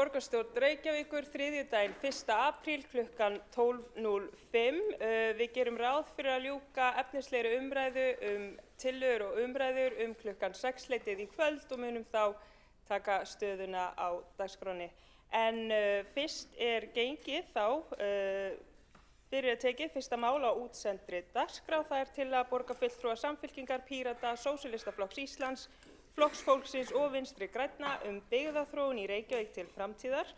borgarstjórn Reykjavíkur þriðjudaginn 1. apríl klukkan 12:05. Við gerum ráð fyrir að ljúka efnislegri umræðu tillögur og umræður klukkan 6-leytið í kvöld og munum þá taka stöðuna á dagskránni. En fyrst gengið þá fyrir tekið fyrsta mál á útsendri dagskrá. Það tillaga borgarfulltrúa Samfylkingar, Pírata, Sósíalistaflokks Íslands, Flokks fólksins og Vinstri grænna byggðaþróun í Reykjavík til framtíðar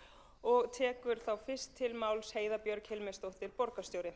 og tekur þá fyrst til máls Heiða Björg Hilmisdóttir, borgarstjóri.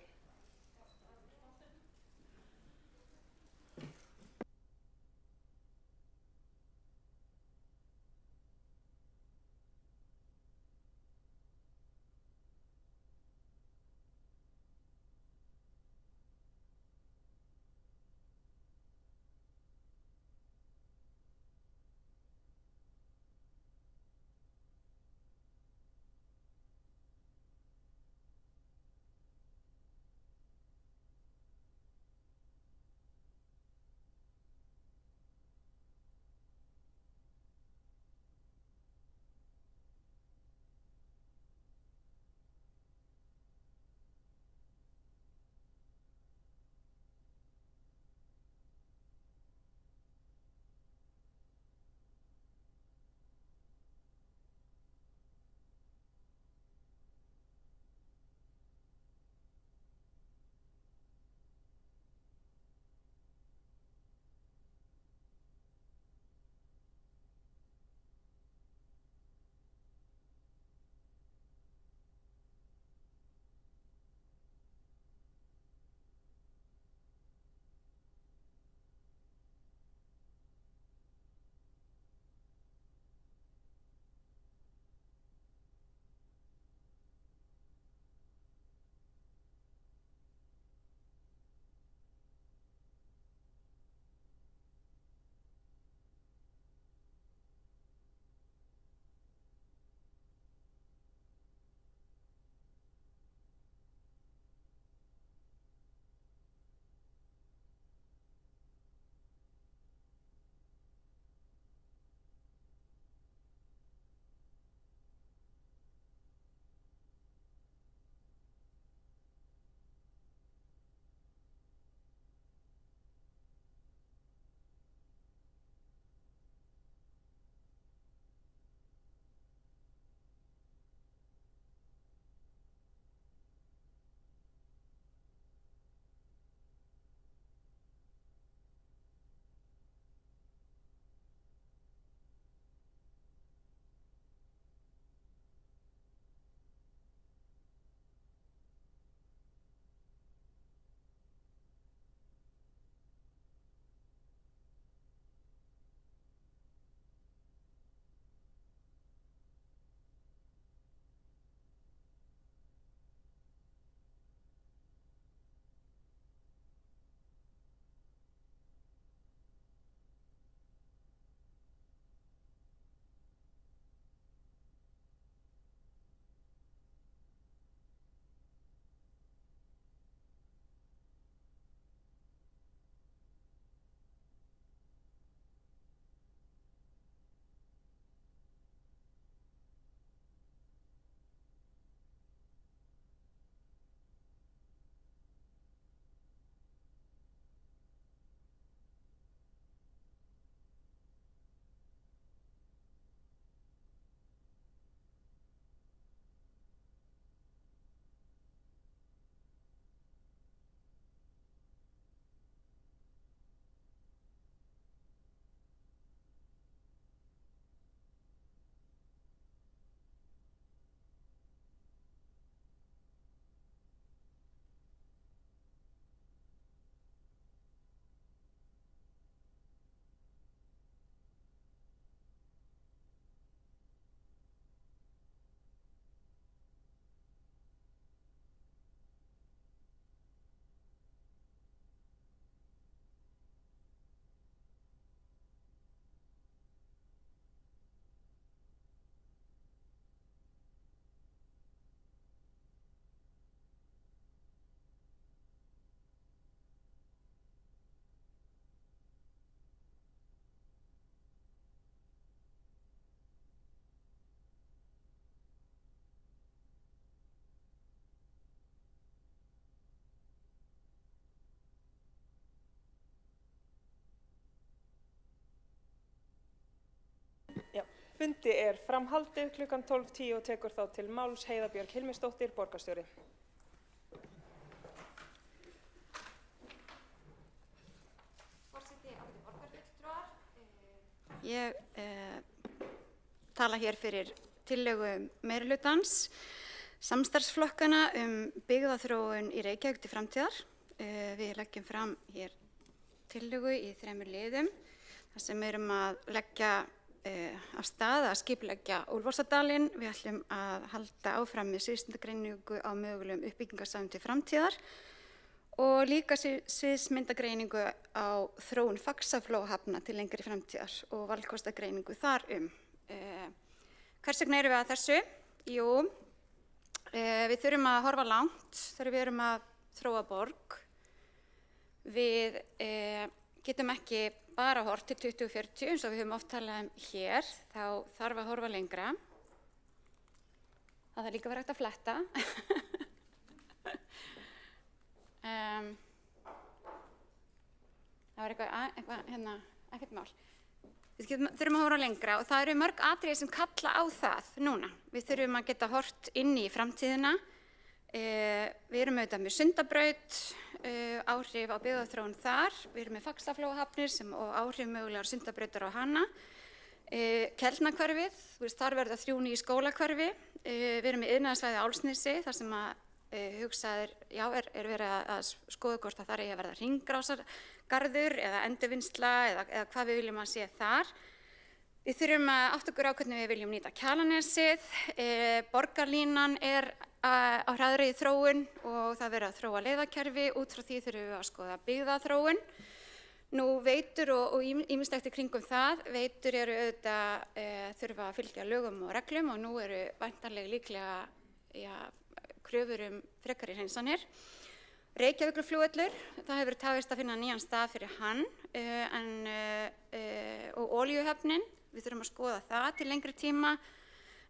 Fundi framhaldið klukkan 12:10 og tekur þá til máls Heiða Björg Hilmisdóttir, borgarstjóri. Forseti, ágætu borgarfulltrúar. Ég tala hér fyrir tillögu meirihlutans samstarfsflokkana byggðaþróun í Reykjavík til framtíðar. Við leggjum fram hér tillögu í 3 liðum þar sem við erum að leggja af stað að skipuleggja Úlfarsárdalinn. Við ætlum að halda áfram með sviðsmyndagreiningu á mögulegum uppbyggingarsvæðum til framtíðar og líka sviðsmyndagreiningu á þróun Faxaflóahafna til lengri framtíðar og valkostagreiningu þar Hvers vegna erum við að þessu? Jú, við þurfum að horfa langt þegar við erum að þróa borg. Við getum ekki bara horft til 2040 eins og við höfum oft talað hér, þá þarf að horfa lengra. Það þarf líka að vera hægt að fletta. Það var eitthvað hérna, ekkert mál. Við þurfum að horfa lengra og það eru mörg atriði sem kalla á það núna. Við þurfum að geta horft inn í framtíðina. Við erum auðvitað með Sundabraut, áhrif á byggðaþróun þar. Við erum með Faxaflóahafnir og áhrif mögulegar Sundabrautar á hana. Keldnahverfið, þar verða 3 ný skólahverfi. Við erum með iðnaðarsvæði Álfsnesi, þar sem hugsað er verið að skoða hvort að þar eigi að verða hringrásargarður eða endurvinnsla eða hvað við viljum að sé þar. Við þurfum að átta okkur á hvernig við viljum nýta Kjalarnesið. Borgarlínan á hraðri þróun og það verið að þróa leiðakerfi. Út frá því þurfum við að skoða byggðaþróun. Nú veitur og ýmislegt í kringum það. Veitur eru auðvitað þurfa að fylgja lögum og reglum og nú eru væntanlega líklega kröfur frekari hreinsanir. Reykjavíkurflugvöllur, það hefur tafist að finna nýjan stað fyrir hann og olíuhöfnin, við þurfum að skoða það til lengri tíma.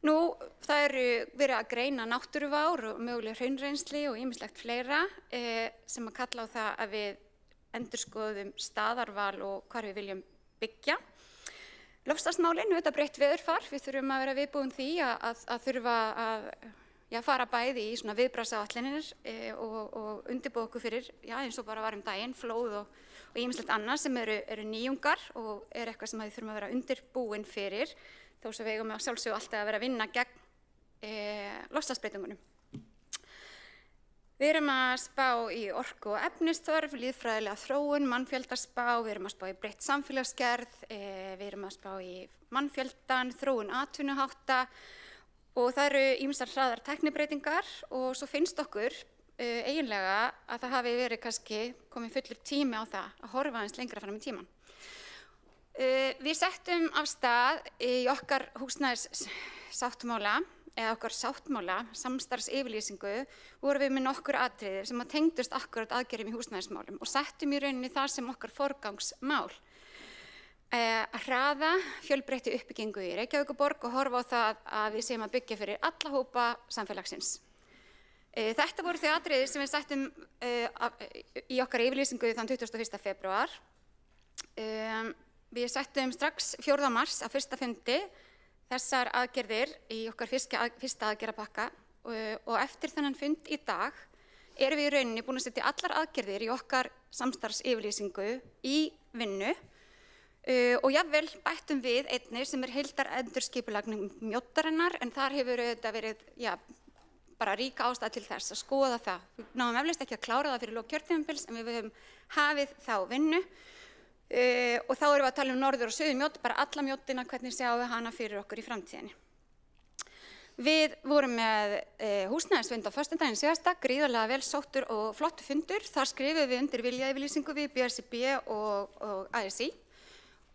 Nú, það eru verið að greina náttúruvár og mögulega hraunrennsli og ýmislegt fleira sem að kalla á það að við endurskoðum staðarval og hvar við viljum byggja. Loftslagsmálin, auðvitað breytt veðurfar, við þurfum að vera viðbúin því að þurfa að fara bæði í svona viðbragðsáætlanir og undirbúa okkur fyrir, eins og bara var daginn, flóð og ýmislegt annað sem eru nýjungar og eitthvað sem við þurfum að vera undirbúin fyrir, þó sem við eigum að sjálfsögðu alltaf að vera að vinna gegn loftslagsbreytingunum. Við erum að spá í orku og efnisþörf, lýðfræðilega þróun, mannfjöldaspá, við erum að spá í breytt samfélagsgerð, við erum að spá í mannfjöldan, þróun atvinnuhátta, og það eru ýmsar hraðar tæknibreytingar og svo finnst okkur eiginlega að það hafi verið kannski komið fullur tími á það að horfa aðeins lengra fram í tímann. Við settum af stað í okkar húsnæðissáttmála eða okkar sáttmála, samstarfsyfirlýsingu, vorum við með nokkur atriði sem að tengdust akkurat aðgerðum í húsnæðismálum og settum í rauninni það sem okkar forgangsmál. Að hraða fjölbreyttri uppbyggingu í Reykjavíkurborg og horfa á það að við séum að byggja fyrir alla hópa samfélagsins. Þetta voru þau atriði sem við settum í okkar yfirlýsingu þann 21. febrúar. Við settum strax 4. mars á fyrsta fundi þessar aðgerðir í okkar fyrsta aðgerðapakka og eftir þennan fund í dag erum við í rauninni búin að setja allar aðgerðir í okkar samstarfsyfirlýsingu í vinnu. Og jafnvel bættum við einnig sem heildarendurskipulagning Mjóddarinnar en þar hefur auðvitað verið bara rík ástæða til þess að skoða það. Við náðum eflaust ekki að klára það fyrir lok kjörtímabils en við höfum hafið þá vinnu og þá erum við að tala norður og suður Mjódd, bara alla Mjóddina, hvernig sjáum við hana fyrir okkur í framtíðinni. Við vorum með húsnæðisfund á föstudaginn síðasta, gríðarlega vel sóttur og flottur fundur. Þar skrifuðum við undir viljayfirlýsingu við BSRB og ASÍ.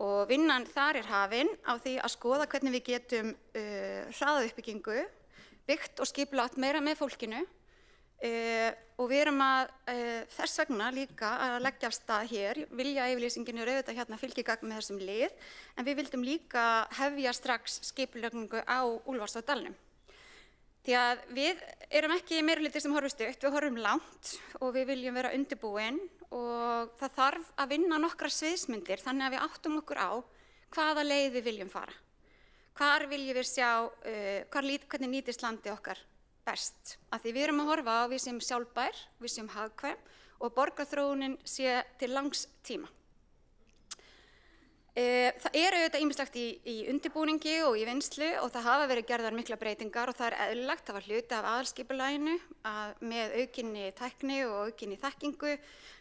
Og vinnan þar hafin á því að skoða hvernig við getum hraðað uppbyggingu, byggt og skipulagt meira með fólkinu og við erum þess vegna líka að leggja af stað hér. Viljayfirlýsingin auðvitað hérna fylgigagn með þessum lið en við vildum líka hefja strax skipulagningu á Úlfarsárdalnum. Því að við erum ekki meirihluti sem horfum stutt, við horfum langt og við viljum vera undirbúin og það þarf að vinna nokkrar sviðsmyndir þannig að við áttum okkur á hvaða leið við viljum fara. hvar viljum við sjá, hvernig nýtist landi okkar best. Af því við erum að horfa á við sem sjálfbær, við sem hagkvæm og borgarþróunin sé til langs tíma. Það auðvitað ýmislegt í undirbúningi og í vinnslu og það hafa verið gerðar miklar breytingar og það eðlilegt, það var hluti af aðalskipulaginu með aukinni tækni og aukinni þekkingu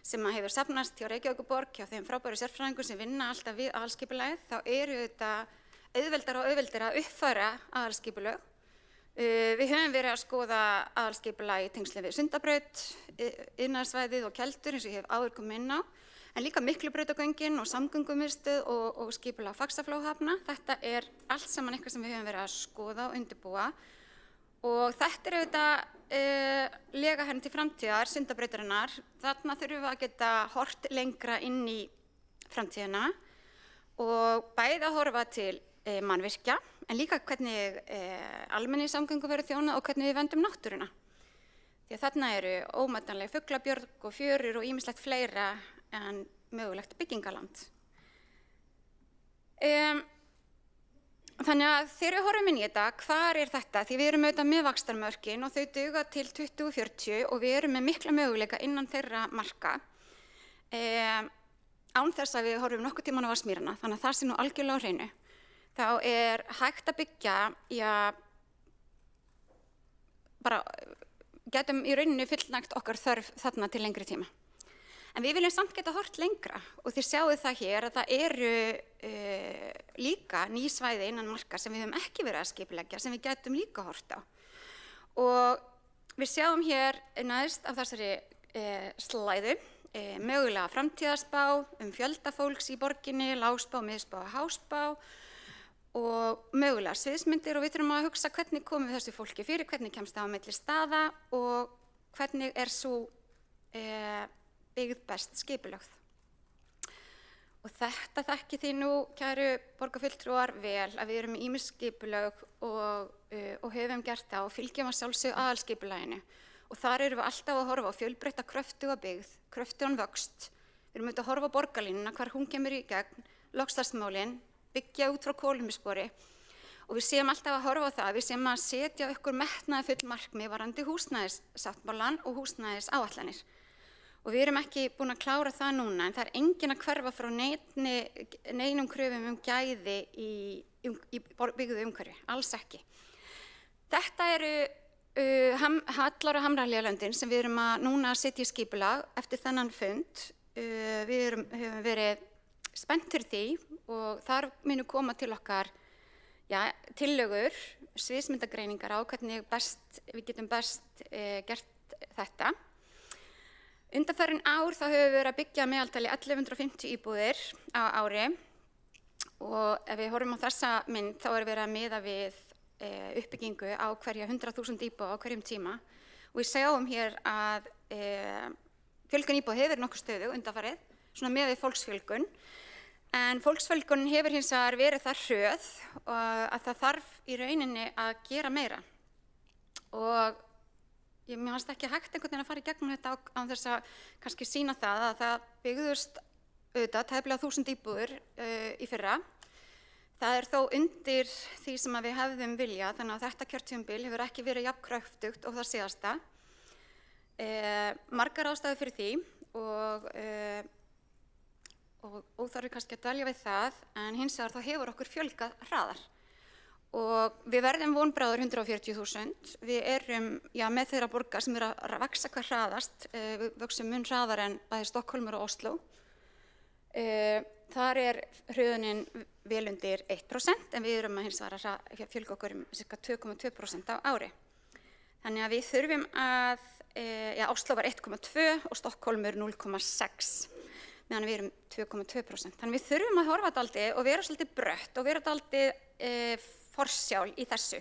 sem hefur safnast hjá Reykjavíkurborg, hjá þeim frábæru sérfræðingum sem vinna alltaf við aðalskipulagið, þá auðvitað auðveldara að uppfæra aðalskipulög. Við höfum verið að skoða aðalskipulag í tengslum við Sundabraut, iðnaðarsvæðið og Keldur eins og ég hef áður komið inn á, en líka Miklubrautagöngin og samgöngumiðstöð og skipulag Faxaflóahafna. Þetta allt saman eitthvað sem við höfum verið að skoða og undirbúa og þetta auðvitað lega henni til framtíðar, Sundabrautarinnar. Þarna þurfum við að geta hort lengra inn í framtíðina og bæði að horfa til mannvirkja, en líka hvernig almenningssamgöngur verður þjónað og hvernig við verndum náttúruna. Því að þarna eru ómetanleg fuglabjörg og fjörur og ýmislegt fleira en mögulegt byggingaland. Þannig að þegar við horfum inn í þetta, hvar þetta? Því við erum auðvitað með vaxtarmörkin og þau duga til 2040 og við erum með mikla möguleika innan þeirra marka. Án þess að við horfum nokkuð tímann á Vatnsmýrana, þannig að það sé nú algjörlega á hreinu. Þá hægt að byggja, bara getum í rauninni fullnægt okkar þörf þarna til lengri tíma. En við viljum samt geta hort lengra og þið sjáið það hér að það eru líka ný svæði innan marka sem við höfum ekki verið að skipuleggja sem við getum líka hort á. Og við sjáum hér næst af þessari slæðu mögulega framtíðarspá fjölda fólks í borginni, lágspá, miðspá og háspá og mögulega sviðsmyndir og við þurfum að hugsa hvernig komum við þessu fólki fyrir, hvernig kemst það á milli staða og hvernig svo byggð best skipulögð. Og þetta þekkið þið nú, kæru borgarfulltrúar, vel að við erum með ýmis skipulög og höfum gert það og fylgjum að sjálfsögðu aðalskipulaginu. Og þar erum við alltaf að horfa á fjölbreytta kröftuga byggð, kröftugan vöxt. Við erum auðvitað að horfa á borgarlínuna, hvar hún kemur í gegn, loftslagsmálin, byggja út frá kolefnisspori. Og við séum alltaf að horfa á það, við séum að setja okkur metnaðarfull markmið varðandi húsnæðissáttmálann og húsnæðisáætlanir. Og við erum ekki búin að klára það núna, en það enginn að hverfa frá neinum kröfum gæði í byggðu umhverfi, alls ekki. Þetta eru Hallar- og Hamrahlíðarlöndin sem við erum núna að setja í skipulag eftir þennan fund. Við höfum verið spennt fyrir því og þar munu koma til okkar tillögur, sviðsmyndagreiningar á hvernig við getum best gert þetta. Undanfarin ár þá höfum við verið að byggja að meðaltali 1150 íbúðir á ári og ef við horfum á þessa mynd þá verið að miða við uppbyggingu á hverja 100.000 íbúða á hverjum tíma og við sjáum hér að fjölgun íbúða hefur nokkuð stöðu undanfarið, svona með við fólksfjölgun, en fólksfjölgun hefur hins vegar verið það hröð að það þarf í rauninni að gera meira og mér fannst ekki hægt einhvern veginn að fara í gegnum þetta á þess að kannski sýna það að það byggðust auðvitað tæplega 1000 íbúðir í fyrra. Það þó undir því sem við hefðum viljað, þannig að þetta kjörtímabil hefur ekki verið jafn kröftugt og það síðasta. Margar ástæður fyrir því og óþarfi kannski að dvelja við það, en hins vegar þá hefur okkur fjölgað hraðar. Og við verðum vonbráður 140.000. Við erum með þeirra borgar sem að vaxa hvað hraðast, við vöxum mun hraðar en bæði Stokkhólmur og Osló. Þar hröðunin vel undir 1%, en við erum hins vegar að fjölga okkur ca. 2,2% á ári. Þannig að við þurfum að, Osló var 1,2 og Stokkhólmur 0,6, meðan við erum 2,2%. Þannig við þurfum að horfa dálítið og vera svolítið brött og vera dálítið forsjál í þessu.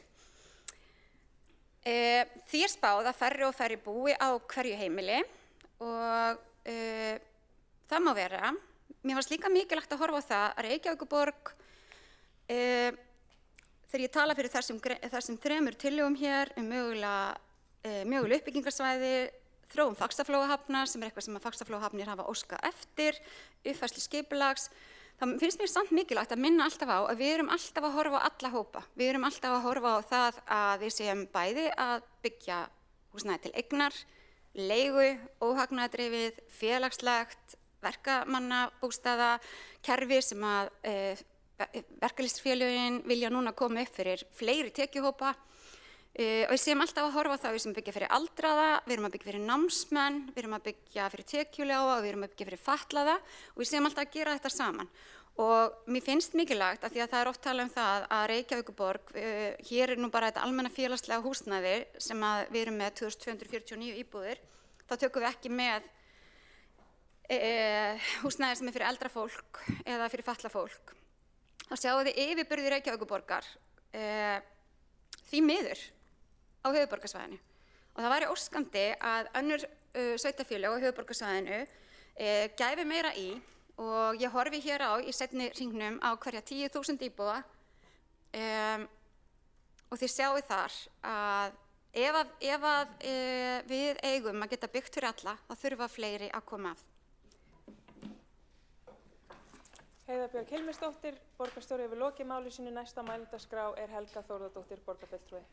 Því spáð að færri og færri búi á hverju heimili og það má vera. Mér fannst líka mikilvægt að horfa á það að Reykjavíkurborg, þegar ég tala fyrir þessum 3 tillögum hér möguleg uppbyggingarsvæði, þróun Faxaflóahafnar sem eitthvað sem að Faxaflóahafnir hafa óskað eftir, uppfærslu skipulags, Það finnst mér samt mikilvægt að minna alltaf á að við erum alltaf að horfa á alla hópa. Við erum alltaf að horfa á það að við séum bæði að byggja húsnæði til eignar, leigu, óhagnaðardrifið, félagslegt, verkamannabústaða, kerfi sem að verkalýðsfélögin vilja núna koma upp fyrir fleiri tekjuhópa. Og við séum alltaf að horfa á það, við sem byggja fyrir aldraða, við erum að byggja fyrir námsmenn, við erum að byggja fyrir tekjulága og við erum að byggja fyrir fatlaða og við séum alltaf að gera þetta saman. Og mér finnst mikilvægt af því að það er oft talað það að Reykjavíkurborg, hér nú bara þetta almenna félagslega húsnæði sem að við erum með 2249 íbúðir, þá tökum við ekki með húsnæði sem er fyrir eldra fólk eða fyrir fatlað fólk. Þá sjáum við yfirburði Reykjavíkurborgar því miður á höfuðborgarsvæðinu. Og það væri óskandi að önnur sveitarfélög á höfuðborgarsvæðinu gæfi meira í og ég horfi hér á í seinni hringnum á hverja 10.000 íbúa og þið sjáu þar að ef við eigum að geta byggt fyrir alla, þá þurfa fleiri að koma að. Heiða Björg Hilmisdóttir, borgarstjóri hefur lokið máli sínu. Næsta mælendaskrá er Helga Þórðardóttir, borgarfulltrúi.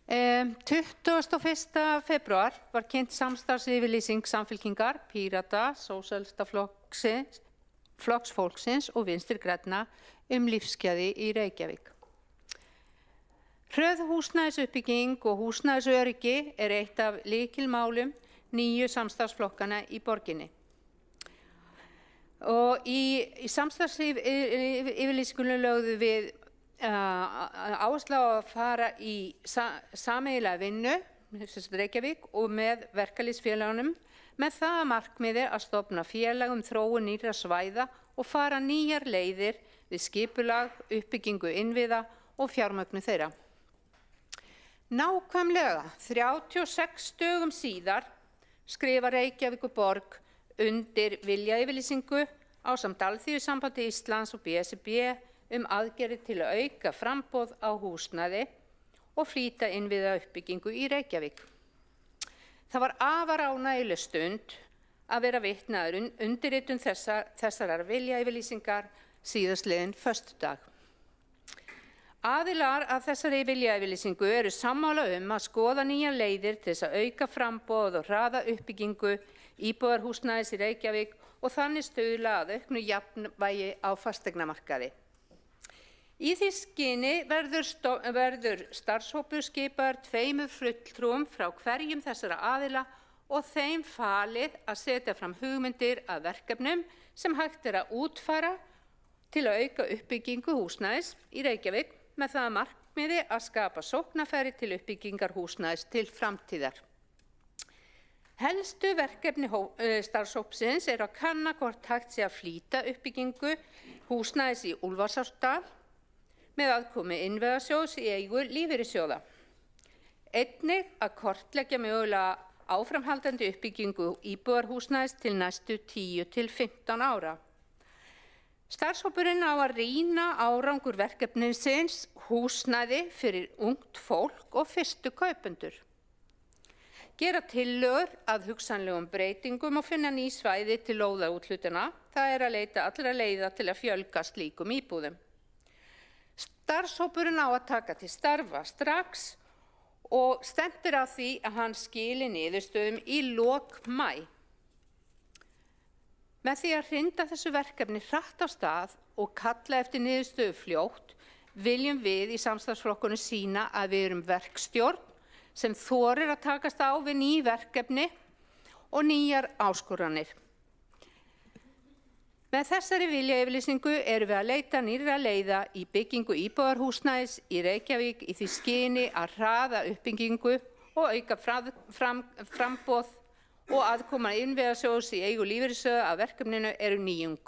Um, 21. febrúar var kynnt samstarfsyfirlýsing Samfylkingar, Pírata, Sósíalistaflokksins, Flokks fólksins og Vinstri grænna lífsgæði í Reykjavík. Hröð húsnæðisuppbygging og húsnæðisöryggi er eitt af lykilmálum nýju samstarfsflokkana í borginni. Og í samstarfsyfirlýsingunni lögðu við áherslu á að fara í sameiginlega vinnu Reykjavík og með verkalýðsfélögunum með það að markmiði að stofna félag þróun nýrra svæða og fara nýjar leiðir við skipulag, uppbyggingu innviða og fjármögnun þeirra. Nákvæmlega 36 dögum síðar skrifa Reykjavíkurborg undir viljayfirlýsingu ásamt Alþýðusambandi Íslands og BSRB aðgerðir til að auka framboð á húsnæði og flýta innviða uppbyggingu í Reykjavík. Það var afar ánægjuleg stund að vera vitni að undirritun þessarar viljayfirlýsingar síðastliðinn föstudag. Aðilar að þessari viljayfirlýsingu eru sammála að skoða nýjar leiðir til þess að auka framboð og hraða uppbyggingu íbúðarhúsnæðis í Reykjavík og þannig stuðla að auknu jafnvægi á fasteignamarkaði. Í því skyni verður starfshópur skipaður 2 fulltrúum frá hverjum þessara aðila og þeim falið að setja fram hugmyndir að verkefnum sem hægt að útfæra til að auka uppbyggingu húsnæðis í Reykjavík með það að markmiði að skapa sóknarfæri til uppbyggingar húsnæðis til framtíðar. Helstu verkefni starfshópsins að kanna hvort hægt sé að flýta uppbyggingu húsnæðis í Úlfarsárdal með aðkomu innviðasjóðs í eigu lífeyrissjóða. Einnig að kortleggja mögulega áframhaldandi uppbyggingu íbúðarhúsnæðis til næstu 10 til 15 ára. Starfshópurinn á að rýna árangur verkefnisins húsnæði fyrir ungt fólk og fyrstu kaupendur. Gera tillögur að hugsanlegum breytingum og finna ný svæði til lóðaúthlutana. Það er að leita allra leiða til að fjölga slíkum íbúðum. Starfshópurinn á að taka til starfa strax og stefnt að því að hann skili niðurstöðum í lok maí. Með því að hrinda þessu verkefni hratt á stað og kalla eftir niðurstöðu fljótt viljum við í samstarfsflokkunum sýna að við erum verkstjórn sem þorir að takast á við ný verkefni og nýjar áskoranir. Með þessari viljayfirlýsingu erum við að leita nýrra leiða í byggingu íbúðarhúsnæðis í Reykjavík í því skyni að hraða uppbyggingu og auka framboð og aðkoma innviðasjóðs í eigu lífeyrissjóða að verkefninu eru nýjung.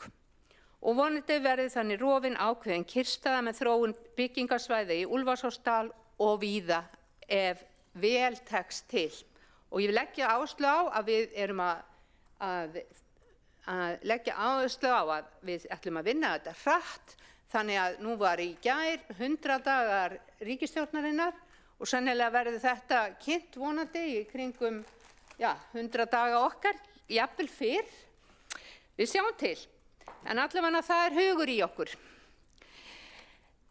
Og vonandi verði þannig rofin ákveðin kyrrstaða með þróun byggingarsvæða í Úlfarsárdal og víða ef vel tekst til. Og ég vil leggja áherslu á að við erum að leggja áherslu á að við ætlum að vinna þetta hratt, þannig að nú var í gær 100 dagar ríkisstjórnarinnar og sennilega verður þetta kynnt vonandi í kringum 100 daga okkar, jafnvel fyrr. Við sjáum til, en allavega það hugur í okkur.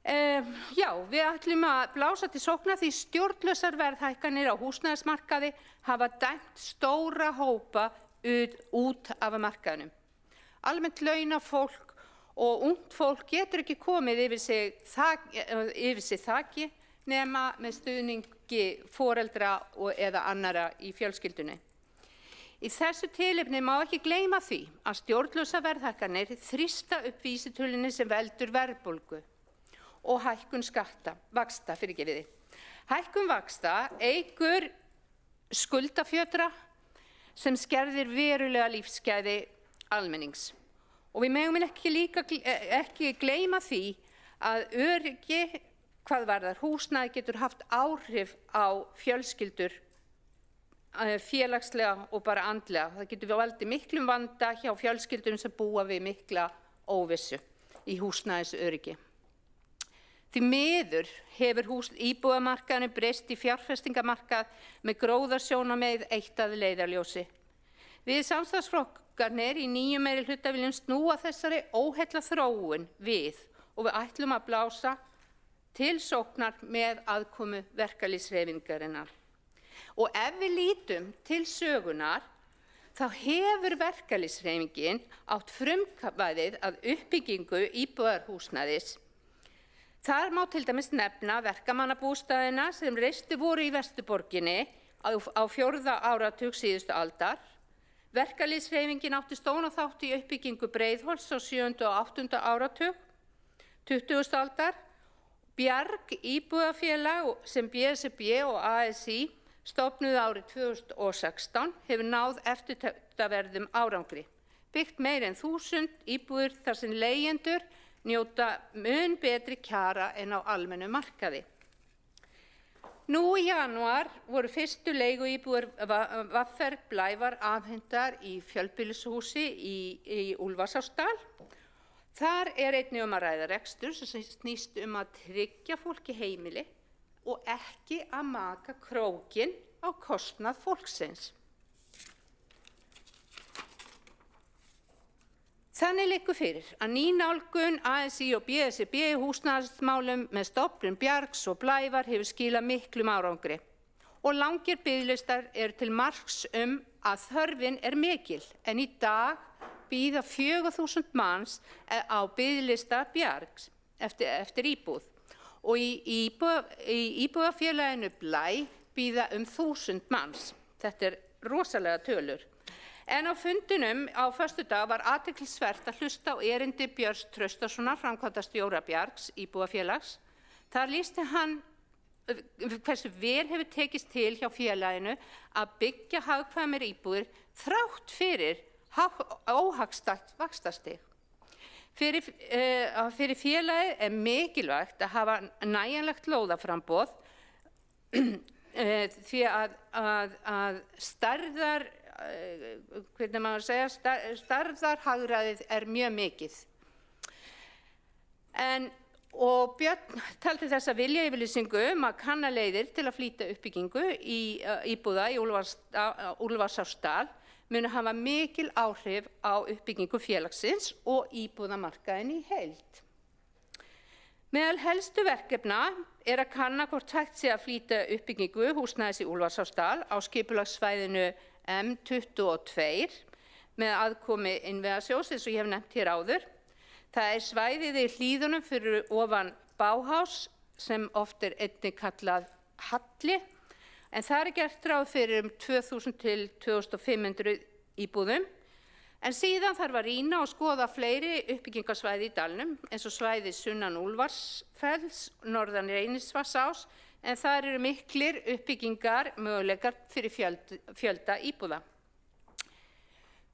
Við ætlum að blása til sóknar því stjórnlausar verðhækkanir á húsnæðismarkaði hafa dæmt stóra hópa út af markaðnum. Almennt launafólk og ungt fólk getur ekki komið yfir sig þaki nema með stuðningi foreldra eða annara í fjölskyldunni. Í þessu tilefni má ekki gleyma því að stjórnlausar verðhækkanir þrýsta upp vísitölunni sem veldur verðbólgu og hækkun vaxta. Hækkun vaxta eykur skuldafjötra sem skerðir verulega lífsgæði almennings. Og við megum ekki gleyma því að öryggi hvað varðar húsnæði getur haft áhrif á fjölskyldur félagslega og bara andlega. Það getur valdið miklum vanda hjá fjölskyldum sem búa við mikla óvissu í húsnæðisöryggi. Því miður hefur íbúðamarkaðurinn breyst í fjárfestingamarkað með gróðasjónarmið eitt að leiðarljósi. Við samstarfsflokkarnir í nýjum meirihluta viljum snúa þessari óheilla þróun við og við ætlum að blása til sóknar með aðkomu verkalýðshreyfingarinnar. Og ef við lítum til sögunar, þá hefur verkalýðshreyfingin átt frumkvæðið að uppbyggingu íbúðarhúsnæðis. Þar má til dæmis nefna verkamannabústaðina sem reistu voru í Vesturborginni á 4. áratug síðustu aldar. Verkalýðshreyfingin átti stóran þátt í uppbyggingu Breiðholts á 7. og 8. áratug 20. aldar. Bjarg íbúðafélag sem BSRB og ASÍ stofnuðu árið 2016 hefur náð eftirtektarverðum árangri. Byggt meira en 1000 íbúðir þar sem leigjendur njóta mun betri kjara en á almennum markaði. Nú í janúar voru fyrstu leiguíbúðir VR Blævar afhentar í fjölbýlishúsi í Úlfarsárdal. Þar einnig að ræða rekstur sem snýst að tryggja fólki heimili og ekki að maka krókinn á kostnað fólksins. Þannig liggur fyrir að ný nálgun ASÍ og BSRB í húsnæðismálum með stofnun Bjargs og Blævar hefur skilað miklum árangri og langir biðlistar til marks að þörfin mikil en í dag bíða 4000 manns á biðlista Bjargs eftir íbúð og í íbúðafélaginu Blæ bíða 1000 manns. Þetta rosalega tölur. En á fundinum á föstudag var athyglisvert að hlusta á erindi Björns Traustasonar, framkvæmdastjóra Bjargs íbúðafélags. Þar lýsti hann hversu vel hefur tekist til hjá félaginu að byggja hagkvæmar íbúðir þrátt fyrir óhagstætt vaxtastig. Fyrir félagið mikilvægt að hafa nægjanlegt lóðaframboð því að stærðarhagræðið mjög mikið. Og Björn taldi þessa viljayfirlýsingu að kanna leiðir til að flýta uppbyggingu íbúða í Úlfarsárdal munu hafa mikil áhrif á uppbyggingu félagsins og íbúðamarkaðinn í heild. Meðal helstu verkefna að kanna hvort hægt sé að flýta uppbyggingu húsnæðis í Úlfarsárdal á skipulagssvæðinu M22 með aðkomu Innviðasjóðs eins og ég hef nefnt hér áður. Það svæðið í hlíðunum fyrir ofan Bauhaus sem oft einnig kallað Halli en það gert ráð fyrir 2000 til 2500 íbúðum. En síðan þarf að rýna og skoða fleiri uppbyggingarsvæði í dalnum eins og svæði sunnan Úlfarsfells, norðan Reynisvatnsás en þar miklir uppbyggingar möguleikar fyrir fjölda íbúða.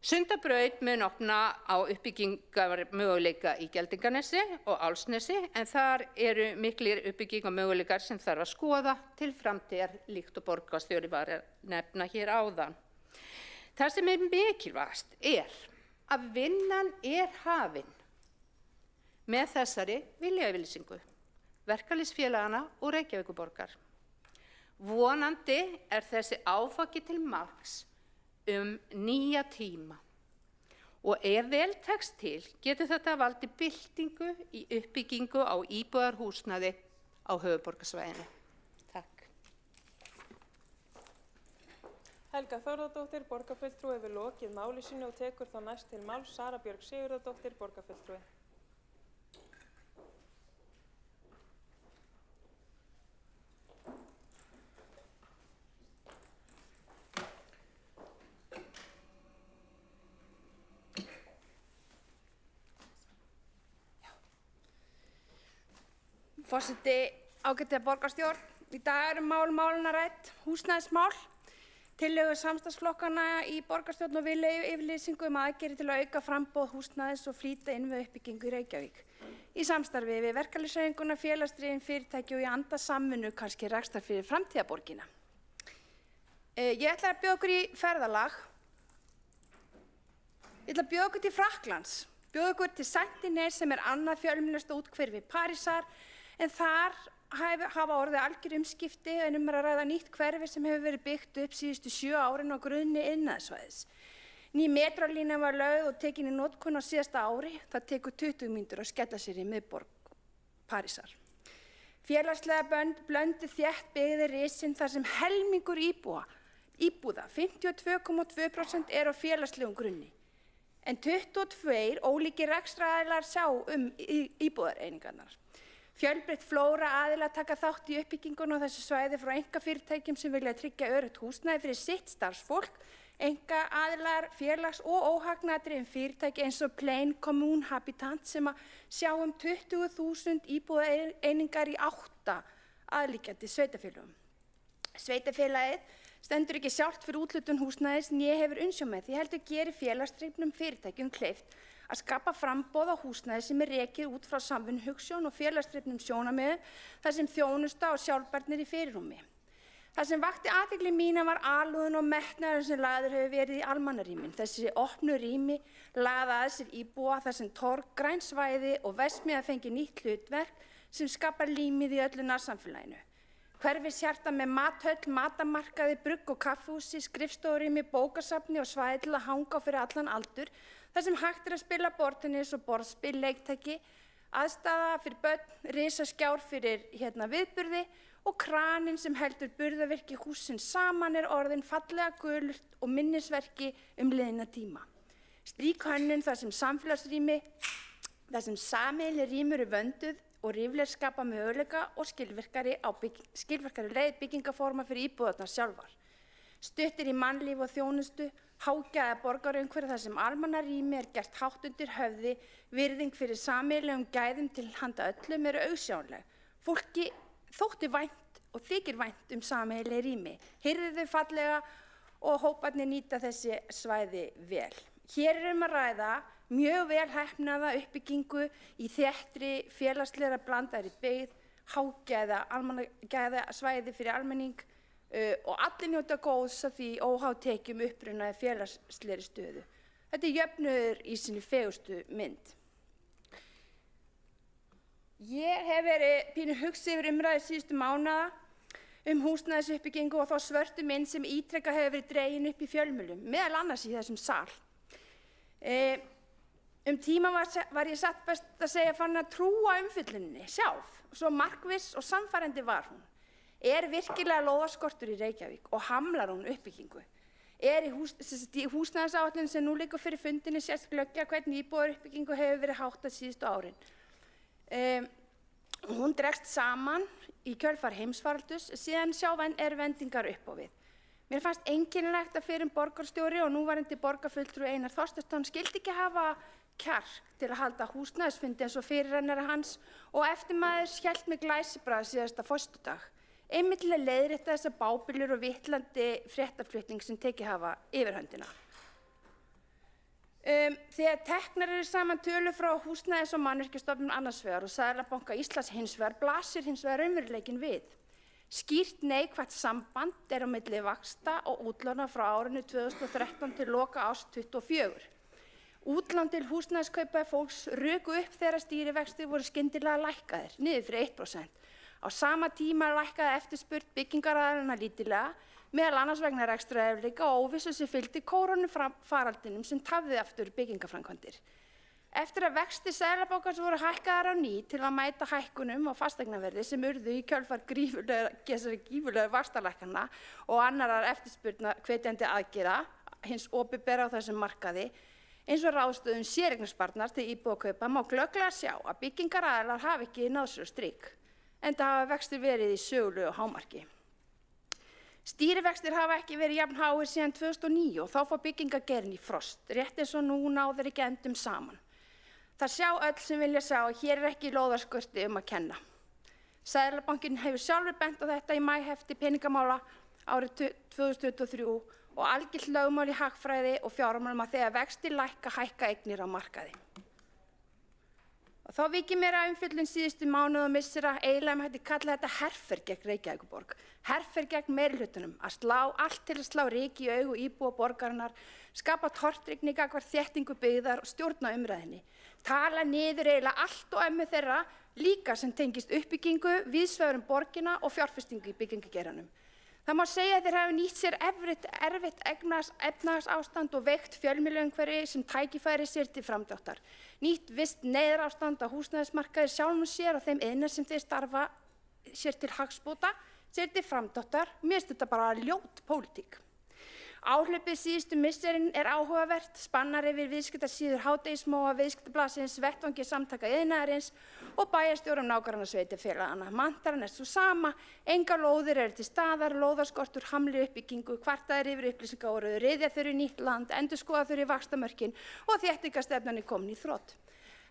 Sundabraut mun opna á uppbyggingarmöguleika í Geldinganesi og Álfsnesi en þar eru miklir uppbyggingarmöguleikar sem þarf að skoða til framtíðar líkt og borgarstjóri var að nefna hér áðan. Það sem mikilvægast að vinnan hafin með þessari viljayfirlýsingu verkalýðsfélaganna og Reykjavíkurborgar. Vonandi þessi áfangi til marks nýja tíma og ef vel tekst til getur þetta valdið byltingu í uppbyggingu á íbúðarhúsnæði á höfuðborgarsvæðinu. Takk. Helga Þórðardóttir, borgarfulltrúi, hefur lokið máli sínu og tekur þá næst til máls Sara Björg Sigurðardóttir, borgarfulltrúi. Forseti, ágæti borgarstjórn, í dag málana rædd, húsnæðismál, tillögur samstarfsflokkanna í borgarstjórn og viljayfirlýsingu aðgerðir til að auka framboð húsnæðis og flýta innviðauppbyggingu í Reykjavík. Í samstarfi við verkalýðshreyfinguna, félagsdrifin fyrirtæki og í anda samvinnu kannski rekstrar fyrir framtíðarborgina. Ég ætla að bjóða okkur í ferðalag. Ég ætla að bjóða okkur til Frakklands, bjóða okkur til Saint-Denis sem annað fjölmennasta úthverfi Parísar. En þar hafa orðið algjör umskipti en að ræða nýtt hverfi sem hefur verið byggt upp síðustu 7 árin á grunni iðnaðarsvæðis. Ný metrólína var lögð og tekin í notkun á síðasta ári. Það tekur 20 mínútur að skella sér í miðborg Parísar. Félagslega blönduð þétt byggðir risin þar sem helmingur íbúða, 52,2% á félagslegum grunni. En 22 ólíkir rekstraraðilar sjá íbúðareiningarnar. Fjölbreytt flóra aðilar taka þátt í uppbyggingunni á þessu svæði frá einkafyrirtækjum sem vilja tryggja öruggt húsnæði fyrir sitt starfsfólk, einkaaðilar, félags- og óhagnaðardrifin fyrirtæki eins og Plain Commune Habitat sem sjá 20.000 íbúðaeiningar í 8 aðliggjandi sveitarfélögum. Sveitarfélagið stendur ekki sjálft fyrir úthlutun húsnæðis né hefur umsjón með því heldur gerir félagsdrifnum fyrirtækjum kleift að skapa framboð á húsnæði sem rekið út frá samvinnuhugsjón og félagsdrifnum sjónarmiðum þar sem þjónusta og sjálfbærni í fyrirrúmi. Það sem vakti athygli mína var alúðin og metnaðurinn sem lagður hefur verið í almannarýmin. Þessi opnu rými laða að sér íbúa þar sem torg, græn svæði og verksmiðja fengi nýtt hlutverk sem skapar límið í öllu nærsamfélaginu. Hverfishjarta með mathöll, matamarkaði, brugg- og kaffihúsi, skrifstofurými, bókasafni og svæði til að hanga á fyrir allan aldur, þar sem hægt að spila borðtennis og borðspil, leiktæki, aðstaða fyrir börn, risaskjár fyrir viðburði og kraninn sem heldur burðarvirki hússins saman orðinn fallega gult og minnisverki liðna tíma. Slík hönnun þar sem samfélagsrými, þar sem sameiginleg rými vönduð og ríflega skapa möguleika og skilvirkari leið byggingaforma fyrir íbúðarnar sjálfar. Stuttir í mannlíf og þjónustu, hágæða borgarumhverfi þar sem almannarými gert hátt undir höfði, virðing fyrir sameiginlegum gæðum til handa öllum auðsjáanleg. Fólki þótti vænt og þykir vænt sameiginleg rými, hirðir þau fallega og hóparnir nýta þessi svæði vel. Hér að ræða mjög vel heppnaða uppbyggingu í þéttri félagslega blandaðri byggð, hágæða almannagæða svæði fyrir almenning og allir njóta góðs af því óháð tekjum uppruna eða félagslegri stöðu. Þetta jöfnuður í sinni fegustu mynd. Ég hef verið pínu hugsi yfir umræðu síðustu mánaða húsnæðisuppbyggingu og þá svörtu mynd sem ítrekað hefur verið dregin upp í fjölmiðlum, meðal annars í þessum sal. Tíma var ég satt best að segja fann að trúa umfjölluninni sjálf, svo markviss og sannfærandi var hún. Virkilega lóðaskortur í Reykjavík og hamlar hún uppbyggingu? Í húsnæðisáætlun sem nú liggur fyrir fundinni sést glöggja hvernig íbúðaruppbyggingu hefur verið háttað síðustu árin. Hún dregst saman í kjölfar heimsfaraldurs, síðan vendingar upp á við. Mér fannst einkennilegt að fyrrum borgarstjóri og núverandi borgarfulltrúi Einar Þorsteinsson skyldi ekki hafa kjark til að halda húsnæðisfundi eins og fyrirrennari hans og eftirmaður hélt með glæsibragði síðasta föstudag. Einmitt til að leiðrétta þessar bábilur og vitlandi fréttaflutning sem tekið hafa yfirhöndina. Þegar teknar eru saman tölur frá Húsnæðis- og mannvirkjastofnun annars vegar og Seðlabanka Íslands hins vegar blasir hins vegar raunveruleikinn við. Skýrt neikvætt samband á milli vaxta og útlána frá árinu 2013 til loka árs 2024. Útlán til húsnæðiskaupa fólks ruku upp þegar stýrivextir voru skyndilega lækkaðir, niður fyrir 1%. Á sama tíma lækkaði eftirspurn byggingaraðilanna lítillega, meðal annars vegna rekstrarerfiðleika og óvissu sem fylgdi kórónufaraldrinum sem tafði aftur byggingaframkvæmdir. Eftir að vextir Seðlabankans voru hækkaðar á ný til að mæta hækkunum á fasteignaverði sem urðu í kjölfar gífurlega vaxtalækkana og annarar eftirspurnar hvetjandi aðgerða hins opinbera á þessum markaði, eins og ráðstöfun séreignarsparnaðar til íbúðakaupa má glögglega sjá að byggingaraðilar hafi ekki náð sér á strik, enda hafa vextir verið í sögulegu hámarki. Stýrivextir hafa ekki verið jafn háir síðan 2009 og þá fór byggingageirinn í frost, rétt eins og nú náður ekki endum saman. Það sjá öll sem vilja sjá að hér ekki lóðarskörti að kenna. Seðlabankinn hefur sjálfur bent á þetta í maíhefti peningamála árið 2023 og algilt lögmál í hagfræði og fjármálum að þegar vextir lækka hækka eignir á markaði. Og þá vík ég mér að umfjöllun síðustu mánuð og missera eiginlega með hætti kalla þetta herferð gegn Reykjavíkurborg. Herferð gegn meirihlutanum, að slá allt til að slá ryki í augu íbúa borgarinnar, skapa tortryggni gagnvart þéttingu byggðar og stjórna umræðinni. Tala niður eiginlega allt og ömmu þeirra líka sem tengist uppbyggingu, víðsvegar borgina og fjárfestingu í byggingageiranum. Það má segja að þeir hafi nýtt sér erfitt efnahagsástand og veikt fjölmiðlaumhverfi sem tækifæri sér til framdráttar. Nýtt visst neyðarástand á húsnæðismarkaði sjálfum sér og þeim iðnar sem þeir starfa sér til hagsbóta, sér til framdráttar. Mér finnst þetta bara ljót pólitík. Áhlaupið síðustu misserin áhugavert, spannar yfir viðskiptasíður Hádegismóa, Viðskiptablaðsins, vettvangi samtaka iðnaðarins og bæjarstjórum nágrannasveitarfélaganna. Mantaran sú sama, engar lóðir eru til staðar, lóðarskortur, hamlir uppbyggingu, kvartaðir yfir upplýsingaóreiðu, ryðja þurfi nýtt land, endurskoða þurfi vaxtamörkin og þéttingarstefnan komin í þrot.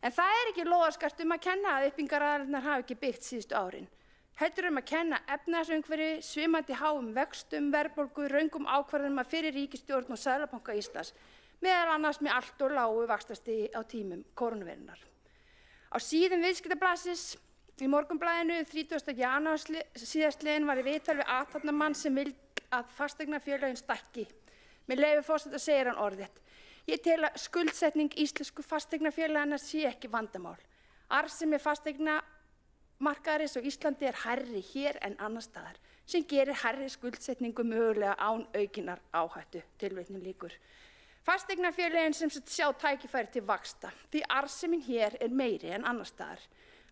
En það ekki lóðarskart að kenna að uppbyggingaraðilarnar hafi ekki byggt síðustu árin. Heldur að kenna efnahagsumhverfi, svimandi háum vöxtum, verðbólgu, röngum ákvarðunum að fyrir ríkisstjórn og Seðlabanka Íslands, meðal annars með allt og lágu vaxtastigi á tímum kórónuveirunar. Á síðum Viðskiptablaðsins í Morgunblaðinu 30. janúar síðastliðinn var í viðtal við athafnamann sem vill að fasteignafélögin stækki. Með leyfi forseta segir hann orðrétt: Ég tel að skuldsetning íslensku fasteignafélaganna sé ekki vandamál. Arðsemi fasteignamarkaðarins á Íslandi hærri hér en annars staðar, sem gerir hærri skuldsetningu mögulega án aukinnar áhættu. Tilvitnun lýkur. Fasteignafélögin sem sjá tækifæri til vaxta, því arðsemin hér meiri en annars staðar.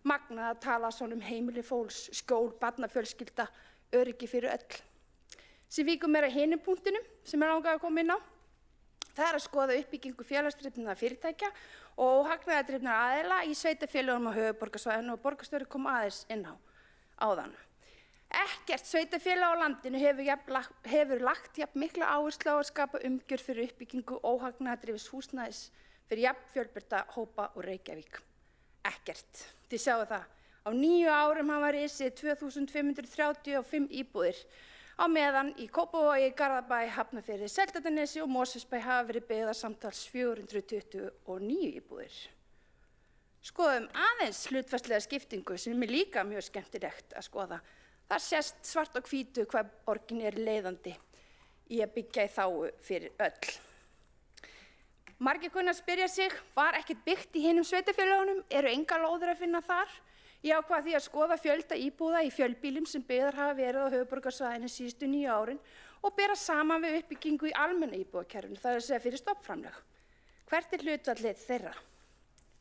Magnað að tala svona heimili fólks, skjól, barnafjölskylda, öryggi fyrir öll. Sem víkur mér að hinum punktinum sem langaði að koma inn á. Það að skoða uppbyggingu félagsdrifna fyrirtækja og hagnaðardrifna aðila í sveitarfélögum á höfuðborgarsvæðinu og borgarstjóri kom aðeins inn á áðan. Ekkert sveitarfélag á landinu hefur lagt jafn mikla áherslu á að skapa umgjörð fyrir uppbyggingu óhagnaðardrifins húsnæðis fyrir jafn fjölbreytta hópa og Reykjavík. Ekkert. Þið sjáu það. Á 9 árum hafa risið 2535 íbúðir. Á meðan í Kópavogi, Garðabæ, Hafnarfirði, Seltjarnarnesi og Mosfellsbæ hafa verið byggðar samtals 429 íbúðir. Skoðum aðeins hlutfallslega skiptingu sem líka mjög skemmtilegt að skoða. Það sést svart og hvítu hvað borgin leiðandi í að byggja í þágu fyrir öll. Margir kunna spyrja sig, var ekkert byggt í hinum sveitarfélögunum? Eru engar lóðir að finna þar? Ég ákvað því að skoða fjölda íbúða í fjölbýlum sem byggðar hafa verið á höfuðborgarsvæðinu síðustu 9 árin og bera saman við uppbyggingu í almenna íbúðakerfinu, það að segja fyrir stofnframlög. Hvert hlutfallið þeirra?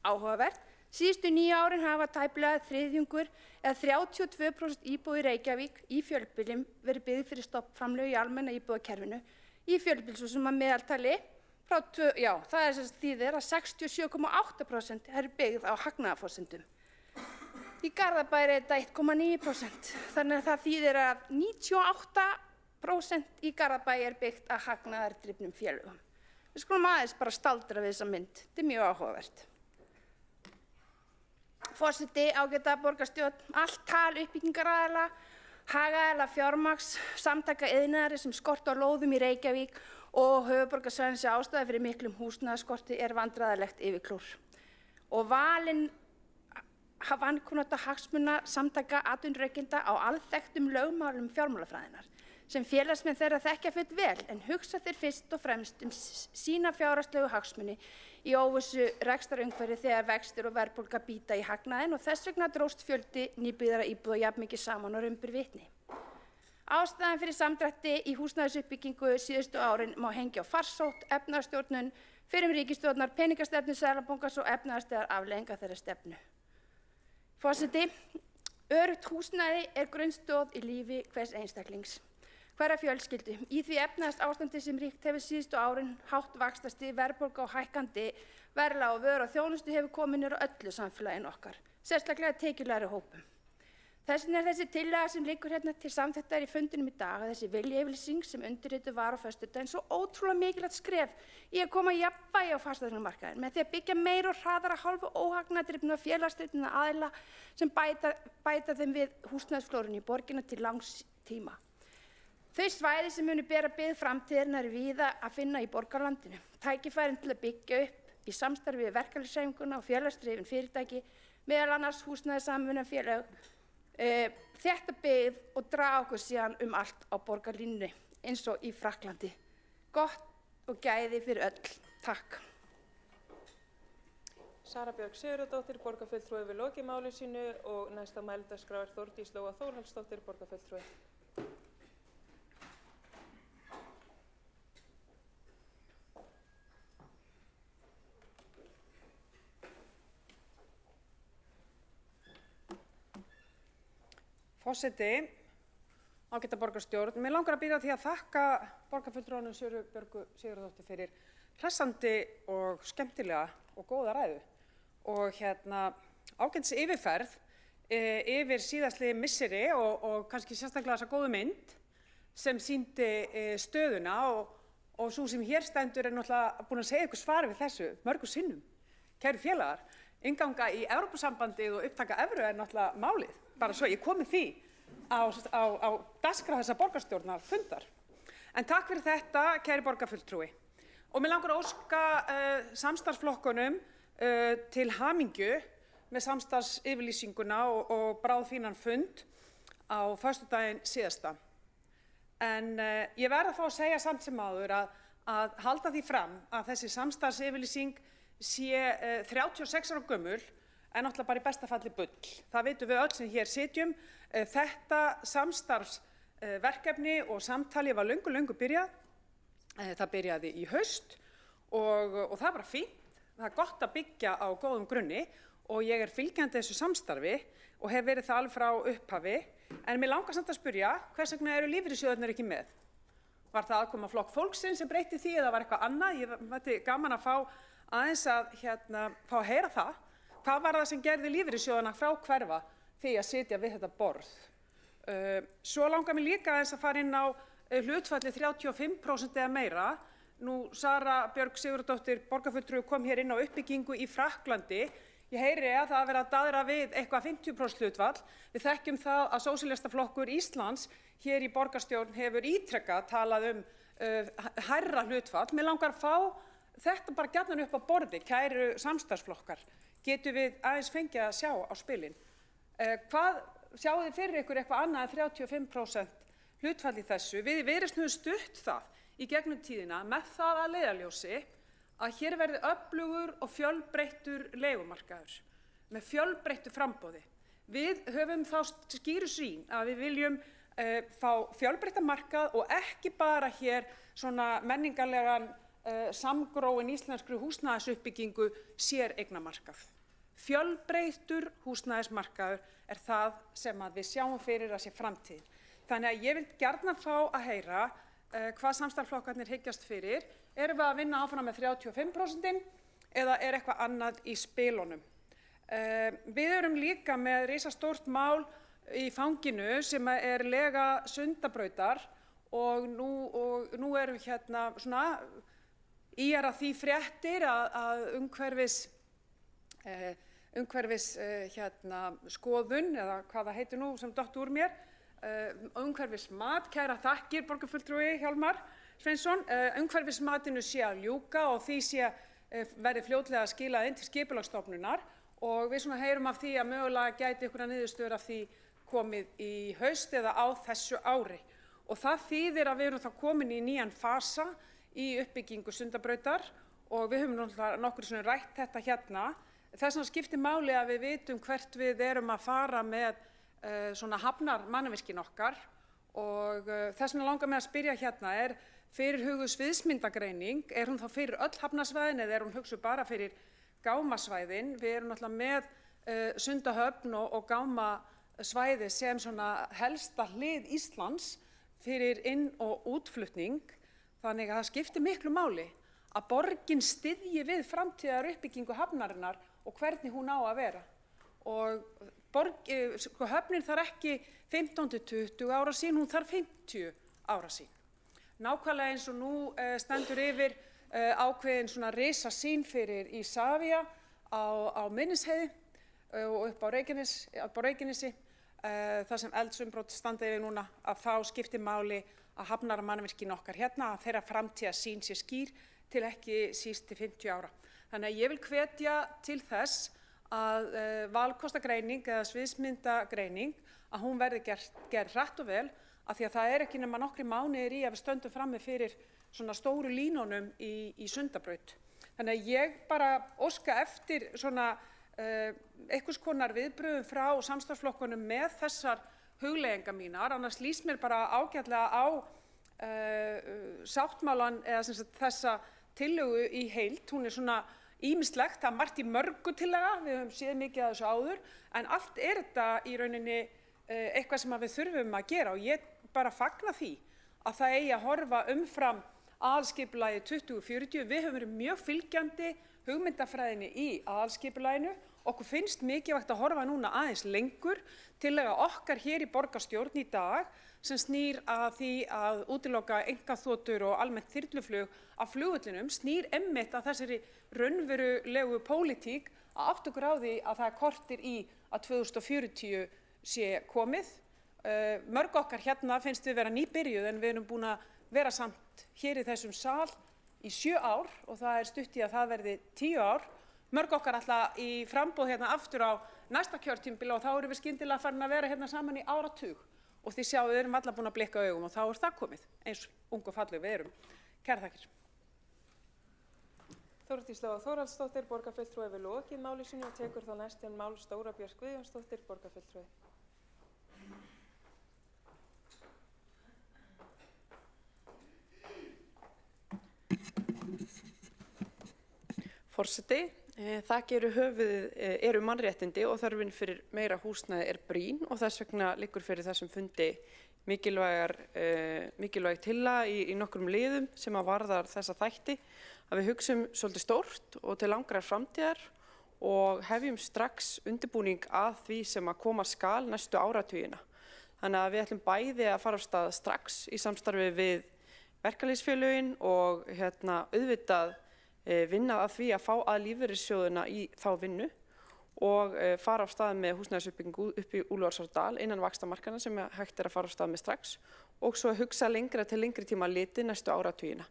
Áhugavert. Síðustu 9 árin hafa tæplega þriðjungur eða 32% íbúða í Reykjavík í fjölbýlum verið byggð fyrir stofnframlög í almenna íbúðakerfinu í fjölbýlshúsum að meðaltali frá það þýðir að 67,8% eru byggð á hagnaðarforsendum. Í Garðabæ þetta 1,9%, þannig að það þýðir að 98% í Garðabæ byggt að hagnaðardrifnum félögum. Við skulum aðeins bara staldra við þessa mynd, þetta mjög áhugavert. Forseti, ágæta borgarstjórn, allt tal uppbyggingaraðila, hagaðila fjármagns, samtaka iðnaðarins sem skort á lóðum í Reykjavík og höfuðborgarsvæðinu sé ástæða fyrir miklum húsnæðisskorti er vandræðalegt yfirklúr. Og valin vankunnáttu hagsmunasamtaka atvinnurekenda á alþekktum lögmálum fjármálafræðinnar sem félagsmenn þeirra þekkja fullvel en hugsa þeir fyrst og fremst sína fjárhagslegu hagsmuni í óvissu rekstrarumhverfi þegar vextir og verðbólga bíta í hagnaðinn og þess vegna dróst fjöldi nýbyggðra íbúða jafnmikið saman og raun ber vitni. Ástæðan fyrir samdrætti í húsnæðisuppbyggingu síðustu árin má hengja á farsótt, efnahagsstjórnun, fyrrum ríkisstjórnar, peningastefnu Seðlabankans og efnahagslegar afleiðingar þeirrar stefnu. Forseti, öruggt húsnæði er grunnstoð í lífi hvers einstaklings, hverrar fjölskyldu. Í því efnahagsástandi sem ríkt hefur síðustu árin, hátt vaxtastig, verðbólga og hækkandi verðlag og vöru og þjónustu hefur komið niður á öllu samfélaginu okkar, sérstaklega tekjulægri hópum. Þess vegna er þessi tillaga sem liggur hérna til samþykktar í fundinum í dag, þessi viljayfirlýsing sem undirrituð var á föstudaginn, svo ótrúlega mikilvægt skref í að koma jafnvægi á fasteignamarkaðinn með því að byggja meira og hraðar að hálfu óhagnaðardrifna og félagsdrifna aðila sem bæta þeim við húsnæðisflórunni í borginni til langs tíma. Þau svæði sem munu bera byggð framtíðarinnar er víða að finna í borgarlandinu. Tækifærin til að byggja upp í samstarfi við verkalýðshreyfinguna og félagsdrifin fyrirtæki, meðal annars húsnæðissamvinnufélög, þetta byggð og draga okkur síðan allt á borgarlínunni eins og í Frakklandi. Gott og gæði fyrir öll. Takk. Sara Björk Sigurðardóttir, borgarfulltrúi við lokið máli sínu og næsta mælendaskrá er Þórdís Lóa Þórhallsdóttir, borgarfulltrúi. Forseti, ágæta borgarstjórn, mér langar að byrja á því að þakka borgarfulltrúanum Söru Björgu Sigurðardóttur fyrir hressandi og skemmtilega og góða ræðu og ágætis yfirferð yfir síðastliðin misseri og kannski sérstaklega þessa góðu mynd sem sýndi stöðuna og sú sem hér stendur er náttúrulega búin að segja ykkur svar við þessu mörgum sinnum. Kæru félagar, innganga í Evrópusambandið og upptaka evru er náttúrulega málið. Bara svo ég komi því á dagskrá þessa borgarstjórnar fundar. En takk fyrir þetta, kæri borgarfulltrúi. Og mér langar að óska samstarfsflokkunum til hamingju með samstarfsyfirlýsinguna og bráðfínan fund á föstudaginn síðasta. En ég verð að fá að segja samt sem áður að halda því fram að þessi samstarfsyfirlýsing sé 36 ára gömul en náttúrulega bara í besta falli bull. Það vitum við öll sem hér sitjum. Þetta samstarfsverkefni og samtali var löngu byrjað. Það byrjaði í haust og það var fínt. Það er gott að byggja á góðum grunni og ég er fylgjandi þessu samstarfi og hef verið það alveg frá upphafi. En mér langar samt að spyrja, hvers vegna eru lífeyrissjóðirnir ekki með? Var það aðkoma Flokk fólksins sem breytti því eða var eitthvað annað? Ég væri gaman að fá aðeins að fá að heyra það. Hvað var það sem gerði lífeyrissjóðina frá hverfa því að sitja við þetta borð? Svo langar mér líka aðeins að fara inn á hlutfalli 35% eða meira. Nú Sara Björk Sigurðardóttir, borgarfulltrúi, kom hér inn á uppbyggingu í Frakklandi. Ég heyri að það verið að daðra við eitthvað 50% hlutfall. Við þekkjum það að Sósíalistaflokkur Íslands hér í borgarstjórn hefur ítrekað talað hærra hlutfall. Mér langar að fá þetta bara gjarnan upp á borði, kæru samstarfsflokkar. Getum við aðeins fengið að sjá á spilin. Hvað sjáu þið fyrir ykkur eitthvað annað en 35% hlutfall í þessu? Við í Viðreisn höfum stutt það í gegnum tíðina með það að leiðarljósi að hér verði öflugur og fjölbreyttur leigumarkaður með fjölbreyttu framboði. Við höfum þá skýru sýn að við viljum fá fjölbreyttan markað og ekki bara hér svona menningarlegan samgróin íslenskri húsnæðisuppbyggingu séreignamarkað. Fjölbreyttur húsnæðismarkaður er það sem við sjáum fyrir að sé framtíðin. Þannig að ég vil gjarnan fá að heyra hvað samstarfsflokkarnir hyggjast fyrir. Erum við að vinna áfram með 35% eða er eitthvað annað í spilunum? Við erum líka með risastórt mál í fanginu sem er lega Sundabrautar og nú eru svona að því fréttir að skoðun eða hvað það heitir nú sem dott úr mér, umhverfismat, kæra þakkir borgarfulltrúi Hjálmar, Sveinsson, umhverfismatinu sé að ljúka og því verði fljótlega skilað inn til Skipulagsstofnunar og við svona heyrum af því að mögulega gæti einhverjar niðurstöður af því komið í haust eða á þessu ári. Og það þýðir að við erum þá komin í nýjan fasa í uppbyggingu Sundabrautar og við höfum náttúrulega nokkur svona rætt þetta hérna. Þess vegna skiptir máli að við vitum hvert við erum að fara með svona hafnarmannvirkin okkar og þess vegna langar mig að spyrja hérna, er fyrirhuguð sviðsmyndagreining, er hún þá fyrir öll hafnarsvæðin eða er hún hugsuð bara fyrir gámasvæðin? Við erum náttúrulega með Sundahöfn og gámasvæði sem svona helsta hlið Íslands fyrir inn- og útflutning, þannig að það skiptir miklu máli að borgin styðji við framtíðar uppbyggingu hafnarinnar og hvernig hún á að vera. Og höfnin þarf ekki 15–20 ára sín, hún þarf 50 ára sín. Nákvæmlega eins og nú stendur yfir ákveðin svona risasýn fyrir Isavia á Minnisheiði og upp á Reykjanesi, þar sem eldsumbrot standa yfir núna, að þá skiptir máli að hafnarmannvirkin okkar hérna, að þeirra framtíðarsýn sé skýr til ekki síst til 50 ára. Þannig að ég vil hvetja til þess að valkostagreining eða sviðsmyndagreining, að hún verði gerð hratt og vel, af því að það er ekki nema nokkrir mánuðir í að við stöndum frammi fyrir svona stóru línunum í Sundabraut. Þannig að ég bara óska eftir svona einhvers konar viðbrögðum frá samstarfsflokkunum með þessar hugleiðingar mínar, annars lýst mér bara ágætlega á sáttmálan eða sem sagt þessa tillögu í heild. Hún er svona ýmislegt, það er margt í mörgu tillaga, við höfum séð mikið af þessu áður, en allt er þetta í rauninni eitthvað sem við þurfum að gera og ég bara fagna því að það eigi að horfa umfram aðalskipulagið 2040. Við höfum verið mjög fylgjandi hugmyndafræðinni í aðalskipulaginu. Okkur finnst mikilvægt að horfa núna aðeins lengur. Tillaga okkar hér í borgarstjórn í dag sem snýr að því að útiloka einkaþotur og almennt þyrluflug af flugvellinum snýr einmitt að þessari raunverulegu pólitík að átta okkur á því að það korter í að 2040 sé komið. Mörg okkar hérna finnst við vera nýbyrjuð en við erum búin að vera samt hér í þessum sal í 7 ár og það er stutt í að það verði 10 ár. Mörg okkar alltaf í framboð hérna aftur á næsta kjörtímabil og þá erum við skyndilega farin að vera hérna saman í áratug og þið sjáum við erum alla búin að blikka augum og þá er það komið eins ung og falleg við erum. Kærar þakkir. Þórdís Lóa Þórhallsdóttir, borgarfulltrúi, hefur lokið máli sínu og tekur þá næst mál Stóra Björk Guðjónsdóttir, borgarfulltrúi. Forseti, þakki eru mannréttindi og þörfin fyrir meira húsnæði er brýn og þess vegna liggur fyrir þessum fundi mikilvæg tillaga í nokkrum liðum sem að varðar þessa þætti, að við hugsum svolítið stórt og til langrar framtíðar og hefjum strax undirbúning að því sem að koma skal næstu áratugina. Þannig að við ætlum bæði að fara af stað strax í samstarfi við verkalýðsfélögin og auðvitað vinna að því að fá að lífeyrissjóðina í þá vinnu og fara af stað með húsnæðisuppbyggingu upp í Úlfarsárdal innan vaxtarmarkana sem hægt er að fara af stað með strax og svo hugsa lengra til lengri tíma litið næstu áratugina.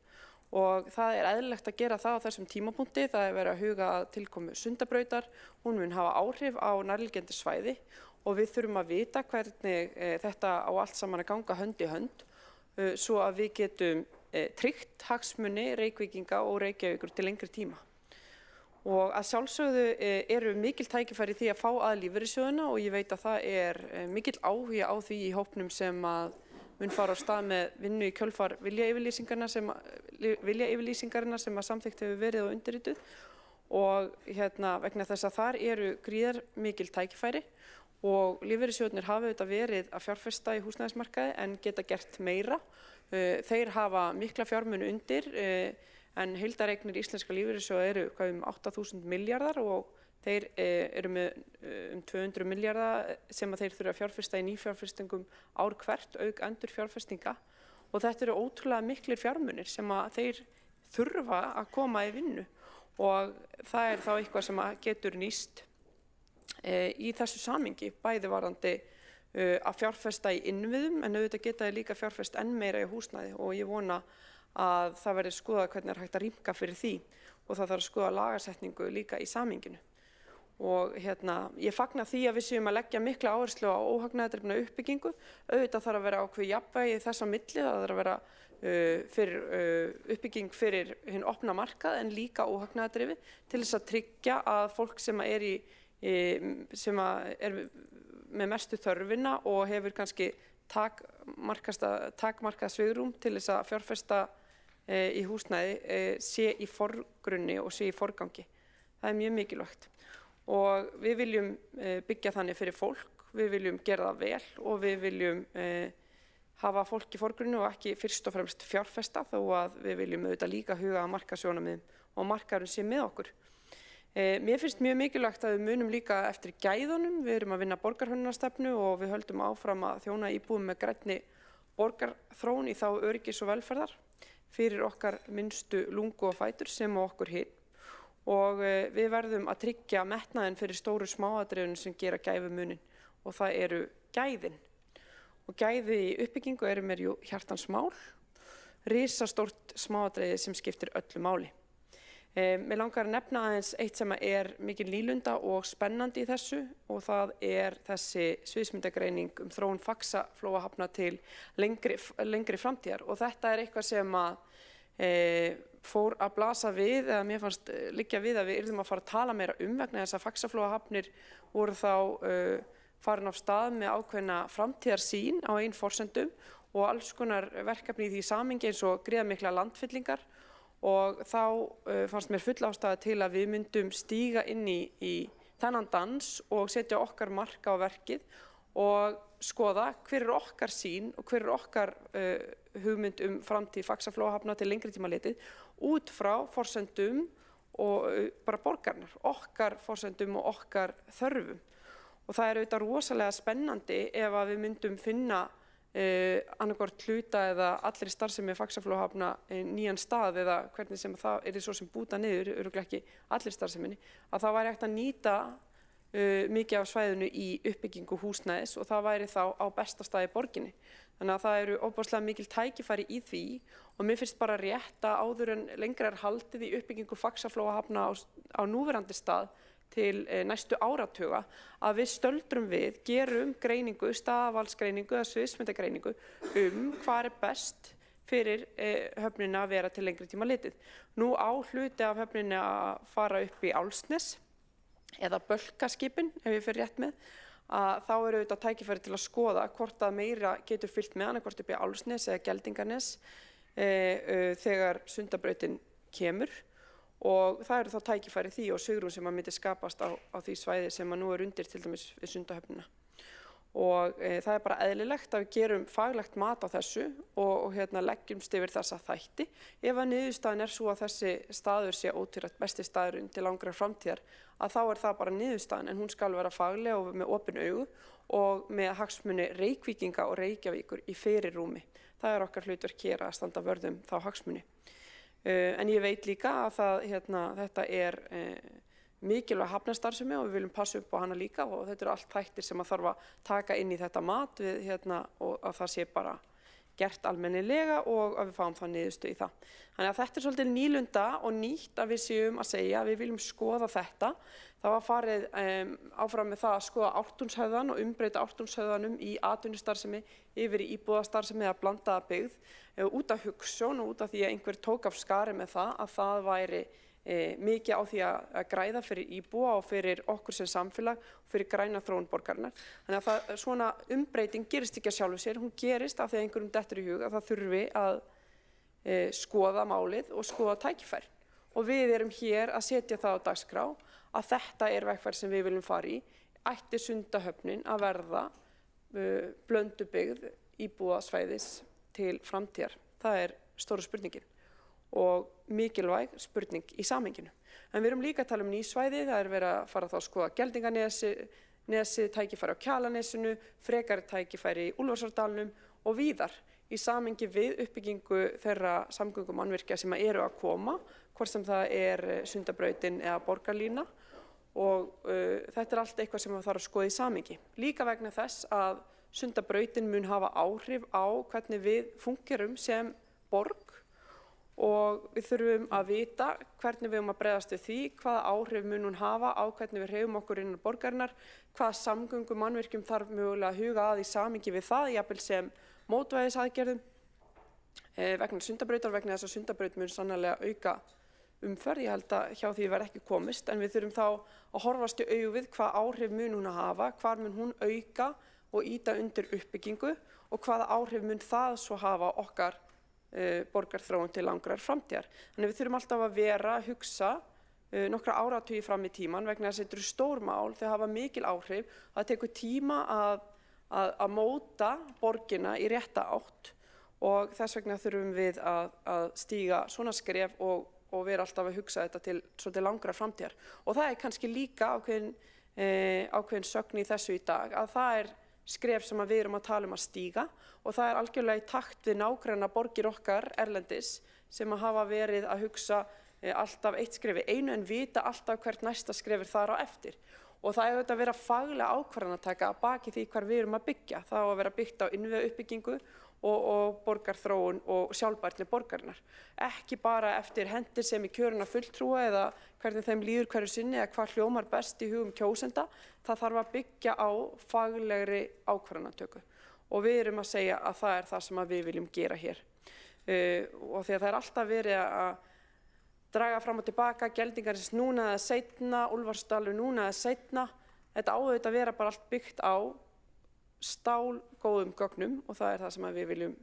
Og það er eðlilegt að gera það á þessum tímapunkti, það er verið að huga að tilkomu Sundabrautar, hún mun hafa áhrif á nærliggjandi svæði og við þurfum að vita hvernig þetta á allt saman að ganga hönd í hönd svo að við getum tryggt hagsmuni Reykvíkinga og Reykjavíkur til lengri tíma. Og að sjálfsögðu eru mikil tækifæri því að fá að lífeyrissjóðina og ég veit að það er mikil áhugi á því í hópnum sem að mun fara á stað með vinnu í kjölfar viljayfirlýsingarinnar sem að samþykkt hefur verið og undirrituð og vegna þess að þar eru gríðarmikil tækifæri og lífeyrissjóðirnir hafa auðvitað verið að fjárfesta í húsnæðismarkaði en geta gert meira. Þeir hafa mikla fjármuni undir en heildareignir íslenska lífeyrissjóða eru 8.000 milljarðar og þeir eru með 200 milljarða sem að þeir þurfa að fjárfesta í nýfjárfestingum ár hvert auk endurfjárfestinga og þetta eru ótrúlega miklir fjármunir sem að þeir þurfa að koma í vinnu og það er þá eitthvað sem að getur nýst í þessu samhengi bæði varðandi að fjárfesta í innviðum en auðvitað geta þeir líka fjárfest enn meira í húsnæði og ég vona að það verði skoðað hvernig hægt að rýmka fyrir því og það þarf að skoða lagasetningu líka í samhenginu. Og ég fagna því að við séum að leggja mikla áherslu á óhagnaðardrifna uppbyggingu. Auðvitað þarf að vera ákveðið jafnvægi þess á milli, það þarf að vera uppbygging fyrir hinn opna markað en líka óhagnaðardrifið til þess að tryggja að fólk sem er með mestu þörfina og hefur kannski takmarkað svigrúm til þess að fjárfesta í húsnæði sé í forgrunni og sé í forgangi. Það er mjög mikilvægt. Og við viljum byggja þannig fyrir fólk, við viljum gera það vel og við viljum hafa fólk í forgrunni og ekki fyrst og fremst fjárfesta þó að við viljum auðvitað líka huga að markaðssjónarmiðum og markaðurinn sé með okkur. Mér finnst mjög mikilvægt að við munum líka eftir gæðunum, við erum að vinna borgarhönnunarstefnu og við höldum áfram að þjóna íbúum með grænni borgarþróun í þá öryggis og velferðar fyrir okkar minnstu lungu og fætur sem og okkur hinn. Og við verðum að tryggja metnaðinn fyrir stóru smáatriðunum sem gera gæfumuninn og það eru gæðin. Og gæði í uppbyggingu eru mér jú hjartans mál, risastórt smáatriði sem skiptir öllu máli. Mér langar að nefna aðeins eitt sem er mikil nýlunda og spennandi í þessu og það er þessi sviðsmyndagreining þróun Faxaflóahafna til lengri framtíðar og þetta er eitthvað sem að fór að blasa við eða mér fannst liggja við að við yrðum að fara að tala meira vegna þess að Faxaflóahafnir voru þá farin af stað með ákveðna framtíðarsýn á eigin forsendum og alls konar verkefni í því samhengi eins og gríðarmiklar landfyllingar og þá fannst mér full ástæða til að við myndum stíga inn í þennan dans og setja okkar marka á verkið og skoða hver okkar sýn og hver okkar hugmynd framtíð Faxaflóahafna til lengri tíma litið út frá forsendum og bara borgarnar, okkar forsendum og okkar þörfum. Og það er auðvitað rosalega spennandi ef að við myndum finna annarkvort hluta eða allri starfsemi Faxaflóahafna nýjan stað eða hvernig sem það er svo sem búta niður, örugglega ekki allir starfseminni, að það væri hægt að nýta mikið af svæðinu í uppbyggingu húsnæðis og það væri þá á besta stað í borginni. Þannig að það eru ofboðslega mikil tækifæri í því og mér finnst bara rétt að áður en lengra er haldið í uppbyggingu Faxaflóahafna á núverandi stað til næstu áratuga að við stöldrum við, gerum greiningu, staðvalsgreiningu eða sviðsmyndagreiningu hvað er best fyrir höfnina að vera til lengri tíma litið. Nú á hluti af höfninni að fara upp í Álfsnes eða Bölkaskipin, ef ég fer rétt með, að þá eru auðvitað tækifæri til að skoða hvort að meira getur fylgt með annað hvort upp í Álfsnes eða Geldinganes þegar Sundabrautin kemur og það eru þá tækifæri því og svigrúm sem að myndi skapast á því svæði sem að nú er undir til dæmis við Sundahöfnina. Og það er bara eðlilegt að við gerum faglegt mat á þessu og leggjumst yfir þessa þætti. Ef að niðurstaðan er svo að þessi staður sé ótvírætt besti staðurinn til langrar framtíðar, að þá er það bara niðurstaðan en hún skal vera fagleg og með opin augu og með hagsmuni Reykvíkinga og Reykjavíkur í fyrirrúmi. Það er okkar hlutverk hér að standa vörð þá hagsmuni. En ég veit líka að þetta er mikilvæg hafnarstarfsemi og við viljum passa upp á hana líka og þetta eru allt þættir sem að þarf að taka inn í þetta mat við, og að það sé bara gert almennilega og að við fáum það niðurstöðu í það. Þannig að þetta er svolítið nýlunda og nýtt að við séum að segja að við viljum skoða þetta. Það var farið áfram með það að skoða Ártúnshöfðann og umbreyta Ártúnshöfðanum í atvinnustarfsemi yfir í íbúðastarfsemi eða blandaða byggð út af hugsjón og út af því að einhver tók af skarið með það að það væri mikið á því að græða fyrir íbúa og fyrir okkur sem samfélag og fyrir græna þróun borgarinnar. Þannig að svona umbreyting gerist ekki að sjálfu sér, hún gerist af því að einhverjum dettur í hug að það þurfi að skoða málið og skoða tækifæri. Og við erum hér að setja það á dagskrá að þetta er vegferð sem við viljum fara í. Ætti Sundahöfnin að verða blöndubyggð íbúðasvæðis til framtíðar? Það er stóra spurningin og mikilvæg spurning í samhenginu. En við erum líka að tala ný svæði, það er verið að fara þá að skoða Geldinganesi, tækifæri á Kjalanesinu, frekari tækifæri í Úlfarsárdalnum og víðar í samhengi við uppbyggingu þeirra samgöngumannvirkja sem eru að koma, hvort sem það er Sundabrautin eða borgarlína og þetta er allt eitthvað sem það þarf að skoða í samhengi. Líka vegna þess að Sundabrautin mun hafa áhrif á hvernig við fungerum sem borg og við þurfum að vita hvernig við höfum að bregðast við því, hvaða áhrif mun hún hafa á hvernig við hreyfum okkur innan borgarinnar, hvaða samgöngumannvirkjum þarf mögulega að huga að í samhengi við það, jafnvel sem mótvægisaðgerðum vegna Sundabrautar, vegna þess að Sundabraut mun sannarlega auka umferð. Ég held að hjá því verði ekki komist, en við þurfum þá að horfast í augu við hvaða áhrif mun hún að hafa, hvar mun hún auka og ýta undir uppbyggingu og hvaða áhrif mun það svo hafa okkar borgarþróun til langrar framtíðar. Þannig við þurfum alltaf að vera að hugsa nokkra áratugi fram í tíman vegna þess að þetta eru stór mál, þau hafa mikil áhrif, það tekur tíma að móta borgina í rétta átt og þess vegna þurfum við að stíga svona skref og vera alltaf að hugsa þetta til langrar framtíðar. Og það er kannski líka ákveðin sögn í þessu í dag að það er skref sem við erum að tala um að stíga og það er algjörlega í takt við nágranna borgir okkar erlendis sem hafa verið að hugsa alltaf eitt skref í einu en vita alltaf hvert næsta skref þar á eftir. Og það er auðvitað að vera faglega ákvarðanataka að baki því hvar við erum að byggja. Það á að vera byggt á innviðauppbyggingu og borgarþróun og sjálfbærni borgarinnar. Ekki bara eftir hendir sem í kjöruna fulltrúa eða hvernig þeim líður hverju sinni eða hvað hljómar best í hugum kjósenda. Það þarf að byggja á faglegri ákvarðanatöku. Og við erum að segja að það er það sem við viljum gera hér. Og því að það er alltaf verið að draga fram og tilbaka, geldingarins núna eða seinna, Úlfarsdalur núna eða seinna. Þetta á auðvitað að vera bara allt byggt á stálgóðum gögnum og það er það sem við viljum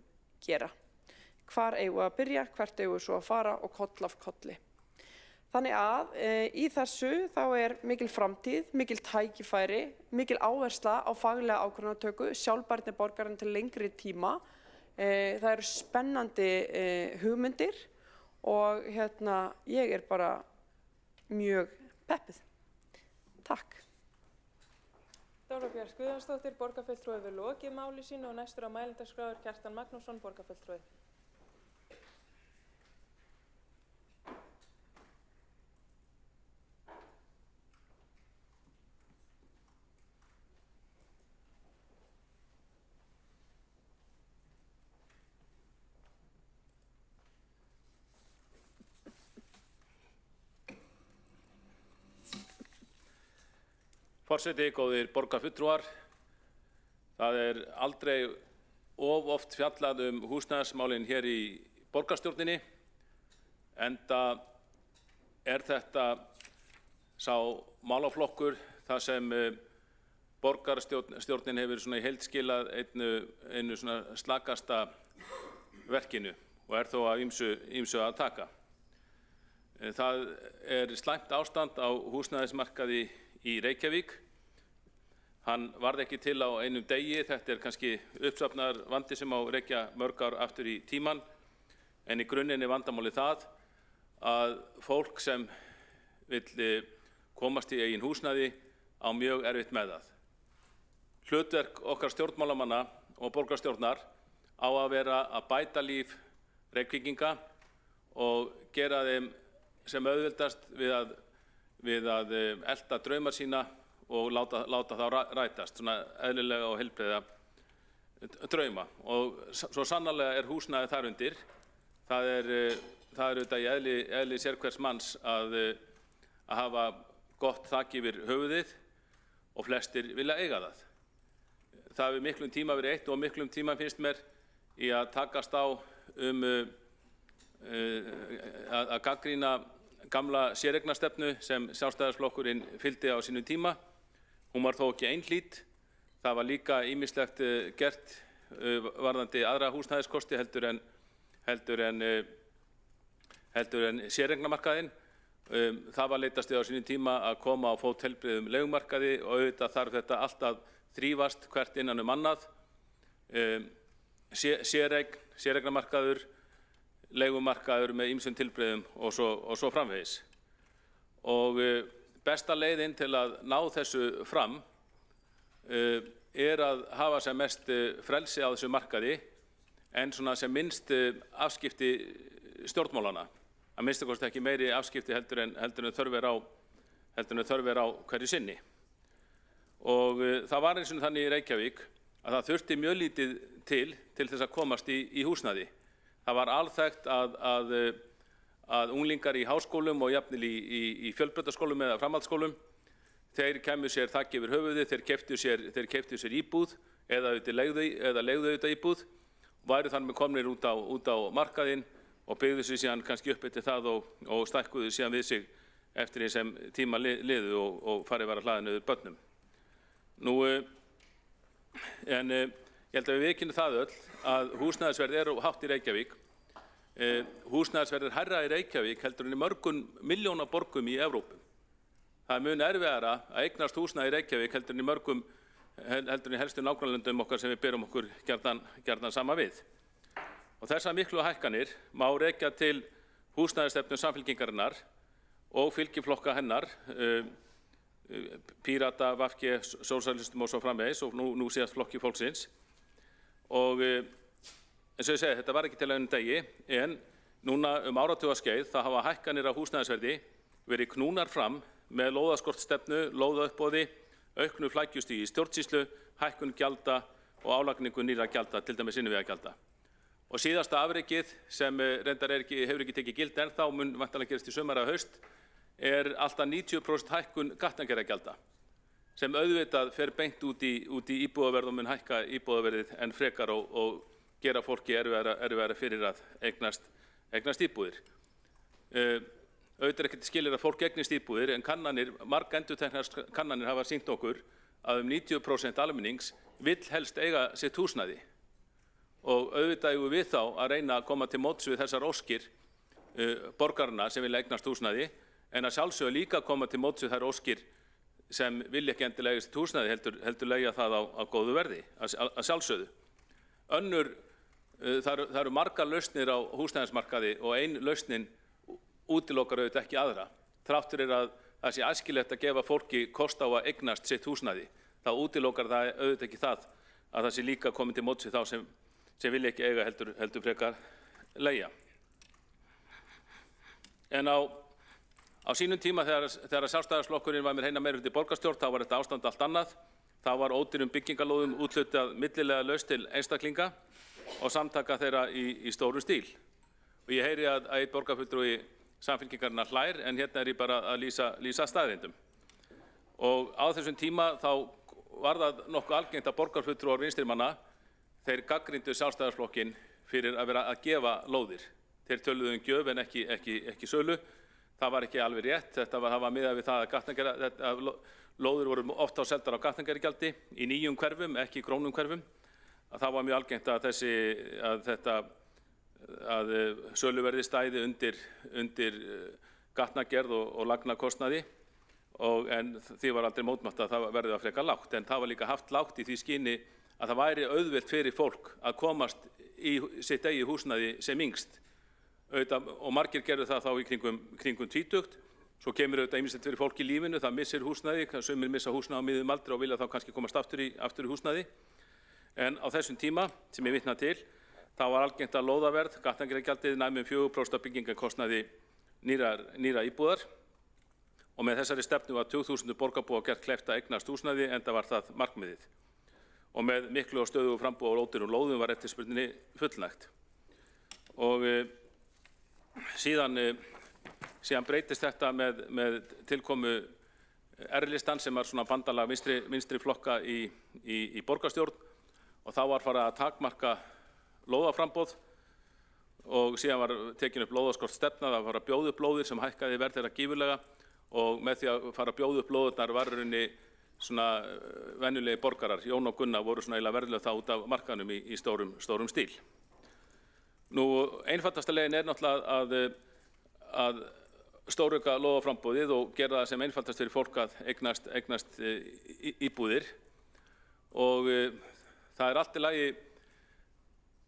gera. Hvar eigum við að byrja, hvert eigum við svo að fara og koll af kolli. Þannig að í þessu þá er mikil framtíð, mikil tækifæri, mikil áhersla á faglega ákvarðanatöku, sjálfbærni borgarinn til lengri tíma. Það eru spennandi hugmyndir og ég er bara mjög peppuð. Takk. Dóra Björk Guðjónsdóttir, borgarfulltrúi við lokið máli sínu og næstur á mælendaskrá Kjartan Magnússon, borgarfulltrúi. Forseti, góðir borgarfulltrúar, það er aldrei of oft fjallað húsnæðismálin hér í borgarstjórninni, enda er þetta sá málaflokkur þar sem borgarstjórnin hefur svona í heild skilað einu svona slakasta verkinu og er þó af ýmsu að taka. Það er slæmt ástand á húsnæðismarkaði í Reykjavík. Hann varð ekki til á einum degi, þetta er kannski uppsafnaður vandi sem á rekja mörg ár aftur í tíman, en í grunninn er vandamáli það að fólk sem vill komast í eigin húsnæði á mjög erfitt með það. Hlutverk okkar stjórnmálamanna og borgarstjórnar á að vera að bæta líf Reykvíkinga og gera þeim sem auðveldast við að elta draumar sína og láta þá rætast, svona eðlilega og heilbrigða drauma. Og svo sannarlega er húsnæði þar undir. Það er auðvitað í eðli sérhvers manns að hafa gott þak yfir höfuðið og flestir vilja eiga það. Það hefur miklum tíma verið eitt og miklum tíma finnst mér í að takast á að gagnrýna gamla séreignarstefnu sem Sjálfstæðisflokkurinn fylgdi á sínum tíma. Hún var þó ekki einhlít. Það var líka ýmislegt gert varðandi aðra húsnæðiskosti heldur en séreignamarkaðinn. Það var leitast á sínum tíma að koma á fót heilbrigðum leigumarkaði og auðvitað þarf þetta allt að þrífast hvert innan annað. Séreignamarkaður, leigumarkaður með ýmsum tilbrigðum og svo framvegis. Og besta leiðin til að ná þessu fram er að hafa sem mest frelsi á þessu markaði en svona sem minnst afskipti stjórnmálana. Að minnsta kosti ekki meiri afskipti heldur en þörf er á hverju sinni. Og það var eins og þannig í Reykjavík að það þurfti mjög lítið til þess að komast í húsnæði. Það var alþekkt að að unglingar í háskólum og jafnvel í fjölbrautaskólum eða framhaldsskólum, þeir kæmu sér þakki yfir höfuðið, þeir keyptu sér íbúð eða leigðu auðvitað íbúð, væru þannig komnir út á markaðinn og byggðu sig síðan kannski upp eftir það og stækkuðu síðan við sig eftir því sem tíma liðu og farið var að hlaða niður börnum. En ég held að við viðurkennum það öll að húsnæðisverð er hátt í Reykjavík. Húsnæðisverð er hærra í Reykjavík heldur en í mörgum milljóna borgum í Evrópu. Það er mun erfiðara að eignast húsnæði í Reykjavík heldur en í helstu nágrannalöndum okkar sem við berum okkur gjarnan sama við. Og þessar miklu hækkanir má rekja til húsnæðisstefnu Samfylkingarinnar og fylgiflokka hennar, Pírata, VG, Sósíalistum og svo framvegis og nú síðast Flokki fólksins. Og eins og ég segi, þetta var ekki til einum degi, en núna áratugaskeið þá hafa hækkanir á húsnæðisverði verið knúnar fram með lóðaskortstefnu, lóðauppboði, auknu flækjustigi í stjórnsýslu, hækkun gjalda og álagningu nýrra gjalda, til dæmis innviðagjalda. Og síðasta afrekið sem reyndar hefur ekki tekið gild ennþá, mun væntanlega gerast í sumar eða haust, er alltaf 90% hækkun gatnagerðargjalda sem auðvitað fer beint út í íbúðaverð og mun hækka íbúðaverðið enn frekar og gera fólki erfiðara fyrir að eignast íbúðir. Auðvitað er ekkert skilir að fólk eignist íbúðir en margendurteknar kannanir hafa sýnt okkur að 90% almennings vill helst eiga sitt húsnæði. Og auðvitað eigum við þá að reyna að koma til móts við þessar óskir borgarna sem vilja eignast húsnæði, en að sjálfsögðu líka koma til móts við þær óskir sem vilja ekki endilega eiga sitt húsnæði heldur leigja það á góðu verði, að sjálfsögðu. Það eru margar lausnir á húsnæðismarkaði og ein lausnin útilokar auðvitað ekki aðra. Þrátt fyrir að það sé æskilegt að gefa fólki kost á að eignast sitt húsnæði, þá útilokar það auðvitað ekki það að það sé líka komið til móts við þá sem vilja ekki eiga heldur frekar leigja. En á sínum tíma þegar Sjálfstæðisflokkurinn var með hreina meirihluta í borgarstjórn, þá var þetta ástand allt annað. Það var ódýrum byggingarlóðum úthlutað millilega laust til einstaklinga og samtaka þeirra í stórum stíl. Og ég heyri að einn borgarfulltrúi Samfylkingarinnar hlær, en hérna er ég bara að lýsa staðreyndum. Og á þessum tíma þá var það nokkuð algengt að borgarfulltrúar vinstrimanna, þeir gagnrýndu Sjálfstæðisflokkinn fyrir að vera að gefa lóðir. Þeir töluðu gjöf en ekki sölu. Það var ekki alveg rétt. Það var miðað við það að lóðir voru oft á seldar á gatnagerðargjaldi í nýjum hverfum, ekki í grónum hverfum. Það var mjög algengt að söluverði stæði undir gatnagerð og lagnakostnaði, en því var aldrei mótmælt að það verði að frekar lágt. En það var líka haft lágt í því skyni að það væri auðvelt fyrir fólk að komast í sitt eigið húsnæði sem yngst. Og margir gerðu það þá í kringum tvítugt. Svo kemur auðvitað ýmislegt fyrir fólk í lífinu, það missir húsnæði, sumir missa húsnæði á miðjum aldri og vilja þá kannski komast aftur í húsnæði. En á þessum tíma sem ég vitna til, þá var algengt að lóðaverð, gatnagerðargjaldið næmi 4% af byggingarkostnaði nýra íbúðar. Og með þessari stefnu var 20.000 borgarbúa gert kleift að eignast húsnæði, enda var það markmiðið. Og með miklu og stöðugu framboði á ódýrum lóðum var eftirspurninni fullnægt. Og síðan breytist þetta með tilkomu R-listan sem var svona bandalag vinstri flokka í borgarstjórn, og þá var farið að takmarka lóðaframboð og síðan var tekin upp lóðaskortstefna. Það var að bjóða upp lóðir sem hækkaði verð þeirra gífurlega, og með því að fara að bjóða upp lóðirnar var í rauninni svona venjulegi borgarar, Jón og Gunnar, voru svona eiginlega verðlega það út af markaðnum í stórum stíl. Einfaldasta leiðin er náttúrulega að stórauka lóðaframboðið og gera það sem einfaldast fyrir fólk að eignast íbúðir. Og það er allt í lagi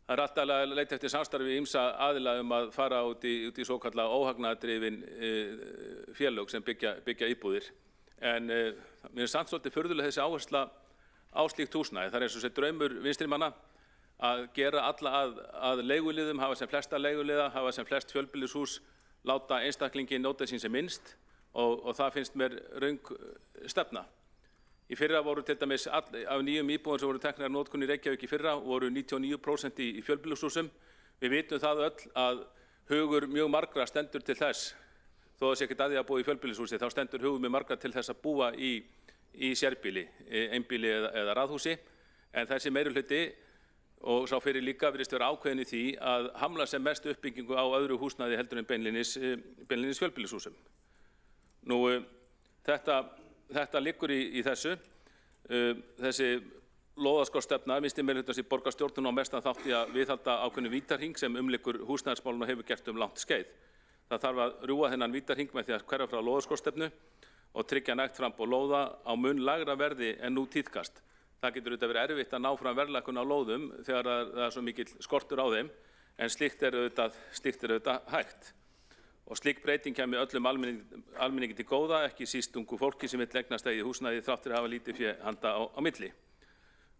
að leita eftir samstarfi ýmsa aðila að fara út í svokallega óhagnaðardrifin félög sem byggja íbúðir. En mér er samt svolítið furðuleg þessi áhersla á slíkt húsnæði. Það er eins og þessi draumur vinstrimanna að gera alla að leiguliðum, hafa sem flesta leiguliða, hafa sem flest fjölbýlishús, láta einstaklingi njóta sín sem minnst, og það finnst mér röng stefna. Í fyrra voru til dæmis af nýjum íbúðum sem voru teknar í notkun í Reykjavík í fyrra voru 99% í fjölbýlishúsum. Við vitum það öll að hugur mjög margra stendur til þess, þó það sé ekkert að því að búa í fjölbýlishúsi, þá stendur hugur mjög margra til þess að búa í sérbýli, einbýli eða raðhúsi, en þessi meirihluti og sá fyrir líka virðist vera ákveðin í því að hamla sem mest uppbyggingu á öðru húsnæði heldur en beinlínis fjölbýlishúsum. Nú, þetta liggur í þessu. Þessi lóðaskortsstefna vinstri meirihlutans í borgarstjórn á mestan þátt í að viðhalda ákveðnum vítahring sem umlykur húsnæðismálin og hefur gert langt skeið. Það þarf að rjúfa þennan vítahring með því að hverfa frá lóðaskortsstefnu og tryggja nægt framboð lóða á mun lægra verði en nú tíðkast. Það getur auðvitað verið erfitt að ná fram verðlækkun á lóðum þegar það er svo mikill skortur á þeim, en slíkt er auðvitað hægt. Og slík breyting kemur öllum almenningi til góða, ekki síst ungu fólki sem vill eignast eigið húsnæði þrátt fyrir að hafa lítið fé handa á milli.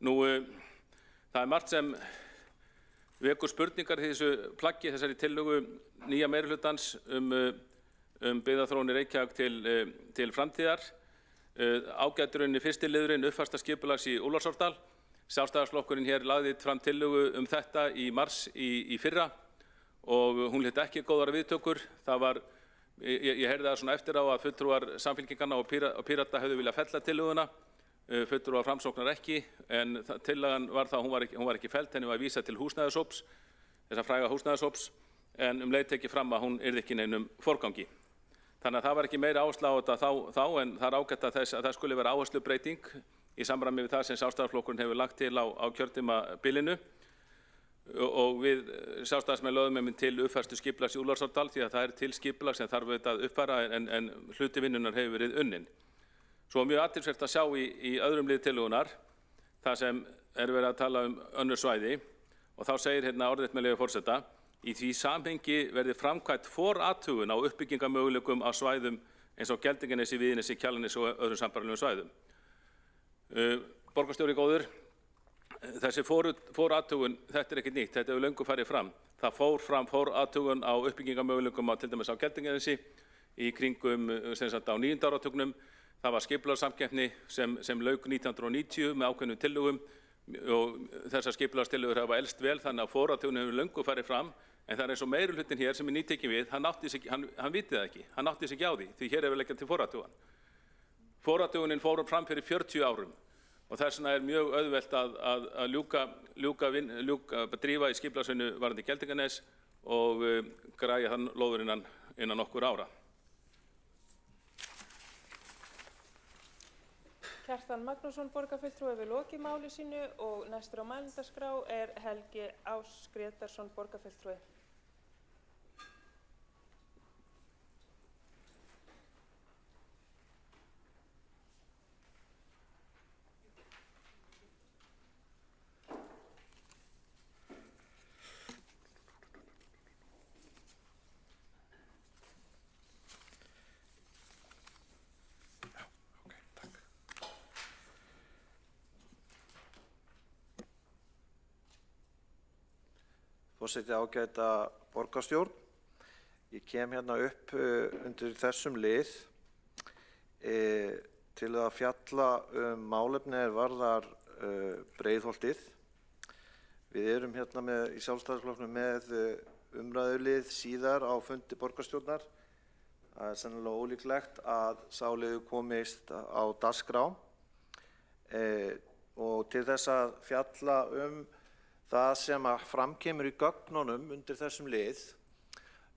Nú, það er margt sem vekur spurningar í þessu plaggi, þessari tillögu nýja meirihlutans byggðaþróun í Reykjavík til framtíðar. Ágæturinn fyrsti liðurinn uppfærsla skipulags í Úlfarsárdal. Sjálfstæðisflokkurinn hér lagði fram tillögu þetta í mars í fyrra og hún hlaut ekki góðar viðtökur. Ég heyrði það svona eftir á að fulltrúar Samfylkinganna og Pírata hefðu viljað fella tillöguna, fulltrúar Framsóknar ekki, en tillagan var það að hún var ekki felld, henni var vísað til húsnæðishóps, þessa fræga húsnæðishóps, en leið tekið fram að hún yrði ekki í neinum forgangi. Þannig að það var ekki meira áhersla á þetta þá, en það er ágætt að það skuli vera áherslubreyting í samræmi við það sem Sjálfstæðisflokkurinn hefur lagt til á kjörtímabilinu. Og við Sjálfstæðismenn lögðum til uppfærslu skipulags í Úlfarsárdal því að það er til skipulag sem þarf auðvitað að uppfæra en hluti vinnunnar hefur verið unnin. Svo mjög athyglisvert að sjá í öðrum lið tillögunnar það sem er verið að tala önnur svæði og þá segir hérna orðrétt með leyfi forseta: í því samhengi verði framkvæmt forathugun á uppbyggingarmöguleikum á svæðum eins og Geldinganesi, Víðinesi, Kjalarnesi og öðrum sambærilegum svæðum. Borgarstjóri góður, þessi forathugun, þetta er ekki nýtt, þetta hefur löngu farið fram. Það fór fram forathugun á uppbyggingarmöguleikum til dæmis á Geldinganesi í kringum á 9. áratugnum. Það var skipulagssamkeppni sem lauk 1990 með ákveðnum tillögum og þessar skipulagstillögur hafa elst vel, þannig að forathugun hefur löngu farið fram, en það er eins og meirihlutinn hér sem er nýtekinn við, hann viti það ekki, hann átti sig ekki á því hér hefur leggjað til forathugun. Forathugunin fór fram fyrir 40 árum og þess vegna er mjög auðvelt að drífa í skipulagsvinnu varðandi Geldinganes og græja þann lóður innan nokkur ára. Kjartan Magnússon, borgarfulltrúi, hefur lokið máli sínu og næstur á mælendaskrá er Helgi Ás Grétarsson, borgarfulltrúi. Forseti, ágæta borgarstjórn. Ég kem hérna upp undir þessum lið til að fjalla málefni varðar Breiðholtið. Við erum hérna í Sjálfstæðisflokknum með umræðulið síðar á fundi borgarstjórnar. Það er sennilega ólíklegt að sá liður komist á dagskrá og til þess að fjalla það sem framkemur í gögnunum undir þessum lið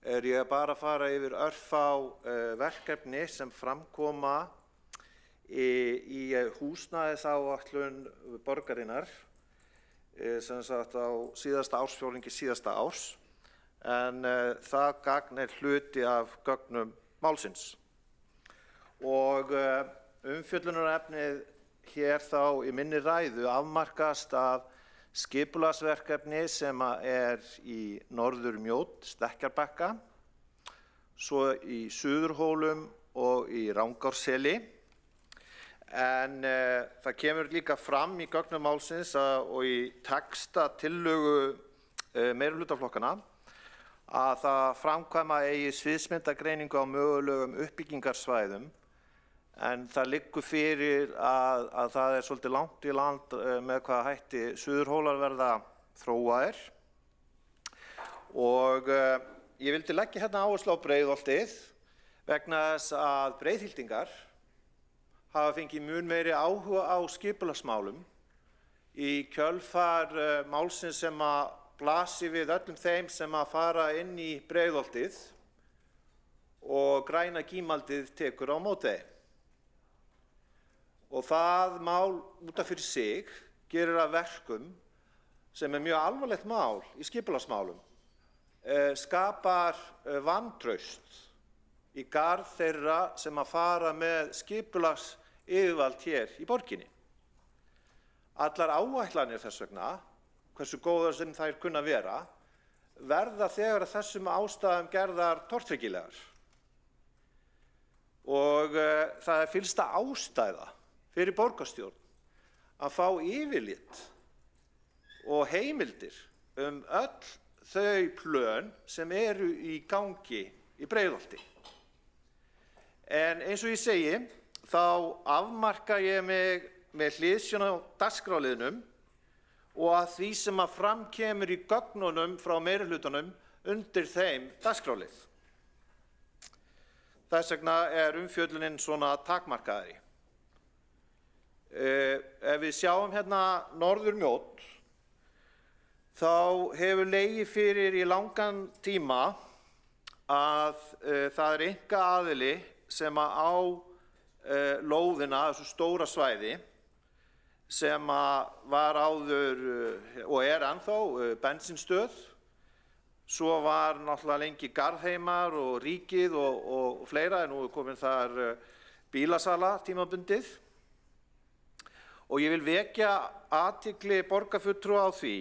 er ég bara að fara yfir örfá verkefni sem framkoma í húsnæðisáætlun borgarinnar sem sagt á síðasta ársfjórðungi síðasta árs, en það gagn er hluti af gögnum málsins. Og umfjöllunarefnið hér þá í minni ræðu afmarkast af skipulagsverkefni sem er í Norður-Mjódd, Stekkjarbakka, svo í Suðurhólum og í Rangársseli. En það kemur líka fram í gögnum málsins og í texta tillögu meirihlutaflokkana að það framkvæma eigi sviðsmyndagreiningu á mögulegum uppbyggingarsvæðum, en það liggur fyrir að það er svolítið langt í land með hvaða hætti Suðurhólar verða þróaðir og ég vildi leggja hérna áherslu á Breiðholtið vegna þess að Breiðhyltingar hafa fengið mun meiri áhuga á skipulagsmálum í kjölfar málsins sem að blasi við öllum þeim sem að fara inn í Breiðholtið og græna gímaldið tekur á móti þeim. Og það mál út af fyrir sig gerir að verkum sem mjög alvarlegt mál í skipulagsmálum, skapar vantraust í garð þeirra sem að fara með skipulagsyfirvald hér í borginni. Allar áætlanir þess vegna, hversu góðar sem þær kunna vera, verða þegar að þessum ástæðum gerðar tortryggilegar. Og það fyllsta ástæða fyrir borgarstjórn að fá yfirlit og heimildir öll þau plön sem eru í gangi í Breiðholti. En eins og ég segi, þá afmarka ég mig með hliðsjón á dagskrárliðnum og að því sem að fram kemur í gögnunum frá meirihlutanum undir þeim dagskrárlið. Þess vegna umfjöllunin svona takmarkaðri. Ef við sjáum hérna Norðurmjót, þá hefur legið fyrir í langan tíma að það einkaaðili sem á lóðina, þessu stóra svæði, sem var áður og ennþá bensínstöð. Svo var náttúrulega lengi Garðheimar og ríkið og fleira, en nú komin þar bílasala tímabundið. Og ég vil vekja athygli borgarfulltrúa á því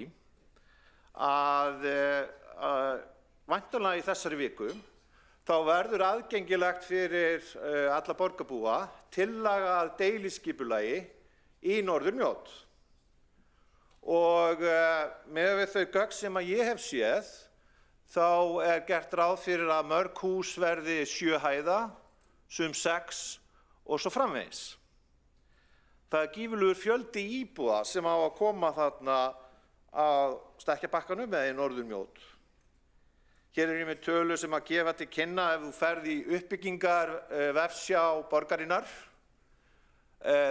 að væntanlega í þessari viku þá verður aðgengilegt fyrir alla borgarbúa tillaga að deiliskipulagi í Norðurmjót. Og með við þau gögn sem að ég hef séð, þá gert ráð fyrir að mörg hús verði 7 hæða, sum 6 og svo framvegis. Það gífurlegur fjöldi íbúða sem á að koma þarna á Stekkjarbakkanum eða í Norðurmjót. Hér ég með tölu sem að gefa til kynna ef þú ferð í uppbyggingar vefsjá borgarinnar,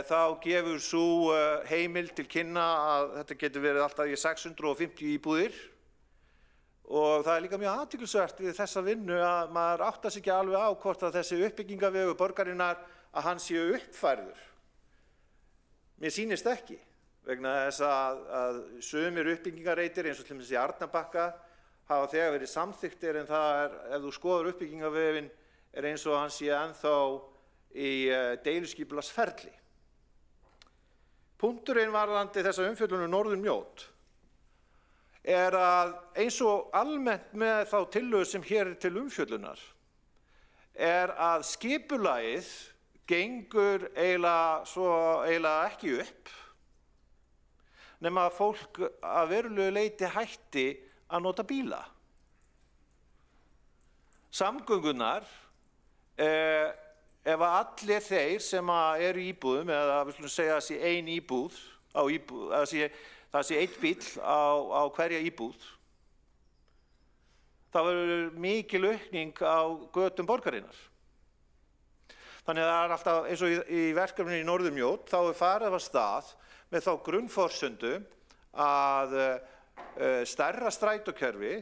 þá gefur sú heimild til kynna að þetta getur verið alltaf í 650 íbúðir. Og það líka mjög athyglisvert við þessa vinnu að maður áttar sig ekki alveg á hvort að þessi uppbyggingarvegur borgarinnar að hann sé uppfærður. Mér sýnist ekki, vegna þess að sumir uppbyggingarreitir eins og til dæmis í Arnarbakka hafa þegar verið samþykktir, en það ef þú skoðar uppbyggingarveginn eins og hann sé ennþá í deiliskipulagsferli. Punkturinn varðandi þessa umfjöllun Norðurmjót að eins og almennt með þá tillögu sem hér til umfjöllunar að skipulagið gengur eiginlega ekki upp nema að fólk að verulegu leyti hætti að nota bíla. Samgöngunar, ef að allir þeir sem eru í íbúðum, eða við skulum segja að sé ein íbúð, það sé einn bíll á hverja íbúð, þá verður mikil aukning á götum borgarinnar. Þannig að það alltaf, eins og í verkefninu í Norðurmjót, þá farið af stað með þá grunnforsöndu að stærra strætókerfi,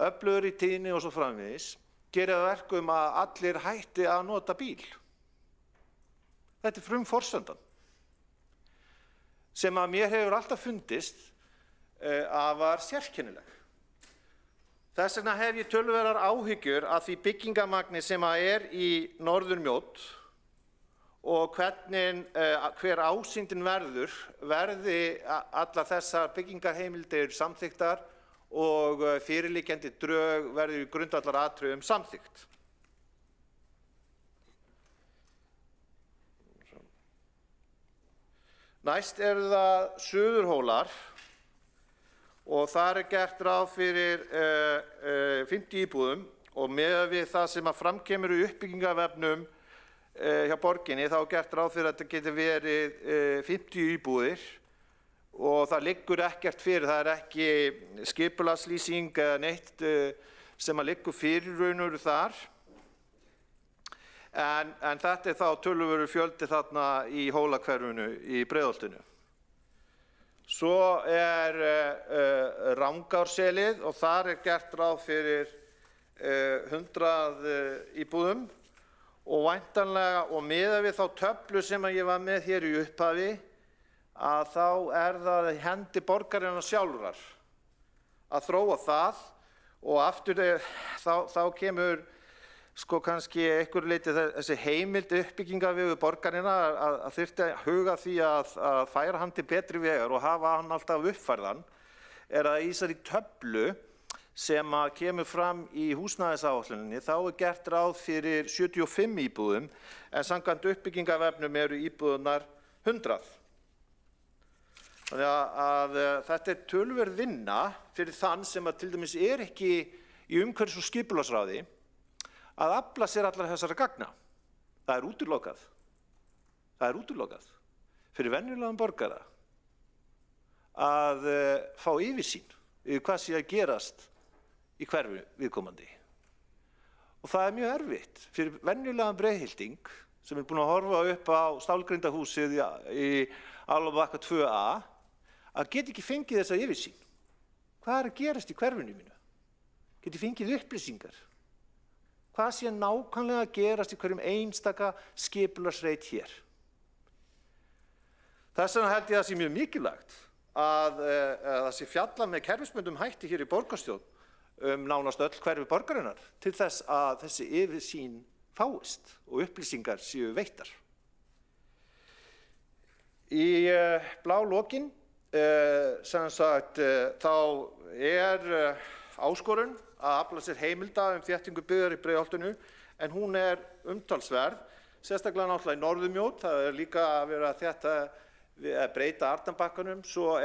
öflugri tíðni og svo framvegis, gerir það verkum að allir hætti að nota bíl. Þetta frumforsöndan, sem að mér hefur alltaf fundist að var sérkennileg. Þess vegna hef ég töluverðar áhyggjur af því byggingamagni sem í Norðurmjót og hver ásýndin verði allar þessar byggingarheimildir samþykktar og fyrirliggjandi drög verður í grundvallaratriðum samþykkt. Næst eru það Suðurhólar og þar gert ráð fyrir 50 íbúðum og miðað við það sem að framkemur í uppbyggingarvefnum hjá borginni þá gert ráð fyrir að þetta geti verið 50 íbúðir og það liggur ekkert fyrir, það ekki skipulagslýsing eða neitt sem að liggur fyrir raun og veru þar. En þetta þá töluverður fjöldi þarna í Hólahverfinu í Breiðholtinu. Svo Rangárselið og þar gert ráð fyrir 100 íbúðum og væntanlega og miðað við þá töflu sem ég var með hér í upphafi að þá það í hendi borgarinnar sjálfrar að þróa það og aftur þá kemur sko kannski einhver leyti þessi heimild uppbyggingarvegu borgarinnar að þyrfti að huga því að færa hann til betri vegar og hafa hann alltaf uppfærðan að í þessari töflu sem kemur fram í húsnæðisáætluninni þá gert ráð fyrir 75 íbúðum en samkvæmt uppbyggingarvefnum eru íbúðurnar 100. Þannig að þetta töluverð vinna fyrir þann sem til dæmis ekki í umhverfis- og skipulagsráði að afla sér allar þessara gagna. Það útilokað. Það útilokað fyrir venjulegan borgara að fá yfirsýn yfir hvað sé að gerast í hverfi viðkomandi. Og það mjög erfitt fyrir venjulegan breiðhylting sem búin að horfa upp á stálgrindahúsið í Álfabakka 2A að geta ekki fengið þessa yfirsýn. Hvað að gerast í hverfinu mínu? Geti fengið upplýsingar. Hvað sé nákvæmlega að gerast í hverjum einstaka skipulagsreit hér? Þess vegna held ég að það sé mjög mikilvægt að það sé fjallað með kerfisbundnum hætti hér í borgarstjórn nánast öll hverfi borgarinnar til þess að þessi yfirsýn fáist og upplýsingar séu veittar. Í blálokin sem sagt þá áskorun að afla sér heimilda þéttingu byggðar í Breiðholtinu en hún umtalsverð, sérstaklega náttúrulega í Norðurmjódd, það líka að vera að breyta Arnarbakkanum, svo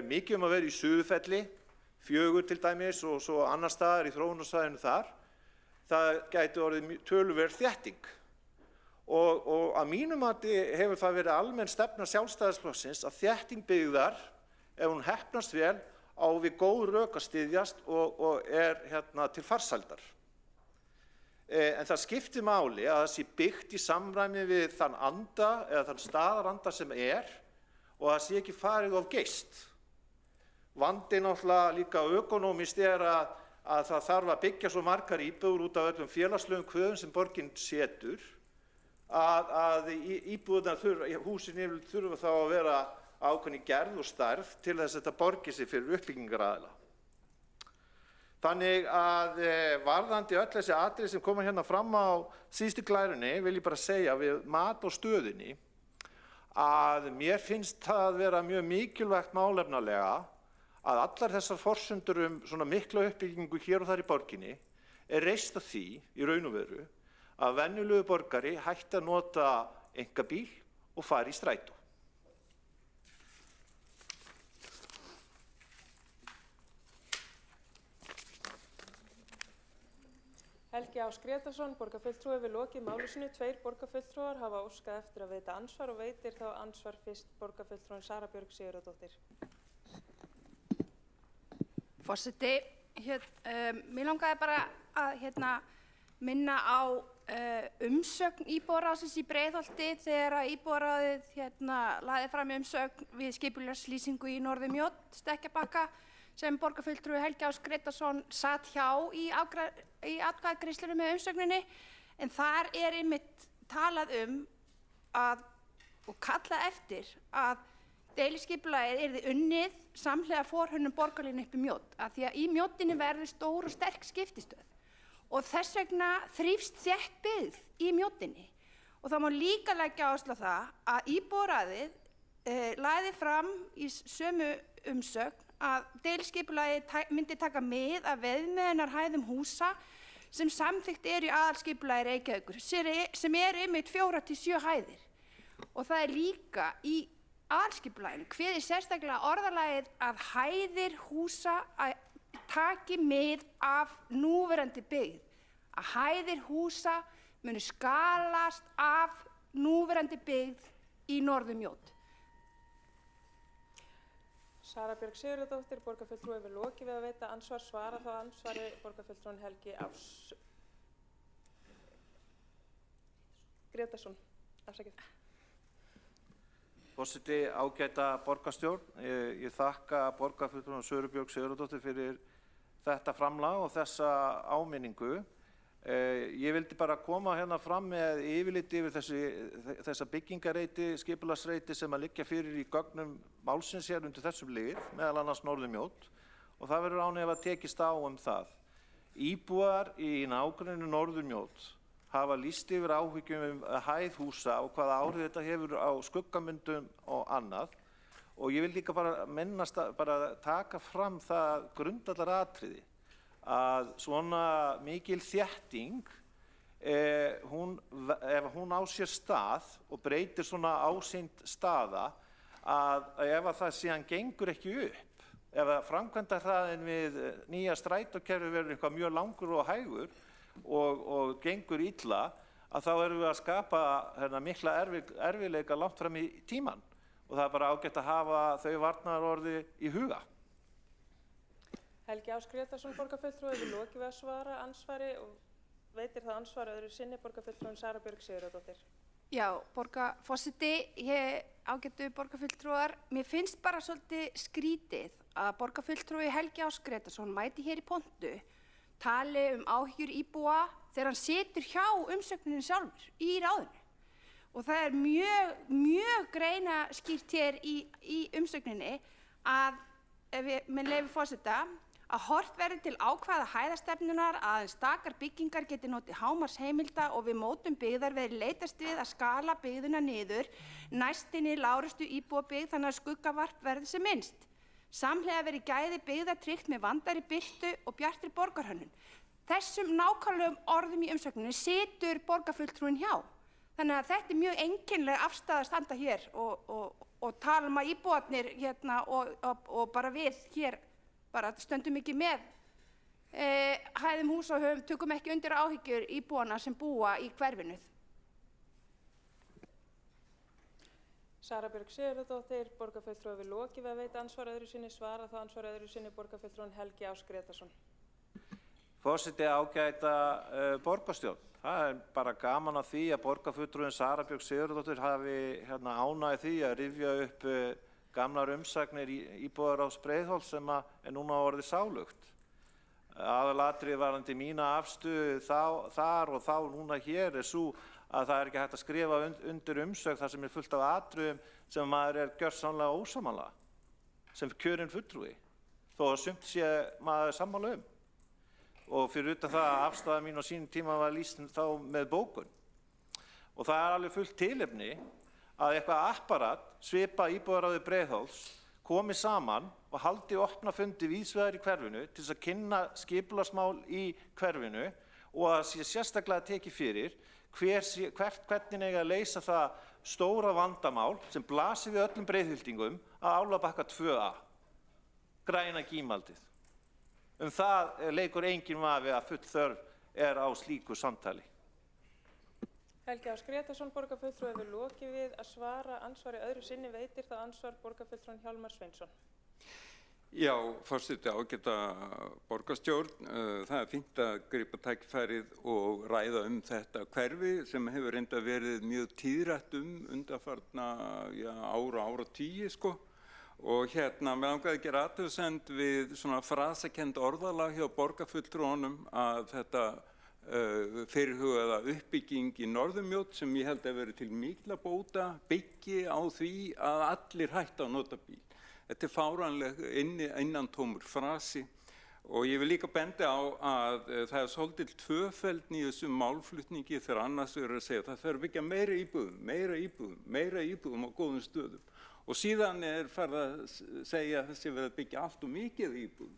mikið að vera í Suðurfelli, 4 til dæmis og svo annar staðar í þróunarsvæðinu þar. Það gæti orðið töluverð þétting. Og að mínu mati hefur það verið almenn stefna Sjálfstæðisflokksins að þétting byggðar, ef hún heppnast vel, á við góð rök að styðjast og til farsældar. En það skiptir máli að það sé byggt í samræmi við þann anda eða þann staðaranda sem og að það sé ekki farið of geyst. Vandi náttúrulega líka ökonómist að það þarf að byggja svo margar íbúðir út af öllum félagslegum kvöðum sem borgin setur að húsin þurfa þá að vera ákveðin gerð og stærð til þess að þetta borgi sig fyrir uppbyggingaraðila. Þannig að varðandi öll þessi atriði sem koma hérna fram á síðustu glærunni vil ég bara segja við mat á stöðunni að mér finnst það vera mjög mikilvægt málefnalega að allar þessar forsendur svona mikla uppbyggingu hér og þar í borginni reist á því í raun og veru að venjulegur borgari hætti að nota einkabíl og fari í strætó. Helgi Ás Grétarsson, borgarfulltrúi, við lokið máli sínu. 2 borgarfulltrúar hafa óskað eftir að veita ansvar og veitir þá ansvar fyrst borgarfulltrúin Sara Björg Sigurðardóttir. Forseti, mér langaði bara að minna á umsögn íbúðaráðsins í Breiðholti þegar íbúðaráðið lagði fram umsögn við skipulagslýsingu í Norðurmjódd, Stekkjarbakka, sem borgarfulltrúi Helgi Ás Grétarsson sat hjá í atkvæðagreiðslunni með umsögninni, en þar einmitt talað og kallað eftir að deiliskipulagið yrði unnið samhliða forhönnun borgarlínu upp í Mjódd, af því að í Mjóddinni verður stór og sterk skiptistöð og þess vegna þrífst þétt byggð í Mjóddinni. Og það má líka leggja áherslu á það að íbúðaráðið lagði fram í sömu umsögn að deiliskipulagið myndi taka mið af viðmiðunarhæðum húsa sem samþykkt í aðalskipulagi Reykjavíkur, sem einmitt 4 til 7 hæðir. Og það líka í aðalskipulaginu kveðið sérstaklega orðalagið að hæðir húsa taki mið af núverandi byggð, að hæðir húsa muni skalast af núverandi byggð í Norðurmjódd. Sara Björg Sigurðardóttir, borgarfulltrúi, hefur lokið við að veita andsvar. Svara þá andsvari borgarfulltrúinn Helgi Grétarsson. Afsakið. Forseti, ágæta borgarstjórn, ég þakka borgarfulltrúanum Söru Björg Sigurðardóttur fyrir þetta framlag og þessa áminningu. Ég vildi bara koma hérna fram með yfirlit yfir þessa byggingareiti, skipulagsreiti sem að liggja fyrir í gögnum málsins hér undir þessum lið, meðal annars Norðurmjót, og það verður án ef að tekist á það. Íbúar í nágrenninu Norðurmjót hafa lýst yfir áhyggjum hæð húsa og hvaða áhrif þetta hefur á skuggamyndum og annað. Og ég vil líka bara minnast að taka fram það grundvallaratriði að svona mikil þétting, ef hún á sér stað og breytir svona ásýnd staða, að ef það síðan gengur ekki upp, ef framkvæmdahraðinn við nýja strætókerfi verður eitthvað mjög langur og hægur, og gengur illa, að þá erum við að skapa mikla erfiðleika langt fram í tímann og það er bara ágætt að hafa þau varnaðarorði í huga. Helgi Grétarsson, borgarfulltrúi, hefur lokið við að svara andsvari og veitir það ansvar öðru sinni borgarfulltrúinn Sara Björg Sigurðardóttir. Já, forseti, ágætu borgarfulltrúar, mér finnst bara svolítið skrítið að borgarfulltrúi Helgi Grétarsson mæti hér í pontu, tali áhyggjur íbúa þegar hann situr hjá umsögninni sjálfur í ráðinu. Og það er mjög greinaskýrt hér í umsögninni að, með leyfi forseta, að horft verði til ákvæða hæðastefnunar að stakar byggingar geti notið hámarksheimilda og við mótum byggðar verði leitast við að skala byggðina niður næstinni lágrestu íbúabyggð þannig að skuggavarp verði sem minnst. Samhliða verði gæði byggða tryggt með vandari birtu og bjartri borgarhönnun. Þessum nákvæmlegum orðum í umsögninni situr borgarfulltrúinn hjá. Þannig að þetta er mjög einkennileg afstaða að standa hér og tala að íbúarnir hérna og bara við hér bara stöndum ekki með hæðum húsa og tökum ekki undir áhyggjur íbúana sem búa í hverfinu. Sara Björg Sigurðardóttir, borgarfulltrúi, hefur lokið við að veita ansvar öðru sinni. Svara þá ansvar öðru sinni borgarfulltrúinn Helgi Grétarsson. Forseti, ágæta borgarstjórn. Það er bara gaman að því að borgarfulltrúinn Sara Björg Sigurðardóttir hafi ánægju því að rifja upp gamlar umsagnir íbúðaráðs Breiðholts sem er núna orðið sálugt. Aðalatriði varðandi mína afstöðu þar og þá núna hér er sú að það er ekki hægt að skrifa undir umsögn þar sem er fullt af atriðum sem maður er gjörsamlega ósammála sem kjörinn fulltrúi, þó að sumt sé maður sammála Og fyrir utan það að afstaða mín á sínum tíma var lýst þá með bókun. Og það er alveg fullt tilefni að eitthvað apparat svipa íbúðaráði Breiðholts komi saman og haldi opna fundi víðsvegar í hverfinu til þess að kynna skipulagsmál í hverfinu og að sé sérstaklega tekið fyrir hvernig eiga að leysa það stóra vandamál sem blasir við öllum Breiðhyltingum að Álfabakka 2A, græna gímaldið. Það leikur enginn vafi að full þörf er á slíku samtali. Helgi Grétarsson, borgarfulltrúi, hefur lokið við að svara andsvari öðru sinni. Veitir það ansvar borgarfulltrúinn Hjálmar Sveinsson. Já, forseti, ágæta borgarstjórn. Það er fínt að grípa tækifærið og ræða þetta hverfi sem hefur reynda verið mjög tíðrætt undanfarna áratugi, sko. Og mér langaði að gera athugasemd við svona frasakend orðalag hjá borgarfulltrúunum að þetta fyrirhugaða uppbygging í Norðurmjót sem ég held að veri til mikla bóta byggi á því að allir hætti að nota bíl. Þetta er fáránleg innantómur frasi og ég vil líka benda á að það er svolítið tvöfeldni í þessum málflutningi þegar annars verður að segja að það þarf að byggja meira íbúðum á góðum stöðum. Og síðan er farið að segja að þessi verið að byggja allt og mikið íbúðum.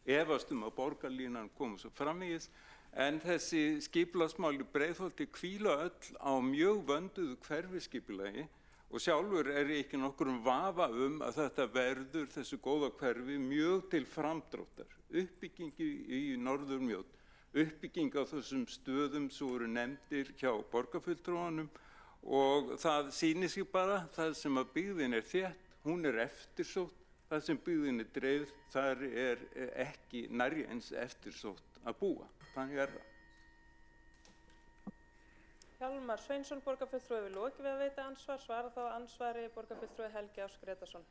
Efast að borgarlínan komur svo framvegis. En þessi skipulagsmál í Breiðholti hvíla öll á mjög vönduðu hverfiskipulagi og sjálfur er ég ekki nokkurum vafa að þetta verður þessu góða hverfi mjög til framdráttar. Uppbyggingi í Norðurmjót, uppbygging á þessum stöðum sem voru nefndir hjá borgarfulltrúunum og það sýnir sig bara það sem að byggðin er þétt, hún er eftirsótt, Það sem byggðin er dreifð, þar er ekki nærri eins eftirsótt að búa. Þannig er það. Hjálmar Sveinsson, borgarfulltrúi, hefur lokið við að veita ansvar. Svara þá ansvari borgarfulltrúi Helgi Áss Grétarsson.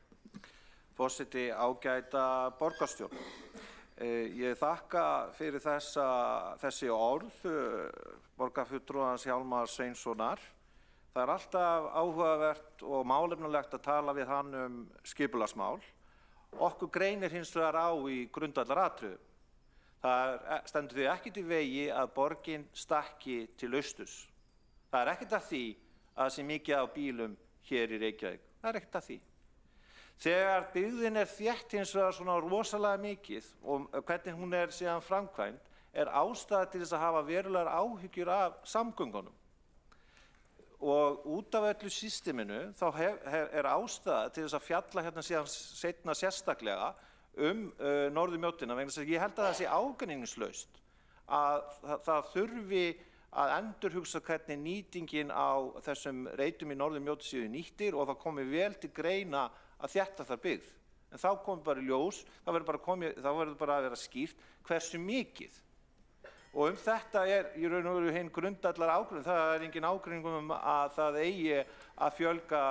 Forseti, ágæta borgarstjórn. Ég þakka fyrir þessi orð borgarfulltrúans Hjálmar Sveinssonar. Það er alltaf áhugavert og málefnulegt að tala við hann skipulagsmál. Okkur greinir hins vegar á í grundvallaratriðum. Það stendur því ekkert í vegi að borgin stakki til austurs. Það er ekkert að því að það sé mikið af bílum hér í Reykjavík. Það er ekkert að því. Þegar byggðin er þétt hins vegar svona rosalega mikið og hvernig hún er síðan framkvæmd, er ástæða til þess að hafa verulegar áhyggjur af samgöngunum. Og út af öllu systeminu þá er ástæða til þess að fjalla hérna síðan seinna sérstaklega Norðurmjóddina, vegna þess að ég held að það sé ágreiningslaust að það þurfi að endurhugsa hvernig nýtingin á þessum reitum í Norðurmjódd séu nýttir og það komi vel til greina að þétta þar byggð. En þá komi bara í ljós, þá verður bara að vera skýrt hversu mikið. Og þetta er í raun og veru hinn grundvallar ágreiningur. Það er engin ágreiningur að það eigi að fjölga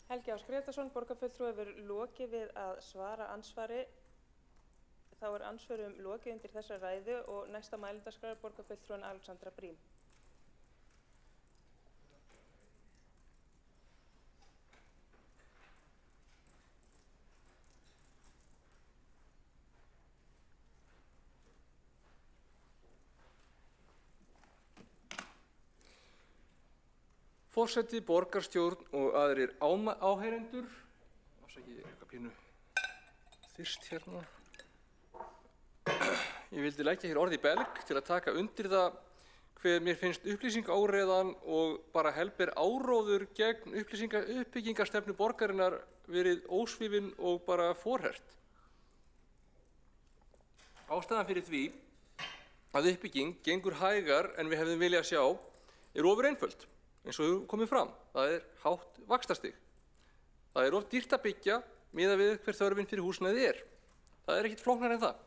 Helgi Áss Grétarsson, borgarfulltrúi, hefur lokið við að svara ansvari. Þá er ansvörum lokið undir þessa ræðu og næsta mælendaskrá er borgarfulltrúin Alexandra Briem. Forseti, borgarstjórn og aðrir áheyrendur. Ég er eitthvað pínu þyrst hérna. Ég vildi leggja hér orð í belg til að taka undir það hver mér finnst upplýsingaóreiðan og bara helber áróður gegn uppbyggingarstefnu borgarinnar verið ósvífin og bara forhert. Ástæðan fyrir því að uppbygging gengur hægar en við hefðum viljað sjá er ofur einföld. Eins og hefur komið fram, það er hátt vaxtastig. Það er of dýrt að byggja miðað við hver þörfin fyrir húsnæði er. Það er ekkert flóknara en það.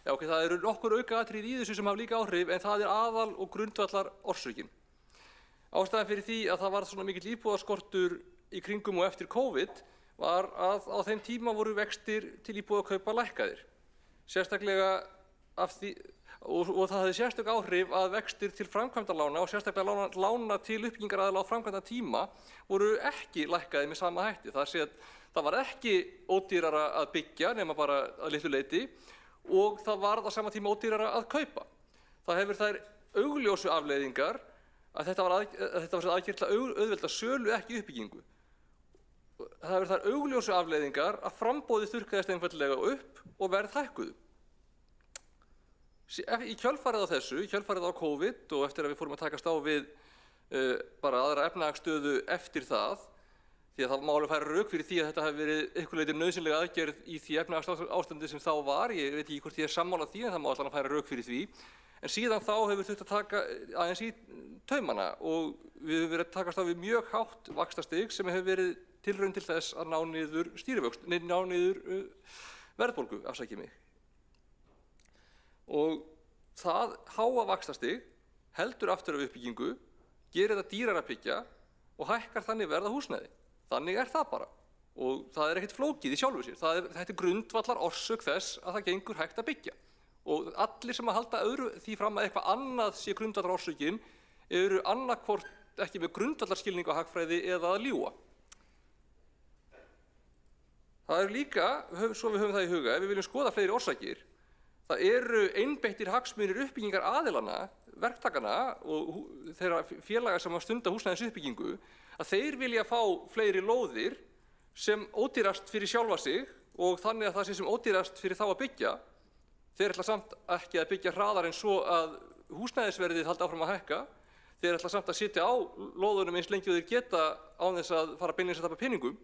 Já, ok, það eru nokkur aukaatriði í þessu sem hafa líka áhrif, en það er aðal og grundvallar orsökin. Ástæðan fyrir því að það var svona mikill íbúðaskortur í kringum og eftir COVID var að á þeim tíma voru vextir til íbúðakaupa lækkaðir. Sérstaklega af því og það hafði sérstök áhrif að vextir til framkvæmdalána og sérstaklega lána til uppbyggingaraðila á framkvæmdatíma voru ekki lækkaðir með sama hætti. Það var ekki ódýrara að byggja nema bara að litlu leyti og það var á sama tíma ódýrara að kaupa. Það hefur þær augljósu afleiðingar að þetta var aðgerð til að auðvelda sölu ekki uppbyggingu. Það hefur þær augljósu afleiðingar að framboðið þurrkaðist einfaldlega upp og verð hækkuðu. Í kjölfarið á þessu, í kjölfarið á COVID og eftir að við fórum að takast á við bara aðra efnahagsstöðu eftir það, því að það má alveg færa rök fyrir því að þetta hafi verið einhverju leyti nauðsynlega aðgerð í því efnahagsástandi sem þá var. Ég veit ekki hvort ég er sammála því en það má allavega færa rök fyrir því. En síðan þá hefur þurft að taka aðeins í taumana og við höfum verið að takast á við mjög hátt vaxtastig sem hefur verið tilraun til þess að ná niður stýrivöxt, ná niður verðbólgu, afsakið mig. Og það háa vaxtastig heldur aftur af uppbyggingu, gerir þetta dýrara að byggja og hækkar þannig verð á húsnæði. Þannig er það bara. Og það er ekkert flókið í sjálfu sér. Þetta er grundvallar orsök þess að það gengur hægt að byggja. Og allir sem að halda því fram að eitthvað annað sé grundvallar orsökin eru annaðhvort ekki með grundvallarskilning á hagfræði eða að ljúga. Það er líka, svo við höfum það í huga, ef við viljum skoða fleiri orsakir, það eru einbeittir hagsmunir uppbyggingar aðilana, verktakana og þeirra félaga sem að stunda húsnæðis uppbyggingu, að þeir vilja fá fleiri lóðir sem ódýrast fyrir sjálfa sig og þannig að það sé sem ódýrast fyrir þá að byggja. Þeir ætla samt ekki að byggja hraðar en svo að húsnæðisverðið haldi áfram að hækka. Þeir ætla samt að sitja á lóðunum eins lengi og þeir geta án þess að fara beinlínis að tapa peningum,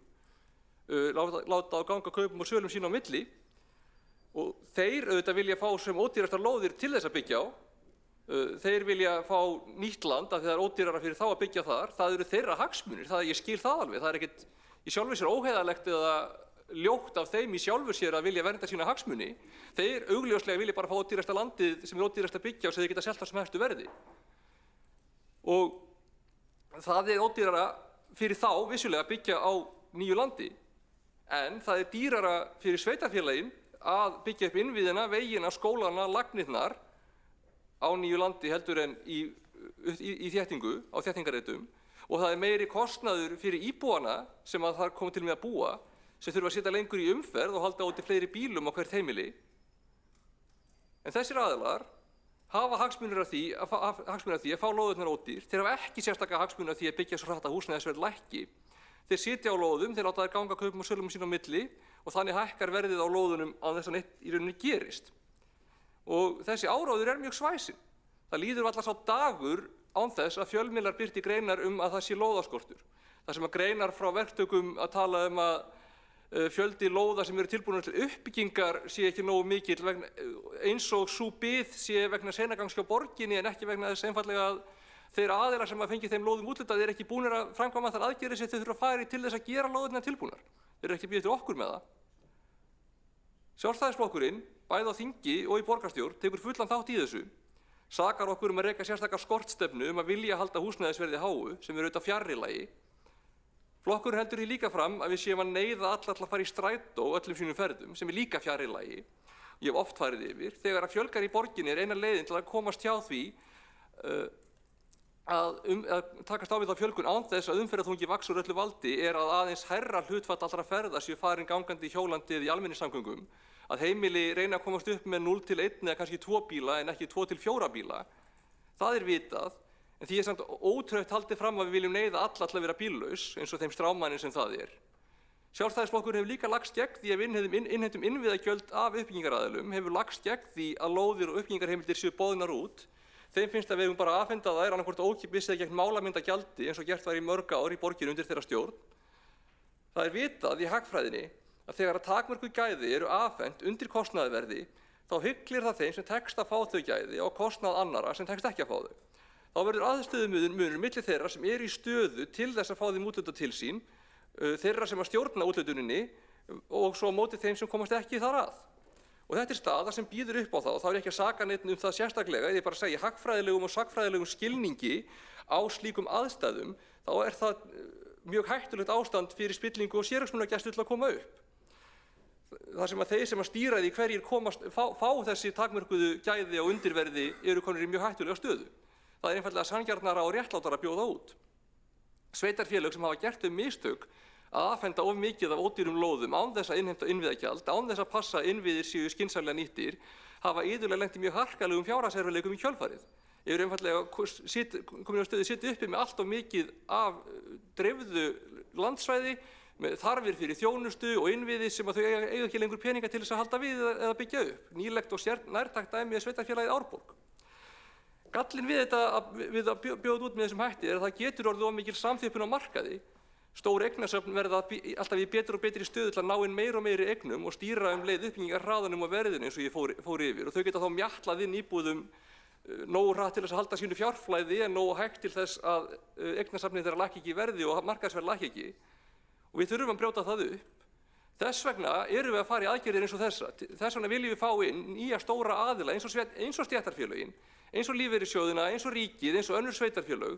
láta á ganga kaupum og sölum sín á milli. Og þeir auðvitað vilja fá sem ódýrastar lóðir til þess að byggja á. Þeir vilja fá nýtt land af því það er ódýrara fyrir þá að byggja þar. Það eru þeirra hagsmunir, ég skil það alveg. Það er ekkert í sjálfu sér óheiðarlegt eða ljótt af þeim í sjálfu sér að vilja vernda sína hagsmuni. Þeir augljóslega vilja bara fá ódýrasta landið sem ódýrasta byggja og sem þeir geta selt á sem hæstu verði. Og það ódýrara fyrir þá vissulega að byggja á nýju landi, en það dýrara fyrir sveitarfélagin að byggja upp innviðina, vegina, skólana, lagnirnar á nýju landi heldur en í þéttingu, á þéttingarreitum, og það meiri kostnaður fyrir íbúana sem að þar komið til með að búa, sem þurfa að sitja lengur í umferð og halda úti fleiri bílum á hvert heimili. En þessir aðilar hafa hagsmunir af því að fá lóðirnar ódýr. Þeir hafa ekki sérstaka hagsmunir af því að byggja svo hratt að húsnæðisverð lækki. Þeir sitja á lóðum, þeir láta þær ganga kaupum og sölum sín á milli og þannig hækkar verðið á lóðunum án þess að neitt í rauninni gerist. Og þessi áróður mjög svæsinn. Það líður varla sá dagur án þess að fjölmiðlar birti greinar að það sé lóðaskortur. Það sem að greinar frá verktökum að tala að fjöldi lóða sem eru tilbúnar til uppbyggingar sé ekki nógu mikill eins og sú bið sé vegna seinagangs hjá borginni en ekki vegna þess einfaldlega að þeir aðilar sem að fengi þeim lóðum úthlutað eru ekki búnir að framkvæma þær aðgerðir sem þau þurfa að fara í til þess að gera lóðirnar tilbúnar. Þeir eru ekki býðið til okkur með það. Sjálfstæðisflokkurinn, bæði á þingi og í borgarstjórn, tekur fullan þátt í þessu, sakar okkur að reka sérstakar skortstefnu að vilja halda húsnæðisverði háu sem auðvitað fjarrilagi. Flokkurinn heldur því líka fram að við séum að neyða alla til að fara í strætó öllum sínum ferðum, sem líka fjarrilagi. Ég hef oft farið yfir. Þegar að fjölgar í borginni eina leiðin til að komast hjá því að takast á við þá fjölgun án þess að umferðarþungi vaxi úr öllu valdi að aðeins hærra hlutfall allra ferða séu farin gangandi hjólandi eða í almenningssamgöngum, að heimili reyna að komast upp með 0 til 1 eða kannski 2 bíla en ekki 2 til 4 bíla. Það vitað. En því samt ótrautt haldið fram að við viljum neyða alla til að vera bíllaus, eins og þeim strámanni sem það er. Sjálfstæðisflokkurinn hefur líka lagst gegn því að við innheimtum innviðagjöld af uppbyggingaraðilum, hefur lagst gegn því að lóðir og uppbyggingarheimildir séu boðnar út. Þeim finnst að við höfum bara afhenda þær annaðhvort ókeypis eða gegn málamyndagjaldi eins og gert var í mörg ár í borginni undir þeirra stjórn. Það vitað í hagfræðinni að þegar að takmörkuð gæði eru afhent undir kostnaðarverði, þá hyglir það þeim sem tekst að fá þau gæði á kostnað annarra sem tekst ekki að fá þau. Þá verður aðstöðumunur milli þeirra sem eru í stöðu til þess að fá þeim úthlutað til sín, þeirra sem að stjórna úthlutuninni og svo á móti þeim sem komast ekki þar að. Og þetta staða sem býður upp á það, og þá ekki að saka neitt það sérstaklega, ég bara segja hagfræðilegum og sakfræðilegum skilningi á slíkum aðstæðum, þá það mjög hættulegt ástand fyrir spillingu og sérhagsmunagæslu til að koma upp. Það sem að þeir sem að stýra því hverjir fá þessi takmörkuðu gæði og undirverði eru konur í mjög hættulega stöðu. Það einfaldlega sanngjarnara og réttlátara að bjóða út. Sveitarfélög sem hafa gert mistök að afhenda of mikið af ódýrum lóðum án þess að innheimta innviðagjald, án þess að passa innviðir séu skynsamlega nýttir, hafa iðulega lent í mjög harkalegum fjárhagserfiðleikum í kjölfarið. Eru einfaldlega komin á stöðu sitja uppi með allt of mikið af dreifðu landsvæði, með þarfir fyrir þjónustu og innviði sem að þau eiga ekki lengur peninga til þess að halda við eða byggja upp. Nýlegt og nærtækt dæmi sveitarfélagið Árborg. Gallinn við að bjóða út með þessum hætti að það getur orðið of mikil samþjöppun á markaði. Stór eignasöfn verða alltaf í betur og betri stöðu til að ná inn meiri og meiri eignum og stýra leið uppbyggingarhraðanum og verðinu eins og ég fór yfir. Og þau geta þá mjattlað inn íbúðum nógu hratt til þess að halda sínu fjárflæði en nógu hægt til þess að eignasafnið þeirra lækki ekki í verði og markaðsverð lækki ekki. Og við þurfum að brjóta það upp. Þess vegna erum við að fara í aðgerðir eins og þessa. Þess vegna viljum við fá inn nýja stóra aðila eins og stéttarfélögin, eins og lífeyrissjóðina, eins og ríkið, eins og önnur sveitarfélög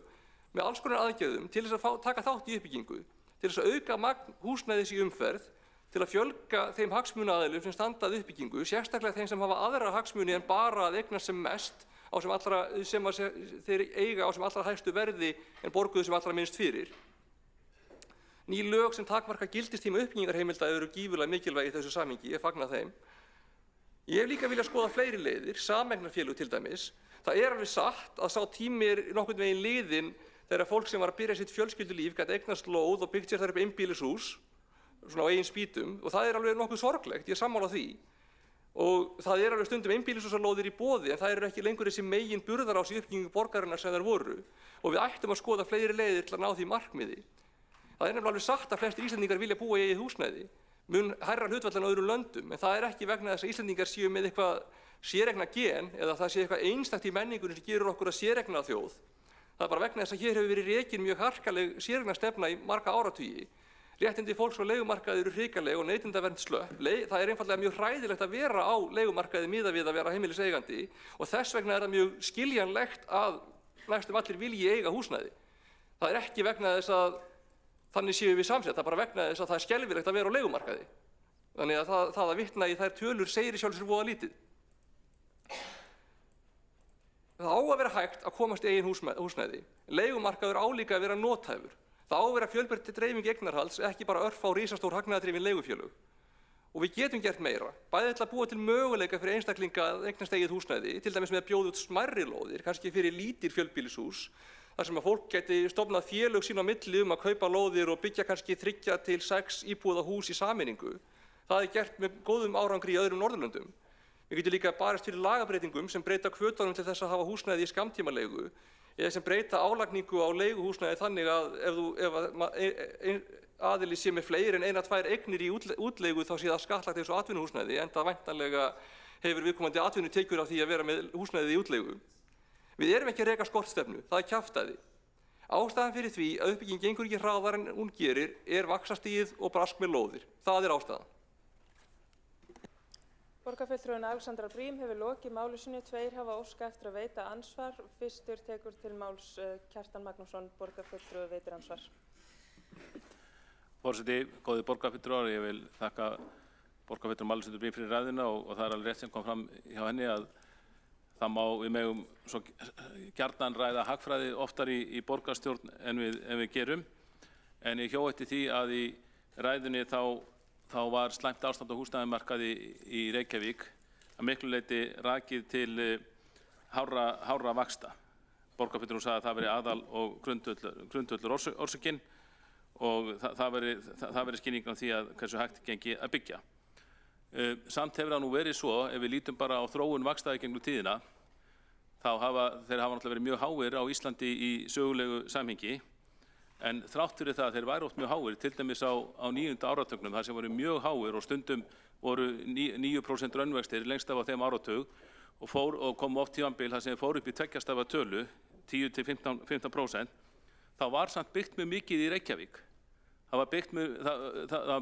með alls konar aðgerðum til þess að taka þátt í uppbyggingu, til þess að auka magn húsnæðis í umferð, til að fjölga þeim hagsmunaaðilum sem standa að uppbyggingu, sérstaklega þeim sem hafa aðra hagsmuni en bara að eignast sem mest sem þeir eiga á sem allra hæstu verði en borguðu sem allra minnst fyrir. Ný lög sem takmarka gildistíma uppbyggingarheimilda eru gífurlega mikilvægi í þessu samhengi, ég fagna þeim. Ég hef líka viljað skoða fleiri leiðir, sameignarfélög til dæmis. Það alveg satt að sá tími nokkurn veginn liðinn þegar fólk sem var að byrja sitt fjölskyldulíf gat eignast lóð og byggt sér þar upp einbýlishús, svona á eigin spýtum, og það alveg nokkuð sorglegt, ég er sammála því. Og það alveg stundum einbýlishúsalóðir í boði, en það eru ekki lengur þessi megin burðarás í uppbyggingu borgarinnar sem þær voru. Og við ættum að skoða fleiri leiðir til að ná því markmiði. Það nefnilega alveg satt að flestir Íslendingar vilja búa í eigið húsnæði, mun hærra hlutfall en á öðrum löndum, en það ekki vegna þess að Íslendingar séu með eitthvað séregna gen eða það sé eitthvað einstakt í menningunni sem gerur okkur að séregna þjóð. Það bara vegna þess að hér hefur verið rekin mjög harkaleg séregna stefna í marga áratugi. Réttindi fólks á leigumarkaði eru hrikaleg og neytendavernd slöpp. Það er einfaldlega mjög hræðilegt að vera á leigumarkaði miðað við að vera heimiliseigandi og þess vegna er það mjög skiljanlegt að næstum allir vilji eiga húsnæði. Það er ekki vegna þess að þannig séu við samsett, það er bara vegna þess að það er skelfilegt að vera á leigumarkaði. Þannig að það að vitna í þær tölur segir í sjálfu sér voða lítið. Það á að vera hægt að komast í eigin húsnæði. Leigumarkaður á líka að vera nothæfur. Það á að vera fjölbreytt dreifing eignarhalds, ekki bara örfá risastór hagnaðardrifin leigufélög. Og við getum gert meira, bæði til að búa til möguleika fyrir einstaklinga að eignast eigið húsnæði, til dæmis með að bjóða út smærri lóðir, kannski fyrir lítil fjölbýlishús, þar sem að fólk geti stofnað félög sín á milli að kaupa lóðir og byggja kannski 3 til 6 íbúða hús í sameiningu. Það er gert með góðum árangri í öðrum Norðurlöndum. Við getum líka barist fyrir lagabreytingum sem breyta hvötunum til þess að hafa húsnæði í skammtímaleigu eða sem breyta álagningu á leiguhúsnæði þannig að ef aðili sé með fleiri en 1-2 eignir í útleigu þá sé það skattlagt eins og atvinnuhúsnæði enda væntanlega hefur viðkomandi atvinnutekjur af því að vera með húsnæði í útleigu. Við erum ekki að reka skortstefnu, það er kjaftæði. Ástæðan fyrir því að uppbygging gengur ekki hraðar en hún gerir er vaxtastigið og brask með lóðir. Það er ástæðan. Borgarfulltrúinn Alexandra Briem hefur lokið máli sínu. 2 hafa óskað eftir að veita andsvar. Fyrstur tekur til máls Kjartan Magnússon, borgarfulltrúi veitir andsvar. Forseti, góðir borgarfulltrúar, ég vil þakka borgarfulltrúum Alexandru Briem fyrir ræðuna og það er alveg rétt sem kom fram hjá henni að við megum svo gjarnan ræða hagfræði oftar í borgarstjórn en við gerum. En ég hjó eftir því að í ræðunni þá var slæmt ástand á húsnæðismarkaði í Reykjavík að miklu leyti rakið til hárra vaxta. Borgarfulltrúinn sagði að það veri aðal og grundvöllur orsökin og það veri skýringin á því að hversu hægt gengi að byggja. Samt hefur það nú verið svo, ef við lítum bara á þróun vaxtaði gegnum tíðina, þeir hafa náttúrulega verið mjög háir á Íslandi í sögulegu samhengi, en þrátt fyrir það þeir væru oft mjög háir, til dæmis á 9. áratugnum, þar sem voru mjög háir og stundum voru 9% raunvextir lengst af á þeim áratug og kom oft tímabil þar sem þeir fóru upp í 2 stafa tölu, 10–15%, þá var samt byggt mjög mikið í Reykjavík. Það var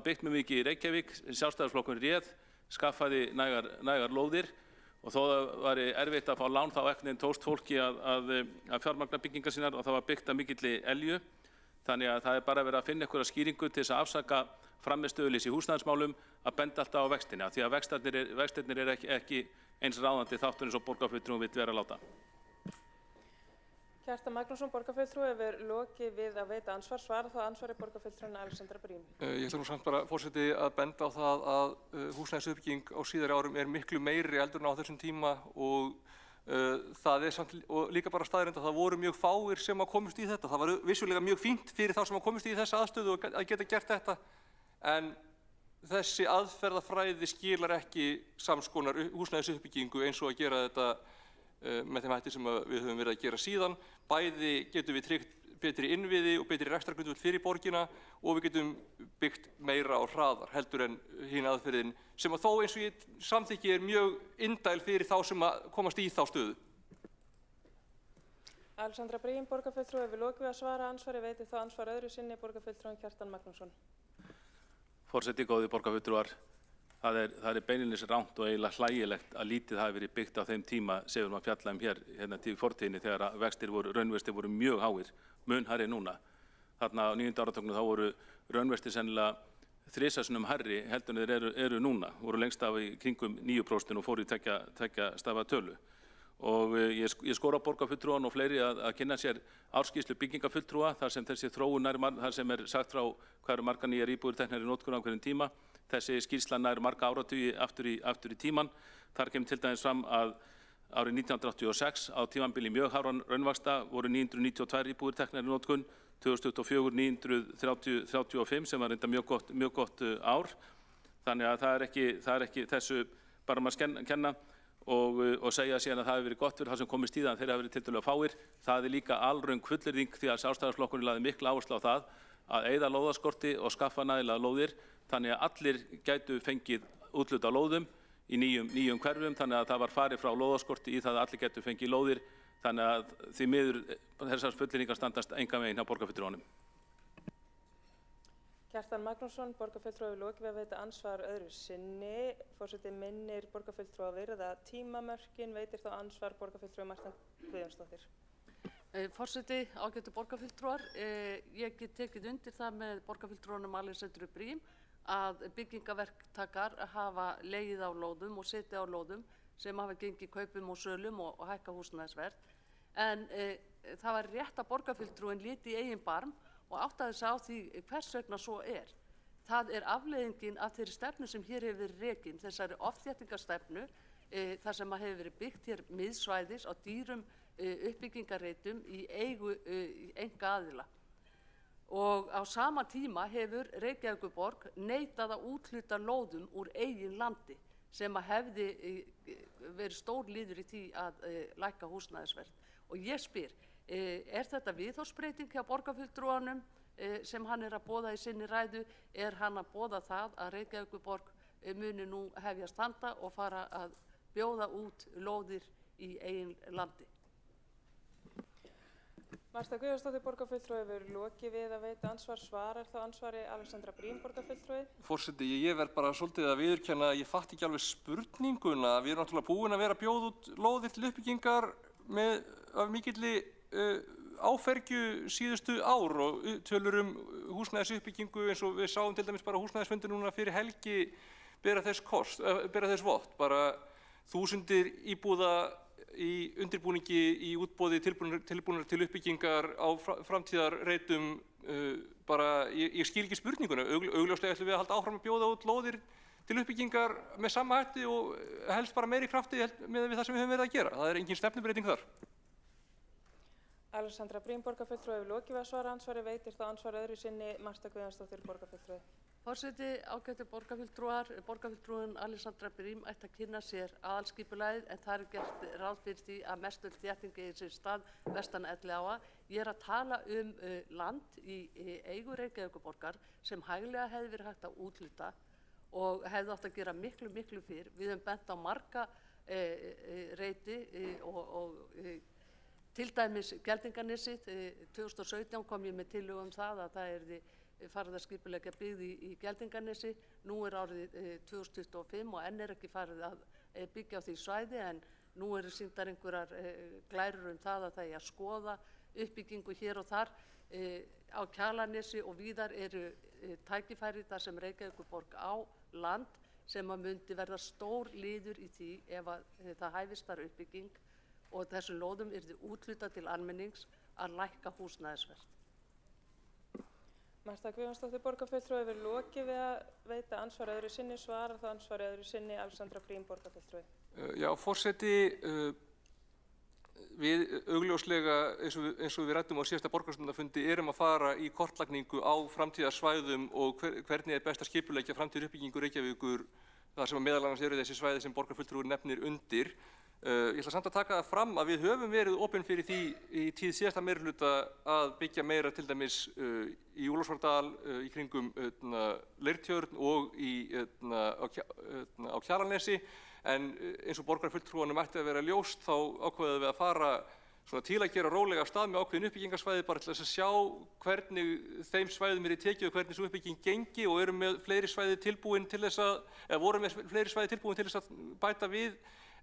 byggt mjög mikið í Reykjavík, Sjálfstæðisflokkurinn réð, skaffaði nægar lóðir og þó það var erfitt að fá lán þá ekkert tókst fólki að fjármagna byggingar sínar og það var byggt að mikilli elju. Þannig að það er bara verið að finna einhverja skýringu til þess að afsaka frammistöðuleysi í húsnæðismálum að benda alltaf á vextina því að vextirnir eru ekki eins ráðandi þáttur eins og borgarfulltrúinn vill vera að láta. Kjartan Magnússon, borgarfulltrúi, hefur lokið við að veita ansvar. Svara þá ansvari borgarfulltrúinn Alexandra Briem. Ég ætla nú samt bara, forseti, að benda á það að húsnæðisuppbygging á síðari árum er miklu meiri heldur en á þessum tíma og það er samt og líka bara staðreynd að það voru mjög fáir sem að komast í þetta. Það var vissulega mjög fínt fyrir þá sem að komast í þessa aðstöðu og að geta gert þetta en þessi aðferðafræði skilar ekki sams konar húsnæðisuppbyggingu eins og að gera þetta með þeim hætti sem við höfum verið að gera síðan. Bæði getum við tryggt betri innviði og betri rekstrargrundvöll fyrir borgina og við getum byggt meira á hraðar heldur en hin aðferðin sem að þó eins og ég samþykki er mjög indæl fyrir þá sem að komast í þá stöðu. Alexandra Briem, borgarfulltrúi, hefur lokið við að svara ansvari, veitir þá ansvar öðru sinni borgarfulltrúinn Kjartan Magnússon. Forseti, góðir borgarfulltrúar, það er beinlínis rangt og eiginlega hlægilegt að lítið hafi verið byggt á þeim tíma sem við fjallaðum hérna til fortíðinni þegar raunvextir voru mjög háir, mun hærri núna. Þarna á 9. áratugnum þá voru raunvextir sennilega 3 sinnum hærri heldur en þeir eru núna, voru lengst af í kringum 9% og fóru í 2 stafa tölu. Og ég skora borgarfulltrúann og fleiri að kynna sér ársskýrslu byggingafulltrúa þar sem þessi þróun þar sem sagt frá hvað eru margar nýjar íbúðir teknar í notkun á hverjum tíma. Þessi skýrsla nær marga áratugi aftur í tíman. Þar kemur til dæmis fram að árið 1986 á tímabili mjög hárra raunvaxta voru 992 íbúðir teknar í notkun, 2024 935 sem var reynda mjög gott ár. Þannig að það er ekki þessu bara maður kenna og segja síðan að það hefur verið gott fyrir það sem komist í það en þeir hafa verið tiltölulega fáir. Það er líka alröng fullyrðing því að Sjálfstæðisflokkurinn lagði mikla áherslu á það að eyða lóðaskorti og skaffa nægilega lóðir þannig að allir gætu fengið úthlutað lóðum í nýjum hverfum þannig að það var farið frá lóðaskorti í það að allir gætu fengið lóðir þannig að því miður þessar fullyrðingar standast engan veginn hjá borgarfulltrúanum. Kjartan Magnússon, borgarfulltrúi, hefur lokið við að veita ansvar öðru sinni. Forseti minnir borgarfulltrúa að virða tímamörkin, veitir þá ansvar borgarfulltrúi Marta Guðjónsdóttir. Forseti, ágætu borgarfulltrúar, ég get tekið undir það með borgarfulltrúanum Alexandru Briem að byggingaverktakar hafa legið á lóðum og setið á lóðum sem hafa gengið kaupum og sölum og hækka húsnæðisverð. En það var rétt að borgarfulltrúin líti í eigin barm og áttaði sig á því hvers vegna svo er. Það er afleiðingin af þeirri stefnu sem hér hefur verið rekin, þessari offþéttingarstefnu, þar sem hefur verið byggt hér miðsvæðis á dýrum uppbyggingarreitum í eigu einkaaðila. Og á sama tíma hefur Reykjavíkurborg neitað að úthluta lóðum úr eigin landi sem hefði verið stór liður í því að lækka húsnæðisverð. Og ég spyr, er þetta viðhorfsbreyting hjá borgarfulltrúanum sem hann er að boða í sinni ræðu? Er hann að boða það að Reykjavíkurborg muni nú hefjast handa og fara að bjóða út lóðir í eigin landi? Marta Guðjónsdóttir, borgarfulltrúi, hefur lokið við að veita ansvar. Svarar þá ansvari Alexandra Briem, borgarfulltrúi? Forseti, ég verð bara svolítið að viðurkenna að ég fatt ekki alveg spurninguna. Við erum náttúrulega búin að vera að bjóða út lóðir til uppbyggingar af mikilli áfergju síðustu ár og tölur húsnæðisuppbyggingu eins og við sáum til dæmis bara húsnæðisfundi núna fyrir helgi bera þess vott. Bara þúsundir íbúða í undirbúningi í útboði tilbúnar til uppbyggingar á framtíðarreitum. Ég skil ekki spurninguna. Augljóslega ætlum við að halda áfram að bjóða út lóðir til uppbyggingar með sama hætti og helst bara meiri krafti með það sem við höfum verið að gera. Það er engin stefnubreyting þar. Alexandra Briem, borgarfulltrúi, hefur lokið við að svara ansvari, veitir þá ansvar öðru sinni Marta Guðjónsdóttir, borgarfulltrúi. Forseti, ágætu borgarfulltrúar, borgarfulltrúin Alexandra Briem ætti að kynna sér aðalskipulagið en það er gert ráð fyrir því að mestöll þétting eigi sér stað vestan Elliðaáa. Ég er að tala land í eigu Reykjavíkurborgar sem hæglega hefði verið hægt að úthluta og hefði átt að gera miklu fyrr. Við höfum bent á marga reiti og til dæmis Geldinganesið. 2017 kom ég með tillögu það að það yrði farið að skipuleggja byggð í Geldinganesi. Nú er árið 2025 og enn er ekki farið að byggja á því svæði en nú eru sýndar einhverjar glærur það að það er að skoða uppbyggingu hér og þar. Á Kjalarnesi og víðar eru tækifæri þar sem Reykjavíkurborg á land sem að myndi verða stór liður í því ef að það hæfist þar uppbygging og þessum lóðum yrði úthlutað til almennings að lækka húsnæðisverð. Marta Guðjónsdóttir, borgarfulltrúi, hefur lokið við að veita ansvar öðru sinni. Svarar þá ansvar öðru sinni Alexandra Briem, borgarfulltrúi. Já, forseti, við augljóslega, eins og við ræddum á síðasta borgarstjórnarfundi, erum að fara í kortlagningu á framtíðarsvæðum og hvernig er best að skipuleggja framtíðaruppbyggingu Reykjavíkur, þar sem meðal annars eru þessi svæði sem borgarfulltrúi nefnir undir. Ég ætla samt að taka það fram að við höfum verið opin fyrir því í tíð síðasta meirihluta að byggja meira til dæmis í Úlfarsvárdal í kringum Leirtjörn og á Kjalarnesi, en eins og borgarfulltrúanum ætti að vera ljóst þá ákveðum við að fara til að gera rólega af stað með ákveðin uppbyggingarsvæði bara til þess að sjá hvernig þeim svæðum er tekið og hvernig svo uppbygging gengi og erum með fleiri svæði tilbúin til þess að, eða vorum með fleiri svæði tilbúin til þess að bæta við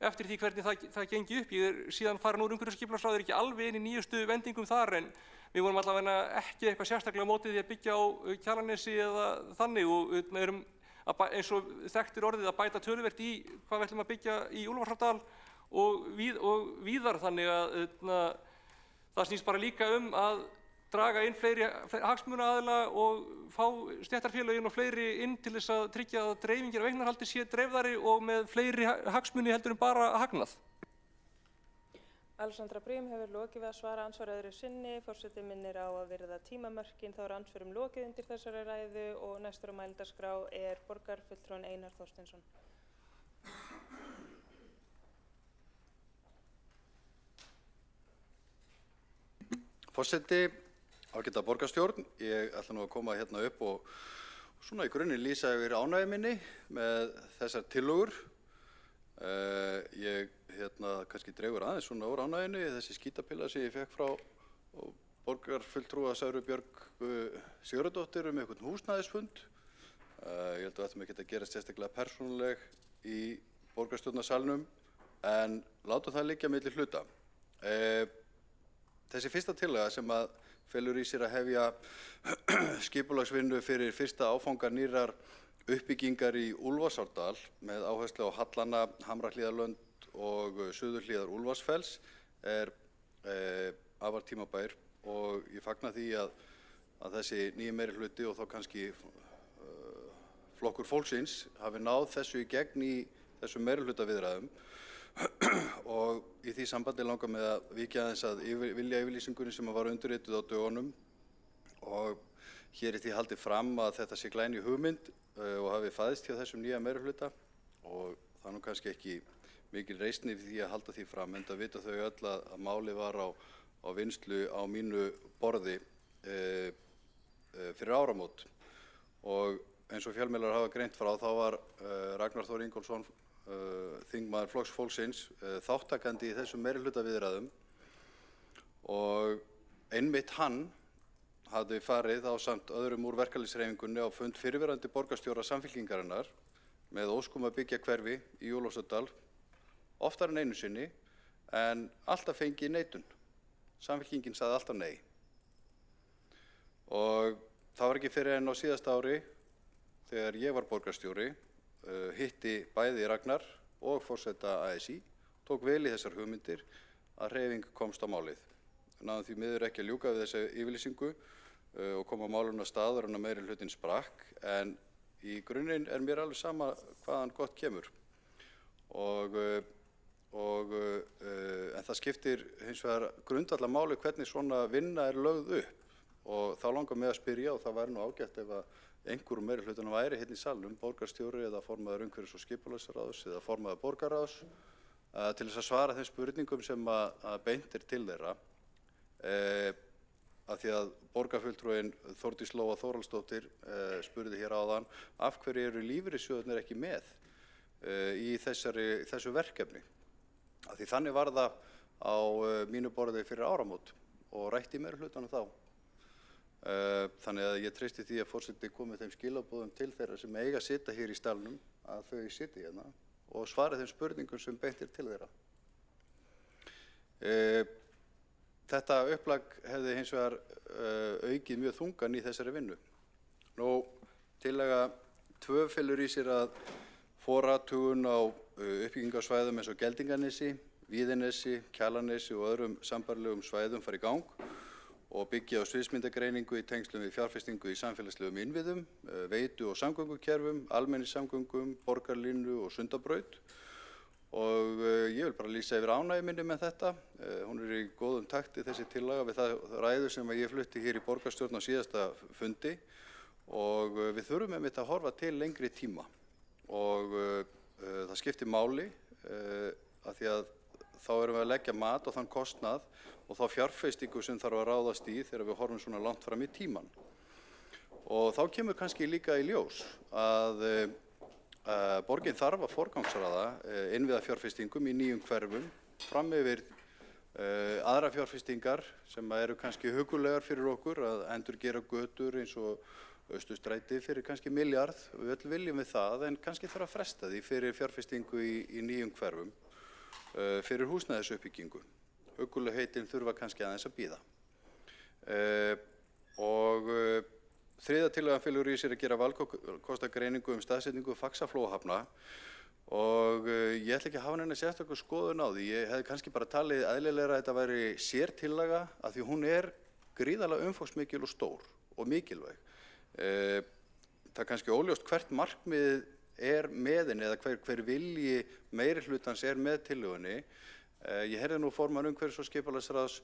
eftir því hvernig það gengi upp. Ég er síðan farin úr umhverfisskipulagsráði, ekki alveg inn í nýjustu vendingum þar en við vorum allavega ekki eitthvað sérstaklega mótið því að byggja á Kjalarnesi eða þannig og erum eins og þekktir orðið að bæta töluvert í hvað við ætlum að byggja í Úlfarsvárdal og víðar, þannig að það snýst bara líka að draga inn fleiri hagsmunaaðila og fá stéttarfélögin og fleiri inn til þess að tryggja að dreifingin af eignarhaldi sé dreifðari og með fleiri hagsmuni heldur en bara hagnað. Alexandra Briem hefur lokið við að svara ansvar öðru sinni. Forseti minnir á að virða tímamörkin, þá er ansvörum lokið undir þessari ræðu og næstur á mælendaskrá er borgarfulltrúinn Einar Þorsteinsson. Forseti, ágæta borgarstjórn, ég ætla nú að koma hérna upp og svona í grunninn lýsa yfir ánægju minni með þessar tillögur. Ég kannski dregur aðeins svona úr ánægjunni, þessi skítapilla sem ég fekk frá borgarfulltrúa Söru Björg Sigurðardóttir einhvern húsnæðisfund. Ég held að við ættum ekki að gera sérstaklega persónuleg í borgarstjórnarsalnum, en látum það liggja milli hluta. Þessi fyrsta tillaga sem að felur í sér að hefja skipulagsvinnu fyrir fyrsta áfanga nýrrar uppbyggingar í Úlfarsárdal með áherslu á Hallana, Hamrahlíðarlönd og Suðurhlíðar Úlfarsfells afar tímabær, og ég fagna því að þessi nýji meirihluti og þá kannski Flokkur fólksins hafi náð þessu í gegn í þessum meirihlutaviðræðum og í því sambandi langar með að víkja aðeins að viljayfirlýsingunni sem var undirrituð á dögunum, og hér því haldið fram að þetta sé glæný hugmynd og hafi fæðst hjá þessum nýja meirihluta, og það er nú kannski ekki mikil reisni við því að halda því fram, enda vita þau öll að málið var á vinnslu á mínu borði fyrir áramót. Og eins og fjölmiðlar hafa greint frá, þá var Ragnar Þór Ingólfsson, þingmaður Flokks fólksins, þáttakandi í þessum meirihlutaviðræðum, og einmitt hann hafði farið ásamt öðrum úr verkalýðshreyfingunni á fund fyrrverandi borgarstjóra Samfylkingarinnar með óskum að byggja hverfi í Úlfarsárdal, oftar en einu sinni, en alltaf fengi neitun. Samfylkingin sagði alltaf nei. Og það var ekki fyrir enn á síðasta ári, þegar ég var borgarstjóri, hitti bæði Ragnar og forseta ASÍ, tók vel í þessar hugmyndir að hreyfing komst á málið. Náðum því miður ekki að ljúka við þessa yfirlýsingu og koma málun á staður en að meirihlutinn sprakk, en í grunninn er mér alveg sama hvaðan gott kemur. En það skiptir hins vegar grundvallarmáli hvernig svona vinna er lögð upp, og þá langar mig að spyrja, og það væri nú ágætt ef að einhver úr meirihlutanum væri hérna í salnum, borgarstjóri eða formaður umhverfis- og skipulagsráðs eða formaður borgarráðs, til þess að svara þeim spurningum sem að beint til þeirra, af því að borgarfulltrúinn Þórdís Lóa Þórhallsdóttir spurði hér áðan af hverju eru lífeyrissjóðirnir ekki með í þessu verkefni. Af því þannig var það á mínu borði fyrir áramót og rætt í meirihlutanum þá. Þannig að ég treysti því að forseti komi þeim skilaboðum til þeirra sem eiga að sitja hér í stalnum, að þau sitji hérna og svari þeim spurningum sem beint til þeirra. Þetta upplag hefði hins vegar aukið mjög þungan í þessari vinnu. Tillaga 2 felur í sér að forathugun á uppbyggingarsvæðum eins og Geldinganesi, Víðinesi, Kjalarnesi og öðrum sambærilegum svæðum fari í gang og byggja á sviðsmyndagreiningu í tengslum við fjárfestingu í samfélagslegum innviðum, veitu- og samgöngukerfum, almenningssamgöngum, borgarlínu og Sundabraut. Og ég vil bara lýsa yfir ánægju minni með þetta. Hún er í góðum takti þessi tillaga við það ræðu sem ég flutti hér í borgarstjórn á síðasta fundi, og við þurfum einmitt að horfa til lengri tíma. Og það skiptir máli af því að þá erum við að leggja mat á þann kostnað og þá fjárfestingu sem þarf að ráðast í þegar við horfum svona langt fram í tíman. Og þá kemur kannski líka í ljós að borgin þarf að forgangsraða innviðafjárfestingum í nýjum hverfum fram yfir aðra fjárfestingar sem eru kannski hugulegar fyrir okkur, að endurgera götur eins og Austurstræti fyrir kannski milljarð. Við öll viljum við það, en kannski þarf að fresta því fyrir fjárfestingu í nýjum hverfum, fyrir húsnæðisuppbyggingu. Hugulegheitin þurfa kannski aðeins að bíða. Þriðja tillagan felur í sér að gera valkostagreiningu staðsetningu Faxaflóahafna, og ég ætla ekki að hafa neina sérstaklega skoðun á því. Ég hefði kannski bara talið eðlilegra að þetta væri sértillaga, af því hún er gríðarlega umfangsmikil og stór og mikilvæg. Það er kannski óljóst hvert markmið er með henni eða hver vilji meirihlutans er með tillögunni. Ég heyrði nú formann umhverfis- og skipulagsráðs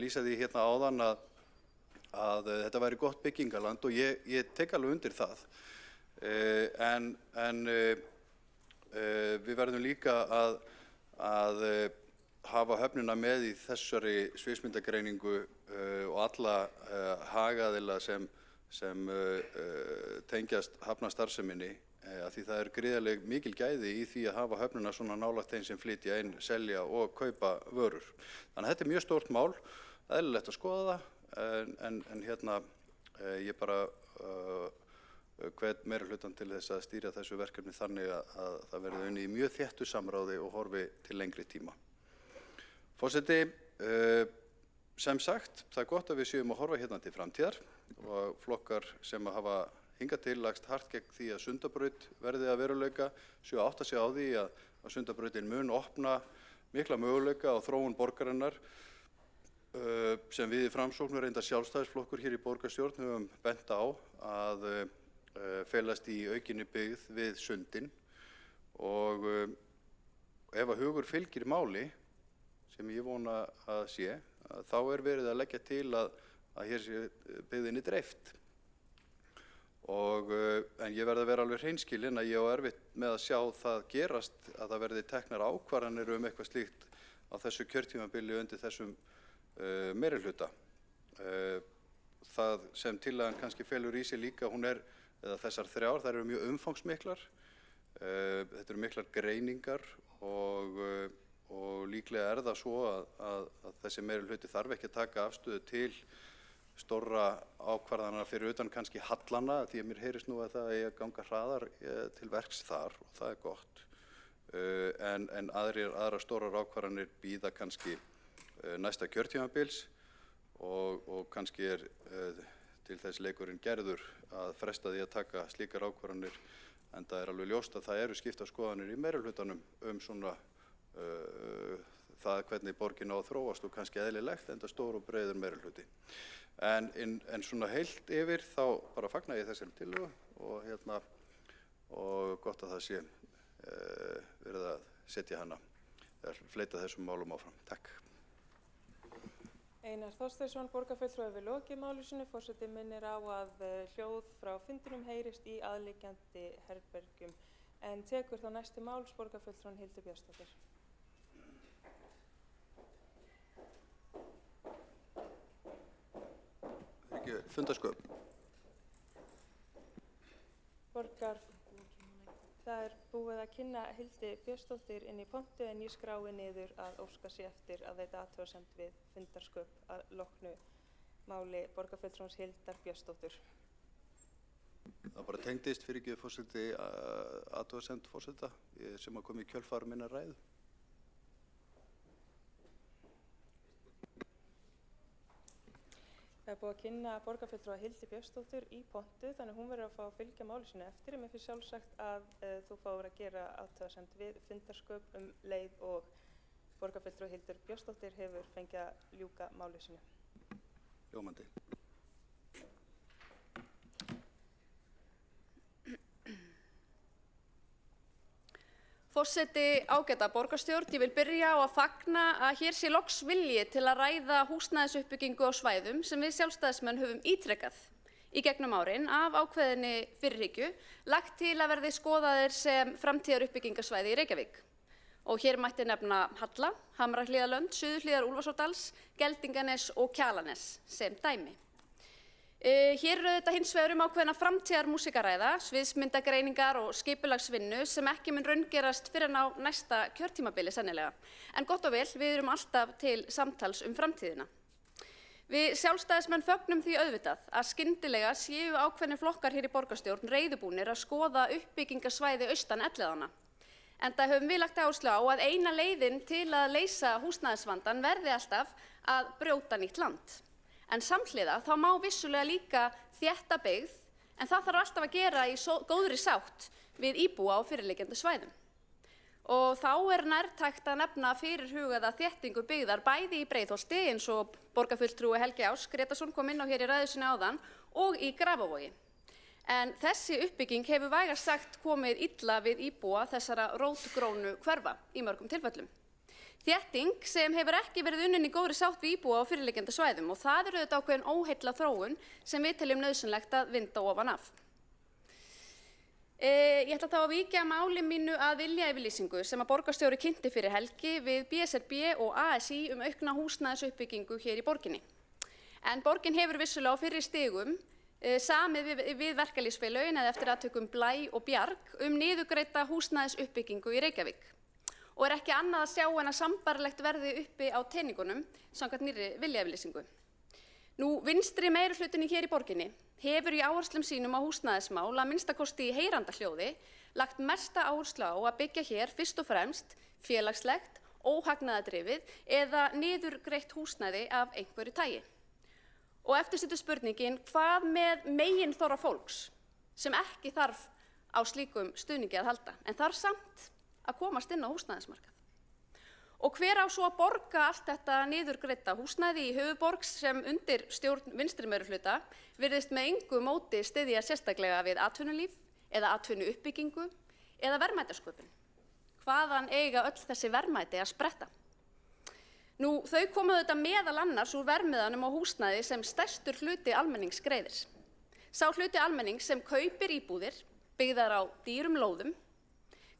lýsa því hérna áðan að þetta væri gott byggingaland, og ég tek alveg undir það. En við verðum líka að hafa höfnina með í þessari sviðsmyndagreiningu og alla hagaðila sem tengjast hafnastarfseminni, af því það er gríðarleg mikil gæði í því að hafa höfnina svona nálægt þeim sem flytja inn, selja og kaupa vörur. Þannig að þetta er mjög stórt mál. eðlilegt að skoða það, en hérna ég bara hvet meirihlutann til þess að stýra þessu verkefni þannig að það verði unnið í mjög þéttu samráði og horfi til lengri tíma. Forseti, sem sagt, það gott að við séum að horfa hérna til framtíðar og flokkar sem að hafa hingað til lagst hart gegn því að Sundabraut verði að veruleika séu að átta sig á því að Sundabrautin mun opna mikla möguleika á þróun borgarinnar sem við í Framsókn reyndar Sjálfstæðisflokkur hér í borgarstjórn höfum bent á að felast í aukinni byggð við sundin og ef að hugur fylgir máli sem ég vona að sé, þá verið að leggja til að hér sé byggðinni dreift. En ég verð að vera alveg hreinskilinn að ég á erfitt með að sjá það gerast að það verði teknar ákvarðanir eitthvað slíkt á þessu kjörtímabili undir þessum meirihluta. Það sem tillagan kannski felur í sig líka, eða þessar þrjár, þær eru mjög umfangsmiklar. Þetta eru miklar greiningar og líklega það svo að þessi meirihluti þarf ekki að taka afstöðu til stórra ákvarðana fyrir utan kannski hallana, því að mér heyrist nú að það eigi að ganga hraðar til verks þar og það er gott. En aðrar stórar ákvarðanir bíða kannski næsta kjörtímabils og kannski til þess leikurinn gerður að fresta því að taka slíkar ákvarðanir, en það er alveg ljóst að það eru skiptar skoðanir í meirihlutanum svona það hvernig borgin á að þróast og kannski eðlilegt, enda stór og breiður meirihluti. En svona heilt yfir þá bara fagna ég þessari tillögu og gott að það sé verið að setja hana, fleita þessum málum áfram. Takk. Einar Þorsteinsson, borgarfulltrúi við lokið máli sínu. Forseti minnir á að hljóð frá fundinum heyrist í aðliggjandi herbergjum. En tekur þá næsti máls borgarfulltrúan Hildur Björnsdóttir. Fundarsköp. Það er búið að kynna Hildi Björnsdóttir inn í pontu en ég skrái niður að óska sér eftir að veita athugasemd við fundarsköp að loknu máli borgarfulltrúans Hildar Björnsdóttur. Það bara tengdist fyrir ekki forseti athugasemd forseta sem að koma í kjölfar minnar ræðu. Það er búið að kynna borgarfulltrúa Hildi Björnsdóttur í pontu, þannig hún verður að fá að fylgja máli sínu eftir. Mér finnst sjálfsagt að þú fáir að gera athugasemd við fundarsköp leið og borgarfulltrúa Hildur Björnsdóttir hefur fengið að ljúka máli sínu. Ljómandi. Forseti, ágæta borgarstjórn, ég vil byrja á að fagna að hér sé loks vilji til að ræða húsnæðisuppbyggingu á svæðum sem við sjálfstæðismenn höfum ítrekað í gegnum árin af ákveðinni fyrirhyggju lagt til að verði skoðaðir sem framtíðaruppbyggingarsvæði í Reykjavík. Og hér mætti nefna Halla, Hamrahlíðarlönd, Suðurhlíðar Úlfarsárdals, Geldinganes og Kjalanes sem dæmi. Hér þetta hins vegar ákveðna framtíðarmúsíkaræða, sviðsmyndagreiningar og skipulagsvinnu sem ekki mun raungerast fyrir á næsta kjörtímabili sennilega. En gott og vel, við alltaf til samtals framtíðina. Við sjálfstæðismenn fögnum því auðvitað að skyndilega séu ákveðnir flokkar hér í borgarstjórn reiðubúnir að skoða uppbyggingarsvæði austan Elliðaánna. Enda höfum við lagt áherslu á að eina leiðin til að leysa húsnæðisvandann verði alltaf að brjóta nýtt land. En samhliða þá má vissulega líka þétta byggð, en það þarf alltaf að gera í góðri sátt við íbúa á fyrirliggjandi svæðum. Og þá nærtækt að nefna fyrirhugaða þéttingu byggðar bæði í Breiðholti eins og borgarfulltrúi Helgi Áss Grétarsson kom inn á hér í ræðu sinni áðan og í Grafarvogi. En þessi uppbygging hefur vægast sagt komið illa við íbúa þessara rótgrónu hverfa í mörgum tilfellum. Þétting sem hefur ekki verið unnin í góðri sátt við íbúa á fyrirliggjandi svæðum og það auðvitað ákveðin óheilla þróun sem við teljum nauðsynlegt að vinda ofan af. Ég ætla þá að víkja máli mínu að viljayfirlýsingu sem að borgarstjóri kynnti fyrir helgi við BSRB og ASÍ aukna húsnæðisuppbyggingu hér í borginni. En borgin hefur vissulega á fyrri stigum samið við verkalýðsfélögin eða eftir atvikum Blæ og Bjarg niðurgreidda húsnæðisuppbyggingu í Reykjavík. og er ekki annað að sjá en að sambærilegt verði uppi á teningunum samkvæmt nýrri viljayfirlýsingu. Nú, vinstri meirihlutinni hér í borginni hefur í áherslum sínum á húsnæðismál að minnstakosti í heyranda hljóði lagt mesta áherslu á að byggja hér fyrst og fremst félagslegt, óhagnaðardrifið eða niðurgreitt húsnæði af einhverju tagi. Og eftir situr spurningin, hvað með meginþorra fólks sem ekki þarf á slíkum stuðningi að halda, en þarf samt að komast inn á húsnæðismarkað? Og hver á svo að borga allt þetta niðurgreidda húsnæði í höfuðborg sem undir stjórn vinstri meirihluta virðist með engu móti styðja sérstaklega við atvinnulíf eða atvinnuuppbyggingu eða verðmætasköpun? Hvaðan eiga öll þessi verðmæti að spretta? Nú, þau komu auðvitað meðal annars úr verðmiðanum á húsnæði sem stærstur hluti almennings greiðir. Sá hluti almennings sem kaupir íbúðir byggðar á dýrum lóðum,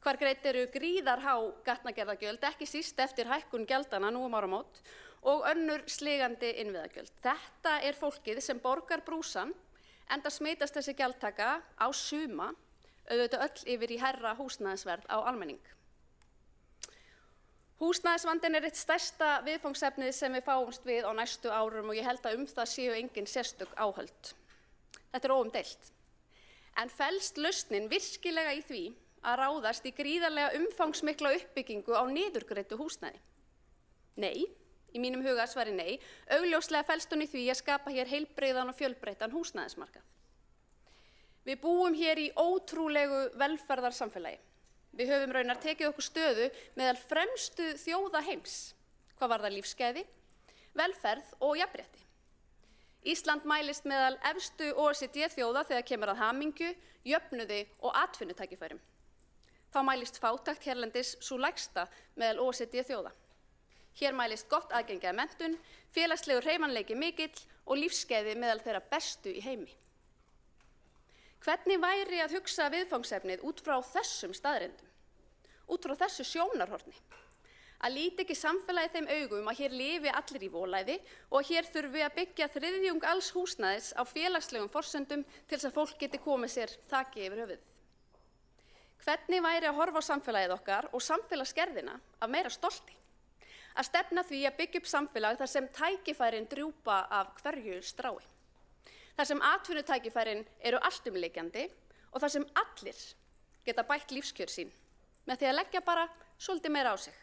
hvar greidd eru gríðarhá gatnagerðargjöld, ekki síst eftir hækkun gjaldanna nú áramót, og önnur sligandi innviðagjöld. Þetta er fólkið sem borgar brúsann, enda smitast þessi gjaldtaka á suma, auðvitað öll yfir í hærra húsnæðisverð á almenning. Húsnæðisvandinn er eitt stærsta viðfangsefnið sem við fáumst við á næstu árum og ég held að það séu engin sérstök áhöld. Þetta er óumdeilt. En felst lausnin virkilega í því að ráðast í gríðarlega umfangsmikla uppbyggingu á niðurgreiddu húsnæði? Nei, í mínum huga svari nei. Augljóslega felst hún í því að skapa hér heilbrigðan og fjölbreyttan húsnæðismarkað. Við búum hér í ótrúlegu velferðarsamfélagi. Við höfum raunar tekið okkur stöðu meðal fremstu þjóða heims, hvað varðar lífsgæði, velferð og jafnrétti. Ísland mælist meðal efstu OECD-þjóða þegar kemur að hamingju, jöfnuði og atvinnutækifærum. Þá mælist fátækt hérlendis sú lægsta meðal OECD-þjóða. Hér mælist gott aðgengi að menntun, félagslegur hreyfanleiki mikill og lífsgæði meðal þeirra bestu í heimi. Hvernig væri að hugsa viðfangsefnið út frá þessum staðreyndum, út frá þessu sjónarhorni? Að líta ekki samfélagið þeim augum að hér lifi allir í volæði og að hér þurfi að byggja þriðjung alls húsnæðis á félagslegum forsendum til þess að fólk geti komið sér þaki yfir höfuðið. Hvernig væri að horfa á samfélagið okkar og samfélagsgerðina af meira stolti? Að stefna því að byggja upp samfélag þar sem tækifærin drjúpa af hverju strái. Þar sem atvinnutækifærin eru alltumlykjandi og þar sem allir geta bætt lífskjör sín með því að leggja bara svolítið meira á sig.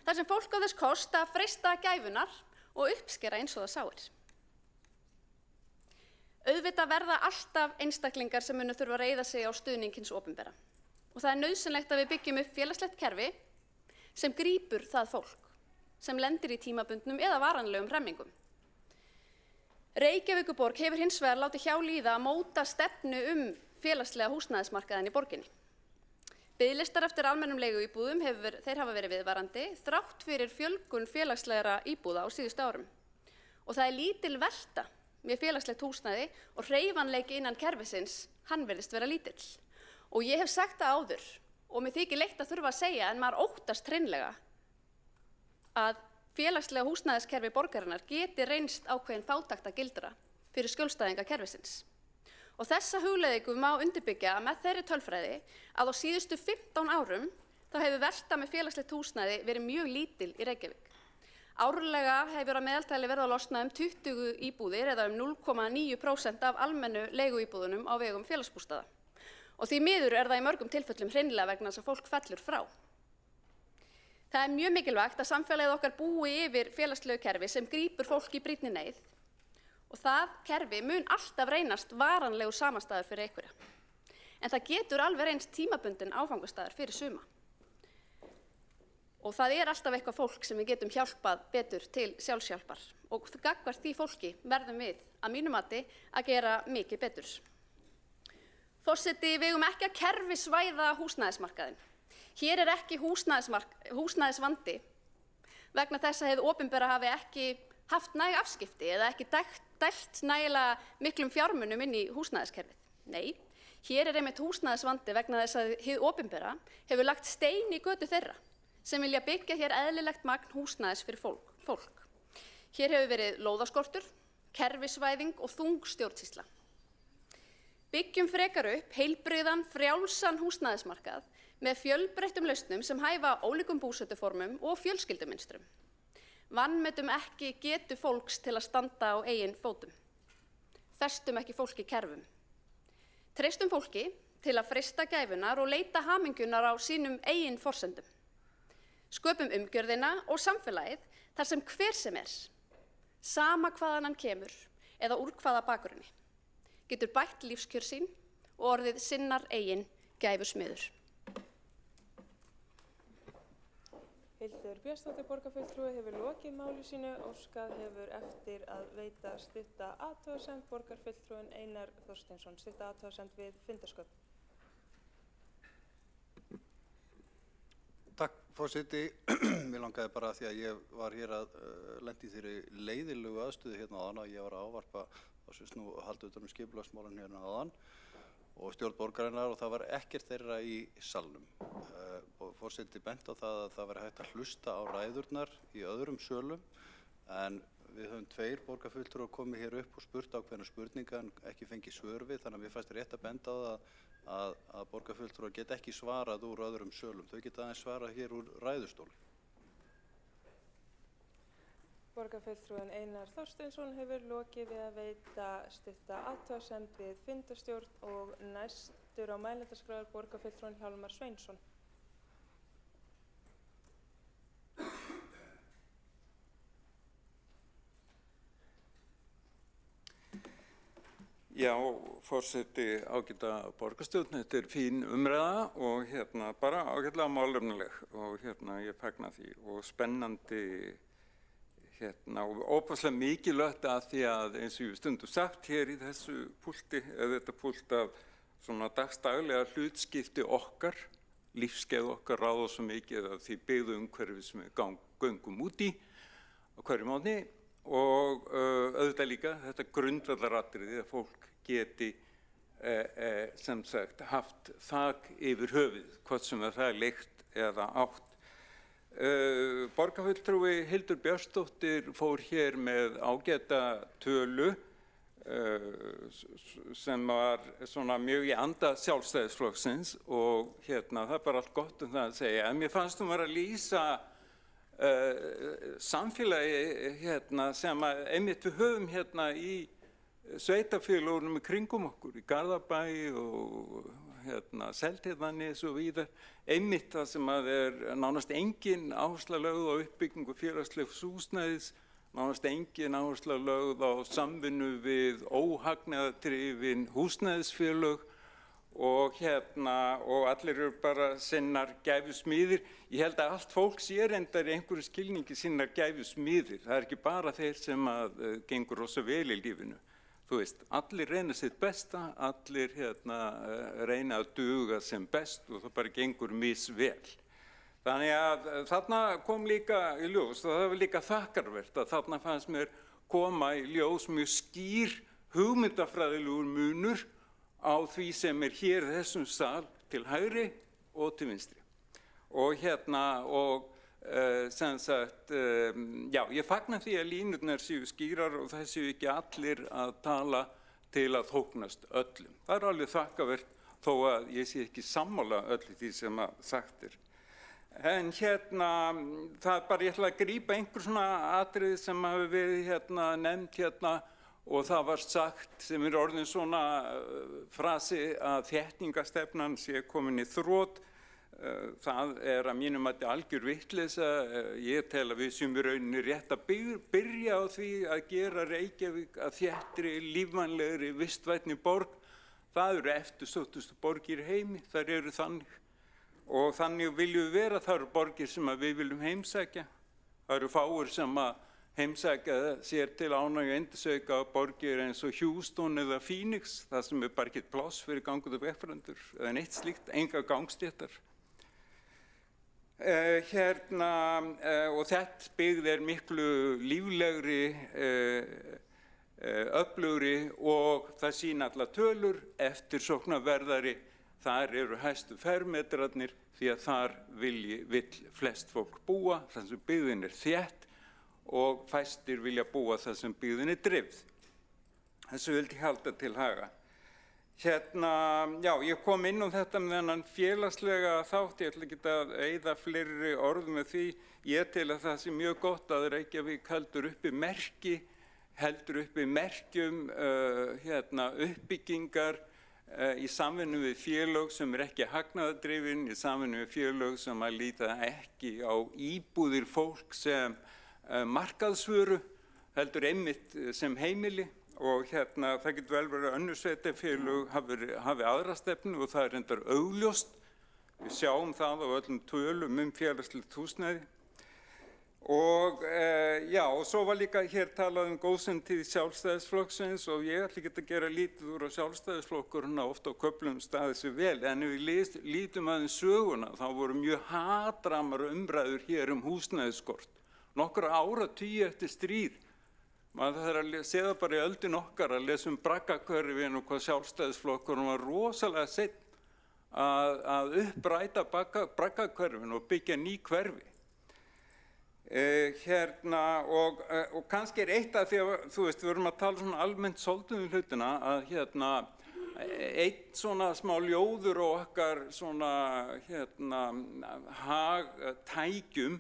Þar sem fólk á þess kost að freista gæfunar og uppskera eins og það sáir. Auðvitað verða alltaf einstaklingar sem munu þurfa að reiða sig á stuðning hins opinbera. Og það er nauðsynlegt að við byggjum upp félagslegt kerfi sem grípur það fólk, sem lendir í tímabundnum eða varanlegum hremmingum. Reykjavíkurborg hefur hins vegar látið hjá líða að móta stefnu félagslega húsnæðismarkaðinn í borginni. Biðlistar eftir almennum leiguíbúðum þeir hafa verið viðvarandi þrátt fyrir fjölgun félagslegra íbúða á síðustu árum. Og það er lítil velta með félagslegt húsnæði og hreyfanleiki innan kerfisins, hann virðist vera lítill. Og ég hef sagt það áður og mér þykir leitt að þurfa að segja en maður óttast hreinlega að félagslega húsnæðiskerfi borgarinnar geti reynst ákveðin fátæktagildra fyrir skjólstæðinga kerfisins. Og þessa hugleiðingu má undirbyggja með þeirri tölfræði að á síðustu 15 árum þá hefur velta með félagslegt húsnæði verið mjög lítil í Reykjavík. Árlega hefur að meðaltali verið að losna 20 íbúðir eða 0,9% af almennu leiguíbúðunum á vegum félagsbústaða. Og því miður er það í mörgum tilfellum hreinlega vegna þess að fólk fellur frá. Það er mjög mikilvægt að samfélagið okkar búi yfir félagslegu kerfi sem grípur fólk í brýnni neyð og það kerfi mun alltaf reynast varanlegur samastaður fyrir einhverja. En það getur alveg reynst tímabundin áfangastaður fyrir suma. Og það er alltaf eitthvað fólk sem við getum hjálpað betur til sjálfshjálpar og gagnvart því fólki verðum við að mínu mati að gera mikið betur. Forseti, við eigum ekki að kerfisvæða húsnæðismarkaðinn. Hér er ekki húsnæðisvandi vegna þess að hið opinbera hafi ekki haft næg afskipti eða ekki dælt nægilega miklum fjármunum inn í húsnæðiskerfið. Nei, hér er einmitt húsnæðisvandi vegna þess að hið opinbera hefur lagt stein í götu þeirra sem vilja byggja hér eðlilegt magn húsnæðis fyrir fólk. Hér hefur verið lóðaskortur, kerfisvæðing og þung stjórnsýsla. Byggjum frekar upp heilbrigðan, frjálsan húsnæðismarkað með fjölbreyttum lausnum sem hæfa ólíkum búsetuformum og fjölskyldumynstrum. Vanmetum ekki getu fólks til að standa á eigin fótum. Festum ekki fólk í kerfum. Treystum fólki til að freista gæfunar og leita hamingjunar á sínum eigin forsendum. Sköpum umgjörðina og samfélagið þar sem hver sem sama hvaðan hann kemur eða úr hvaða bakgrunni, getur bætt lífskjör sín og orðið sinnar eigin gæfusmiður. Hildur Björnsdóttir borgarfulltrúi hefur lokið máli sínu. Óskað hefur eftir að veita stutta athugasemd borgarfulltrúin Einar Þorsteinsson. Stutta athugasemd við fundarsköp. Takk, forseti. Mér langaði bara því að ég var hér að lenda í þeirri leiðilegu aðstöðu hérna áðan að ég var að ávarpa halda utan skipulagsmálin hérna áðan og stjórn borgarinnar og það var ekkert þeirra í salnum. Forseti bent á það að það væri hægt að hlusta á ræðurnar í öðrum sölum en við höfum 2 borgarfulltrúar komið hér upp og spurt ákveðna spurninga en ekki fengið svör við, þannig að mér fannst rétt að benda á það að borgarfulltrúar geta ekki svarað úr öðrum sölum. Þau geta aðeins svarað hér úr ræðustóli. Borgarfulltrúin Einar Þorsteinsson hefur lokið við að veita stutta athugasemd við fundarstjórn og næstur á mælendaskrá borgarfulltrúin Hjálmar Sveinsson. Já, forseti, ágæta borgarstjórn, þetta fín umræða og bara ágætlega málefnaleg og ég fagna því og spennandi og óbærslega mikilvægt að því að eins og ég stundum sagt hér í þessu púlti, eða þetta púlt af svona dagstaglega hlutskipti okkar, lífskeið okkar ráða svo mikið af því byggðu umhverfi sem við göngum út í á hverju mánuði og auðvitað líka þetta grundvallaratriði að fólk geti sem sagt haft þak yfir höfuð, hvort sem það er leigt eða átt. Borgarfulltrúi Hildur Björnsdóttir fór hér með ágæta tölu sem var svona mjög í anda Sjálfstæðisflokksins og það er bara allt gott það að segja. En mér fannst vera að lýsa samfélagi sem einmitt við höfum í sveitarfélögunum í kringum okkur, í Garðabæ og Seltjarnarnes og víðar, einmitt það sem er nánast engin áhersla lögð á uppbyggingu félagslegs húsnæðis, nánast engin áhersla lögð á samvinnu við óhagnaðardrifin húsnæðisfélög og allir eru bara sinnar gæfusmiðir. Ég held að allt fólk sé reyndar í einhverju skilningi sinnar gæfusmiðir. Það er ekki bara þeir sem gengur rosa vel í lífinu. Þú veist, allir reyna sitt besta, allir reyna að duga sem best og það bara gengur misvel. Þannig að þarna kom líka í ljós, og það var líka þakkarvert að þarna fannst mér koma í ljós mjög skýr hugmyndafræðilegur munur á því sem er hér í þessum sal til hægri og til vinstri. Og sem sagt, já, ég fagna því að línurnar séu skýrar og það séu ekki allir að tala til að þóknast öllum. Það er alveg þakkavert þó að ég sé ekki sammála öllu því sem sagt er. En það er bara, ég ætla að grípa einhver svona atriði sem hafi verið nefnd og það var sagt sem er orðin svona frasi að þéttingastefnan sé komin í þrot. Það er að mínum mati algjör vitleysa. Ég tel að við séum í rauninni rétt að byrja á því að gera Reykjavík að þéttri, lífvænlegri, vistvænni borg. Það eru eftirsóttustu borgir í heimi, þær eru þannig. Og þannig viljum við vera, það eru borgir sem við viljum heimsækja. Það eru fáir sem að heimsækja sér til ánægju og endursauka borgir eins og Houston eða Phoenix, það sem er bara ekkert pláss fyrir gangandi vegfarendur eða neitt slíkt, enga gangstéttar. Og þetta byggð er miklu líflegri, öflugri og það sýna allar tölur, eftirsóknarverðari, þar eru hæstu fermetrarnir því að þar vill flest fólk búa, þar sem byggðin er þétt og fæstir vilja búa þar sem byggðin er dreifð. Þessu vildi ég halda til haga. Já, ég kom inn á þetta með þennan félagslega þátt, ég ætla ekki að eyða fleiri orð með því. Ég tel að það sé mjög gott að Reykjavík heldur uppi merkjum uppbyggingar í samvinnu við félög sem ekki hagnaðardrifin, í samvinnu við félög sem að líta ekki á íbúðir fólk sem markaðsvöru, heldur einmitt sem heimili. Og það getur vel verið að önnur sveitarfélög hafi aðra stefnu og það er reyndar augljóst. Við sjáum það á öllum tölum félagslegt húsnæði. Og og svo var líka hér talað góðsenntíð Sjálfstæðisflokksins og ég ætla ekki að gera lítið úr að Sjálfstæðisflokkurinn ofta á köflum staðið sig vel. En ef við lítum aðeins söguna þá voru mjög hatramar umræður hér húsnæðisskort. Nokkra áratugi eftir stríð. Maður þarf að séða bara í öldin okkar að lesa Braggahverfin og hvað Sjálfstæðisflokkurinn var rosalega seinn að uppræta Braggahverfin og byggja ný hverfi. Og kannski eitt af því að, þú veist, við erum að tala svona almennt svolítið hlutina að eitt svona smá ljóður og okkar svona hagtækjum,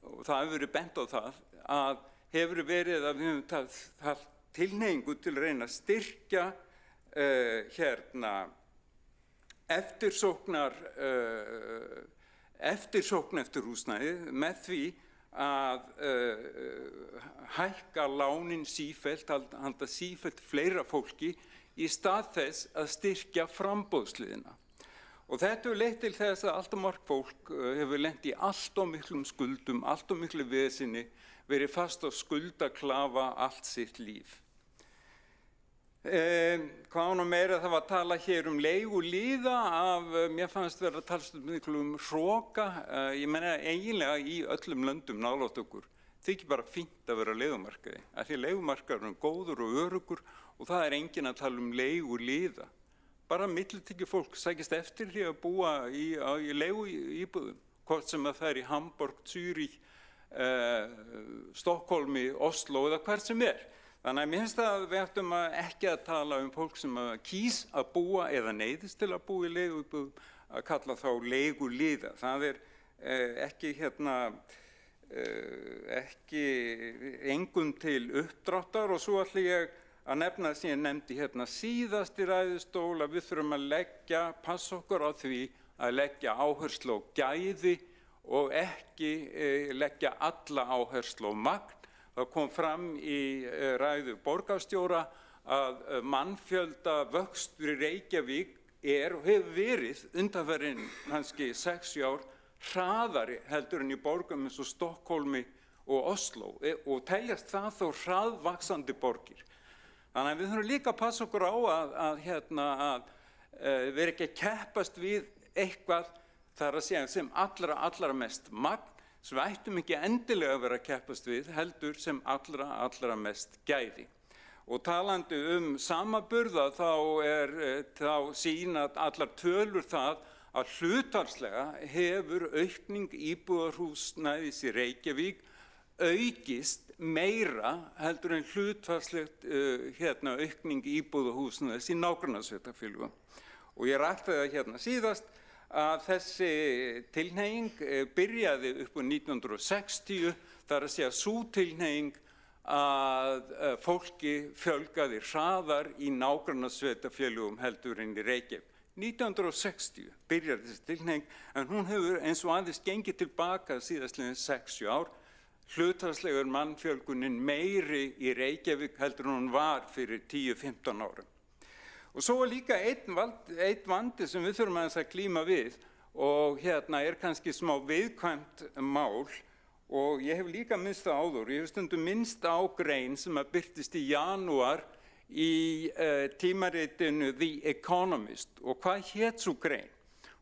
og það hefur verið bent á það, að hefur verið að við höfum það tilhneigingu til að reyna að styrkja eftirsókn eftir húsnæði með því að hækka lánin sífellt, handa sífellt fleira fólki í stað þess að styrkja framboðsliðina. Og þetta hefur leitt til þess að allt of margt fólk hefur lent í allt of miklum skuldum, allt of miklu vesinni, verið fast á skuldaklafa allt sitt líf. Hvað meira það var að tala hér leiguliða mér fannst vera að tala miklu hroka, ég meina eiginlega í öllum löndum nálægt okkur. Þykir bara fínt að vera á leigumarkaði, af því leigumarkaðurinn góður og örugur og það er enginn að tala leiguliða. Bara millitekjufólk sækist eftir því að búa í leiguíbúðum, hvort sem það er í Hamborg, Zürich, Stokkólmi, Oslo eða hvert sem er. Þannig að mér finnst að við ættum ekki að tala fólk sem kýs að búa eða neyðist til að búa í leiguíbúðum, að kalla þá leiguliða. Það er ekki engum til uppdráttar og svo ætla ég að nefna sem ég nefndi síðast í ræðustól að við þurfum að passa okkur á því að leggja áherslu á gæði og ekki leggja alla áherslu á magn. Það kom fram í ræðu borgarstjóra að mannfjölda vöxtur í Reykjavík og hefur verið undanfarin kannski 6 ár hraðari heldur en í borgum eins og Stokkólmi og Oslo og teljast það þó hraðvaxandi borgir. Þannig að við þurfum líka að passa okkur á að vera ekki að keppast við eitthvað þar að segja sem allra mest magn, sem við ættum ekki endilega að vera að keppast við, heldur sem allra mest gæði. Og talandi samanburða þá sýna allar tölur það að hlutfallslega hefur aukning íbúðarhúsnæðis í Reykjavík aukist meira heldur en hlutfallslegt aukning íbúðarhúsnæðis í nágrannasveitarfélögum. Og ég rakti það síðast að þessi tilhneiging byrjaði upp á 1960, þar að segja sú tilhneiging að fólki fjölgaði hraðar í nágrannasveitarfélögum heldur en í Reykjavík. 1960 byrjaði þessi tilhneiging en hún hefur eins og aðeins gengið tilbaka síðastliðin 6 ár. Hlutfallslega mannfjölgunin meiri í Reykjavík heldur en hún var fyrir 10-15 árum. Og svo er líka einn vandi sem við þurfum aðeins að glíma við og er kannski smá viðkvæmt mál og ég hef líka minnst það áður. Ég hef stundum minnst á grein sem birtist í janúar í tímaritinu The Economist og hvað hét sú grein?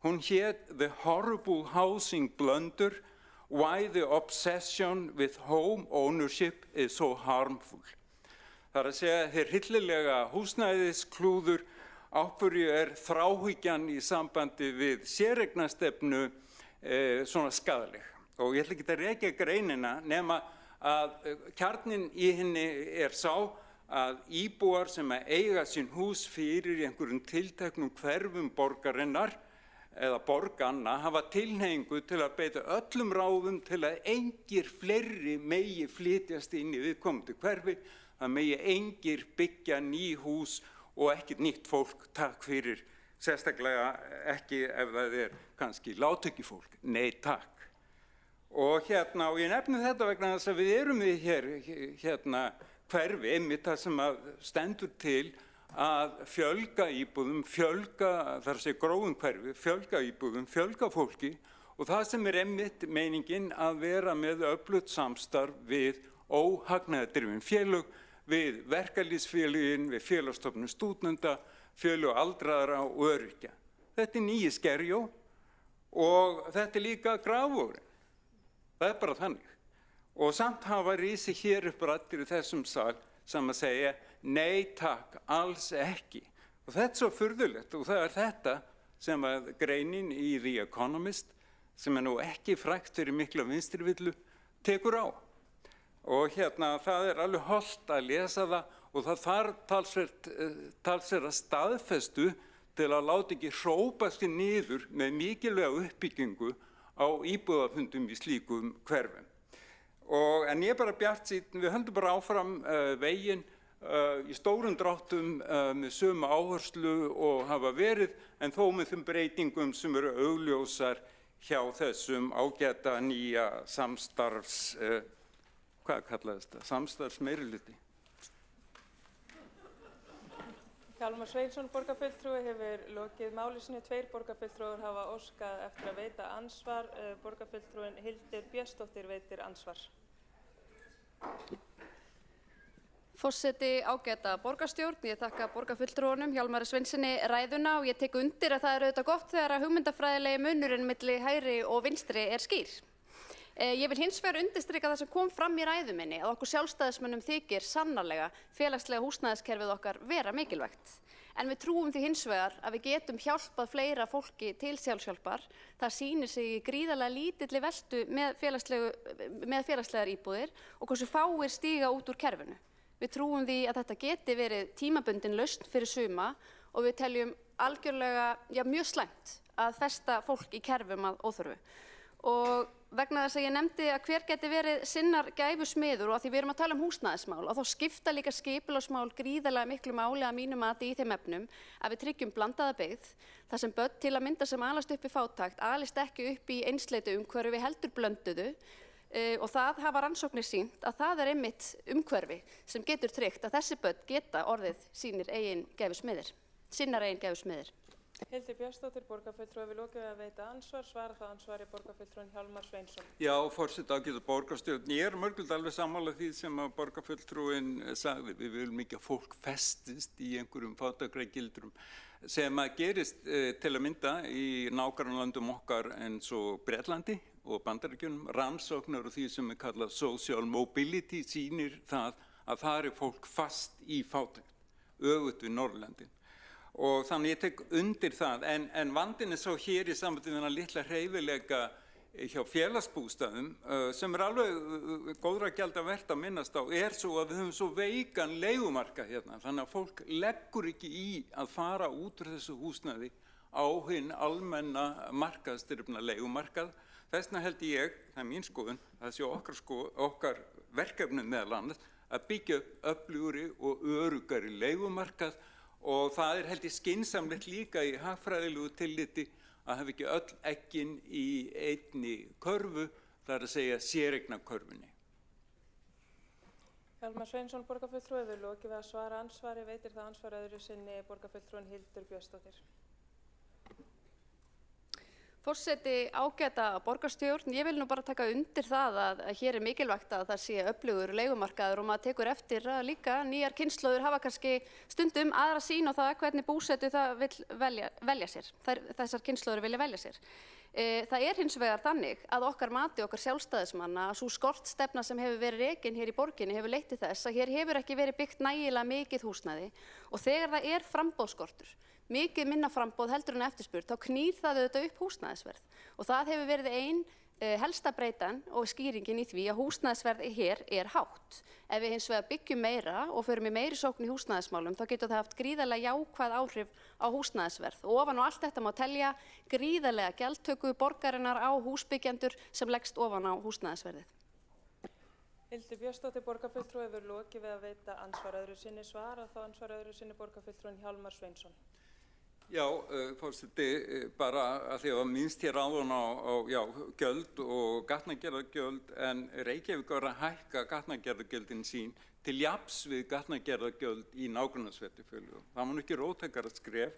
Hún hét The Horrible Housing Blunder, Why the Obsession with Home Ownership is so Harmful. Það er að segja þeir hryllilega húsnæðisklúður, á hverju þráhyggjan í sambandi við séreignarstefnu svona skaðleg. Og ég ætla ekki að rekja greinina nema að kjarninn í henni sá að íbúar sem að eiga sín hús fyrir í einhverjum tilteknum hverfum borgarinnar eða borganna hafa tilhneigingu til að beita öllum ráðum til að engir fleiri megi flytjast inn í viðkomandi hverfi, að megi engir byggja ný hús og ekkert nýtt fólk, takk fyrir, sérstaklega ekki ef það kannski lágtekjufólk, nei takk. Og ég nefni þetta vegna þess að við erum hér hverfi, einmitt það sem að stendur til að fjölga íbúðum, gróin hverfi, fjölga íbúðum, fjölga fólki og það sem einmitt meiningin að vera með öflugt samstarf við óhagnaðardrifin félög, við verkalýðsfélögin, við félagsstofnun stúdenta, félög aldraðra og öryrkja. Þetta nýji Skerjó og þetta líka Grafvogurinn. Það bara þannig. Og samt hafa risið hér upp raddir í þessum sal sem að segja nei takk, alls ekki. Og þetta svo furðulegt og það þetta sem að greinin í The Economist, sem nú ekki frægt fyrir mikla vinstrivillu, tekur á. Og það alveg hollt að lesa það og það þarf talsverða staðfestu til að láta ekki hrópa sig niður með mikilvæga uppbyggingu á íbúðafundum í slíkum hverfum. En ég bara bjartsýnn, við höldum bara áfram veginn í stórum dráttum með sömu áherslu og hafa verið, en þó með þeim breytingum sem eru augljósar hjá þessum ágæta nýja samstarfsmeirihluti. Hjálmar Sveinsson, borgarfulltrúi, hefur lokið máli sínu. 2 borgarfulltrúar hafa óskað eftir að veita ansvar. Borgarfulltrúin Hildur Björnsdóttir veitir ansvar. Forseti, ágæta borgarstjórn, ég þakka borgarfulltrúunum Hjálmari Sveinsinni ræðuna og ég tek undir að það auðvitað gott þegar að hugmyndafræðilegi munurinn milli hægri og vinstri skýr. Ég vil hins vegar undirstrika það sem kom fram í ræðu minni að okkur sjálfstæðismönnum þykir sannarlega félagslega húsnæðiskerfið okkar vera mikilvægt. En við trúum því hins vegar að við getum hjálpað fleira fólki til sjálfshjálpar. Það sýnir sig í gríðarlega lítilli veltu með félagslegar íbúðir og hversu fáir stíga út úr kerfinu. Við trúum því að þetta geti verið tímabundin lausn fyrir suma og við teljum algjörlega, mjög slæmt að festa fólk í kerfum að óþörfu. Og vegna þess að ég nefndi að hver geti verið sinnar gæfusmiður og að því við erum að tala húsnæðismál og þá skipta líka skipulagsmál gríðarlega miklu máli að mínu mati í þeim efnum að við tryggjum blandaða byggð þar sem börn til að mynda sem alast upp í fátækt alist ekki upp í einsleitu umhverfi heldur blönduðu og það hafa rannsóknir sýnt að það einmitt umhverfi sem getur tryggt að þessi börn geta orðið sinnar eigin gæfusmiðir. Hildur Björnsdóttir, borgarfulltrúi, hefur lokið að veita ansvar. Svara það ansvari borgarfulltrúin Hjálmar Sveinsson. Já, forseti, ágæta borgarstjórn. Ég mörgulegt alveg sammála því sem að borgarfulltrúin sagði. Við viljum ekki að fólk festist í einhverjum fátæktargildrum sem að gerist til að mynda í nágrannalöndum okkar eins og Bretlandi og Bandaríkjunum. Rannsóknar og því sem er kallað social mobility sýnir það að það fólk fast í fátækt, öfugt við Norðurlöndin. Og þannig ég tek undir það, en vandinn svo hér í sambandi við þennan litla hreyfileika hjá félagsbústaðum sem alveg góðra gjalda vert að minnast á, svo að við höfum svo veikan leigumarkað hérna, þannig að fólk leggur ekki í að fara út úr þessu húsnæði á hinn almenna markaðsdrifna leigumarkað. Þess vegna held ég, það mín skoðun, það sé okkar verkefnum meðal annars að byggja upp öflugri og öruggari leigumarkað. Og það held ég skynsamlegt líka í hagfræðilegu tilliti að hafa ekki öll eggin í einni körfu, það að segja séreignarkörfunni. Hjálmar Sveinsson, borgarfulltrúi, hefur lokið að svara ansvari. Veitir það ansvar öðru sinni borgarfulltrúin Hildur Björnsdóttir. Forseti, ágæta borgarstjórn, ég vil nú bara taka undir það að hér mikilvægt að það sé öflugur leigumarkaður og maður tekur eftir að líka nýjar kynslóðir hafa kannski stundum aðra sýn á það hvernig búsetu það vill velja sér, þessar kynslóðir vilja velja sér. Það hins vegar þannig að okkar mati, okkar sjálfstæðismanna, að sú skortstefna sem hefur verið rekin hér í borginni hefur leitt til þess að hér hefur ekki verið byggt nægilega mikið húsnæði og þegar það framboðsskortur, mikið minna framboð heldur en eftirspurn, þá knýr það auðvitað upp húsnæðisverð og það hefur verið ein Helsta breytan og skýringin í því að húsnæðisverð hér hátt. Ef við hins vegar byggjum meira og förum í meiri sókn í húsnæðismálum, þá getur það haft gríðarlega jákvæð áhrif á húsnæðisverð. Og ofan á allt þetta má telja gríðarlega gjaldtöku borgarinnar á húsbyggjendur sem leggst ofan á húsnæðisverðið. Hildur Björnsdóttir, borgarfulltrúi, hefur lokið við að veita andsvar öðru sinni. Svara þá andsvar öðru sinni borgarfulltrúin Hjálmar Sveinsson. Já, forseti, bara að því að minnst hér áðan á gjöld og gatnagerðargjöld, en Reykjavík var að hækka gatnagerðargjöldin sín til jafns við gatnagerðargjöld í nágrannasveitarfélögum. Það var ekki róttækara skref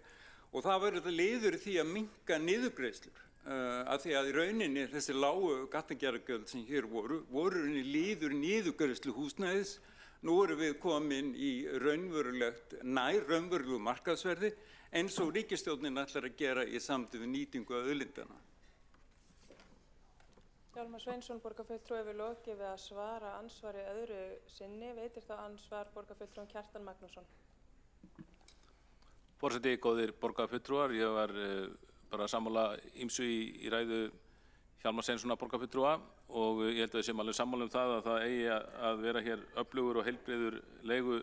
og það verður liður í því að minnka niðurgreiðslur. Af því að í rauninni þessi lágu gatnagerðargjöld sem hér voru liður niðurgreiðslu húsnæðis. Nú erum við komin í raunverulegu markaðsverði eins og ríkisstjórnin ætlar að gera í samtíð við nýtingu af auðlindana. Hjálmar Sveinsson, borgarfulltrúi, hefur lokið við að svara andsvari öðru sinni. Veitir þá ansvar borgarfulltrúin Kjartan Magnússon. Forseti, góðir borgarfulltrúar, ég var bara sammála ýmsu í ræðu Hjálmar Sveinssonar borgarfulltrúa og ég held að við séum alveg sammála það að það eigi að vera hér öflugur og heilbrigður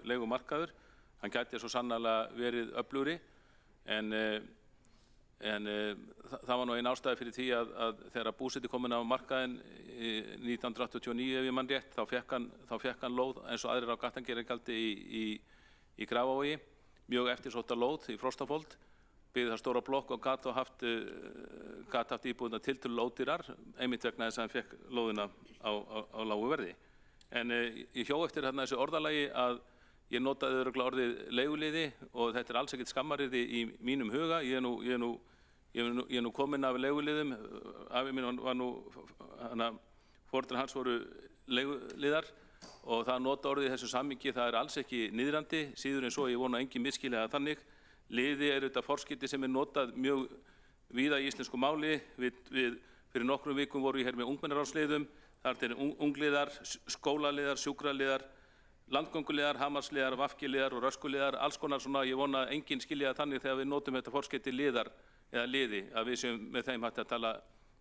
leigumarkaður. Hann gæti svo sannarlega verið öflugri. En það var nú ein ástæða fyrir því að þegar búseti komin á markaðinn 1989 ef ég mann rétt, þá fekk hann lóð eins og aðrir á gatnagerðargjaldi í Grafarvogi, mjög eftirsótta lóð í Frostafold, byggði það stóra blokk og gat haft íbúðina tiltölulega ódýrar, einmitt vegna þess að hann fekk lóðina á lágu verði. En ég hjó eftir þarna þessu orðalagi að ég notaði örugglega orðið leiguliði og þetta alls ekkert skammaryrði í mínum huga. Ég er nú kominn af leiguliðum. Afi minn var nú, foreldrar hans voru leiguliðar og það nota orðið í þessu samhengi, það alls ekki niðrandi, síður en svo ég vona engin misskilja það þannig. Liði þetta forskyti sem notað mjög víða í íslensku máli. Fyrir nokkrum vikum voru ég hér með ungmennaráðsliðum, þar er ungliðar, skólaliðar, sjúkraliðar, landgönguliðar, hamarsliðar, vafkiliðar og röskuliðar, alls konar svona, ég vona að enginn skilja þannig þegar við notum þetta forskeyti liðar eða liði, að við séum með þeim hægt að tala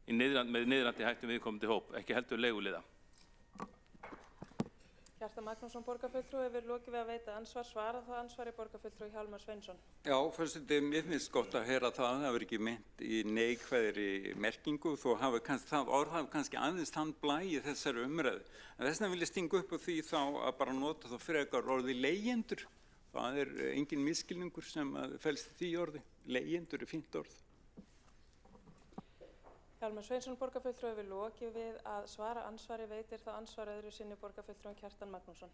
með niðrandi hættum viðkomandi hóp, ekki heldur leiguliða. Kjartan Magnússon, borgarfulltrúi, hefur lokið við að veita ansvar. Svara þá ansvari borgarfulltrúi Hjálmar Sveinsson. Já, forseti, mér finnst gott að heyra það verður ekki meint í neikvæðri merkingu, þó það orð hafi kannski aðeins þann blæ í þessari umræðu. En þess vegna vil ég stinga upp á því þá að bara nota þá frekar orði leigjendur. Það engin misskilningur sem felst í því orði. Leigjendur fínt orð. Hjálmar Sveinsson, borgarfulltrúi, hefur lokið við að svara ansvari. Veitir þá ansvar öðru sinni borgarfulltrúin Kjartan Magnússon.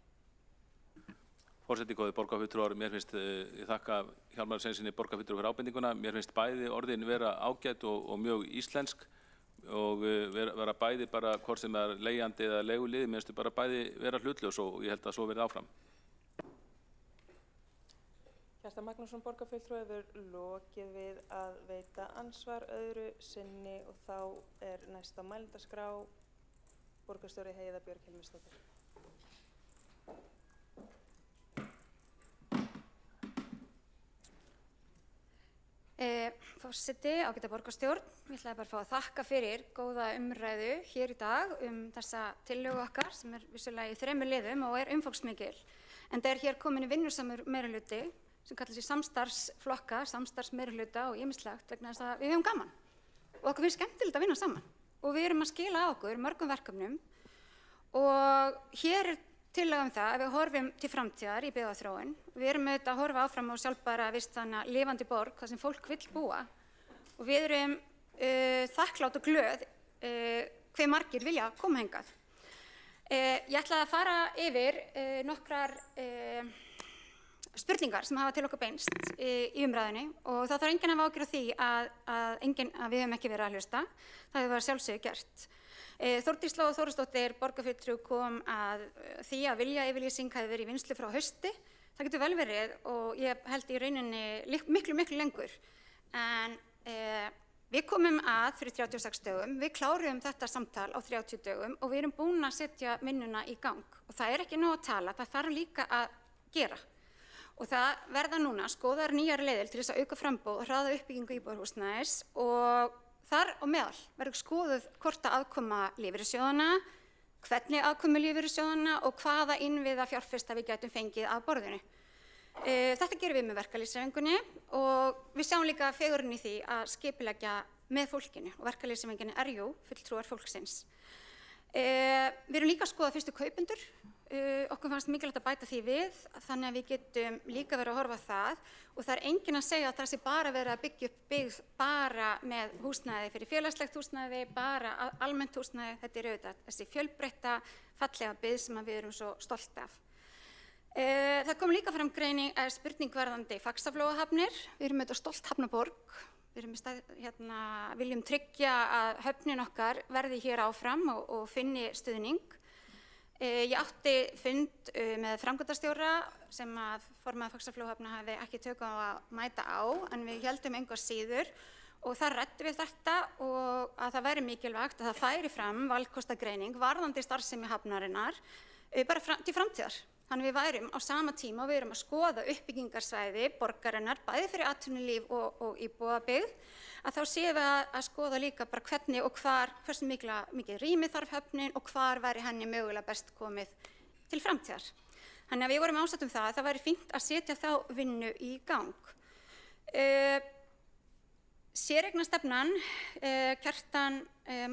Forseti, góðir borgarfulltrúar, mér finnst ég þakka Hjálmar Sveinssyni borgarfulltrúi fyrir ábendinguna. Mér finnst bæði orðin vera ágæt og mjög íslensk og vera bæði bara hvort sem leigjandi eða leiguliði, mér finnst bara bæði vera hlutljós og ég held að svo verði áfram. Kjartan Magnússon, borgarfulltrúi, hefur lokið við að veita ansvar öðru sinni og þá næst á mælendaskrá borgarstjóri Heiða Björg Hilmisdóttir. Forseti, ágæta borgarstjórn, ég ætlaði bara að fá að þakka fyrir góða umræðu hér í dag þessa tillögu okkar sem vissulega í 3 liðum og umfangsmikil. En það hér komin í vinnusamur meirihluti sem kallar sig samstarfsflokka, samstarfsmeirihluta og ýmislegt vegna þess að við höfum gaman og okkur finnst skemmtilegt að vinna saman og við erum að skila á okkur mörgum verkefnum og hér tillaga það að við horfum til framtíðar í byggðaþróun. Við erum auðvitað að horfa áfram á sjálfbæra vistvæna lifandi borg þar sem fólk vill búa og við erum þakklát og glöð hve margir vilja koma hingað. Ég ætla að fara yfir nokkrar spurningar sem hafa til okkar beinst í umræðunni og það þarf enginn að hafa áhyggjur af því að við höfum ekki verið að hlusta. Það hefur verið sjálfsögðu gert. Þórdís Lóa Þórsdóttir, borgarfulltrúi, kom að því að viljayfirlýsing hafi verið í vinnslu frá hausti. Það getur vel verið og ég held í rauninni miklu lengur. En við komum að fyrir 36 dögum, við kláruðum þetta samtal á 30 dögum og við erum búin að setja vinnuna í gang. Og það ekki nóg að tala, það þarf líka að gera. Og það verða núna skoðar nýjar leiðir til þess að auka framboð og hraða uppbyggingu íbúðarhúsnæðis og Þar á meðal verður skoðuð hvort að aðkoma lífeyrissjóðanna, hvernig aðkomu lífeyrissjóðanna og hvaða innviða fjárfesta við gætum fengið að borðinu. Þetta gerum við með verkalýðshreyfingunni og við sjáum líka fegurinn í því að skipuleggja með fólkinu og verkalýðshreyfingin jú fulltrúar fólksins. Við erum líka að skoða fyrstu kaupendur. Okkur fannst mikilvægt að bæta því við, þannig að við getum líka verið að horfa á það og það enginn að segja að það sé bara verið að byggja upp byggð bara með húsnæði fyrir félagslegt húsnæði, bara almennt húsnæði. Þetta auðvitað þessi fjölbreytta, fallega byggð sem við erum svo stolt af. Það kom líka fram spurning varðandi Faxaflóahafnir. Við erum auðvitað stolt hafnaborg. Við erum viljum tryggja að höfnin okkar verði hér áfram og finni stuðning. Ég átti fund með framkvæmdastjóra sem að formaður Faxaflóahafna hafi ekki tök á að mæta á, en við héldum engu að síður og þar ræddum við þetta og að það væri mikilvægt að það færi fram valkostagreining varðandi starfsemi hafnarinnar bara til framtíðar. Þannig við værum á sama tíma og við erum að skoða uppbyggingarsvæði borgarinnar, bæði fyrir atvinnulíf og íbúabyggð, að þá séum við að skoða líka bara hvernig og hvar, hversu mikið rými þarf höfnin og hvar væri henni mögulega best komið til framtíðar. Þannig að við vorum ásatt það að það væri fínt að setja þá vinnu í gang. Séreignarstefnan, Kjartan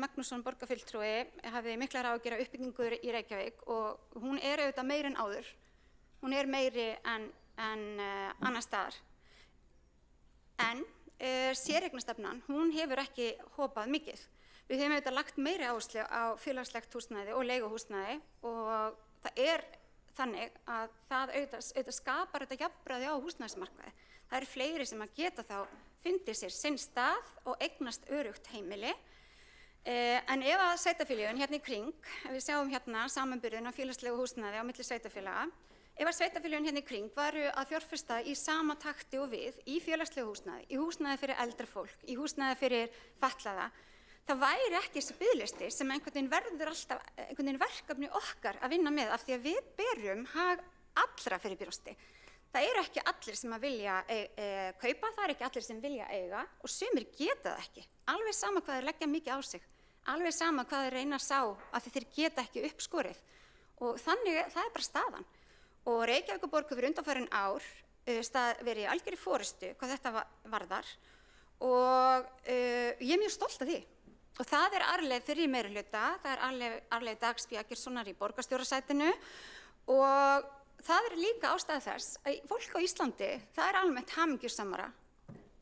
Magnússon borgarfulltrúi hafði miklar áhyggjur af uppbyggingu í Reykjavík og hún auðvitað meiri en áður. Hún meiri en annars staðar. En séreignarstefnan, hún hefur ekki hopað mikið. Við höfum auðvitað lagt meiri áherslu á félagslegt húsnæði og leiguhúsnæði og það þannig að það auðvitað skapar þetta jafnræði á húsnæðismarkaði. Það eru fleiri sem að geta þá fundið sér sinn stað og eignast öruggt heimili. En ef að sveitarfélögin hérna í kring, ef við sjáum hérna samanburðinn á félagslegu húsnæði á milli sveitarfélaga, ef að sveitarfélögin hérna í kring varu að fjárfesta í sama takti og við í félagslegu húsnæði, í húsnæði fyrir eldra fólk, í húsnæði fyrir fatlaða, það væri ekki þessi biðlisti sem einhvern veginn verður alltaf verkefni okkar að vinna með af því að við berum hag allra fyrir brjósti. Það eru ekki allir sem að vilja kaupa, það ekki allir sem vilja eiga og sumir geta það ekki. Alveg sama hvað þeir leggja mikið á sig, alveg sama hvað þeir reyna að sá af því þeir geta ekki uppskorið. Og þannig það bara staðan. Og Reykjavíkurborg hefur undanfarin ár verið í algjörri forystu hvað þetta varðar og ég mjög stolt af því. Og það arfleið fyrir meirihluta, það arfleið Dags B. Eggertssonar í borgarstjórasætinu og það líka ástæða þess að fólk á Íslandi, það almennt hamingjusamara.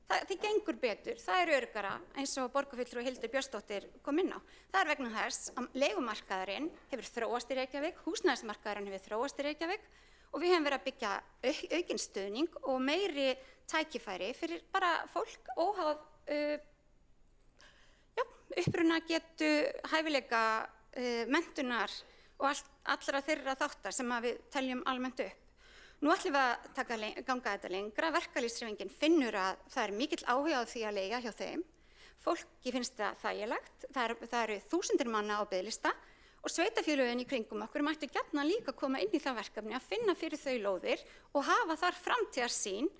Það gengur betur, það öruggara eins og borgarfulltrúi Hildur Björnsdóttir kom inn á. Það vegna þess að leigumarkaðurinn hefur þróast í Reykjavík, húsnæðismarkaðurinn hefur þróast í Reykjavík og við höfum verið að byggja aukinn stuðning og meiri tækifæri fyrir bara fólk óháð uppruna getu, hæfileika, menntunar og allra þeirra þáttar sem við teljum almennt upp. Nú ætlum við að ganga þetta lengra. Verkalýðshreyfingin finnur að það mikill áhugi á því að leigja hjá þeim. Fólki finnst það þægilegt. Það eru þúsundir manna á biðlista og sveitarfélögin í kringum okkur mættu gjarnan líka koma inn í það verkefni að finna fyrir þau lóðir og hafa þar framtíðarsýn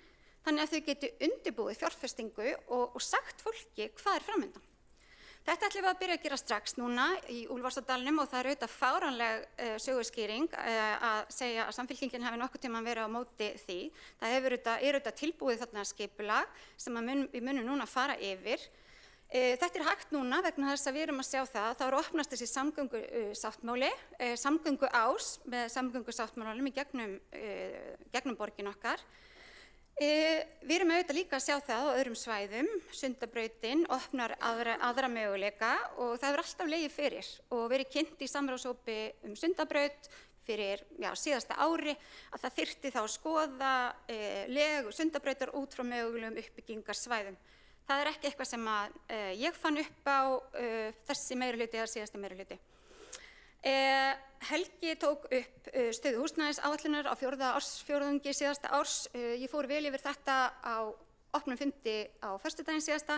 þannig að þau geti undirbúið fjárfestingu og sagt fólki hvað framundan. Þetta ætlum við að byrja að gera strax núna í Úlfarsárdalnum og það auðvitað fáránleg söguskýring að segja að Samfylkingin hafi nokkuð tímann verið á móti því. Það auðvitað tilbúið þarna skipulag sem við munum núna fara yfir. Þetta hægt núna vegna þess að við erum að sjá það að það opnast þessi samgöngusáttmáli, samgönguás með samgöngusáttmálanum í gegnum borgin okkar. Við erum auðvitað líka að sjá það á öðrum svæðum, Sundabrautin opnar aðra möguleika og það hefur alltaf legið fyrir og verið kynnt í samráðshópi Sundabraut fyrir síðasta ári að það þyrfti þá að skoða legu Sundabrautar út frá mögulegum uppbyggingarsvæðum. Það ekki eitthvað sem ég fann upp á þessi meirihluti eða síðasti meirihluti. Helgi tók upp stöðu húsnæðisáætlunar á 4. ársfjórðungi síðasta árs. Ég fór vel yfir þetta á opnum fundi á föstudaginn síðasta.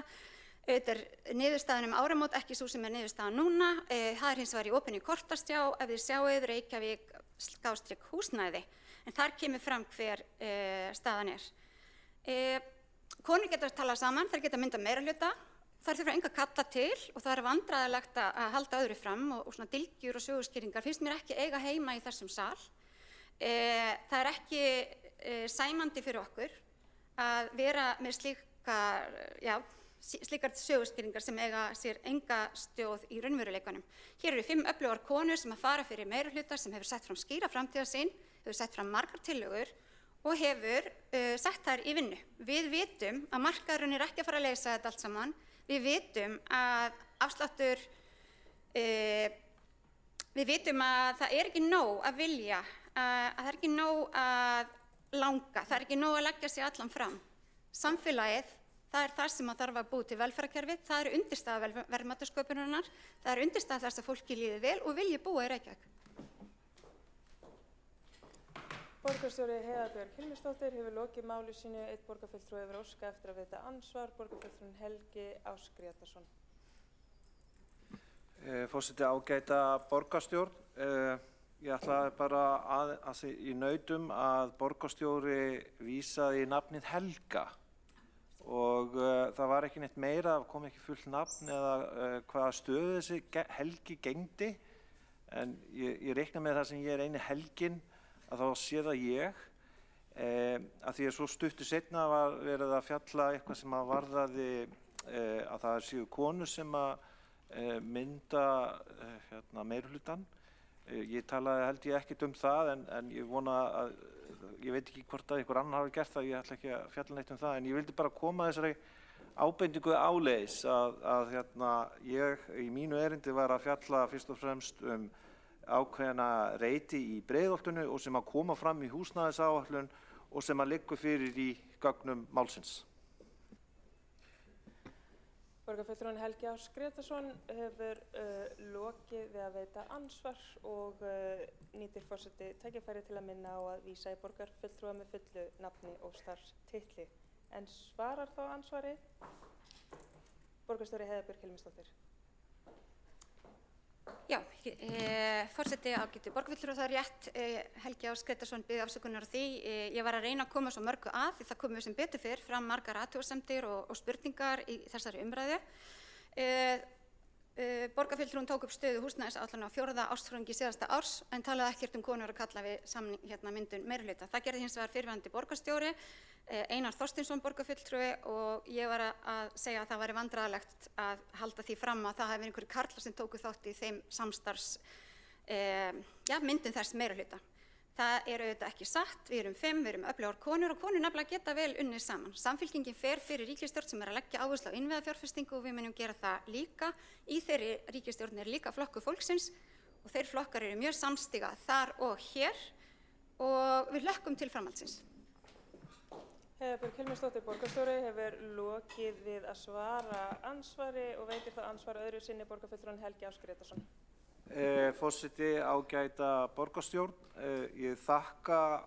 Þetta niðurstaðan áramót, ekki svo sem niðurstaðan núna. Það hins vegar í opinni kortastjá ef þið sjáið Reykjavík /húsnæði. En þar kemur fram hver staðan Konur geta talað saman, þær geta myndað meirihluta. þær þurfa enga kalla til og það er vandræðalegt að halda öðru fram og svona dylgjur og söguskýringar finnst mér ekki eiga heima í þessum sal. Það er ekki sæmandi fyrir okkur að vera með slíkar söguskýringar sem eiga sér enga stjóð í raunveruleikanum. Hér eru 5 öflugar konur sem að fara fyrir meirihluta sem hefur sett fram skýra framtíðarsýn, hefur sett fram margar tillögur og hefur sett þær í vinnu. Við vitum að markaðurinn er ekki að fara að leysa þetta allt saman. Við vitum að afsláttur, við vitum að það er ekki nóg að vilja, að það er ekki nóg að langa, það er ekki nóg að leggja sig allan fram. Samfélagið, það er það sem að þarf að búa til velferðarkerfið, það er undirstaða verðmætasköpunarinnar, það er undirstaða þess að fólki líði vel og vilji búa í Reykjavík. Borgarstjóri Heiða Björg Hilmisdóttir hefur lokið máli sínu. Einn borgarfulltrúi hefur óskað eftir að veita andsvar. Borgarfulltrúinn Helgi Ásgrétarsson. Forseti, ágæta borgarstjórn. Ég ætlaði bara í nautum að borgarstjóri vísaði í nafnið Helga og það var ekki neitt meira, það kom ekki fullt nafn eða hvaða stöðu þessi Helgi gegndi, en ég reikna með það sem ég er eini Helgin að þá sé það ég, að því að svo stuttu seinna var verið að fjalla eitthvað sem að varðaði að það séu konur sem að mynda meirihlutann. Ég talaði held ég ekkert það en ég vona að, ég veit ekki hvort að einhver annar hafi gert það, ég ætla ekki að fjalla neitt það, en ég vildi bara koma þessari ábendingu áleiðis að ég í mínu erindi var að fjalla fyrst og fremst ákveðna reiti í Breiðholtinu og sem að koma fram í húsnæðisáætlun og sem að liggur fyrir í gögnum málsins. Borgarfulltrúinn Helgi Ásgrétarsson hefur lokið við að veita andsvar og nýtir forseti tækifæri til að minna á að vísa í borgarfulltrúa með fullu nafni og starfstitli. En svarar þá ansvari borgarstjóri Heiða Björg Hilmisdóttir. Já, forseti ágætu borgarfulltrúar, það er rétt, Helgi Ásgrétarsson biðji afsökunar á því. Ég var að reyna að koma svo mörgu að því það komu sem betur fyrr fram margar athugasemdir og spurningar í þessari umræðu. Borgarfulltrúinn tók upp stöðu húsnæðisáætlana á 4. ársfjórðungi síðasta árs en talaði ekkert konur að kalla við myndun meirihluta. Það gerði hins vegar fyrrverandi borgarstjóri, Einar Þorsteinsson borgarfulltrúi, og ég var að segja að það væri vandræðalegt að halda því fram að það hefði verið einhverjir karlar sem tóku þátt í þeim myndun þess meirihluta. Það er auðvitað ekki satt, við erum 5, við erum öflugar konur og konur nefnilega geta vel unnið saman. Samfylkingin fer fyrir ríkisstjórn sem er að leggja áherslu á innviðafjárfestingu og við munum gera það líka. Í þeirri ríkisstjórn er líka flokkur fólksins og þeir flokkar eru mjög samstiga þar og hér og við hlökkum til framhaldsins. Heiða Björg Hilmisdóttir borgarstjóri hefur lokið við að svara ansvari og veitir það ansvar öðru sinni borgarfulltrúinn Helgi Ásgrétarsson. Forseti, ágæta borgarstjórn, ég þakka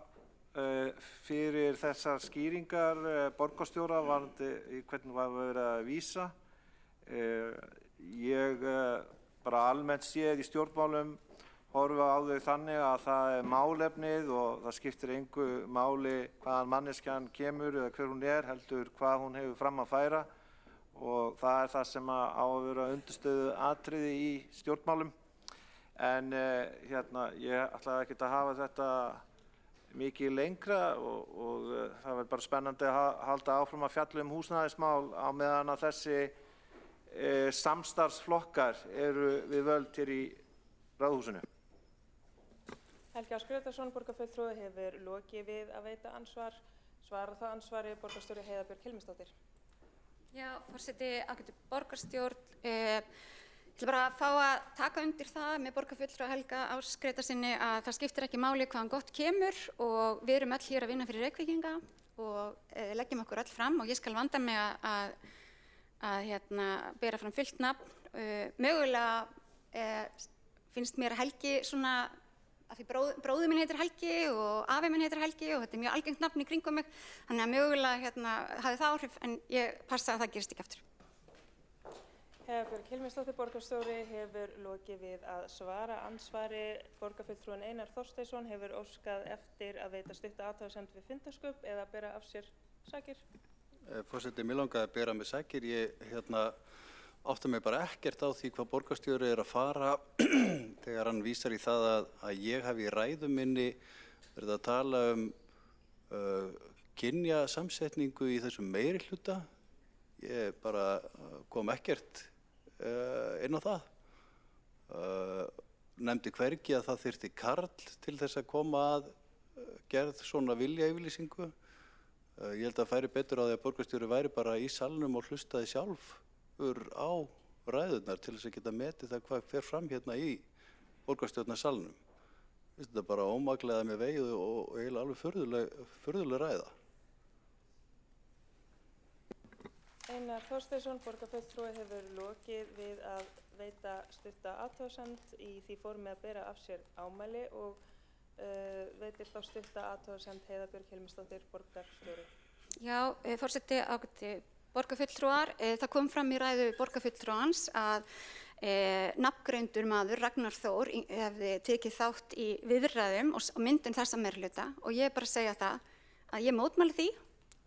fyrir þessar skýringar borgarstjóra varðandi hvernig var verið að vísa. Ég bara almennt séð í stjórnmálum horfa á þau þannig að það er málefnið og það skiptir engu máli hvaðan manneskjan kemur eða hver hún er, heldur hvað hún hefur fram að færa, og það er það sem á að vera undirstöðu atriði í stjórnmálum. En ég ætlaði ekkert að hafa þetta mikið lengra og það verður bara spennandi að halda áfram að fjalla húsnæðismál á meðan að þessi samstarfsflokkar eru við völd hér í Ráðhúsinu. Helgi Ásgrétarsson borgarfulltrúi hefur lokið við að veita ansvar. Svarar það ansvari borgarstjóri Heiða Björg Hilmisdóttir. Já, forseti ágætu borgarstjórn. Ég ætla bara að fá að taka undir það með borgarfulltrúa Helga Ásgrétarssoni að það skiptir ekki máli hvaðan gott kemur og við erum öll hér að vinna fyrir Reykvíkinga og leggjum okkur öll fram og ég skal vanda mig að bera fram fullt nafn. Mögulega finnst mér Helgi svona, af því bróðir minn heitir Helgi og afi minn heitir Helgi og þetta er mjög algengt nafn í kringum mig, þannig að mögulega hafi það áhrif en ég passa að það gerist ekki aftur. Heiða Björg Hilmisdóttir borgarstjóri hefur lokið við að svara ansvari. Borgarfulltrúinn Einar Þorsteinsson hefur óskað eftir að veita stutta athugasemd við fundarsköp eða bera af sér sakir. Forseti, mér langaði að bera mig sakir. Ég átta mig bara ekkert á því hvað borgarstjóri að fara þegar hann vísar í það að ég hafi í ræðu minni verið að tala kynjasamsetningu í þessum meirihluta. Ég bara kom ekkert inn á það. Nefndi hvergi að það þyrfti karl til þess að koma að gerð svona viljayfirlýsingu. Ég held að færi betur á því að borgarstjóri væri bara í salnum og hlustaði sjálfur á ræðurnar til þess að geta metið það hvað fer fram hérna í borgarstjórnarsalnum. Þetta er bara ómaklega með vegið og eiginlega alveg furðuleg ræða. Einar Þorsteinsson, borgarfulltrúi, hefur lokið við að veita stutta athugasemd í því formi að bera af sér ámæli og veitir þá stutta athugasemd Heiða Björg Hilmisdóttir, borgarstjóri. Já, forseti, ágæti borgarfulltrúar, það kom fram í ræðu borgarfulltrúans að nafngreindur maður, Ragnar Þór, hefði tekið þátt í viðræðum og myndun þessa meirihluta og ég er bara að segja það að ég mótmæli því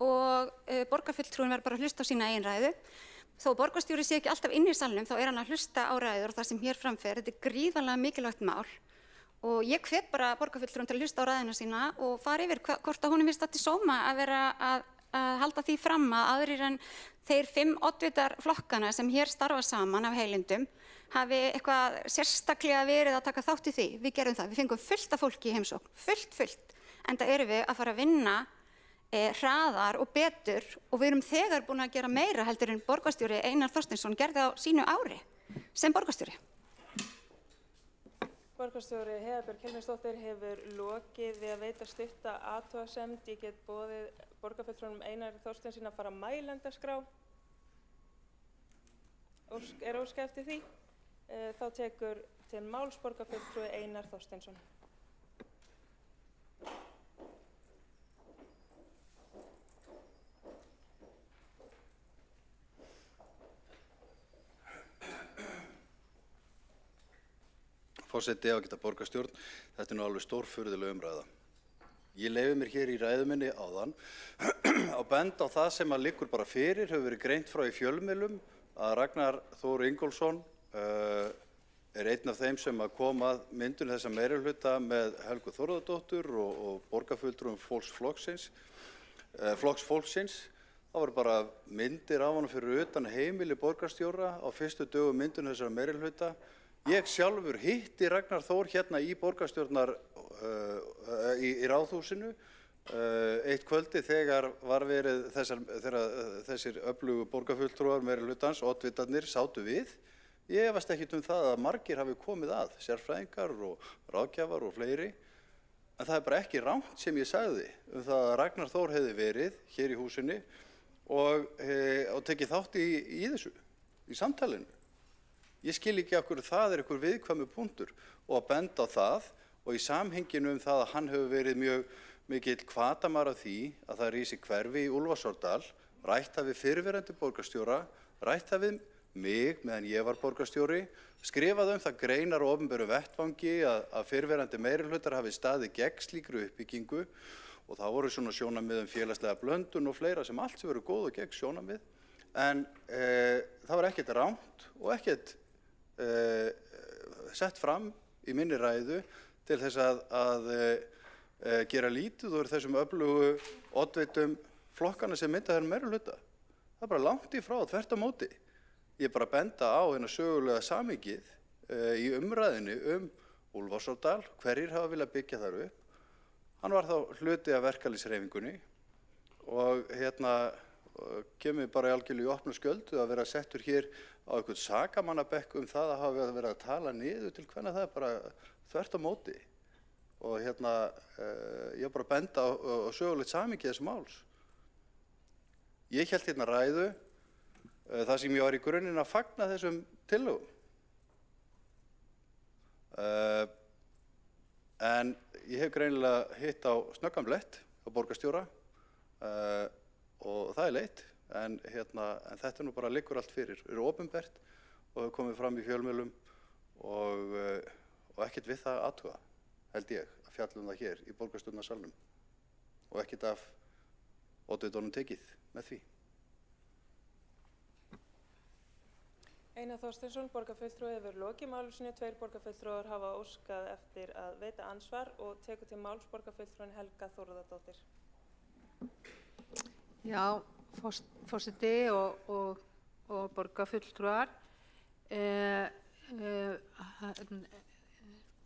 og borgarfulltrúin verður bara að hlusta á sína eigin ræðu. Þó borgarstjóri sé ekki alltaf inn í salnum, þá er hann að hlusta á ræður og það sem hér framfer. Þetta er gríðarlega mikilvægt mál og ég hvet bara borgarfulltrúin til að hlusta á ræðina sína og fara yfir hvort að honum finnst það til sóma að vera að halda því fram að aðrir en þeir 5 oddvitar flokkana sem hér starfa saman af heilindum hafi eitthvað sérstaklega verið að taka þátt í því. Við gerum það, við fengum fullt af fólki í heimsókn, fullt, enda erum við að fara að vinna hraðar og betur og við erum þegar búin að gera meira heldur en borgarstjóri Einar Þorsteinsson gerði á sínu ári sem borgarstjóri. Borgarstjóri Heiða Björg Hilmisdóttir hefur lokið við að veita stutta athugasemd. Ég get boðið borgarfulltrúnum Einar Þorsteinsson að fara mælendaskrá. Er óskað eftir því? Þá tekur til máls borgarfulltrúi Einar Þorsteinsson. Forseti, ágæta borgarstjórn, þetta er nú alveg stórfurðuleg umræða. Ég leyfi mér hér í ræðu minni áðan að benda á það sem að liggur bara fyrir, hefur verið greint frá í fjölmiðlum að Ragnar Þór Ingólfsson er einn af þeim sem að koma að myndun þessa meirihluta með Helgu Þórðardóttur og borgarfulltrúum Flokks fólksins. Það voru bara myndir af honum fyrir utan heimili borgarstjóra á fyrstu dögum myndun þessara meirihluta. Ég sjálfur hitti Ragnar Þór hérna í borgarstjórnar í Ráðhúsinu eitt kvöldi þegar var verið þessir öflugu borgarfulltrúar meirihlutans, oddvitarnir, sátu við. Ég efast ekkert það að margir hafi komið að, sérfræðingar og ráðgjafar og fleiri. En það er bara ekki rangt sem ég sagði það að Ragnar Þór hefði verið hér í húsinu og tekið þátt í þessu, í samtalinu. Ég skil ekki af hverju það er einhver viðkvæmur punktur og að benda á það og í samhenginu það að hann hefur verið mjög mikill hvatamar af því að það rísi hverfi í Úlfarsárdal, rætt það við fyrrverandi borgarstjóra, rætt það við mig meðan ég var borgarstjóri, skrifað það greinar á opinberu vettvangi að fyrrverandi meirihlutar hafi staðið gegn slíkri uppbyggingu og það voru svona sjónarmið félagslega blöndun og fleira sem allt sem verið góð og gegn sjónarmið. En það var ekkert rangt og ekkert sett fram í minni ræðu til þess að gera lítið úr þessum öflugu oddvitum flokkana sem mynda þennan meirihluta. Það er bara langt í frá, þvert á móti. Ég er bara að benda á sögulega samhengið í umræðinni Úlfarsárdal, hverjir hafa viljað byggja þar upp. Hann var þá hluti af verkalýðshreyfingunni og kemur bara í algjörlega í opna skjöldu að vera settur hér á einhvern sakamannabekk það að hafa verið að tala niður til hvernig það er bara þvert á móti. Og ég er bara að benda á sögulegt samhengi þess máls. Ég hélt hérna ræðu þar sem ég var í grunninn að fagna þessum tillögum. En ég hef greinilega hitt á snöggan blett á borgarstjóra og það er leitt, en þetta nú bara liggur allt fyrir, eru opinbert og hefur komið fram í fjölmiðlum og ekkert við það athuga, held ég, að fjalla það hér í borgarstjórnarsalnum og ekkert af oddvitunum tekið með því. Einar Þorsteinsson, borgarfulltrúi, hefur lokið máli sínu. 2 borgarfulltrúar hafa óskað eftir að veita andsvar og tekur til máls borgarfulltrúin Helga Þórðardóttir. Já, forseti og borgarfulltrúar.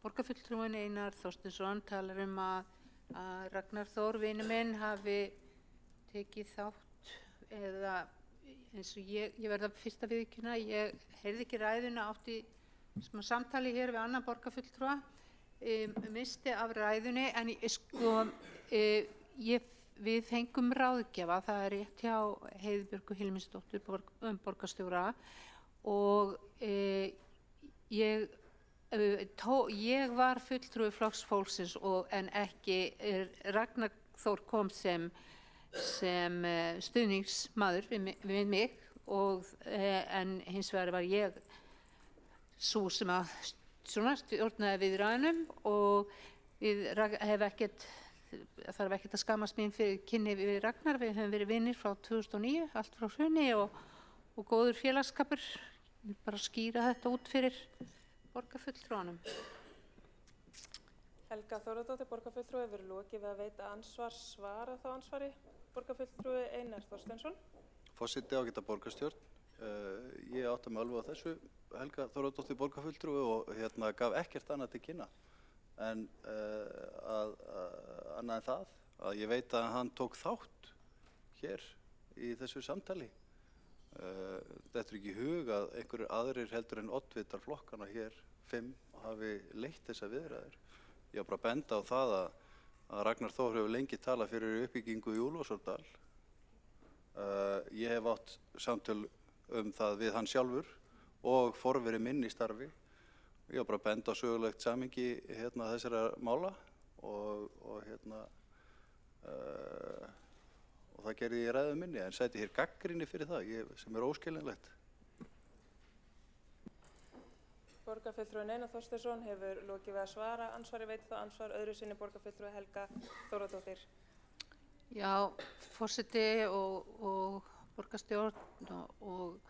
Borgarfulltrúin Einar Þorsteinsson talar að Ragnar Þór, vinur minn, hafi tekið þátt eða eins og ég verða fyrst að viðurkenna, ég heyrði ekki ræðuna, átti samtali hér við annan borgarfulltrúa, missti af ræðunni, en við fengum ráðgjafa, það er rétt hjá Heiðbjörgu Hilminsdóttur, borgarstjóra, og ég var fulltrúi Flokks fólksins en ekki Ragnar Þór kom sem stuðningsmaður við mig en hins vegar var ég sú sem að stjórnaði viðræðunum og þarf ekkert að skammast mín fyrir kynni við Ragnar. Við höfum verið vinir frá 2009, allt frá hruni og góður félagsskapur. Ég vil bara skýra þetta út fyrir borgarfulltrúanum. Helga Þórðardóttir, borgarfulltrúi, hefur lokið við að veita ansvar. Svara þá ansvari borgarfulltrúi Einar Þorsteinsson. Forseti, ágæta borgarstjórn. Ég átta mig alveg á þessu. Helga Þórðardóttir, borgarfulltrúi, og gaf ekkert annað til kynna en annað en það að ég veit að hann tók þátt hér í þessu samtali. Þetta er ekki í hug að einhverjir aðrir heldur en oddvitar flokkana hér 5 hafi leitt þessa viðræður. Ég var bara að benda á það að Ragnar Þór hefur lengi talað fyrir uppbyggingu í Úlfarsárdal. Ég hef átt samtöl það við hann sjálfur og forveri minn í starfi. Ég var bara að benda á sögulegt samhengi þessara mála og það gerði ég í ræðu minni, en sæti hér gagnrýni fyrir það, sem er óskiljanlegt. Borgarfulltrúin Einar Þorsteinsson hefur lokið við að svara. Ansvari veitir þá ansvar. Öðru sinni borgarfulltrúi Helga Þórðardóttir. Já, forseti og borgarstjórn og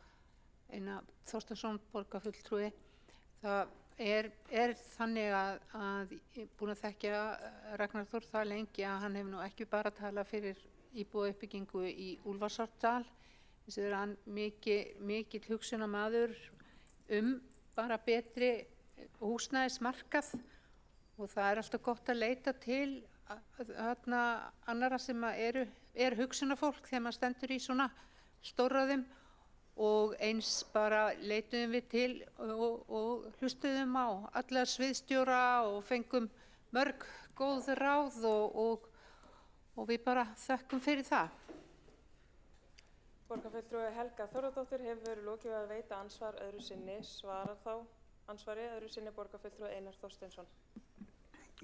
Einar Þorsteinsson, borgarfulltrúi. Það er þannig að ég er búin að þekkja Ragnar Þór það lengi að hann hefur nú ekki bara talað fyrir íbúðauppbyggingu í Úlfarsárdal. Þess vegna er hann mikill hugsunarmaður bara betri húsnæðismarkað og það er alltaf gott að leita til annarra sem er hugsunarfólk þegar maður stendur í svona stórræðum og eins bara leituðum við til og hlustuðum á alla sviðsstjóra og fengum mörg góð ráð og við bara þökkum fyrir það. Borgarfulltrúi Helga Þórðardóttir hefur lokið við að veita ansvar. Öðru sinni svarar þá ansvari. Öðru sinni borgarfulltrúi Einar Þorsteinsson.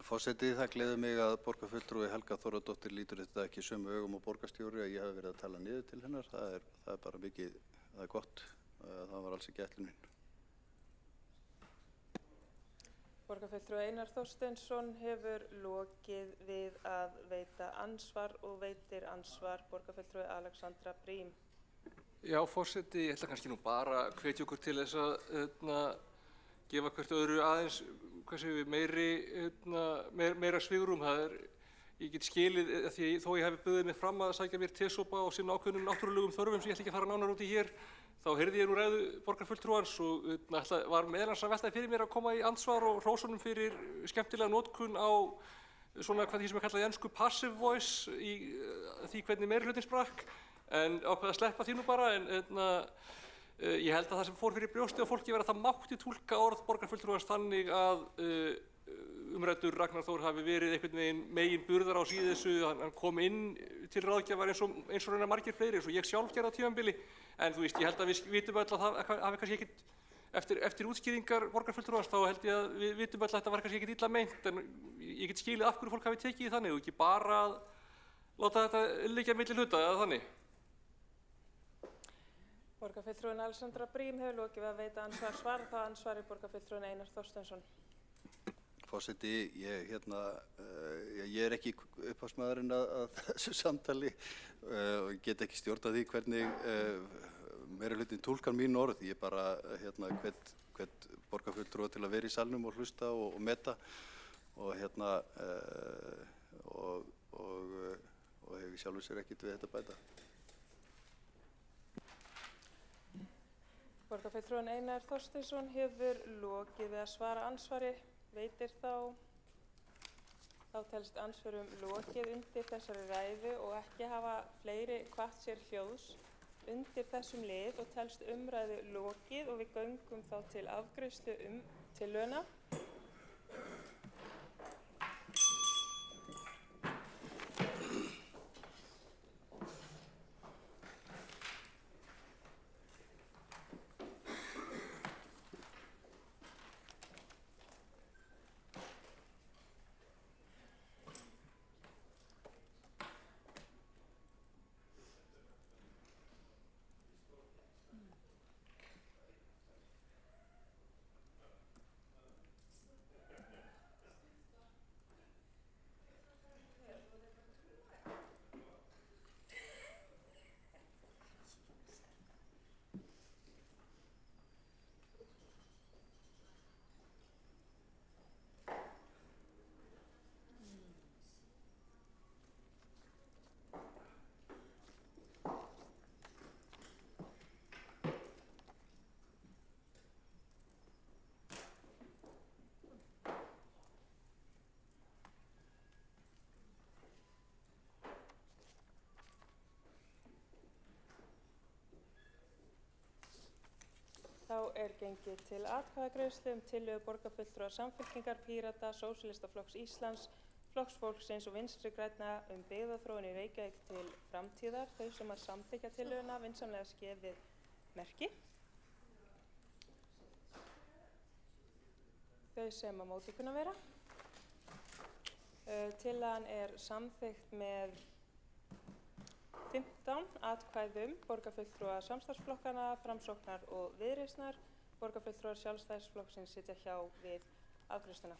Forseti, það gleður mig að borgarfulltrúi Helga Þórðardóttir lítur þetta ekki sömu augum og borgarstjóri að ég hef verið að tala niður til hennar. Það er bara mikið, það er gott. Það var alls ekki ætlun mín. Borgarfulltrúi Einar Þorsteinsson hefur lokið við að veita ansvar og veitir ansvar. Borgarfulltrúi Alexandra Briem. Já, forseti, ég ætla kannski nú bara að hvetja okkur til þess að gefa hvert öðru aðeins meira svigrúm. Ég get skilið, því þó ég hef buðið mig fram að sækja mér tesopa og sinna ákveðnum náttúrulegum þörfum sem ég ætla ekki að fara nánar út í hér, þá heyrði ég nú ræðu borgarfulltrúans og var meðalans að veltaði fyrir mér að koma í ansvar og hrósunum fyrir skemmtilega notkun á svona því sem er kallað í ensku passive voice í því hvernig meirihlutinn sprakk, en ákveða að sleppa því nú bara. Ég held að það sem fór fyrir brjóstið á fólki var að það mátti túlka orð borgarfulltrúans þannig að umræddur Ragnar Þór hafi verið einhvern veginn megin burðar á þessu, hann kom inn til ráðgjafar eins og raunar margir fleiri, eins og ég sjálf gerði á tímabili. En þú veist, ég held að við vitum öll að það hafi kannski ekkert, eftir útskýringar borgarfulltrúans, þá held ég að við vitum öll að þetta var kannski ekkert illa meint, en ég get skilið af hverju fólk hafi tekið í þannig og ekki bara að láta þetta liggja milli hluta eða þannig. Borgarfulltrúin Alexandra Briem hefur lokið við að veita ansvar. Svara þá ansvari borgarfulltrúin Einar Þorsteinsson. Forseti, ég er ekki upphafsmaðurinn að þessu samtali og get ekki stjórnað því hvernig meiri hlutin túlkar mín orð. Ég bara hvet borgarfulltrúa til að vera í salnum og hlusta og meta og og hefur sjálfur sér ekkert við þetta bæta. Borgarfulltrúinn Einar Þorsteinsson hefur lokið við að svara andsvari. Veitir þá telst andsvörum lokið undir þessari ræðu og ekki hafa fleiri hvatt sér hljóðs undir þessum lið og telst umræðu lokið og við göngum þá til afgreiðslu tillöguna. Þá gengið til atkvæðagreiðslu tillögu borgarfulltrúa Samfylkingar, Pírata, Sósíalistaflokks Íslands, Flokks fólksins og Vinstri grænna byggðaþróun í Reykjavík til framtíðar. Þau sem að samþykkja tillöguna vinsamlega skefið merki. Þau sem að móti kunna vera. Tillagan samþykkt með 15 atkvæðum borgarfulltrúa samstarfsflokkana, Framsóknar og Viðreisnar. Borgarfulltrúar Sjálfstæðisflokksins sitja hjá við afgreiðsluna.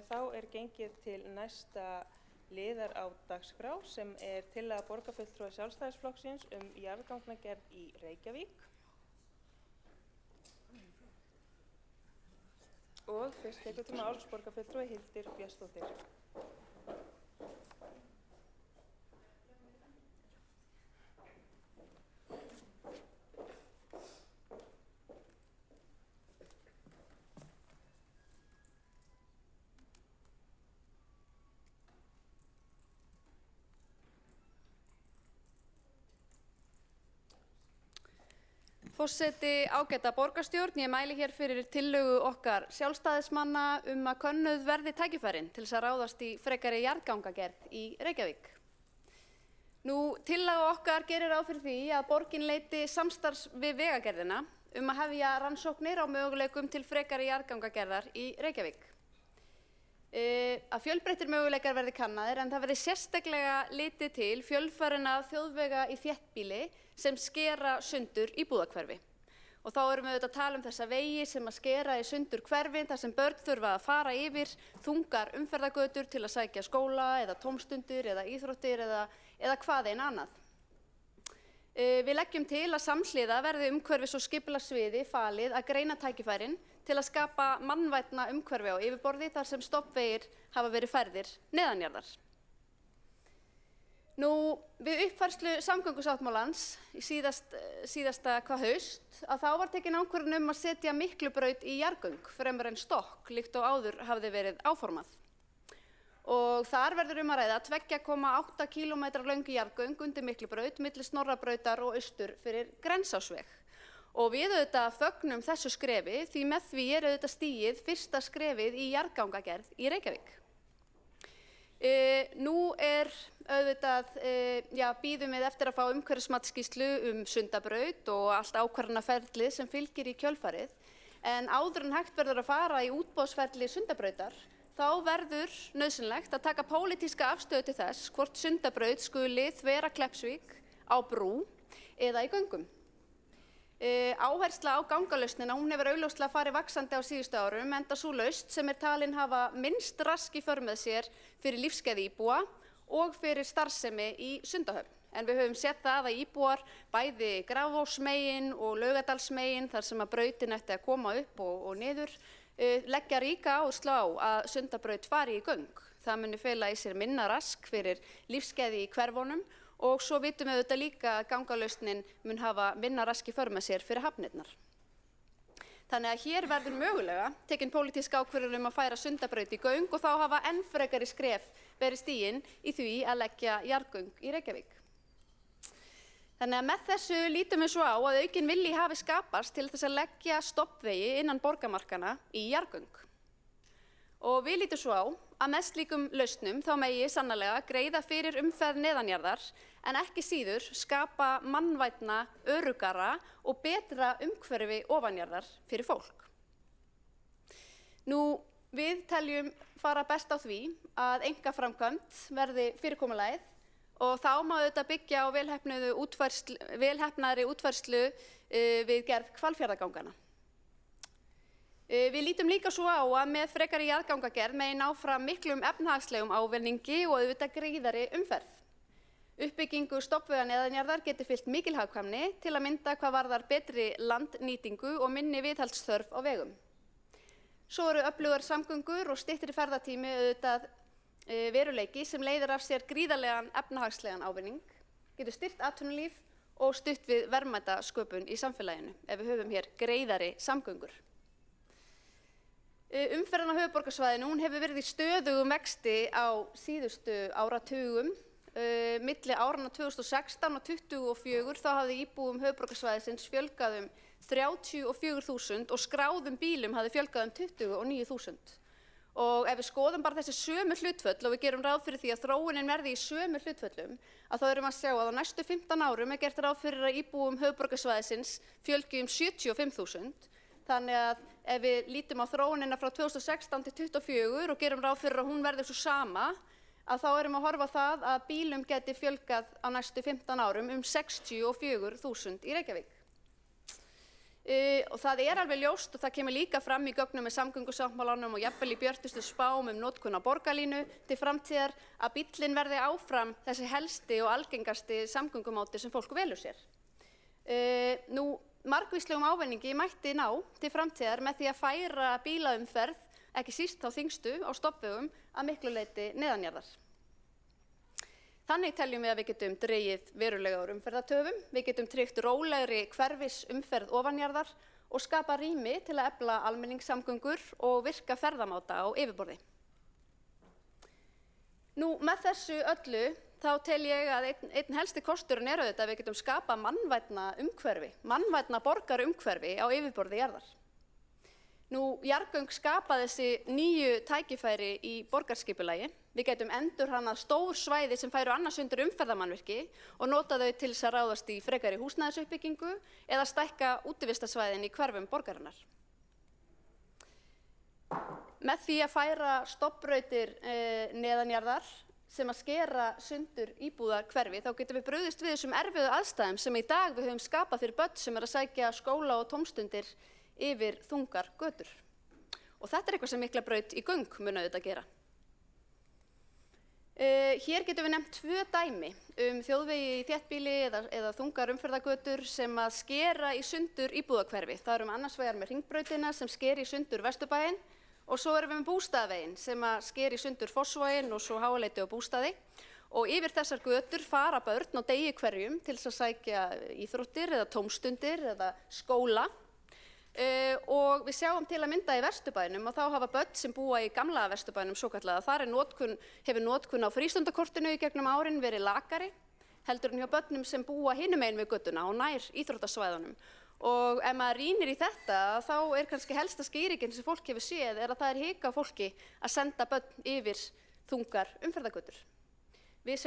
Þá gengið til næsta liðar á dagskrá sem tillaga borgarfulltrúa Sjálfstæðisflokksins jarðgangagerð í Reykjavík. Og fyrst tekur til máls borgarfulltrúi Hildur Björnsdóttir. Forseti, ágæta borgarstjórn, ég mæli hér fyrir tillögu okkar sjálfstæðismanna að könnuð verði tækifærin til þess að ráðast í frekari jarðgangagerð í Reykjavík. Tillaga okkar gerir ráð fyrir því að borgin leiti samstarfs við Vegagerðina að hefja rannsóknir á möguleikum til frekari jarðgangagerðar í Reykjavík. Að fjölbreyttir möguleikar verði kannaðir en það verði sérstaklega litið til fjölfarinna þjóðvega í þéttbýli sem skera sundur íbúðahverfi. Og þá erum við auðvitað að tala þessa vegi sem að skera í sundur hverfin þar sem börn þurfa að fara yfir þungar umferðargötur til að sækja skóla eða tómstundir eða íþróttir eða hvað eina annað. Við leggjum til að samhliða verði umhverfis- og skipulagssviði falið að greina tækifærin til að skapa mannvænna umhverfi á yfirborði þar sem stofnvegir hafa verið færðir neðanjarðar. Við uppfærslu samgöngusáttmálans í síðasta haust þá var tekin ákvörðun að setja Miklubraut í jarðgöng fremur en stokk líkt og áður hafði verið áformað. Og þar verður að ræða 2,8 km löng jarðgöng undir Miklubraut milli Snorrabrautar og austur fyrir Grensásveg. Og við auðvitað fögnum þessu skrefi því með því auðvitað stigið fyrsta skrefið í jarðgangagerð í Reykjavík. Nú auðvitað, bíðum við eftir að fá umhverfismatsskýrslu Sundabraut og allt ákvarðanaferlið sem fylgir í kjölfarið. En áður en hægt verður að fara í útboðsferli Sundabrautar, þá verður nauðsynlegt að taka pólitíska afstöðu til þess hvort Sundabraut skuli þvera Kleppsvík á brú eða í göngum. Áhersla á gangalausnina hefur augljóslega farið vaxandi á síðustu árum enda sú lausn sem talin hafa minnst rask í för með sér fyrir lífsgæði íbúa og fyrir starfsemi í Sundahöfn. en við höfum sett það að íbúar bæði Grafarvogsmegin og Laugardalsmegin, þar sem að brautin ætti að koma upp og niður, leggja ríka áherslu á að Sundabraut fari í göng. Það muni fela í sér minna rask fyrir lífsgæði í hverfunum og svo vitum við auðvitað líka að gangalausnin mun hafa minna rask í för með sér fyrir hafnirnar. Þannig að hér verður mögulega tekin pólitísk ákvörðun að færa Sundabraut í göng og þá hafa enn frekari skref verið stigin í því að leggja jarðgöng í Reykjavík. Þannig að með þessu lítum við svo á að aukinn vilji hafi skapast til þess að leggja stoppvegi innan borgarmarkanna í jarðgöng. Og við lítum svo á að með slíkum lausnum þá megi sannarlega greiða fyrir umferð neðanjarðar en ekki síður skapa mannvænna, öruggara og betra umhverfi ofanjarðar fyrir fólk. Nú, við teljum fara best á því að einkaframkvæmd verði fyrirkomulagið og þá má auðvitað byggja á velheppnaðri útfærslu við gerð Hvalfjarðarganganna. Við lítum líka svo á að með frekari jarðgangagerð megi ná fram miklum efnahagslegum ávinningi og auðvitað gríðari umferð. Uppbyggingu stoppvega neðanjarðar getur fylgt mikil hagkvæmni til að mynda hvað varðar betri landnýtingu og minni viðhaldsþörf á vegum. Svo eru öflugar samgöngur og styttri ferðatími auðvitað veruleiki sem leiðir af sér gríðarlegan efnahagslegan ávinning, getur styrkt atvinnulíf og stutt við verðmætasköpun í samfélaginu ef við höfum hér greiðari samgöngur. Umferðin á höfuðborgarsvæðinu hefur verið í stöðugum vexti á síðustu áratugum. Milli áranna 2016 og 2024 þá hafði íbúum höfuðborgarsvæðisins fjölgað 34.000 og skráðum bílum hafði fjölgað 29.000. Og ef við skoðum bara þessi sömu hlutföll og við gerum ráð fyrir því að þróunin verði í sömu hlutföllum, að þá erum við að sjá að á næstu 15 árum gert ráð fyrir að íbúum höfuðborgarsvæðisins fjölgi 75.000. Þannig að ef við lítum á þróunina frá 2016 til 2024 og gerum ráð fyrir að hún verði svo sama, að þá erum við að horfa á það að bílum geti fjölgað á næstu 15 árum 64.000 í Reykjavík. Og það er alveg ljóst og það kemur líka fram í gögnum með samgöngusáttmálanum og jafnvel í björtustu spám notkun á borgarlínu til framtíðar að bíllinn verði áfram þessi helsti og algengasti samgöngumáti sem fólk velur sér. Margvíslegum ávinningi mætti ná til framtíðar með því að færa bílaumferð, ekki síst þá þyngstu, á stoppvegum að miklu leyti neðanjarðar. Þannig teljum við að við getum dregið verulega úr umferðartöfum, við getum tryggt rólegri hverfisumferð ofanjarðar og skapa rými til að efla almenningssamgöngur og virka ferðamáta á yfirborði. Með þessu öllu þá tel ég að einn helsti kosturinn auðvitað að við getum skapað mannvænna umhverfi, mannvænna borgarumhverfi á yfirborði jarðar. Jarðgöng skapa þessi nýju tækifæri í borgarskipulagi. Við getum endurhannað stór svæði sem færu annars undir umferðarmannvirki og nota þau til þess að ráðast í frekari húsnæðisuppbyggingu eða stækka útivistarsvæðin í hverfum borgarinnar. Með því að færa stoppbrautir neðanjarðar sem að skera sundur íbúðarhverfi, þá getum við brugðist við þessum erfiðu aðstæðum sem í dag við höfum skapað fyrir börn sem að sækja skóla og tómstundir yfir þungar götur. Og þetta eitthvað sem Miklabraut í göng mun auðvitað gera. Hér getum við nefnt 2 dæmi þjóðvegi í þéttbýli eða þungar umferðargötur sem að skera í sundur íbúðarhverfi. Það erum annars vegar með Hringbrautina sem sker í sundur Vesturbæinn og svo erum við með Bústaðaveginn sem að sker í sundur Fossvoginn og svo Háaleiti og Bústaði. Og yfir þessar götur fara börn á degi hverjum til þess að sækja íþróttir eða tómstundir eða skóla. Og við sjáum til að mynda í Vesturbænum og þá hafa börn sem búa í gamla Vesturbænum svokallaða. Þar hefur notkun á frístundakortinu í gegnum árin verið lakari heldur en hjá börnum sem búa hinum megin við götuna og nær íþróttasvæðunum. Og ef maður rýnir í þetta þá kannski helsta skýringin sem fólk hefur séð að það hika á fólki að senda börn yfir þungar umferðargötur. Við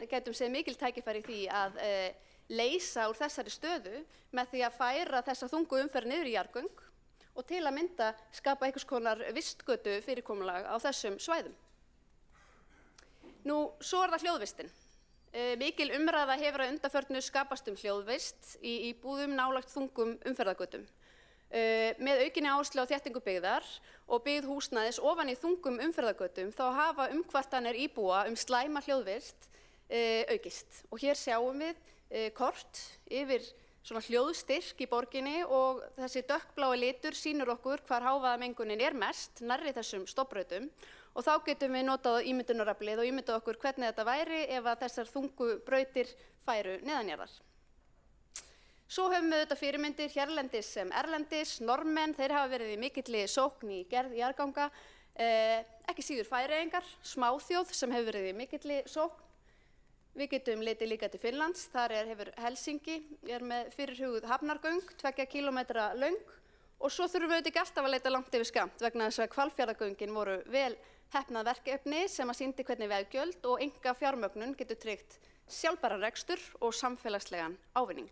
getum séð mikil tækifæri í því að leysa úr þessari stöðu með því að færa þessa þungu umferð niður í jarðgöng og til að mynda skapa einhvers konar vistgötu fyrirkomulag á þessum svæðum. Svo það hljóðvistin. Mikil umræða hefur að undanförnu skapast hljóðvist í íbúðum nálægt þungum umferðargötum. Með aukinni áherslu á þéttingu byggðar og byggð húsnæðis ofan í þungum umferðargötum þá hafa umkvartanir íbúa slæma hljóðvist aukist. Og hér sjáum við kort yfir svona hljóðstyrk í borginni og þessi dökkblái litur sýnir okkur hvar hávaðamengunin mest nærri þessum stofnbrautum og þá getum við notað ímyndunaraflið og ímyndað okkur hvernig þetta væri ef að þessar þungu brautir færu neðanjarðar. Svo höfum við þetta fyrirmyndir hérlendis sem erlendis, Norðmenn, þeir hafa verið í mikilli sókn í gerð jarðganga, ekki síður Færeyingar, smáþjóð sem hefur verið í mikilli sókn. Við getum litið líka til Finnlands, þar hefur Helsingi, með fyrirhuguð hafnargöng, 2 kílómetra löng og svo þurfum við ekki alltaf að leita langt yfir skammt vegna þess að Hvalfjarðargöngin voru vel heppnað verkefni sem að sýndi hvernig veggjöld og enga fjármögnun getur tryggt sjálfbæran rekstur og samfélagslegan ávinning.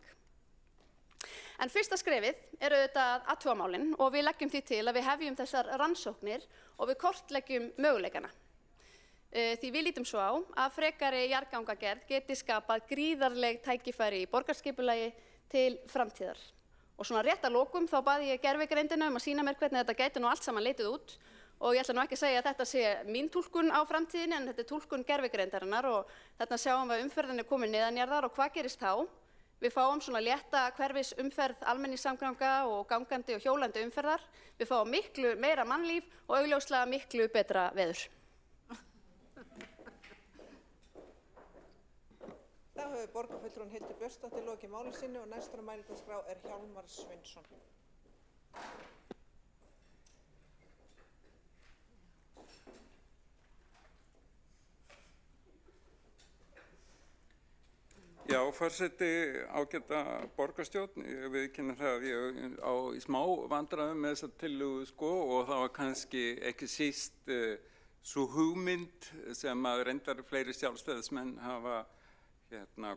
En fyrsta skrefið auðvitað athugamálin og við leggjum því til að við hefjum þessar rannsóknir og við kortleggjum möguleikana. Því við lítum svo á að frekari jarðgangagerð geti skapað gríðarleg tækifæri í borgarskipulagi til framtíðar. Og svona rétt að lokum þá baði ég gervigreindina að sýna mér hvernig þetta gæti nú allt saman litið út og ég ætla nú ekki að segja að þetta sé mín túlkun á framtíðinni en þetta er túlkun gervigreindarinnar og þarna sjáum við að umferðin komin neðanjarðar og hvað gerist þá? Við fáum svona létta hverfisumferð almenningssamganga og gangandi og hjólandi umferðar. Við fáum miklu meira mannlíf og augljóslega miklu betra veður. Þá hefur borgarfulltrúinn Hildur Björnsdóttir lokið máli sínu og næstur á mælendaskrá Hjálmar Sveinsson. Já, forseti ágæta borgarstjórn, ég viðurkenni það að ég á í smá vandræðum með þessa tillögu sko og það var kannski ekki síst sú hugmynd sem að reyndar fleiri sjálfstæðismenn hafa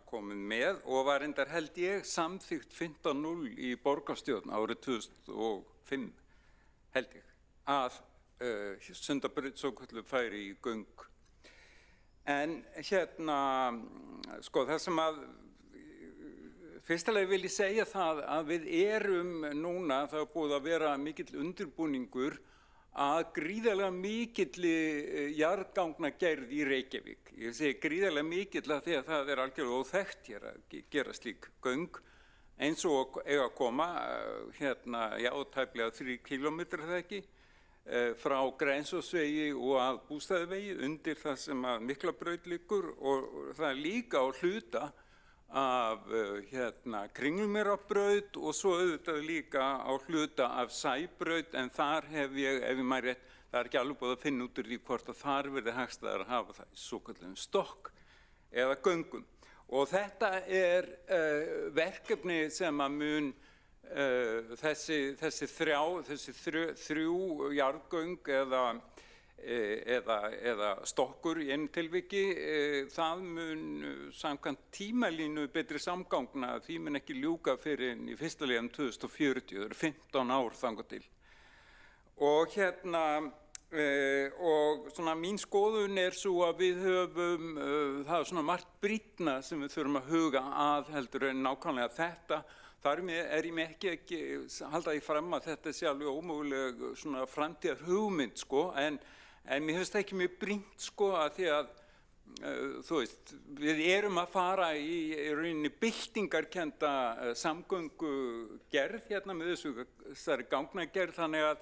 komið með og var reyndar held ég samþykkt 15-0 í borgarstjórn árið 2005 held ég að Sundabraut svokölluð færi í göng. En sko það sem að fyrstulega vil ég segja það að við erum núna, það er búið að vera mikill undirbúningur að gríðarlega mikilli jarðgangagerð í Reykjavík. Ég segi gríðarlega mikill að því að það er algjörlega óþekkt hér að gera slík göng eins og eiga að koma tæplega 3 kílómetrar það ekki frá Grensásvegi og að Bústaðavegi undir það sem að Miklabraut liggur og það er líka á hluta af Kringlumýrarbraut og svo auðvitað líka á hluta af Sæbraut en þar hef ég, ef ég maður rétt, það er ekki alveg búið að finna út úr því hvort að þar verði hagstæðar að hafa það í svokölluðum stokk eða göngum. Og þetta er verkefni sem að mun þessi þrjú jarðgöng eða stokkur í einu tilviki, það mun samkvæmt tímalínu betri samgangna, því mun ekki ljúka fyrir í fyrsta liðan 2040, það eru 15 ár þangað til. Og og svona mín skoðun er svo að við höfum, það er svona margt brýnna sem við þurfum að huga að heldur en nákvæmlega þetta. Þar er ég með ekki halda því fram að þetta sé alveg ómöguleg svona framtíðar hugmynd sko, en mér finnst það ekki mjög brýnt sko að því að þú veist, við erum að fara í rauninni byltingarkennda samgöngugerð með þessari gangnagerð þannig að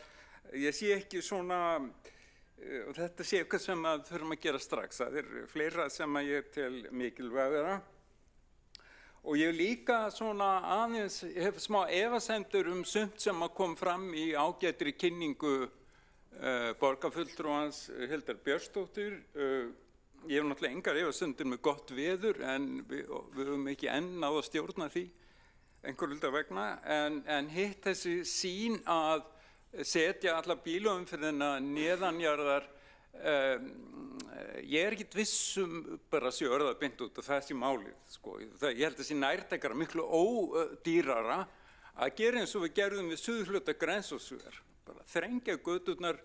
ég sé ekki svona, og þetta sé eitthvað sem að þurfum að gera strax, það er fleira sem að ég tel mikilvægara. Og ég líka svona aðeins, ég hef smá efasemdir sumt sem að kom fram í ágætri kynningu borgarfulltrúans Hildar Björnsdóttur. Ég hef náttúrulega engar efasemdir með gott veður en við höfum ekki enn náð að stjórna því einhver hluta vegna. En hitt þessi sýn að setja alla bílaumferðina neðanjarðar, ég er ekkert vissum bara að sé örða beint út og það sé málið sko. Ég held að það sé nærtækara miklu ódýrara að gera eins og við gerðum við suðurhluta Grensásvegar, bara þrengja göturnar,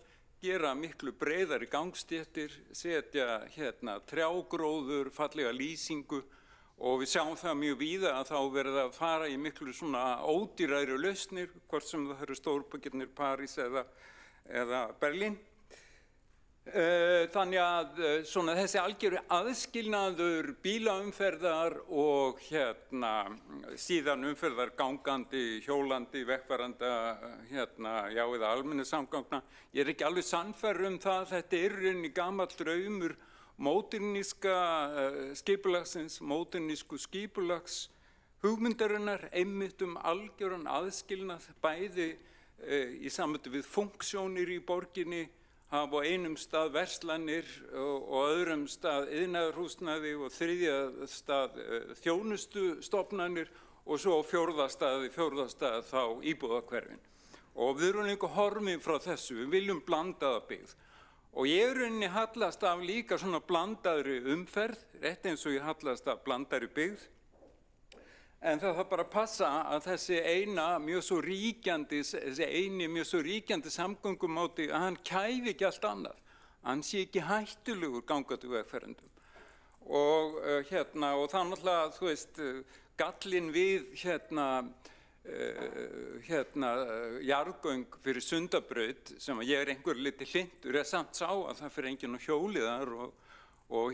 gera miklu breiðari gangstéttir, setja trjágróður, fallega lýsingu og við sjáum það mjög víða að þá verða að fara í miklu svona ódýrari lausnir, hvort sem það eru stórborgirnir París eða Berlín. Þannig að svona þessi algjöru aðskilnaður bílaumferðar og síðan umferðar gangandi, hjólandi, vegfarenda, já eða almenningssamgangna. Ég ekki alveg sannfærður það, þetta í rauninni gamall draumur móderníska skipulagsins, módernísku skipulags hugmyndarinnar, einmitt algjöran aðskilnað, bæði í sambandi við funksjónir í borginni, hafa á einum stað verslanir og öðrum stað iðnaðarhúsnæði og þriðja stað þjónustustofnanir og svo á fjórða stað þá íbúðahverfin. Og við erum líka horfin frá þessu, við viljum blandaða byggð. Og ég rauninni hallast af líka svona blandaðri umferð, rétt eins og ég hallast af blandaðri byggð. En það þarf bara að passa að þessi mjög svo ríkjandi samgöngumáti, að hann kæfi ekki allt annað. Hann sé ekki hættulegur gangandi vegfarendum. Og það er náttúrulega, þú veist, gallinn við jarðgöng fyrir Sundabraut, sem ég einhver liti hlynntur, samt sá að það fyrir enginn á hjóli þar og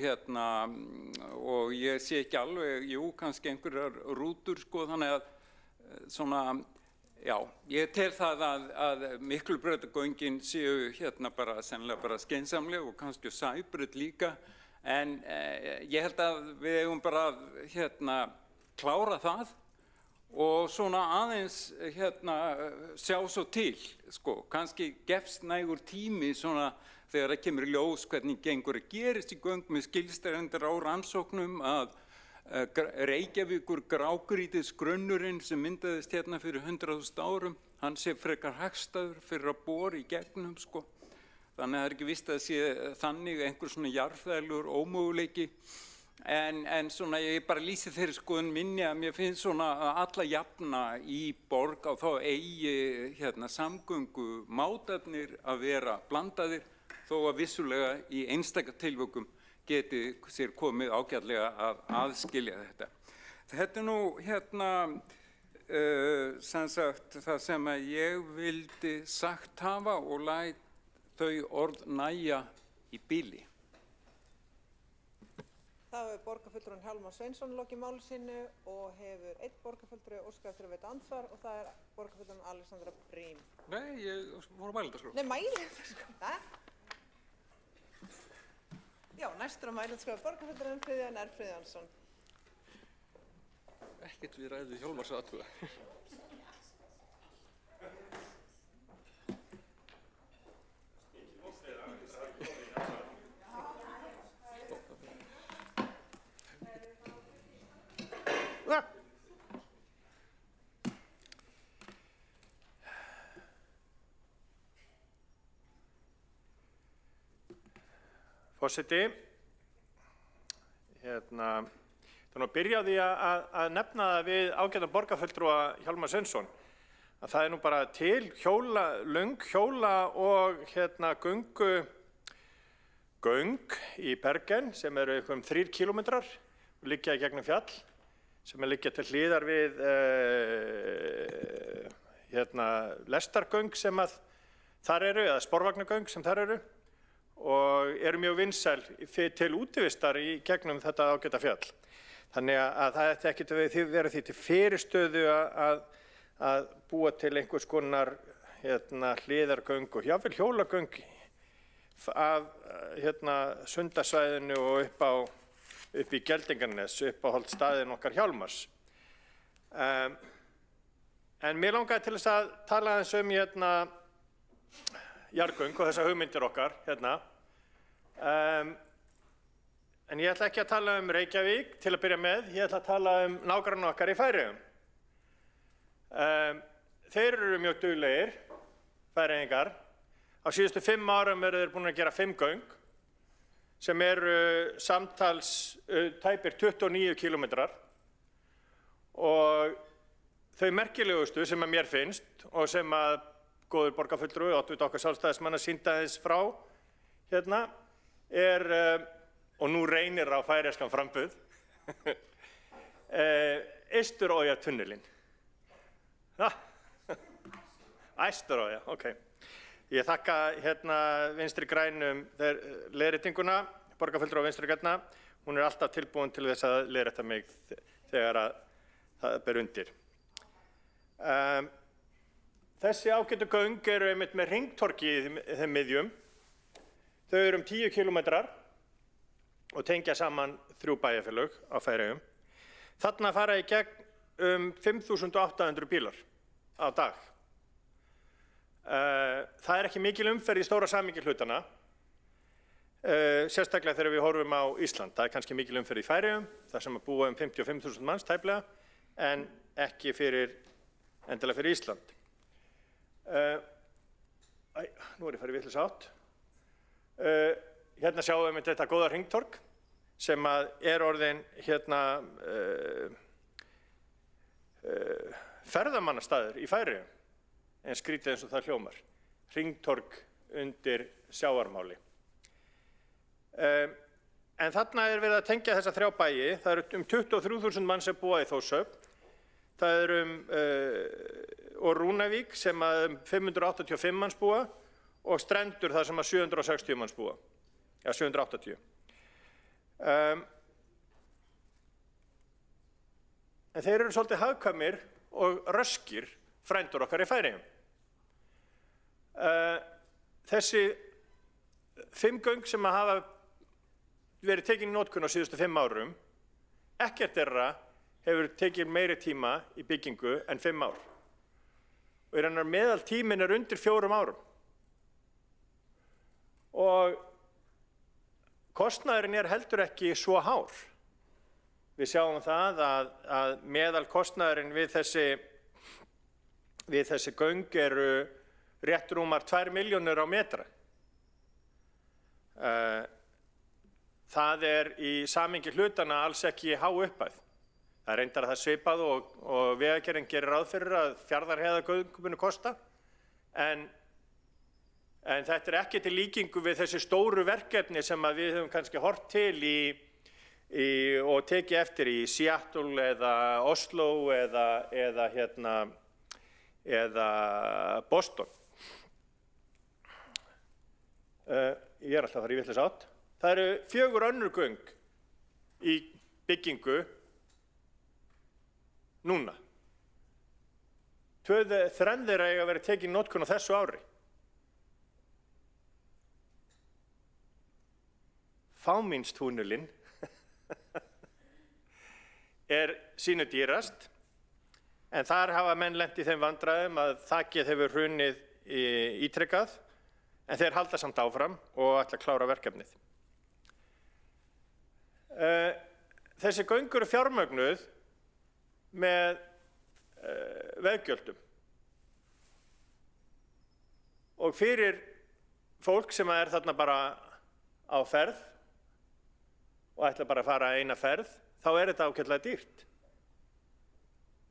ég sé ekki alveg, kannski einhverjar rútur, þannig að ég tel það að Miklubrautagöngin séu bara sennilega bara skynsamleg og kannski Sæbraut líka, en ég held að við eigum bara klára það og svona aðeins sjá svo til, kannski gefst nægur tími svona þegar það kemur í ljós hvernig gengur að gerist í göng með skilstærendur á rannsóknum að Reykjavíkur grágrýtisgrunnurinn sem myndaðist fyrir 100.000 árum, hann sé frekar hagstæður fyrir að bora í gegnum, Þannig að það ekki víst að sé þannig einhver svona jarðfræðilegur ómöguleiki. En svona ég bara lýsi þeirri skoðun minni að mér finnst svona að alla jafna í borg á þá eigi samgöngumátarnir að vera blandaðir, þó að vissulega í einstaka tilvikum geti sér komið ágætlega að aðskilja þetta. Þetta nú sem sagt það sem að ég vildi sagt hafa og læt þau orð nægja í bili. Það hefur borgarfulltrúinn Hjálmar Sveinsson lokið máli sínu og hefur einn borgarfulltrúi óskað eftir að veita andsvar og það er borgarfulltrúinn Alexandra Brím. Nei, ég voru að mæla þetta Nei, mæla þetta Já, næstur að mæla þetta borgarfulltrúinn Friðjón R. Friðjónsson. Ekkert við ræðum Hjálmars aðtúða. Forseti, þannig að byrja á því að nefna það við ágætan borgarfulltrúa Hjálmar Sveinsson að það nú bara til löng hjóla og göng í Bergen sem eru um 3 kilometrar og liggja í gegnum fjall sem liggja til hliðar við lestargöng sem að þar eru eða sporvagnagöng sem þar eru og eru mjög vinsæl til útivistar í gegnum þetta ágæta fjall. Þannig að það ætti ekki verið því til fyrirstöðu að búa til einhvers konar hliðargöng og jafnvel hjólagöng af Sundasvæðinu og upp í Geldinganes, uppáhalds staðinn okkar Hjálmars. En mér langaði til þess að tala aðeins jarðgöng og þessar hugmyndir okkar en ég ætla ekki að tala Reykjavík til að byrja með, ég ætla að tala nágranna okkar í Færeyjum. Þeir eru mjög duglegir, Færeyingar. Á síðustu 5 árum eru þeir búin að gera 5 göng sem eru samtals tæpir 29 kilometrar og þau merkilegustu sem að mér finnst og sem að góður borgarfulltrúi, oddviti okkar sjálfstæðismanna sýndi aðeins frá og nú reynir á færeyskan framburð, Eysturoyatunnelinn. Eysturoya, ok. Ég þakka Vinstri grænum leiðréttinguna, borgarfulltrúa Vinstri grænna. Hún alltaf tilbúin til þess að leiðrétta mig þegar að það ber undir. Þessi ágætu göng eru einmitt með hringtorgi í þeim miðjum. Þau eru 10 kilometrar og tengja saman 3 bæjarfélög á Færeyjum. Þarna fara í gegn 5.800 bílar á dag. Það er ekki mikil umferð í stóra samhengi hlutana, sérstaklega þegar við horfum á Ísland. Það er kannski mikil umferð í Færeyjum, þar sem að búa 55.000 manns tæplega, en ekki endilega fyrir Ísland. Nú er ég farið vitlaus átt. Hérna sjáum við þetta góða hringtorg sem er orðin ferðamannastaður í Færeyjum, en skrítið eins og það hljómar. Hringtorg undir sjávarmáli. En þarna er verið að tengja þessa 3 bæi. Það eru 23.000 manns sem búa í Þórshöfn. Það eru og Rúnavík sem 585 manns búa og Strendur þar sem 760 manns búa, 780. En þeir eru svolítið hagkvæmir og röskir frændur okkar í Færeyjum. Þessi 5 göng sem hafa verið tekin í notkun á síðustu 5 árum, ekkert þeirra hefur tekið meiri tíma í byggingu en 5 ár. Og í rauninni meðaltíminn er undir 4 árum. Og kostnaðurinn er heldur ekki svo hár. Við sjáum það að meðalkostnaðurinn við þessi göng eru rétt rúmar 2 milljónir á metra. Það er í samhengi hlutana alls ekki há upphæð. Það er reyndar að það svipað og Vegagerðin gerir ráð fyrir að Fjarðarheiðargöng muni kosta, en þetta er ekki til líkingu við þessi stóru verkefni sem við höfum kannski horft til og tekið eftir í Seattle eða Oslo eða Boston. Ég er alltaf að fara í vitlaus átt. Það eru 4 önnur göng í byggingu núna. 3 þeirra eiga að vera tekin í notkun á þessu ári. Fámínstúnelinn er sínu dýrast, en þar hafa menn lent í þeim vandræðum að þakið hefur hrunið ítrekað, en þeir halda samt áfram og ætla að klára verkefnið. Þessi göng eru fjármögnuð með veggjöldum. Og fyrir fólk sem er þarna bara á ferð og ætla bara að fara eina ferð, þá er þetta ágætlega dýrt.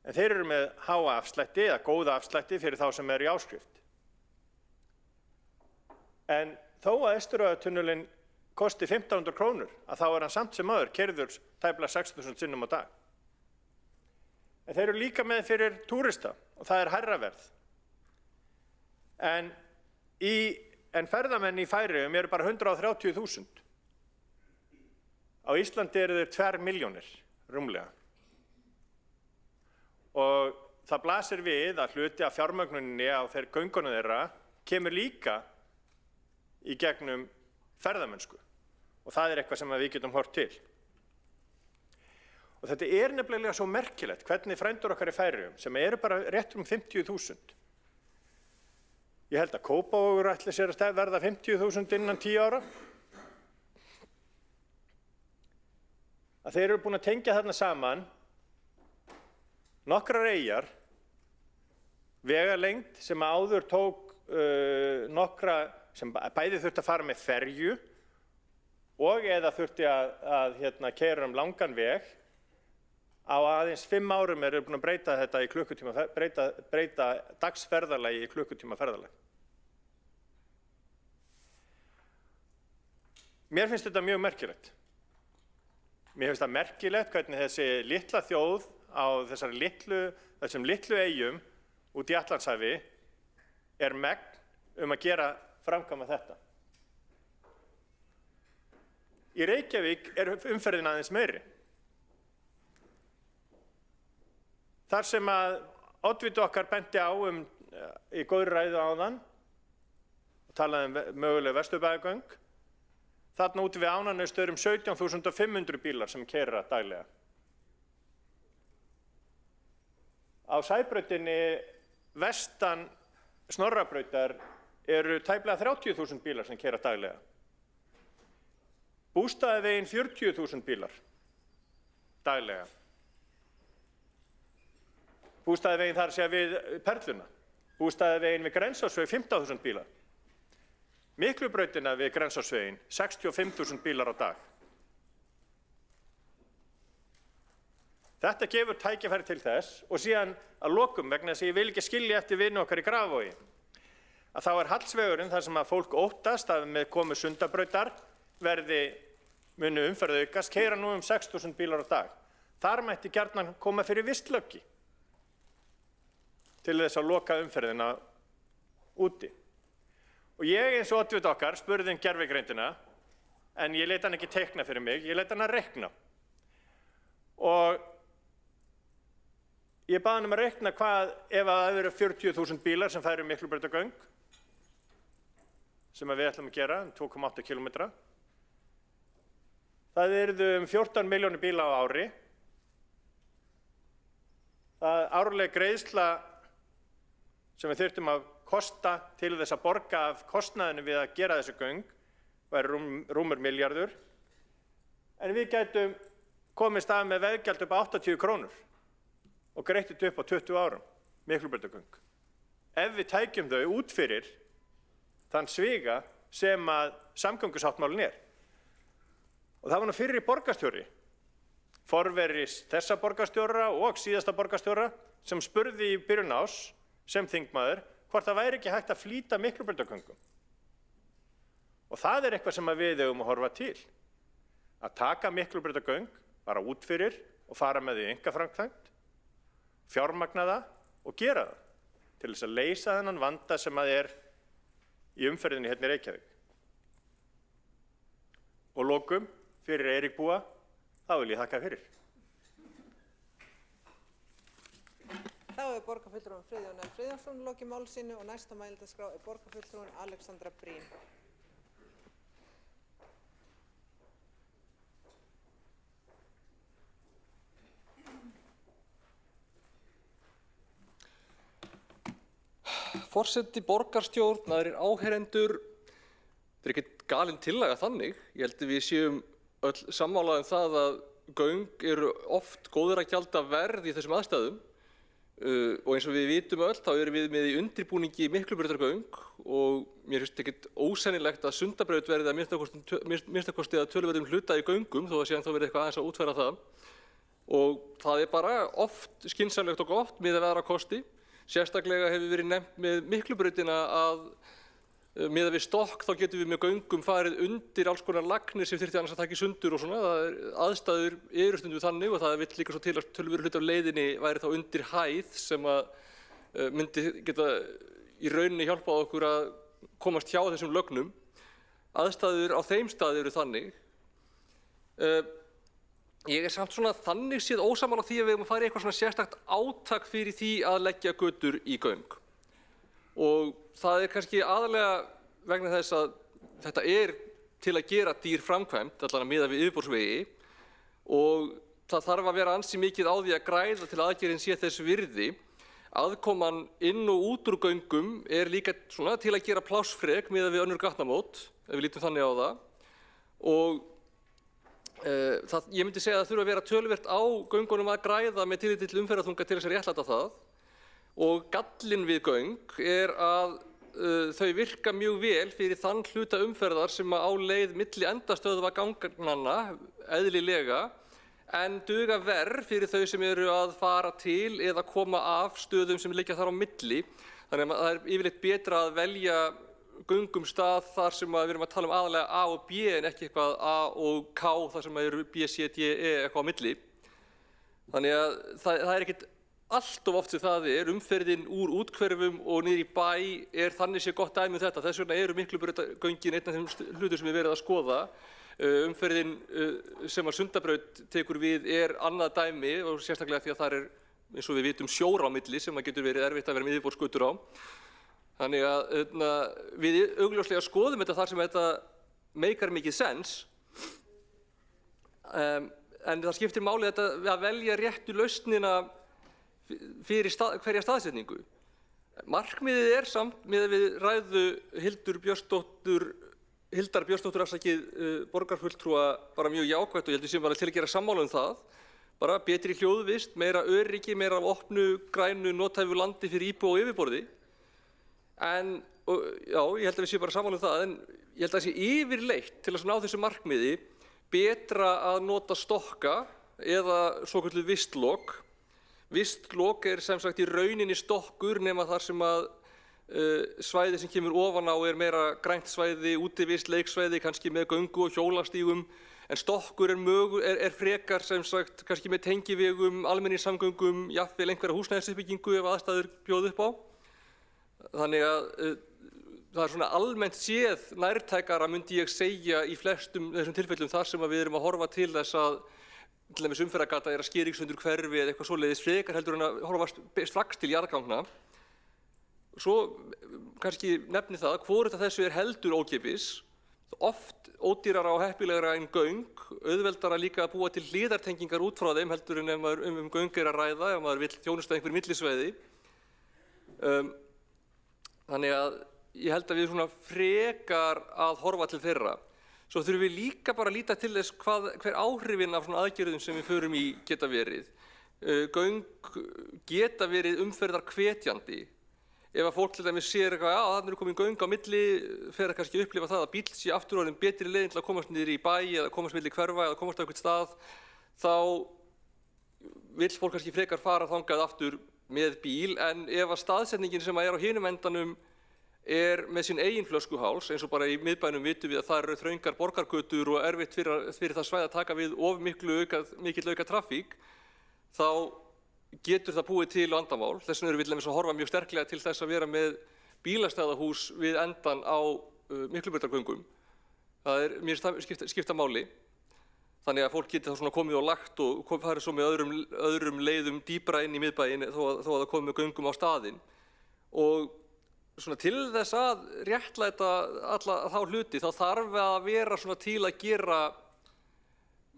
En þeir eru með háa afslætti eða góða afslætti fyrir þá sem eru í áskrift. En þó að Austurvegatunnelinn kosti 1.500 krónur, að þá er hann samt sem áður keyrður tæplega 6.000 sinnum á dag. En þeir eru líka með fyrir túrista og það er hærra verð. En ferðamenn í Færeyjum eru bara 130.000. Á Íslandi eru þeir 2 milljónir, rúmlega. Og það blasir við að hluti af fjármögnuninni á göngunum þeirra kemur líka í gegnum ferðamennsku. Og það er eitthvað sem við getum horft til. Og þetta er nefnilega svo merkilegt hvernig frændur okkar í Færeyjum, sem eru bara rétt 50.000. Ég held að Kópavogur ætli sér að verða 50.000 innan 10 ára. Að þeir eru búin að tengja þarna saman nokkrar eyjar, vegalengd sem áður tók nokkra, sem bæði þurfti að fara með ferju og eða þurfti að keyra langan veg. Á aðeins 5 árum eru búin að breyta þetta í klukkutíma, breyta dagsferðalagi í klukkutíma ferðalag. Mér finnst þetta mjög merkilegt. Mér finnst það merkilegt hvernig þessi litla þjóð á þessum litlu eyjum út í Atlantshafi er megn að framkvæma þetta. Í Reykjavík umferðin aðeins meiri. Þar sem að oddviti okkar benti á í góðri ræðu áðan og talaði mögulega Vesturbæjargöng, þarna úti við Ánanaust 17.500 bílar sem keyra daglega. Á Sæbrautinni vestan Snorrabrautar eru tæplega 30.000 bílar sem keyra daglega. Bústaðaveginn 40.000 bílar daglega. Bústaðaveginn þar sé við Perluna. Bústaðaveginn við Grensásveg 15.000 bílar. Miklubrautina við Grensásveginn 65.000 bílar á dag. Þetta gefur tækifæri til þess og síðan að lokum vegna þess að ég vil ekki skilja eftir vini okkar í Grafarvogi. Að þá Hallsvegurinn þar sem að fólk óttast að með komu Sundabrautar munu umferð aukast, keyra nú 6.000 bílar á dag. Þar mætti gjarnan koma fyrir vistlöggi til þess að loka umferðina úti. Og ég eins og oddviti okkar spurði gervigreindina, en ég lét hann ekki teikna fyrir mig, ég lét hann að reikna. Og ég bað hann að reikna hvað ef það eru 40.000 bílar sem færu Miklubrautargöng, sem við ætlum að gera, 2,8 kilometra. Það yrðu 14 milljónir bíla á ári. Það árleg greiðsla sem við þurftum að kosta til þess að borga af kostnaðinu við að gera þessu göng væri rúmur milljarður. En við gætum komist af með veðgjald upp á 80 krónur og greitt þetta upp á 20 árum, Miklubrautargöng. Ef við tækjum þau út fyrir þann sviga sem að samgöngusáttmálinn er. Og það var nú fyrri borgarstjóri, forveris þessa borgarstjóra og síðasta borgarstjóra, sem spurði í byrjun árs sem þingmaður hvort það væri ekki hægt að flýta Miklubrautargöngum. Og það eitthvað sem við eigum að horfa til. Að taka Miklubrautargöng bara út fyrir og fara með því einkaframkvæmd, fjármagna það og gera það til þess að leysa þennan vanda sem að í umferðinni hérna í Reykjavík. Og lokum, fyrir Eirík búa, þá vil ég þakka fyrir. Þá borgarfulltrúinn Friðjón L. Friðjónsson lokið máli sínu og næst á mælendaskrá borgarfulltrúinn Alexandra Briem. Forseti, borgarstjórn, aðrir áheyrendur, þetta ekkert galin tillaga þannig. Ég held að við séum öll sammála það að göng eru oft góður að gjalda verð í þessum aðstæðum og eins og við vitum öll þá erum við með í undirbúningi Miklubrautargöng og mér finnst ekkert ósennilegt að Sundabraut verði að minnsta kosti að töluverðum hluta í göngum þó að síðan þá verði eitthvað aðeins að útfæra það. Og það bara oft skynsamlegt og gott miðað við aðra kosti. Sérstaklega hefur verið nefnt með Miklubrautina að miðað við stokk þá getum við með göngum farið undir alls konar lagnir sem þyrfti annars að taka í sundur og svona. Aðstæður eru stundum þannig og það vill líka svo til að töluverður hluti af leiðinni væri þá undir hæð sem að myndi geta í rauninni hjálpað okkur að komast hjá þessum lögnum. Aðstæður á þeim stað eru þannig. Ég samt svona þannig séð ósammála því að við eigum að fara í eitthvað svona sérstakt átak fyrir því að leggja götur í göng. Og það kannski aðalega vegna þess að þetta til að gera dýr framkvæmd, allan að miða við yfirborðsvegi og það þarf að vera ansi mikið á því að græða til aðgerðin sé þess virði. Aðkoman inn og út úr göngum líka svona til að gera plássfrek miðað við önnur gatnamót, ef við lítum þannig á það. Og ég myndi segja að það þurfa að vera töluvert á göngunum að græða með tilliti til umferðarþunga til þess að réttlæta það. Og gallinn við göng að þau virka mjög vel fyrir þann hluta umferðar sem á leið milli endastöðva ganganna eðlilega en duga verr fyrir þau sem eru að fara til eða koma af stöðum sem liggja þar á milli. Þannig að það yfirleitt betra að velja göngum stað þar sem við erum að tala aðalega A og B en ekki eitthvað A og K þar sem eru B, C, D, E eitthvað á milli. Þannig að það ekkert allt of oft sem það umferðin úr úthverfum og niður í bæ þannig sé gott dæmi þetta. Þess vegna Miklubrautagöngin einn af þeim hlutum sem verið að skoða. Umferðin sem að Sundabraut tekur við annað dæmi og sérstaklega því að þar eins og við vitum sjór á milli sem að getur verið erfitt að vera með yfirborðsgötur á. Þannig að við augljóslega skoðum þetta þar sem þetta meikar mikið sens. En það skiptir máli að velja réttu lausnina fyrir hverja staðsetningu. Markmiðið samt miðað við ræðu Hildar Björnsdóttur borgarfulltrúa bara mjög jákvætt og ég held við séum bara til að gera sammála það. Bara betri hljóðvist, meira öryggi, meira af opnu, grænu, nothæfu landi fyrir íbúa og yfirborði. Já, ég held að við séum bara sammála það, en ég held að það sé yfirleitt til að ná þessu markmiði betra að nota stokka eða svokölluð vistlok. Vistlok sem sagt í rauninni stokkur nema þar sem að svæði sem kemur ofan á meira grænt svæði, útivist, leiksvæði, kannski með göngu og hjólastígum, en stokkur frekar sem sagt kannski með tengivegum, almenningssamgöngum, jafnvel einhverja húsnæðisuppbyggingu ef aðstæður bjóða upp á. Þannig að það svona almennt séð nærtækara myndi ég segja í flestum þessum tilfellum þar sem við erum að horfa til þess að til dæmis umferðargata að skera í sundur hverfi eða eitthvað svoleiðis frekar heldur en að horfa strax til jarðgangna. Svo kannski nefni það að hvorugt af þessu heldur ókeypis, oft ódýrara og heppilegra en göng, auðveldara líka að búa til hliðartengingar út frá þeim heldur en ef maður göng að ræða, ef maður vill þjónusta einhver millisvæði. Þannig að ég held að við svona frekar að horfa til þeirra. Svo þurfum við líka bara að líta til þess hver áhrifin af svona aðgerðum sem við förum í geta verið. Göng geta verið umferðarhvetjandi. Ef að fólk til dæmis sér eitthvað, þarna komin göng á milli, fer að kannski upplifa það að bíll sé aftur orðinn betri leiðin til að komast niður í bæ eða komast milli hverfa eða komast á einhvern stað, þá vill fólk kannski frekar fara þangað aftur með bíl, en ef að staðsetningin sem á hinum endanum með sinn eigin flöskuháls, eins og bara í miðbænum vitum við að það eru þröngar borgargötur og erfitt fyrir það svæði að taka við of mikill auka trafík, þá getur það búið til vandamál. Þess vegna erum við að horfa mjög sterklega til þess að vera með bílastæðahús við endan á Miklubrautargöngum. Það mér skipta máli. Þannig að fólk geti þá svona komið og lagt og farið svo með öðrum leiðum dýpra inn í miðbæinn þó að það komi með göngum á staðinn. Og svona til þess að réttlæta alla þá hluti þá þarf að vera svona til að gera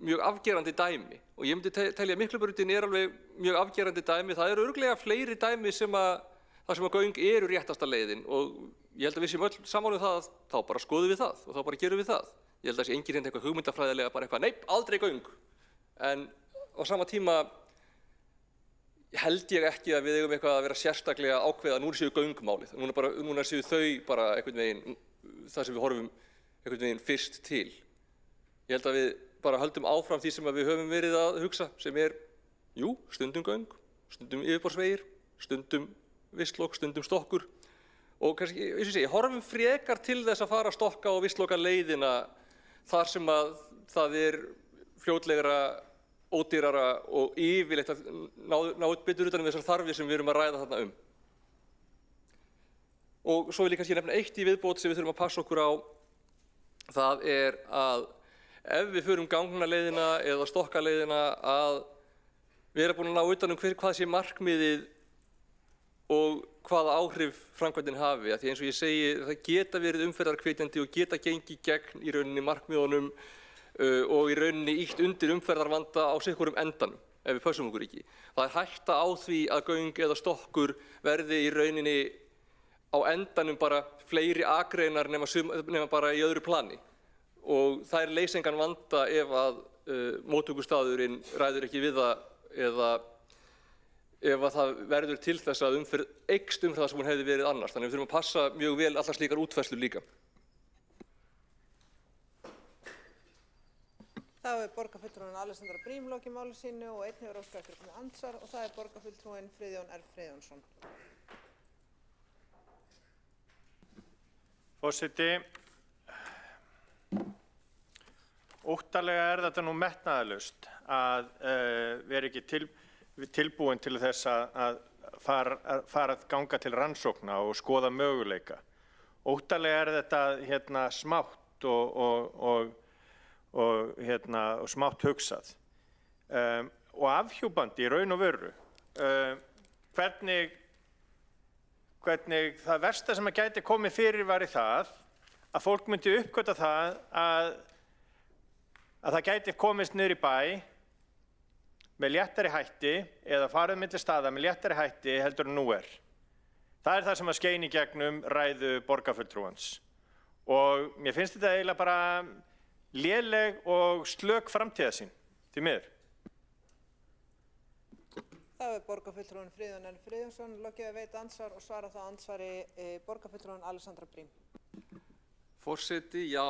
mjög afgerandi dæmi og ég myndi telja að Miklubrautin alveg mjög afgerandi dæmi. Það eru örugglega fleiri dæmi þar sem að göng eru réttasta leiðin og ég held að við séum öll sammála það, þá bara skoðum við það og þá bara gerum við það. Ég held að það sé enginn hérna eitthvað hugmyndafræðilega bara eitthvað, nei, aldrei göng. En á sama tíma held ég ekki að við eigum eitthvað að vera sérstaklega ákveða að nú séu göngmálið. Núna séu þau bara einhvern veginn það sem við horfum einhvern veginn fyrst til. Ég held að við bara höldum áfram því sem við höfum verið að hugsa sem jú, stundum göng, stundum yfirborðsvegir, stundum vistlok, stundum stokkur og kannski, eins og ég segi, horfum frekar til þess að fara að stokka og vistloka leiðina þar sem að það fljótlegra, ódýrara og yfirleitt að ná betur utan þessar þarfir sem við erum að ræða þarna um. Og svo vil ég kannski nefna eitt í viðbót sem við þurfum að passa okkur á, það að ef við förum gangnaleiðina eða stokkaleiðina að vera búin að ná utan hvað sé markmiðið og hvaða áhrif framkvæmdin hafi. Því eins og ég segi, það geta verið umferðarhvetjandi og geta gengið gegn í rauninni markmiðunum og í rauninni ýtt undir umferðarvanda á sitthvorum endanum ef við pössum okkur ekki. Það hætta á því að göng eða stokkur verði í rauninni á endanum bara fleiri akreinar nema bara í öðru plani. Og það leysa engan vanda ef að móttökustaðurinn ræður ekki við það eða ef að það verður til þess að umferð eykst það sem hún hefði verið annars. Þannig að við þurfum að passa mjög vel allar slíkar útfærslur líka. Þá borgarfulltrúinn Alexandra Briem lokið máli sínu og einn hefur óskað eftir andsvar og það borgarfulltrúinn Friðjón R. Friðjónsson. Forseti, óttalega þetta nú metnaðarlaust að tilbúin til þess að fara að ganga til rannsókna og skoða möguleika. Óttalega þetta smátt og smátt hugsað og afhjúpandi í raun og veru. Hvernig það versta sem að gæti komið fyrir var í það að fólk myndi uppgöta það að það gæti komist niður í bæ með léttari hætti eða farið milli staða með léttari hætti heldur en nú er. Það er það sem að skein í gegnum ræðu borgarfulltrúans. Og mér finnst þetta eiginlega bara léleg og slök framtíðarsýn, því miður. Þá er borgarfulltrúinn Friðjón L. Friðjónsson lokið að veita andsvar og svara þá andsvari borgarfulltrúinn Alexandra Briem. Forseti, já.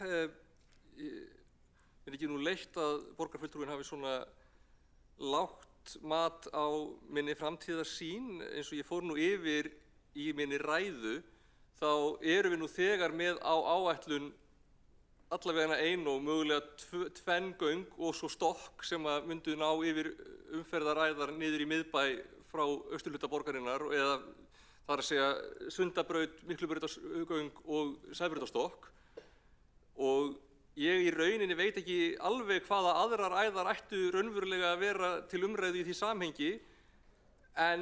Er ekki nú leitt að borgarfulltrúinn hafi svona lágt mat á minni framtíðarsýn eins og ég fór nú yfir í minni ræðu, þá erum við nú þegar með á áætlun allavega ein og mögulega tvenn göng og svo stokk sem að myndu ná yfir umferðaræðar niður í miðbæ frá austurhluta borgarinnar eða þar að segja Sundabraut, Miklubrautargöng og Sæbrautarstokk. Og ég í rauninni veit ekki alveg hvaða aðrar æðar ættu raunverulega að vera til umræðu í því samhengi, en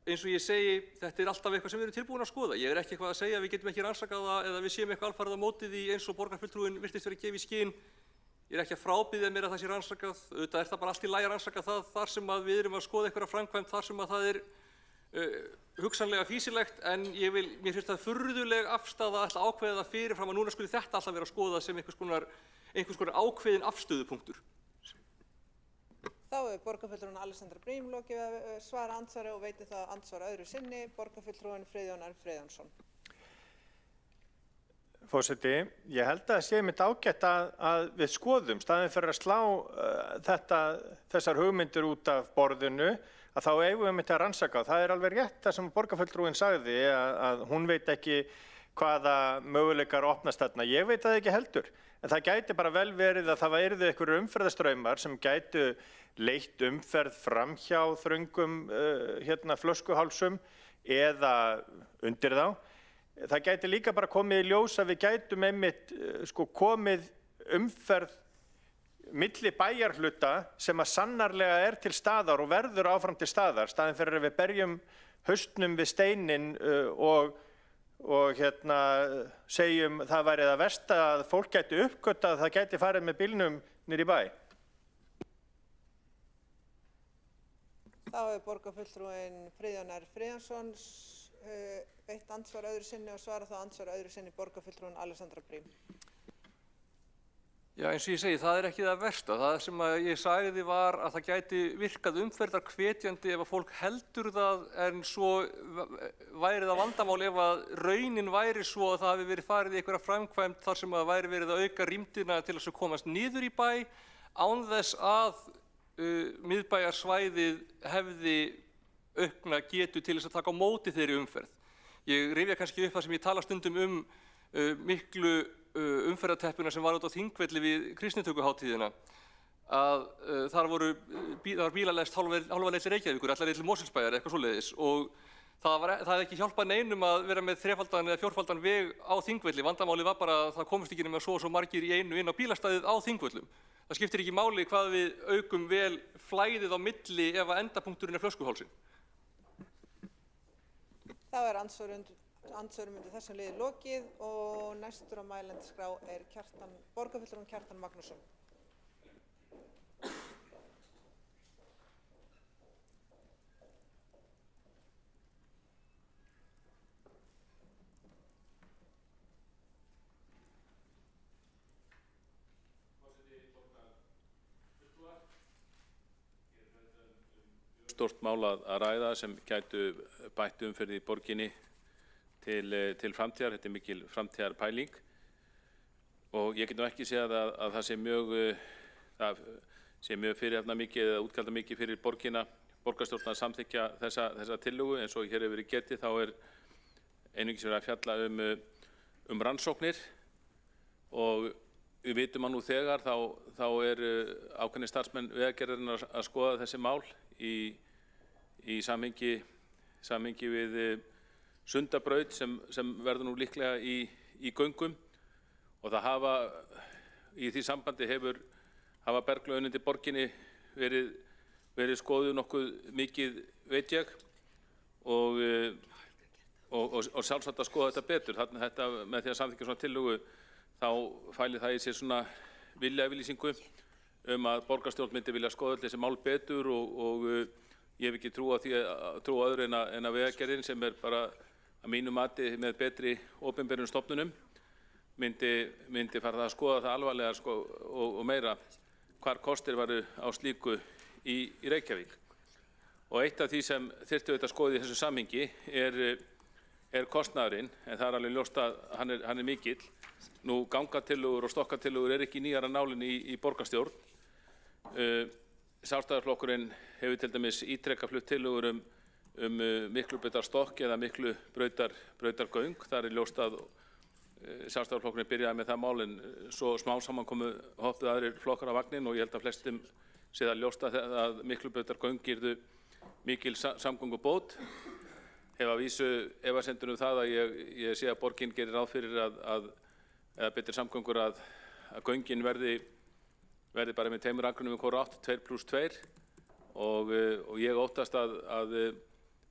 eins og ég segi, þetta er alltaf eitthvað sem við erum tilbúin að skoða. Ég er ekki eitthvað að segja að við getum ekki rannsakað það eða við séum eitthvað alfarið á móti því eins og borgarfulltrúinn virtist vera að gefa í skyn. Ég er ekki að frábiðja mér að það sé rannsakað. Auðvitað er það bara allt í lagi að rannsaka það þar sem að við erum að skoða einhverja framkvæmd, þar sem að það er hugsanlega fýsilegt, en mér finnst það furðuleg afstaða að ætla að ákveða það fyrirfram að núna skuli þetta alltaf vera að skoða sem einhvers konar ákveðin afstöðupunktur. Þá er borgarfulltrúinn Alexandra Briem lokið að svara andsvari og veitir það andsvar öðru sinni, borgarfulltrúinn Friðjón L. Friðjónsson. Forseti, ég held að það sé mitt ágætt að við skoðum, staðinn fyrir að slá þessar hugmyndir út af borðinu, að þá eigum við mitt að rannsaka. Það er alveg rétt það sem borgarfulltrúinn sagði að hún veit ekki hvaða möguleikar opnast þarna. Ég veit það ekki heldur, en það gæti bara vel verið að það yrðu einhverjir umferðarstraumar sem gætu leitt umferð framhjá þröngum flöskuhálsum eða undir þá. Það gæti líka bara komið í ljós að við gætum einmitt komið umferð milli bæjarhluta sem að sannarlega er til staðar og verður áfram til staðar, staðinn fyrir að við berjum haustnum við steinin og segjum það væri það versta að fólk gæti uppgötað að það gæti farið með bílnum niður í bæ. Þá er borgarfulltrúinn Friðjón R. Friðjónsson veitt andsvar öðru sinni og svara þá andsvar öðru sinni borgarfulltrúinn Alexandra Briem. Já, eins og ég segi, það er ekki það versta. Það sem ég sagði var að það gæti virkað umferðarhvetjandi ef að fólk heldur það, en svo væri það vandamál ef að raunin væri svo að það hafi verið farið í einhverja framkvæmd þar sem að væri verið að auka rýmdina til þess að komast niður í bæ án þess að miðbæjarsvæðið hefði aukna getu til þess að taka á móti þeirri umferð. Ég rifja kannski upp það sem ég tala stundum miklu umferðarteppuna sem var út á Þingvelli við kristnitökuhátíðina, að þar var bílalest hálfa leið til Reykjavíkur, allar leið til Mosfellsbæjar, eitthvað svoleiðis, og það hefði ekki hjálpað neinum að vera með þrefaldan eða fjórfaldan veg á Þingvelli. Vandamálið var bara að það komist ekki nema svo og svo margir í einu inn á bílastæðið á Þingvöllum. Það skiptir ekki máli hvað við aukum vel flæðið á milli ef að endapunkturinn er flöskuhálsinn. Þá er andsvörum undir þessum liði lokið og næstur á mælendaskrá er borgarfulltrúinn Kjartan Magnússon. Stórt mál að ræða sem gætu bætt umferð í borginni til framtíðar. Þetta er mikil framtíðarpæling og ég get nú ekki séð að það sé mjög fyrirhafna mikið eða útgjalda mikið fyrir borgina, borgarstjórn að samþykkja þessa tillögu. Eins og hér hefur verið getið þá er einungis verið að fjalla um rannsóknir og við vitum að nú þegar þá er ákveðnir starfsmenn Vegagerðarinnar að skoða þessi mál í samhengi við Sundabraut sem verður nú líklega í göngum og það hafa í því sambandi hafa berglögin undir borginni verið skoðuð nokkuð mikið veit ég og sjálfsagt að skoða þetta betur. Þetta með því að samþykkja svona tillögu þá fæli það í sér svona viljayfirlýsingu að borgarstjórn myndi vilja skoða þessi mál betur og ég hef ekki trú öðru en að Vegagerðin sem bara að mínu mati með betri opinberum stofnunum myndi fara að skoða það alvarlega og meira hvar kostir varu á slíku í Reykjavík. Og eitt af því sem þyrfti auðvitað að skoða í þessu samhengi er kostnaðurinn, en það alveg ljóst að hann er mikill. Nú gangatillögur og stokkatillögur ekki nýjar að nálinni í borgarstjórn. Sjálfstæðisflokkurinn hefur til dæmis ítrekað flutt tillögur Miklubrautarstokk eða Miklubrautargöng. Það ljóst að Sjálfstæðisflokkurinn byrjaði með það mál en svo smám saman hoppuðu aðrir flokkar á vagnin og ég held að flestum sé það ljóst að Miklubrautargöng yrðu mikil samgöngubót. Hef að vísu efasemdir það að ég sé að borgin gerir ráð fyrir eða betri samgöngur að göngin verði bara með tveimur akrunum hvora átt, 2+2 og ég óttast að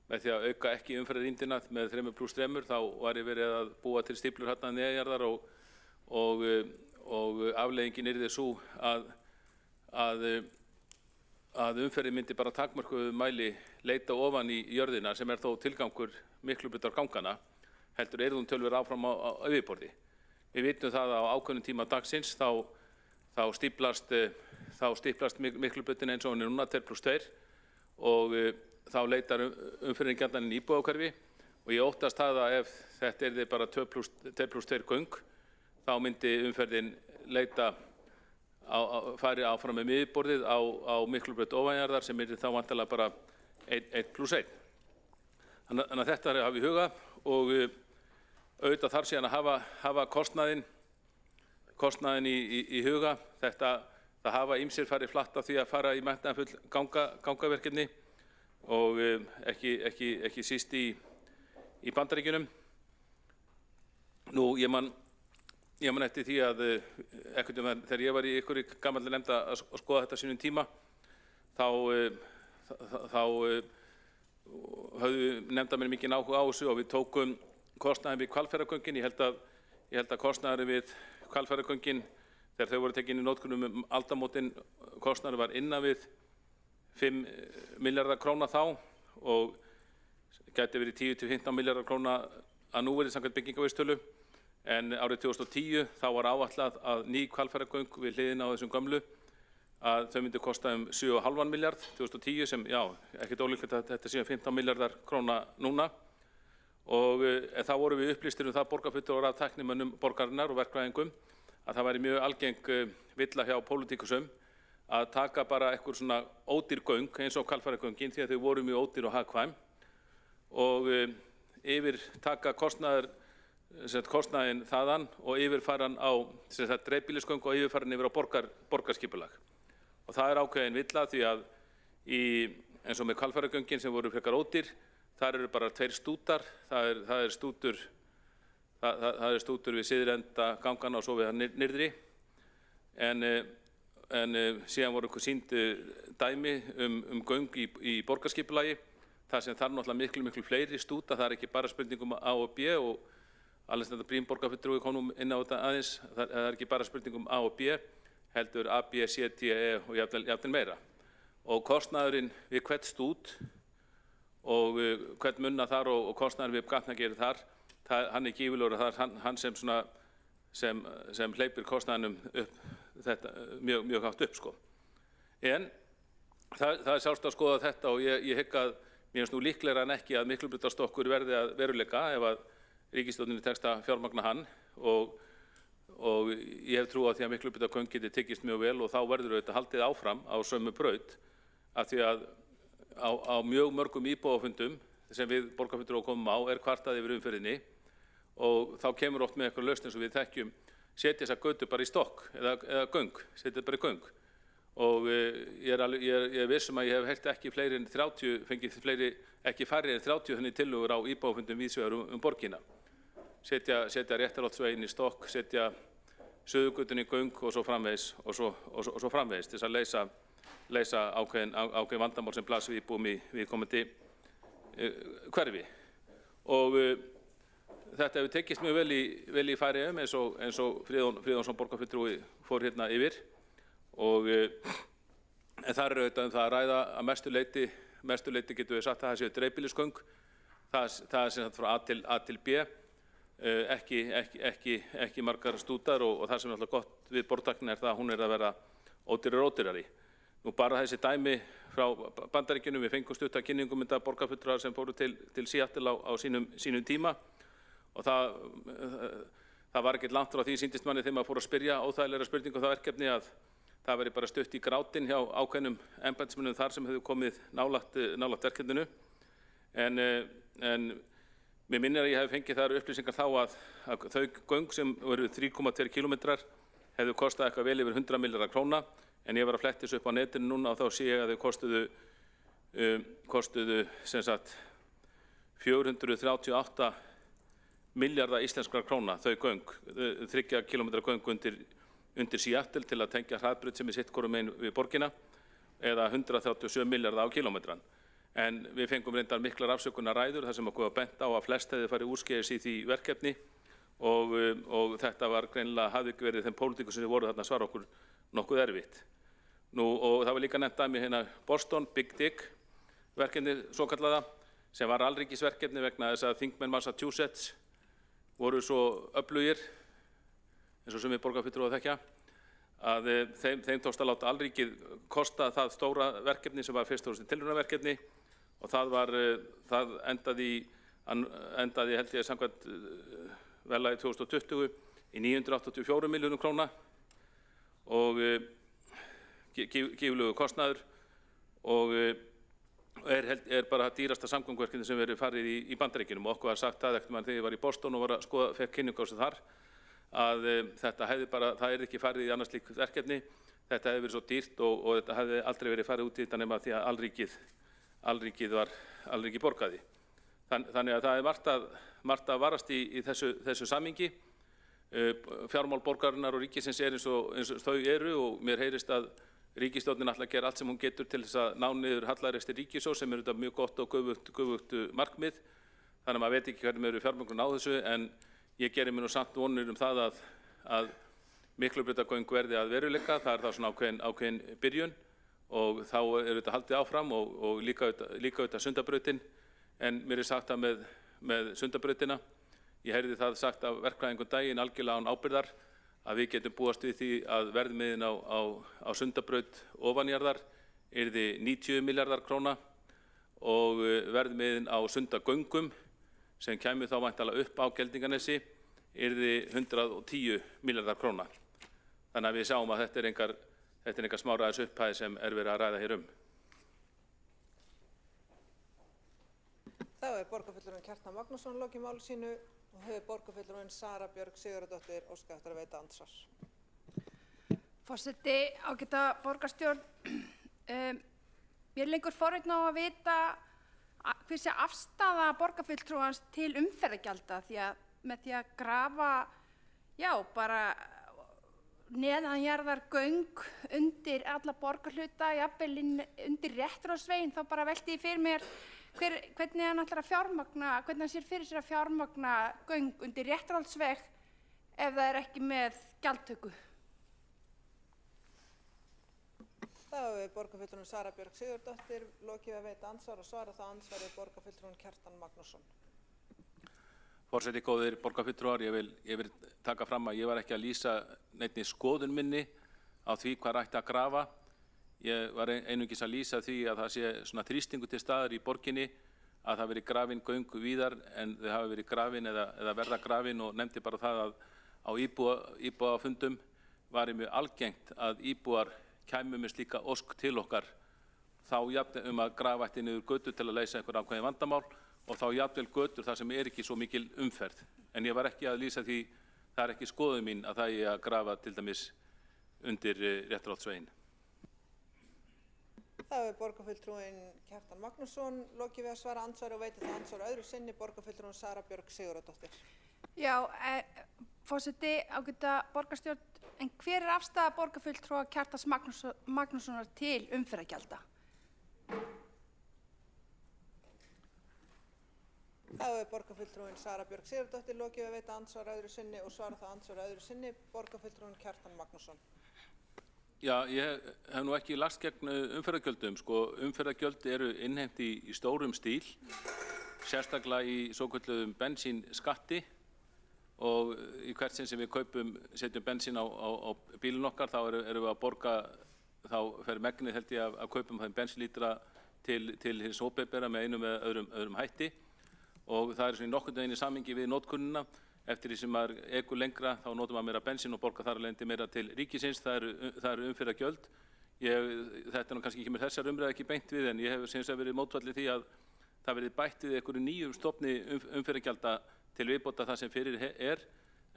með því að auka ekki umferðarrýmdina með 3+3 þá var ég verið að búa til stíflur hérna neðanjarðar og afleiðingin yrði sú að umferðin myndi bara takmörkuðu mæli leita ofan í jörðina sem þó tilgangur Miklubrautargangana heldur yrði hún töluvert áfram á yfirborði. Við vitum það að á ákveðnum tíma dagsins þá stíflast Miklubrautin eins og hún núna 2+2 og þá leitar umferðin gjarnan í íbúðahverfi og ég óttast það að ef þetta yrði bara 2+2 göng þá myndi umferðin leita fari áfram með miðborðið á Miklubraut ofanjarðar sem yrði þá vantarlega bara 1+1. Þannig að þetta hafa í huga og auðvitað þarf síðan að hafa kostnaðinn í huga. Það hafa ýmsir farið flatt af því að fara í metnaðarfull gangaverkefni og ekki síst í Bandaríkjunum. Nú, ég man eftir því að þegar ég var í einhverju gamalli nefnd að skoða þetta sínum tíma þá höfðu nefndarmenn mikinn áhuga á þessu og við tókum kostnaðinn við Hvalfjarðargöngin. Ég held að kostnaðurinn við Hvalfjarðargöngin þegar þau voru tekin í notkun aldamótin kostnaður var innan við 5 milljarðar króna þá og gæti verið 10–15 milljarðar króna að núverið samkvæmt byggingavísitölu. En árið 2010 þá var áætlað að ný Hvalfjarðargöng við hliðina á þessum gömlu að þau myndi kosta 7,5 milljarð 2010 sem, já, ekkert ólíklegt að þetta séu 15 milljarðar króna núna. Og þá vorum við upplýstir það borgarfulltrúar af tæknimönnum borgarinnar og verkfræðingum að það væri mjög algeng villa hjá pólitíkusum að taka bara eitthvað svona ódýr göng eins og Hvalfjarðargöngin því að þau voru mjög ódýr og hagkvæm og yfir taka kostnaðinn þaðan og yfirfæran á dreifbýlisgöng og yfirfæran yfir á borgarskipulag. Og það ákveðin villa því að eins og með Hvalfjarðargöngin sem voru frekar ódýr, þar eru bara 2 stútar, það er stútur við syðrenda gangana og svo við það nyrðri. En síðan voru sýnd dæmi göng í borgarskipulagi, þar sem þarf náttúrulega miklu fleiri stúta, það er ekki bara spurning A og B og Alexander Briem borgarfulltrúi kom nú inn á þetta aðeins, það er ekki bara spurning A og B, heldur A, B, C, D, E og jafnvel meira. Og kostnaðurinn við hvert stút og hvert munna þar og kostnaðurinn við gatnagerð þar, hann er gífurlegur og það er hann sem hleypir kostnaðinum upp þetta mjög hátt upp sko. En það er sjálfsagt að skoða þetta og ég hygg að mér finnst nú líklegra en ekki að Miklubrautarstokkur verði að veruleika ef að ríkisstjórninni tekst að fjármagna hann og ég hef trú á því að Miklubrautargöng geti tekist mjög vel og þá verður þetta haldið áfram á sömu braut af því að á mjög mörgum íbúafundum sem við borgarfulltrúar komum á er kvartað yfir umferðinni og þá kemur oft með eitthvað lausn eins og við þekkjum setja þessa götu bara í stokk eða göng, setja bara í göng og ég er viss að ég hef heyrt ekki fleiri en 30, fengið ekki færri en 30 þannig tillögur á íbúafundum víðsvegar borgina. Setja Réttarholtsveginn í stokk, setja Suðurgötuna í göng og svo framvegis til þess að leysa ákveðin vandamál sem blasir við íbúum í viðkomandi hverfi. Og þetta hefur tekist mjög vel í Færeyjum eins og Friðjónsson borgarfulltrúi fór hérna yfir. En þar er auðvitað það að ræða að mestu leyti getum við sagt að það séu dreifbýlisgöng. Það er sem sagt frá A til B, ekki margar stútar og það sem er alltaf gott við borðtakna er það að hún er að vera ódýrari. Nú bara þessi dæmi frá Bandaríkjunum, við fengum stutta kynningum mynda borgarfulltrúar sem fóru til Seattle á sínum tíma og það var ekkert langt frá því sýndist manni þegar maður fór að spyrja óþægilegra spurningu það verkefni að það veri bara stutt í grátinn hjá ákveðnum embættismönnum þar sem hefðu komið nálægt verkefninu. En mér minnir að ég hef fengið þar upplýsingar þá að þau göng sem voru 3,2 kilometrar hefðu kostað eitthvað vel yfir 100 milljarða króna, en ég var að fletta þessu upp á netinu núna og þá sé ég að þau kostuðu sem sagt 438 milljarða íslenskra króna þau göng, 3 kilometra göng undir Seattle til að tengja hraðbraut sem er sitt hvorum megin við borgina eða 137 milljarða á kilometran. En við fengum reyndar miklar afsökunarræður þar sem okkur var bent á að flest hefði farið úrskeiðis í því verkefni og þetta var greinilega hafði ekki verið þeim pólitíkum sem voru þarna svara okkur nokkuð erfitt. Og það var líka nefnt dæmi hérna Boston Big Dig verkefni svokallaða sem var alríkisverkefni vegna þess að þingmenn Massachusetts voru svo öflugir eins og sem við borgarfulltrúar þekkja að þeim tókst að láta alríkið kosta það stóra verkefni sem var fyrst og fremst tilraunaverkefni og það endaði held ég samkvæmt verðlagi 2020 í 984 milljónum króna og gífurlegur kostnaður og er bara dýrasta samgönguverkefni sem verið farið í Bandaríkjunum og okkur var sagt það eftir þegar ég var í Boston og var að skoða fekk kynningu á þessu þar að þetta hefði bara, það er ekki farið í annars slíkt verkefni, þetta hefði verið svo dýrt og þetta hefði aldrei verið farið út í þetta nema því að alríkið borgaði. Þannig að það er margt að varast í þessu samhengi. Fjármál borgarinnar og ríkisins er eins og þau eru og mér heyrist að ríkisstjórnin ætlar að gera allt sem hún getur til þess að ná niður hallarekstri ríkissjóðs sem er þetta mjög gott og göfugt markmið. Þannig að maður veit ekki hvernig eru fjármögnun á þessu en ég gerir mér nú samt vonir það að Miklubrautargöng verði að veruleika, það er það svona ákveðin byrjun og þá er þetta haldið áfram og líka auðvitað Sundabrautin en mér er sagt að með Sundabrautina, ég heyrði það sagt af verkfræðingum daginn algjörlega án ábyrgðar að við getum búast við því að verðmiðin á Sundabraut ofanjarðar yrði 90 milljarðar króna og verðmiðin á Sundagöngum sem kæmi þá væntanlega upp á Geldinganesi yrði 110 milljarðar króna. Þannig að við sjáum að þetta er engar smáræðis upphæð sem er verið að ræða hér Þá er borgarfulltrúinn Kjartan Magnússon lokið máli sínu og hefur borgarfulltrúinn Sara Björg Sigurðardóttir óskað eftir að veita andsvar. Forseti, ágæta borgarstjórn, mér lengur forvitni á að vita hver sé afstaða borgarfulltrúans til umferðargjalda því að með því að grafa, bara neðanjarðar göng undir alla borgarhluta, jafnvel undir Réttarholtsveginn, þá bara velti ég fyrir mér hvernig hann ætlar að fjármagna, hvernig hann sér fyrir sér að fjármagna göng undir Réttarholtsveg ef það er ekki með gjaldtöku. Þá hefur borgarfulltrúinn Sara Björg Sigurðardóttir lokið að veita andsvar og svara það ansvarið borgarfulltrúinn Kjartan Magnússon. Forseti, góðir borgarfulltrúar, ég vil taka fram að ég var ekki að lýsa neinni skoðun minni á því hvað ætti að grafa. Ég var einungis að lýsa því að það sé svona þrýstingur til staðar í borginni að það veri grafin göng víðar en þau hafa verið grafin eða verða grafin og nefndi bara það að á íbúafundum var mjög algengt að íbúar kæmu með slíka ósk til okkar þá jafnvel að grafa ætti niður götur til að leysa einhver ákveðin vandamál og þá jafnvel götur þar sem er ekki svo mikil umferð. En ég var ekki að lýsa því, það er ekki skoðun mín að það er að grafa til dæmis undir Réttarholtsveginn. Þá hefur borgarfulltrúinn Kjartan Magnússon lokið við að svara andsvari og veitir það andsvar öðru sinni borgarfulltrúinn Sara Björk Sigurðardóttir. Já, forseti, ágæta borgarstjórn, en hver er afstaða borgarfulltrúa Kjartans Magnússonar til umferðargjalda? Þá hefur borgarfulltrúinn Sara Björk Sigurðardóttir lokið við að veita andsvar öðru sinni og svara það andsvar öðru sinni borgarfulltrúinn Kjartan Magnússon. Já, ég hef nú ekki lagst gegn umferðargjöldum. Sko, umferðargjöld eru innheimt í stórum stíl, sérstaklega í svokölluðum bensínskatti og í hvert sinn sem við setjum bensín á bílinn okkar þá erum við að borga, þá fer megnið held ég að kaupum þeim bensínlítra til hins opinbera með einum eða öðrum hætti og það er svona í nokkurn veginn í samhengi við notkunina. Eftir því sem maður ekur lengra þá notum maður meira bensín og borgar þar alveg meira til ríkisins. Það eru umferðargjöld. Þetta er nú kannski ekki með þessar umræðu ekki beint við en ég hef sem sagt verið mótfallið því að það verið bætt við einhverju nýjum stofni umferðargjalda til viðbótar það sem fyrir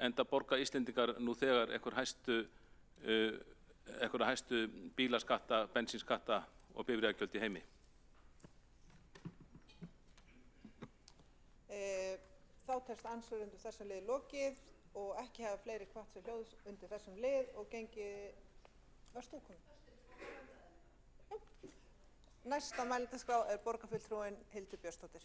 enda borga Íslendingar nú þegar einhverja hæstu bílaskatta, bensínskatta og bifreiðagjöld í heimi. Þá telst andsvar undir þessum lið lokið og ekki hafa fleiri hvatt sér hljóðs undir þessum lið og varst þú komin? Næsta mælendaskrá er borgarfulltrúinn Hildur Björnsdóttir.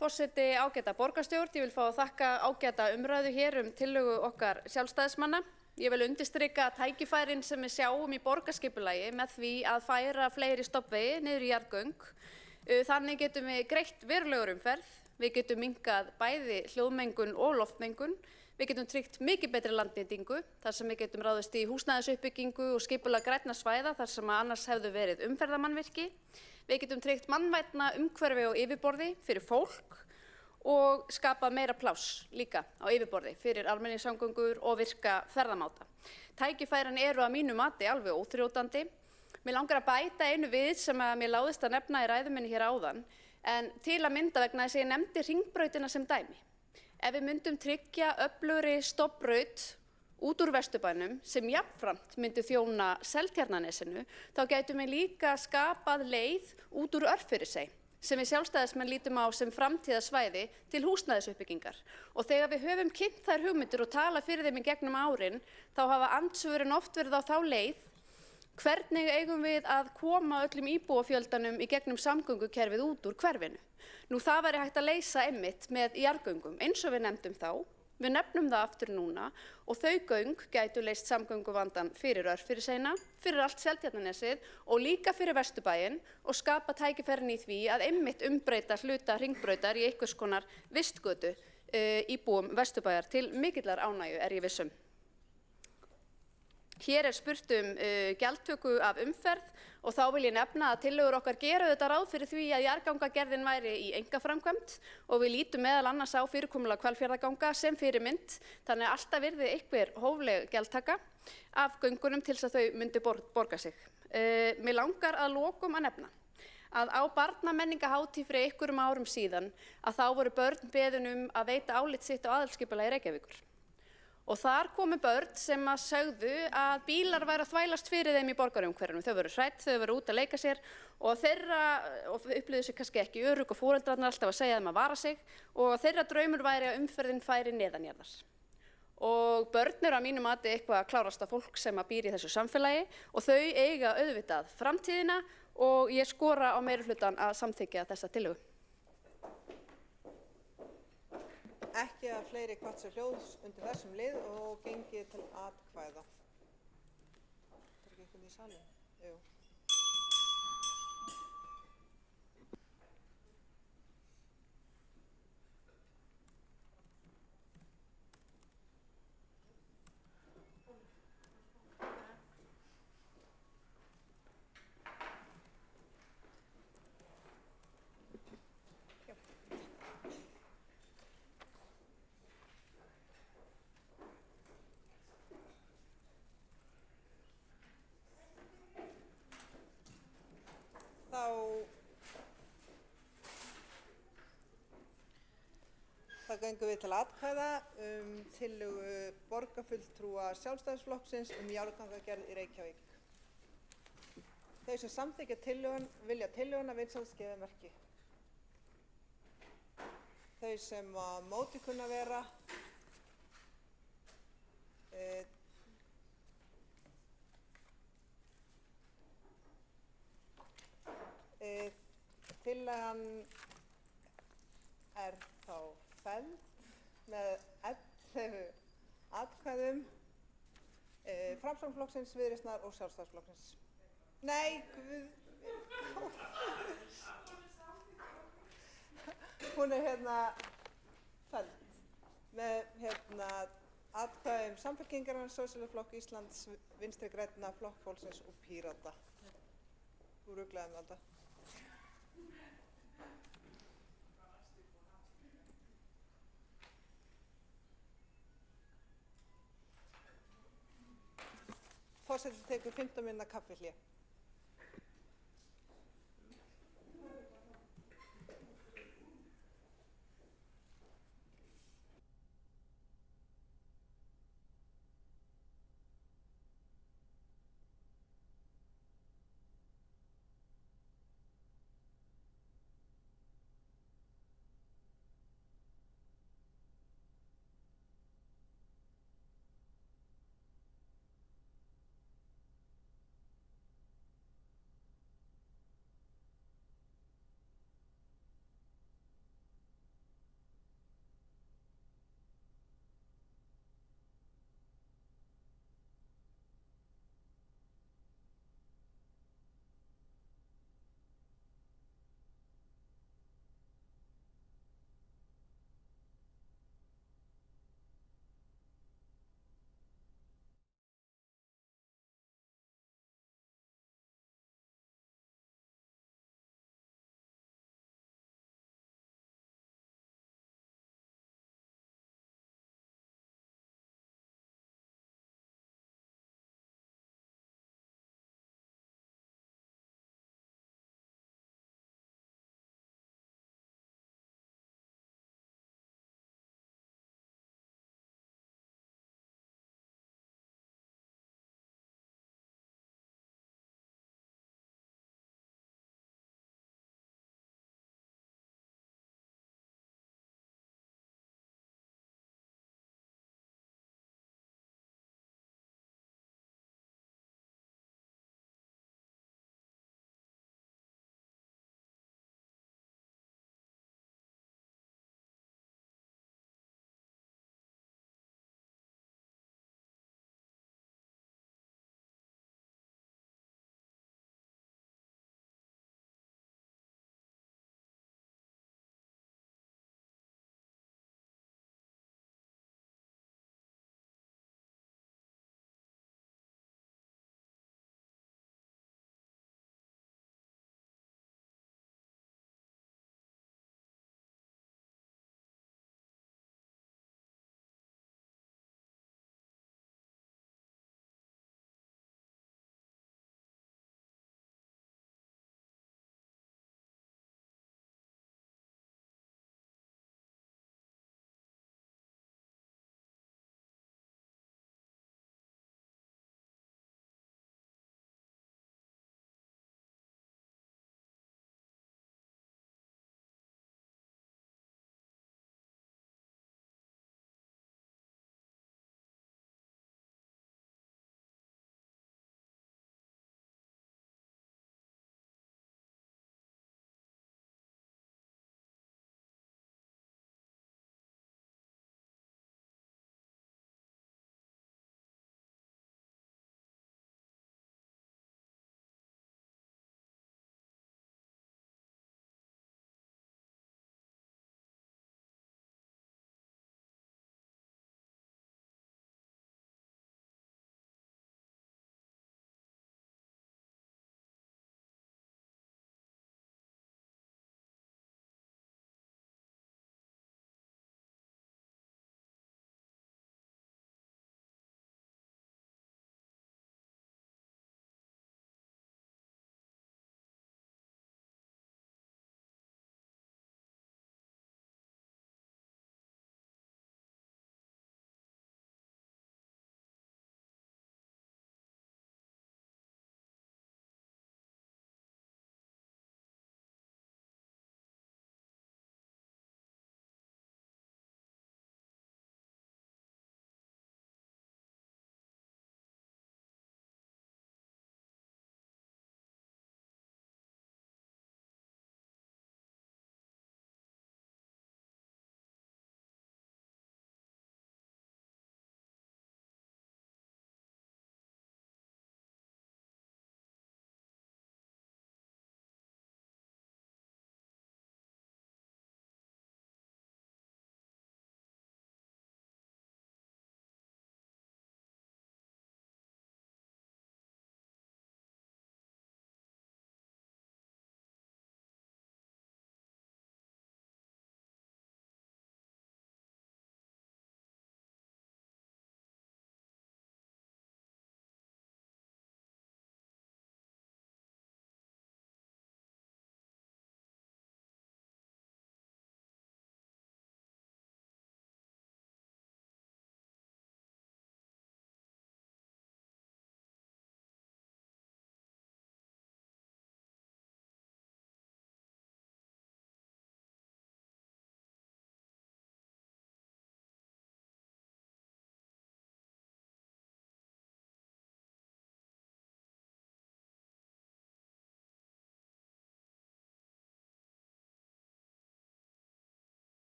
Forseti, ágæta borgarstjórn, ég vil fá að þakka ágæta umræðu hér tillögu okkar sjálfstæðismanna. Ég vil undirstrika tækifærin sem við sjáum í borgarskipulagi með því að færa fleiri stofnvegi niður í jarðgöng. Þannig getum við greitt verulegur umferð, við getum minnkað bæði hljóðmengun og loftmengun, við getum tryggt mikið betri landnýtingu þar sem við getum ráðist í húsnæðisuppbyggingu og skipulag grænna svæða þar sem annars hefðu verið umferðarmannvirki. Við getum tryggt mannvænna umhverfi og yfirborði fyrir fólk og skapa meira pláss líka á yfirborði fyrir almenningssamgöngur og virka ferðamáta. Tækifærin eru að mínu mati alveg óþrjótandi. Mér langar að bæta einu við sem að mér láðist að nefna í ræðu minni hér áðan, en til að mynda vegna þess að ég nefndi Hringbrautina sem dæmi. Ef við myndum tryggja öflugri stofnbraut út úr Vesturbænum sem jafnframt myndi þjóna Seltjarnarnesinu, þá gætum við líka skapað leið út úr Örfirisey sem við sjálfstæðismenn lítum á sem framtíðarsvæði til húsnæðisuppbyggingar. Og þegar við höfum kynnt þær hugmyndir og talað fyrir þeim í gegnum árin, þá hafa andsvörin oft verið á þá leið hvernig eigum við að koma öllum íbúafjöldanum í gegnum samgöngukerfið út úr hverfinu. Nú það væri hægt að leysa einmitt með jarðgöngum eins og við nefndum þá. Við nefnum það aftur núna og þau göng gætu leyst samgönguvandann fyrir Örfiriseyna, fyrir allt Seltjarnarnesið og líka fyrir Vesturbæinn og skapa tækifærin í því að einmitt umbreyta hluta Hringbrautar í einhvers konar vistgötu íbúum Vesturbæjar til mikillar ánægju ég viss um. Hér spurt gjaldtöku af umferð og þá vil ég nefna að tillögur okkar gera þetta ráð fyrir því að jarðgangagerðin væri í einkaframkvæmd og við lítum meðal annars á fyrirkomulag Hvalfjarðarganga sem fyrirmynd, þannig að alltaf yrði einhver hófleg gjaldtaka af göngunum til þess að þau myndi borga sig. Mér langar að lokum að nefna að á barnamenningahátíð fyrir einhverjum árum síðan að þá voru börn beðin að veita álit sitt á aðalskipulagi Reykjavíkur. Og þar komu börn sem að sögðu að bílar væru að þvælast fyrir þeim í borgarumhverfinu. Þau voru hrædd, þau voru út að leika sér og upplifðu sig kannski ekki örugg og foreldrarnir alltaf að segja þeim að vara sig og þeirra draumur væri að umferðin færi neðanjarðar. Og börn eru að mínu mati eitthvað klárasta fólk sem að býr í þessu samfélagi og þau eiga auðvitað framtíðina og ég skora á meirihlutann að samþykkja þessa tillögu. Ekki að fleiri hvatt sér hljóðs undir þessum lið og gengið til atkvæða. Það ekki einhvern í salinn? Jú. Þá göngum við til atkvæða tillögu borgarfulltrúa Sjálfstæðisflokksins jarðgangagerð í Reykjavík. Þau sem samþykkja vilja tillöguna vinsælast gefa merki. Þau sem á móti kunna vera tillagan er þá felld með 11 atkvæðum Framsóknarflokksins, Viðreisnar og Sjálfstæðisflokksins. Nei, guð. Hún er felld með atkvæðum Samfylkingarinnar, Sósíalistaflokks Íslands, Vinstri grænna, Flokks fólksins og Pírata. Þú ruglaði með þetta. Forseti tekur 15 mínútna kaffihlé.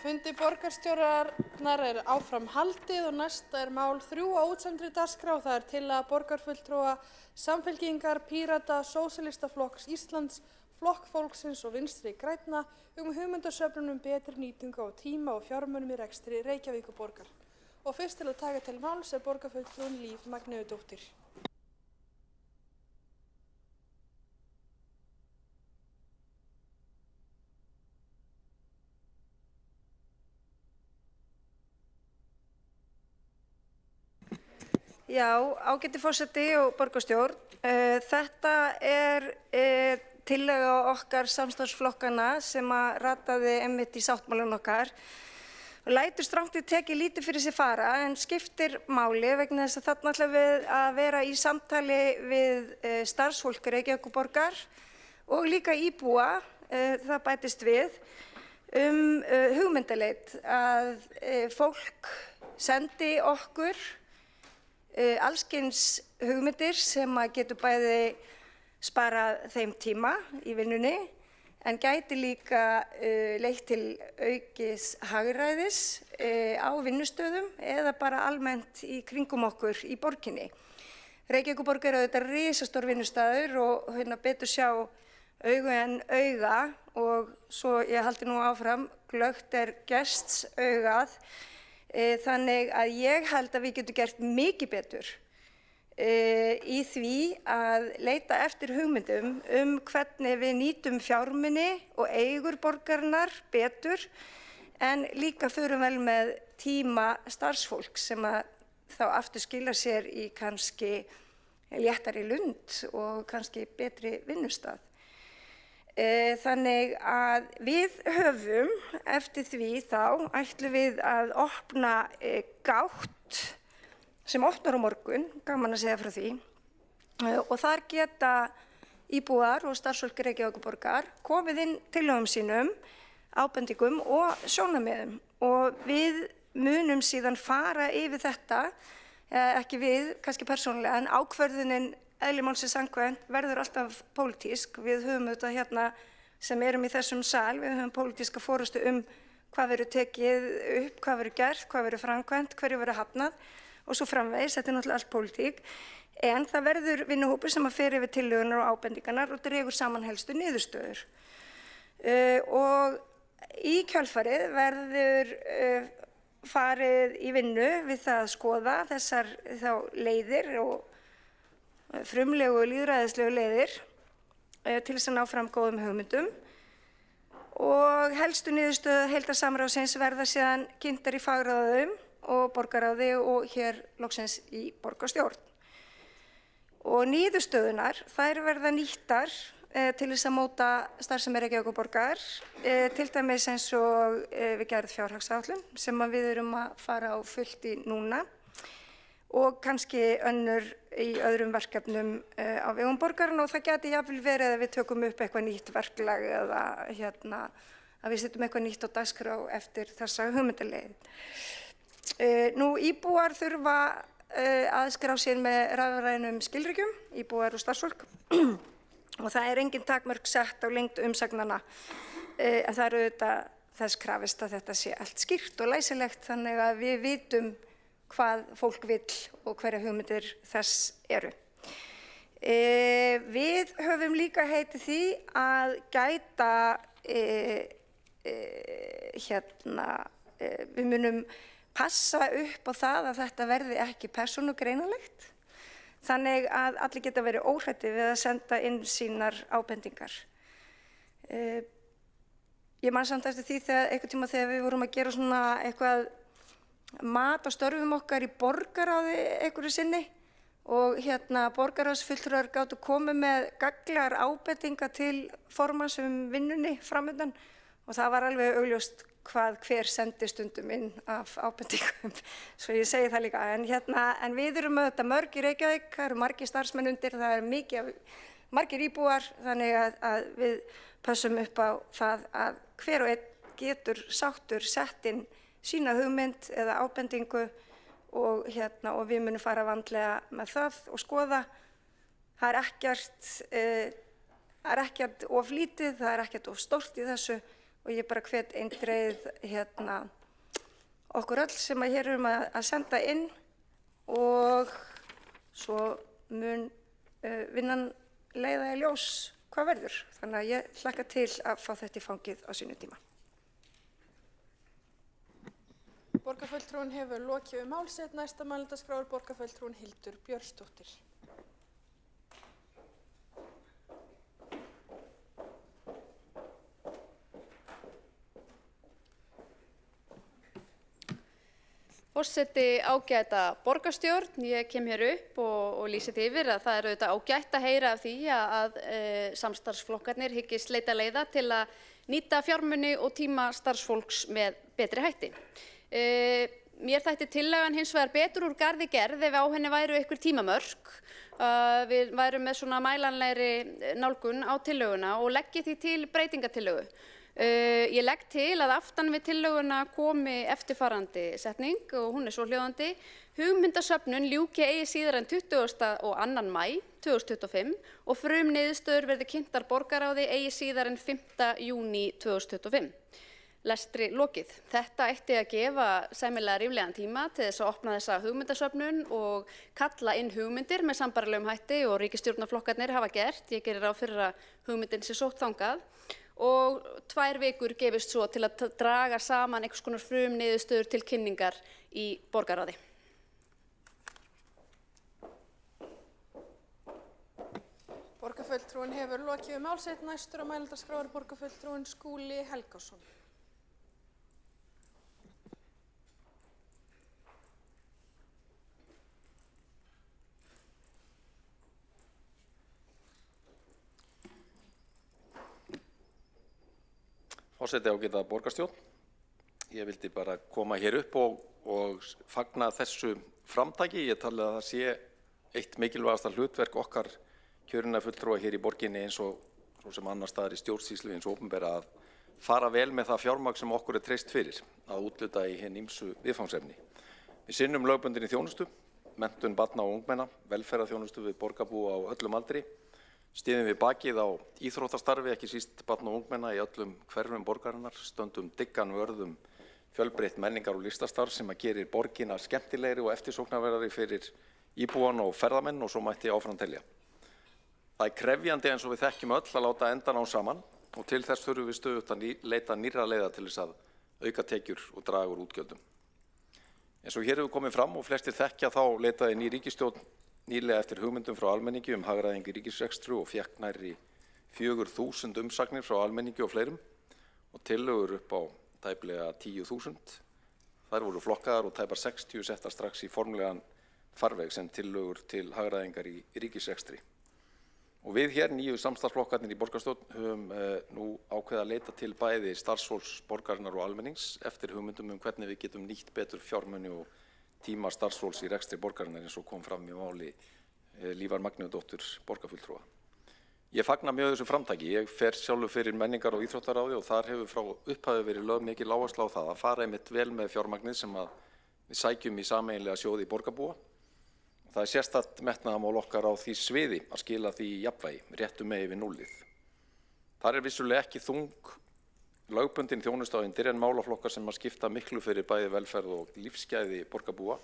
Fundi borgarstjórnar er áfram haldið og næsta er mál 3 á útsendri dagskrá. Það er tillaga borgarfulltrúa Samfylkingar, Pírata, Sósíalistaflokks Íslands, Flokks fólksins og Vinstri grænna hugmyndasöfnun betri nýtingu á tíma og fjármunum í rekstri Reykjavíkurborgar. Og fyrst til að taka til máls er borgarfulltrúin Líf Magneuðdóttir. Já, ágæti forseti og borgarstjórn. Þetta er tillaga okkar samstarfsflokkana sem að rataði einmitt í sáttmálanum okkar. Og lætur strangt til tekið lítið fyrir sig fara en skiptir máli vegna þess að þarna ætlum við að vera í samtali við starfsfólk Reykjavíkurborgar og líka íbúa, það bætist við, hugmyndaleit að fólk sendi okkur allskyns hugmyndir sem að getur bæði sparað þeim tíma í vinnunni en gæti líka leitt til aukins hagræðis á vinnustöðum eða bara almennt í kringum okkur í borginni. Reykjavíkurborg er auðvitað risastór vinnustaður og betur sjá augu en auga og svo ég haldi nú áfram, glöggt er gests augað. Þannig að ég held að við getum gert mikið betur í því að leita eftir hugmyndum hvernig við nýtum fjármuni og eigur borgarinnar betur en líka förum vel með tíma starfsfólks sem að þá aftur skila sér í kannski léttari lund og kannski betri vinnustað. Þannig að við höfum eftir því þá ætlum við að opna gátt sem opnar á morgun, gaman að segja frá því, og þar geta íbúar og starfsfólk Reykjavíkurborgar komið inn tillögum sínum, ábendingum og sjónarmiðum og við munum síðan fara yfir þetta, ekki við, kannski persónulega, en ákvörðunin eðli málsins samkvæmt verður alltaf pólitísk. Við höfum auðvitað hérna sem erum í þessum sal, við höfum pólitíska forystu hvað verður tekið upp, hvað verður gert, hvað verður framkvæmt, hverju verður hafnað og svo framvegis, þetta er náttúrulega allt pólitík. En það verður vinnuhópur sem að fer yfir tillögunar og ábendingarnar og dregur saman helstu niðurstöður. Og í kjölfarið verður farið í vinnu við það að skoða þessar þá leiðir og frumlegu og lýðræðislegu leiðir til þess að ná fram góðum hugmyndum og helstu niðurstöður heildarsamráðsins verða síðan kynntar í fagráðum og borgarráði og hér loksins í borgarstjórn. Og niðurstöðunar þær verða nýttar til þess að móta starfsemi Reykjavíkurborgar, til dæmis eins og við gerð fjárhagsáætlun sem við erum að fara á fullt í núna og kannski önnur í öðrum verkefnum á vegum borgarinnar og það geti jafnvel verið að við tökum upp eitthvað nýtt verklag eða að við setjum eitthvað nýtt á dagskrá eftir þessa hugmyndaleið. Nú íbúar þurfa að skrá sér með rafrænum skilríkjum, íbúar og starfsfólk og það er engin takmörk sett á lengd umsagnanna en það er auðvitað þess krafist að þetta sé allt skýrt og læsilegt þannig að við vitum hvað fólk vill og hverja hugmyndir þess eru. Við höfum líka heitið því að gæta, við munum passa upp á það að þetta verði ekki persónugreinanlegt, þannig að allir geta verið óhræddir við að senda inn sínar ábendingar. Ég man samt eftir því einhvern tíma þegar við vorum að gera svona eitthvað mat á störfum okkar í borgarráði einhverju sinni og borgarráðsfulltrúar gátu komið með gagnlegar ábendingar til formanns vinnunni framundan og það var alveg augljóst hver sendi stundum inn af ábendingum, svo ég segi það líka. En við erum auðvitað mörg í Reykjavík, það eru margir starfsmenn undir, það eru margir íbúar, þannig að við pössum upp á það að hver og einn getur sáttur sett inn sína hugmynd eða ábendingu og við munum fara vandlega með það og skoða. Það er ekkert of lítið, það er ekkert of stórt í þessu og ég bara hvet eindregið okkur öll sem hér erum að senda inn og svo mun vinnan leiða í ljós hvað verður. Þannig að ég hlakka til að fá þetta í fangið á sínum tíma. Borgarfulltrúinn hefur lokið mál sitt. Næsta mælendaskrá er borgarfulltrúinn Hildur Björnsdóttir. Forseti, ágæta borgarstjórn, ég kem hér upp og lýsi því yfir að það er auðvitað ágætt að heyra af því að samstarfsflokkarnir hyggist leita leiða til að nýta fjármuni og tíma starfsfólks með betri hætti. Mér þætti tillagan hins vegar betur úr garði gerð ef á henni væru einhver tímamörk. Við værum með svona mælanlegri nálgun á tillöguna og leggi því til breytingatillögu. Ég legg til að aftan við tillöguna komi eftirfarandi setning og hún er svohljóðandi: hugmyndasöfnun ljúki eigi síðar en 22. maí 2025 og frumniðurstöður verði kynntar borgarráði eigi síðar en 5. júní 2025. Lestri lokið. Þetta ætti að gefa sæmilega ríflegan tíma til þess að opna þessa hugmyndasöfnun og kalla inn hugmyndir með sambærilegum hætti og ríkisstjórnarflokkarnir hafa gert. Ég gerir ráð fyrir að hugmyndin sé sótt þangað. Og 2 vikur gefist svo til að draga saman einhvers konar frumniðurstöður til kynningar í borgarráði. Borgarfulltrúinn hefur lokið mál sitt. Næstur á mælendaskrá er borgarfulltrúinn Skúli Helgason. Forseti, ágæta borgarstjórn. Ég vildi bara koma hér upp og fagna þessu framtaki. Ég tala að það sé eitt mikilvægasta hlutverk okkar kjörinna fulltrúa hér í borginni eins og svo sem annars staðar í stjórnsýslu hins opinbera að fara vel með það fjármagn sem okkur er treyst fyrir að úthluta í hin ýmsu viðfangsefni. Við sinnum lögbundinni þjónustu, menntun barna og ungmenna, velferðarþjónustu við borgarbúa á öllum aldri, styðjum við bakið á íþróttastarfi, ekki síst barna og ungmenna í öllum hverfum borgarinnar, stöndum dyggan vörðum fjölbreytt menningar og listastarf sem að gerir borgina skemmtilegri og eftirsóknarverðari fyrir íbúana og ferðamenn og svo mætti áfram telja. Það er krefjandi eins og við þekkjum öll að láta endan á saman og til þess þurfum við stöðugt að leita nýrra leiða til þess að auka tekjur og draga úr útgjöldum. Eins og hér hefur komið fram og flestir þekkja þá leitaði ný ríkisstjórn nýlega eftir hugmyndum frá almenningi hagræðingu í ríkisrekstri og fékk nærri 4.000 umsagnir frá almenningi og fleirum og tillögur upp á tæplega 10.000. Þær voru flokkaðar og tæpar 60 settar strax í formlegan farveg sem tillögur til hagræðingar í ríkisrekstri. Og við hér, nýju samstarfsflokkarnir í borgarstjórn, höfum nú ákveðið að leita til bæði starfsfólks borgarinnar og almennings eftir hugmyndum hvernig við getum nýtt betur fjármuni og tíma starfsfólks í rekstri borgarinnar eins og kom fram í máli Lífar Magnúsdóttur borgarfulltrúa. Ég fagna mjög þessu framtaki. Ég fer sjálfur fyrir menningar- og íþróttaráði og þar hefur frá upphafi verið lögð mikil áhersla á það að fara einmitt vel með fjármagnið sem við sækjum í sameiginlega sjóði borgarbúa. Það er sérstakt metnaðarmál okkar á því sviði að skila því í jafnvægi, réttu megin við núllið. Þar er vissulega ekki þung lögbundin þjónusta á undir en málaflokkar sem að skipta miklu fyrir bæði velferð og lífsgæði borgarbúa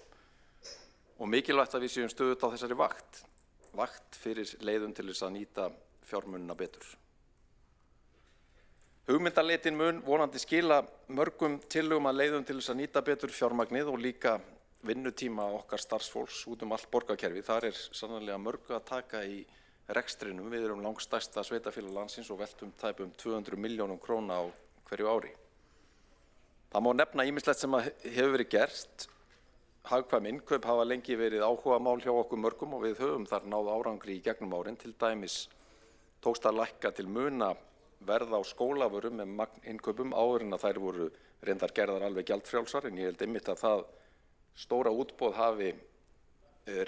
og mikilvægt að við séum stöðugt á þessari vakt fyrir leiðum til þess að nýta fjármunina betur. Hugmyndaleitin mun vonandi skila mörgum tillögum að leiðum til þess að nýta betur fjármagnið og líka vinnutíma okkar starfsfólks út allt borgarkerfi. Þar er sannarlega mörgu að taka í rekstrinum. Við erum langstærsta sveitarfélag landsins og veltum tæpum 200 milljónum króna á hverju ári. Það má nefna ýmislegt sem hefur verið gert. Hagkvæm innkaup hafa lengi verið áhugamál hjá okkur mörgum og við höfum þar náð árangri í gegnum árin. Til dæmis tókst að lækka til muna verð á skólavörum með magninkaupum áður en að þær voru reyndar gerðar alveg gjaldfrjálsar en ég held einmitt að það stóra útboð hafi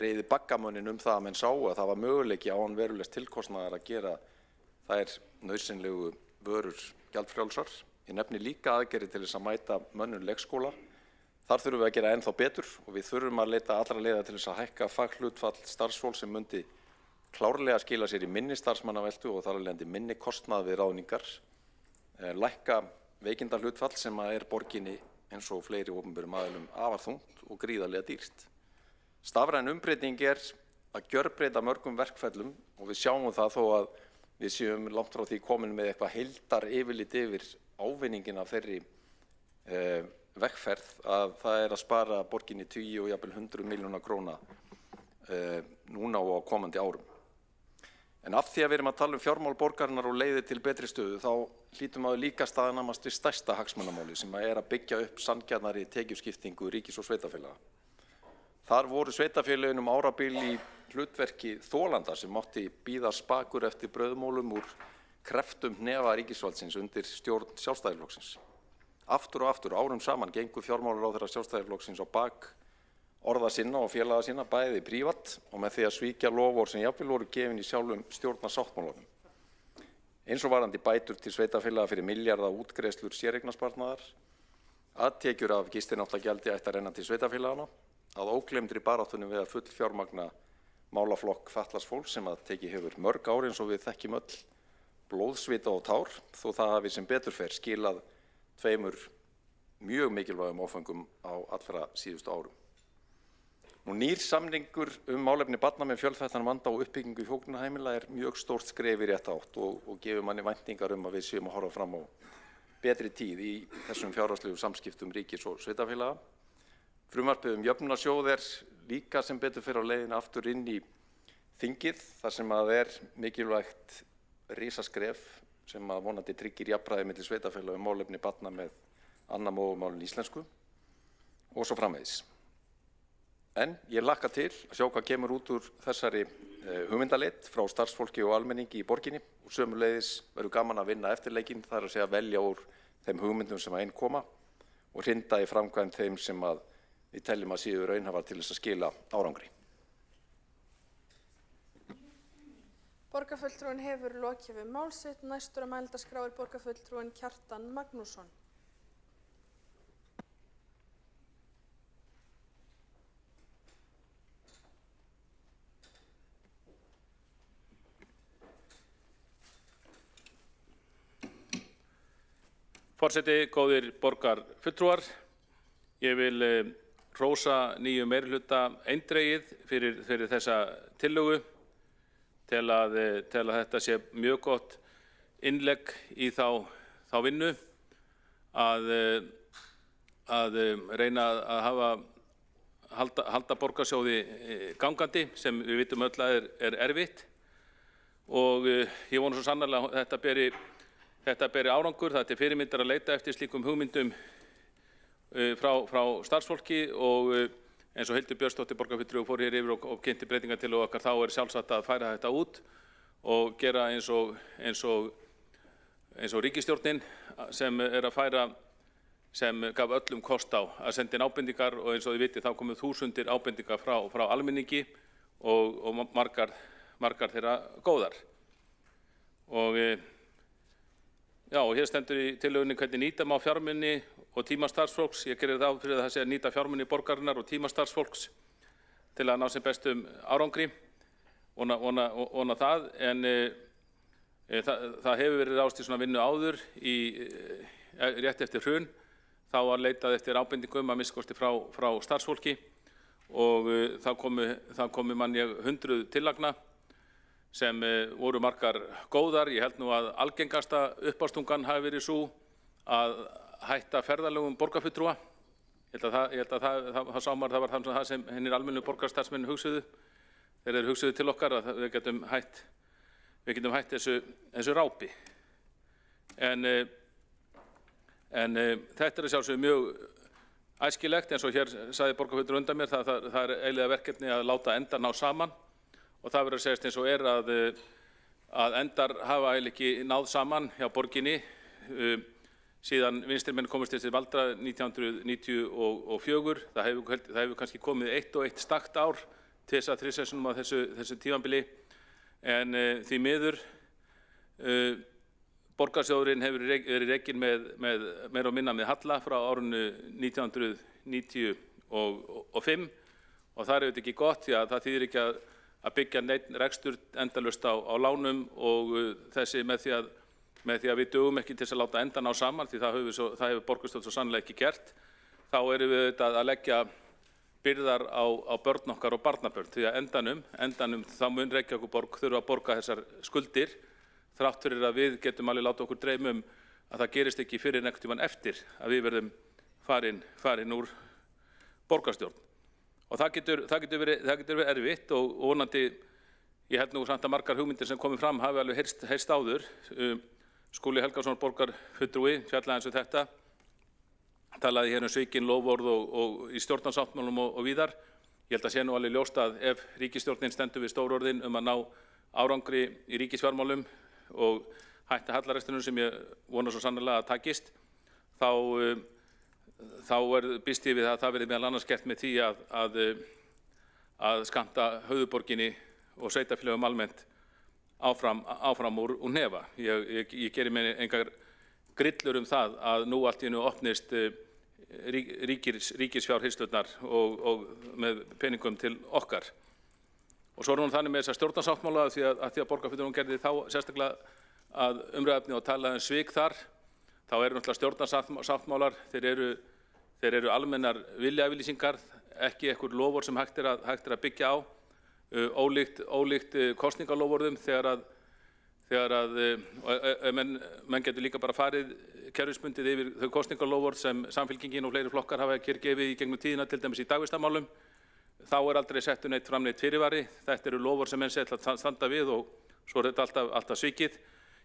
reiði baggamönninn það að menn sáu að það var möguleiki án verulegs tilkostnaðar að gera þær nauðsynlegu vörur gjaldfrjálsar. Ég nefni líka aðgerðir til þess að mæta mönnun leikskóla. Þar þurfum við að gera ennþá betur og við þurfum að leita allra leiða til þess að hækka faghlutfall starfsfólks sem mundi klárlega skila sér í minni starfsmannaveltu og þar af leiðandi minni kostnað við ráðningar, lækka veikindahlutfall sem er borginni eins og fleiri opinberum aðilum afar þungt og gríðarlega dýrt. Stafræn umbreyting að gjörbreyta mörgum verkferlum og við sjáum það þó að við séum langt frá því komin með eitthvað heildar yfirlit yfir ávinningin af þeirri vegferð að það að spara borginni 10 og jafnvel 100 milljóna króna núna og á komandi árum. En af því að við erum að tala fjármál borgarinnar og leiðir til betri stöðu þá hlýtur maður líka staðnamast við stærsta hagsmunamáli sem að byggja upp sanngjarnari tekjuskiptingu ríkis og sveitarfélaga. Þar voru sveitarfélögin árabil í hlutverki þolanda sem mátti bíða spakur eftir brauðmólum úr kreftum hnefa ríkisvaldsins undir stjórn Sjálfstæðisflokksins. Aftur og aftur árum saman gengu fjármálaráðherrar Sjálfstæðisflokksins á bak orða sinna og félaga sinna bæði prívat og með því að svíkja loforð sem jafnvel voru gefin í sjálfum stjórnarsáttmálunum. Eins og varðandi bætur til sveitarfélaga fyrir milljarða útgreiðslur séreignarsparnaðar, að tekjur af gistináttagjaldi ætti að renna til sveitarfélagana, að ógleymdri baráttunni við að fullfjármagna málaflokk fatlaðs fólks sem að tekið hefur mörg ár eins og við þekkjum öll blóðsvita og tár, þó það hafi sem betur fer skilað 2 mjög mikilvægum áföngum á allra síðustu árum. Nýr samningur málefni barna með fjölþættan vanda og uppbyggingu hjúkrunarheimila mjög stórt skref í rétta átt og gefur manni væntingar að við séum að horfa fram á betri tíð í þessum fjárhagslegu samskiptum ríkis og sveitarfélaga. Frumvarpið jöfnunarsjóð líka sem betur fer á leiðina aftur inn í þingið þar sem mikilvægt risaskref sem vonandi tryggir jafnræði milli sveitarfélaga málefni barna með annað móðurmál en íslensku og svo framvegis. En ég hlakka til að sjá hvað kemur út úr þessari hugmyndaleit frá starfsfólki og almenningi í borginni og sömuleiðis verður gaman að vinna eftirleikinn, það að segja velja úr þeim hugmyndum sem inn koma og hrinda í framkvæmd þeim sem við teljum að séu raunhæfar til þess að skila árangri. Borgarfulltrúinn hefur lokið við mál sitt. Næstur á mælendaskrá borgarfulltrúinn Kjartan Magnússon. Forseti, góðir borgarfulltrúar, ég vil hrósa nýjum meirihluta eindregið fyrir þessa tillögu til að þetta sé mjög gott innlegg í þá vinnu að reyna að halda borgarsjóði gangandi sem við vitum öll að erfitt og ég vona svo sannarlega að þetta beri árangur. Það er til fyrirmyndar að leita eftir slíkum hugmyndum frá starfsfólki og eins og Hildur Björnsdóttir borgarfulltrúi fór hér yfir og kynnti breytingartillögu okkar, þá sjálfsagt að færa þetta út og gera eins og ríkisstjórnin sem að færa, sem gaf öllum kost á að senda inn ábendingar og eins og þið vitið þá komu þúsundir ábendingar frá almenningi og margar þeirra góðar. Og hér stendur í tillögunni hvernig nýta má fjármuni og tíma starfsfólks. Ég gerir ráð fyrir að það sé að nýta fjármuni borgarinnar og tíma starfsfólks til að ná sem bestum árangri. Vona það, en það hefur verið ráðst í svona vinnu áður rétt eftir hrun. Þá var leitað eftir ábendingum að minnsta kosti frá starfsfólki og þá komu manni 100 tillagna sem voru margar góðar. Ég held nú að algengasta uppástungan hafi verið sú að hætta ferðalögum borgarfulltrúa. Ég held að það sá maður, það var það sem hinnir almennu borgarstarfsmenn hugsuðu. Þeir hugsuðu til okkar að við getum hætt þessu rápi. En þetta sjálfsögðu mjög æskilegt, eins og hér sagði borgarfulltrúi undan mér, það eiginlega verkefni að láta endar ná saman. Og það verður að segjast eins og að endar hafa eiginlega ekki náð saman hjá borginni síðan vinstrimenn komust til valda 1994. Það hefur kannski komið eitt og eitt stakt ár til þess að þrisvarsinnum á þessu tímabili, en því miður borgarsjóðurinn hefur verið rekinn með meira og minna með halla frá árinu 1995 og það er auðvitað ekki gott því að það þýðir ekki að byggja neinn rekstur endalaust á lánum og þessi með því með því að við dugum ekki til þess að láta endan á saman, því það hefur borgarstjórn svo sannlega ekki gert, þá erum við auðvitað að leggja byrðar á börn okkar og barnabörn, því að endanum þá mun Reykjavíkurborg þurfa að borga þessar skuldir, þrátt fyrir að við getum alveg láta okkur dreyma að það gerist ekki fyrir einhvern tímann eftir að við verðum farin úr borgarstjórn. Og það getur verið erfitt og vonandi, ég held nú samt að margar hugmyndir sem komið fram hafi alveg heyrst áður. Skúli Helgason borgarfulltrúi fjallaði eins og þetta, talaði hér svikin loforð og í stjórnarsáttmálum og víðar. Ég held að sé nú alveg ljóst að ef ríkisstjórnin stendur við stórorðin að ná árangri í ríkisfjármálum og hætta hallarekstrinum sem ég vona svo sannarlega að takist, þá býst ég við að það verði meðal annars gert með því að skammta höfuðborginni og sveitarfélögum almennt áfram úr nefa. Ég geri mér engar grillur það að nú allt í einu opnist ríkisfjárhirslurnar og með peningum til okkar. Og svo er þannig með þessa stjórnarsáttmála að því að borgarfulltrúinn gerði þá sérstaklega að umræðuefni og talaði svik þar, þá eru náttúrulega stjórnarsáttmálar, þeir eru almennar viljayfirlýsingar, ekki einhver loforð sem hægt er að byggja á, ólíkt kosningaloforðum þegar menn getur líka bara farið kerfisbundið yfir þau kosningaloforð sem Samfylkingin og fleiri flokkar hafa gefið í gegnum tíðina, til dæmis í dagvistarmálum. Þá er aldrei settur neitt fram neitt fyrirvari. Þetta eru loforð sem menn ætla að standa við og svo er þetta alltaf svikið.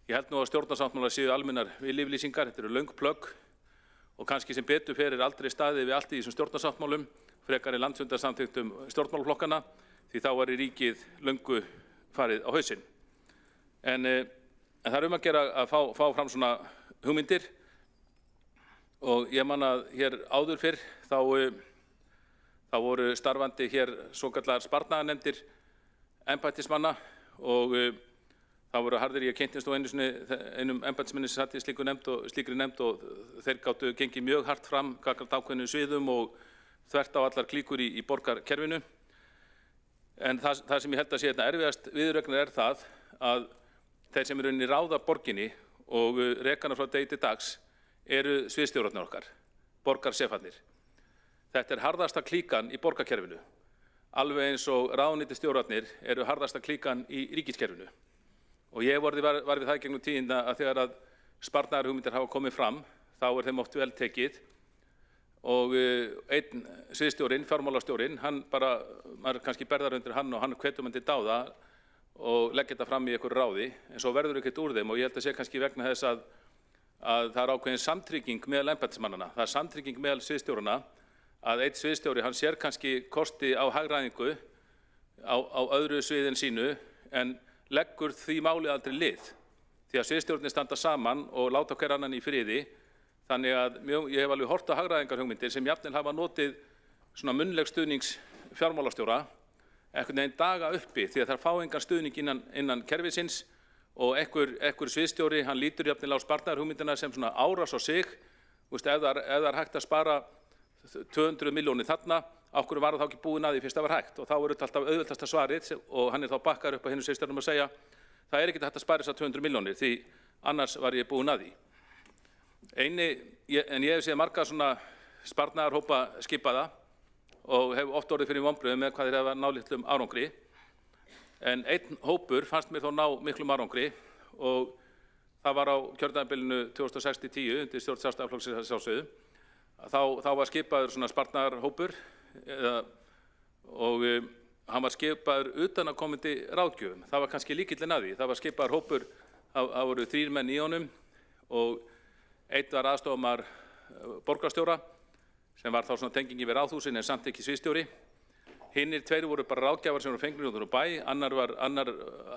Ég held nú að stjórnarsáttmálar séu almennar viljayfirlýsingar, þetta eru löng plögg og kannski sem betur fer aldrei staðið við allt í þessum stjórnarsáttmálum, frekar en landsfundarsamþykktum stjórnmálaflokkana, því þá var ríkið löngu farið á hausinn. En það er að gera að fá fram svona hugmyndir og ég man að hér áður fyrr þá voru starfandi hér svokallaðar sparnaðarnefndir embættismanna og þá voru harðir. Ég kynntist nú einum embættismanni sem satt í slíkri nefnd og þeir gátu gengið mjög hart fram gagnvart ákveðnum sviðum og þvert á allar klíkur í borgarkerfinu. En það sem ég held að sé þetta erfiðast viðureignar það að þeir sem eru inn í ráða borginni og rekana frá degi til dags eru sviðsstjórarnir okkar, borgarsefarnir. Þetta er harðasta klíkan í borgarkerfinu, alveg eins og ráðuneytisstjórarnir eru harðasta klíkan í ríkiskerfinu. Og ég var við það gegnum tíðina að þegar að sparnaðarhugmyndir hafa komið fram, þá er þeim oft vel tekið og einn sviðsstjórinn, fjármálastjórinn, hann bara, maður kannski berðar undir hann og hann hvetur mann til dáða og leggja þetta fram í einhverju ráði, en svo verður ekkert úr þeim og ég held að sé kannski vegna þess að það er ákveðin samtrygging meðal embættismannanna, það er samtrygging meðal sviðsstjórana að einn sviðsstjóri, hann sér kannski kosti á hagræðingu á öðru sviðin sínu en leggur því málið aldrei lið, því að sviðsstjórnir standa saman og láta hver annan í friði. Þannig að ég hef alveg hort á hagræðingarhugmyndir sem jafnvel hafa notið svona munnleg stuðnings fjármálastjóra einhvern veginn daga uppi því að það fá engan stuðning innan kerfisins og einhver sviðsstjóri, hann lítur jafnvel á sparnaðarhugmyndina sem svona árás á sig. Ef það er hægt að spara 200 milljónir þarna, af hverju var það þá ekki búin að því fyrst það var hægt? Og þá er þetta alltaf auðveldasta svarið og hann er þá bakkar upp á hinu sviðsstjóranum að segja það er ekki hægt að spara þessar 200 milljónir því annars var ég búin að því. En ég hef séð marga svona sparnaðarhópa skipaða og hef oft orðið fyrir vonbrigðum með hvað þeir hafa náð litlum árangri. En einn hópur fannst mér þó ná miklum árangri og það var á kjörtímabilinu 2006-10 undir stjórn Sjálfstæðisflokksins að sjálfsögðu. Þá var skipaður svona sparnaðarhópur og hann var skipaður utanaðkomandi ráðgjöfum. Það var kannski lykillinn að því. Það var skipaður hópur, það voru 3 menn í honum og einn var aðstofamaður borgarstjóra sem var þá svona tengingi við ráðhúsin en samt ekki sviðsstjóri. Hinnir 2 voru bara ráðgjafar sem voru fengnir úr bæ, annar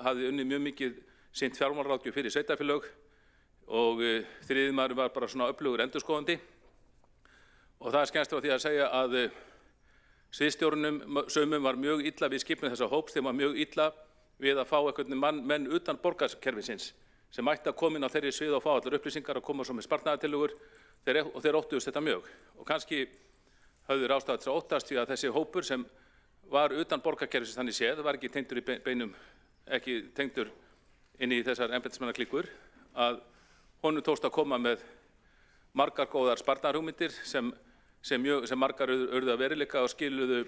hafði unnið mjög mikið sinnt fjármálaráðgjöf fyrir sveitarfélög og 3. maður var bara svona öflugur endurskoðandi. Og það er skemmst frá því að segja að sviðsstjórunum sömum var mjög illa við skipun þessa hóps, þeim var mjög illa við að fá einhvern menn utan borgarkerfisins sem ætti að koma inn á þeirri svið og fá allar upplýsingar og koma svo með sparnaðartillögur og þeir óttuðust þetta mjög. Og kannski höfðu þeir ástæðu til að óttast því að þessi hópur sem var utan borgarkerfisins þannig séð, var ekki tengdur inn í þessar embættismannaklíkur, að honum tókst að koma með margar góðar sparnaðarhugmyndir sem margar urðu að veruleika og skiluðu,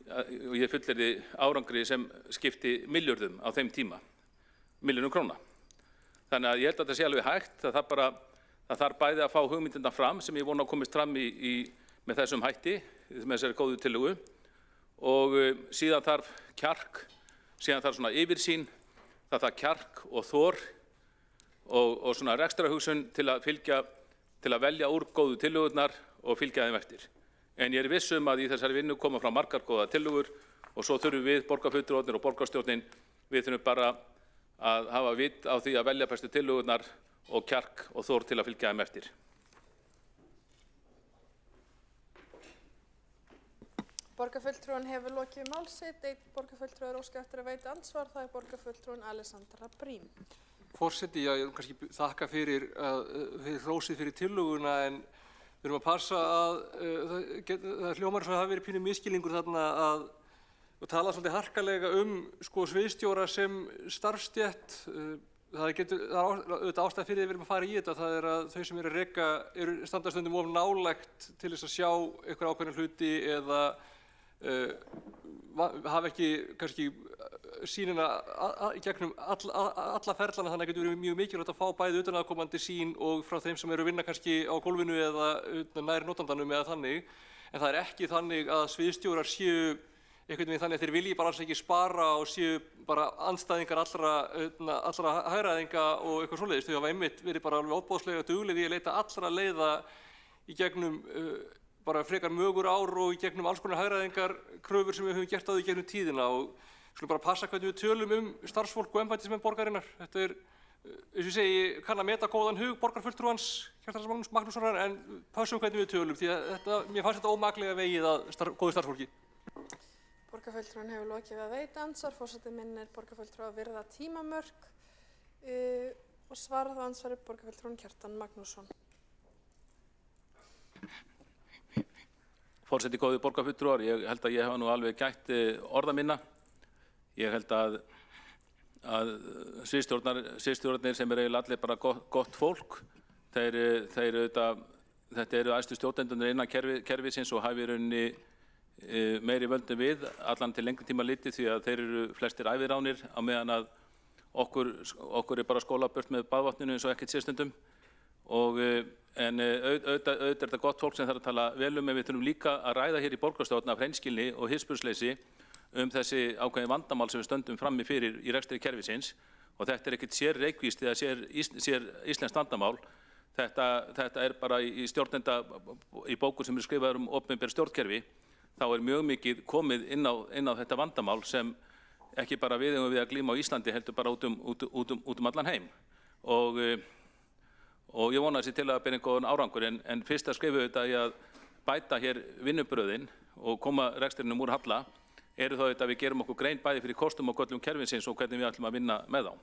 og ég fullyrði, árangri sem skipti milljörðum á þeim tíma, milljörðum króna. Þannig að ég held að þetta sé alveg hægt, það þarf bæði að fá hugmyndirna fram sem ég vona að komist fram með þessum hætti, með þessari góðu tillögu, og síðan þarf kjark, síðan þarf svona yfirsýn, það þarf kjark og þor og svona rekstrarhugsun til að velja úr góðu tillögurnar og fylgja þeim eftir. En ég viss að í þessari vinnu koma frá margar góða tillögur og svo þurfum við, borgarfulltrúarnir og borgarstjórnin, við þurfum bara að hafa vit á því að velja bestu tillögurnar og kjark og þor til að fylgja þeim eftir. Borgarfulltrúinn hefur lokið máls sitt. Einn borgarfulltrúi óskar eftir að veita andsvar. Það borgarfulltrúinn Alessandra Briem. Forseti, ég kannski þakka fyrir hrósið fyrir tillöguna, en við erum að passa að það hljómar svo að hafa verið pínu misskilningur þarna og tala svolítið harkalega sviðsstjóra sem starfsstétt. Það er auðvitað ástæða fyrir því við erum að fara í þetta. Það er að þau sem eru að reka standa stundum of nálægt til þess að sjá einhver ákveðna hluti eða hafa ekki kannski sýnina í gegnum alla ferlana, þannig að það getur verið mjög mikilvægt að fá bæði utanaðkomandi sýn og frá þeim sem eru að vinna kannski á gólfinu eða nær notandanum eða þannig. En það er ekki þannig að sviðsstjórar séu einhvern veginn þannig að þeir vilji bara alls ekki spara og séu bara andstæðingar allra hagræðinga og eitthvað svoleiðis. Þau hafa einmitt verið bara alveg ofboðslega dugleg í að leita allra leiða í gegnum bara frekar mögur ár og í gegnum alls konar hagræðingar kröfur sem við höfum gert á því í gegnum tíðina, og skulum bara passa hvernig við tölum starfsfólk og embættismenn borgarinnar. Þetta er, eins og ég segi, kann að meta góðan hug borgarfulltrúans Kjartans Magnússonar, en passum hvernig við tölum, því að mér fannst þetta ómaklega vegið að góðu starfsfólki. Borgarfulltrúinn hefur lokið við að veita andsvar. Forseti minnir borgarfulltrúa að virða tímamörk og svarað á andsvari borgarfulltrúinn Kjartan Magnússon. Forseti, góðir borgarfulltrúar, ég held að ég hafa nú alveg gætt orða minna. Ég held að sviðsstjórnarnir sem eiginlega allir bara gott fólk, þetta eru æðstu stjórnendurnir innan kerfisins og hafi í rauninni meiri völdum við allan til lengri tíma litið, því að þeir eru flestir æviránir á meðan að okkur er bara skóla burt með baðvatninu eins og ekkert sérstundum. En auðvitað er þetta gott fólk sem þarf að tala vel en við þurfum líka að ræða hér í borgarstjórn af hreinskilni og hispursleysi þessi ákveðin vandamál sem við stöndum frammi fyrir í rekstri kerfisins, og þetta er ekkert sér reykvíst eða sér íslenskt vandamál. Þetta er bara í stjórnenda, í bókur sem eru skrifaðar opinber stjórnkerfi, þá er mjög mikið komið inn á þetta vandamál sem ekki bara við eigum við að glíma á Íslandi, heldur bara út allan heim. Og ég vona þessi til að bera góðan árangur, en fyrst að skrifa þetta í að bæta hér vinnubröðin og koma rekstrinum úr halla, eru þá þetta að við gerum okkur grein bæði fyrir kostum og göllum kerfisins og hvernig við ætlum að vinna með þá.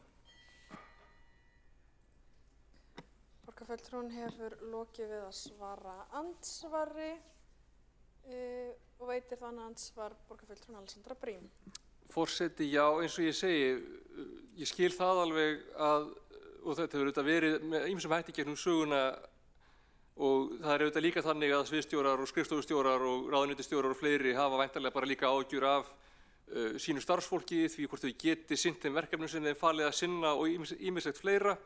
Borgarfulltrúinn hefur lokið við að svara andsvari og veitir þannig andsvar borgarfulltrúinn Alessandra Briem. Forseti, já, eins og ég segi, ég skil það alveg og þetta hefur auðvitað verið með ýmsum hætti gegnum söguna, og það er auðvitað líka þannig að sviðsstjórar og skrifstofustjórar og ráðuneytisstjórar og fleiri hafa væntanlega bara líka áhyggjur af sínu starfsfólki, því hvort þau geti sinnt þeim verkefnum sem þeim falið að sinna og ýmislegt fleira,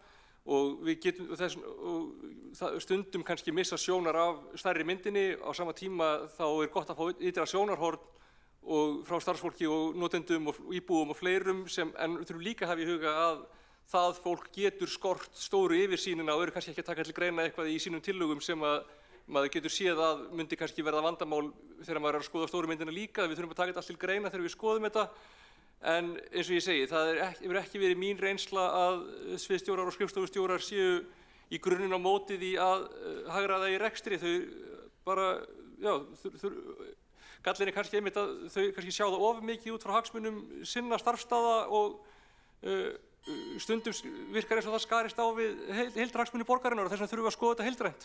og við getum stundum kannski missa sjónar af stærri myndinni. Á sama tíma þá er gott að fá ytra sjónarhorn og frá starfsfólki og notendum og íbúum og fleirum, en við þurfum líka að hafa í huga að það fólk getur skort stóru yfirsýnina og eru kannski ekki að taka til greina eitthvað í sínum tillögum sem að maður getur séð að myndi kannski verða vandamál þegar maður er að skoða stóru myndina líka. Við þurfum að taka þetta allt til greina þegar við skoðum þetta. En eins og ég segi, það hefur ekki verið mín reynsla að sviðsstjórar og skrifstofustjórar séu í grunninn á mótið í að hagræða í rekstri. Þau bara, já, gallin er kannski einmitt að þau kannski sjá það of mikið út frá hagsmunum sinna starfsstaða og stundum virkar eins og það skarist á við heildarhagsmuni borgarinnar, og þess vegna þurfum við að skoða þetta heildrænt.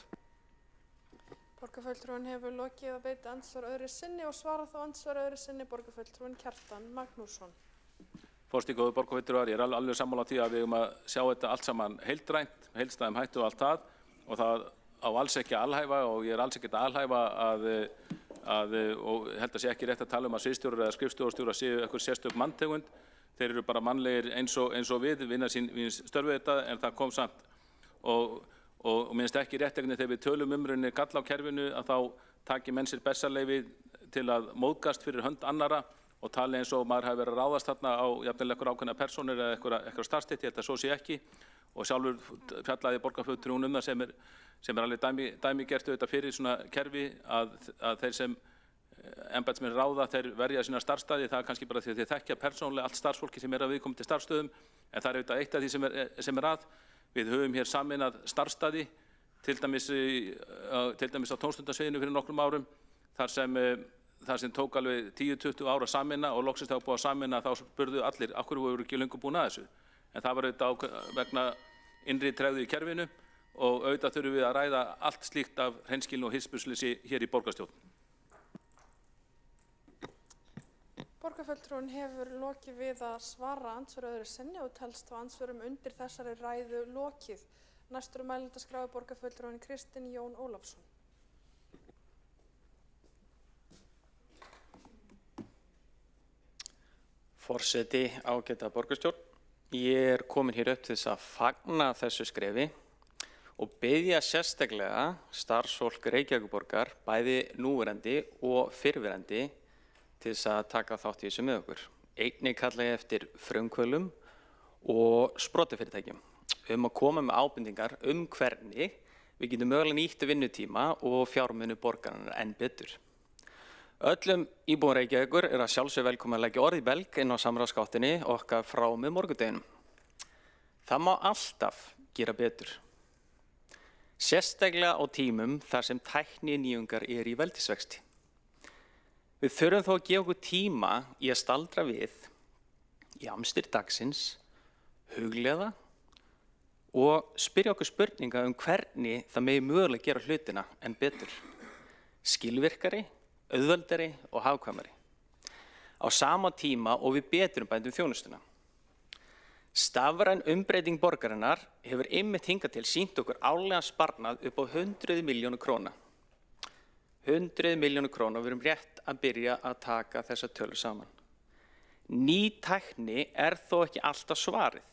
Borgarfulltrúinn hefur lokið að veita andsvar öðru sinni og svarað þá andsvar öðru sinni borgarfulltrúinn Kjartan Magnússon. Forseti góður borgarfulltrúar, ég alveg sammála því að við að sjá þetta allt saman heildrænt, heildstæðum hætti og allt það, og það á alls ekki að alhæfa og ég alls ekki að alhæfa og held að sé ekki rétt að tala að sviðsstjórar eða skrifstofustjórar séu eitthvað sérstök manntegund. Þeir eru bara mannlegir eins og við vinna sín störfu þetta, en það kom samt og minnst ekki rétt þegar við tölum umrunni galla á kerfinu að þá taki menn sér bessaleyfi til að móðgast fyrir hönd annara og tala eins og maður hafi verið að ráðast þarna á jafnvel einhver ákveðna persónur eða eitthvað starfstétt, ég held að svo sé ekki. Og sjálfur fjallaði borgarfulltrúinn það sem alveg dæmigert auðvitað fyrir svona kerfi að þeir sem embættismenn ráða, þeir verja sína starfsstaði. Það kannski bara því að þeir þekkja persónulega allt starfsfólki sem að viðkomandi starfsstöðum, en það auðvitað eitt af því sem að. Við höfum hér sameinað starfsstaði, til dæmis á tómstundasviðinu fyrir nokkrum árum, þar sem tók alveg 10-20 ára að sameina og loksins þegar búið að sameina þá spurðu allir af hverju voru ekki löngu búin að þessu. En það var auðvitað vegna innri tregðu í kerfinu og auðvitað þurfum við að ræða allt slíkt af hreinskilni og hirðspursleysi hér í borgarstjórn. Borgarfulltrúinn hefur lokið við að svara andsvöru öðru sinni og telst á andsvörum undir þessari ræðu lokið. Næstur mælendaskrá borgarfulltrúinn Kristinn Jón Ólafsson. Forseti, ágæta borgarstjórn. Ég er komin hér upp til þess að fagna þessu skrefi og biðja sérstaklega starfsfólk Reykjavíkurborgar, bæði núverandi og fyrrverandi, til þess að taka þátt í þessu með okkur. Einnig kalla ég eftir frumkvöðlum og sprotafyrirtækjum að koma með ábendingar hvernig við getum mögulega nýtt vinnutíma og fjármuni borgarinnar enn betur. Öllum íbúum Reykjavíkur að sjálfsög velkomin að leggja orð í belg inn á samráðsgáttinni okkar frá með morgundeginum. Það má alltaf gera betur. Sérstaklega á tímum þar sem tækni nýjungar í veldisvexti. Við þurfum þó að gefa okkur tíma í að staldra við í amstir dagsins, hugleiða og spyrja okkur spurninga hvernig það megi mögulega gera hlutina enn betur. Skilvirkari, auðveldari og hagkvæmari. Á sama tíma og við betrumbætum þjónustuna. Stafræn umbreyting borgarinnar hefur einmitt hingað til sýnt okkur árlegan sparnað upp á 100 milljónir króna. 100 milljónir króna og við erum rétt að byrja að taka þessa tölur saman. Ný tækni þó ekki alltaf svarið,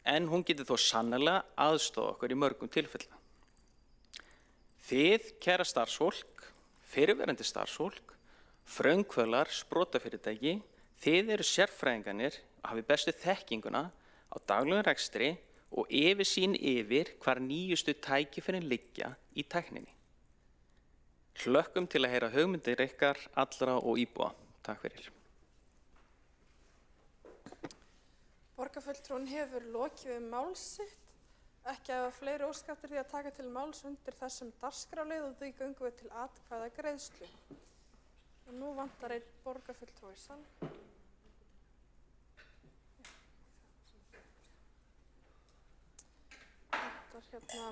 en hún getur þó sannarlega aðstoða okkur í mörgum tilfellum. Þið, kæra starfsfólk, fyrrverandi starfsfólk, frumkvöðlar, sprotafyrirtæki, þið eru sérfræðingarnir að hafi bestu þekkinguna á daglegum rekstri og yfirsýn yfir hvar nýjustu tækifærin liggja í tækninni. Hlökkum til að heyra hugmyndir ykkar allra og íbúa. Takk fyrir. Borgarfulltrúinn hefur lokið við mál sitt. Ekki hafa fleiri óskaptir því að taka til máls undir þessum dagskrárlið og því göngum við til atkvæða greiðslu. Og nú vantar einn borgarfulltrúi í sal. Vantar hérna.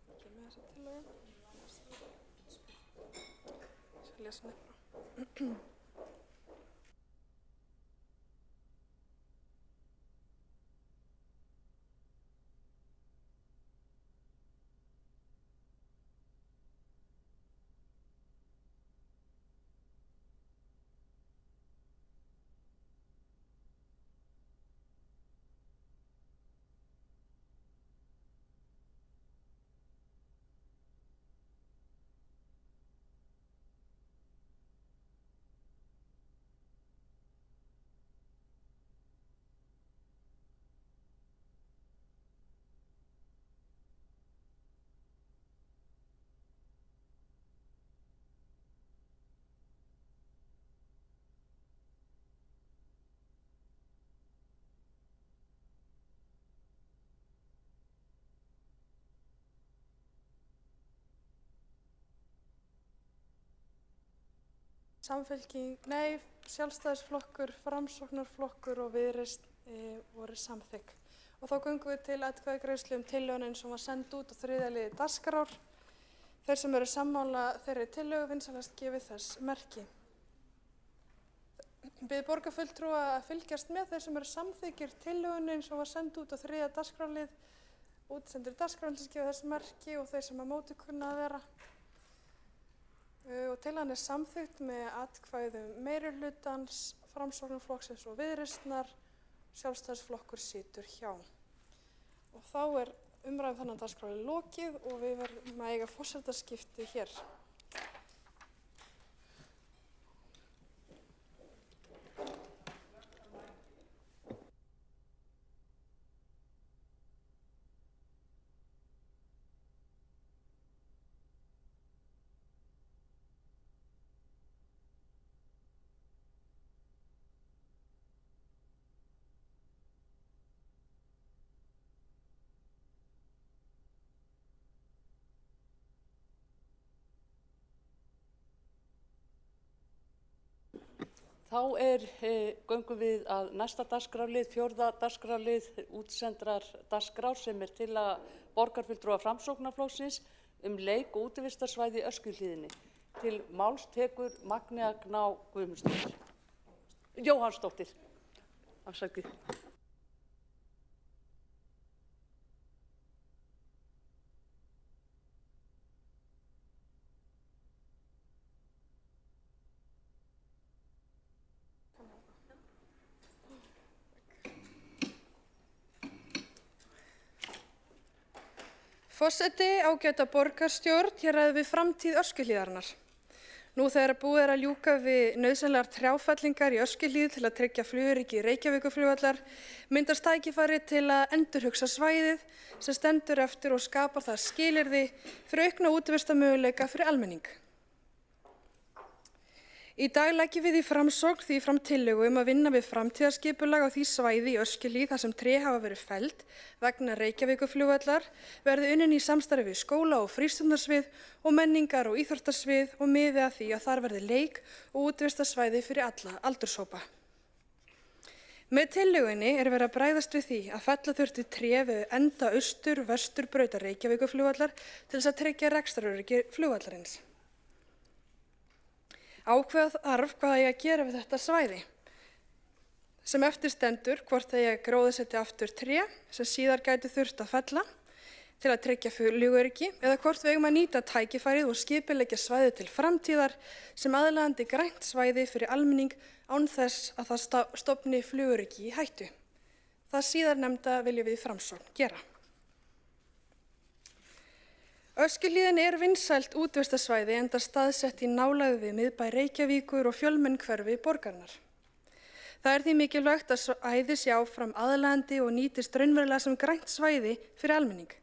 Ekki með þessa tillögu. Lesa nefna. Sjálfstæðisflokkur, Framsóknarflokkur og Viðreisn voru samþykk. og þá göngum við til atkvæðagreiðslu tillöguna eins og var send út á 3. liði dagskrár. Þeir sem eru sammála þeirri tillögu vinsælast gefi þess merki. Bið borgarfulltrúa að fylgjast með þeir sem eru samþykkir tillögunni eins og var send út á 3. dagskrárlið, útsendir dagskrárlið sem gefa þess merki og þeir sem að móti kunna að vera. Og tillagan er samþykkt með atkvæðum meirihlutans, Framsóknarflokksins og Viðreisnar, Sjálfstæðisflokkur situr hjá. Og þá er umræðum þennan dagskrárlið lokið og við verðum að eiga forsetaskipti hér. Þá göngum við að næsta dagskrárlið, 4. dagskrárlið útsendrar dagskrár sem er tillaga borgarfulltrúa Framsóknarflokksins leik- og útivistarsvæði í Öskjuhlíðinni. Til máls tekur Magnea Gná Jóhannsdóttir. Afsakið. Forseti, ágæta borgarstjórn, hér ræðum við framtíð Öskjuhlíðarinnar. Nú þegar búið er að ljúka við nauðsynlegar trjáfellingar í Öskjuhlíð til að tryggja flugöryggi Reykjavíkurflugvallar, myndast tækifæri til að endurhugsa svæðið sem stendur eftir og skapar það skilyrði fyrir aukna útivistarmöguleika fyrir almenning. Í dag leggjum við í Framsókn því fram tillögu að vinna við framtíðarskipulag á því svæði í Öskjuhlíð þar sem tré hafa verið felld vegna Reykjavíkurflugvallar, verði unnin í samstarfi við skóla- og frístundarsvið og menningar- og íþróttasvið og miði að því að þar verði leik- og útivistarsvæði fyrir alla aldurshópa. Með tillögunni er verið að bregðast við því að fella þurfti tré við enda austur-vesturbrautar Reykjavíkurflugvallar til þess að tryggja rekstraröryggi flugvallarins. Ákveða þarf hvað eigi að gera við þetta svæði, sem eftir stendur hvort eigi að gróðursetja aftur tré sem síðar gæti þurft að fella til að tryggja flugöryggi eða hvort við eigum að nýta tækifærið og skipuleggja svæðið til framtíðar sem aðlaðandi grænt svæði fyrir almenning án þess að það stofni flugöryggi í hættu. Það síðarnefnda viljum við í Framsókn gera. Öskjuhlíðin er vinsælt útivistarsvæði enda staðsett í nálægð við miðbæ Reykjavíkur og fjölmenn hverfi borgarinnar. Það er því mikilvægt að svæðið sé áfram aðlaðandi og nýtist raunverulega sem grænt svæði fyrir almenning.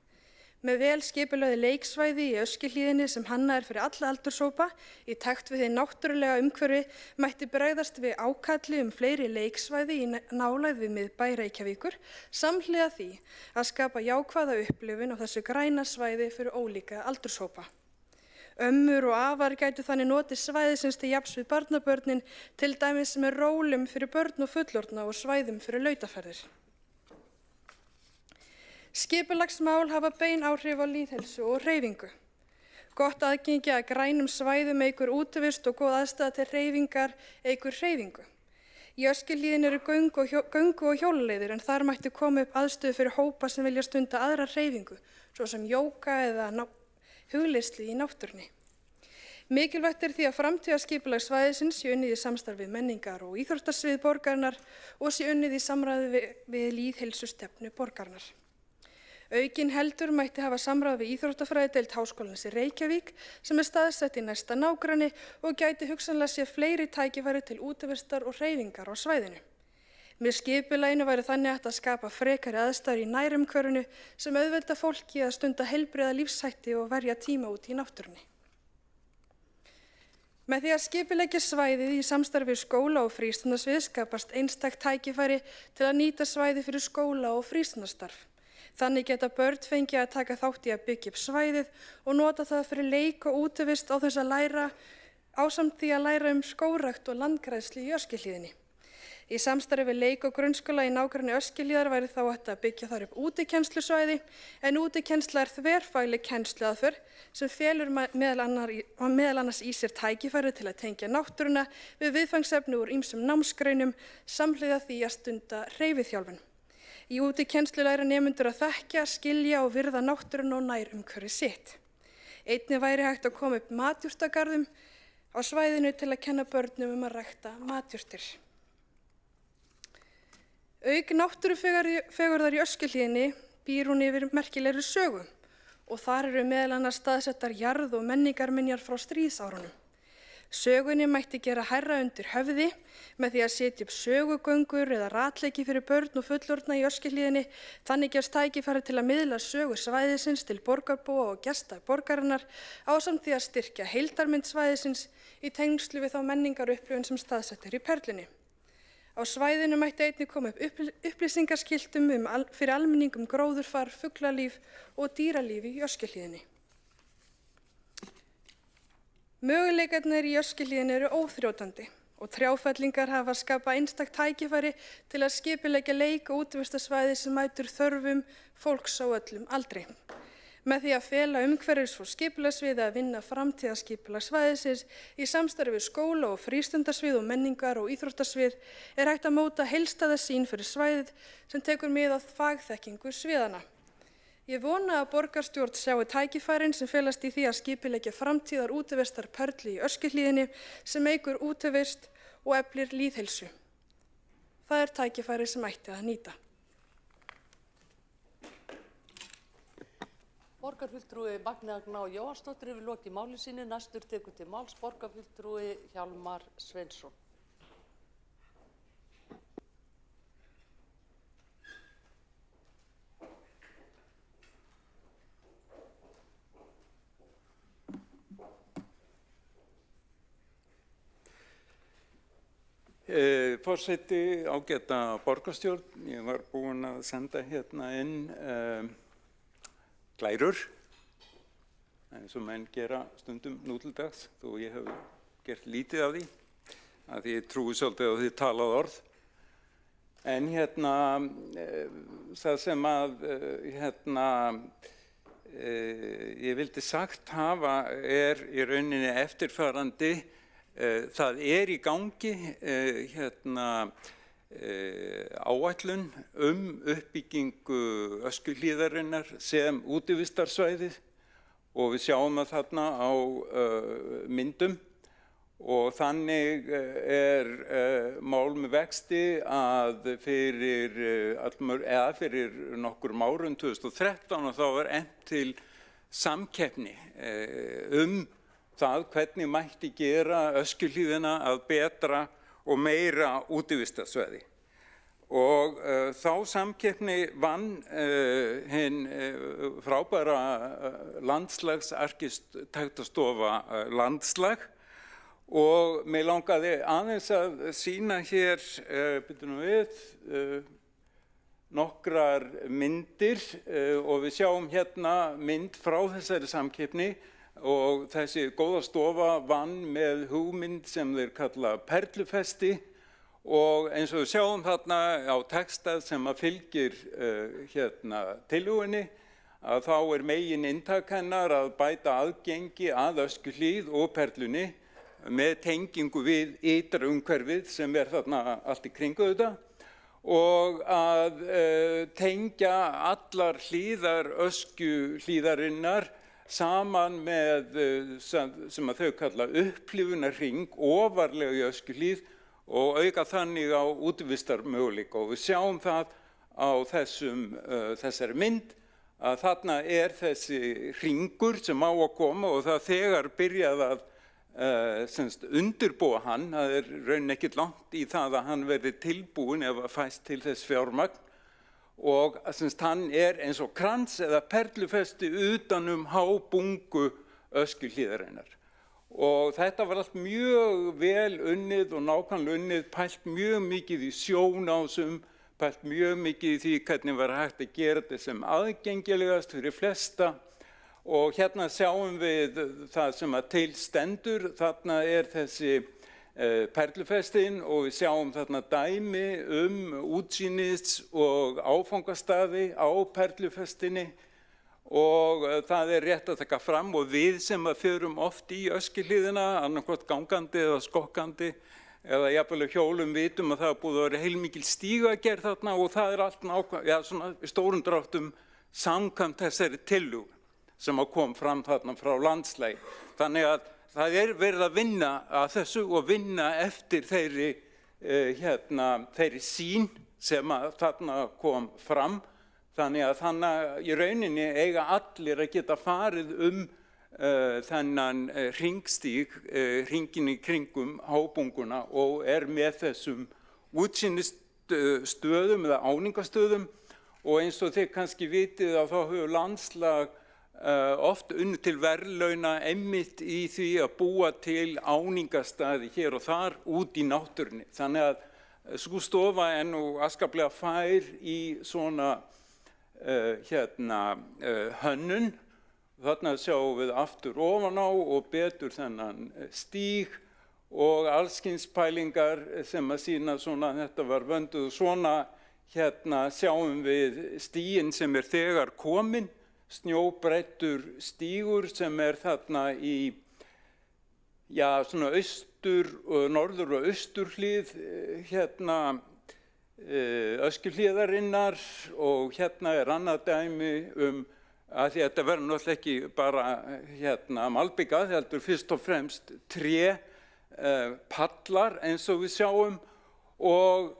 Með vel skipulögðu leiksvæði í Öskjuhlíðinni sem hannað er fyrir alla aldurshópa í takt við hið náttúrulega umhverfi mætti bregðast við ákalli fleiri leiksvæði í nálægð við miðbæ Reykjavíkur samhliða því að skapa jákvæða upplifun á þessu græna svæði fyrir ólíka aldurshópa. Ömmur og afar gætu þannig notið svæðisins til jafns við barnabörnin, til dæmis með rólum fyrir börn og fullorðna og svæðum fyrir lautaferðir. Skipulagsmál hafa bein áhrif á lýðheilsu og hreyfingu. Gott aðgengi að grænum svæðum eykur útivist og góð aðstaða til hreyfingar eykur hreyfingu. Í Öskjuhlíðinni eru göngu- og hjólaleiðir en þar mætti koma upp aðstöðu fyrir hópa sem vilja stunda aðra hreyfingu, svo sem jóga eða hugleiðslu í náttúrunni. Mikilvægt er því að framtíðarskipulag svæðisins sé unnið í samstarfi við menningar- og íþróttasvið borgarinnar og sé unnið í samráði við lýðheilsustefnu borgarinnar. Aukin heldur mætti hafa samráð við íþróttafræðideild Háskólans í Reykjavík sem er staðsett í næsta nágrenni og gæti hugsanlega sé fleiri tækifæri til útivistar og hreyfingar á svæðinu. Með skipulaginu væri þannig hægt að skapa frekari aðstæður í nærumhverfinu sem auðvelda fólki að stunda heilbrigða lífshætti og verja tíma út í náttúrunni. Með því að skipuleggja svæðið í samstarfi við skóla- og frístundasvið skapast einstakt tækifæri til að nýta svæði fyrir skóla- og frístundastarf. Þannig geta börn fengið að taka þátt í að byggja upp svæðið og nota það fyrir leik og útivist á þess að læra ásamt því að læra skógrækt og landgræðslu í Öskjuhlíðinni. Í samstarfi við leik- og grunnskóla í nágrenni Öskjuhlíðar væri þá hægt að byggja þar upp útikennslusvæði, en útikennsla er þverfagleg kennsluaðferð sem felur meðal annars í sér tækifæri til að tengja náttúruna við viðfangsefni úr ýmsum námsgreinum samhliða því að stunda hreyfiþjálfun. Í útikennslu læra nemendur að þekkja, skilja og virða náttúruna og nærumhverfi sitt. Einnig væri hægt að koma upp matjurtagarðum á svæðinu til að kenna börnum að rækta matjurtir. Auk náttúrufegurðar í Öskjuhlíðinni býr hún yfir merkilegri sögu og þar eru meðal annars staðsettar jarð- og menningarminjar frá stríðsárunum. Sögunni mætti gera hærra undir höfði með því að setja upp sögugöngur eða ratleiki fyrir börn og fullorðna í Öskjuhlíðinni. Þannig gefst tækifæri til að miðla sögu svæðisins til borgarbúa og gesta borgarinnar ásamt því að styrkja heildarmynd svæðisins í tengslu við þá menningarupplifun sem staðsett í Perlunni. Á svæðinu mætti einnig koma upp upplýsingaskiltum fyrir almenning gróðurfar, fuglalíf og dýralíf í Öskjuhlíðinni. Möguleikarnir í Öskjuhlíðinni eru óþrjótandi og trjáfellingar hafa skapað einstakt tækifæri til að skipuleggja leik- og útivistarsvæði sem mætir þörfum fólks á öllum aldri. Með því að fela umhverfis- og skipulagssvið að vinna framtíðarskipulagssvæðisins í samstarfi við skóla- og frístundarsvið og menningar- og íþróttasvið er hægt að móta heildstæða sýn fyrir svæðið sem tekur mið af fagþekkingu sviðanna. Ég vona að borgarstjórn sjái tækifærin sem felast í því að skipuleggja framtíðar útivistarperlu í Öskjuhlíðinni sem eykur útivist og eflir lýðheilsu. Það er tækifæri sem ætti að nýta. Borgarfulltrúi Magnea Gná Jóhannsdóttir hefur lokið máli sínu. Næstur tekur til máls borgarfulltrúi Hjálmar Sveinsson. Forseti, ágæta borgarstjórn, ég var búinn að senda hérna inn glærur, eins og menn gera stundum nú til dags, þó ég hef gert lítið af því, að því ég trúi svolítið á því talað orð. En það sem að ég vildi sagt hafa í rauninni eftirfarandi. Það í gangi áætlun uppbyggingu Öskjuhlíðarinnar sem útivistarsvæðið og við sjáum það þarna á myndum og þannig mál með vexti að fyrir nokkurum árum 2013 og þá var efnt til samkeppni það hvernig mætti gera Öskjuhlíðina að betra og meira útivistarsvæði. Og þá samkeppni vann hinn frábæra landslagsarkitektastofa landslag og mig langaði aðeins að sýna hér nokkrar myndir og við sjáum hérna mynd frá þessari samkeppni og þessi góða stofa vann með hugmynd sem þeir kalla perlufesti og eins og við sjáum þarna á texta sem að fylgir tillögunni að þá megin inntak hennar að bæta aðgengi að Öskjuhlíð og Perlunni með tengingu við ytra umhverfið sem þarna allt í kringu þetta og að tengja allar hlíðar Öskjuhlíðarinnar saman með sem að þau kalla upplifunarhring ofarlega í Öskjuhlíð og auka þannig á útivistarmöguleika og við sjáum það á þessari mynd að þarna þessi hringur sem á að koma og það þegar byrjað að undirbúa hann, það raunin ekkert langt í það að hann verði tilbúin ef að fæst til þess fjármagn og hann eins og krans eða perlufesti utan hábungu Öskjuhlíðarinnar. Og þetta var allt mjög vel unnið og nákvæmlega unnið, pælt mjög mikið í sjónásum, pælt mjög mikið í því hvernig var hægt að gera þetta sem aðgengilegast fyrir flesta. Og hérna sjáum við það sem að til stendur, þarna þessi Perlufestin og við sjáum þarna dæmi útsýnis og áfangastaði á Perlufestinni og það rétt að taka fram og við sem að förum oft í Öskjuhlíðina, annarkvort gangandi eða skokkandi eða jafnvel hjólum vitum að það búið að vera heilmikil stígagerð þarna og það allt svona stórum dráttum samkvæmt þessari tillögu sem að kom fram þarna frá landslagi. Þannig að það verið að vinna að þessu og vinna eftir þeirri sýn sem að þarna kom fram. Þannig að í rauninni eiga allir að geta farið þennan hringstíg, hringinn í kringum hábunguna og með þessum útsýnisstöðum eða áningastöðum og eins og þið kannski vitið að þá hefur landslag oft unnið til verðlauna einmitt í því að búa til áningastaði hér og þar út í náttúrunni. Þannig að sú stofa nú afskaplega fær í svona hönnun. Þarna sjáum við aftur ofan á og betur þennan stíg og allskyns pælingar sem að sýna svona þetta var vönduð svona sjáum við stíginn sem þegar kominn. Snjóbreiddur stígur sem þarna í svona norður- og austurhlíð Öskjuhlíðarinnar og annað dæmi að því að þetta verður náttúrulega ekki bara malbikað, heldur fyrst og fremst pallar eins og við sjáum og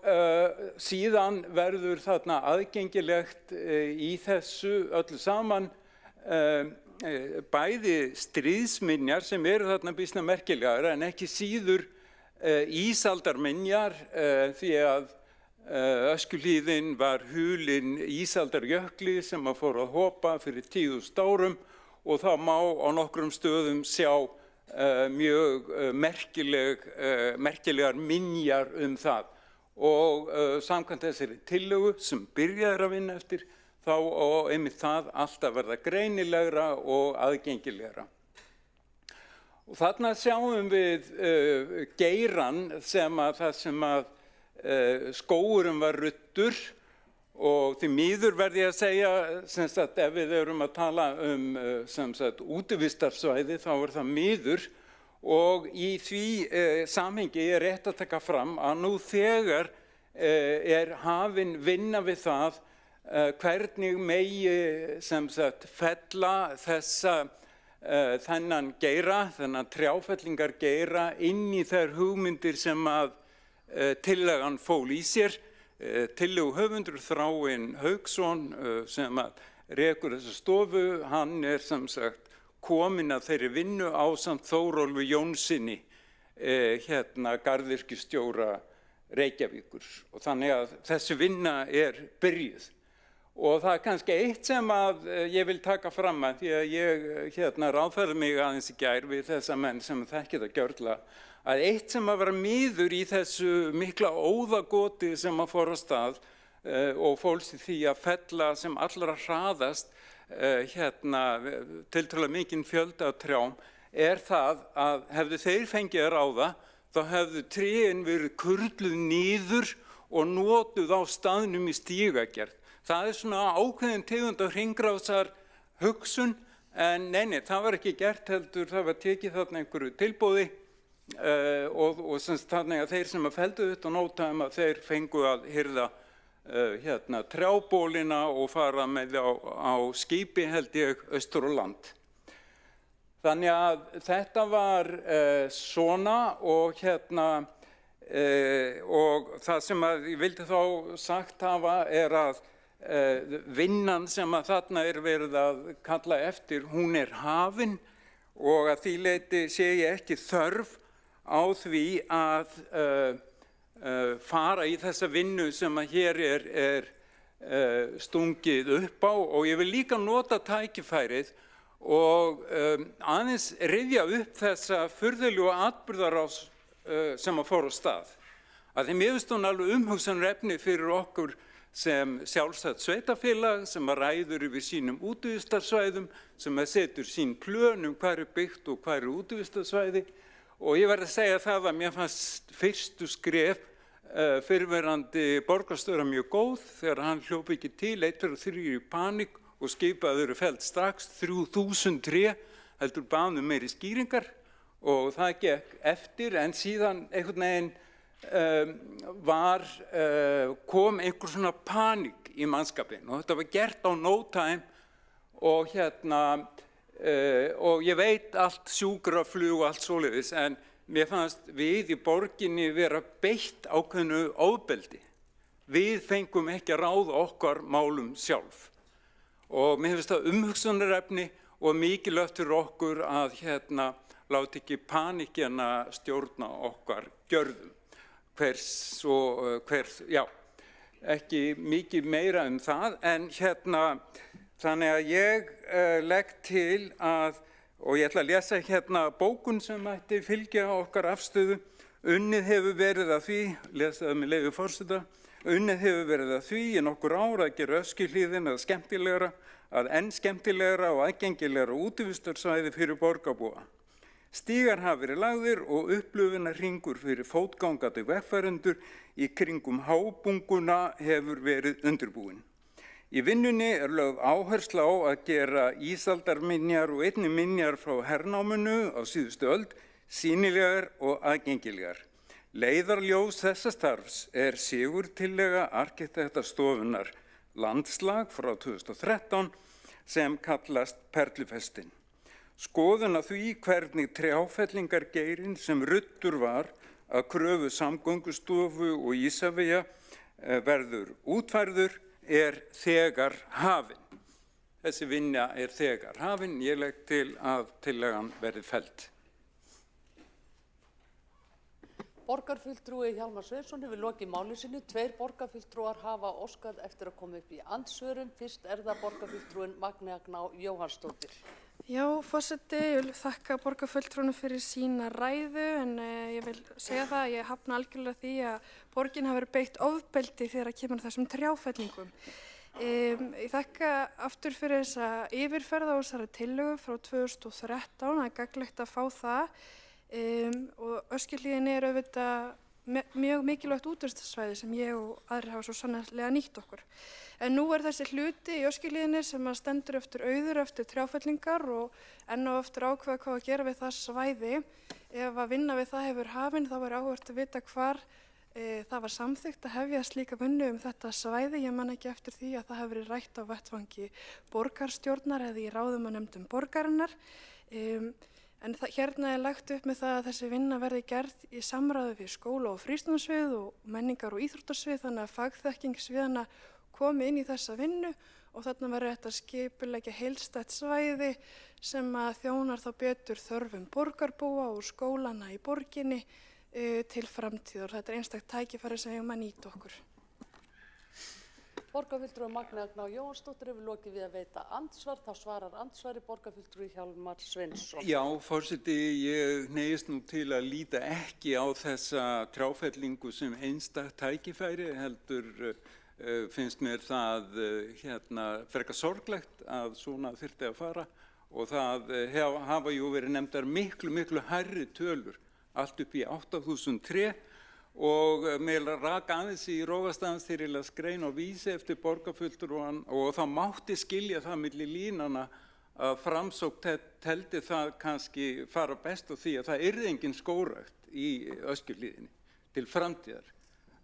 síðan verður þarna aðgengilegt í þessu öllu saman bæði stríðsminjar sem þarna býsna merkilegar en ekki síður ísaldarminjar því að Öskjuhlíðin var hulin ísaldarjökli sem að fór að hopa fyrir 10.000 árum og það má á nokkrum stöðum sjá mjög merkilegar minjar það og samkvæmt þessari tillögu sem byrjaði að vinna eftir þá á einmitt það alltaf verða greinilegra og aðgengilegra. Og þarna sjáum við geirann þar sem að skógurinn var ruddur og því miður verð ég að segja ef við erum að tala útivistarsvæði þá það miður og í því samhengi rétt að taka fram að nú þegar hafin vinna við það hvernig megi fella þennan geira, þennan trjáfellingargeira inn í þær hugmyndir sem að tillagan fól í sér. Tillöguhöfundur Þráinn Hauksson sem að rekur þessa stofu, hann sem sagt kominn að þeirri vinnu ásamt Þórólfi Jónssoni, garðyrkjustjóra Reykjavíkur og þannig að þessi vinna byrjuð. Og það kannski eitt sem að ég vil taka fram að því að ég ráðfærði mig aðeins í gær við þessa menn sem þekki það gjörla að eitt sem að vera miður í þessu mikla óðagoti sem að fór á stað og fólst í því að fella sem allra hraðast tiltölulega mikinn fjölda af trjám það að hefðu þeir fengið að ráða þá hefðu trén verið kurluð niður og notuð á staðnum í stígagerð. Það svona ákveðin tegund af hringrásar hugsun en nei, það var ekki gert heldur, það var tekið þarna einhverju tilboði og þannig að þeir sem að felldu þetta nótaðum að þeir fengu að hirða trjábólina og fara með á skipi held ég austur á land. Þannig að þetta var svona og og það sem að ég vildi þá sagt hafa að vinnan sem að þarna verið að kalla eftir, hún hafin og að því leyti sé ég ekki þörf á því að fara í þessa vinnu sem að hér stungið upp á og ég vil líka nota tækifærið og aðeins rifja upp þessa furðulegu atburðarás sem að fór á stað. Að því mér finnst hún alveg umhugsunarefni fyrir okkur sem sjálfstætt sveitarfélag sem að ræður yfir sínum útivistarsvæðum, sem að setur sín plön hvað byggt og hvað útivistarsvæði og ég verð að segja það að mér fannst fyrstu skref fyrrverandi borgarstjóra mjög góð þegar hann hljóp ekki til 1, 2 og 3 í panik og skipaði feld strax 3000 tré, heldur baðum meiri skýringar og það gekk eftir en síðan einhvern veginn kom einhver svona panik í mannskapin og þetta var gert á no time og og ég veit allt sjúkraflug og allt svoleiðis en mér fannst við í borginni vera beitt ákveðnu ofbeldi. Við fengum ekki að ráða okkar málum sjálf. Og mér finnst það umhugsunarefni og mikilvægt fyrir okkur að láta ekki panikina stjórna okkar gjörðum. Ekki mikið meira það en þannig að ég legg til að og ég ætla að lesa bókun sem ætti fylgja okkar afstöðu. Unnið hefur verið að því, lesa það með leyfi forseta, unnið hefur verið að því í nokkur ár að gera Öskjuhlíðina skemmtilegra, að enn skemmtilegra og aðgengilegra útivistarsvæði fyrir borgarbúa. Stígar hafa verið lagðir og upplifunarhringur fyrir fótgangandi vegfarendur í kringum hábunguna hefur verið undirbúinn. Í vinnunni lögð áhersla á að gera ísaldarminjar og einnig minjar frá hernáminu á síðustu öld sýnilegar og aðgengilegar. Leiðarljós þessa starfs sigurtillaga arkitektastofunnar Landslag frá 2013 sem kallast Perlufestin. Skoðun á því hvernig trjáfellingargeirinn sem ruddur var að kröfu Samgöngustofu og Ísavía verður útfærður þegar hafin. Þessi vinna þegar hafin. Ég legg til að tillagan verði felld. Borgarfulltrúi Hjálmar Sveinsson hefur lokið máli sínu. 2 borgarfulltrúar hafa óskað eftir að koma upp í andsvörum. Fyrst það borgarfulltrúin Magnea Gná Jóhannsdóttir. Já, forseti, ég vil þakka borgarfulltrúnum fyrir sína ræðu en ég vil segja það að ég hafna algjörlega því að borgin hafi verið beitt ofbeldi þegar kemur þessum trjáfellingum. Ég þakka aftur fyrir þessa yfirferð á þessari tillögu frá 2013, það gagnlegt að fá það og Öskjuhlíðin auðvitað mjög mikilvægt útivistarsvæði sem ég og aðrir hafa svo sannarlega nýtt okkur. En nú þessi hluti í Öskjuhlíðinni sem stendur eftir auður eftir trjáfellingar og enn og eftir ákveða hvað að gera við það svæði. Ef að vinna við það hefur hafin þá áhugavert að vita hvar það var samþykkt að hefja slíka vinnu þetta svæði. Ég man ekki eftir því að það hefur verið rætt á vettvangi borgarstjórnar eða í ráðumanefndum borgarinnar. En hérna lagt upp með það að þessi vinna verði gerð í samráði við skóla- og frístundasvið og menningar- og íþróttasvið þannig að fagþekkingsviðana komi inn í þessa vinnu og þarna verður þetta skipuleggja heildstætt svæði sem að þjónar þá betur þörfum borgarbúa og skólana í borginni til framtíðar. Þetta einstakt tækifæri sem við eigum að nýta okkur. Borgarfulltrúi Magnea Gná Jóhannsdóttir hefur lokið við að veita andsvar. Þá svarar andsvari borgarfulltrúi Hjálmar Sveinsson. Já, forseti, ég neyðist nú til að líta ekki á þessa trjáfellingu sem einstakt tækifæri, heldur finnst mér það frekar sorglegt að svona þyrfti að fara og það hafa jú verið nefndar miklu hærri tölur, allt upp í 8000 tré og mér rak aðeins í Rófastans þegar ég las grein á Vísi eftir borgarfulltrúan og það mátti skilja það milli línanna að Framsókn teldi það kannski fara best á því að það yrði engin skógrækt í Öskjuhlíðinni til framtíðar.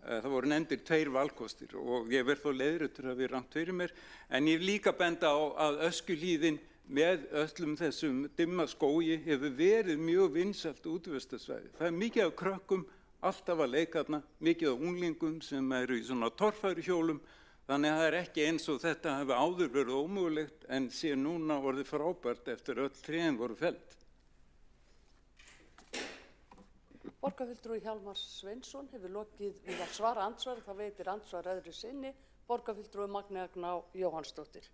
Það voru nefndir 2 valkostir og ég verð þó leiðréttur að við rangt fyrir mér en ég líka benda á að Öskjuhlíðin með öllum þessum dimma skógi hefur verið mjög vinsælt útivistarsvæði. Það mikið af krökkum alltaf að leika þarna, mikið af unglingum sem eru í svona torfæruhjólum, þannig að það ekki eins og þetta hefur áður verið ómögulegt en sé núna orðið frábært eftir öll trén voru felld. Borgarfulltrúi Hjálmar Sveinsson hefur lokið við að svara andsvari, þá veitir andsvar öðru sinni. Borgarfulltrúi Magnea Gná Jóhannsdóttir.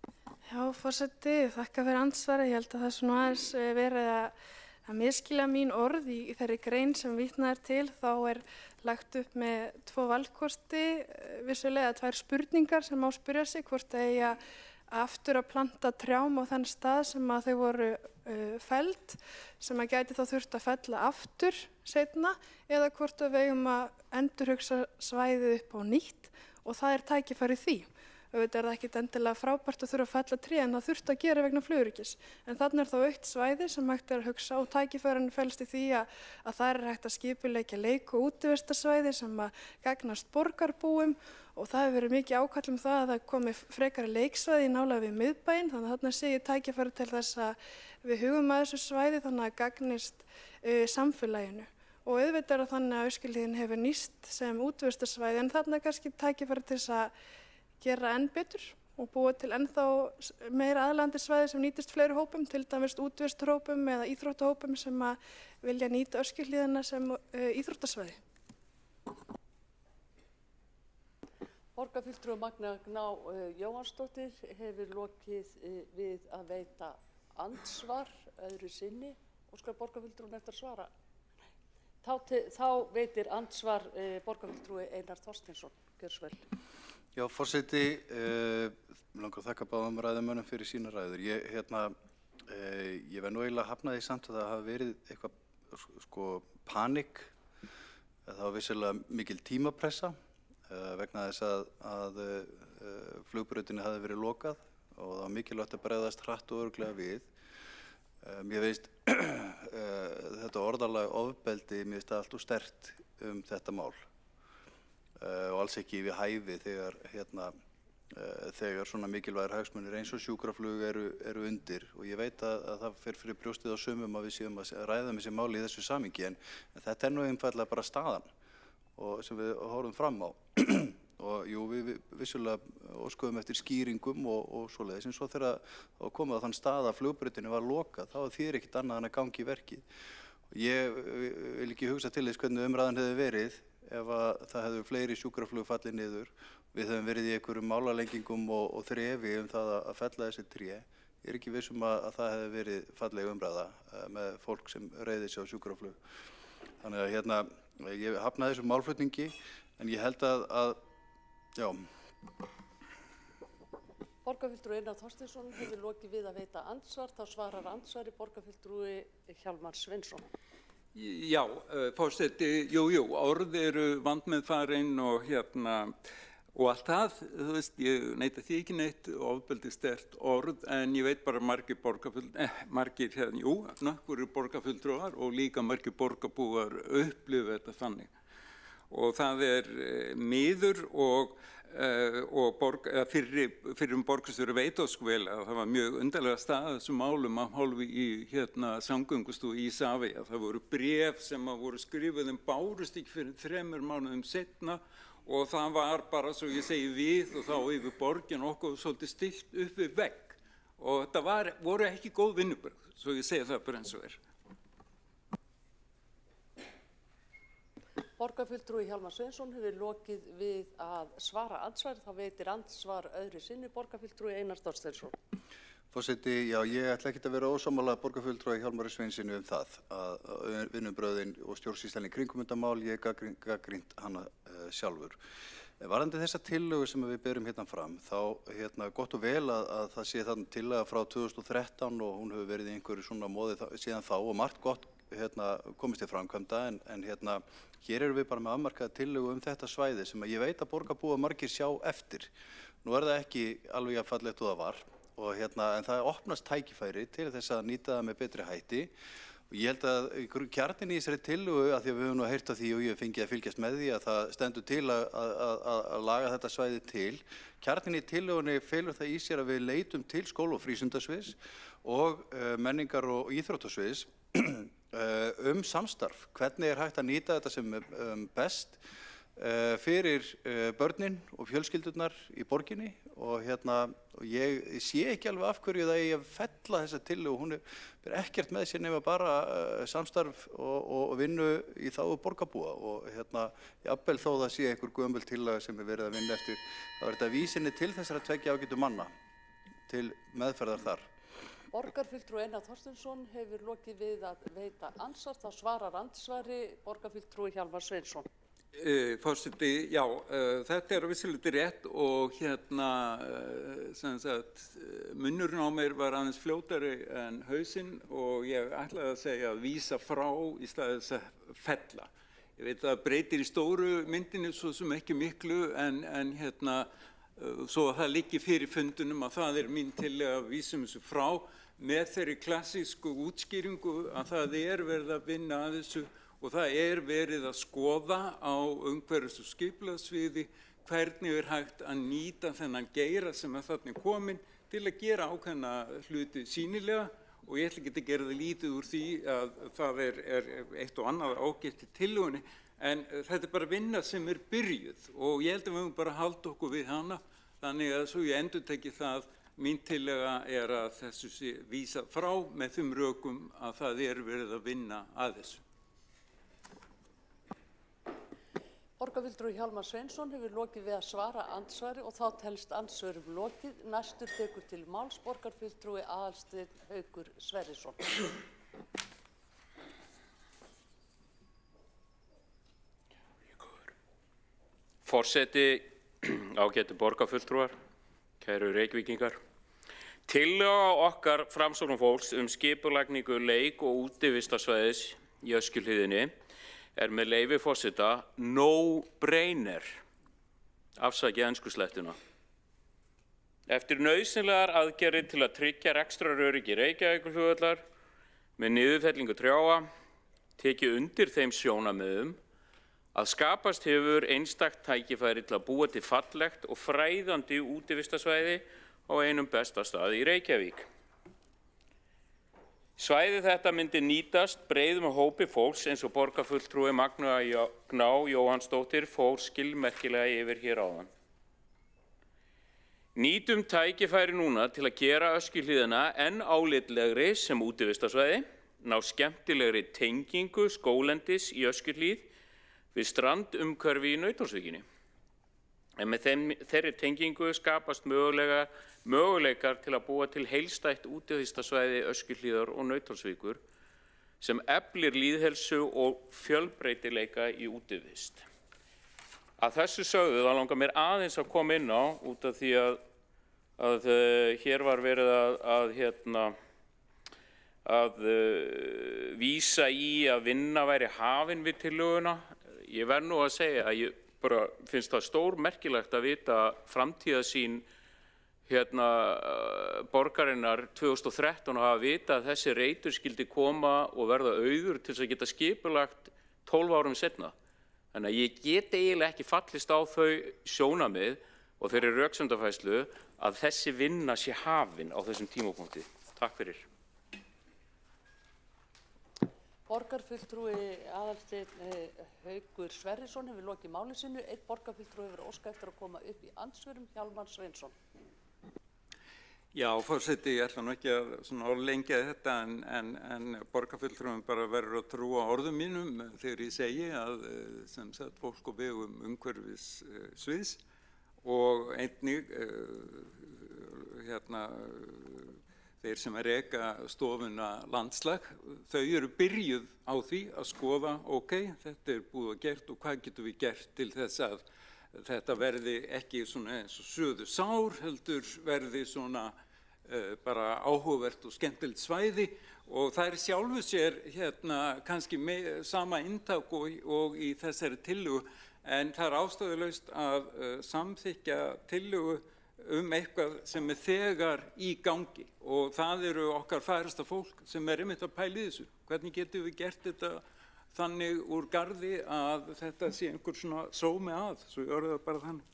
Já, forseti, þakka fyrir andsvari. Ég held að það svona aðeins verið að miskilja mín orð í þeirri grein sem vitnað til. Þá lagt upp með 2 valkosti, vissulega 2 spurningar sem má spyrja sig hvort eigi aftur að planta trjám á þann stað sem að þau voru felld, sem að gæti þá þurft að fella aftur seinna, eða hvort að við eigum að endurhugsa svæðið upp á nýtt og það er tækifæri því. Auðvitað er það ekkit endilega frábært að þurfa að fella tré en það þurft að gera vegna flugöryggis. En þarna er þá aukt svæði sem hægt er að hugsa og tækifærin felst í því að það er hægt að skipuleggja leik- og útivistarsvæði sem að gagnast borgarbúum og það hefur verið mikið ákall það að það komi frekari leiksvæði nálega við miðbæinn, þannig að þarna sé ég tækifæri til þess að við hugum að þessu svæði þannig að gagnist samfélaginu. Og auðvitað er það þannig að Öskjuhlíðin hefur nýst sem útivistarsvæði en þarna er kannski tækifæri til þess að gera enn betur og búa til ennþá meira aðlaðandi svæði sem nýtist fleiri hópum, til dæmis útivistarhópum eða íþróttahópum sem að vilja nýta Öskjuhlíðina sem íþróttasvæði. Borgarfulltrúi Magna Gná Jóhannsdóttir hefur lokið við að veita andsvar öðru sinni. Óskar borgarfulltrúin eftir að svara? Þá veitir andsvar borgarfulltrúi Einar Þorsteinsson. Gjörðu svo vel. Já, forseti, mig langar að þakka báðum ræðumönnum fyrir sína ræður. Ég verð nú eiginlega að hafna því samt að það hafi verið eitthvað panik, það var vissilega mikil tímapressa vegna þess að flugbrautinni hafi verið lokað og það var mikilvægt að bregðast hratt og örugglega við. Mér veist þetta orðalag ofbeldi, mér veist það allt og sterkt þetta mál. Og alls ekki við hæfi þegar svona mikilvægir hagsmunir eins og sjúkraflug eru undir og ég veit að það fer fyrir brjóstið á sumum að við séum að ræða þessi máli í þessu samhengi en þetta er nú einfaldlega bara staðan og sem við horfum fram á og jú við vissulega óskuðum eftir skýringum og svoleiðis en svo þegar það komið á þann stað að flugbrautinni var lokað þá þýðir ekkert annað en að gangi í verkið. Ég vil ekki hugsa til þess hvernig umræðan hefði verið ef að það hefðu fleiri sjúkraflug fallið niður, við höfum verið í einhverjum málalengingum og þrefi það að fella þessi tré. Ég er ekki viss að það hefði verið falleg umræða með fólk sem reiðir sig á sjúkraflug. Þannig að ég hafna þessu málflutningi en ég held já. Borgarfulltrúi Einar Þorsteinsson hefur lokið við að veita andsvar, þá svarar andsvari borgarfulltrúi Hjálmar Sveinsson. Já, forseti, jú, orð eru vandmeðfarin og og allt það, þú veist, ég neita því ekki neitt, ofbeldi sterkt orð, en ég veit bara margir borgarfulltrúar og líka margir borgarbúar upplifa þetta þannig. Og það miður og fyrir borgarstjóri veit oss vel að það var mjög undarlega staða þessum málum af hálfu í samgöngustofu Isavia. Það voru bréf sem voru skrifuð bárust ekki fyrir 3 mánuðum seinna og það var bara, svo ég segi við og þá yfir borgin okkur svolítið stillt upp við vegg og þetta voru ekki góð vinnubrögð, svo ég segi það bara eins og Borgarfulltrúi Hjálmar Sveinsson hefur lokið við að svara andsvar, þá veitir andsvar öðru sinni borgarfulltrúi Einar Þorsteinsson. Forseti, já, ég ætla ekki að vera ósammála borgarfulltrúi Hjálmari Sveinsyni það að vinnubrögðin og stjórnsýslan í kringum þetta mál, ég gagnrýnt hana sjálfur. Varðandi þessa tillögu sem við berum fram, þá gott og vel að það sé þarna tillaga frá 2013 og hún hefur verið í einhverju svona móði síðan þá og margt gott komist til framkvæmda en hér erum við bara með afmarkaða tillögu þetta svæði sem ég veit að borgarbúar margir sjá eftir. Nú það ekki alveg að fallegt og það var og en það opnast tækifæri til þess að nýta það með betri hætti og ég held að kjarninn í þessari tillögu að því að við höfum nú heyrt af því og ég fengið að fylgjast með því að það stendur til að laga þetta svæði til. Kjarninn í tillögunni felur það í sér að við leitum til skóla- og frístundasviðs og menningar- og íþróttasviðs samstarf. Hvernig hægt að nýta þetta sem best fyrir börnin og fjölskyldurnar í borginni og ég sé ekki alveg af hverju það að fella þessa tillögu, hún er ekkert með sér nema bara samstarf og vinnu í þágu borgarbúa og jafnvel þó það sé einhver gömul tillaga sem verið að vinna eftir, þá þetta vísinni til þessara 2 ágætu manna til meðferðar þar. Borgarfulltrúi Einar Þorsteinsson hefur lokið við að veita andsvar, þá svarar andsvari borgarfulltrúi Hjálmar Sveinsson. Forseti, já, þetta vissulega rétt og sem sagt, munnurinn á mér var aðeins fljótari en hausinn og ég ætlaði að segja að vísa frá í staði þess að fella. Ég veit að það breytir í stóru myndinni svo sem ekki miklu en svo að það liggi fyrir fundunum að það mín tillaga að vísum þessu frá með þeirri klassísku útskýringu að það verið að vinna að þessu og það verið að skoða á umhverfis- og skipulagssviði hvernig hægt að nýta þennan geira sem þarna kominn til að gera ákveðna hluti sýnilega og ég ætla ekki að gera það lítið úr því að það eitt og annað ágætt í tillögunni en þetta bara vinna sem byrjuð og ég held að við höfum bara halda okkur við hana þannig að svo ég endurteki það mín tillaga að þessu sé vísað frá með þeim rökum að það verið að vinna að þessu. Borgarfulltrúi Hjálmar Sveinsson hefur lokið við að svara andsvari og þá telst andsvörum lokið. Næstur tekur til máls borgarfulltrúi Aðalsteinn Haukur Sverrisson. Forseti, ágætu borgarfulltrúar, kæru Reykvíkingar. Tillaga okkar Framsóknarfólks skipulagningu leik- og útivistarsvæðis í Öskjuhlíðinni með leyfi forseta no-brainer, afsakið enskuslettuna. Eftir nauðsynlegar aðgerðir til að tryggja rekstraröryggi Reykjavíkurflugvallar með niðurfellingu trjáa tekið undir þeim sjónarmiðum að skapast hefur einstakt tækifæri til að búa til fallegt og fræðandi útivistarsvæði á einum besta stað í Reykjavík. Svæði þetta myndi nýtast breiðum hópi fólks eins og borgarfulltrúi Magnea Gná Jóhannsdóttir fór skilmerkilega yfir hér áðan. Nýtum tækifæri núna til að gera Öskjuhlíðina enn álitlegri sem útivistarsvæði, ná skemmtilegri tengingu skólendis í Öskjuhlíð við strandumhverfi í Nauthólsvíkinni. En með þeirri tengingu skapast möguleikar til að búa til heildstætt útivistarsvæði Öskjuhlíðar og Nauthólsvíkur sem eflir lýðheilsu og fjölbreytileika í útivist. Að þessu sögðu þá langar mér aðeins að koma inn á út af því að hér var verið að vísa í að vinna væri hafin við tillöguna. Ég verð nú að segja að ég bara finnst það stórmerkilegt að vita framtíðarsýn borgarinnar 2013 og hafa vita að þessi reitur skildi koma og verða auður til þess að geta skipulagt 12 árum seinna. Þannig að ég get eiginlega ekki fallist á þau sjónarmið og þeirri röksemdafærslu að þessi vinna sé hafin á þessum tímapunkti. Takk fyrir. Borgarfulltrúi Aðalsteinn Haukur Sverrisson hefur lokið máli sínu. Einn borgarfulltrúi hefur óskað eftir að koma upp í andsvörum, Hjálmar Sveinsson. Já, forseti, ég ætla nú ekki að orðlengja þetta en borgarfulltrúin bara verður að trúa orðum mínum þegar ég segi að sem sagt fólk á vegum umhverfissviðs og einnig þeir sem reka stofuna landslag, þau eru byrjuð á því að skoða, þetta búið að gert og hvað getum við gert til þess að þetta verði ekki svona eins og söðu sár, heldur verði svona bara áhugavert og skemmtilegt svæði og það sjálfu sér kannski sama inntak og í þessari tillögu en það ástæðulaust að samþykkja tillögu eitthvað sem þegar í gangi og það eru okkar færasta fólk sem einmitt að pæla í þessu. Hvernig getum við gert þetta þannig úr garði að þetta sé einhver svona sómi að, svo ég orði það bara þannig.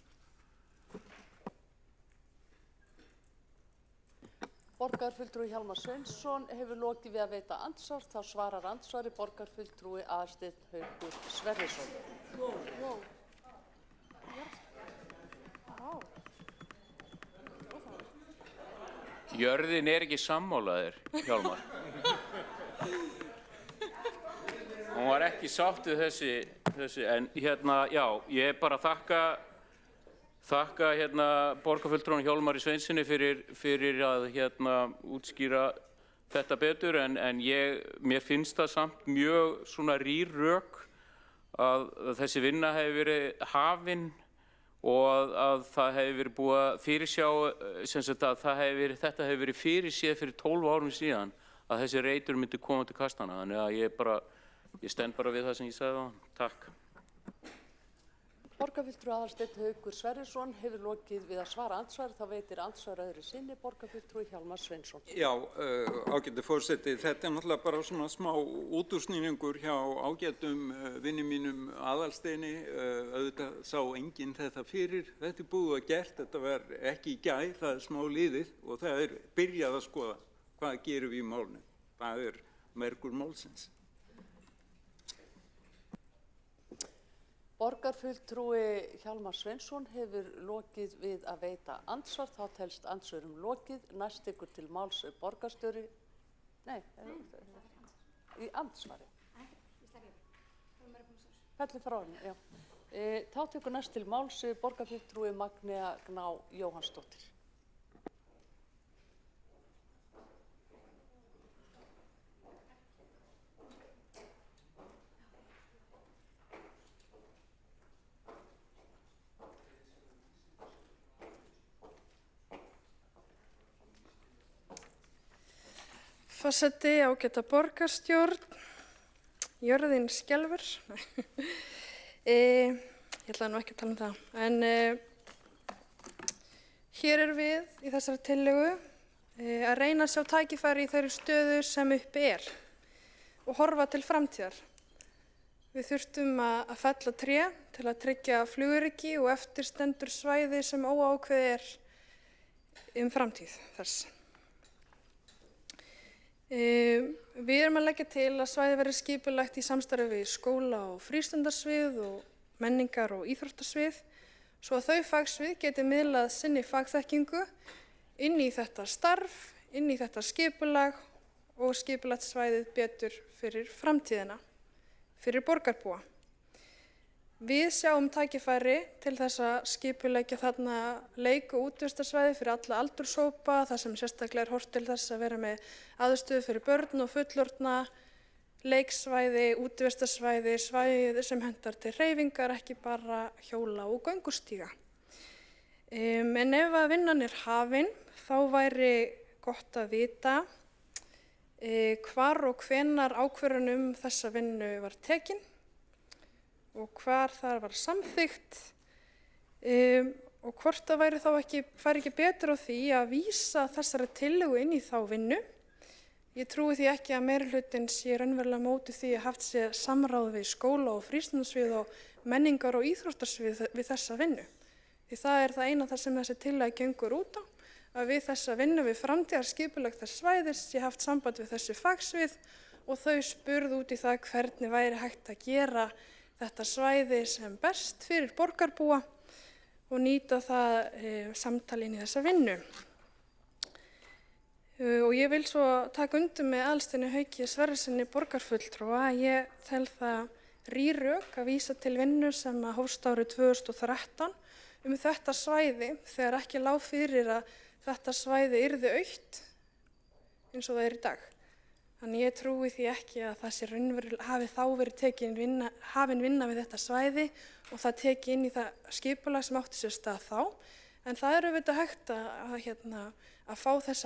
Borgarfulltrúi Hjálmar Sveinsson hefur lokið við að veita andsvar, þá svarar andsvari borgarfulltrúi Aðalsteinn Haukur Sverrisson. Jörðin ekki sammálaðir, Hjálmar. Hún var ekki sátt við þessi en já, ég bara þakka borgarfulltrúanum Hjálmari Sveinssoni fyrir að útskýra þetta betur en mér finnst það samt mjög svona rýr rök að þessi vinna hefði verið hafin og að það hefði verið búið að fyrirsjá, sem sagt að þetta hefði verið fyrirséð fyrir 12 árum síðan að þessi reitur myndi koma til kastana. Þannig að ég stend bara við það sem ég sagði á hann. Takk. Borgarfulltrúi Aðalsteinn Haukur Sverrisson hefur lokið við að svara andsvari. Þá veitir andsvar öðru sinni borgarfulltrúi Hjálmar Sveinsson. Já, ágæti forseti, þetta náttúrulega bara svona smá útúrsnýningur hjá ágætum vinni mínum Aðalsteini. Auðvitað sá enginn þetta fyrir. Þetta búið að gert, þetta var ekki í gær, það smá liðið og það byrjað að skoða hvað gerum við í málinu. Það mergur málsins. Borgarfulltrúi Hjálmar Sveinsson hefur lokið við að veita andsvar. Þá telst andsvörum lokið. Næst ykkur til máls borgarstjóri. Nei, í andsvari. Fellir frá henni, já. Þá tekur næst til máls borgarfulltrúi Magnea Gná Jóhannsdóttir. Forseti, ágæta borgarstjórn, jörðin skelfur. Ég ætlaði nú ekki að tala um það. En hér við í þessari tillögu að reyna að sjá tækifæri í þeirri stöðu sem uppi og horfa til framtíðar. Við þurftum að fella tré til að tryggja flugöryggi og eftir stendur svæði sem óákveðið framtíð þess. Við erum að leggja til að svæði verði skipulagt í samstarfi við skóla- og frístundarsvið og menningar- og íþróttasvið svo að þau fagsvið geti miðlað sinni fagþekkingu inn í þetta starf, inn í þetta skipulag og skipulagt svæðið betur fyrir framtíðina, fyrir borgarbúa. Við sjáum tækifæri til þess að skipuleggja þarna leik- og útivistarsvæði fyrir alla aldurshópa, þar sem sérstaklega horft til þess að vera með aðstöðu fyrir börn og fullorðna, leiksvæði, útivistarsvæði, svæði sem hentar til hreyfingar, ekki bara hjóla- og göngustíga. En ef að vinnan hafin, þá væri gott að vita hvar og hvenær ákvörðun þessa vinnu var tekin og hvar það var samþykkt og hvort það væri þá ekki betur á því að vísa þessari tillögu inn í þá vinnu. Ég trúi því ekki að meirihlutinn sé raunverulega móti því að haft sé samráð við skóla- og frístundasvið og menningar- og íþróttarsvið við þessa vinnu. Því það eina þar sem þessi tillaga gengur út á, að við þessa vinnu við framtíðarskipulag þess svæðis sé haft samband við þessi fagsvið og þau spurðu út í það hvernig væri hægt að gera þetta svæði sem best fyrir borgarbúa og nýta það samtalinn í þessa vinnu. Og ég vil svo taka undir með Aðalsteini Hauki Sverrissyni borgarfulltrúa að ég tel það rýrök að vísa til vinnu sem hófst árið 2013 þetta svæði þegar ekki lá fyrir að þetta svæði yrði autt eins og það í dag. Þannig ég trúi því ekki að það sé hafi þá verið hafin vinna við þetta svæði og það tekið inn í það skipulag sem átti sér stað þá. En það auðvitað hægt að fá þessi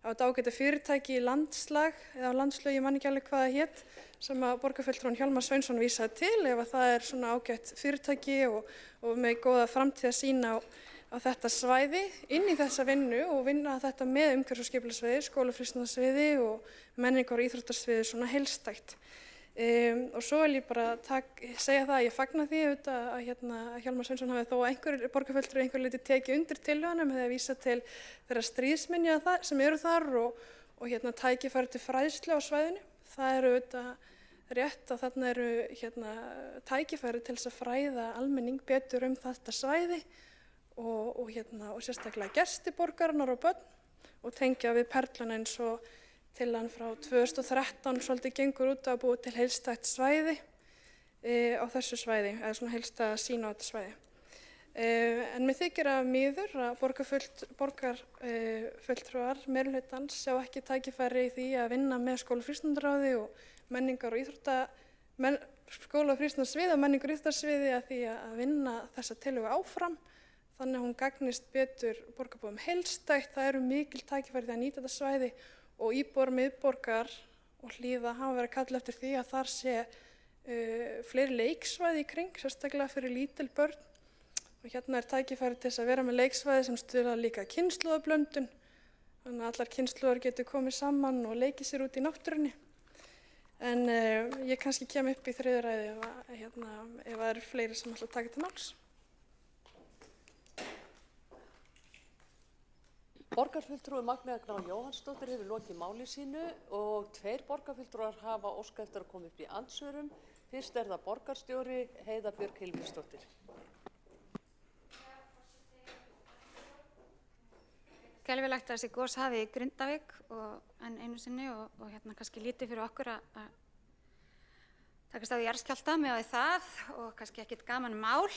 ágætu fyrirtæki í landslag, eða landslög, ég man ekki alveg hvað það hét, sem að borgarfulltrúinn Hjálmar Sveinsson vísaði til, ef að það svona ágætt fyrirtæki og með góða framtíðarsýn á þetta svæði inn í þessa vinnu og vinna þetta með umhverfis- og skipulagssviði, skóla- og frístundasviði og menningar- og íþróttarsviði svona heildstætt. Og svo vil ég bara segja það að ég fagna því að Hjálmar Sveinsson hafi þó borgarfulltrúi einhver leyti tekið undir tillöguna með því að vísa til þeirra stríðsminja sem eru þar og tækifæri til fræðslu á svæðinu. Það auðvitað rétt að þarna tækifæri til þess að fræða almenning betur þetta svæði og sérstaklega gesti borgarinnar og börn og tengja við perluna eins og tillagan frá 2013 svolítið gengur út að búa til heildstætt svæði á þessu svæði, eða svona heildstæða sýn á þetta svæði. En mér þykir að miður að borgarfulltrúar meirihlutans sjá ekki tækifæri í því að vinna með skóla- og frístundaráði og menningar- og skóla- og frístundasviði og menningar og íþróttasviði að því að vinna þessa tillögu áfram. Þannig að hún gagnist betur borgarbúum heildstætt. Það eru mikil tækifæri til að nýta þetta svæði og íbúar miðborgar og Hlíða hafa verið að kalla eftir því að þar sé fleiri leiksvæði í kring, sérstaklega fyrir lítil börn. Og hérna er tækifæri til þess að vera með leiksvæði sem stuðla líka kynslóðablöndun. Þannig að allar kynslóðar getur komið saman og leikið sér út í náttúrunni. En ég kannski kem upp í þriðju ræðu ef það eru fleiri sem ætla að taka til máls. Borgarfulltrúi Magnea Gná Jóhannsdóttir hefur lokið máli sínu og 2 borgarfulltrúar hafa óskað eftir að koma upp í andsvörum. Fyrst er það borgarstjóri Heiða Björk Hilmisdóttir. Skelfilegt að þessi gos hafi í Grindavík enn einu sinni og kannski lítið fyrir okkur að takast á jarðskjálfta með það og kannski ekkert gaman mál.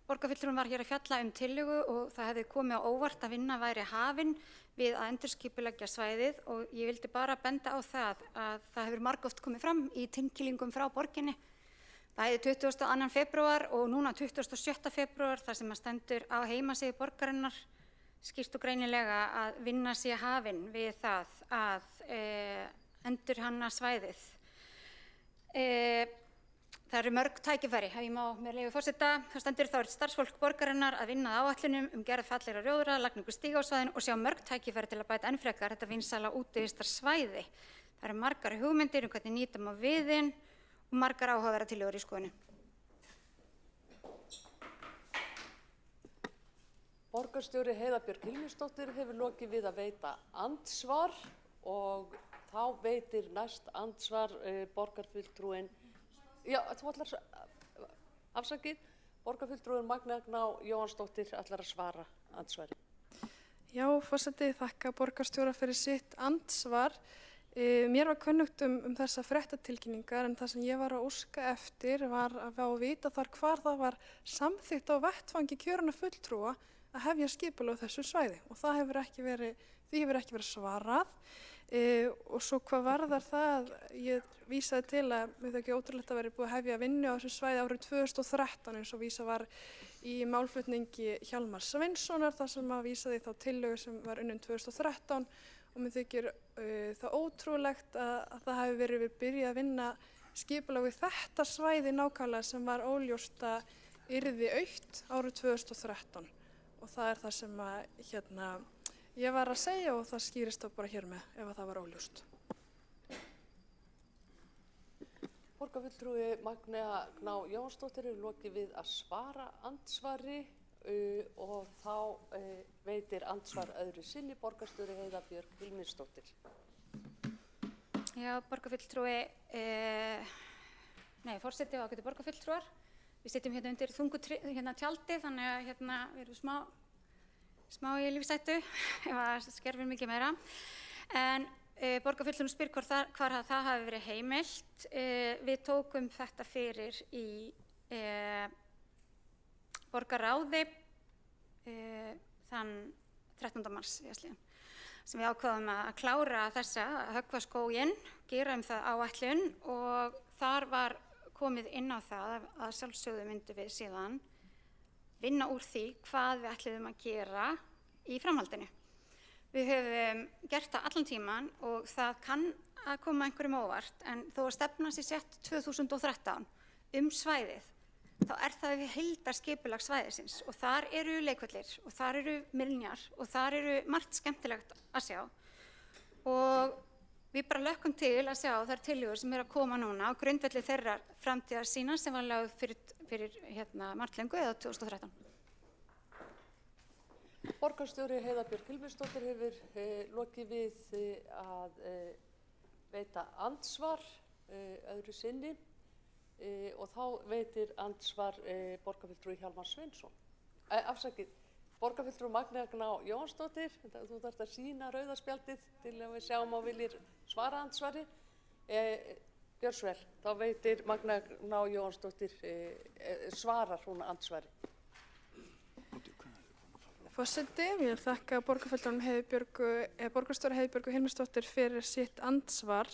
Borgarfulltrúinn var hér að fjalla tillögu og það hefði komið á óvart að vinna væri hafin við að endurskipuleggja svæðið og ég vildi bara benda á það að það hefur margoft komið fram í tilkynningum frá borginni, bæði 22. febrúar og núna 27. febrúar þar sem að stendur á heimasíðu borgarinnar skýrt og greinilega að vinna sé hafin við það að endurhanna svæðið. Það eru mörg tækifæri, ef ég má með leyfi forseta. Það stendur þá starfsfólk borgarinnar að vinna að áætlunum gerð fallegra rjóðra, lagningu stíga á svæðinu og sjá mörg tækifæri til að bæta enn frekar þetta vinsæla útivistarsvæði. Það eru margar hugmyndir hvernig nýta má viðinn og margar áhugaverðar tillögur í skoðun. Borgarstjóri Heiða Björk Hilmisdóttir hefur lokið við að veita andsvar og þá veitir næst andsvar borgarfulltrúinn. Já, þú ætlar afsakið. Borgarfulltrúinn Magnea Gná Jóhannsdóttir ætlar að svara andsvari. Já, forseti, þakka borgarstjóra fyrir sitt andsvar. Mér var kunnugt þessa fréttatilkynningar en það sem ég var að óska eftir var að fá að vita þar hvar það var samþykkt á vettvangi kjörinna fulltrúa að hefja skipulag á þessu svæði og því hefur ekki verið svarað. Og svo hvað varðar það, ég vísaði til að mér þykir ótrúlegt að vera búið að hefja vinnu á þessu svæði árið 2013 eins og vísa var í málflutningi Hjálmars Sveinssonar þar sem að vísaði þá tillögu sem var unnin 2013 og mér þykir það ótrúlegt að það hafi verið byrjað að vinna skipulag við þetta svæði nákvæmlega sem var óljóst að yrði autt árið 2013 og það er það sem að ég var að segja og það skýrist þá bara hér með ef það var óljóst. Borgarfulltrúi Magnea Gná Jóhannsdóttir hefur lokið við að svara andsvari og þá veitir andsvar öðru sinni borgarstjóri Heiða Björk Hilmisdóttir. Já, borgarfulltrúi, forseti og ágætu borgarfulltrúar. Við sitjum hérna undir þungu tjaldi þannig að við erum smá í lífshættu ef það skerfir mikið meira. En borgarfulltrúinn spyr hvar það hafi verið heimilt. Við tókum þetta fyrir í borgarráði þann 13. mars síðastliðinn sem við ákváðum að klára þessa, að höggva skóginn, gera það áætlun og þar var komið inn á það að sjálfsögðu myndum við síðan vinna úr því hvað við ætluðum að gera í framhaldinu. Við höfum gert það allan tíman og það kann að koma einhverjum óvart en þó að stefna sé sett 2013 svæðið þá er það við heildarskipulag svæðisins og þar eru leikvellir og þar eru minjar og þar eru margt skemmtilegt að sjá og við bara lökkum til að sjá þær tillögur sem að koma núna á grundvelli þeirra framtíðarsýnar sem var lögð fyrir margt löngu eða 2013. Borgarstjóri Heiða Björk Hilmisdóttir hefur lokið við að veita andsvar öðru sinni og þá veitir andsvar borgarfulltrúi Hjálmar Sveinsson. Afsakið, borgarfulltrúi Magnea Gná Jóhannsdóttir, þú þarft að sýna rauða spjaldið til að við sjáum á viljir svara andsvari. Gjör svo vel, þá veitir Magnea Gná Jóhannsdóttir svarar hún andsvari. Forseti, ég vil þakka borgarstjóra Heiðu Björgu Hilmisdóttur fyrir sitt andsvar.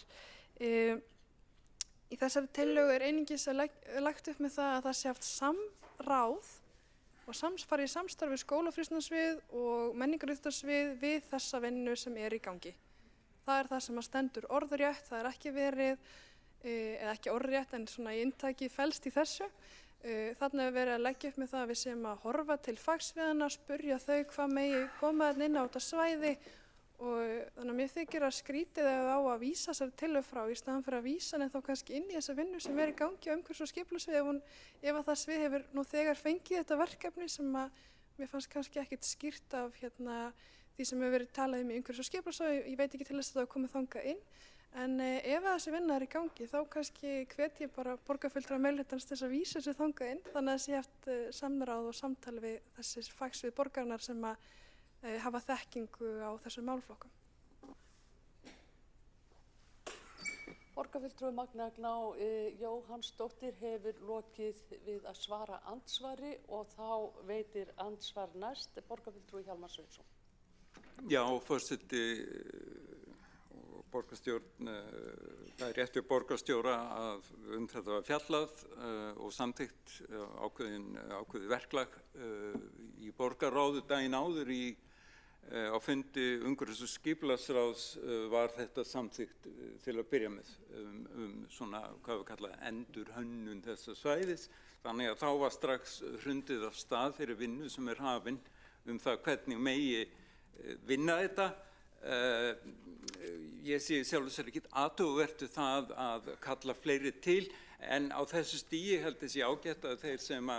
Í þessari tillögu einungis lagt upp með það að það sé haft samráð og farið í samstarf við skólafrístundasvið og menningaríþróttasvið við þessa vinnu sem í gangi. Það það sem stendur orðrétt, það ekki verið, eða ekki orðrétt en svona í inntaki felst í þessu. Þarna hefur verið að leggja upp með það að við séum að horfa til fagsviðana, spurja þau hvað megi koma þarna inn á þetta svæði og þannig að mér þykir að skrítið eða á að vísa þessari tillögu frá í staðan fyrir að vísa henni þá kannski inn í þessa vinnu sem í gangi á umhverfis- og skipulagssviði ef að það svið hefur nú þegar fengið þetta verkefni sem að mér fannst kannski ekkert skýrt af því sem hefur verið talað í umhverfis- og skipulagssviði, ég veit ekki til þess að það hafi komið þangað inn. En ef þessi vinna í gangi þá kannski hvet ég bara borgarfulltrúa meirihlutans til þess að vísa þessu þangað inn þannig að það sé haft samráð og samtal við þessi fagsvið borgarinnar sem að hafa þekkingu á þessum málflokkum. Borgarfulltrúi Magnea Gná Jóhannsdóttir hefur lokið við að svara andsvari og þá veitir andsvar næst borgarfulltrúi Hjálmar Sveinsson. Já, forseti og borgarstjórn, það rétt við borgarstjóra að þetta var fjallað og samþykkt ákveðið verklag í borgarráði daginn áður á fundi umhverfis- og skipulagsráðs var þetta samþykkt til að byrja með svona, hvað við kalla endurhönnun þessa svæðis. Þannig að þá var strax hrundið af stað fyrir vinnu sem hafin það hvernig megi vinna þetta. Ég sé sjálfur sér ekkert athugavert við það að kalla fleiri til en á þessu stigi held ég sé ágætt að þeir sem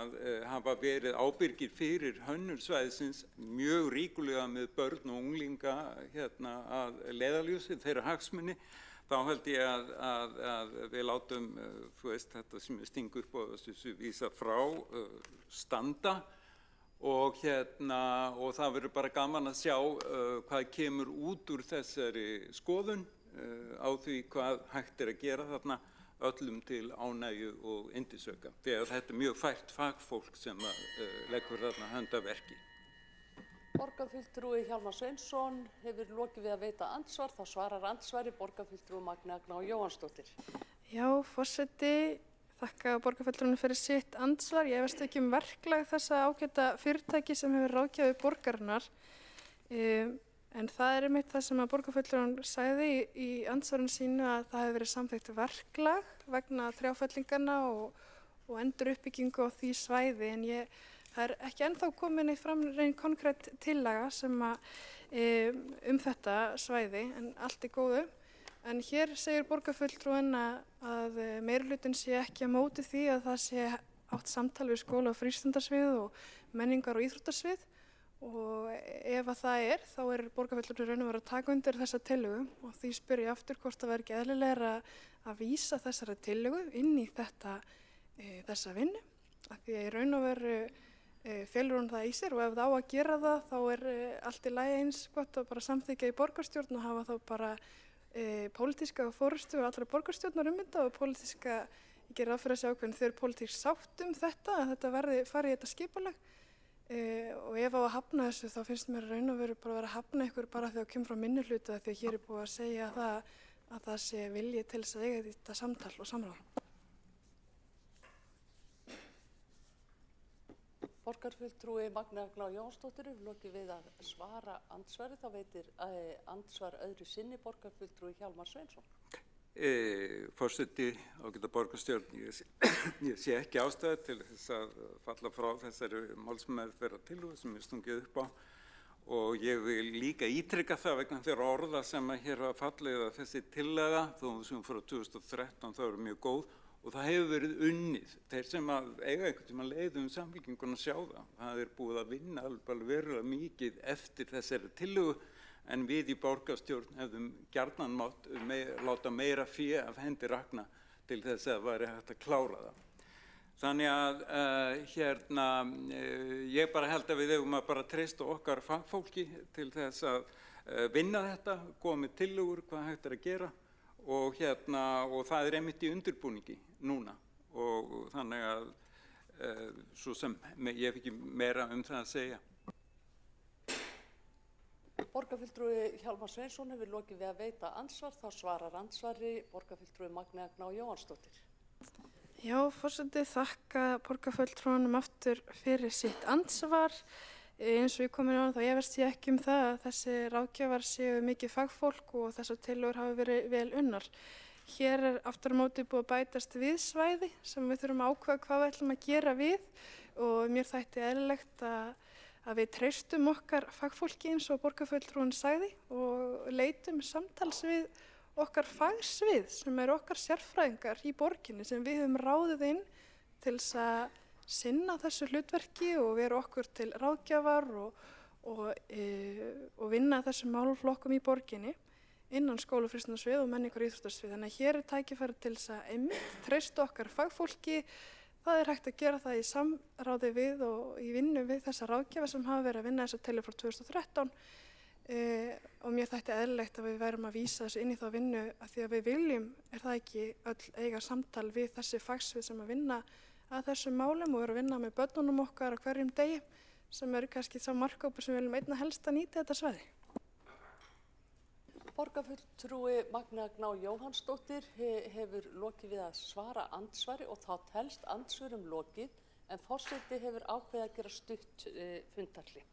hafa verið ábyrgir fyrir hönnun svæðisins mjög ríkulega með börn og unglinga að leiðarljósi þeirra hagsmuni, þá held ég að við látum þetta sem stingu upp og þessu vísa frá standa. Og það verður bara gaman að sjá hvað kemur út úr þessari skoðun á því hvað hægt að gera þarna öllum til ánægju og yndisauka. Þegar þetta mjög fært fagfólk sem leggur þarna hönd að verki. Borgarfulltrúi Hjálmar Sveinsson hefur lokið við að veita andsvar, þá svarar andsvari borgarfulltrúi Magnea Gná Jóhannsdóttir. Já, forseti. Þakka borgarfulltrúnum fyrir sitt andsvar. Ég efast ekki verklag þessa ágæta fyrirtæki sem hefur ráðgjafi borgarinnar. En það einmitt það sem að borgarfulltrúin sagði í andsvarinu sínu að það hefur verið samþykkt verklag vegna trjáfellinganna og enduruppbyggingu á því svæði. En það ekki ennþá komin fram reyn konkrétt tillaga sem þetta svæði en allt góðu. En hér segir borgarfulltrúin að meirihlutinn sé ekki að móti því að það sé átt samtal við skóla- og frístundasvið og menningar- og íþróttasvið og ef að það þá borgarfulltrúin raun og veru að taka undir þessa tillögu og því spyr ég aftur hvort það verður ekki eðlilegra að vísa þessari tillögu inn í þessa vinnu af því að í raun og veru felur hún það í sér og ef það á að gera það þá allt í lagi eins gott að bara samþykkja í borgarstjórn og hafa þá bara pólitíska forystu og allra borgarstjórnar þetta og pólitíska, ég ger ráð fyrir þessi ákveðin þau pólitísk sátt þetta að þetta fari í þetta skipulag og ef á að hafna þessu þá finnst mér raun og veru bara að vera að hafna ykkur bara þegar það kemur frá minnihluta því að hér búið að segja að það sé vilji til þess að eiga þetta samtal og samráð. Borgarfulltrúi Magnea Gná Jóhannsdóttir hefur lokið við að svara andsvari, þá veitir andsvar öðru sinni borgarfulltrúi Hjálmar Sveinsson. Forseti, ágæta borgarstjórn, ég sé ekki ástæðu til þess að falla frá þessari málsmeðferðartillögu sem stungið upp á og ég vil líka ítrykka það vegna þeirra orða sem hér hafa fallið að þessi tillaga, þó sem frá 2013 það eru mjög góð og það hefur verið unnið. Þeir sem eiga einhvern tímann leið Samfylkinguna sjá það búið að vinna alveg verulega mikið eftir þessari tillögu en við í borgarstjórn hefðum gjarnan mátt láta meira fé af hendi rakna til þess að það væri hægt að klára það. Þannig að ég bara held að við eigum að bara treysta okkar fagfólki til þess að vinna þetta, koma með tillögur hvað hægt að gera og það einmitt í undirbúningi núna og þannig að svo sem ég hef ekki meira það að segja. Borgarfulltrúi Hjálmar Sveinsson hefur lokið við að veita andsvar. Þá svarar andsvari borgarfulltrúi Magnea Gná Jóhannsdóttir. Já, forseti, þakka borgarfulltrúanum aftur fyrir sitt andsvar. Eins og ég komin á þá efast ég ekki það að þessi ráðgjafar séu mikið fagfólk og þessar tillögur hafa verið vel unnar. Hér aftur á móti búið að bætast við svæði sem við þurfum að ákveða hvað við ætlum að gera við og mér þætti eðlilegt að við treystum okkar fagfólki eins og borgarfulltrúin sagði og leitum samtals við okkar fagsvið sem eru okkar sérfræðingar í borginni sem við höfum ráðið inn til þess að sinna þessu hlutverki og vera okkur til ráðgjafar og vinna þessum málaflokkum í borginni innan skóla- og frístundasvið og menningar- og íþróttasvið. Þannig að hér tækifæri til þess að einmitt treysta okkar fagfólki. Það hægt að gera það í samráði við og í vinnu við þessa ráðgjafa sem hafa verið að vinna þessa tillögur frá 2013 og mér þætti eðlilegt að við værum að vísa þessu inn í þá vinnu að því að við viljum, það ekki öll eiga samtal við þessi fagsvið sem að vinna að þessum málum og eru að vinna með börnunum okkar á hverjum degi sem eru kannski sá markhópur sem við viljum einna helst að nýta þetta svæði. Borgarfulltrúi Magnea Gná Jóhannsdóttir hefur lokið við að svara andsvari og þá telst andsvörum lokið en forseti hefur ákveðið að gera stutt fundarhlé.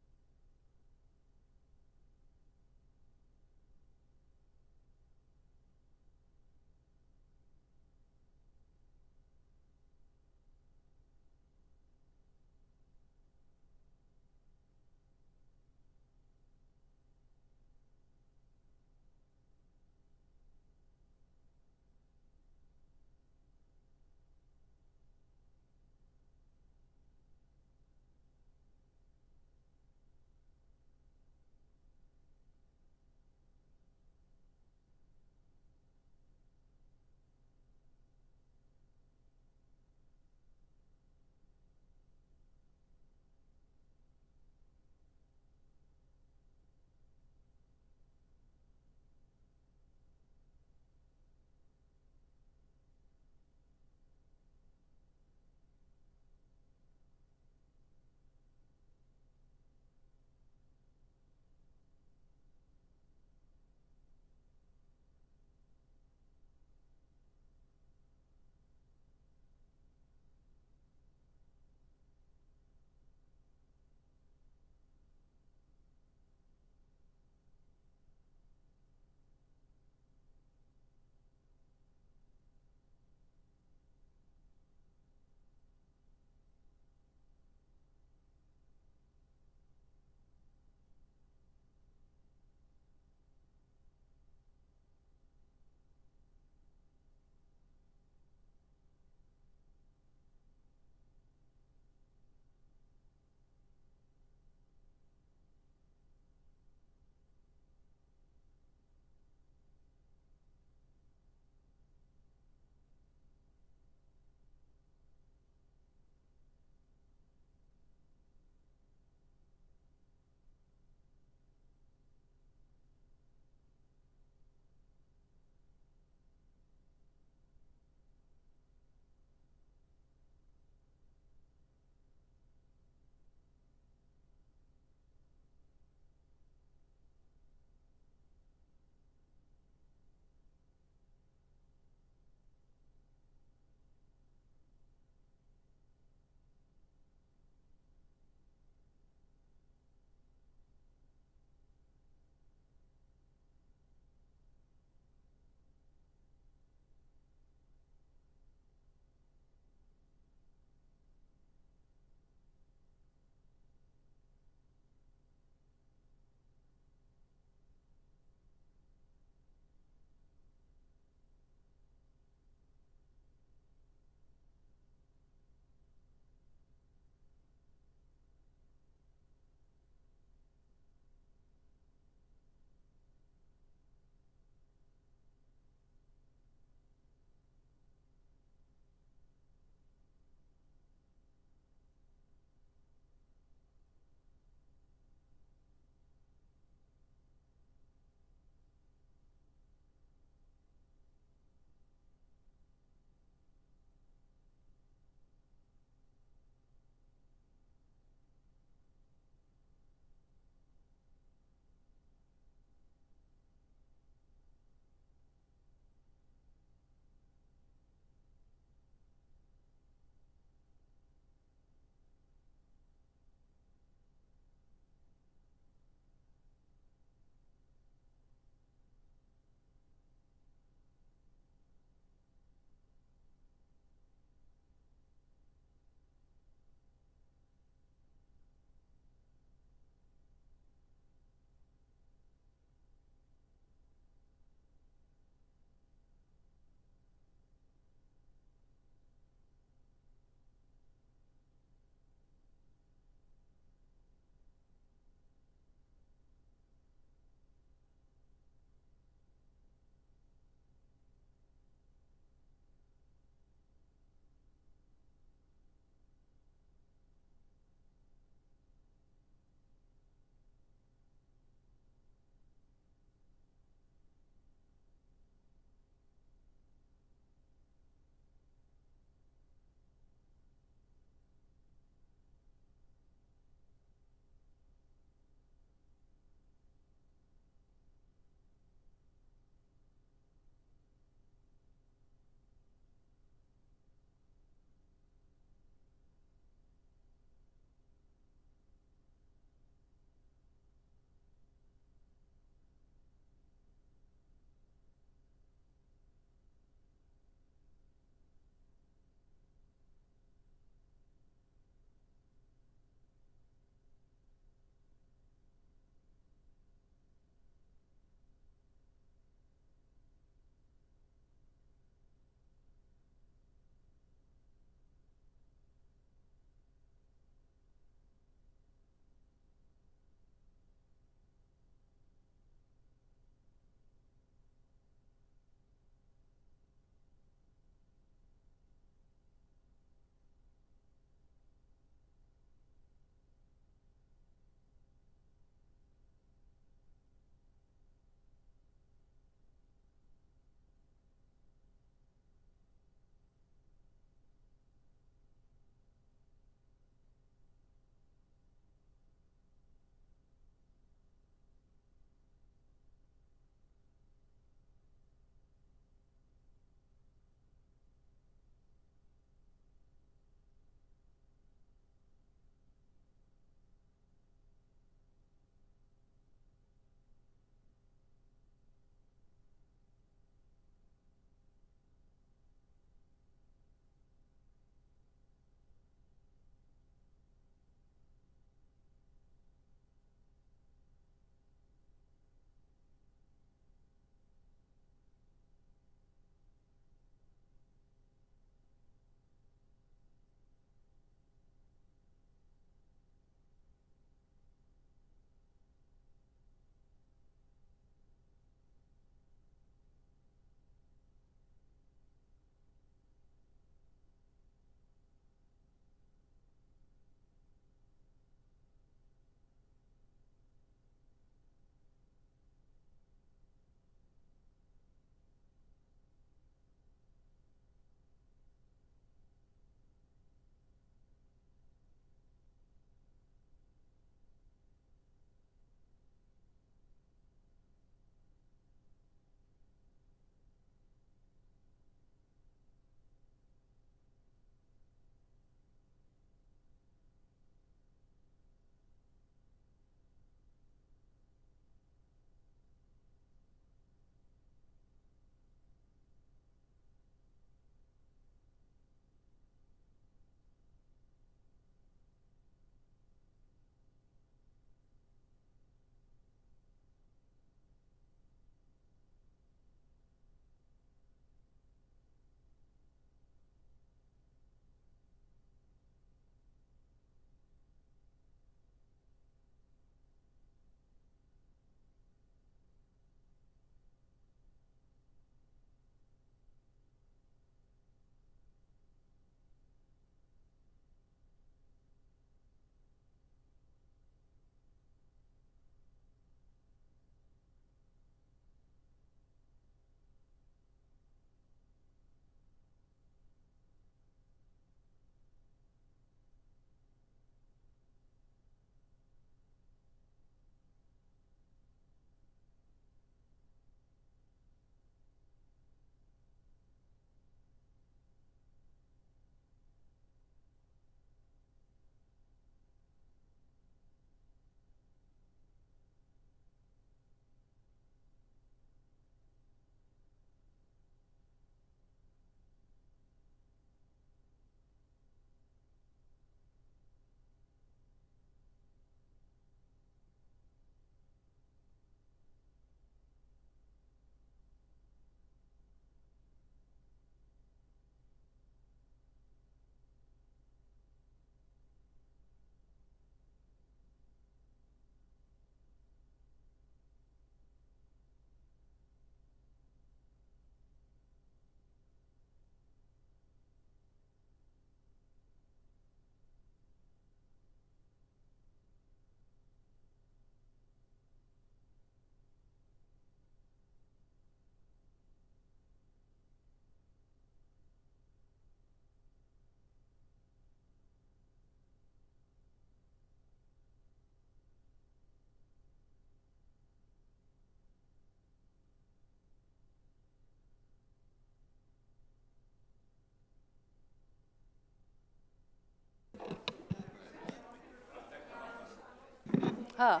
Ha?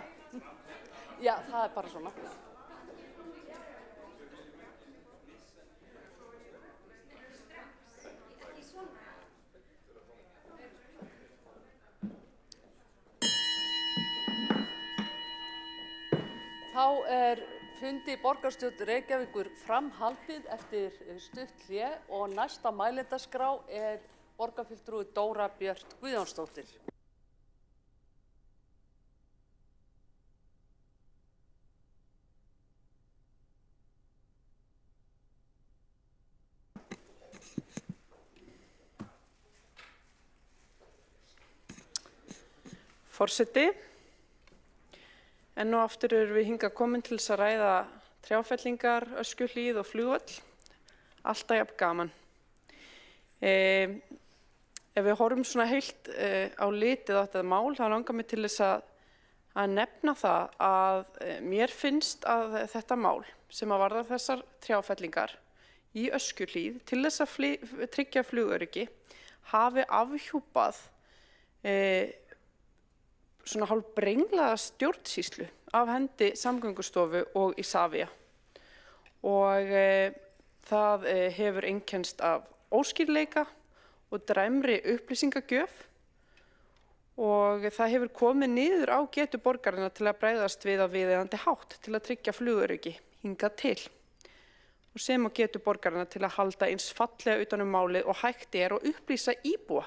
Já, það er bara svona. Þá er fundi borgarstjórn Reykjavíkur framhaldið eftir stutt hlé og næsta mælendaskrá er borgarfulltrúi Dóra Björt Guðjónsdóttir. Forseti, enn og aftur erum við hingað komin til þess að ræða trjáfellingar, Öskjuhlíð og flugvöll. Alltaf jafn gaman. Ef við horfum svona heilt á litið á þetta mál, þá langar mig til þess að nefna það að mér finnst að þetta mál sem að varða þessar trjáfellingar í Öskjuhlíð til þess að tryggja flugöryggi hafi afhjúpað svona hálf brenglaða stjórnsýslu af hendi Samgöngustofu og Isavia. Og það hefur einkennst af óskýrleika og dræmri upplýsingagjöf og það hefur komið niður á getu borgarinnar til að bregðast við á viðeigandi hátt til að tryggja flugöryggi hingað til. Og sem á getu borgarinnar til að halda eins fallega utan málið og hægt er og upplýsa íbúa.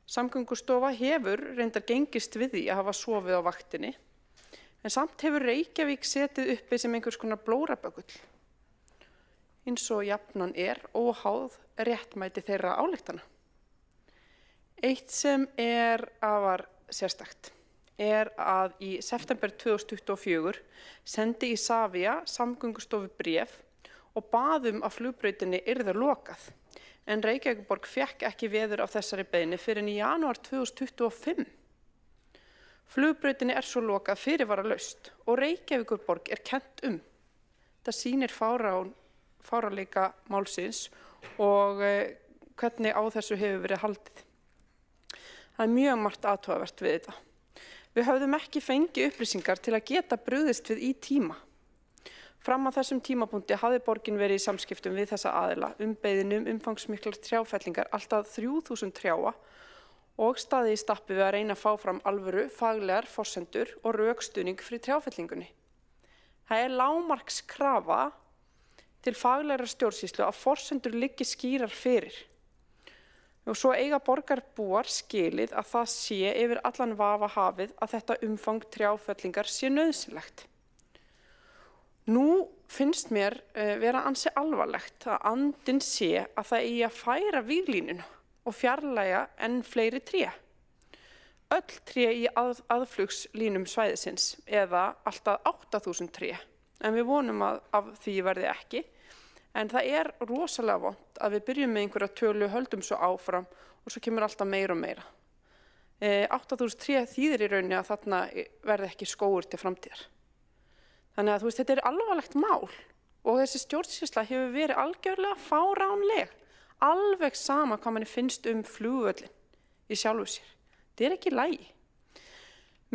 Samgöngustofa hefur reyndar gengist við því að hafa sofið á vaktinni, en samt hefur Reykjavík setið uppi sem einhvers konar blóraböggull, eins og jafnan er óháð réttmæti þeirra ályktana. Eitt sem er afar sérstakt er að í september 2024 sendi Isavia Samgöngustofu bréf og baðum að flugbrautinni yrði lokað. En Reykjavíkurborg fékk ekki veður af þessari beiðni fyrr en í janúar 2025. Flugbrautinni er svo lokað fyrirvaralaust og Reykjavíkurborg er kennt um. Það sýnir fáránleika málsins og hvernig á þessu hefur verið haldið. Það er mjög margt athugavert við þetta. Við höfðum ekki fengið upplýsingar til að geta brugðist við í tíma. Fram að þessum tímapunkti hafði borgin verið í samskiptum við þessa aðila beiðni umfangsmiklar trjáfellingar alltaf 3000 trjáa og staðið í stappi við að reyna að fá fram alvöru, faglegar forsendur og rökstuðning fyrir trjáfellingunni. Það er lágmarkskrafa til faglegra stjórnsýslu að forsendur liggi skýrar fyrir. Og svo eiga borgarbúar skilið að það sé yfir allan vafa hafið að þetta umfang trjáfellingar sé nauðsynlegt. Nú finnst mér vera ansi alvarlegt að andinn sé að það eigi að færa víglínuna og fjarlægja enn fleiri tré. Öll tré í aðflugslínum svæðisins eða alltaf 8000 tré, en við vonum að af því verði ekki. En það er rosalega vont að við byrjum með einhverja tölu, höldum svo áfram og svo kemur alltaf meira og meira. 8000 tré þýðir í rauninni að þarna verði ekki skógur til framtíðar. Þannig að þetta er alvarlegt mál og þessi stjórnsýsla hefur verið algjörlega fáránleg, alveg sama hvað manni finnst flugvöllin í sjálfu sér. Þetta er ekki í lagi.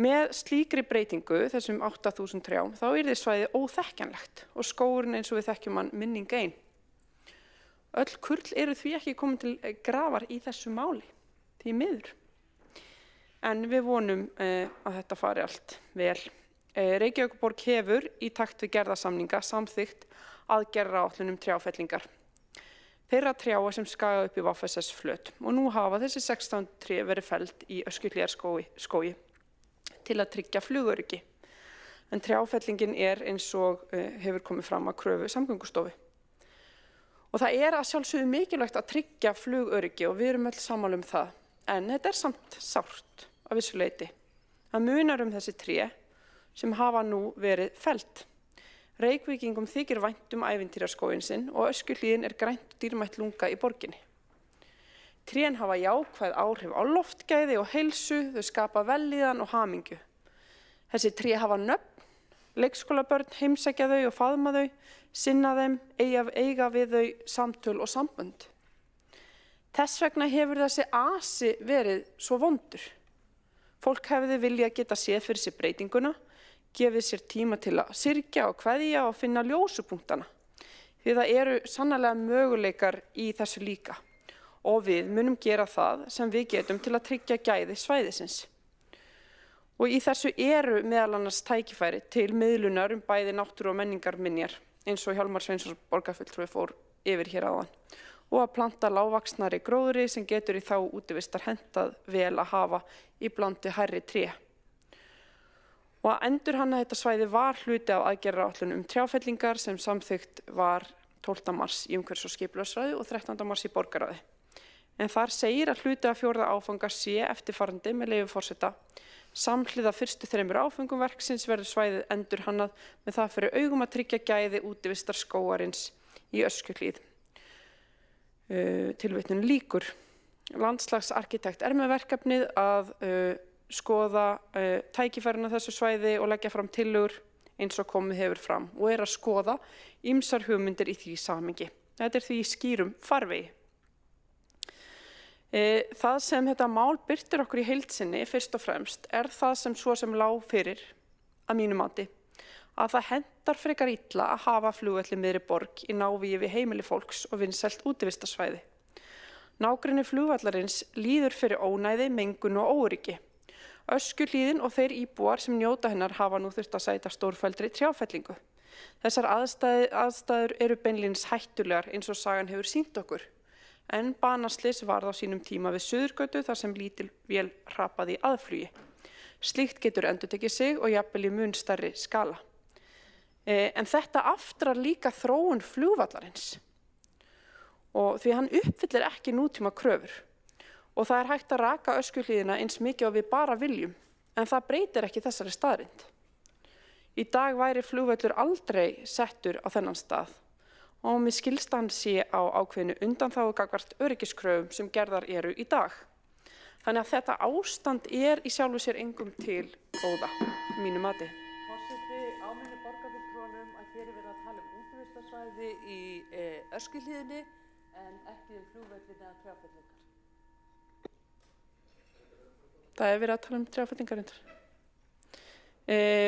Með slíkri breytingu, þessum 8000 trjám, þá yrði svæðið óþekkjanlegt og skógurinn eins og við þekkjum hann minning ein. Öll kurl eru því ekki komin til grafar í þessu máli, því miður. En við vonum að þetta fari allt vel. Reykjavíkurborg hefur í takt við gerðarsamninga samþykkt aðgerðaáætlun trjáfellingar. Þeirra trjáa sem skaga upp í VFSS flöt og nú hafa þessi 16 tré verið felld í Öskjuhlíðarskógi til að tryggja flugöryggi. En trjáfellingin er eins og hefur komið fram að kröfu Samgöngustofu. Og það er að sjálfsögðu mikilvægt að tryggja flugöryggi og við erum öll sammála það. En þetta er samt sárt að vissu leyti. Það munar þessi tré sem hafa nú verið felld. Reykvíkingum þykir vænt ævintýraskóginn sinn og Öskjuhlíðin er grænt og dýrmætt lunga í borginni. Trén hafa jákvæð áhrif á loftgæði og heilsu, þau skapa vellíðan og hamingju. Þessi tré hafa nöfn, leikskólabörn heimsækja þau og faðma þau, sinna þeim, eiga við þau samtöl og sambönd. Þess vegna hefur þessi asi verið svo vondur. Fólk hefði viljað geta séð fyrir sér breytinguna, gefið sér tíma til að syrgja og kveðja og finna ljósupunktana. Því það eru sannarlega möguleikar í þessu líka og við munum gera það sem við getum til að tryggja gæði svæðisins. Og í þessu eru meðal annars tækifæri til miðlunar bæði náttúru og menningarminjar eins og Hjálmar Sveinsson borgarfulltrúi fór yfir hér áðan og að planta lágvaxnari gróðri sem getur í þá útivistar hentað vel að hafa í blandi hærri tré. Og að endurhanna þetta svæði var hluti af aðgerðaáætlun trjáfellingar sem samþykkt var 12. mars í umhverfis- og skipulagsráði og 13. mars í borgarráði. En þar segir að hluti af 4. áfanga sé eftirfarandi með leyfi forseta. Samhliða fyrstu 3 áföngum verksins verður svæðið endurhannað með það fyrir augum að tryggja gæði útivistar skógarins í Öskjuhlíð. Tilvitnun lýkur. Landslagsarkitekt er með verkefnið að skoða tækifærin á þessu svæði og leggja fram tillögur eins og komið hefur fram og að skoða ýmsar hugmyndir í því samhengi. Þetta því í skýrum farvegi. Það sem þetta mál birtir okkur í heild sinni fyrst og fremst það sem svo sem lá fyrir að mínu mati að það hentar frekar illa að hafa flugvelli miðri borg í návígi við heimili fólks og vinsælt útivistarsvæði. Nágrenni flugvallarins líður fyrir ónæði, mengun og óöryggi. Öskjuhlíðin og þeir íbúar sem njóta hennar hafa nú þurft að sæta stórfelldri trjáfellingu. Þessar aðstæður eru beinlínis hættulegar eins og sagan hefur sýnt okkur. En banaslys varð á sínum tíma við Suðurgötu þar sem lítil vél hrapaði í aðflugi. Slíkt getur endurtekið sig og jafnvel í mun stærri skala. En þetta aftrar líka þróun flugvallarins og því hann uppfyllir ekki nútíma kröfur. Og það hægt að raka Öskjuhlíðina eins mikið og við bara viljum, en það breytir ekki þessari staðreynd. Í dag væri flugvöllur aldrei settur á þennan stað og mér skilst hann sé á ákveðinu undanþágu gagnvart öryggiskröfum sem gerðar eru í dag. Þannig að þetta ástand í sjálfu sér engum til góða, mínu mati. Forseti áminni borgarfulltrúanum að hér verið að tala útivistarsvæði í Öskjuhlíðinni en ekki flugvöllin eða trjáfellingar. Það verið að tala trjáfellingar reyndar.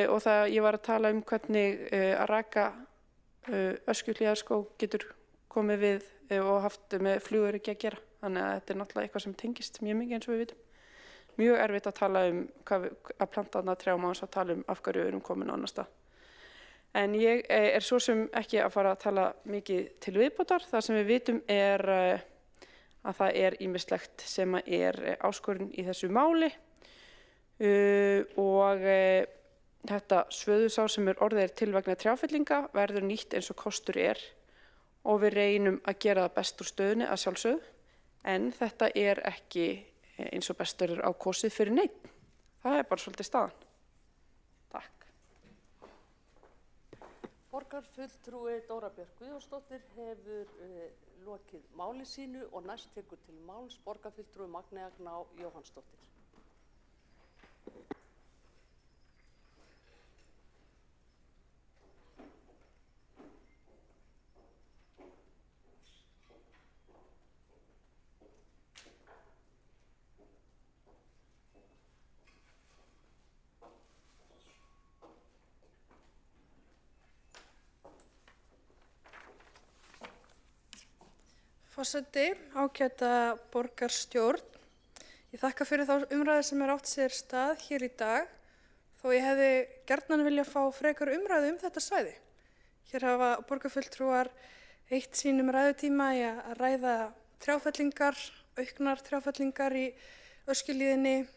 Og ég var að tala hvernig að raka Öskjuhlíðarskóg getur komið við og haft með flugöryggi að gera. Þannig að þetta náttúrulega eitthvað sem tengist mjög mikið eins og við vitum. Mjög erfitt að tala að planta þarna trjám og að tala af hverju við erum komin á annan stað. En ég svo sem ekki að fara að tala mikið til viðbótar. Það sem við vitum að það ýmislegt sem áskorun í þessu máli og þetta svöðusár sem orðið til vegna trjáfellinga verður nýtt eins og kostur og við reynum að gera það best úr stöðunni að sjálfsögðu, en þetta ekki eins og best verður á kosið fyrir neinn. Það bara svolítið staðan. Takk. Borgarfulltrúi Dóra Björk Guðjónsdóttir hefur lokið máli sínu og næst tekur til máls borgarfulltrúi Magnea Gná Jóhannsdóttir. Forseti, ágæta borgarstjórn. Ég þakka fyrir þá umræðu sem átt sér stað hér í dag, þó ég hefði gjarnan vilja fá frekar umræðu þetta svæði. Hér hafa borgarfulltrúar eytt sínum ræðutíma í að ræða trjáfellingar, auknar trjáfellingar í Öskjuhlíðinni,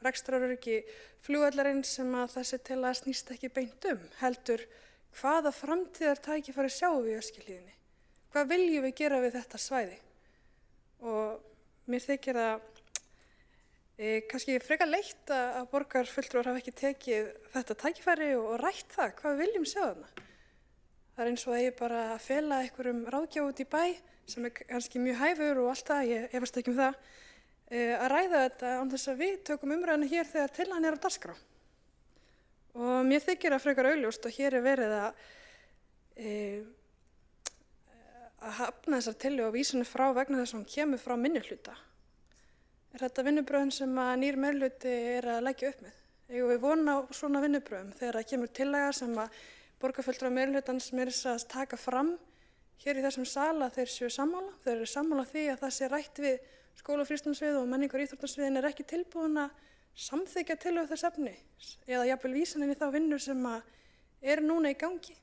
rekstraröryggi flugvallarins sem að þessi tillaga snýst ekki beint heldur hvaða framtíðartækifæri sjáum við í Öskjuhlíðinni. Hvað viljum við gera við þetta svæði? Og mér þykir það kannski frekar leitt að borgarfulltrúar hafa ekki tekið þetta tækifæri og rætt það, hvað við viljum sjá þarna. Það eins og að ég bara að fela einhverjum ráðgjafa út í bæ, sem kannski mjög hæfur og allt það, ég efast ekki það, að ræða þetta án þess að við tökum umræðinu hér þegar tillagan á dagskrá. Og mér þykir það frekar augljóst og hér verið að hafna þessar tillögu og vísa henni frá vegna þess að hún kemur frá minnihluta. Er þetta vinnubrögðin sem að nýr meirihluti er að leggja upp með? Eigum við von á svona vinnubrögðum þegar það kemur tillaga sem að borgarfulltrúar meirihlutans meira að taka fram hér í þessum sal að þeir séu sammála? Þeir eru sammála því að það sé rætt við skóla- og frístundasvið og menningar- og íþróttasviðin er ekki tilbúin að samþykkja tillögu þess efni eða jafnvel vísa henni í þá vinnu sem að er núna í gangi.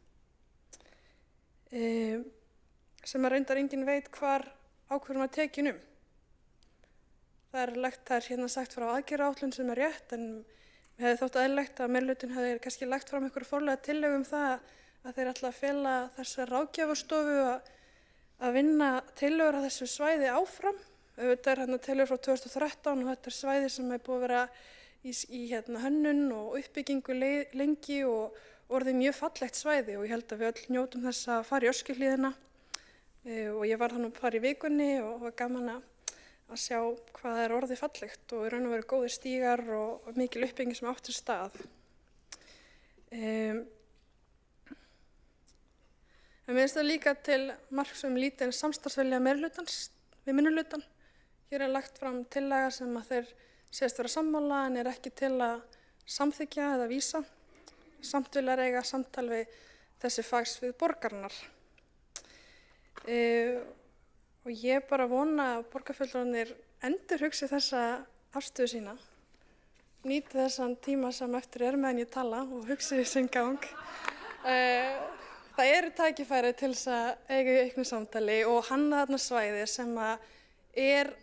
Sem að reyndar enginn veit hvar ákvörðun var tekin um. Það er hérna sagt frá aðgerðaáætlun sem er rétt, en mér hefði þótt eðlilegt að meirihlutinn hefði kannski lagt fram einhverja forlega tillögu um það að þeir ætla að fela þessa ráðgjafarstofu að vinna tillögur að þessu svæði áfram. Þetta er hérna tillögur frá 2013 og þetta er svæði sem er búið að vera í hérna hönnun og uppbyggingu lengi og orðið mjög fallegt svæði, og ég held að við öll njótum þess að fara í Öskjuhlíðina og ég var þannig að fara í vikunni og var gaman að sjá hvað það er orðið fallegt og í raun og veru góðir stígar og mikil uppbygging sem átt sér stað. En mér finnst það líka til marks lítinn samstarfsvilja meirihlutans við minnihlutann. Hér er lagt fram tillaga sem að þeir segjast vera sammála en er ekki til að samþykkja eða vísa. Samt vilja eiga samtal við þessi fagsvið borgarinnar. Og ég bara vona að borgarfulltrúarnir endurhugsi þessa afstöðu sína, nýti þessan tíma sem eftir er meðan ég tala og hugsi sinn gang. Það eru tækifæri til þess að eiga í auknu samtali og hanna þarna svæði sem að er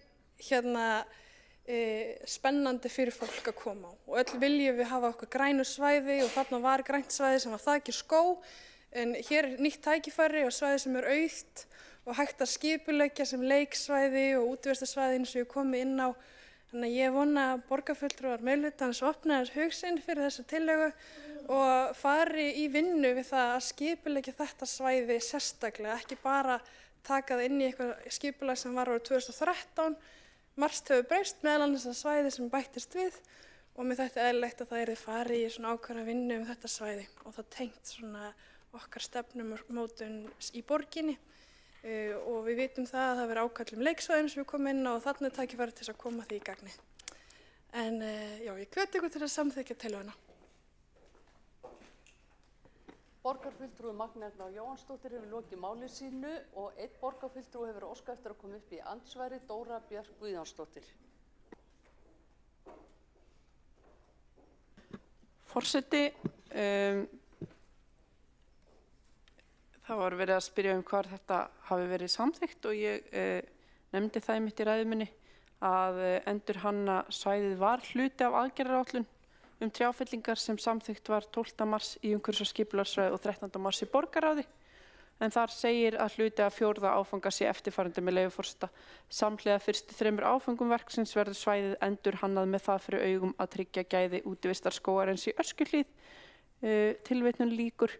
hérna spennandi fyrir fólk að koma á. Og öll viljum við hafa okkur grænu svæði og þarna var grænt svæði sem var þakið skóg, en hér er nýtt tækifæri og svæði sem er autt og hægt að skipuleggja sem leiksvæði og útivistarsvæði eins og ég komi inn á. Þannig að ég vona að borgarfulltrúar meirihlutans opni hug sinn fyrir þessa tillögu og fari í vinnu við það að skipuleggja þetta svæði sérstaklega, ekki bara taka það inn í eitthvað skipulag sem var árið 2013. Margt hefur breyst meðal annars að svæði sem bættist við og mér þætti eðlilegt að það yrði farið í svona ákveðna vinnu þetta svæði og það tengt svona okkar stefnumótun í borginni. Og við vitum það að það verður ákall leiksvæðin sem við komum inn á og þarna er tækifæri til að koma því í gagni. En já, ég hveti ykkur til að samþykkja tillöguna. Borgarfulltrúi Magnea Jóhannsdóttir hefur lokið máli sínu og einn borgarfulltrúi hefur óskað eftir að koma upp í andsvari, Dóra Björk Guðjónsdóttir. Forseti, það var verið að spyrja hvar þetta hafi verið samþykkt og ég nefndi það einmitt í ræðu minni að endurhanna svæðið var hluti af aðgerðaáætlun trjáfyllingar sem samþykkt var 12. mars í umhverfis- og skipulagssvæði og 13. mars í borgarráði. En þar segir að hluti af 4. áfanga sé eftirfarandi með leyfi forseta. Samhliða fyrstu 3 áfangum verksins verður svæðið endurhannað með það fyrir augum að tryggja gæði útivistarskógarins í Öskjuhlíð. Tilvitnun lýkur.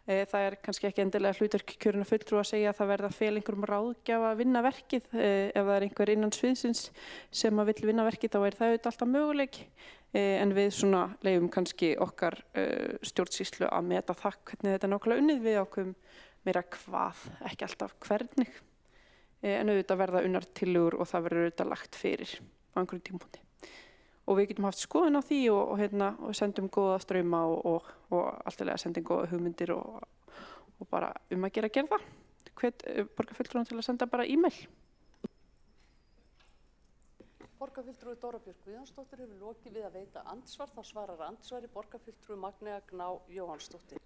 Það er kannski ekki endilega hlutverk kjörinna fulltrúa að segja að það verði að fela einhverjum ráðgjafa að vinna verkið. Ef það er einhver innan sviðsins sem að vill vinna verkið þá er það auðvitað alltaf möguleiki. En við svona leyfum kannski okkar stjórnsýslu að meta það hvernig þetta er nákvæmlega unnið við ákveðum meira hvað, ekki alltaf hvernig. En auðvitað verða unnar tillögur og það verður auðvitað lagt fyrir á einhverjum tímapunkti. Og við getum haft skoðun á því og sendum góða strauma og alltilega sendum góða hugmyndir og bara að gera það. Hvet borgarfulltrúan til að senda bara e-mail. Borgarfulltrúi Dóra Björk Guðjónsdóttir hefur lokið við að veita andsvar, þá svarar andsvari borgarfulltrúi Magnea Jóhannsdóttir.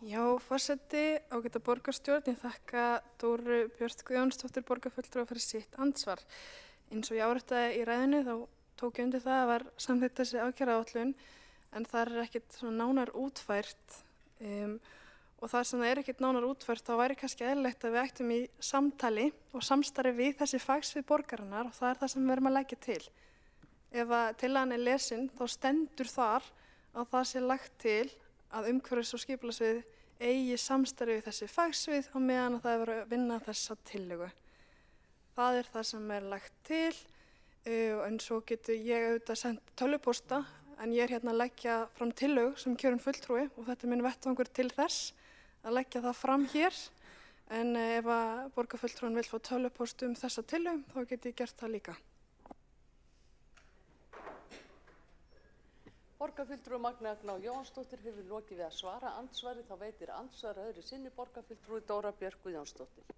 Já, forseti, ágæta borgarstjórn, ég þakka Dóru Björk Guðjónsdóttir borgarfulltrúa fyrir sitt andsvar. Eins og ég áréttaði í ræðinu þá tók ég undir það að var samþykkt þessi aðgerðaáætlun en það er ekkert svona nánar útfært og þar sem það er ekkert nánar útfært þá væri kannski eðlilegt að við ættum í samtali og samstarfi við þessi fagsvið borgarinnar og það er það sem við erum að leggja til. Ef að tillagan er lesin þá stendur þar að það sé lagt til að umhverfis- og skipulagssvið eigi samstarfi við þessi fagsvið á meðan að það er verið að vinna þessa tillögu. Það er það sem er lagt til. En svo getur ég auðvitað sendt tölvupósta en ég er hérna að leggja fram tillögu sem kjörinn fulltrúi og þetta er minn vettvangur til þess að leggja það fram hér en ef að borgarfulltrúin vill fá tölvupóst þessa tillögu þá get ég gert það líka. Borgarfulltrúi Magnea Gná Jóhannsdóttir hefur lokið við að svara andsvari, þá veitir andsvar öðru sinni borgarfulltrúi Dóra Björk Guðjónsdóttir.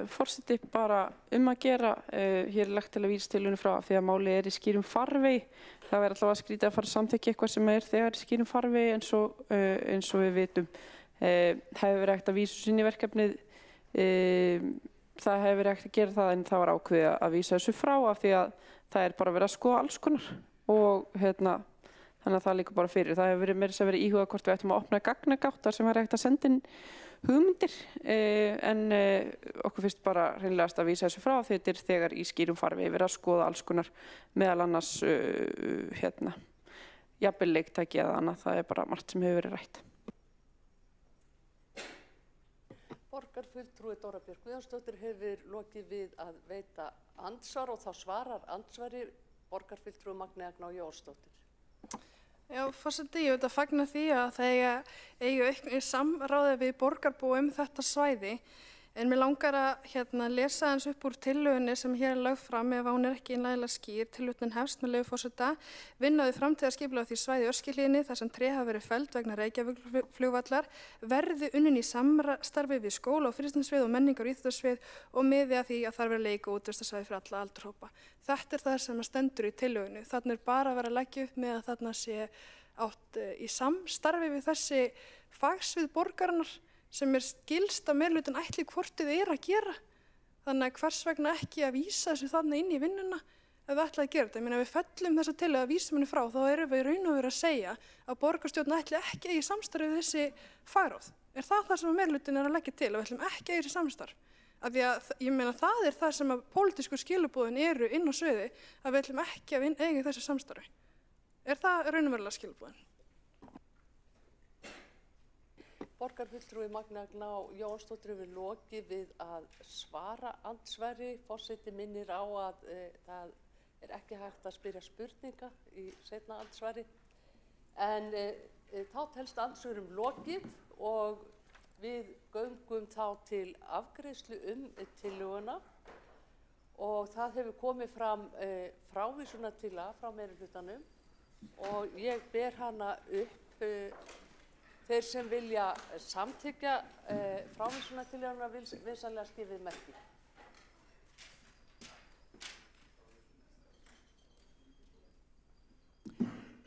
Forseti, bara að gera, hér er lagt til að vísa tillögunni frá því að máli er í skýrum farvegi. Það verður allavega skrítið að fara að samþykkja eitthvað sem er þegar í skýrum farvegi eins og við vitum. Hefur verið hægt að vísa sinni verkefnið, það hefur verið hægt að gera það en það var ákveðið að vísa þessu frá af því að það er bara verið að skoða alls konar og þannig að það líka bara fyrir. Það hefur verið meira að vera íhugað hvort við ættum að opna gagnagáttar sem er hægt að senda inn hugmyndir en okkur finnst bara hreinlegast að vísa þessu frá því þetta er þegar í skýrum farvegi verið að skoða alls konar meðal annars jafnvel leiktæki eða annað, það er bara margt sem hefur verið rætt. Borgarfulltrúi Dóra Björk Guðjónsdóttir hefur lokið við að veita andsvar og þá svarar andsvari borgarfulltrúi Magnea Gná Jóhannsdóttir. Já, forseti, ég veit að fagna því að það eigi auknu samráði við borgarbúa þetta svæði, en mér langar að lesa eins upp úr tillögunni sem hér er lögð fram ef hún er ekki nægilega skýr. Tillögnin hefst með leyfi forseta: vinna við framtíðarskipulag á því svæði í Öskjuhlíðinni þar sem tré hafa verið felld vegna Reykjavíkurflugvallar verði unnin í samstarfi við skóla- og frístundasvið og menningar- og íþróttasvið og miði að því að þar verði leik- og útivistarsvæði fyrir alla aldurshópa. Þetta er það sem stendur í tillögunni. Þarna er bara verið að leggja upp með að þarna sé átt í samstarfi við þessi fagsvið borgarinnar sem skilst að meirihlutin ætli hvort þið er að gera. Þannig að hvers vegna ekki að vísa þessu þarna inn í vinnuna ef við ætlaði að gera þetta. Ég meina, ef við fellum þessa tillögu að vísum henni frá, þá erum við í raun og veru að segja að borgarstjórn ætli ekki í samstarfi við þessi fagráð. Er það sem meirihlutin er að leggja til, að við ætlum ekki í þessi samstarf? Af því að ég meina, það er það sem að pólitísku skilaboðin eru inn á sviði, að við ætlum ekki að eiga í þessu samstarfi. Er það raunverulega skilaboðin? Borgarfulltrúi Magnea Gná Jóhannsdóttir hefur lokið við að svara andsvari. Forseti minnir á að það er ekki hægt að spyrja spurninga í seinna andsvari. En þá telst andsvörum lokið og við göngum þá til afgreiðslu tillöguna og það hefur komið fram frávísunartillaga frá meirihlutanum og ég ber hana upp. Þeir sem vilja samþykkja frávísunartillöguna vinsamlega skrifið merki.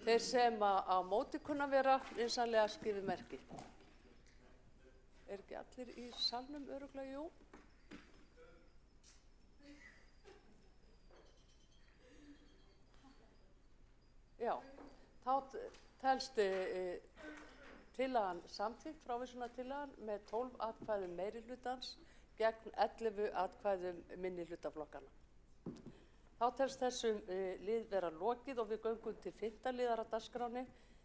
Þeir sem á móti kunna vera vinsamlega skrifið merki. Er ekki allir í salnum örugglega? Jú. Já, þá telst tillagan samþykkt, frávísunartillagan, með 12 atkvæðum meirihlutans gegn 11 atkvæðum minnihlutaflokkana. Þá telst þessum lið vera lokið og við göngum til 5. liðar á dagskránni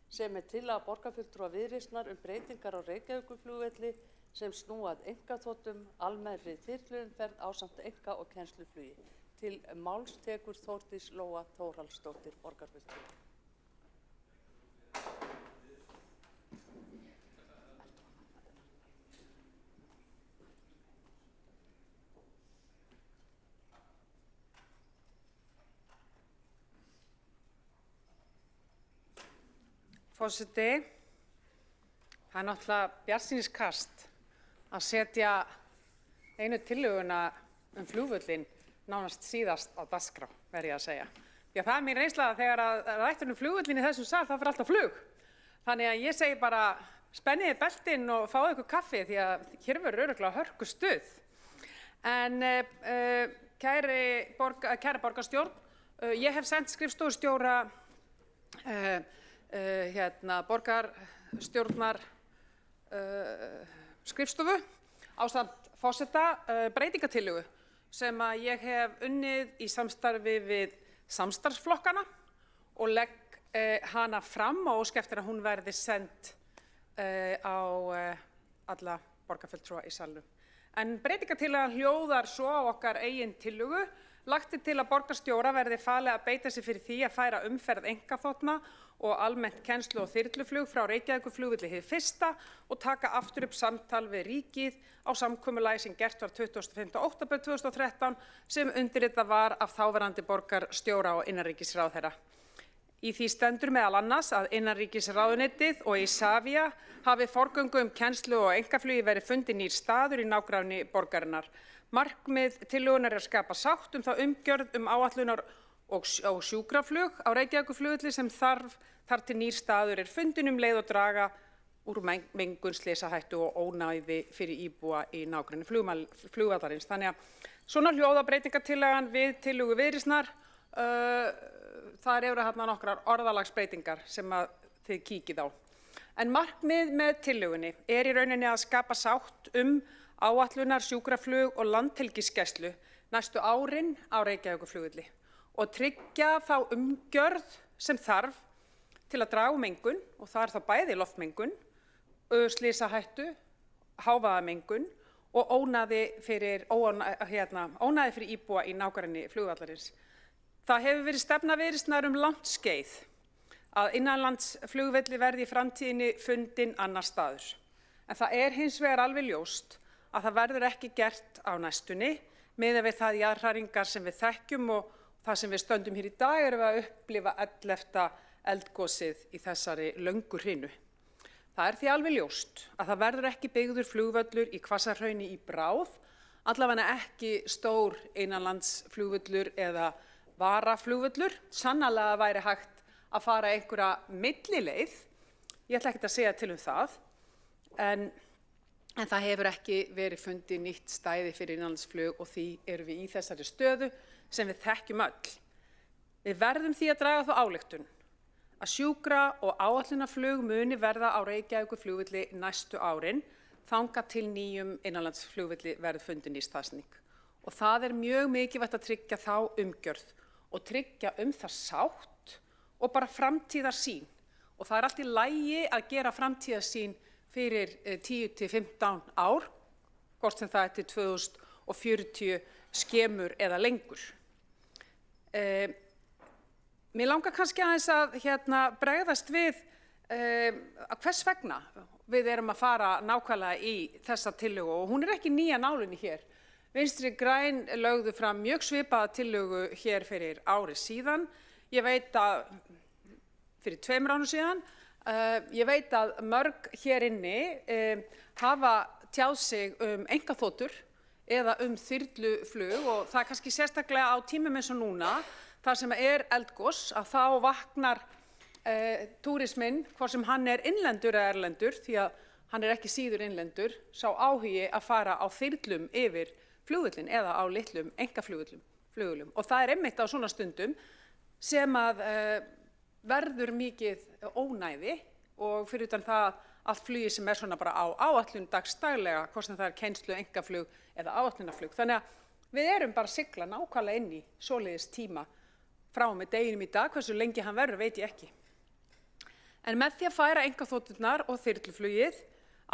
sem er tillaga borgarfulltrúa Viðreisnar breytingar á Reykjavíkurflugvelli sem snúa að einkaþotum, almennri þyrluumferð ásamt einka- og kennsluflugi. Til máls tekur Þórdís Lóa Þórhallsdóttir, borgarfulltrúi. Forseti, það er náttúrulega bjartsýniskast að setja einu tillöguna flugvöllinn nánast síðast á dagskrá, verð ég að segja. Því að það er mín reynsla að þegar rætt flugvöllinn í þessum sal, þá fyrir alltaf flug. Þannig að ég segi bara, spenniði beltin og fáið ykkur kaffi því að hér verður örugglega hörku stuð. En kæra borgarstjórn, ég hef sendt skrifstofustjóra borgarstjórnar skrifstofu ásamt forseta breytingatillögu sem að ég hef unnið í samstarfi við samstarfsflokkana og legg hana fram og óska eftir að hún verði send á alla borgarfulltrúa í salnum. En breytingartillagan hljóðar svo á okkar eigin tillögu. Lagt er til að borgarstjóra verði falið að beita sig fyrir því að færa umferð einkaþotna og almennt kennslu- og þyrluflug frá Reykjavíkurflugvelli hið fyrsta og taka aftur upp samtal við ríkið á samkomulagi sem gert var 25. október 2013 sem undirritað var af þáverandi borgarstjóra og innanríkisráðherra. Í því stendur meðal annars að innanríkisráðuneytið og Isavia hafi forgöngu kennslu og einkaflugi verið fundið nýr staður í nágrenni borgarinnar. Markmið tillögunnar er að skapa sátt þá umgjörð áætlunar og sjúkraflug á Reykjavíkurflugvelli sem þar til nýr staður er fundinn leið og draga úr mengun, slysahættu og ónæði fyrir íbúa í nágrenni flugvallarins. Þannig að svona hljóða breytingartillagan við tillögu Viðreisnar. Það eru þarna nokkrar orðalagsbreytingar sem að þið kíkið á. En markmið með tillögunni er í rauninni að skapa sátt áætlunar, sjúkraflug og landhelgisgæslu næstu árin á Reykjavíkurflugvelli og tryggja þá umgjörð sem þarf til að draga úr mengun, og það þá bæði loftmengun, slysahættu, hávaðamengun og ónæði fyrir íbúa í nágrenni flugvallarins. Það hefur verið stefna Viðreisnar langt skeið að innanlandsflugvelli verði í framtíðinni fundinn annar staður. En það er hins vegar alveg ljóst að það verður ekki gert á næstunni miðað við það jarðhræringar sem við þekkjum og það sem við stöndum hér í dag erum við að upplifa 11. eldgosið í þessari löngu hrinu. Það er því alveg ljóst að það verður ekki byggður flugvöllur í Hvassahrauni í bráð, allavega ekki stór innanlandsflugvöllur eða varaflugvöllur. Sannarlega væri hægt að fara einhverja millileið, ég ætla ekki að segja til það, en það hefur ekki verið fundið nýtt stæði fyrir innanlandsflug og því erum við í þessari stöðu sem við þekkjum öll. Við verðum því að draga þá ályktun að sjúkra- og áætlunarflug muni verða á Reykjavíkurflugvelli næstu árin þangað til nýjum innanlandsflugvelli verður fundin nýr staðsetning. Og það er mjög mikilvægt að tryggja þá umgjörð og tryggja það sátt og bara framtíðarsýn. Og það er allt í lagi að gera framtíðarsýn fyrir 10 til 15 ár, hvort sem það er til 2040 skemur eða lengur. Mér langar kannski aðeins að bregðast við hvers vegna við erum að fara nákvæmlega í þessa tillögu og hún er ekki nýja nálinni hér. Vinstri græn lögðu fram mjög svipaða tillögu hér fyrir ári síðan. Ég veit að fyrir 2 árum síðan. Ég veit að mörg hér inni hafa tjáð sig einkaþotur eða þyrluflug og það er kannski sérstaklega á tímum eins og núna þar sem er eldgos að þá vaknar túrisminn, hvort sem hann er innlendur eða erlendur, því að hann er ekki síður innlendur, sá áhugi að fara á þyrlum yfir flugvöllin eða á litlum einkaflugvöllum. Og það er einmitt á svona stundum sem að verður mikið ónæði og fyrir utan það allt flugi sem er svona bara á áætlun dagsdaglega, hvort sem það er kennslu, einkaflug eða áætlunarflug. Þannig að við erum bara að sigla nákvæmlega inn í svoleiðis tíma frá með deginum í dag, hversu lengi hann verður veit ég ekki. En með því að færa einkaþoturnar og þyrluflugið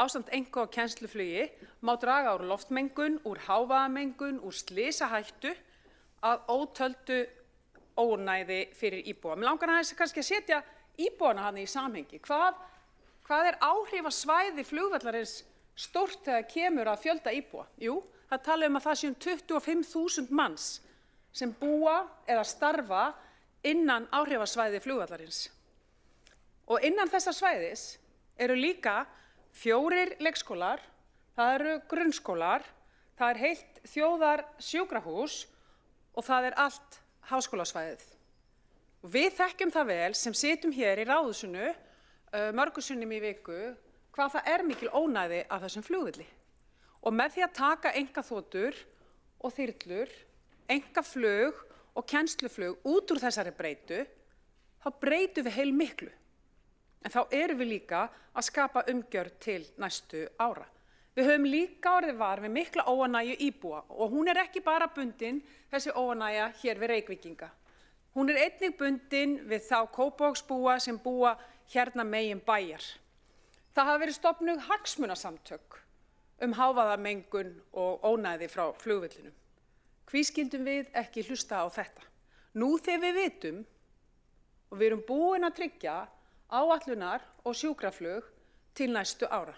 ásamt einka- og kennsluflugi má draga úr loftmengun, úr hávaðamengun, úr slysahættu að ótöldu ónæði fyrir íbúa. Mér langar aðeins kannski að setja íbúana hann í samhengi. Hvað er áhrifasvæði flugvallarins stórt þegar kemur að fjölda íbúa? Jú, það tala að það séu 25.000 manns sem búa eða starfa innan áhrifasvæði flugvallarins. Og innan þessa svæðis eru líka 4 leikskólar, það eru grunnskólar, það er heilt þjóðarsjúkrahús og það er allt háskólasvæðið. Og við þekkjum það vel sem situm hér í ráðhúsinu mörgum sinnum í viku hvað það er mikil ónæði af þessum flugvelli. Og með því að taka einkaþotur og þyrlur, einkaflug og kennsluflug út úr þessari breytu, þá breytum við heilmiklu. En þá erum við líka að skapa umgjörð til næstu ára. Við höfum líka orðið var við mikla óánægju íbúa og hún er ekki bara bundin þessi óánægja hér við Reykvíkinga. Hún er einnig bundin við þá Kópavogsbúa sem búa hérna megin bæjar. Það hafa verið stofnuð hagsmunasamtök hávaðamengun og ónæði frá flugvellinum. Hví skildum við ekki hlusta á þetta? Nú þegar við vitum og við erum búin að tryggja áætlunar og sjúkraflug til næstu ára.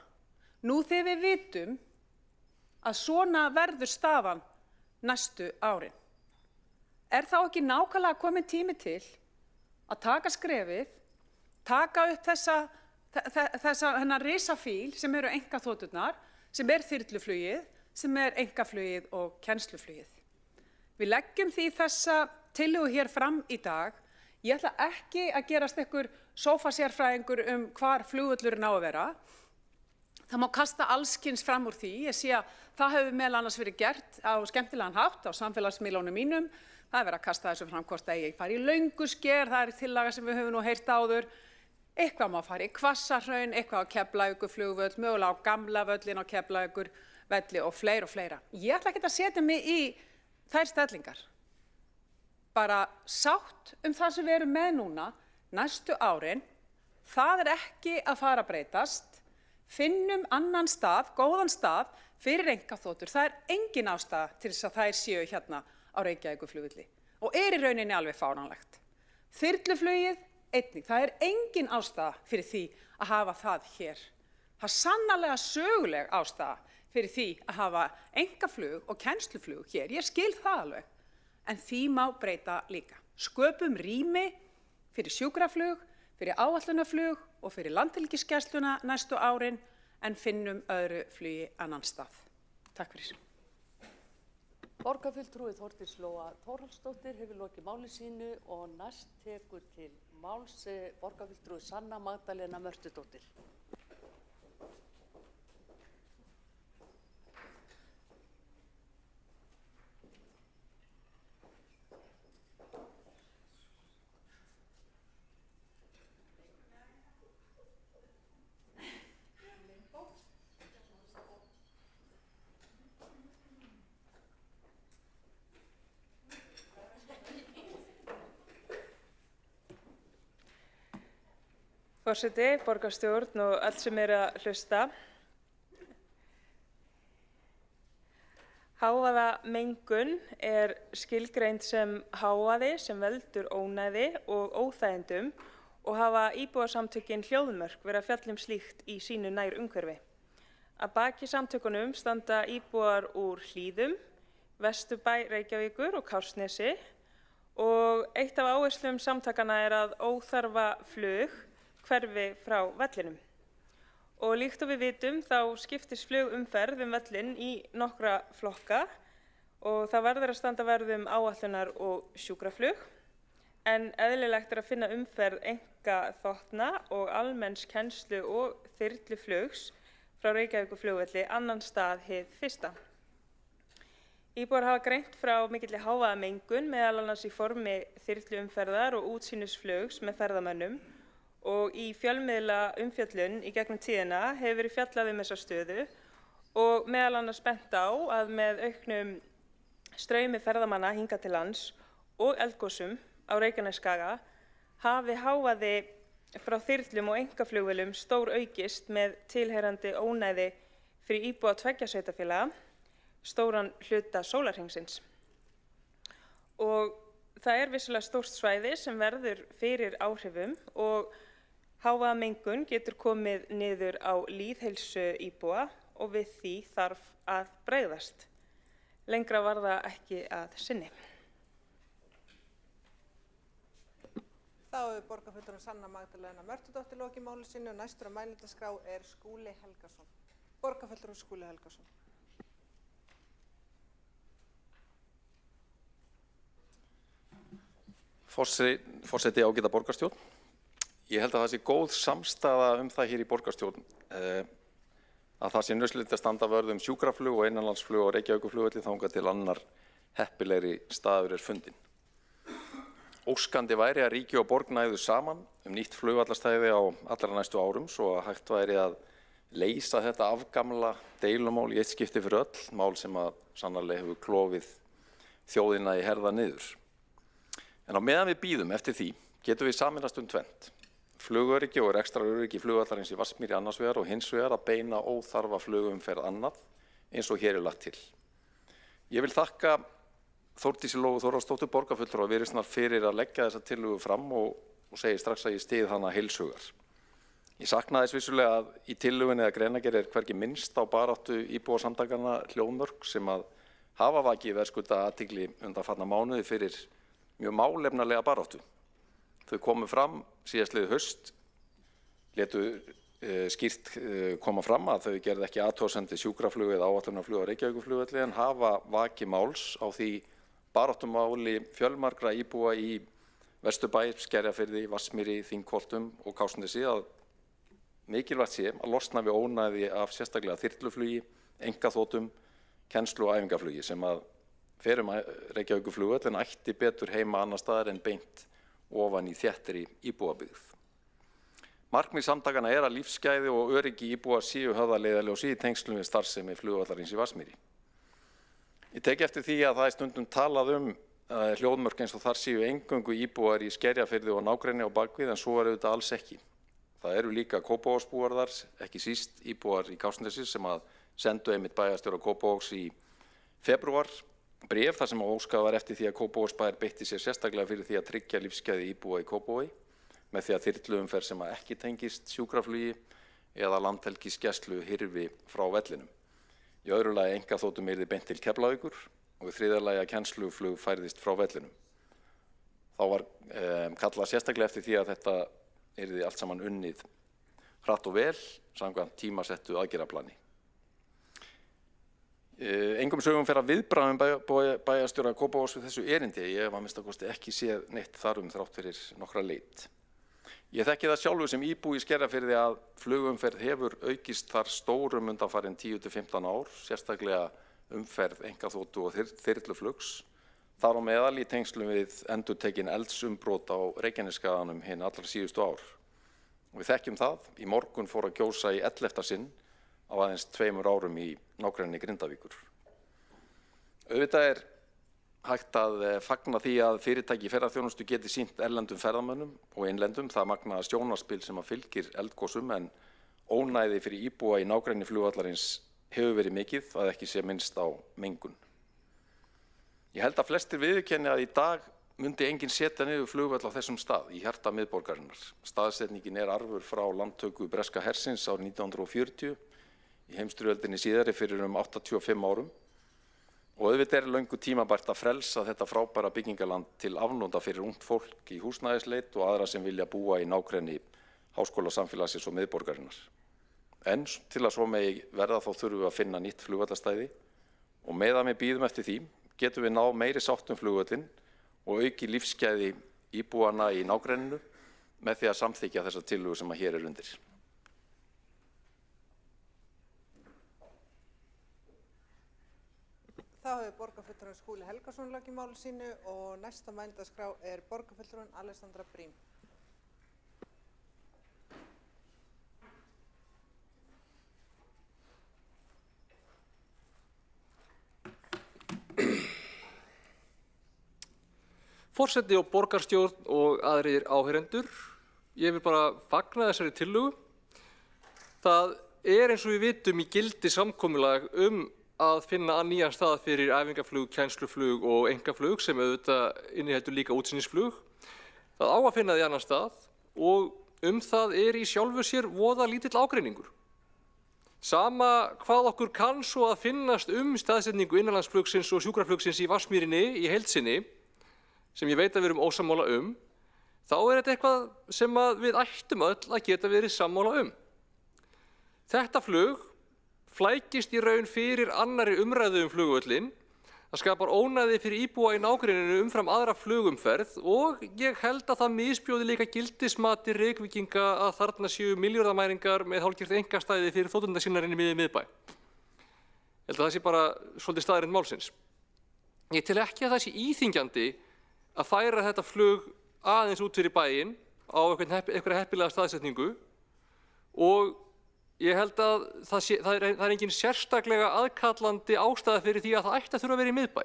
Nú þegar við vitum að svona verður staðan næstu árin. Er þá ekki nákvæmlega kominn tími til að taka skrefið, taka upp þennan risafíl sem eru einkaþoturnar, sem þyrluflugið, sem einkaflugið og kennsluflugið. Við leggjum því þessa tillögu hér fram í dag. Ég ætla ekki að gerast einhver sófasérfræðingur hvar flugvöllurinn á að vera. Það má kasta allskyns fram úr því. Ég sé að það hefur meðal annars verið gert á skemmtilegan hátt á samfélagsmiðlunum mínum. Það er verið að kasta þessu fram hvort að ég fari í Löngusker, það tillaga sem við höfum nú heyrt áður. Eitthvað má fara í Hvassahraun, eitthvað á Keflavíkurflugvöll, mögulega á gamla völlin á Keflavíkurvelli og fleira. Ég ætla ekki að setja mig í þær stellingar. Bara sátt það sem við erum með núna, næstu árin, það ekki að fara að breytast. Finnum annan stað, góðan stað fyrir einkaþotur. Það engin ástæða til þess að þær séu hérna á Reykjavíkurflugvelli og í rauninni alveg fáránlegt. Þyrluflugið einnig, það engin ástæða fyrir því að hafa það hér. Það sannarlega söguleg ástæða fyrir því að hafa einkaflug og kennsluflug hér. Ég skil það alveg, en því má breyta líka. Sköpum rými fyrir sjúkraflug, fyrir áætlunarflug og fyrir landhelgisgæsluna næstu árin, en finnum öðru flugi annan stað. Takk fyrir. Borgarfulltrúi Þórdís Lóa Þórhallsdóttir hefur lokið máli sínu og næst tekur til máls borgarfulltrúi Sanna Magdalena Mörtudóttir. Forseti, borgarstjórn og öll sem að hlusta. Hávaðamengun skilgreind sem hávaði sem veldur ónæði og óþægindum og hafa íbúasamtökin Hljóðmörk verið að fjalla slíkt í sínu nærumhverfi. Að baki samtökunum standa íbúar úr Hlíðum, Vesturbæ Reykjavíkur og Kársnesi og eitt af áherslum samtakanna að óþarfa flug hverfi frá vellinum. Og líkt og við vitum þá skiptist flugumferð vellinn í nokkra flokka og það verður að standa vörð áætlunar og sjúkraflug, en eðlilegt að finna umferð einkaþotna og almenns kennslu og þyrluflugs frá Reykjavíkurflugvelli annan stað hið fyrsta. Íbúar hafa greint frá mikilli hávaðamengun meðal annars í formi þyrluumferðar og útsýnisflugs með ferðamönnum og í fjölmiðla umfjöllun í gegnum tíðina hefur verið fjallað þessa stöðu og meðal annars bent á að með auknum straumi ferðamanna hingað til lands og eldgosum á Reykjanesskaga hafi hávaði frá þyrlum og einkaflugvélum stór aukist með tilheyrandi ónæði fyrir íbúa tveggja sveitarfélaga, stóran hluta sólarhringsins. Og það vissulega stórt svæði sem verður fyrir áhrifum og hávaðamengun getur komið niður á lýðheilsu íbúa og við því þarf að bregðast. Lengra var það ekki að sinni. Þá hefur borgarfulltrúi Sanna Magdalena Mörtudóttir lokið máli sínu og næstur á mælendaskrá Skúli Helgason. Borgarfulltrúi Skúli Helgason. Forseti, ágæta borgarstjórn. Ég held að það sé góð samstaða það hér í borgarstjórn að það sé nauðsynlegt að standa vörð sjúkraflug og innanlandsflug á Reykjavíkurflugvelli þangað til annar heppilegri staður fundinn. Óskandi væri að ríki og borg næðu saman nýtt flugvallarstæði á allra næstu árum svo að hægt væri að leysa þetta afgamla deilumál í eitt skipti fyrir öll, mál sem að sannarlega hefur klofið þjóðina í herða niður. En á meðan við bíðum eftir því getum við sameinast tvennt. Flugöryggi og rekstraröryggi flugvallarins í Vatnsmýri annars vegar og hins vegar að beina óþarfa flugumferð annað eins og hér lagt til. Ég vil þakka Þórdísi Lóu Þórhallsdóttur borgarfulltrúa Viðreisnar fyrir að leggja þessa tillögu fram og segi strax að ég styð hana heils hugar. Ég sakna þess vissulega að í tillögunni eða greinargerð hvergi minnst á baráttu íbúasamtakanna Hljóðmörk sem að hafa vakið verðskulda athygli undanfarna mánuði fyrir mjög málefnalega baráttu. Þau komu fram síðastliðið haust, létu skýrt koma fram að þau gerðu ekki athugasemd við sjúkraflug eða áætlunarflug á Reykjavíkurflugvelli en hafa vakið máls á því baráttumáli fjölmargra íbúa í Vesturbæ, Skerjafirði, Vatnsmýri, Þingholtum og Kársnesi að mikilvægt sé að losna við ónæði af sérstaklega þyrluflugi, einkaþotum, kennslu og æfingaflugi sem að fer Reykjavíkurflugvöll en ætti betur heima annar staðar en beint ofan í þéttri íbúabyggð. Markmið samtakana er að lífsgæði og öryggi íbúa séu höfð að leiðarljósi í tengslum við starfsemi flugvallarins í Vatnsmýri. Ég tek eftir því að það er stundum talað hljóðmörk eins og þar séu eingöngu íbúar í Skerjafirði og nágrenni á bakvið en svo er auðvitað alls ekki. Það eru líka Kópavogsbúar þar, ekki síst íbúar í Kársnesi sem að sendu einmitt bæjarstjóra Kópavogs í febrúar bréf þar sem óskað var eftir því að Kópavogsbæjar beitti sér sérstaklega fyrir því að tryggja lífsgæði íbúa í Kópavogi með því að þyrluumferð sem að ekki tengist sjúkraflugi eða landhelgisgæslu hyrfi frá vellinum. Í öðru lagi einkaþotum yrði beint til Keflavíkur og í þriðja lagi að kennsluflug færðist frá vellinum. Þá var kallað sérstaklega eftir því að þetta yrði allt saman unnið hratt og vel samkvæmt tímasettu aðgerðaplani. Engum sögum fer að viðbragðum bæjarstjóra Kópavogs við þessu erindi. Ég hef að minnsta kosti ekki séð neitt þar þrátt fyrir nokkra leit. Ég þekki það sjálfur sem íbúi í Skerjafirði að flugumferð hefur aukist þar stórum undanfarin 10–15 ár, sérstaklega umferð einkaþotu og þyrluflugs, þar á meðal í tengslum við endurtekin eldsumbrot á Reykjanesskaganum hinn allra síðustu ár. Og við þekkjum það, í morgun fór að gjósa í 11. sinn á aðeins 2 árum í nágrenni Grindavíkur. Auðvitað er hægt að fagna því að fyrirtæki í ferðaþjónustu geti sýnt erlendum ferðamönnum og innlendum það magnaða sjónarspil sem að fylgir eldgosum en ónæði fyrir íbúa í nágrenni flugvallarins hefur verið mikið að ekki sé minnst á mengun. Ég held að flestir viðurkenni að í dag myndi enginn setja niður flugvöll á þessum stað í hjarta miðborgarinnar. Staðsetningin er arfur frá landtöku breska hersins árið 1940 í heimsstyrjöldinni síðari fyrir 85 árum og auðvitað er löngu tímabært að frelsa þetta frábæra byggingaland til afnóta fyrir ungt fólk í húsnæðisleit og aðra sem vilja búa í nágrenni háskólasamfélagsins og miðborgarinnar. En til að svo megi verða þá þurfum við að finna nýtt flugvallarstæði og meðan við bíðum eftir því getum við náð meiri sátt flugvöllinn og auki lífsgæði íbúana í nágrenninu með því að samþykkja þessa tillögu sem að hér er undir. Þá hefur borgarfulltrúinn Skúli Helgason lokið máli sínu og næsta á mælendaskrá er borgarfulltrúinn Alexandra Briem. Forseti og borgarstjórn og aðrir áheyrendur, ég vil bara fagna þessari tillögu. Það er eins og við vitum í gildi samkomulag að finna að nýjan stað fyrir æfingaflug, kennsluflug og einkaflug sem auðvitað inniheldur líka útsýnisflug. Það á að finna því annan stað og það er í sjálfu sér voða lítill ágreiningur. Sama hvað okkur kann svo að finnast staðsetningu innanlandsflugsins og sjúkraflugsins í Vatnsmýrinni í heild sinni, sem ég veit að við erum ósammála þá er þetta eitthvað sem við ættum öll að geta verið sammála Þetta flug flækist í raun fyrir annarri umræðu flugvöllinn. Það skapar ónæði fyrir íbúa í nágrenninu umfram aðra flugumferð og ég held að það misbjóði líka gildismati Reykvíkinga að þarna séu milljarðamæringar með hálfgert einkastæði fyrir þóttundasinnarinni miðbæ. Ég held að það sé bara svolítið staðreynd málsins. Ég tel ekki að það sé íþyngjandi að færa þetta flug aðeins út fyrir bæinn á einhverja heppilega staðsetningu og ég held að það er engin sérstaklega aðkallandi ástæða fyrir því að það ætti að þurfa að vera í miðbæ.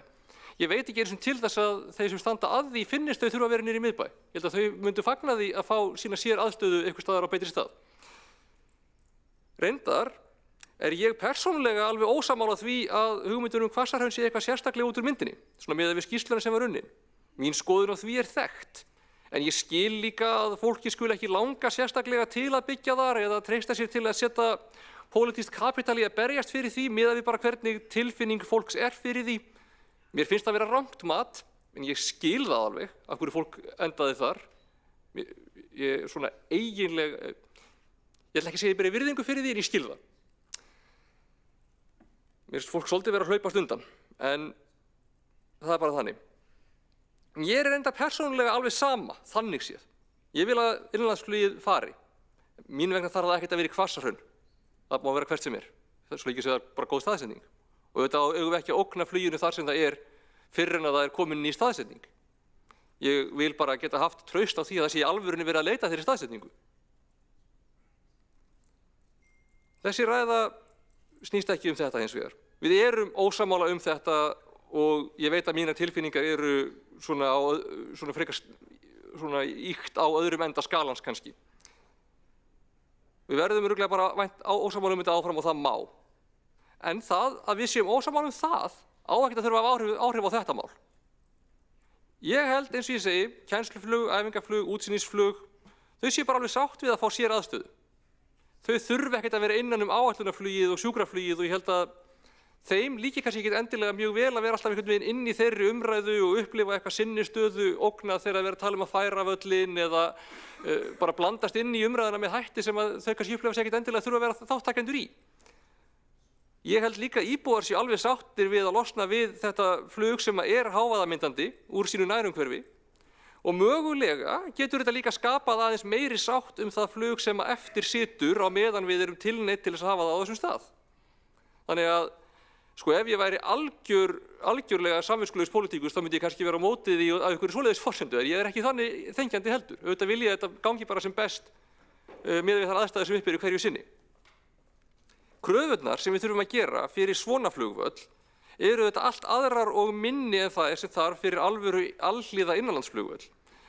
Ég veit ekki eins og til þess að þeir sem standa að því finnist þau þurfa að vera niður í miðbæ. Ég held að þau myndu fagna því að fá sína sér aðstöðu einhvers staðar á betri stað. Reyndar er ég persónulega alveg ósammála því að hugmyndur Hvassahraun sé eitthvað sérstaklega út úr myndinni, svona miðað við skýrsluna sem var unnin. Mín skoðun á því er þekkt. En ég skil líka að fólki skuli ekki langa sérstaklega til að byggja þar eða treysta sér til að setja pólitískt kapital í að berjast fyrir því miðað við bara hvernig tilfinning fólks er fyrir því. Mér finnst það vera rangt mat, en ég skil það alveg af hverju fólk endaði þar. Ég svona eiginleg, ég ætla ekki að segja ég beri virðingu fyrir því en ég skil það. Mér finnst fólk svolítið vera að hlaupast undan, en það er bara þannig. Ég er enda persónulega alveg sama, þannig séð. Ég vil að innanlandsflugið fari. Mín vegna þarf það ekkert að vera í Hvassahraun. Það má vera hvert sem er. Það svo ekki sé það bara góð staðsetning. Og þetta eigum við ekki að ógna fluginu þar sem það er fyrr en að það er komin í staðsetning. Ég vil bara geta haft traust á því að það sé í alvörunni verið að leita þeirri staðsetningu. Þessi ræða snýst ekki þetta hins vegar. Við erum ósammála þetta og ég veit að mínar tilfinningar eru svona íkt á öðrum enda skalans kannski. Við verðum örugglega bara ósammála þetta áfram og það má. En það að við séum ósammála það á ekkert að þurfa að hafa áhrif á þetta mál. Ég held, eins og ég segi, kennsluflug, æfingaflug, útsýnisflug, þau séu bara alveg sátt við að fá sér aðstöðu. Þau þurfi ekkert að vera innan áætlunarflugið og sjúkraflugið og ég held að þeim líki kannski ekki endilega mjög vel að vera alltaf einhvern veginn inn í þeirri umræðu og upplifa eitthvað sinni stöðu, ógna þegar að vera að tala að færa völlin eða bara blandast inn í umræðuna með hætti sem að þau kannski upplifa sig ekkert endilega þurfa að vera þáttakendur í. Ég held líka íbúar séu alveg sáttir við að losna við þetta flug sem er hávaðamyndandi úr sínu nærumhverfi og mögulega getur þetta líka skapað aðeins meiri sátt það flug sem eftir situr á meðan við erum tilneydd til þess að hafa það á þessum stað. Þannig að ef ég væri algjörlega samviskulaus pólitíkus þá myndi ég kannski vera á móti því af einhverju svoleiðis forsendu. Ég er ekki þannig þenkjandi heldur. Auðvitað vil ég að þetta gangi bara sem best miðað við þær aðstæður sem uppi eru hverju sinni. Kröfurnar sem við þurfum að gera fyrir svona flugvöll eru þetta allt aðrar og minni en það sem þarf fyrir alvöru alhliða innanlandsflugvöll.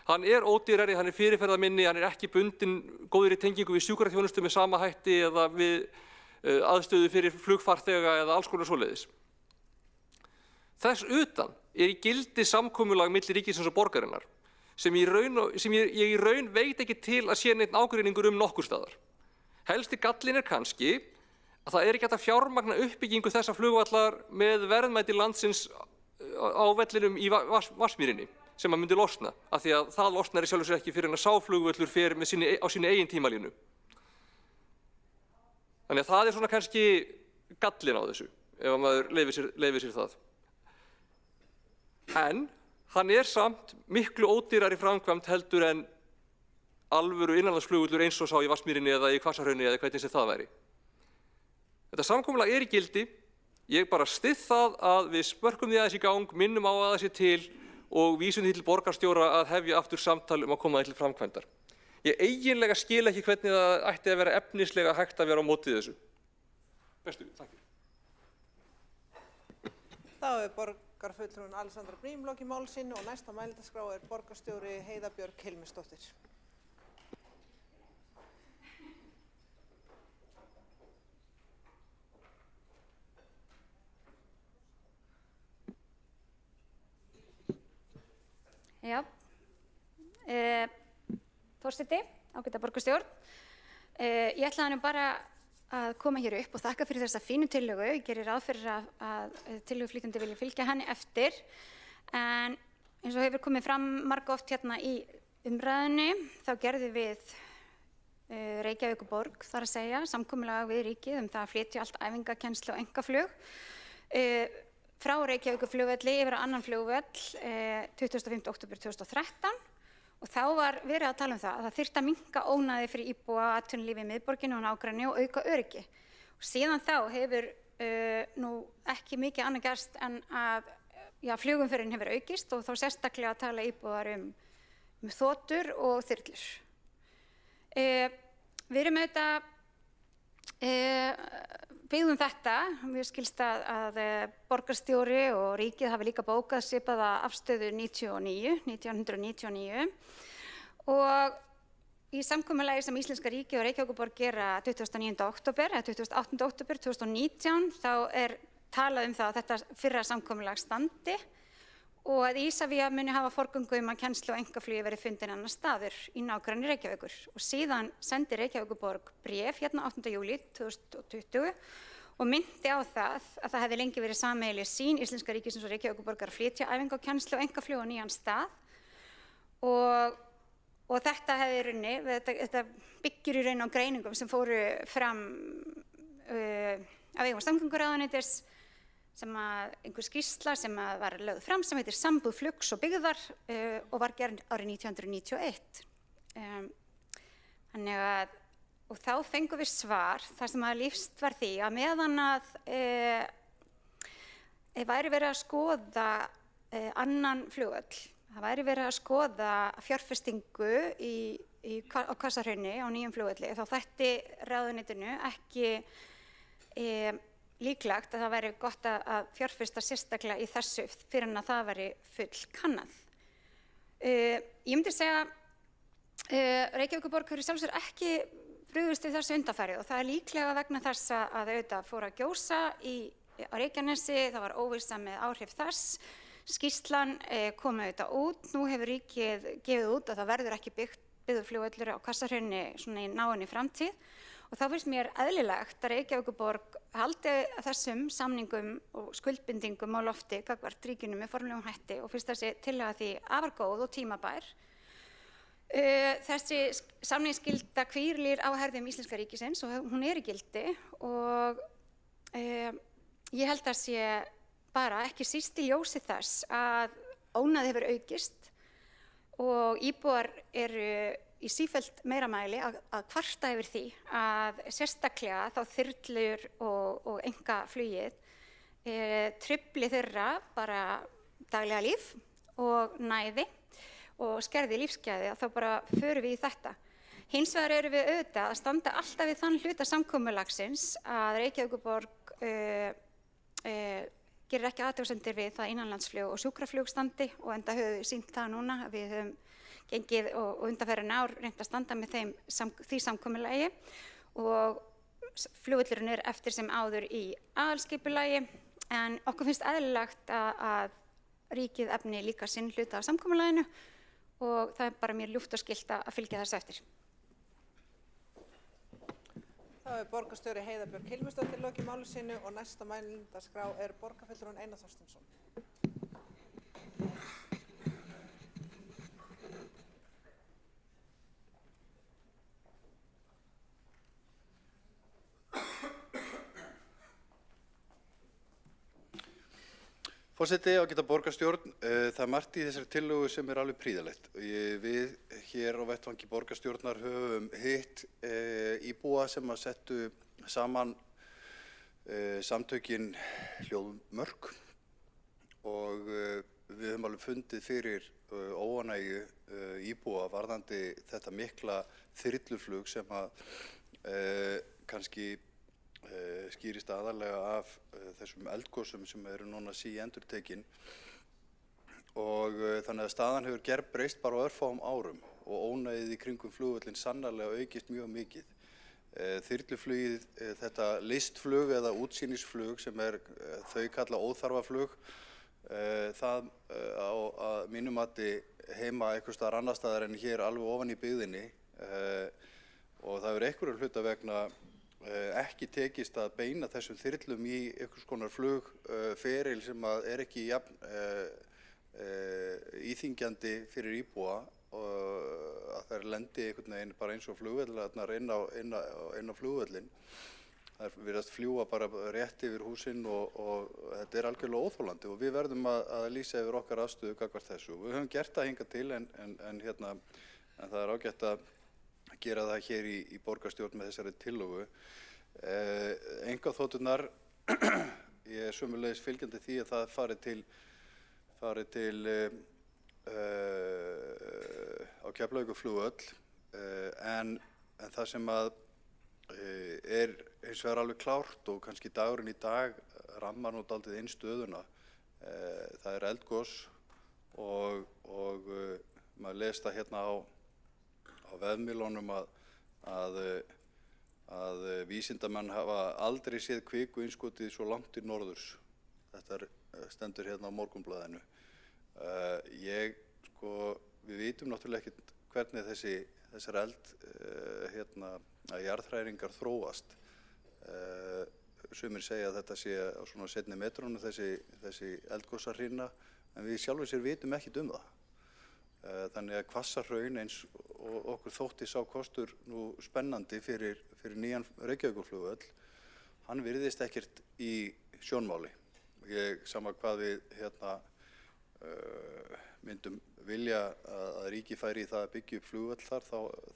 Hann er ódýrari, hann er fyrirferðarminni, hann er ekki bundinn góðri tengingu við sjúkraþjónustu með sama hætti eða við aðstöðu fyrir flugfarþega eða alls konar svoleiðis. Þess utan er í gildi samkomulag milli ríkisins og borgarinnar sem ég í raun veit ekki til að sé neinn ágreiningur nokkur staðar. Helsti gallinn er kannski að það er ekki hægt að fjármagna uppbyggingu þessa flugvallar með verðmæti landsins á vellinum í Vatnsmýrinni sem myndi losna, af því að það losnar í sjálfu sér ekki fyrir en að sá flugvöllur fer á sinni eigin tímalínu. Þannig að það er svona kannski gallinn á þessu, ef maður leyfir sér það. En hann er samt miklu ódýrari framkvæmd heldur en alvöru innanlandsflugvöllur eins og sá í Vatnsmýrinni eða í Hvassahrauni eða hvernig sem það væri. Þetta samkomulag er í gildi, ég bara styð það að við spörkum því aðeins í gang, minnum á að það sé til og vísum því til borgarstjóra að hefja aftur samtal að koma það til framkvæmdar. Ég eiginlega skil ekki hvernig það ætti að vera efnislega hægt að vera á móti þessu. Bestu, takk. Þá er borgarfulltrúin Alexandra Briem lokið máli sínu og næst á mælendaskrá er borgarstjóri Heiða Björg Hilmisdóttir. Já, forseti, ágæta borgarstjórn. Ég ætlaði nú bara að koma hér upp og þakka fyrir þessa fínu tillögu. Ég gerir ráð fyrir að tillöguflytjandi vilji fylgja henni eftir. En eins og hefur komið fram margoft hérna í umræðunni, þá gerðum við Reykjavíkurborg, þar að segja, samkomulag við ríkið það að flytja allt æfingakennslu og einkaflug. Frá Reykjavíkurflugvelli yfir á annan flugvöll 25. október 2013 og þá var verið að tala það að það þyrfti að minnka ónæði fyrir íbúa atvinnulífi í miðborginni og nágrenni og auka öryggi. Og síðan þá hefur nú ekki mikið annað gerst en að flugumferðin hefur aukist og þá sérstaklega að tala íbúar þotur og þyrlur. Við erum auðvitað byggðum þetta, mér skilst að borgarstjóri og ríkið hafi líka bókað svipaða afstöðu 1999 og í samkomulagi sem Íslenska ríkið og Reykjavíkurborg gera 29. október eða 28. október 2019 þá er talað það að þetta fyrra samkomulag standi og að Isavia muni hafa forgöngu að kennslu og einkaflugi verið fundin annar staður í nágrenni Reykjavíkur og síðan sendi Reykjavíkurborg bréf hérna 8. júlí 2020 og myndi á það að það hefði lengi verið sameiginleg sýn Íslenska ríkisins og Reykjavíkurborgar að flytja æfinga og kennslu og einkaflugi á nýjan stað og Og þetta hefði í rauninni, þetta byggir í raun á greiningum sem fóru fram af vegum samgönguráðuneytis, sem að einhver skýrsla sem að var lögð fram sem heitir Sambúð flugs og byggðar og var gerð árið 1991. Þannig að, og þá fengum við svar þar sem að lýst var því að meðan að væri verið að skoða annan flugvöll, það væri verið að skoða fjárfestingu á Hvassahrauni á nýjum flugvelli, þá þætti ráðuneytinu ekki líklegt að það væri gott að fjárfesta sérstaklega í þessu fyrir en að það væri full kannað. Ég myndi segja Reykjavíkurborg hefur sjálfsögur ekki brugðist við þessu undanfarið og það líklega vegna þess að auðvitað fór að gjósa á Reykjanesi, það var óvissa með áhrif þess. Skýrslan kom auðvitað út, nú hefur ríkið gefið út að það verður ekki byggður flugvöllur á Hvassahrauni svona í náinni framtíð og þá finnst mér eðlilegt að Reykjavíkurborg haldi þessum samningum og skuldbindingum á lofti gagnvart ríkinu með formlegum hætti og finnst þessi tillaga því afar góð og tímabær. Þessi samningsskylda hvílir á herðum Íslenska ríkisins og hún í gildi og ég held að sé bara ekki síst í ljósi þess að ónæði hefur aukist og íbúar eru í sífellt meira mæli að kvarta yfir því að sérstaklega þá þyrlur og einkaflugið trufli þeirra bara daglega líf og næði og skerði lífsgæði og þá bara förum við í þetta. Hins vegar erum við auðvitað að standa alltaf við þann hluta samkomulagsins að Reykjavíkurborg gerir ekki athugasemdir við það innanlandsflug og sjúkraflug standi og enda höfum við sýnt það núna að við höfum gengið og undanfarin ár reynt að standa með því samkomulagi og flugvöllurinn eftir sem áður í aðalskipulagi en okkur finnst eðlilegt að ríkið efni líka sinn hluta af samkomulaginu og það bara mér ljúft og skylt að fylgja þessu eftir. Þá borgarstjóri Heiða Björk Hilmisdóttir lokið máli sínu og næsta mælendaskrá borgarfulltrúinn Einar Þorsteinsson. Forseti, ágæta borgarstjórn, það margt í þessari tillögu sem alveg prýðilegt. Við hér á vettvangi borgarstjórnar höfum hitt íbúa sem að settu saman samtökin Hljóðmörk og við höfum alveg fundið fyrir óánægju íbúa varðandi þetta mikla þyrluflug sem að kannski skýrist aðalega af þessum eldgosum sem eru núna síendurtekin og þannig að staðan hefur gerbreyst bara á örfáum árum og ónæðið í kringum flugvöllin sannarlega aukist mjög mikið. Þyrluflugið, þetta listflug eða útsýnisflug sem þau kalla óþarfaflug, það á að mínu mati heima einhvers staðar annar staðar en hér alveg ofan í byggðinni og það hefur einhverju hluta vegna ekki tekist að beina þessum þyrlum í einhvers konar flugferil sem ekki jafn íþyngjandi fyrir íbúa og að þær lendi einhvern veginn bara eins og flugvellarnar inn á flugvöllin. Það virðast fljúga bara rétt yfir húsin og þetta algjörlega óþolandi og við verðum að lýsa yfir okkar afstöðu gagnvart þessu. Við höfum gert það hingað til en það ágætt að gera það hér í borgarstjórn með þessari tillögu. Einkaþoturnar, ég sömuleiðis fylgjandi því að það fari til á Keflavíkurflugvöll en það sem að hins vegar alveg klárt og kannski dagurinn í dag rammar nú dálítið inn stöðuna. Það eldgos og maður les það hérna á vefmiðlunum að vísindamenn hafa aldrei séð kvikuinnskotið svo langt til norðurs. Þetta stendur hérna á Morgunblaðinu. Við vitum náttúrulega ekkert hvernig þessar jarðhræringar þróast. Sumir segja að þetta sé á svona seinni metrunum þessi eldgosarhrina en við sjálfur sér vitum ekkert það. Þannig að Hvassahraun eins og okkur þótti sá kostur nú spennandi fyrir nýjan Reykjavíkurflugvöll, hann virðist ekkert í sjónmáli. Ég sama hvað við myndum vilja að ríki færi í það að byggja upp flugvöll þar,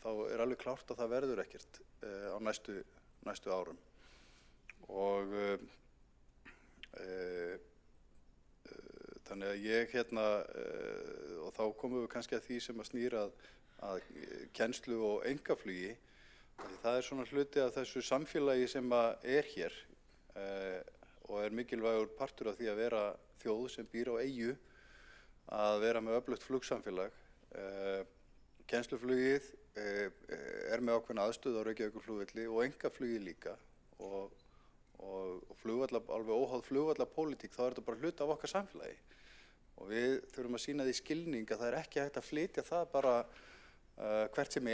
þá alveg klárt að það verður ekkert á næstu árum. Og þannig að ég og þá komum við kannski að því sem að snýra að kennslu og einkaflugi. Það svona hluti af þessu samfélagi sem að hér og mikilvægur partur af því að vera þjóð sem býr á eyju, að vera með öflugt flugsamfélag. Kennsluflugið með ákveðna aðstöðu á Reykjavíkurflugvelli og einkaflugið líka og alveg óháð flugvallapólitík, þá þetta bara hluti af okkar samfélagi. Og við þurfum að sýna því skilning að það ekki hægt að flytja það bara hvert sem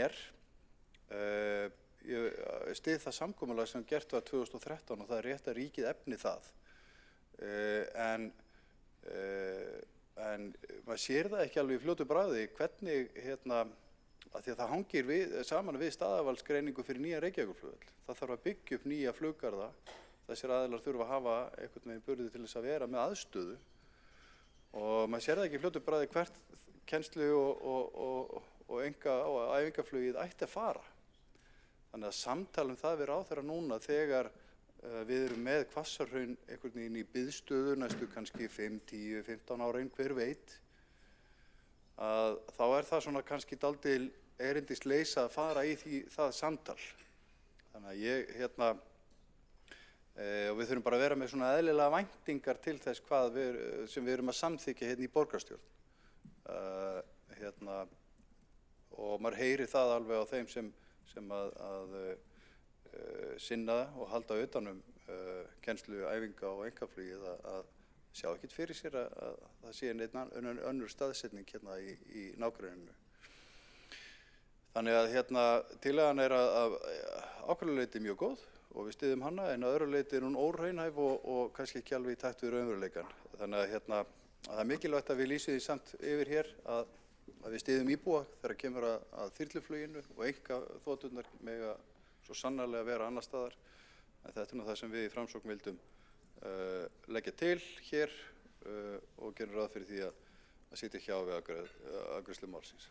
Ég styð það samkomulag sem gert var 2013 og það rétt að ríkið efni það. En maður sér það ekki alveg í fljótu bragði hvernig, að því að það hangir saman við staðarvalsgreiningu fyrir nýja Reykjavíkurflugvöll. Það þarf að byggja upp nýja fluggarða. Þessir aðilar þurfa að hafa einhvern veginn burði til þess að vera með aðstöðu. Og maður sér það ekki í fljótu bragði hvert kennslu og æfingaflugið ætti að fara. Þannig að samtala það við ráðherra núna þegar við erum með Hvassahraun einhvern veginn í biðstöðu næstu kannski 5, 10, 15 ára hver veit, að þá það svona kannski dálítil erindisleisa að fara í það samtal. Þannig að ég og við þurfum bara að vera með svona eðlilega væntingar til þess sem við erum að samþykja í borgarstjórn. Og maður heyri það alveg á þeim sem að sinna og halda utan kennslu, æfinga og einkaflugið að sjá ekkert fyrir sér að það sé önnur staðsetning í nágrenninu. Þannig að tillagan að ákveðnu leyti mjög góð og við styðjum hana, en að öðru leyti hún óraunhæf og kannski ekki alveg í takt við raunveruleikann. Þannig að það mikilvægt að við lýsum því samt yfir hér að við styðjum íbúa þegar kemur að þyrlufluginu og einkaþoturnar mega svo sannarlega vera annar staðar. En þetta nú það sem við í Framsókn vildum leggja til hér og gerum ráð fyrir því að sitja hjá við afgreiðslu málsins.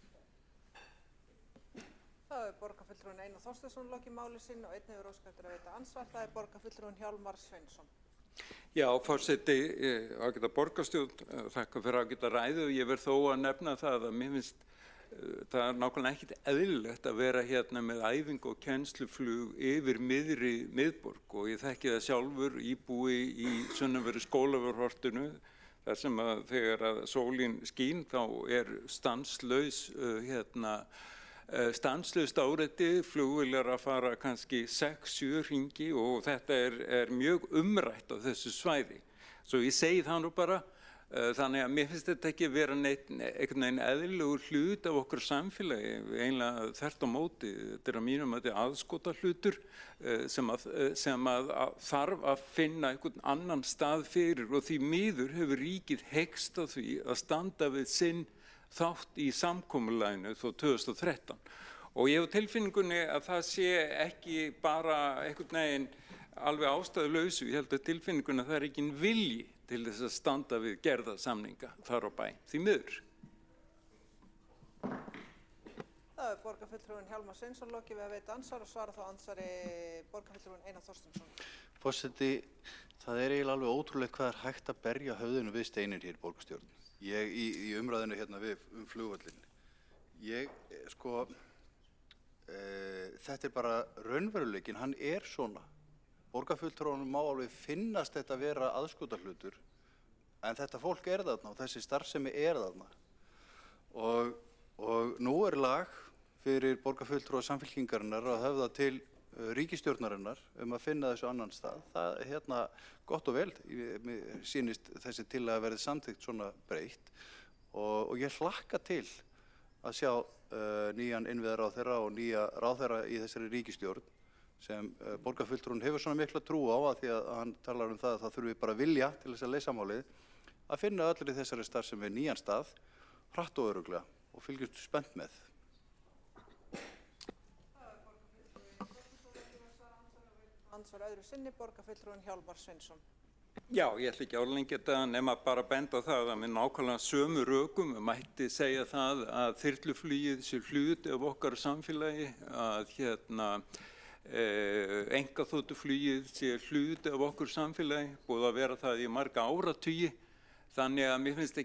Það borgarfulltrúinn Einar Þorsteinsson lokið máli sínu og einnig óskað eftir að veita andsvar. Það borgarfulltrúinn Hjálmar Sveinsson. Já, forseti, ágæta borgarstjórn, þakka fyrir ágæta ræðu. Ég verð þó að nefna það að mér finnst það nákvæmlega ekkert eðlilegt að vera hérna með æfingu og kennsluflug yfir miðri miðborg og ég þekki það sjálfur íbúi í sunnanverðu Skólavörðuhortinu þar sem að þegar að sólin skín þá stanslaust áreiti, flugvélar að fara kannski 6-7 hringi og þetta mjög umrætt á þessu svæði. Svo ég segi það nú bara, þannig að mér finnst þetta ekki vera einhvern veginn eðlilegur hlut af okkur samfélagi, einlega þvert á móti. Þetta að mínum að þetta aðskota hlutur sem að þarf að finna einhvern annan stað fyrir og því miður hefur ríkið heykst á því að standa við sinn þátt í samkomulaginu þó 2013 og ég hef tilfinningunni að það sé ekki bara einhvern veginn alveg ástæðulausu, ég held að tilfinningunni að það ekki vilji til þess að standa við gerða samninga þar á bæ, því miður. Það borgarfulltrúinn Hjálmar Sveinsson lokið við að veita andsvar og svara þá andsvari borgarfulltrúinn Einar Þorsteinsson. Forseti, það eiginlega alveg ótrúlegt hvað hægt að berja höfðinu við steininn hér í borgarstjórn. Í umræðinu hérna flugvöllin. Þetta bara raunveruleikinn, hann svona. Borgarfulltrúunum má alveg finnast þetta vera aðskotahlutur, en þetta fólk þarna og þessi starfsemi þarna. Og nú lag fyrir borgarfulltrúa Samfylkingarinnar að höfða til ríkisstjórnarinnar að finna þessu annan stað. Það gott og vel, mér sýnist þessi tillaga að verði samþykkt svona breytt og ég hlakka til að sjá nýjan innviðaráðherra og nýja ráðherra í þessari ríkisstjórn sem borgarfulltrúinn hefur svona mikla trú á að því að hann talar það að það þurfi bara vilja til þess að leysa málið að finna allir í þessari starfsemi nýjan stað hratt og örugglega og fylgjumst spennt með. andsvara öðru sinni borgarfulltrúinn Hjálmar Sveinsson. Já, ég ætla ekki að orðlengja þetta nema bara benda á það að með nákvæmlega sömu rökum mætti segja það að þyrluflugið sé hluti af okkar samfélagi, að einkaþotuflugið sé hluti af okkur samfélagi, búið að vera það í marga áratugi. Þannig að mér finnst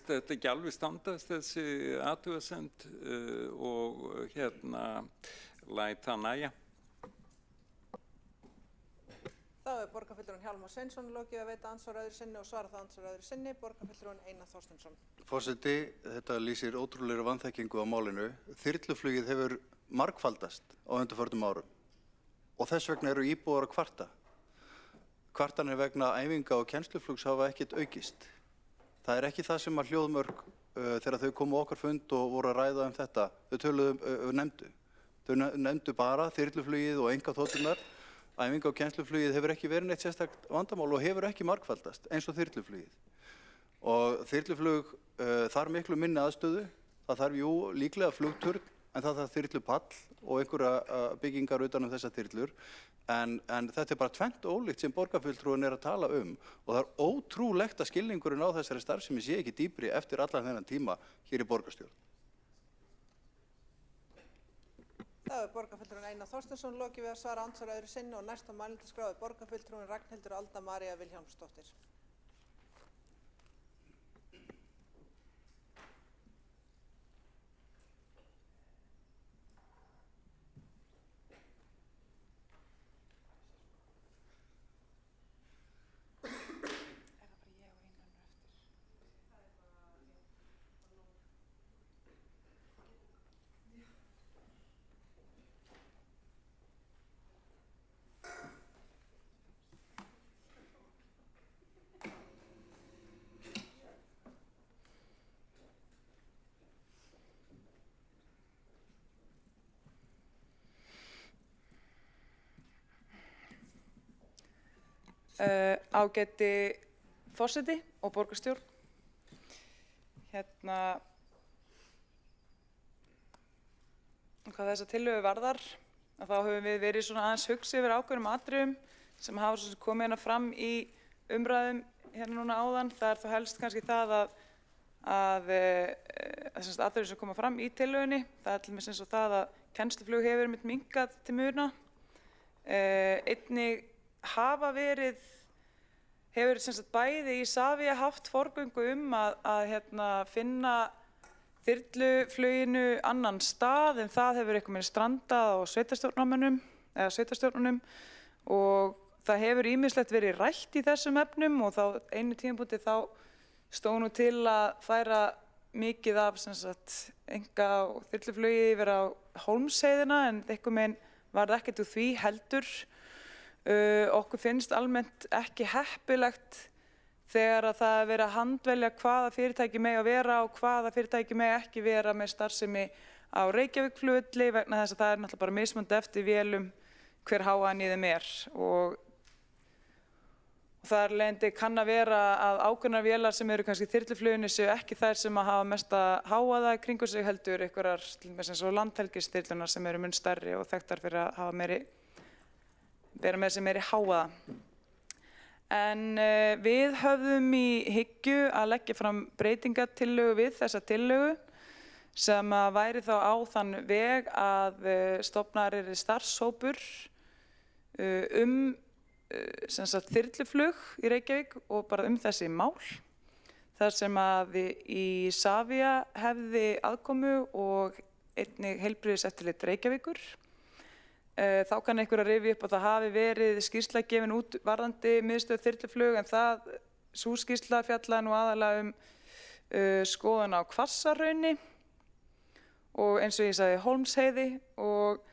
þetta ekki alveg standast þessi athugasemd og læt það nægja. Þá borgarfulltrúinn Hjálmar Sveinsson lokið að veita andsvara öðru sinni og svara það andsvara öðru sinni borgarfulltrúinn Einar Þorsteinsson. Forseti, þetta lýsir ótrúlegri vanþekkingu á málinu. Þyrluflugið hefur margfaldast á undanförnum árum og þess vegna eru íbúar að kvarta. Kvartanir vegna æfinga og kennsluflugs hafa ekkert aukist. Það er ekki það sem að hljóðmörk þegar þau komu okkar fund og voru að ræða þetta, þau nefndu bara þyrluflugið og einkaþoturnar. Æfinga og kennsluflugið hefur ekki verið neitt sérstakt vandamál og hefur ekki margfaldast eins og þyrluflugið. Og þyrluflug þarf miklu minni aðstöðu, það þarf jú líklega flugturn en það þarf þyrlupall og einhverja byggingar utan þessar þyrlur. En þetta bara tvennt ólíkt sem borgarfulltrúinn að tala og það ótrúlegt að skilningurinn á þessari starfsemi sé ekki dýpri eftir allan þennan tíma hér í borgarstjórn. Þá borgarfulltrúinn Einar Þorsteinsson lokið við að svara andsvara öðru sinni og næst á mælendaskrá borgarfulltrúinn Ragnhildur Alda María Vilhjálmsdóttir. Ágæti forseti og borgarstjórn. Hvað þessa tillögu varðar, þá höfum við verið svona aðeins hugsi yfir ákveðnum atriðum sem hafa komið hérna fram í umræðum hérna núna áðan. Það er þá helst kannski það að atriði sem koma fram í tillögunni, það er til dæmis eins og það að kennsluflug hefur minnkað til muna. Einnig hefur bæði Isavia haft forgöngu að finna þyrlufluginu annan stað en það hefur eitthvað með strandað á sveitarstjórnunum og það hefur ýmislegt verið rætt í þessum efnum og þá einu tímapunkti þá stóð nú til að færa mikið af enga þyrluflugi yfir á Hólmsheiðina en eitthvað meginn varð ekkert úr því heldur. Okkur finnst almennt ekki heppilegt þegar að það er verið að handvelja hvaða fyrirtæki mega vera og hvaða fyrirtæki mega ekki vera með starfsemi á Reykjavíkurflugvelli vegna þess að það er náttúrulega bara mismunandi eftir vélum hver hávaðinn í þeim og þar leiðandi kann að vera að ákveðnar vélar sem eru kannski þyrlufluginu séu ekki þær sem að hafa mesta hávaða í kringum sig heldur einhverjar eins og landhelgisþyrlurnar sem eru mun stærri og þekktar fyrir að hafa vera með sem meiri hávaða. En við höfðum í hyggju að leggja fram breytingatillögu við þessa tillögu sem væri þá á þann veg að stofnaður yrði starfshópur þyrluflug í Reykjavík og bara þessi mál. Þar sem að Isavia hefði aðkomu og einnig heilbrigðiseftirlit Reykjavíkur. Þá kann einhver að rifja upp að það hafi verið skýrsla gefin út varðandi miðstöð þyrluflug en sú skýrsla fjallaði nú aðalega skoðun á Hvassahrauni og eins og ég sagði Hólmsheiði og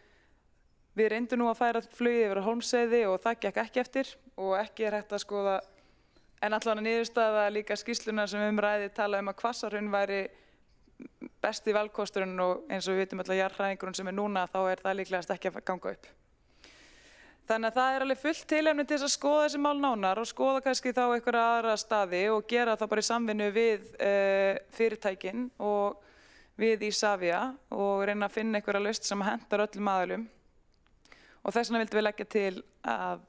við reyndum nú að færa flugið yfir á Hólmsheiði og það gekk ekki eftir og ekki er hægt að skoða en allavega niðurstaða líka skýrslunar sem ræði tala að Hvassahraun væri besti valkosturinn og eins og við vitum alltaf jarðhræringurinn sem núna þá er það líklegast ekki að ganga upp. Þannig að það er alveg fullt tilefni til þess að skoða þessi mál nánar og skoða kannski þá einhverja aðra staði og gera það bara í samvinnu við fyrirtækin og við Isavia og reyna að finna einhverja lausn sem hentar öllum aðilum. og þess vegna vildum við leggja til að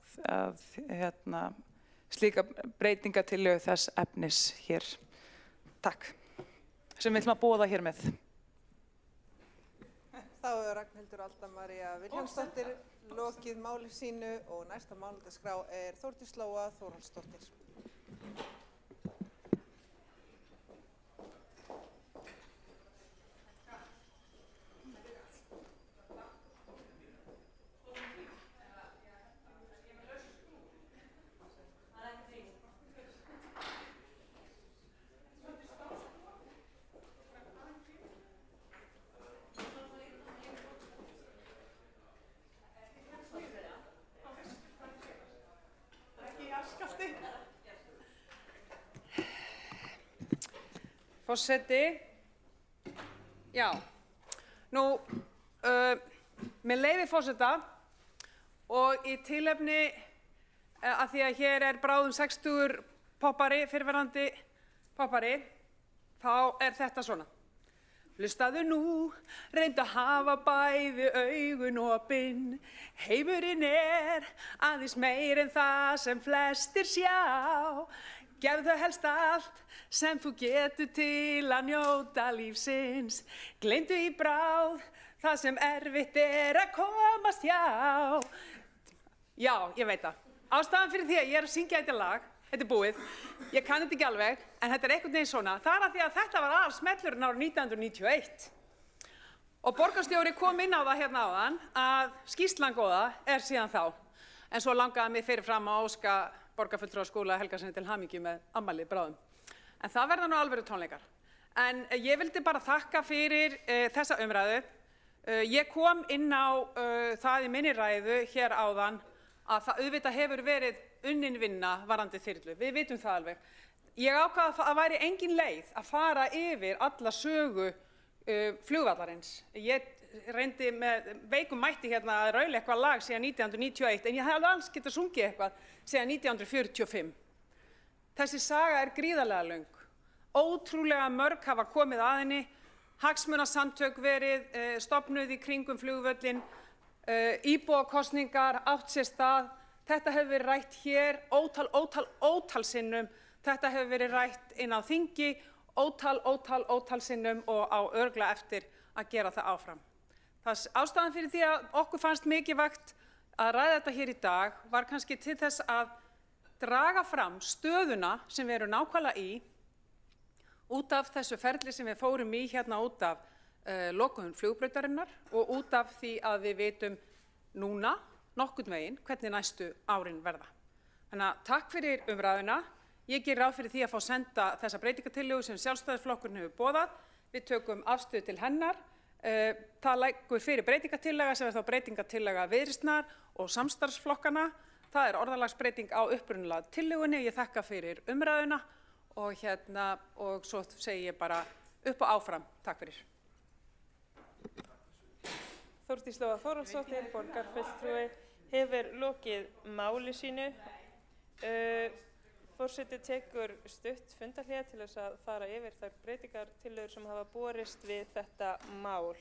slíka breytingatillögu þess efnis hér. Takk. Sem við ætlum að boða hér með. Þá hefur Ragnhildur Alda María Vilhjálmsdóttir lokið máli sínu og næsta mánudagskrá er Þórdís Lóa Þórhallsdóttir. Forseti, já, nú, með leyfi forseta og í tilefni að því að hér er bráðum 60 poppari, fyrrverandi poppari, þá er þetta svona. Hlustaðu nú, reyndu að hafa bæði augun opin, heimurinn er aðeins meir en það sem flestir sjá. Gefðu þau helst allt sem þú getur til að njóta lífsins. Gleymdu í bráð það sem erfitt er að komast hjá. Já, ég veit það. Ástæðan fyrir því að ég er að syngja þetta lag, þetta er búið, ég kann þetta ekki alveg, en þetta er einhvern veginn svona. Það er að því að þetta var aðalsmellurinn árið 1991. Og borgarstjóri kom inn á það hérna áðan að skýrslan góða er síðan þá. En svo langaði mig fyrirfram að óska borgarfulltrúa Skúla Helgasyni til hamingju með afmælið bráðum. En það verða nú alvöru tónleikar. En ég vildi bara þakka fyrir þessa umræðu. Ég kom inn á það í minni ræðu hér áðan að það auðvitað hefur verið unnin vinna varðandi þyrlu. Við vitum það alveg. Ég ákvað að það væri engin leið að fara yfir alla sögu flugvallarins. Ég reyndi með veikum mætti hérna að raula eitthvað lag síðan 1991, en ég hefði alls getað sungið eitthvað síðan 1945. Þessi saga er gríðarlega löng. Ótrúlega mörg hafa komið að henni, hagsmunasamtök verið stofnuð í kringum flugvöllin, íbúakosningar átt sér stað. Þetta hefur verið rætt hér ótal sinnum. Þetta hefur verið rætt inn á þingi ótal sinnum og á örugglega eftir að gera það áfram. Ástæðan fyrir því að okkur fannst mikilvægt að ræða þetta hér í dag var kannski til þess að draga fram stöðuna sem við erum nákvæmlega í út af þessu ferli sem við fórum í hérna út af lokuðum flugbrautarinnar og út af því að við vitum núna nokkurn veginn hvernig næstu árin verða. Þannig að takk fyrir umræðuna. Ég geri ráð fyrir því að fá senda þessa breytingatillögu sem Sjálfstæðisflokkurinn hefur boðað. Við tökum afstöðu til hennar. Það liggur fyrir breytingatillaga sem er þá breytingatillaga Viðreisnar og samstarfsflokkana. Það er orðalagsbreyting á upprunalega tillögunni. Ég þakka fyrir umræðuna og svo segi ég bara upp og áfram. Takk fyrir. Þórdís Lóa Þórhallsdóttir, borgarfulltrúi, hefur lokið máli sínu. Forseti tekur stutt fundarhlé til þess að fara yfir þær breytingartillögur sem hafa borist við þetta mál.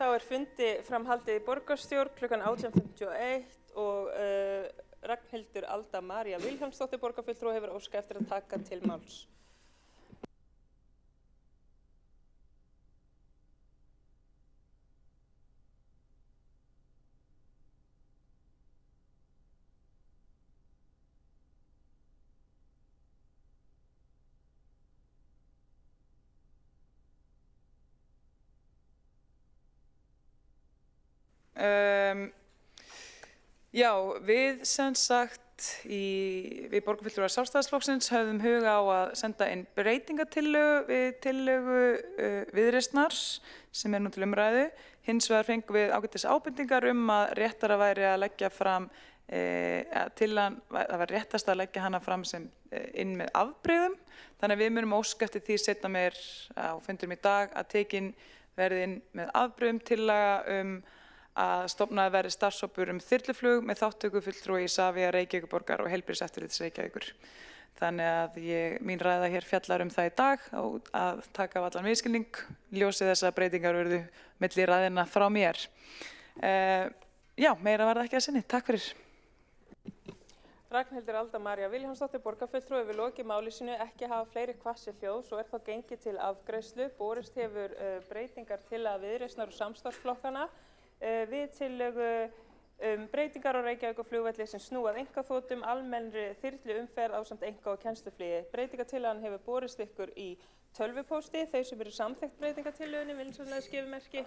Þá er fundi framhaldið í borgarstjórn klukkan 18:51 og Ragnhildur Alda María Vilhjálmsdóttir borgarfulltrúi hefur óskað eftir að taka til máls. Já, við við borgarfulltrúar Sjálfstæðisflokksins höfðum huga á að senda inn breytingatillögu við tillögu Viðreisnar sem nú til umræðu. Hins vegar fengum við ágætis ábendingar að réttara væri að leggja fram það var réttast að leggja hana fram sem inn með afbrigðum. Þannig að við munum óska eftir því seinna meir á fundinum í dag að tekin verði inn með afbrigðum tillaga að stofnað verði starfshópur þyrluflug með þátttöku fulltrúa Isavia, Reykjavíkurborgar og Heilbrigðiseftirlits Reykjavíkur. Þannig að mín ræða hér fjallar það í dag að taka af allan misskilning, ljósið þess að breytingar verðu milli ræðina frá mér. Já, meira var það ekki að sinni. Takk fyrir. Ragnhildur Alda María Vilhjálmsdóttir borgarfulltrúi hefur lokið máli sínu ekki hafa fleiri hvassi hljóðs og þá gengið til afgreiðslu. Borist hefur breytingar tillaga Viðreisnar og samstarfsflokkana við tillögu breytingar á Reykjavíkurflugvelli sem snúað einkaþotum, almennri þyrluumferð ásamt einka- og kennsluflugi. Breytingartillagan hefur borist ykkur í tölvupósti. Þau sem eru samþykkt breytingartillögunni vinsamlega skifið merki.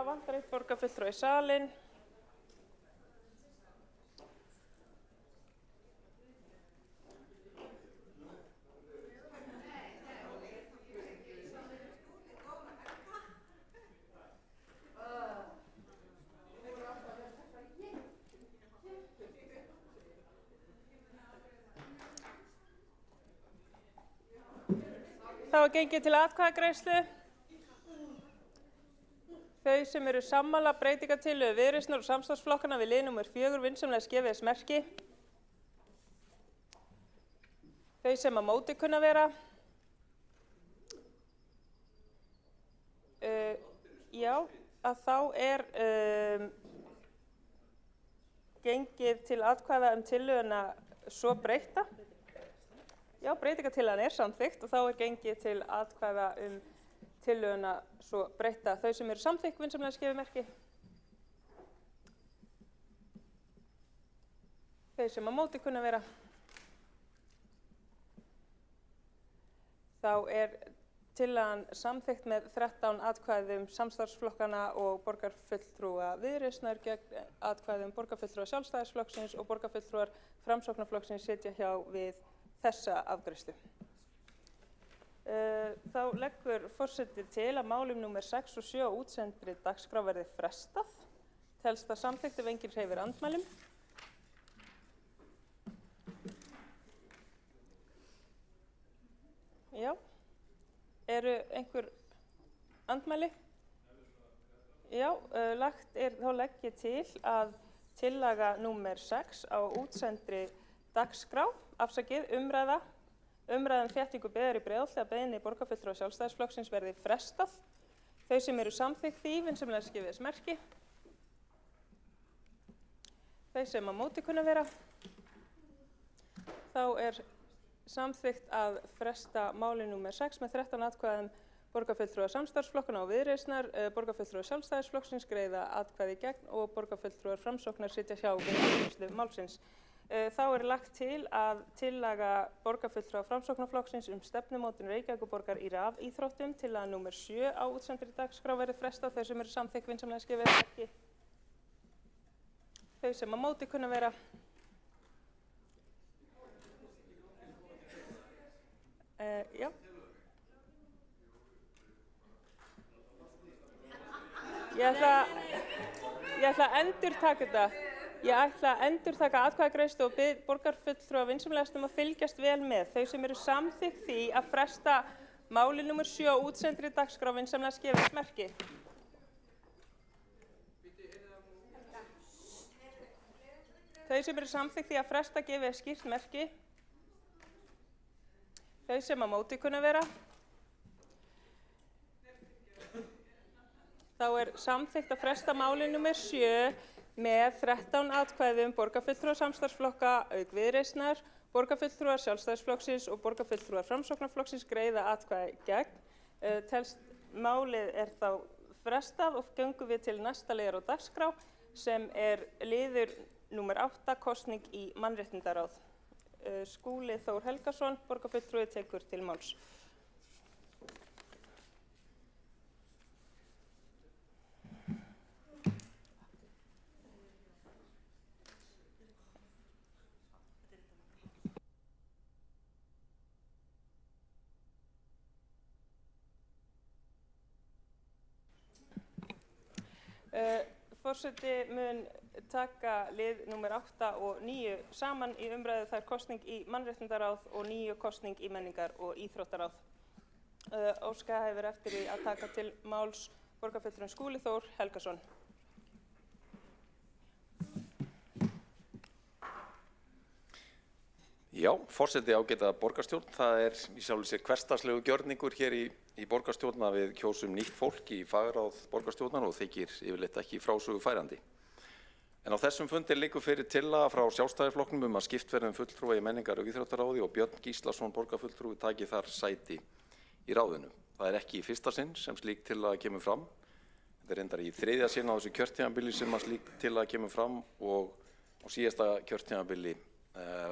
Vantar eitt borgarfulltrúa í salinn. Þá er gengið til atkvæðagreiðslu. Þau sem eru sammála breytingartillögu Viðreisnar og samstarfsflokkana við lið nr. 4 vinsamlega skefið þess merki. Þau sem að móti kunna vera. Já, að þá er gengið til atkvæða tillöguna svo breytta. Já, breytingartillagan er samþykkt og þá er gengið til atkvæða tillöguna svo breytta. Þau sem eru samþykkt vinsamlega skefið merki. Þau sem að móti kunna vera. Þá er tillagan samþykkt með 13 atkvæðum samstarfsflokkana og borgarfulltrúa Viðreisnar gegn atkvæðum borgarfulltrúa Sjálfstæðisflokksins og borgarfulltrúar Framsóknarflokksins sitja hjá við þessa afgreiðslu. Þá leggur forseti til að málum nr. 6 og 7 á útsendri dagskrá verði frestað. Telst það samþykkt ef enginn hreyfir andmælum. Já. Eru einhver andmæli? Já, þá legg ég til að tillaga nr. 6 á útsendri dagskrá, umræðan þéttingu byggðar í Breiðholti að beiðni borgarfulltrúa Sjálfstæðisflokksins verði frestað. Þau sem eru samþykkt því vinsamlega skefið þess merki. Þau sem að móti kunna vera. Þá er samþykkt að fresta máli nr. 6 með 13 atkvæðum borgarfulltrúa samstarfsflokkana og Viðreisnar, borgarfulltrúa Sjálfstæðisflokksins greiða atkvæði gegn og borgarfulltrúar Framsóknar sitja hjá við afgreiðslu málsins. Þá er lagt til að tillaga borgarfulltrúa Framsóknarflokksins stefnumótun Reykjavíkurborgar í rafíþróttum tillaga nr. 7 á útsendri dagskrá verði frestað. Þau sem eru samþykkt vinsamlega skefið þess merki. Þau sem að móti kunna vera. Já. Ég ætla að endurtaka þetta. Ég ætla að endurtaka atkvæðagreiðslu og bið borgarfulltrúa vinsamlega að fylgjast vel með. Þau sem eru samþykkt því að fresta máli nr. 7 á útsendri dagskrá vinsamlega skefið þess merki. Þau sem eru samþykkt því að fresta gefi skýrt merki. Þau sem á móti kunna vera. Þá er samþykkt að fresta máli nr. 7 með 13 atkvæðum borgarfulltrúa samstarfsflokka auk Viðreisnar, borgarfulltrúar Sjálfstæðisflokksins og borgarfulltrúar Framsóknarflokksins greiða atkvæði gegn. Telst málið er þá frestað og göngum við til næsta liðar á dagskrá sem er liður nr. 8, kosning í mannréttindaráð. Skúli Þór Helgason, borgarfulltrúi, tekur til máls. Forseti mun taka lið nr. 8 og 9 saman í umræðu, það er kosning í mannréttindaráð og 9 kosning í menningar- og íþróttaráð. Óska hefur eftir því að taka til máls borgarfulltrúinn Skúli Þór Helgason. Já, forseti ágæta borgarstjórn. Það er í sjálfu sér hversdagslegu gjörningur hér í borgarstjórn að við kjósum nýtt fólk í fagráð borgarstjórnar og þykir yfirleitt ekki frásögu færandi. En á þessum fundi liggur fyrir tillaga frá Sjálfstæðisflokknum að skipt verði fulltrúa í menningar- og íþróttaráði og Björn Gíslason borgarfulltrúi taki þar sæti í ráðinu. Það er ekki í fyrsta sinn sem slík tillaga kemur fram. Þetta er reyndar í þriðja sinn á þessu kjörtímabili sem að slík tillaga kemur fram og á síðasta kjörtímabili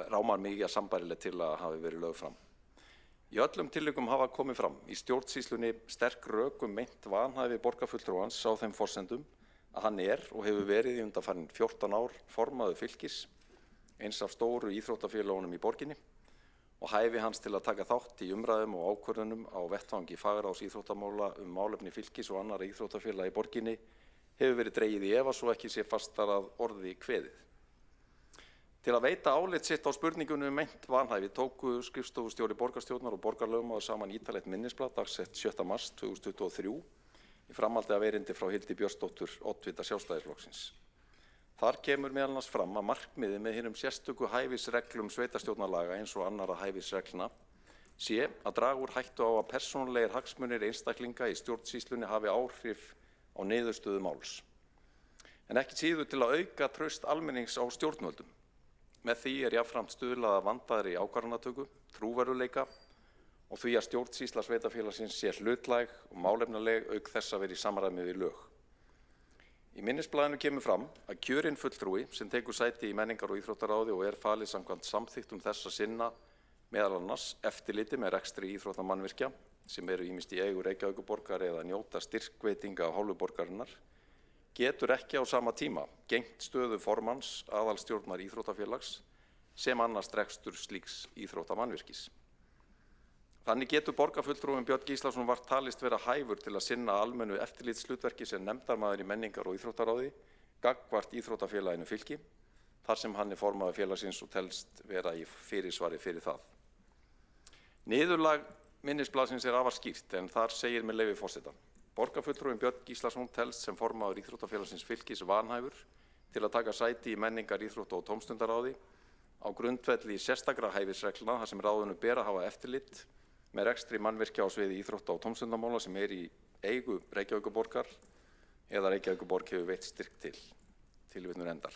rámar mig að sambærileg tillaga hafi verið lögð fram. Í öllum tilvikum hafa komið fram í stjórnsýslunni sterk rök meint vanhæfi borgarfulltrúans á þeim forsendum að hann er og hefur verið í undanfarin 14 ár formaður fylkis, eins af stóru íþróttafélögunum í borginni og hæfi hans til að taka þátt í umræðum og ákvörðunum á vettvangi fagráðs íþróttamála málefni fylkis og annarra íþróttafélaga í borginni hefur verið dregið í efa svo ekki sé fastar að orði kveðið. Til að veita álit sitt á spurningunum meint vanhæfi tóku skrifstofustjóri borgarstjórnar og borgarlögmaður saman ítarlegt minnisblað dagsett 7. mars 2023 í framhaldi af erindi frá Hildi Björnsdóttur, oddvita Sjálfstæðisflokksins. Þar kemur meðal annars fram að markmiðið með hinum sérstöku hæfisreglum sveitarstjórnarlaga eins og annarra hæfisreglna sé að draga úr hættu á að persónulegir hagsmunir einstaklinga í stjórnsýslunni hafi áhrif á niðurstöðu máls. En ekki síður til að auka traust almennings á stjórnvöldum. Með því er jafnframt stuðlað að vandaðri ákvarðanatöku, trúverðugleika og því að stjórnsýsla sveitarfélagsins sé hlutlæg og málefnaleg auk þess að vera í samræmi við lög. Í minnisblaðinu kemur fram að kjörinn fulltrúi sem tekur sæti í menningar- og íþróttaráði og er falið samkvæmt samþykktum þess að sinna meðal annars eftirliti með rekstri íþróttamannvirkja sem eru ýmist í eigu Reykjavíkurborgar eða njóta styrkveitinga af hálfu borgarinnar getur ekki á sama tíma gegnt stöðu formanns aðalstjórnar íþróttafélags sem annars rekstur slíks íþróttamannvirkis. Þannig getur borgarfulltrúinn Björn Gíslason vart talist vera hæfur til að sinna almennu eftirlitshlutverki sem nefndarmaður í menningar- og íþróttaráði gagnvart íþróttafélaginu fylki, þar sem hann er formaður félagsins og telst vera í fyrirsvari fyrir það. Niðurlag minnisblaðsins er afar skýrt en þar segir með leyfi forseta: Borgarfulltrúinn Björn Gíslason telst sem formaður íþróttafélagsins fylkis vanhæfur til að taka sæti í menningar-, íþrótta- og tómstundaráði á grundvelli sérstakra hæfisreglna þar sem ráðinu ber að hafa eftirlit með rekstri mannvirkja á sviði íþrótta- og tómstundamála sem er í eigu Reykjavíkurborgar eða Reykjavíkurborg hefur veitt styrk til. Tilvitnun endar.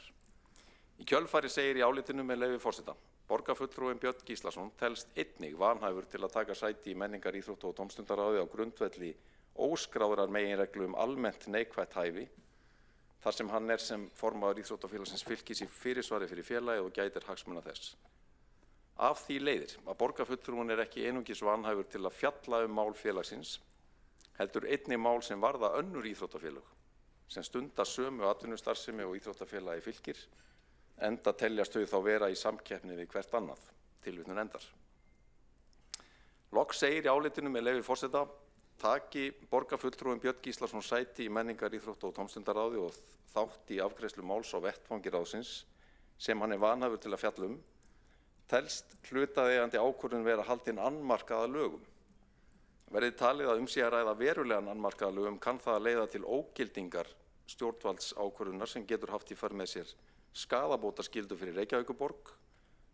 Í kjölfari segir í álitinu með leyfi forseta: Borgarfulltrúinn Björn Gíslason telst einnig vanhæfur til að taka sæti í menningar-, íþrótta- og tómstundaráði á grundvelli óskráðrar meginreglu almennt neikvætt hæfi þar sem hann er sem formaður íþróttafélagsins fylkis í fyrirsvari fyrir félagið og gætir hagsmuna þess. Af því leiðir að borgarfulltrúinn er ekki einungis vanhæfur til að fjalla mál félagsins, heldur einnig mál sem varða önnur íþróttafélög sem stunda sömu atvinnustarfsemi og íþróttafélagi fylkir, enda teljast þau þá vera í samkeppni við hvert annað. Tilvitnun endar. Loks segir í álitinu með leyfi forseta: Taki borgarfulltrúinn Björn Gíslason sæti í menningar-, íþrótta- og tómstundaráði og þátt í afgreiðslu máls á vettvangi ráðsins sem hann er vanhæfur til að fjalla telst hlutaðeigandi ákvörðun vera haldin annmarkaða lögum. Verði talið að sé að ræða verulegan annmarkaða lögum kann það að leiða til ógildingar stjórnvaldsákvörðunar sem getur haft í för með sér skaðabótaskyldu fyrir Reykjavíkurborg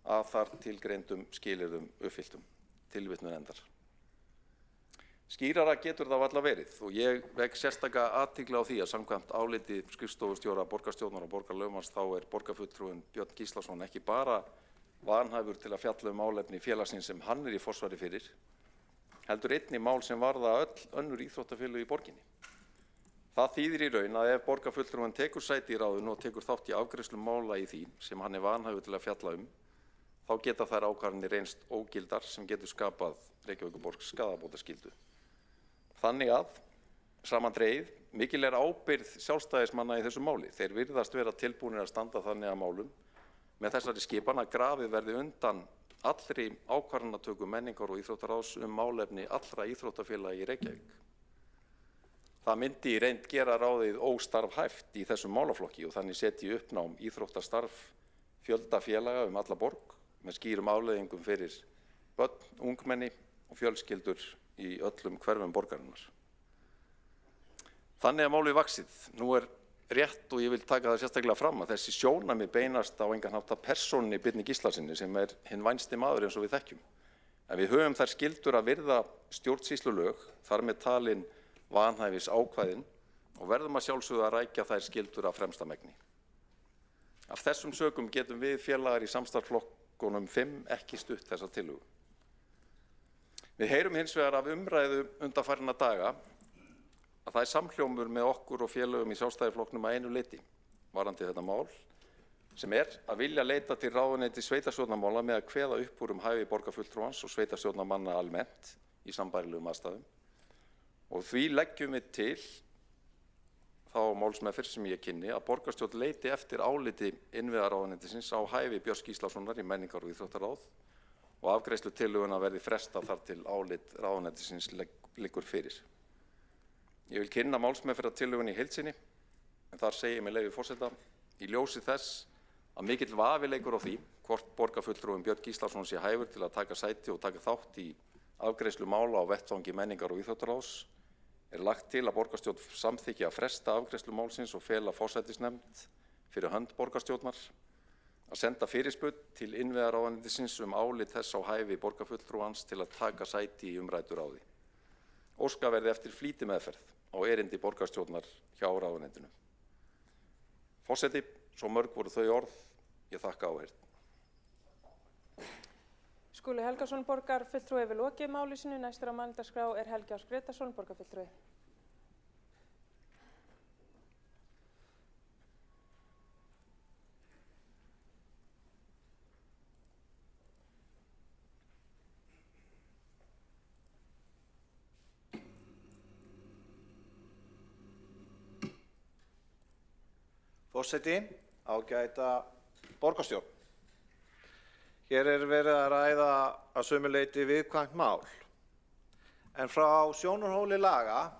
að þar tilgreindum skilyrðum uppfylltum. Tilvitnun endar. Skýrara getur það varla verið og ég vek sérstaka athygli á því að samkvæmt áliti skrifstofustjóra borgarstjórnar og borgarlögmanns þá borgarfulltrúinn Björn Gíslason ekki bara vanhæfur til að fjalla málefni félagsins sem hann í forsvari fyrir, heldur einnig mál sem varða öll önnur íþróttafélög í borginni. Það þýðir í raun að ef borgarfulltrúinn tekur sæti í ráðinu og tekur þátt í afgreiðslu mála í því sem hann vanhæfur til að fjalla þá geta þær ákvarðanir reynst ógildar sem getur skapað Reykjavíkurborg skaðabótaskyldu. Þannig að, samandregið, mikil ábyrgð sjálfstæðismanna í þessu máli. Þeir virðast vera tilbúnir að standa þannig að málum með þessari skipan að grafið verði undan allri ákvarðanatöku menningar og íþróttaráðs málefni allra íþróttafélaga í Reykjavík. Það myndi í reynd gera ráðið óstarfhæft í þessum málaflokki og þannig setji í uppnám íþróttastarf fjölda félaga alla borg með skýrum afleiðingum fyrir börn, ungmenni og fjölskyldur í öllum hverfum borgarinnar. Þannig málið vaxið. Nú rétt og ég vil taka það sérstaklega fram að þessi sjónarmið beinast á engan hátt að persónunni Birni Gíslasyni sem hinn vænsti maður eins og við þekkjum. En við höfum þær skyldur að virða stjórnsýslulög, þar með talin vanhæfis ákvæðin og verðum að sjálfsögðu að rækja þær skyldur af fremsta megni. Af þessum sökum getum við félagar í samstarfsflokkunum 5 ekki stutt þessa tillögu. Við heyrum hins vegar af umræðu undanfarinna daga að það samhljómur með okkur og félögum í Sjálfstæðisflokknum að einu leyti varðandi þetta mál sem að vilja leita til ráðuneyti sveitarstjórnarmála með að kveða upp úr hæfi borgarfulltrúans og sveitarstjórnarmanna almennt í sambærilegum aðstæðum. Og því leggjum við til þá málsmeðferð sem ég kynni að borgarstjórn leiti eftir áliti innviðaráðuneytisins á hæfi Björns Gíslasonar í menningar- og íþróttaráð og afgreiðslutillöguna verði frestað þar til álit ráðuneytisins liggur fyrir. Ég vil kynna málsmeðferðartillögunni í heild sinni, en þar segir með leyfi forseta, í ljósi þess að mikill vafi leikur á því hvort borgarfulltrúinn Björn Gíslason sé hæfur til að taka sæti og taka þátt í afgreiðslu mála á vettvangi menningar- og íþróttaráðs, lagt til að borgarstjórn samþykki að fresta afgreiðslu málsins og fela forsætisnefnd fyrir hönd borgarstjórnar að senda fyrirspurn til innviðaráðuneytisins álit þess á hæfi borgarfulltrúans til að taka sæti í umræddu ráði. Óska verði eftir flýtimeðferð á erindi borgarstjórnar hjá ráðuneytinu. Forseti, svo mörg voru þau orð, ég þakka áheyrn. Skúli Helgason, borgarfulltrúi, hefur lokið máli sínu. Næstur á mælendaskrá Helgi Ás Grétarsson, borgarfulltrúi. Forseti, ágæta borgarstjórn. Hér verið að ræða að sumu leyti viðkvæmt mál. En frá sjónarhóli laga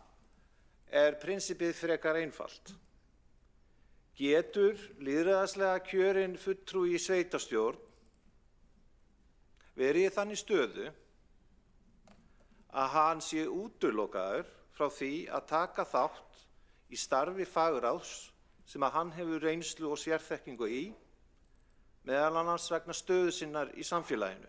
prinsippið frekar einfalt. Getur lýðræðislega kjörinn fulltrúi í sveitarstjórn verið í þannig stöðu að hann sé útilokaður frá því að taka þátt í starfi fagráðs sem að hann hefur reynslu og sérþekkingu í, meðal annars vegna stöðu sinnar í samfélaginu.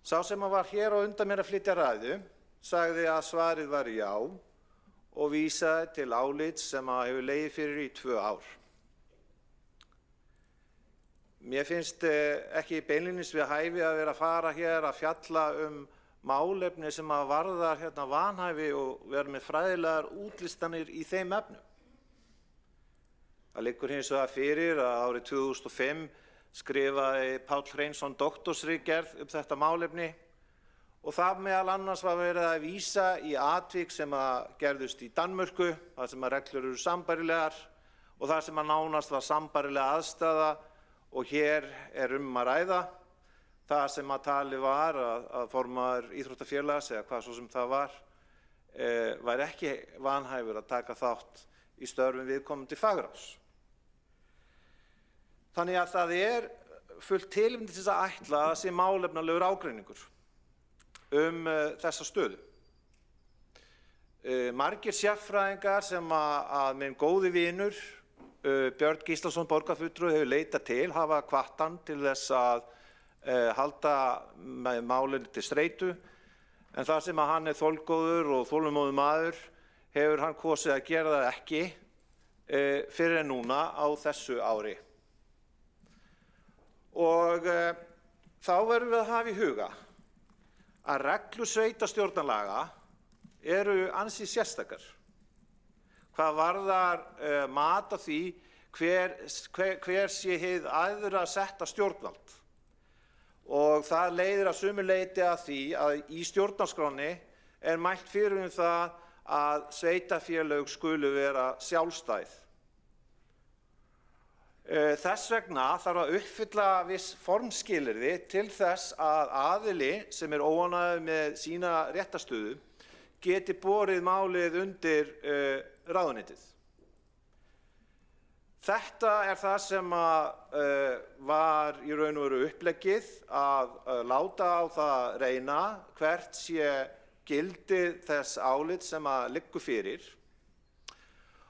Sá sem var hér á undan mér að flytja ræðu sagði að svarið var já og vísaði til álits sem að hefur legið fyrir í 2 ár. Mér finnst ekki beinlínis við hæfi að vera að fara hér að fjalla málefni sem að varðar vanhæfi og vera með fræðilegar útlistanir í þeim efnum. Það liggur hins vegar fyrir að árið 2005 skrifaði Páll Hreinsson doktorsritgerð þetta málefni og það meðal annars var verið að vísa í atvik sem að gerðust í Danmörku, þar sem að reglur eru sambærilegar og þar sem að nánast var sambærilega aðstaða og hér að ræða. Það sem að tali var að formaður íþróttafélags eða hvað svo sem það var ekki vanhæfur að taka þátt í störfum viðkomandi fagráðs. Þannig að það fullt tilefni til þess að ætla að sé málefnalegur ágreiningur þessa stöðu. margir sérfræðingar sem að minn góði vinur Björn Gíslason borgarfulltrúi hefur leitað til, hafa hvatt hann til þess að halda málinu til streitu, en þar sem að hann er þolgóður og þolinmóður maður hefur hann kosið að gera það ekki fyrir en núna á þessu ári. Og þá verðum við að hafa í huga að reglur sveitarstjórnarlaga eru ansi sérstakar. Hvað varðar mat á því hver sé hið æðra setta stjórnvald. Og það leiðir að sumu leyti að því að í stjórnarskránni er mælt fyrir það að sveitarfélög skulu vera sjálfstæð. Þess vegna þarf að uppfylla viss formskilyrði til þess að aðili sem er óánægður með sína réttarstöðu geti borið málið undir ráðuneytið. Þetta er það sem var í raun og veru uppleggið að láta á það reyna hvert sé gildið þess álits sem að liggur fyrir.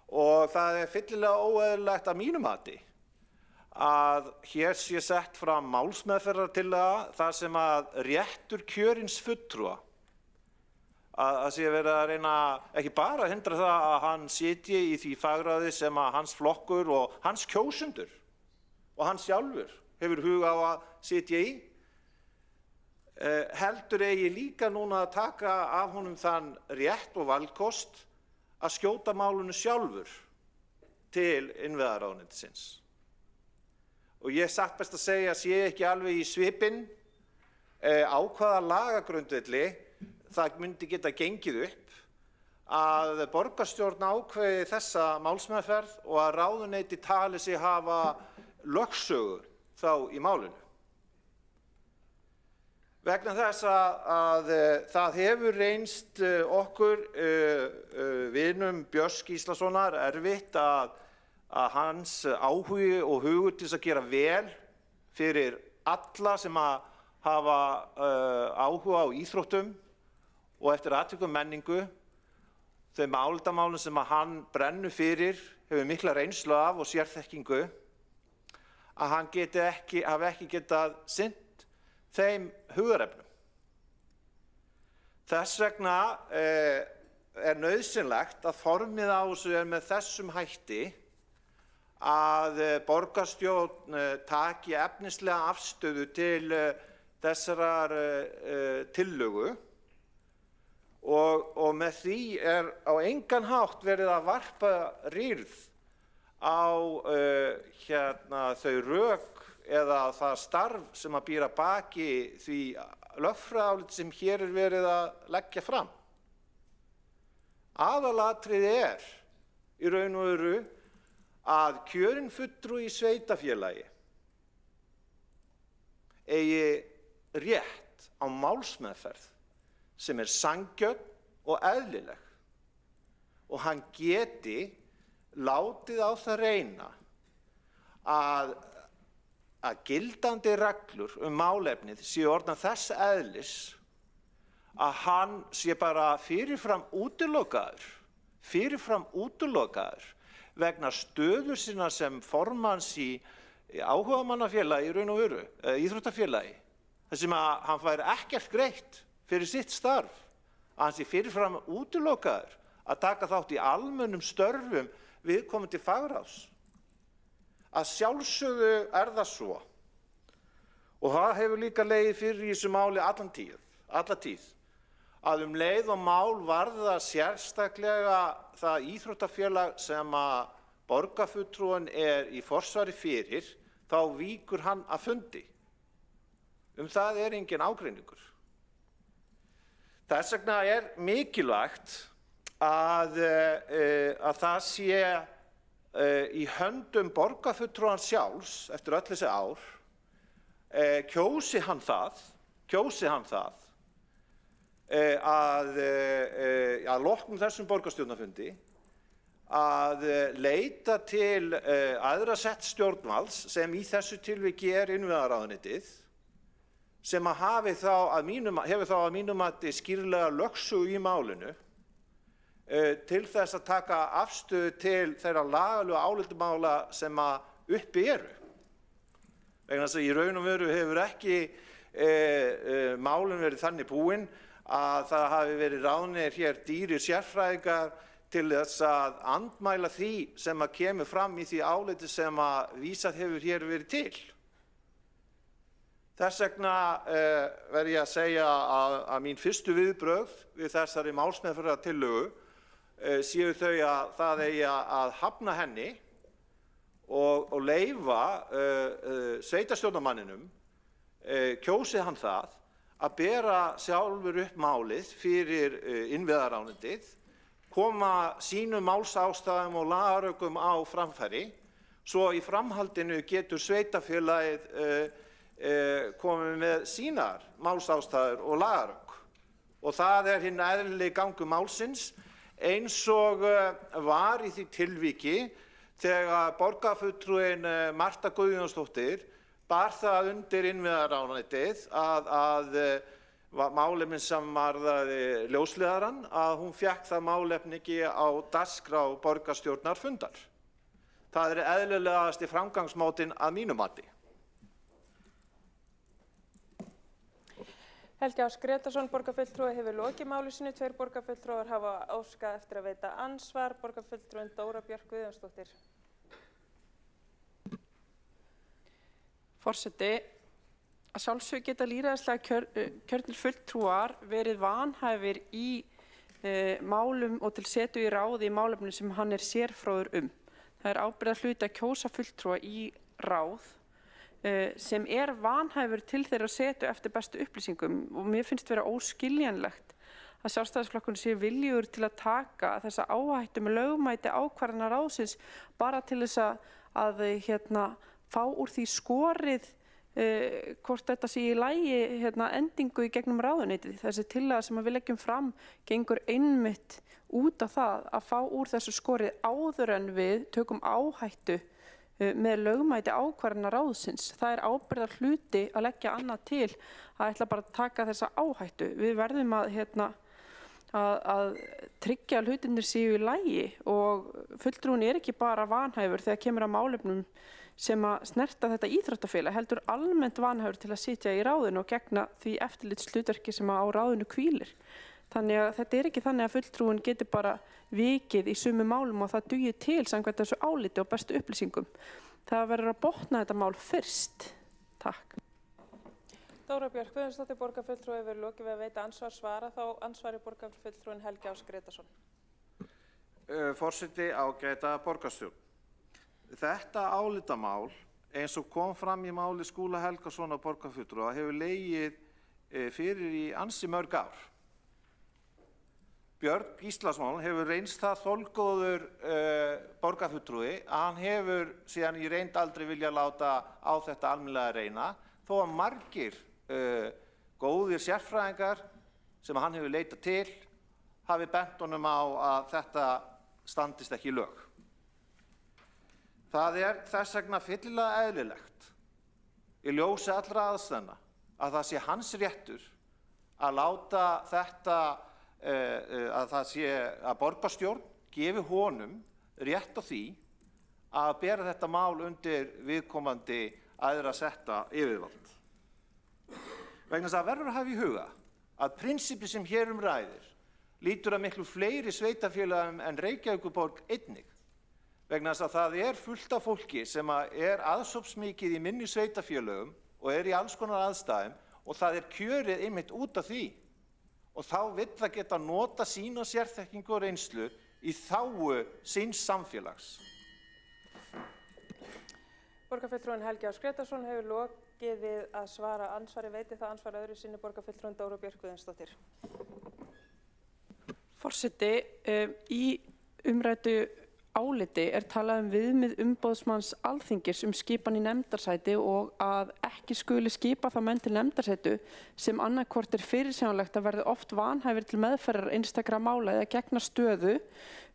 Og það er fyllilega óeðlilegt að mínu mati að hér sé sett fram málsmeðferðartillaga þar sem að réttur kjörins fulltrúa að sé verið að reyna ekki bara að hindra það að hann sitji í því fagráði sem að hans flokkur og hans kjósendur og hann sjálfur hefur hug á að sitja í, heldur eigi líka núna að taka af honum þann rétt og valkost að skjóta málinu sjálfur til innviðaráðuneytisins. Og ég satt best að segja sé ekki alveg í svipinn á hvaða lagagrundvelli það myndi geta gengið upp að borgarstjórn ákveði þessa málsmeðferð og að ráðuneyti tali sig hafa lögsögu þá í málinu. Vegna þess að það hefur reynst okkur vinum Björns Gíslasonar erfitt að hans áhugi og hugur til þess að gera vel fyrir alla sem að hafa áhuga á íþróttum og eftir atvikum menningu, þau álitamálum sem að hann brennur fyrir, hefur mikla reynslu af og sérþekkingu, að hann hafi ekki getað sinnt þeim hugðarefnum. Þess vegna er nauðsynlegt að formið á þessu er með þessum hætti að borgarstjórn taki efnislega afstöðu til þessarar tillögu og með því er á engan hátt verið að varpa rýrð á þau rök eða það starf sem að býr að baki því lögfræðiáliti sem hér er verið að leggja fram. Aðalatriði er í raun og veru að kjörinn fulltrúi í sveitarfélagi eigi rétt á málsmeðferð sem er sanngjörn og eðlileg og hann geti látið á það reyna að gildandi reglur málefnið séu orðnar þess eðlis að hann sé bara fyrirfram útilokaður vegna stöðu sinna sem formanns í áhugamannafélagi í raun og veru, íþróttafélagi, þar sem að hann fær ekkert greitt fyrir sitt starf, að hann sé fyrirfram útilokaður að taka þátt í almennum störfum viðkomandi fagráðs. Að sjálfsögðu er það svo, og það hefur líka legið fyrir í þessu máli alla tíð, að leið og mál varða sérstaklega það íþróttafélag sem að borgarfulltrúinn er í forsvari fyrir, þá víkur hann af fundi. Það er engin ágreiningur. Þess vegna er mikilvægt að það sé í höndum borgarfulltrúans sjálfs eftir öll þessi ár, kjósi hann það að loknum þessum borgarstjórnarfundi að leita til æðra sett stjórnvalds sem í þessu tilviki er innviðaráðuneytið sem að hefur þá að mínum mati skýrlega lögsögu í málinu til þess að taka afstöðu til þeirra lagalegu álitamála sem að uppi eru. Vegna þess að í raun og veru hefur ekki málin verið þannig búin að það hafi verið ráðnir hér dýrir sérfræðingar til þess að andmæla því sem að kemur fram í því áliti sem að vísað hefur hér verið til. Þess vegna verð ég að segja að mín fyrstu viðbrögð við þessari málsmeðferðartillögu séu þau að það eigi að hafna henni og leyfa sveitarstjórnarmanninum, kjósi hann það, að bera sjálfur upp málið fyrir innviðaráðuneytið, koma sínum málsástæðum og lagarökum á framfæri, svo í framhaldinu getur sveitarfélagið komið með sínar málsástæður og lagarök. Og það hinn eðlilegi gangur málsins, eins og var í því tilviki þegar borgarfulltrúinn Marta Guðjónsdóttir bar það undir innviðaráðuneytið að málefni sem varðaði ljósleiðarann, að hún fékk það málefni ekki á dagskrá borgarstjórnarfundar. Það eðlilegasti framgangsmátinn að mínu mati. Helgi Ás Grétarsson, borgarfulltrúi, hefur lokið máli sínu. 2 borgarfulltrúar hafa óskað eftir að veita andsvar. Borgarfulltrúin Dóra Björk Guðjónsdóttir. Forseti, að sjálfsögðu geta lýðræðislega kjörnir fulltrúar verið vanhæfir í málum og til setu í ráði í málefnum sem hann sérfróður um. Það ábyrgðarhluti að kjósa fulltrúa í ráð sem vanhæfur til þeirra setu eftir bestu upplýsingum, og mér finnst vera óskiljanlegt að Sjálfstæðisflokkurinn sé viljugur til að taka þessa áhættu með lögmæti ákvarðana ráðsins bara til þess að fá úr því skorið hvort þetta sé í lagi endingu í gegnum ráðuneytið. Þessi tillaga sem við leggjum fram gengur einmitt út af það að fá úr þessu skorið áður en við tökum áhættu með lögmæti ákvarðana ráðsins. Það ábyrgðarhluti að leggja annað til að ætla bara að taka þessa áhættu. Við verðum að tryggja að hlutirnir séu í lagi, og fulltrúin ekki bara vanhæfur þegar kemur að málefnum sem að snerta þetta íþróttafélag, heldur almennt vanhæfur til að sitja í ráðinu og gegna því eftirlitshlutverki sem á ráðinu hvílir. Þannig að þetta ekki þannig að fulltrúin geti bara vikið í sumu málum og það dugi til samkvæmt þessu áliti og bestu upplýsingum. Það verður að botna þetta mál fyrst. Takk. Dóra Björk Guðjónsdóttir, borgarfulltrúi, hefur lokið við að veita andsvar. Svara þá ansvari borgarfulltrúin Helgi Ás Grétarsson. Forseti, ágæta borgarstjórn. Þetta álitamál, eins og kom fram í máli Skúla Helgasonar borgarfulltrúa, hefur legið fyrir í ansi mörg ár. Björn Gíslason hefur reynst það þolgóður borgarfulltrúi að hann hefur síðan í reynd aldrei vilja láta á þetta almennilega reyna, þó að margir góðir sérfræðingar sem hann hefur leitað til hafi bent honum á að þetta standist ekki í lög. Það þess vegna fyllilega eðlilegt í ljósi allra aðstæðna að það sé hans réttur að láta þetta að það sé að borgarstjórn gefi honum rétt á því að bera þetta mál undir viðkomandi æðra setta yfirvald. Vegna þess að verður að hafa í huga að prinsipið sem hér ræðir lýtur að miklu fleiri sveitarfélögum en Reykjavíkurborg einnig. Vegna þess að það fullt af fólki sem aðsópsmikið í minni sveitarfélögum og í alls konar aðstæðum, og það kjörið einmitt út af því. Og þá vill það geta nota sína sérþekkingu og reynslu í þágu síns samfélags. Borgarfulltrúin Helgi Ás Grétarsson hefur lokið við að svara ansvari. Veiti það ansvar öðru sinni borgarfulltrúin Dóra Björk Guðjónsdóttir. Forseti, í umræddu áliti talað viðmið umboðsmanns Alþingis skipan í nefndarsæti og að ekki skuli skipa það menn til nefndarsætu sem annaðhvort fyrirsjáanlegt að verði oft vanhæfir til meðferðar einstakra mála eða gegna stöðu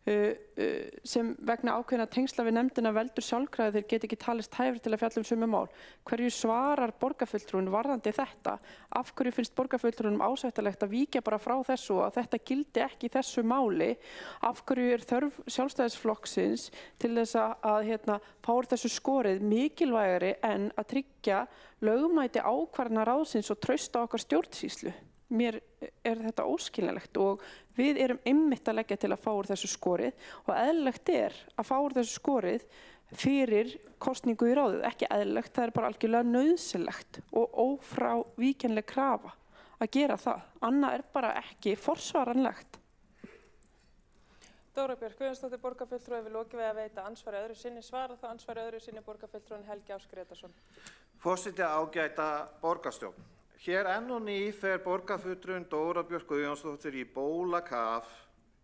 sem vegna ákveðna tengsla við nefndina veldur sjálfkrafa þeir geti ekki talist hæfir til að fjalla sömu mál. Hverju svarar borgarfulltrúinn varðandi þetta? Af hverju finnst borgarfulltrúnum ásættanlegt að víkja bara frá þessu og að þetta gildi ekki í þessu máli? Af hverju þörf Sjálfstæðisflokksins til þess að fá úr þessu skorið mikilvægari en að tryggja lögmæti ákvarðana ráðsins og trausta okkar stjórnsýslu? Mér þetta óskiljanlegt og við erum einmitt að leggja til að fá úr þessu skorið og eðlilegt að fá úr þessu skorið fyrir kosningu í ráðið. Ekki eðlilegt, það bara algjörlega nauðsynlegt og ófrávíkjanleg krafa að gera það. Annað bara ekki forsvaranlegt. Dóra Björk Guðjónsdóttir, borgarfulltrúi, við lokið við að veita ansvari öðru sinni. Svara það ansvari öðru sinni borgarfulltrúin Helgi Ás Grétarsson. Forseti, ágæta borgarstjórn. Hér enn og ný fer borgarfulltrúin Dóra Björk Guðjónsdóttir í bólakaf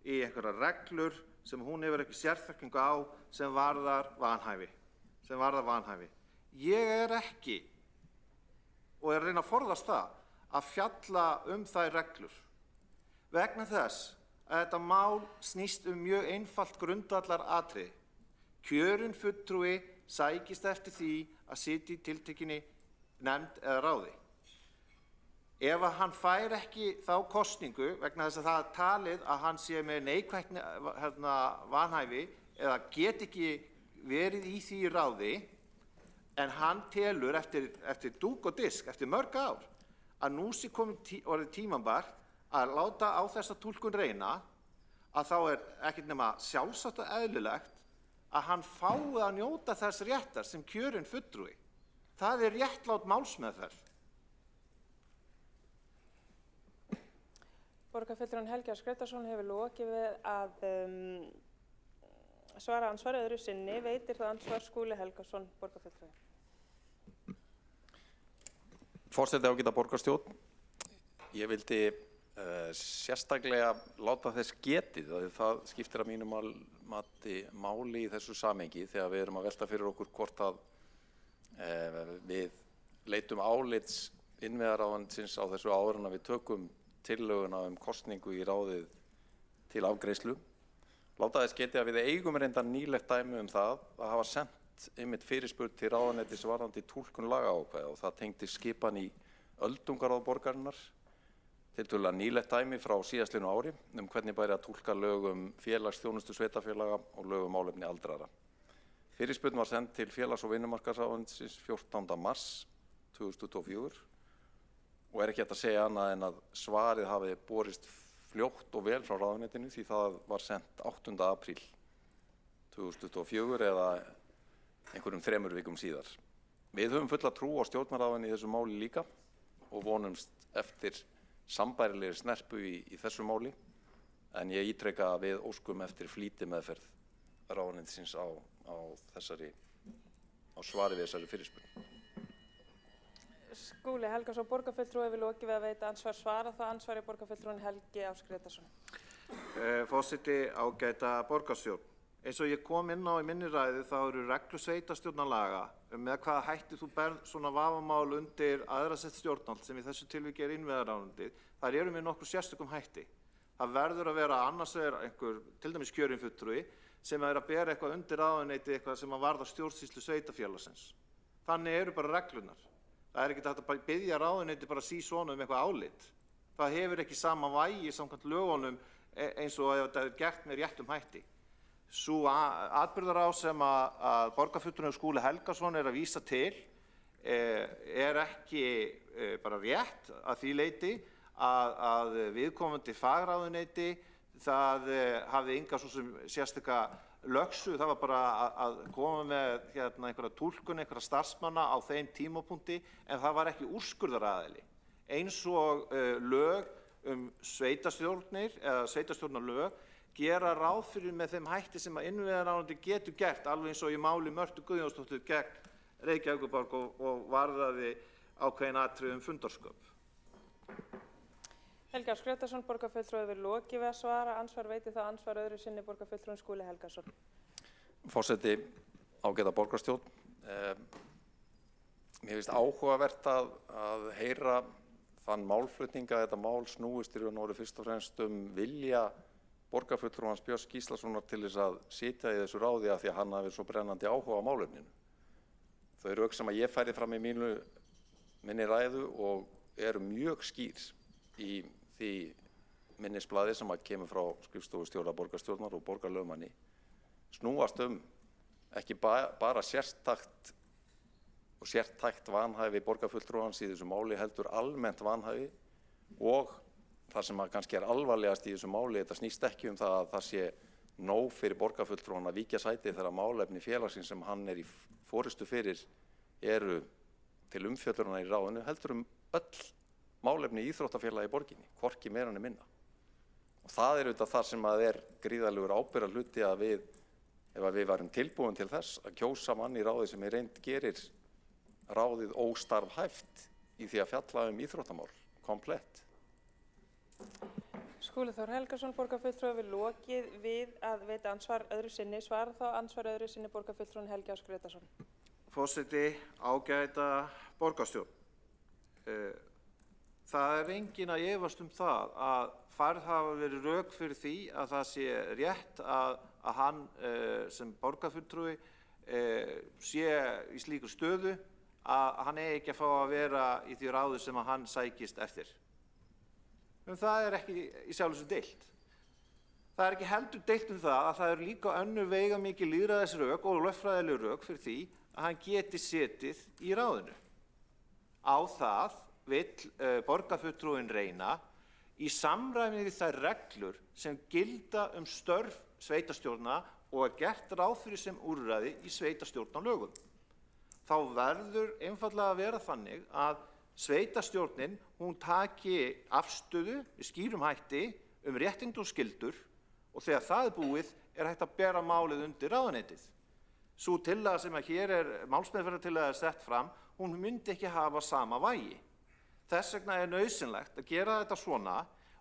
í einhverjar reglur sem hún hefur ekki sérþekkingu á sem varðar vanhæfi. Ég ekki, og að reyna að forðast það, að fjalla þær reglur. Vegna þess að þetta mál snýst mjög einfalt grundvallaratriði. Kjörinn fulltrúi sækist eftir því að sitja í tiltekinni nefnd eða ráði. Ef hann fær ekki þá kosningu vegna þess að það talið að hann sé með neikvætt vanhæfi eða get ekki verið í því ráði en hann telur eftir dúk og disk, eftir mörg ár, að nú sé orðið tímabært að láta á þessa túlkun reyna, að þá ekkert nema sjálfsagt og eðlilegt að hann fái að njóta þess réttar sem kjörinn fulltrúi. Það réttlát málsmeðferð. Borgarfulltrúinn Helgi Ás Grétarsson hefur lokið við að svara ansvari öðru sinni. Veitir það ansvar Skúli Helgason, borgarfulltrúi. Forseti, ágæta borgarstjórn. Ég vildi sérstaklega láta þess getið að það skiptir að mínu mati máli í þessu samhengi þegar við erum að velta fyrir okkur hvort að við leitum álits innviðaráðuneytisins á þessu áður en að við tökum tillöguna kosningu í ráðið til afgreiðslu. Láta þess getið að við eigum reyndar nýlegt dæmi það að hafa sendt einmitt fyrirspurn til ráðuneytis varðandi túlkun lagaákvæða og það tengdi skipan í öldungaráð borgarinnar. Tiltölulega nýlegt dæmi frá síðastliðnu ári hvernig bæri að túlka lög félagsþjónustu sveitarfélaga og lög málefni aldraðra. Fyrirspurn var send til félags- og vinnumarkaðsráðuneytisins 14. mars 2024 og ekki hægt að segja annað en að svarið hafi borist fljótt og vel frá ráðuneytinu því það var sendt 8. apríl 2024 eða einhverjum 3 vikum síðar. Við höfum fulla trú á stjórnarráðinu í þessu máli líka og vonumst eftir sambærilegri snerpu í þessu máli en ég ítreka að við óskum eftir flýtimeðferð ráðuneytisins á svari við þessari fyrirspurn. Skúli Helgason, borgarfulltrúi, hefur lokið við að veita ansvar. Svara það ansvari borgarfulltrúinn Helgi Ás Grétarsson. Forseti, ágæta borgarstjórn. Eins og ég kom inn á í minni ræðu þá eru reglur sveitarstjórnarlaga með hvaða hætti þú berð svona vafamál undir aðra sett stjórnvald sem í þessu tilviki innviðaráðuneytið. Þar eru með nokkur sérstökum hætti. Það verður að vera annars einhver, til dæmis kjörinn fulltrúi, sem að bera eitthvað undir ráðuneytið, eitthvað sem að varða stjórnsýslu sveitarfélagsins. Þannig eru bara reglurnar. Það ekki hægt að biðja ráðuneyti bara svona eitthvað álit. Það hefur ekki sama vægi samkvæmt lögunum eins og ef þetta gert með réttum hætti. Sú atburðarás sem að borgarfulltrúinn Skúli Helgason að vísa til ekki bara rétt að því leyti að viðkomandi fagráðuneyti það hafði enga svo sem sérstaka lögsu, það var bara að koma með einhverja túlkun, einhverja starfsmanna á þeim tímapunkti en það var ekki úrskurðaraðili. Eins og lög sveitarstjórnir eða sveitarstjórnarlög gera ráð fyrir með þeim hætti sem að innviðaráðuneytið getur gert, alveg eins og í máli Mörtu Guðjónsdóttur gegn Reykjavíkurborg og varðaði ákveðin atriði fundarsköp. Helgi Ás Grétarsson, borgarfulltrúi, hefur lokið við að svara. Ansvar veitir það ansvar öðru sinni borgarfulltrúinn Skúli Helgason. Forseti, ágæta borgarstjórn. Mér finnst áhugavert að heyra þann málflutning að þetta mál snúist í raun og veru fyrst og fremst vilja borgarfulltrúans Björns Gíslasonar til þess að sitja í þessu ráði af því að hann hafi svo brennandi áhuga á málefninu. Þau rök sem að ég færi fram í minni ræðu og eru mjög skýr í því minnisblaði sem að kemur frá skrifstofustjóra borgarstjórnar og borgarlögmanni snúast ekki bara sértækt vanhæfi borgarfulltrúans í þessu máli heldur almennt vanhæfi og það sem að kannski alvarlegast í þessu máli, þetta snýst ekki það að það sé nóg fyrir borgarfulltrúan að víkja sæti þegar málefni félagsins sem hann í forystu fyrir eru til umfjöllunar í ráðinu heldur öll málefni íþróttafélagi í borginni, hvorki meira né minna. Og það auðvitað það sem að gríðarlegur ábyrgðarhluti að ef við varum tilbúin til þess að kjósa mann í ráði sem reynd gerir ráðið óstarfhæft í því að fjalla íþróttamál komplett. Skúli Þór Helgason, borgarfulltrúi, við lokið við að veita ansvar öðru sinni. Svara þá ansvar öðru sinni borgarfulltrúin Helgi Ás Grétarsson. Forseti, ágæta borgarstjórn. Það enginn að efast það að færð hafa verið rök fyrir því að það sé rétt að hann sem borgarfulltrúi sé í slíku stöðu að hann ekki að fá að vera í því ráði sem að hann sækist eftir. Það ekki í sjálfu sér deilt. Það ekki heldur deilt það að það líka önnur veigamikil lýðræðisrök og lögfræðileg rök fyrir því að hann geti setið í ráðinu. Á það vill borgarfulltrúinn reyna í samræmi við þær reglur sem gilda störf sveitarstjórna og gert ráð fyrir sem úrræði í sveitarstjórnarlögum. Þá verður einfaldlega að vera þannig að sveitarstjórnin taki afstöðu í skýrum hætti réttindi og skyldur og þegar það búið hægt að bera málið undir ráðuneytið. Sú tillaga sem hér málsmeðferðartillaga sett fram, hún myndi ekki hafa sama vægi. Þess vegna nauðsynlegt að gera þetta svona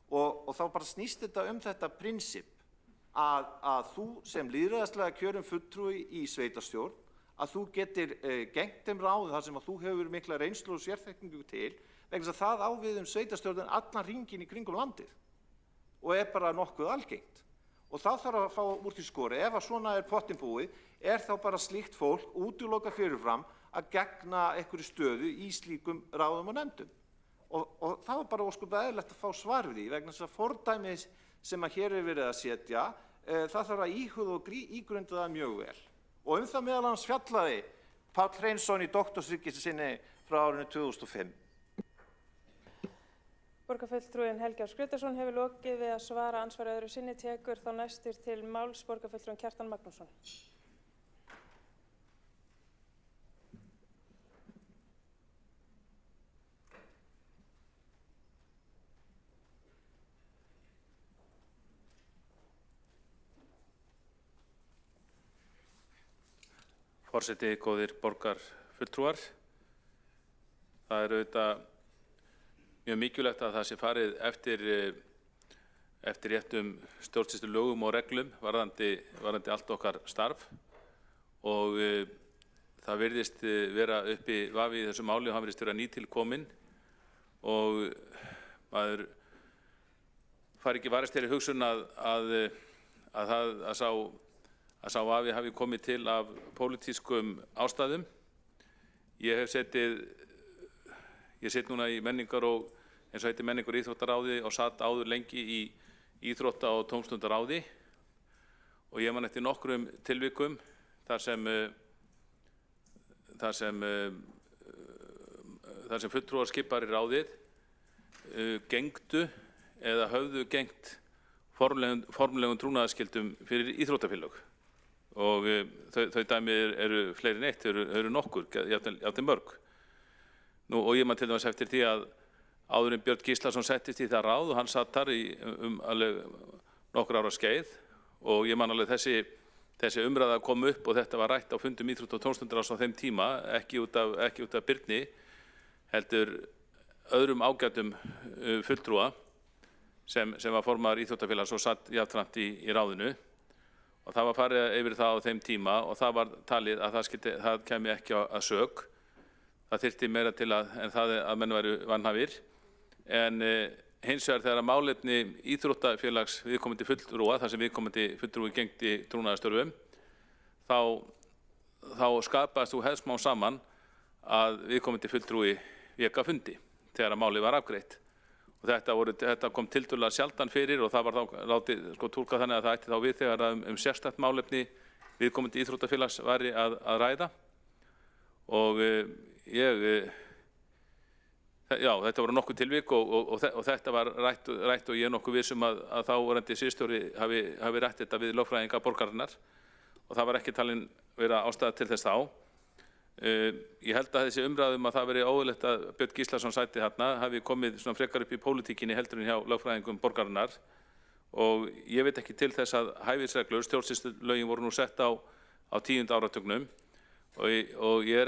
og þá bara snýst þetta þetta prinsip að þú sem lýðræðislega kjörinn fulltrúi í sveitarstjórn að þú getir gegnt þeim ráðum þar sem að þú hefur mikla reynslu og sérþekkingu til vegna þess að það á við sveitarstjórnin allan hringinn í kringum landið og bara nokkuð algengt. Og þá þarf að fá úr því skori, ef að svona pottin búið, þá bara slíkt fólk útilokað fyrirfram að gegna einhverju stöðu í slíkum ráðum og nefndum. Og það var bara ósköp eðlilegt að fá svar við því vegna þess að fordæmi sem að hér verið að setja, það þarf að íhuga og ígrunda það mjög vel. Og það meðal annars fjallaði Páll Hreinsson í doktorsritgerð sinni frá árinu 2005. Borgarfulltrúinn Helgi Ás Grétarsson hefur lokið við að svara ansvar öðru sinni. Tekur þá næstur til máls borgarfulltrúinn Kjartan Magnússon. Forseti, góðir borgarfulltrúar. Það auðvitað mjög mikilvægt að það sé farið eftir réttum stjórnsýslulögum og reglum varðandi allt okkar starf og það virðist vera uppi vafi í þessu máli og hann virðist vera nýtilkominn og maður fari ekki varist þeirri hugsun að sá vafi hafi komið til af pólitískum ástæðum. Ég sitt núna í menningar og eins og heitir menningar og íþróttaráði og satt áður lengi í íþrótta- og tómstundaráði og ég man eftir nokkrum tilvikum þar sem fulltrúar skipar í ráðið gengdu eða höfðu gengt formlegum trúnaðarskildum fyrir íþróttafélög. Og þau dæmi eru fleiri en eitt, þau eru nokkur, jafnvel mörg. Og ég man til dæmis eftir því að áður en Björn Gíslason settist í það ráð og hann satt þar í alveg nokkur ára skeið og ég man alveg þessi umræða kom upp og þetta var rætt á fundum íþrótta- og tómstundaráðs á þeim tíma, ekki út af Birni, heldur öðrum ágætum fulltrúa sem var formaður íþróttafélags og satt jafnframt í ráðinu. Og það var farið yfir það á þeim tíma og það var talið að það kemi ekki að sök. Það þyrfti meira til en það að menn væru vanhæfir. En hins vegar þegar málefni íþróttafélags viðkomandi fulltrúa, þar sem viðkomandi fulltrúi gegndi trúnaðarstörfum, þá skapaðist þú hefð smá saman að viðkomandi fulltrúi vék af fundi þegar málið var afgreitt. Og þetta kom tiltölulega sjaldan fyrir og það var þá látið túlka þannig að það ætti þá við þegar sérstakt málefni viðkomandi íþróttafélags væri að ræða. Og þetta voru nokkuð tilvik og þetta var rætt og ég nokkuð vissum að þáverandi sviðsstjóri hafi rætt þetta við lögfræðinga borgarinnar og það var ekki talin vera ástæða til þess þá. Ég held að þessi umræðum að það veri óeðlilegt að Björn Gíslason sæti þarna hafi komið svona frekar upp í pólitíkinni heldur en hjá lögfræðingum borgarinnar og ég veit ekki til þess að hæfisreglur, stjórnsýslulögin voru nú sett á 10. áratugnum og mér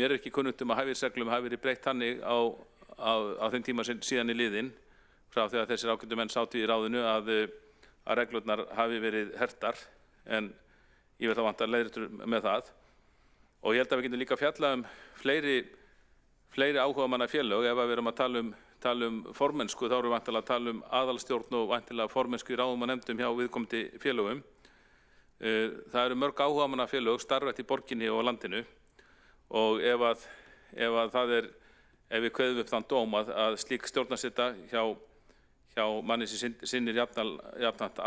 er ekki kunnugt að hæfisreglum hafi verið breytt þannig á þeim tíma síðan í liðin frá þegar þessir ágætu menn sátu í ráðinu að reglurnar hafi verið hertar en ég vil þá vanta leiðréttur með það. Og ég held að við getum líka fjallað fleiri áhugamannafélög ef við erum að tala um formennsku, þá erum við væntanlega að tala aðalstjórn og væntanlega formennsku í ráðum og nefndum hjá viðkomandi félögum. Það eru mörg áhugamannafélög starfrækt í borginni og landinu og ef við kveðum upp þann dóm að slík stjórnarseta hjá manni sem sinnir jafnframt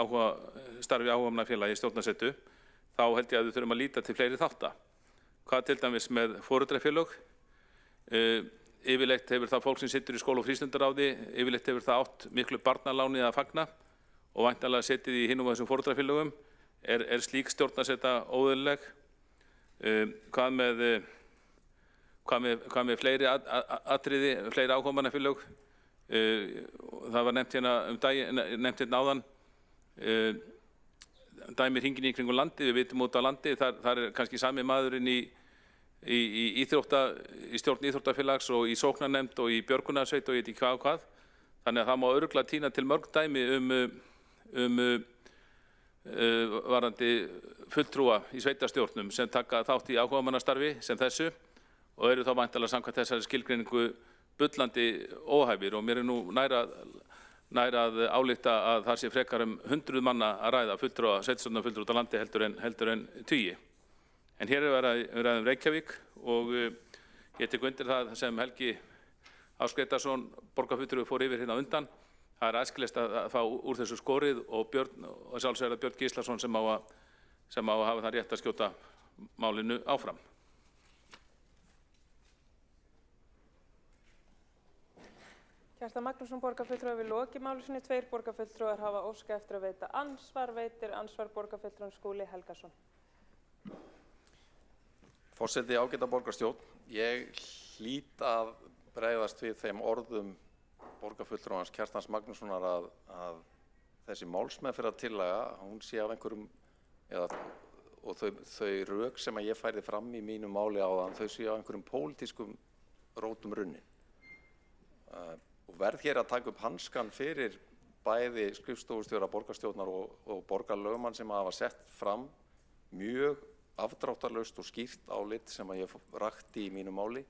starfi áhugamannafélagi í stjórnarsetu, þá held ég að við þurfum að líta til fleiri þátta. Hvað til dæmis með foreldrafélög? Yfirleitt hefur það fólk sem situr í skóla- og frístundaráði, yfirleitt hefur það átt miklu barnaláni að fagna og væntanlega setið í hinum af þessum foreldrafélögum. Er slík stjórnarseta óeðlileg? Hvað með fleiri atriði, fleiri áhugamannafélög? Það var nefnt hérna áðan dæmi hringinn í kringum landið, við vitum út á landið, þar er kannski sami maðurinn í stjórn íþróttafélags og í sóknarnefnd og í björgunarsveit og ég veit ekki hvað og hvað. Þannig að það má örugglega tína til mörg dæmi varðandi fulltrúa í sveitarstjórnum sem taka þátt í áhugamannastarfi sem þessu og eru þá væntanlega samkvæmt þessari skilgreiningu bullandi óhæfir og mér er nú nær að álykta að það sé frekar 100 manna að ræða sveitarstjórnarfulltrúa út á landi heldur en 10. En hér er verið Reykjavík og ég tek undir það sem Helgi Ásgeirsson borgarfulltrúi fór yfir hérna á undan. Það er æskilegt að fá úr þessu skorið og sjálfsögðu Björn Gíslason sem á að hafa það rétt að skjóta málinu áfram. Kjartan Magnússon borgarfulltrúi við lokið máli sinni. 2 borgarfulltrúar hafa óskað eftir að veita andsvar. Veitir andsvar borgarfulltrúinn Skúli Helgason. Forseti, ágæta borgarstjórn, ég hlýt að bregðast við þeim orðum borgarfulltrúans Kjartans Magnússonar að þessi málsmeðferðartillaga, hún sé af einhverjum, og þau rök sem ég færði fram í mínu máli áðan, þau sé af einhverjum pólitískum rótum runnin. Og verð hér að taka upp hanskan fyrir bæði skrifstofustjóra borgarstjórnar og borgarlögmann sem hafa sett fram mjög afdráttarlaust og skýrt álit sem ég rakti í mínu máli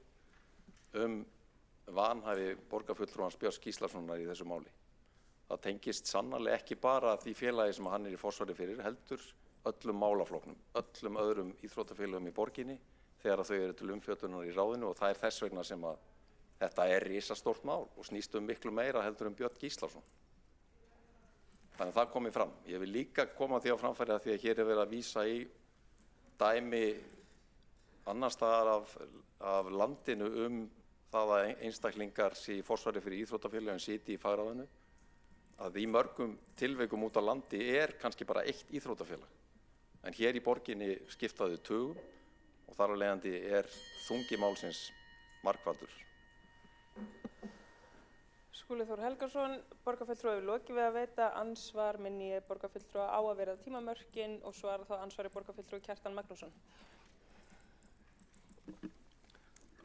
vanhæfi borgarfulltrúans Björns Gíslasonar í þessu máli. Það tengist sannarlega ekki bara því félagi sem hann er í forsvari fyrir, heldur öllum málafloknum, öllum öðrum íþróttafélögum í borginni þegar þau eru til umfjöllunar í ráðinu og það er þess vegna sem að þetta er risastórt mál og snýst miklu meira heldur Björn Gíslason. Þannig að það komi fram. Ég vil líka koma því á framfæri að því að hér er verið að vísa í dæmi annars staðar af landinu það að einstaklingar sé í forsvari fyrir íþróttafélögin siti í fagráðinu, að í mörgum tilvikum út á landi er kannski bara eitt íþróttafélag. En hér í borginni skiptaðu tugum og þar af leiðandi er þungi málsins margfaldur. Skúli Þór Helgason, borgarfulltrúi við lokið við að veita andsvar. Minni ég borgarfulltrúa á að vera tímamörkin og svara þá ansvari borgarfulltrúi Kjartan Magnússon.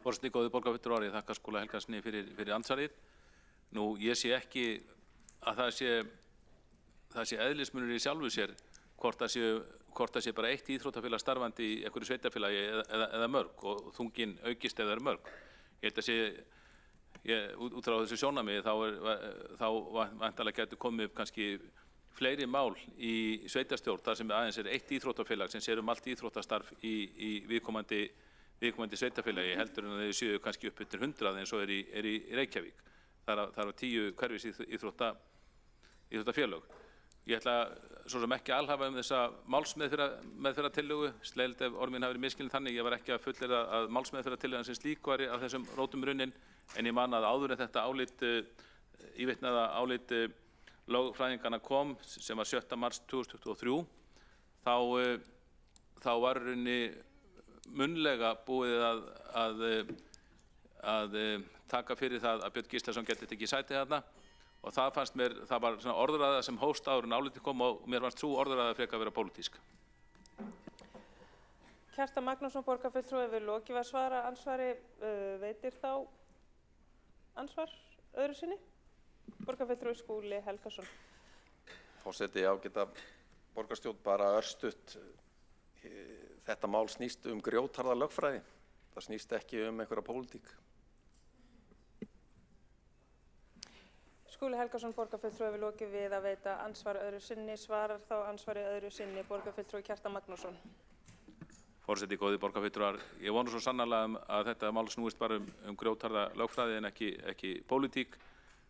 Forseti, góði borgarfulltrúar, ég þakka Skúla Helgasyni fyrir andsvarið. Nú, ég sé ekki að það sé eðlismunur í sjálfu sér hvort það sé bara eitt íþróttafélag starfandi í einhverju sveitarfélagi eða mörg og þungin aukist eða mörg. Ég held að sé út frá þessu sjónarmiði þá væntanlega getur komið upp kannski fleiri mál í sveitarstjórn þar sem aðeins eitt íþróttafélag sem sér allt íþróttastarf í viðkomandi sveitarfélagi heldur en þau séu kannski upp undir 100 eins og í Reykjavík. Það eru 10 hverfis íþróttafélög. Ég ætla svo sem ekki alhafa þessa málsmeðferðartillögu, slegilegt ef orð mín hafi verið misskilin þannig, ég var ekki að fullyrða að málsmeðferðartillagan sem slík væri af þessum rótum runnin, en ég man að áður en þetta ívitnaða álit lögfræðinganna kom, sem var 7. mars 2023, þá var runni munnlega búið að taka fyrir það að Björn Gíslason geti tekið sæti þarna. Og það fannst mér, það var svona orðræða sem hófst áður en álitið kom og mér fannst sú orðræða frekar að vera pólitísk. Kjartan Magnússon, borgarfulltrúi, hefur lokið að svara andsvari, veitir þá ansvar öðru sinni? Borgarfulltrúi Skúli Helgason. Forseti, ágæta borgarstjórn, bara örstutt. Þetta mál snýst grjótharða lögfræði. Það snýst ekki einhverja pólitík. Skúli Helgason, borgarfulltrúi, hefur lokið við að veita ansvar öðru sinni. Svarar þá ansvari öðru sinni borgarfulltrúi Kjartan Magnússon. Forseti, góðir borgarfulltrúar, ég vona svo sannarlega að þetta mál snúist bara grjótharða lögfræði en ekki pólitík,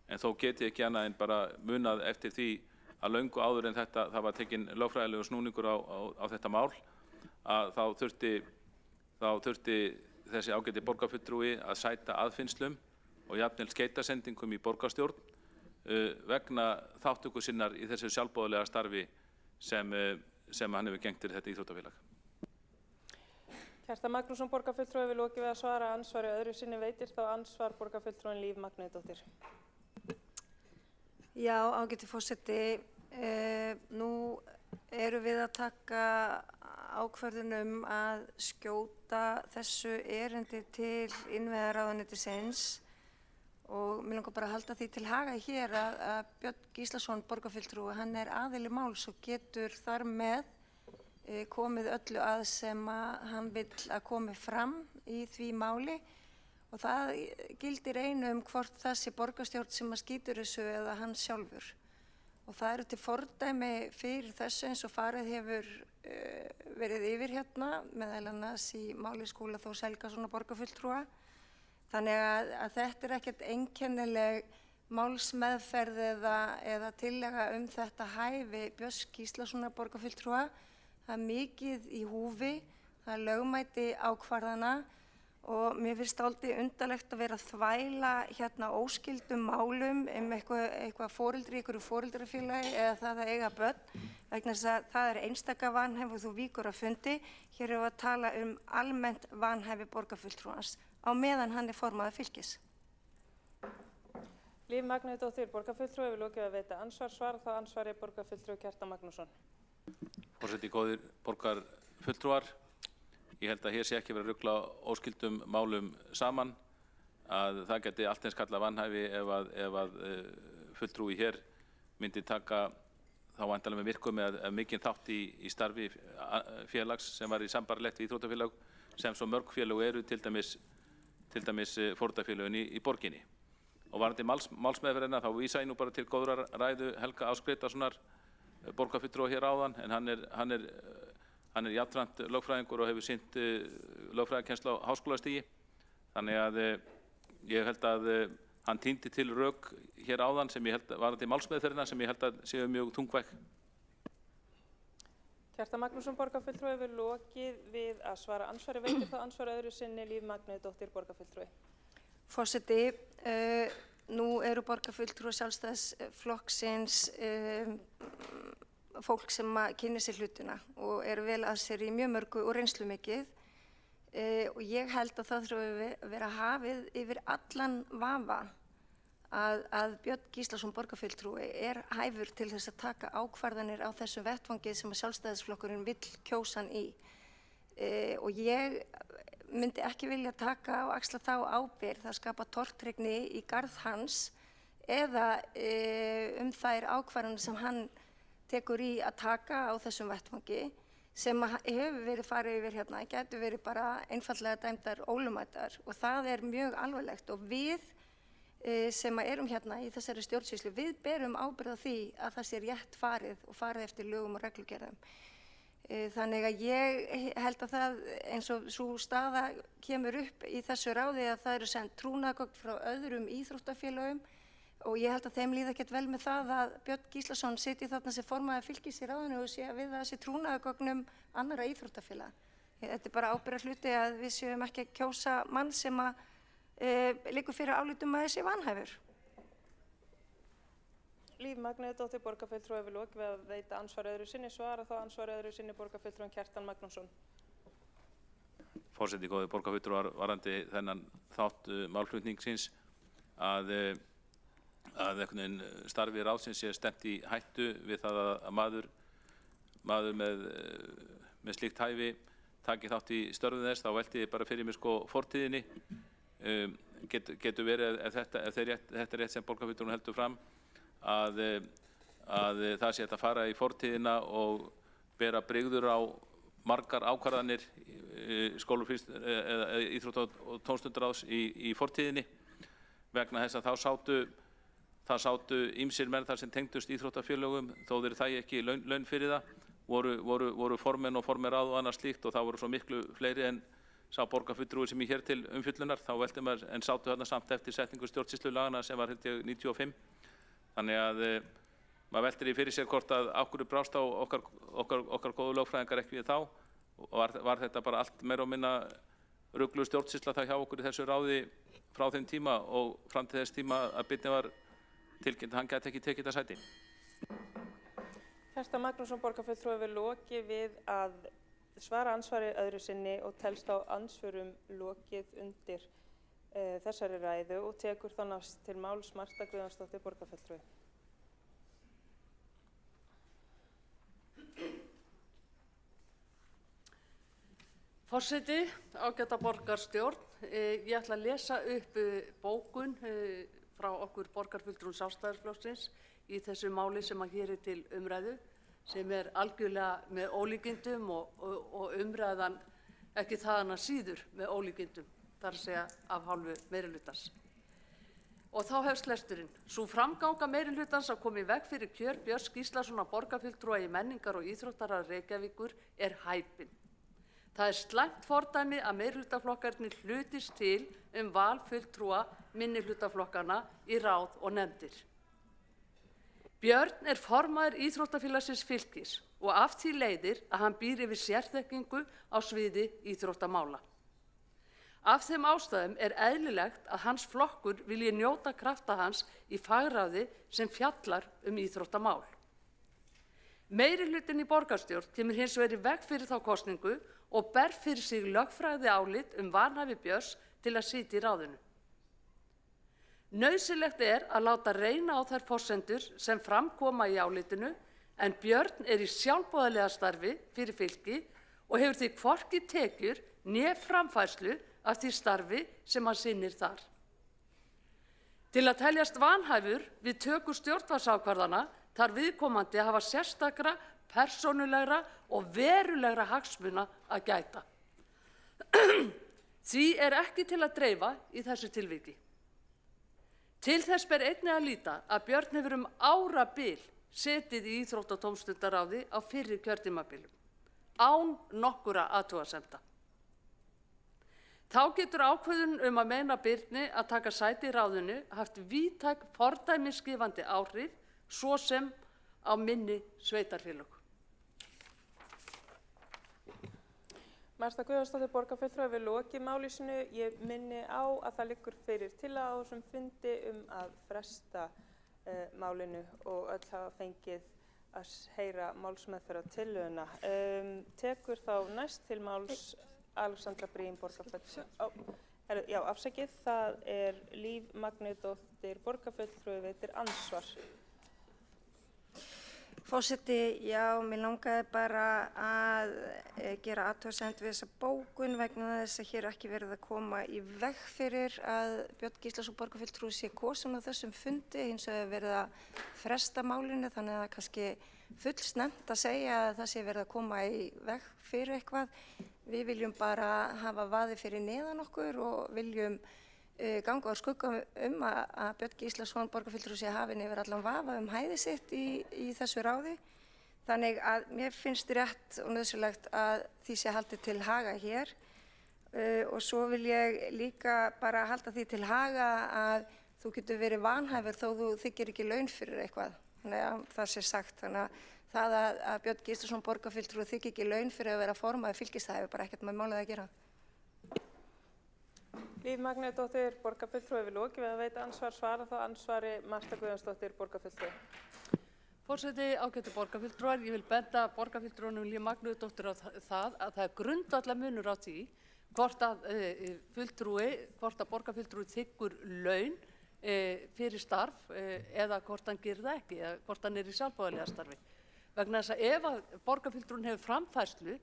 en þó get ég ekki annað en bara munað eftir því að löngu áður en það var tekinn lögfræðilegu snúningur á þetta mál, að þá þurfti þessi ágæti borgarfulltrúi að sæta aðfinnslum og jafnvel skeytasendingum í borgarstjórn vegna þátttöku sinnar í þessu sjálfboðalega starfi sem hann hefur gegnt fyrir þetta íþróttafélag. Kjartan Magnússon, borgarfulltrúi, hefur lokið við að svara ansvari öðru sinni, veitir þá ansvar borgarfulltrúin Líf Magnúsdóttir. Já, ágæti forseti, nú erum við að taka ákvörðun að skjóta þessu erindi til innviðaráðuneytisins og mér langar bara að halda því til haga hér að Björn Gíslason, borgarfulltrúi, hann aðili máls og getur þar með komið öllu að sem hann vill að komi fram í því máli og það gildir einu hvort það sé borgarstjórn sem skýtur þessu eða hann sjálfur. Og það eru til fordæmi fyrir þessu eins og farið hefur verið yfir hérna, meðal annars í máli Skúla Þórs Helgasonar borgarfulltrúa. Þannig að þetta ekkert einkennileg málsmeðferð eða tillaga þetta hæfi Björns Gíslasonar borgarfulltrúa. Það mikið í húfi, það lögmæti ákvarðana og mér finnst dálítið undarlegt að vera að þvæla hérna óskyldum málum eitthvað foreldri í einhverju foreldrafélagi eða það að eiga börn vegna þess að það einstaka vanhæfi og þú víkur að fundi. Hér erum við að tala almennt vanhæfi borgarfulltrúans á meðan hann formaður fylkis. Líf Magnúsdóttir, borgarfulltrúi, hefur lokið að veita ansvar. Svarar þá ansvari borgarfulltrúi Kjartan Magnússon. Forseti, góðir borgarfulltrúar, ég held að hér sé ekki verið að rugla óskyldum málum saman, að það geti allt eins kallað vanhæfi ef að fulltrúi hér myndi taka þá væntanlega með virkum eða mikinn þátt í starfi félags sem var í sambarlegt við íþróttafélag sem svo mörg félög eru, til dæmis fórnarfélögin í borginni. Og varðandi málsmeðferðina þá vísa ég nú bara til góðrar ræðu Helga Áss Grétarssonar, borgarfulltrúa hér áðan, en hann er jafnframt lögfræðingur og hefur sinnt lögfræðikennslu á háskólastigi. Þannig að ég held að hann týndi til rök hér áðan sem ég held varðandi málsmeðferðina sem ég held að séu mjög þungvæg. Kjartan Magnússon, borgarfulltrúi, hefur lokið við að svara ansvari, veitir þá ansvari öðru sinni Líf Magnúsdóttir, borgarfulltrúi. Forseti, nú eru borgarfulltrúi Sjálfstæðisflokksins fólk sem kynni sér hlutina og vel að sér í mjög mörgu og reynslu mikið og ég held að það þurfi að vera hafið yfir allan vafa að Björn Gíslason borgarfulltrúi hæfur til þess að taka ákvarðanir á þessum vettvangi sem Sjálfstæðisflokkurinn vill kjósa hann í og ég myndi ekki vilja taka og axla þá ábyrgð að skapa tortryggni í garð hans eða þær ákvarðanir sem hann tekur í að taka á þessum vettvangi sem hefur verið farið yfir hérna, getur verið bara einfallega dæmdar ólögmætar og það mjög alvarlegt og við sem erum hérna í þessari stjórnsýslu, við berum ábyrgð á því að það sé rétt farið og farið eftir lögum og reglugerðum. Þannig að ég held að það, eins og svo staða kemur upp í þessu ráði, að það eru send trúnaðargögn frá öðrum íþróttafélögum og ég held að þeim líða ekkert vel með það að Björn Gíslason sitji þarna sem formaður fylkis í ráðinu og sé við þessi trúnaðargögnum annarra íþróttafélaga. Þetta er bara ábyrgðarhluti að við séum ekki að kjósa mann sem liggur fyrir álitum að þessi vanhæfur. Líf Magnúsdóttir, borgarfulltrúi, hefur lokið við að veita ansvar öðru sinni. Svara þá ansvar öðru sinni borgarfulltrúin Kjartan Magnússon. Forseti, góðir borgarfulltrúar, varðandi þennan þátt málflutningsins að einhvern veginn starfi ráðsins sé stefnt í hættu við það að maður með slíkt hæfi taki þátt í störfum þess. Þá velti ég bara fyrir mér fortíðinni. Getur verið, ef þetta er rétt sem borgarfulltrúin heldur fram, að það sé að fara í fortíðina og bera brigður á margar ákvarðanir eða íþrótta- og tómstundaráðs í fortíðinni, vegna þess að það sátu ýmsir menn þar sem tengdust íþróttafélögum, þó þeir þægi ekki laun fyrir það, voru formenn og formenráð og annað slíkt, og það voru svo miklu fleiri en sá borgarfulltrúi sem ég hér til umfjöllunar, þá velti maður, en sátu þarna samt eftir setningu stjórnsýslulagana sem var held ég 95. Þannig að maður veltir í fyrir sér hvort að ákvörðu brást á okkar góðu lögfræðingar ekki við þá, og var þetta bara allt meira og minna ruglu stjórnsýsla það hjá okkur í þessu ráði frá þeim tíma og fram til þess tíma að Birni var tilkynnt að hann gæti ekki tekið þetta sæti. Kjartan Magnússon, borgarfulltrúi, hefur lokið við að svara ansvari öðru sinni og telst á ansvörum lokið undir þessari ræðu og tekur þá næst til máls Marta Guðjónsdóttir, borgarfulltrúi. Forseti, ágæta borgarstjórn, ég ætla að lesa upp bókun frá okkur borgarfulltrúum Sjálfstæðisflokksins í þessu máli sem hér er til umræðu, sem er algjörlega með ólíkindum og umræðan ekki þaðan að síður með ólíkindum, þar að segja af hálfu meirihlutans. Og þá hefst lesturinn. Sú framganga meirihlutans að koma í veg fyrir kjör Björns Gíslasonar borgarfulltrúa í menningar- og íþróttaráð Reykjavíkur er hæpinn. Það er slæmt fordæmi að meirihlutaflokkarnir hlutist til val fulltrúa minnihlutaflokkana í ráð og nefndir. Björn er formaður Íþróttafélagsins Fylkis og af því leiðir að hann býr yfir sérþekkingu á sviði íþróttamála. Af þeim ástæðum er eðlilegt að hans flokkur vilji njóta krafta hans í fagráði sem fjallar íþróttamál. Meirihlutinn í borgarstjórn kemur hins vegar í veg fyrir þá kosningu og ber fyrir sig lögfræði álit vanhæfi Björns til að sitja í ráðinu. Nauðsynlegt er að láta reyna á þær forsendur sem fram koma í álitinu, en Björn er í sjálfboðaliða starfi fyrir fylki og hefur því hvorki tekjur né framfærslu af því starfi sem hann sinnir þar. Til að teljast vanhæfur við töku stjórnvaldsákvarðana þarf viðkomandi að hafa sérstakra, persónulegra og verulegra hagsmuna að gæta. Því er ekki til að dreifa í þessu tilviki. Til þess ber einnig að líta að Björn hefur árabil setið í íþrótta- og tómstundaráði á fyrri kjörtímabilum, án nokkura athugasemda. Þá getur ákvörðun að meina Birni að taka sæti í ráðinu haft víðtæk fordæmisgefandi áhrif, svo sem á minni sveitarfélög. Marta Guðjónsdóttir, borgarfulltrúi, hefur lokið máli sínu. Ég minni á að það liggur fyrir tillaga á þessum fundi að fresta málinu og öll hafa fengið að heyra málsmeðferð á tillöguna. Tekur þá næst til máls Alexandra Briem, borgarfulltrúi. Já, afsakið, það er Líf Magnúsdóttir, borgarfulltrúi, veitir ansvar. Forseti, já, mér langaði bara að gera athugasemd við þessa bókun vegna þess að hér er ekki verið að koma í veg fyrir að Björn Gíslason borgarfulltrúi sé kosinn á þessum fundi, hins vegar verið að fresta málinu, þannig að það er kannski fullsnemmt að segja að það sé verið að koma í veg fyrir eitthvað. Við viljum bara hafa vaðið fyrir neðan okkur og viljum ganga úr skugga að Björn Gíslason borgarfulltrúi sé hafinn yfir allan vafa hæfi sitt í þessu ráði. Þannig að mér finnst rétt og nauðsynlegt að því sé haldið til haga hér. Og svo vil ég líka bara halda því til haga að þú getur verið vanhæfur þó þú þiggir ekki laun fyrir eitthvað. Þannig að það sé sagt. Þannig að það að Björn Gíslason borgarfulltrúi þiggi ekki laun fyrir að vera formaður fylkis, það hefur bara ekkert með málið að gera. Líf Magnúsdóttir, borgarfulltrúi, við lokið við að veita ansvar, svara þá ansvari Marta Guðjónsdóttir, borgarfulltrúi. Forseti, ágætu borgarfulltrúar, ég vil benda borgarfulltrúanum Líf Magnúsdóttir á það að það er grundvallarmunur á því hvort að borgarfulltrúi þiggur laun fyrir starf eða hvort hann gerir það ekki, eða hvort hann er í sjálfboðaliða starfi. Vegna þess að ef að borgarfulltrúin hefur framfærslu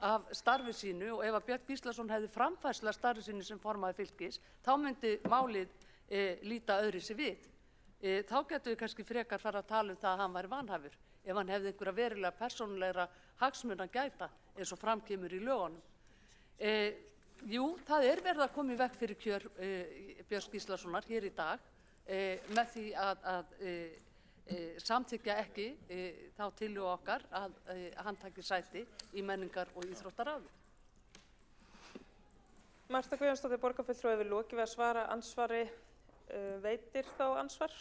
af starfi sínu og ef að Björn Gíslason hefði framfærslu af starfi sínu sem formaður fylkis, þá myndi málið líta öðruvísi við. Þá getum við kannski frekar fara að tala um það að hann væri vanhæfur, ef hann hefði einhverja verulega persónulegra hagsmuna að gæta, eins og framkemur í lögunum. Jú, það er verið að koma í veg fyrir kjör Björns Gíslasonar hér í dag með því að samþykkja ekki þá tillögu okkar að hann taki sæti í menningar- og íþróttaráði. Marta Guðjónsdóttir, borgarfulltrúi, við lokið við að svara ansvari, veitir þá ansvar.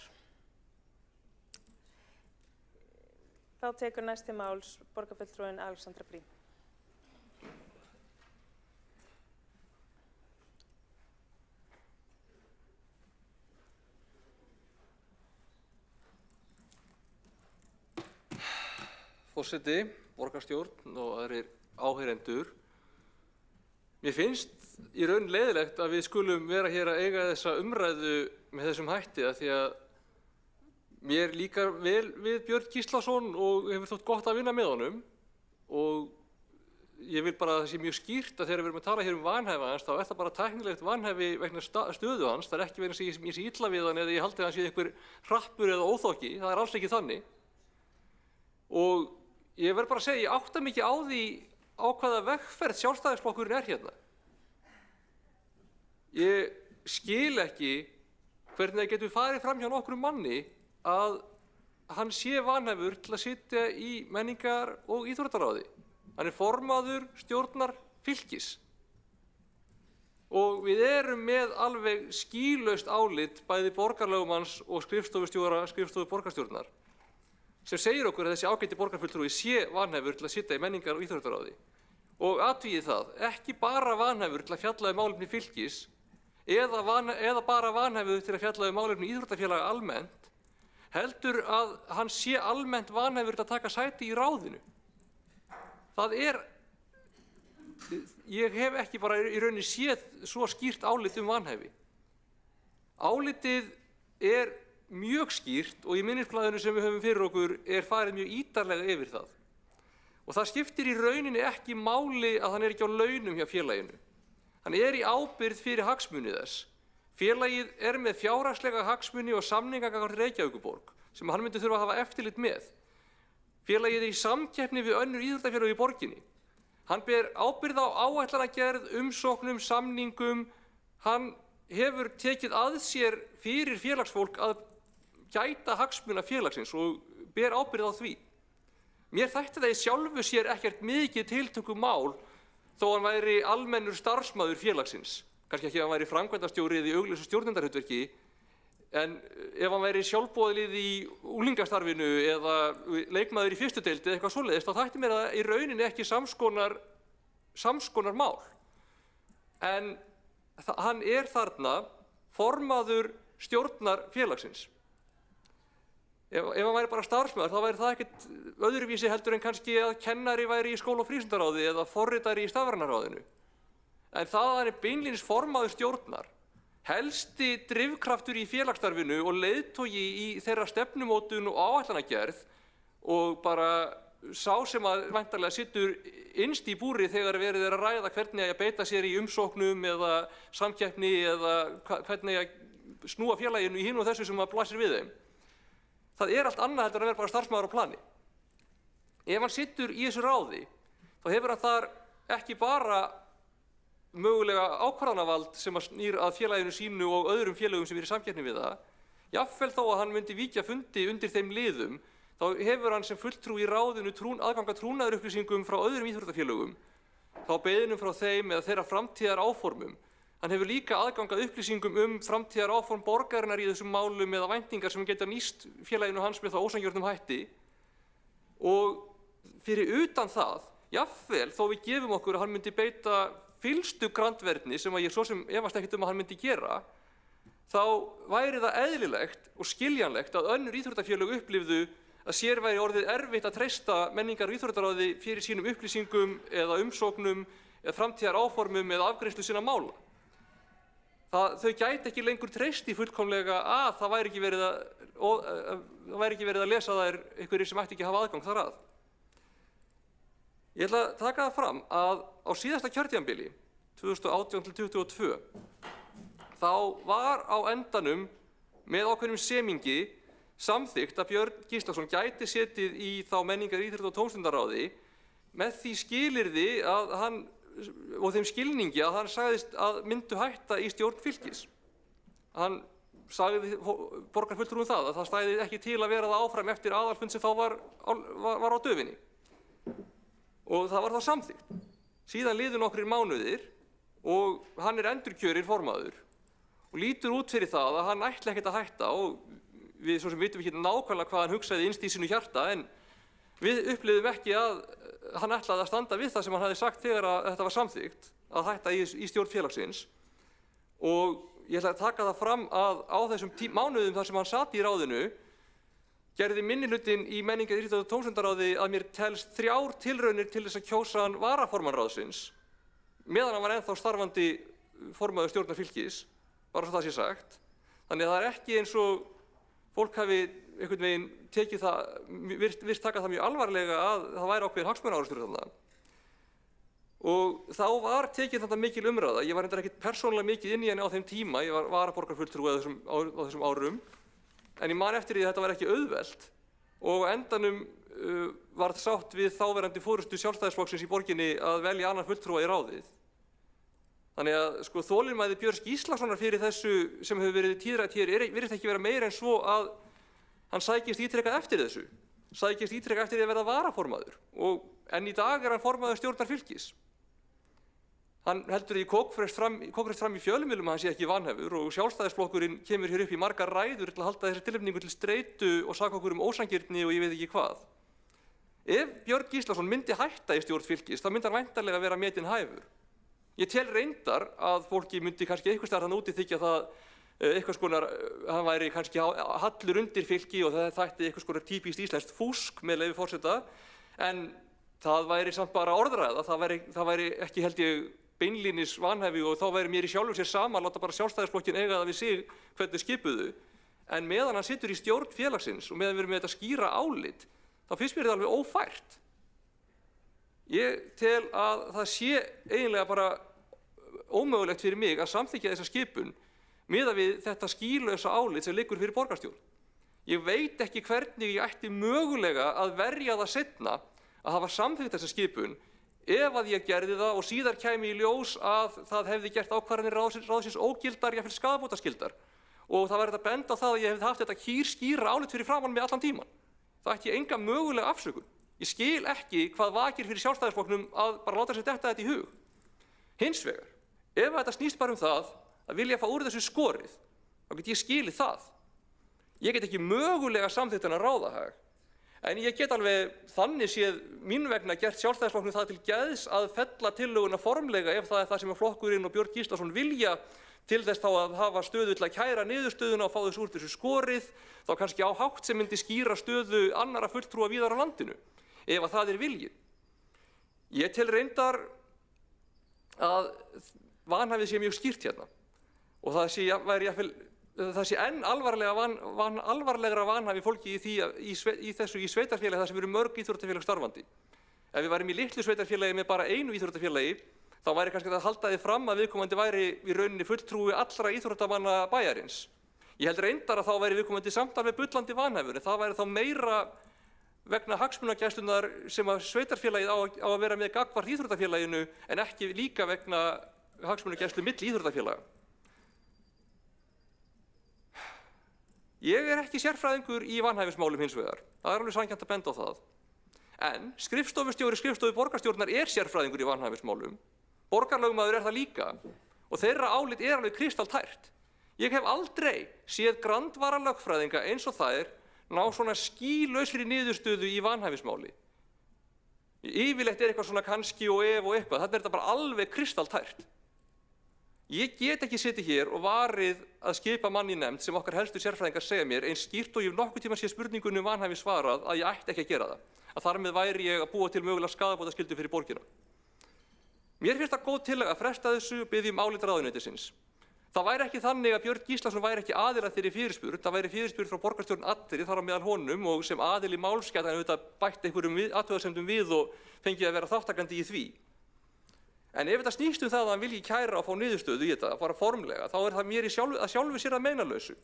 Þá tekur næsti máls borgarfulltrúin Alexandra Briem. Forseti, borgarstjórn og aðrir áheyrendur. Mér finnst í raun leiðilegt að við skulum vera hér að eiga þessa umræðu með þessum hætti af því að mér líkar vel við Björn Gíslason og hefur þótt gott að vinna með honum og ég vil bara að það sé mjög skýrt að þegar við erum að tala hér um vanhæfi hans þá er það bara tæknilegt vanhæfi vegna stöðu hans. Það er ekki verið að ég sé illa við hann eða ég haldi að hann sé einhver hrappur eða óþokki. Það er alls ekki þannig. Og ég verð bara að segja, ég átta mikið á því á hvaða vegferð Sjálfstæðisflokkurinn er hérna. Ég skil ekki hvernig það getur farið fram hjá nokkrum manni að hann sé vanhæfur til að sitja í menningar- og íþróttaráði. Hann er formaður stjórnar fylkis. Og við erum með alveg skýlaust álit bæði borgarlögmanns og skrifstofustjóra skrifstofu borgarstjórnar sem segir okkur að þessi ágæti borgarfulltrúi sé vanhæfur til að sitja í menningar- og íþróttaráði. Og athugið það, ekki bara vanhæfur til að fjalla um málefni fylkis eða bara vanhæfur til að fjalla um málefni íþróttafélaga almennt, heldur að hann sé almennt vanhæfur til að taka sæti í ráðinu. Það er, ég hef ekki bara í rauninni séð svo skýrt álit um vanhæfi. Álitið er mjög skýrt og í minnisblaðinu sem við höfum fyrir okkur er farið mjög ítarlega yfir það. Og það skiptir í rauninni ekki máli að hann er ekki á launum hjá félaginu. Hann er í ábyrgð fyrir hagsmuni þess. Félagið er með fjárhagslega hagsmuni og samninga gagnvart Reykjavíkurborg sem hann myndi þurfa að hafa eftirlit með. Félagið er í samkeppni við önnur íþróttafélög í borginni. Hann ber ábyrgð á áætlanagerð, umsóknum, samningum. Hann hefur tekið að sér fyrir félagsfólk að gæta hagsmuna félagsins og ber ábyrgð á því. Mér þætti það í sjálfu sér ekkert mikið tiltökumál þó hann væri almennur starfsmaður félagsins. Kannski ekki ef hann væri framkvæmdastjóri eða í augljósu stjórnendarhlutverki, en ef hann væri sjálfboðalið í unglingastarfinu eða leikmaður í fyrstu deild eða eitthvað svoleiðis, þá þætti mér það í rauninni ekki samskonar mál. En hann er þarna formaður stjórnar félagsins. Ef hann væri bara starfsmaður, þá væri það ekkert öðruvísi heldur en kannski að kennari væri í skóla- og frístundaráði eða forritari í stafrænaráðinu. En það að hann er beinlínis formaður stjórnar, helsti drifkraftur í félagsstarfinu og leiðtogi í þeirra stefnumótun og áætlanagerð og bara sá sem að væntanlega situr innst í búri þegar verið er að ræða hvernig að beita sér í umsóknum eða samkeppni eða hvernig að snúa félaginu í hinu og þessu sem að blasir við þeim. Það er allt annað heldur en að vera bara starfsmaður á plani. Ef hann situr í þessu ráði, þá hefur hann þar ekki bara mögulega ákvarðanavald sem að snýr að félaginu sínu og öðrum félagum sem eru í samkeppni við það, jafnvel þó að hann myndi víkja fundi undir þeim liðum, þá hefur hann sem fulltrúi í ráðinu aðgang að trúnaðarupplýsingum frá öðrum íþróttafélögum, þá beiðnum frá þeim eða þeirra framtíðar áformum. Hann hefur líka aðgang að upplýsingum framtíðar áform borgarinnar í þessum málum eða væntingar sem geta nýst félaginu hans með það ósanngjörnum hætti. Og fyrir utan það, jafnvel þó við gefum okkur að hann myndi beita fyllstu grandverðni sem að ég svo sem efast ekkert að hann myndi gera, þá væri það eðlilegt og skiljanlegt að önnur íþróttafélög upplifðu að sér væri orðið erfitt að treysta menningar- og íþróttaráði fyrir sínum upplýsingum eða umsóknum eða framtíðar áformum eða afgreiðslu sinna mála. Þau gæti ekki lengur treysti fullkomlega að það væri ekki verið að lesa þær einhverjir sem ætti ekki að hafa aðgang þar að. Ég ætla að taka það fram að á síðasta kjörtímabili, 2018-2022, þá var á endanum með ákveðnum semingi samþykkt að Björn Gíslason gæti setið í þá menningar-, íþrótta- og tómstundaráði með því skilyrði að hann og þeim skilningi að hann sagðist að myndu hætta í stjórn Fylkis. Hann sagði borgarfulltrúum það að það stæði ekki til að vera það áfram eftir aðalfund sem þá var á döfinni. Og það var þá samþykkt. Síðan liðu nokkrir mánuðir og hann endurkjörinn formaður og lítur út fyrir það að hann ætli ekkert að hætta og við svo sem vitum ekki nákvæmlega hvað hann hugsaði innst í sínu hjarta en við upplifðum ekki að hann ætlaði að standa við það sem hann hafði sagt þegar að þetta var samþykkt að hætta í stjórn félagsins og ég ætla að taka það fram að á þessum mánuðum þar sem hann sat í ráðinu gerði minnihlutinn í menningar-, íþrótta- og tómstundaráði að mér telst 3 tilraunir til þess að kjósa hann varaformann ráðsins meðan hann var ennþá starfandi formaður stjórnar Fylkis, bara svo það sé sagt. Þannig að það ekki eins og fólk hafi einhvern veginn tekið það, virst taka það mjög alvarlega að það væri ákveðin hagsmunaárekstur þarna. Og þá var tekið þetta mikil umræða. Ég var reyndar ekkert persónulega mikið inn í henni á þeim tíma, ég var varaborgarfulltrúi á þessum árum, en ég man eftir því að þetta var ekki auðvelt og á endanum varð sátt við þáverandi forystu Sjálfstæðisflokksins í borginni að velja annan fulltrúa í ráðið. Þannig að þolinmæði Björns Gíslasonar fyrir þessu sem hefur verið tíðrætt hér virðist ekki vera meira en svo að hann sækist ítrekað eftir þessu, sækist ítrekað eftir því að verða varaformaður en í dag er hann formaður stjórnar Fylkis. Hann heldur því kókfrest fram í fjölmiðlum að hann sé ekki vanhæfur og Sjálfstæðisflokkurinn kemur hér upp í margar ræður til að halda þessari tilnefningu til streitu og saka okkur ósanngirni og ég veit ekki hvað. Ef Björn Gíslason myndi hætta í stjórn Fylkis þá myndi hann væntanlega vera metinn hæfur. Ég tel reyndar að fólki myndi kannski einhvers staðar þarna úti þykja það einhvers konar, hann væri kannski hallur undir Fylki og það þætti einhvers konar típískt íslenskt fúsk með leyfi forseta, en það væri samt bara orðræða, það væri ekki held ég beinlínis vanhæfi og þá væri mér í sjálfum sér sama að láta bara Sjálfstæðisflokkinn eiga það við sig hvernig skipuðu. En meðan hann situr í stjórn félagsins og meðan við erum með þetta skýra álit, þá finnst mér þetta alveg ófært. Ég tel að það sé eiginlega bara ómögulegt fyrir mig að samþykkja þessa skipun miðað við þetta skýlausa álit sem liggur fyrir borgarstjórn. Ég veit ekki hvernig ég ætti mögulega að verja það seinna að hafa samþykkt þessa skipun ef að ég gerði það og síðar kæmi í ljós að það hefði gert ákvarðanir ráðsins ógildar, jafnvel skaðabótaskyldar. Og það væri að benda á það að ég hefði haft þetta skýra álit fyrir framan mig allan tíman. Það ætti ég enga mögulega afsökun. Ég skil ekki hvað vakir fyrir Sjálfstæðisflokknum að bara láta sér detta þetta í hug. Hins vegar, ef þetta snýst bara það að vilja fá úr þessu skorið, þá get ég skilið það. Ég get ekki mögulega samþykkt þennan ráðahag, en ég get alveg þannig séð mín vegna gert Sjálfstæðisflokknum það til geðs að fella tillöguna formlega ef það er það sem flokkurinn og Björn Gíslason vilja til þess þá að hafa stöðu til að kæra niðurstöðuna og fá þessu úr þessu skorið, þá kannski á hátt sem myndi skýra stöðu annarra fulltrúa víðar á landinu, ef að það er viljið. Ég tel reyndar að vanhæfið sé mjög skýrt hérna og það sé enn alvarlegra vanhæfi fólki í sveitarfélagi þar sem eru mörg íþróttafélag starfandi. Ef við værum í litlu sveitarfélagi með bara einu íþróttafélagi, þá væri kannski að halda því fram að viðkomandi væri í rauninni fulltrúi allra íþróttamanna bæjarins. Ég held reyndar að þá væri viðkomandi samt alveg bullandi vanhæfur, en það væri þá meira vegna hagsmunagæslunnar sem að sveitarfélagið á að vera með gagnvart íþróttafélaginu en ekki líka vegna hagsmunagæslu milli íþróttafélaga. Ég ekki sérfræðingur í vanhæfismálum hins vegar. Það alveg sanngjarnt að benda á það. En skrifstofustjóri skrifstofu borgarstjórnar sérfræðingur í vanhæfismálum. Borgarlögmaður það líka og þeirra álit alveg kristaltært. Ég hef aldrei séð grandvara lögfræðinga eins og þær ná svona skýlausri niðurstöðu í vanhæfismáli. Yfirleitt eitthvað svona kannski og ef og eitthvað. Þarna þetta bara alveg kristaltært. Ég get ekki setið hér og varið að skipa mann í nefnd sem okkar helstu sérfræðingar segja mér eins skýrt og ég nokkuð tíma sé spurningunni vanhæfi svarað að ég ætti ekki að gera það. Að þar með væri ég að búa til mögulega skaðabótaskyldu fyrir borgina. Mér finnst það góð tillaga að fresta þessu og biðja álit ráðuneytisins. Það væri ekki þannig að Björn Gíslason væri ekki aðili að þeirri fyrirspurn, það væri fyrirspurn frá borgarstjórn allri þar á meðal honum og sem aðili máls gæti hann auðvitað bætt einhverjum athugasemdum við og fengið að vera þátttakandi í því. En ef þetta snýst það að hann vilji kæra og fá niðurstöðu í þetta, bara formlega, þá það mér sjálfu sér að meinalausu.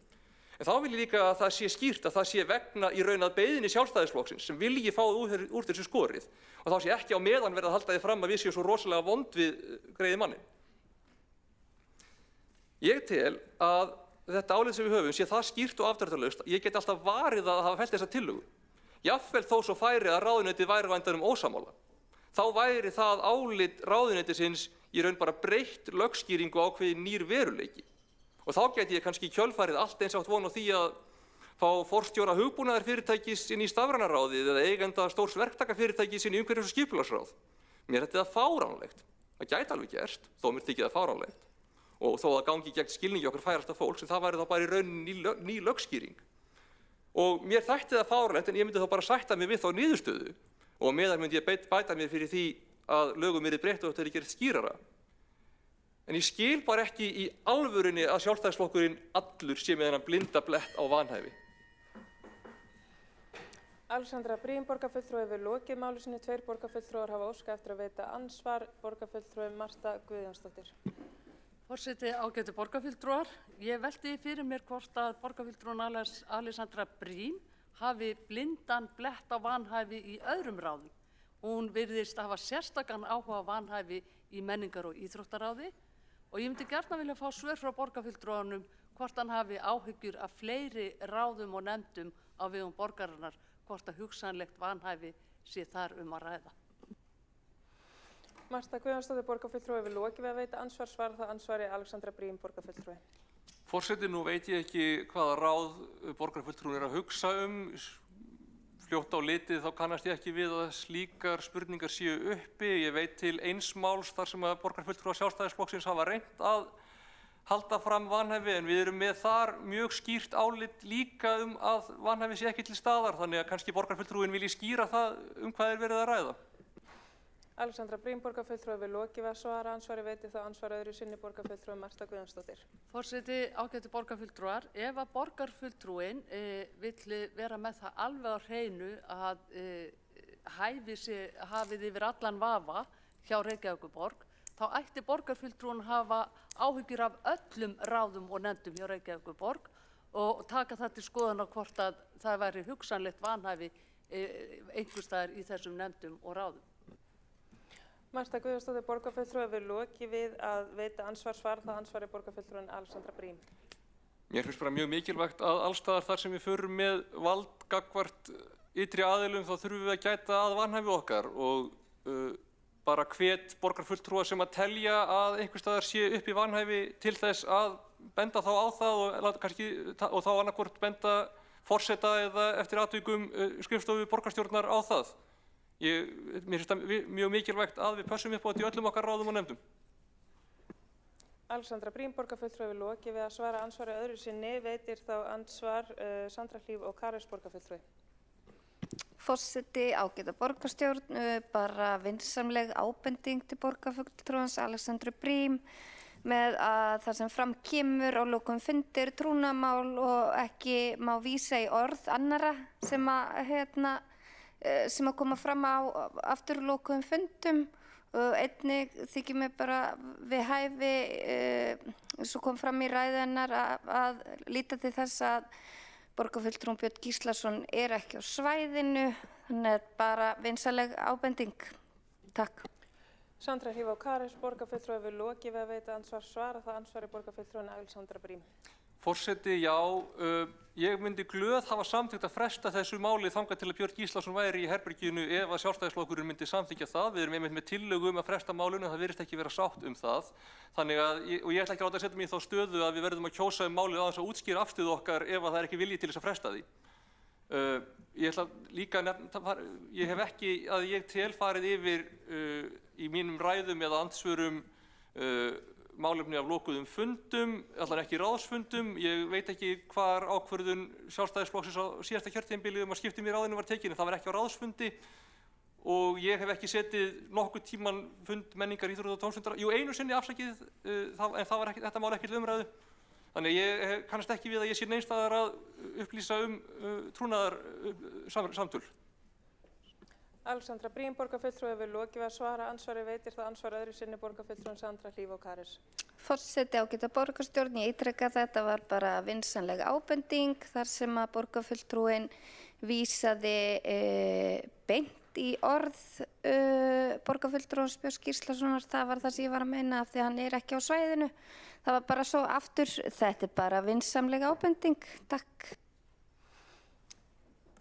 En þá vil ég líka að það sé skýrt að það sé vegna í raun að beiðni Sjálfstæðisflokksins sem vilji fá úr þessu skorið og þá sé ekki á meðan verið að halda því fram að við séum svo rosalega vond við greiði manni. Ég tel að þetta álit sem við höfum sé það skýrt og afdráttarlaust að ég get alltaf varið að hafa fellt þessa tillögu. Jafnvel þó svo færi að ráðuneytið væri á endanum ósammála. Þá væri það álit ráðuneytisins í raun bara breytt lögskýringu ákveðin nýr veruleiki. Og þá geti ég kannski í kjölfarið allt eins átt von á því að fá forstjóra hugbúnaðarfyrirtækis inn í stafrænaráðið eða eigenda stórs verktakafyrirtækis inn í umhverfis- og skipulagsráð. Mér þetta það fáránlegt. Það gæti alveg gerst, þó mér þykir það fáránlegt. Og þó að gangi gegn skilningi okkar færasta fólks, en það væri þá bara í rauninni ný lögskýring. Og mér þætti það fáránlegt, en ég myndi þá bara sætta mig við þá niðurstöðu og meðan myndi ég bæta mér fyrir því að lögum yrði breytt og þetta yrði gert skýrara. En ég skil bara ekki í alvörunni að Sjálfstæðisflokkurinn allur sé með þennan blinda blett á vanhæfi. Alexandra Briem, borgarfulltrúi, hefur lokið máli sinni. 2 borgarfulltrúar hafa óskað eftir að veita andsvar. Borgarfulltrúi Marta Guðjónsdóttir. Forseti, ágætu borgarfulltrúar, ég velti fyrir mér hvort að borgarfulltrúin Alexandra Briem hafi blindan blett á vanhæfi í öðrum ráðum. Hún virðist hafa sérstakann áhuga á vanhæfi í menningar- og íþróttaráði og ég myndi gjarna vilja fá svör frá borgarfulltrúanum hvort hann hafi áhyggjur af fleiri ráðum og nefndum á vegum borgarinnar, hvort að hugsanlegt vanhæfi sé þar að ræða. Marta Guðjónsdóttir, borgarfulltrúi, hefur lokið við að veita ansvar. Svarar það ansvari Alexandra Briem, borgarfulltrúi. Forseti, nú veit ég ekki hvaða ráð borgarfulltrúin að hugsa Fljótt á litið þá kannast ég ekki við að slíkar spurningar séu uppi. Ég veit til eins máls þar sem að borgarfulltrúar Sjálfstæðisflokksins hafa reynt að halda fram vanhæfi en við erum með þar mjög skýrt álit líka að vanhæfi sé ekki til staðar þannig að kannski borgarfulltrúin vilji skýra það hvað verið að ræða. Alexandra Briem, borgarfulltrúi, hefur lokið við að svara. Ansvari veiti þá ansvar öðru sinni borgarfulltrúi Marta Guðjónsdóttir. Forseti, ágætu borgarfulltrúar, ef að borgarfulltrúin vill vera með það alveg á hreinu að hafið yfir allan vafa hjá Reykjavíkurborg, þá ætti borgarfulltrúin hafa áhyggjur af öllum ráðum og nefndum hjá Reykjavíkurborg og taka það til skoðunar hvort að það væri hugsanlegt vanhæfi einhvers staðar í þessum nefndum og ráðum. Marta Guðjónsdóttir, borgarfulltrúi, hefur lokið við að veita ansvar. Svarar það ansvari borgarfulltrúin Alexandra Briem. Mér finnst bara mjög mikilvægt að allstaðar þar sem við förum með vald gagnvart ytri aðilum þá þurfum við að gæta að vanhæfi okkar og bara hvet borgarfulltrúa sem að telja að einhvers staðar sé upp í vanhæfi til þess að benda þá á það og þá annarkvort benda forseta eða eftir atvikum skrifstofu borgarstjórnar á það. Mér finnst það mjög mikilvægt að við pössum upp á þetta í öllum okkar ráðum og nefndum. Alexandra Briem, borgarfulltrúi, hefur lokið við að svara. Ansvari öðru sinni veitir þá ansvar Sandra Hlíf og Kares, borgarfulltrúi. Forseti, ágæta borgarstjórn, bara vinsamleg ábending til borgarfulltrúans Alexandru Briem með að það sem fram kemur á lokum fundir trúnaðarmál og ekki má vísa í orð annarra sem að koma fram á afturlokuðum fundum og einnig þykir mér bara við hæfi, svo kom fram í ræðu hennar að líta til þess að borgarfulltrúinn Björn Gíslason ekki á svæðinu, þannig að bara vinsamleg ábending. Takk. Sandra Hlíf Kares, borgarfulltrúi, hefur lokið við að veita andsvar. Svara það andsvari borgarfulltrúin Alexandra Briem. Forseti, já, ég myndi glöð hafa samþykkt að fresta þessu máli þangað til að Björn Gíslason væri í herberginu ef að Sjálfstæðisflokkurinn myndi samþykkja það. Við erum einmitt með tillögu að fresta málinu, það virðist ekki vera sátt það. Þannig að, og ég ætla ekki að láta að setja mig í þá stöðu að við verðum að kjósa málið aðeins að útskýra afstöðu okkar ef að það ekki vilji til þess að fresta því. Ég ætla líka að nefna, ég hef ekki að ég tel farið yfir í mínum ræðum eða andsvörum málefni af lokuðum fundum, allan ekki ráðsfundum. Ég veit ekki hvar ákvörðun Sjálfstæðisflokksins á síðasta kjörtímabili að skipta í ráðinu var tekin, en það var ekki á ráðsfundi og ég hef ekki setið nokkuð tíman fund menningar, íþrótta og tómstundar. Jú, einu sinni afsakið, en það var ekki, þetta mál ekki til umræðu. Þannig ég kannast ekki við að ég sé neins staðar að upplýsa trúnaðarsamtöl. Alexandra Briem, borgarfulltrúi, hefur lokið við að svara andsvari. Veitir það ansvar öðru sinni borgarfulltrúin Sandra Hlíf Kares. Forseti, ágæta borgarstjórn, ég ítreka þetta var bara vinsamleg ábending þar sem að borgarfulltrúin vísaði beint í orð borgarfulltrúans Björns Gíslasonar. Það var það sem ég var að meina af því hann ekki á svæðinu. Það var bara svo aftur, þetta bara vinsamleg ábending. Takk.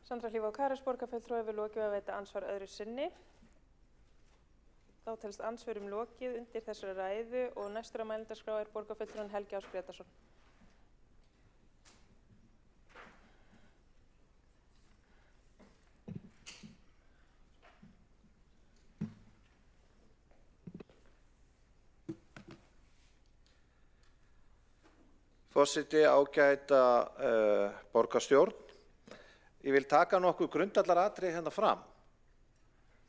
Sandra Hlíf Kares, borgarfulltrúi, hefur lokið við að veita ansvar öðru sinni. Þá telst andsvörum lokið undir þessari ræðu og næstur á mælendaskrá borgarfulltrúinn Helgi Ás Grétarsson. Forseti, ágæta borgarstjórn. Ég vil taka nokkuð grundvallaratriði hérna fram.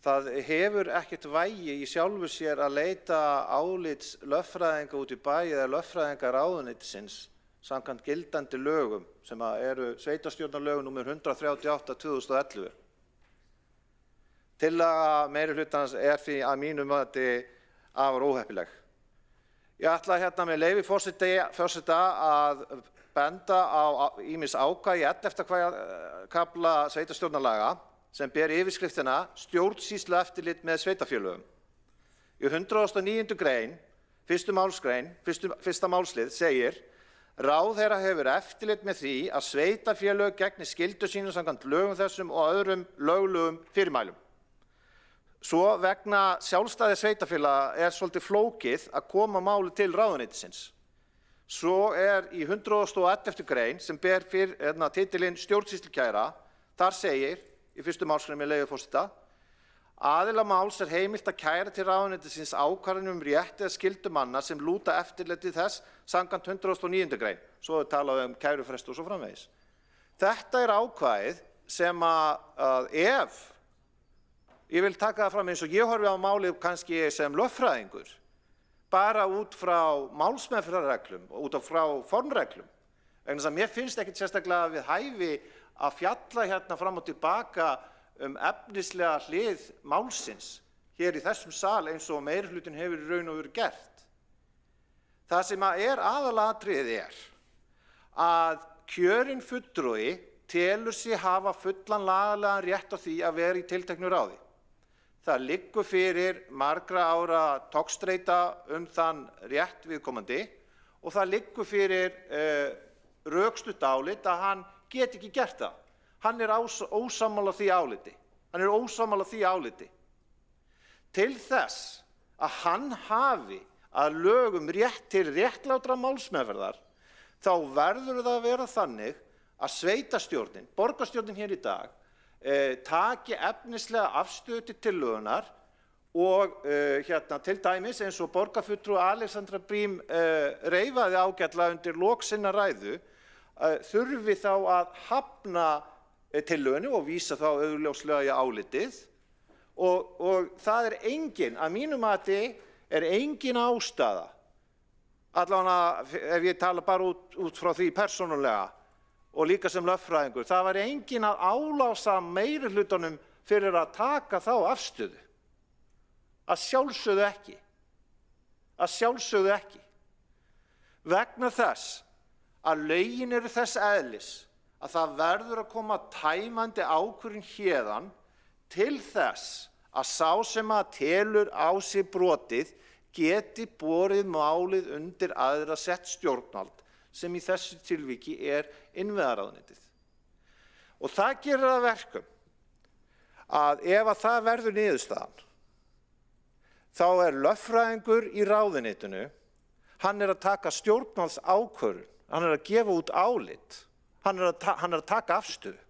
Það hefur ekkert vægi í sjálfu sér að leita álits lögfræðinga út í bæ eða lögfræðinga ráðuneytisins samkvæmt gildandi lögum sem eru sveitarstjórnarlögum númer 138/2011. Tillaga meirihlutans því að mínu mati afar óheppileg. Ég ætla hérna með leyfi forseta að benda á ýmis ákvæði í 11. kafla sveitarstjórnarlaga sem ber yfirskriftina stjórnsýslueftirlit með sveitarfélögum. Í 109. grein, fyrsta málslið segir: Ráðherra hefur eftirlit með því að sveitarfélög gegni skyldu sínum samkvæmt lögum þessum og öðrum löglegum fyrirmælum. Svo vegna sjálfstæði sveitarfélaga svolítið flókið að koma máli til ráðuneytisins. Svo í 111. grein sem ber titilinn stjórnsýslukæra, þar segir í fyrstu málsgrein með leyfi forseta: Aðila máls heimilt að kæra til ráðuneytisins ákvarðanir rétt eða skyldu manna sem lúta eftirliti þess samkvæmt 109. grein. Svo talað kærufrest og svo framvegis. Þetta ákvæðið sem að ef, ég vil taka það fram eins og ég horfi á málið kannski sem lögfræðingur, bara út frá málsmeðferðarreglum og út frá formreglum. Vegna þess að mér finnst ekkert sérstaklega við hæfi að fjalla hérna fram og tilbaka efnislega hlið málsins hér í þessum sal eins og meirihlutinn hefur í raun og veru gert. Það sem aðalatriðið að kjörinn fulltrúi telur sig hafa fullan lagalegan rétt á því að vera í tilteknu ráði. Það liggur fyrir margra ára togstreita þann rétt viðkomandi og það liggur fyrir rökstutt álit að hann get ekki gert það. Hann ósammála því áliti. Hann ósammála því áliti. Til þess að hann hafi að lögum rétt til réttlátra málsmeðferðar, þá verður það að vera þannig að sveitarstjórnin, borgarstjórnin hér í dag, taki efnislega afstöðu til tillögunnar og til dæmis eins og borgarfulltrúi Alexandra Briem reifaði ágætlega undir lok sinnar ræðu, þurfi þá að hafna tillögunni og vísa þá augljóslega í álitið og það engin, að mínu mati engin ástæða, allavega ef ég tala bara út frá því persónulega og líka sem lögfræðingur, það var engin að álása meirihlutanum fyrir að taka þá afstöðu. Að sjálfsögðu ekki. Að sjálfsögðu ekki. Vegna þess að lögin eru þess eðlis að það verður að koma tæmandi ákvörðun héðan til þess að sá sem að telur á sig brotið geti borið málið undir aðra sett stjórnvald sem í þessu tilviki innviðaráðuneytið. Og það gerir að verkum að ef að það verður niðurstaðan, þá lögfræðingur í ráðuneytinu, hann að taka stjórnvaldsákvörðun, hann að gefa út álit, hann að taka afstöðu,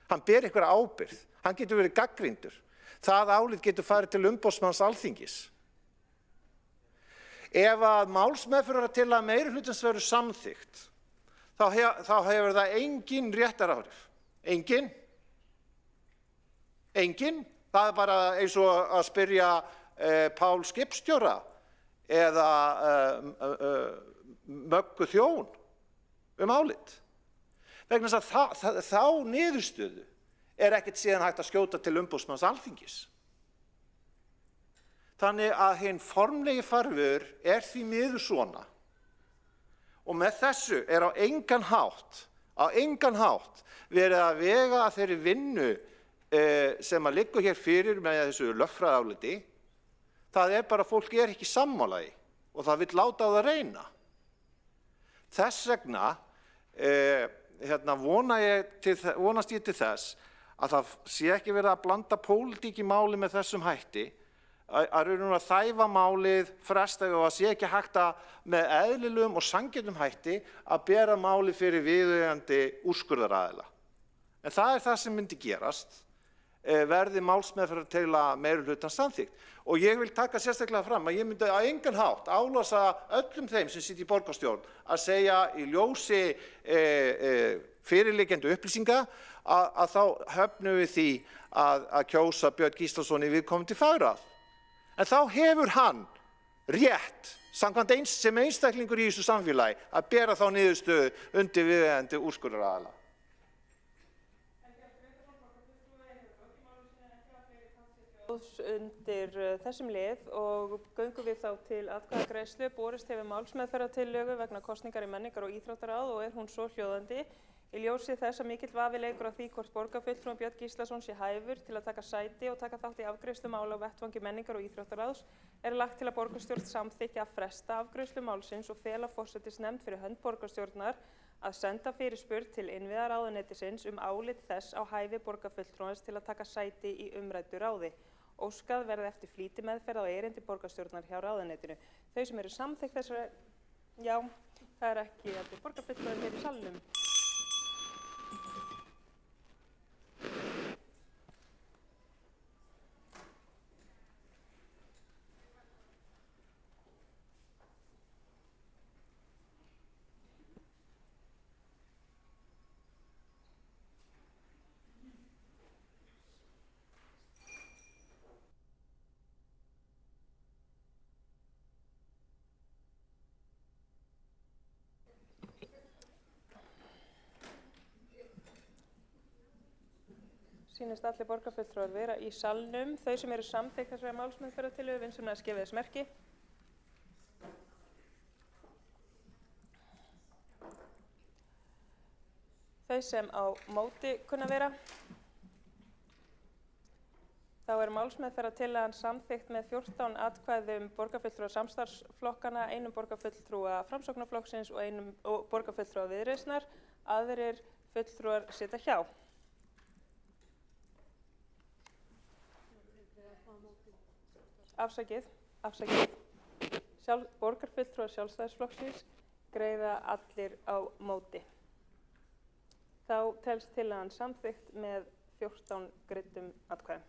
hann ber einhverja ábyrgð, hann getur verið gagnrýndur, það álit getur farið til umboðsmanns Alþingis. Ef að málsmeðferðartillaga meirihlutans verður samþykkt, þá hefur það engin réttaráhrif. Engin. Það bara eins og að spyrja Pál skipstjóra eða Möggu þjón álit. Vegna þess að þá niðurstöðu ekkert síðan hægt að skjóta til umboðsmanns Alþingis. Þannig að hinn formlegi farvegur því miður svona. Og með þessu á engan hátt verið að vega að þeirri vinnu sem að liggur hér fyrir með þessu lögfræðiáliti. Það bara fólk ekki sammála í og það vill láta á það reyna. Þess vegna vonast ég til þess að það sé ekki verið að blanda pólitík í máli með þessum hætti, að þæfa málið, fresta og að sé ekki hægt að með eðlilegum og sanngjörnum hætti að bera málið fyrir viðeigandi úrskurðaraðila. En það það sem myndi gerast verði málsmeðferðartillaga meirihlutans samþykkt. Og ég vil taka sérstaklega fram að ég myndi á engan hátt álasa öllum þeim sem sitja í borgarstjórn að segja í ljósi fyrirliggjandi upplýsinga að þá höfnum við því að kjósa Björn Gíslason í viðkomandi fagráð. En þá hefur hann rétt, samkvæmt sem einstaklingur í þessu samfélagi, að bera þá niðurstöðu undir viðeigandi úrskurðaraðila. Undir þessum lið og göngum við þá til atkvæðagreiðslu. Borist hefur málsmeðferðartillögu vegna kosningar í menningar- og íþróttaráð og hún svo hljóðandi. Í ljósi þess að mikill vafi leikur á því hvort borgarfulltrúinn Björn Gíslason sé hæfur til að taka sæti og taka þátt í afgreiðslu mála á vettvangi menningar- og íþróttaráðs lagt til að borgarstjórn samþykki að fresta afgreiðslu málsins og fela forsætisnefnd fyrir hönd borgarstjórnar að senda fyrirspurn til innviðaráðuneytisins álit þess á hæfi borgarfulltrúans til að taka sæti í umræddu ráði. Óskað verði eftir flýtimeðferð á erindi borgarstjórnar hjá ráðuneytinu. Þau sem samþykkt þessari, já, það ekki allir borgarfulltrúar hér í salnum. Sýnist allir borgarfulltrúar vera í salnum. Þau sem samþykkt þessari málsmeðferðartillögu vinsamlega að gefa þess merki. Þau sem á móti kunna vera. Þá málsmeðferðartillagan samþykkt með 14 atkvæðum borgarfulltrúa samstarfsflokkana, einum borgarfulltrúa Framsóknarflokksins og borgarfulltrúa Viðreisnar. Aðrir fulltrúar sitja hjá. Afsakið. Borgarfulltrúar Sjálfstæðisflokksins greiða allir á móti. Þá telst tillagan samþykkt með 14 greiddum atkvæðum.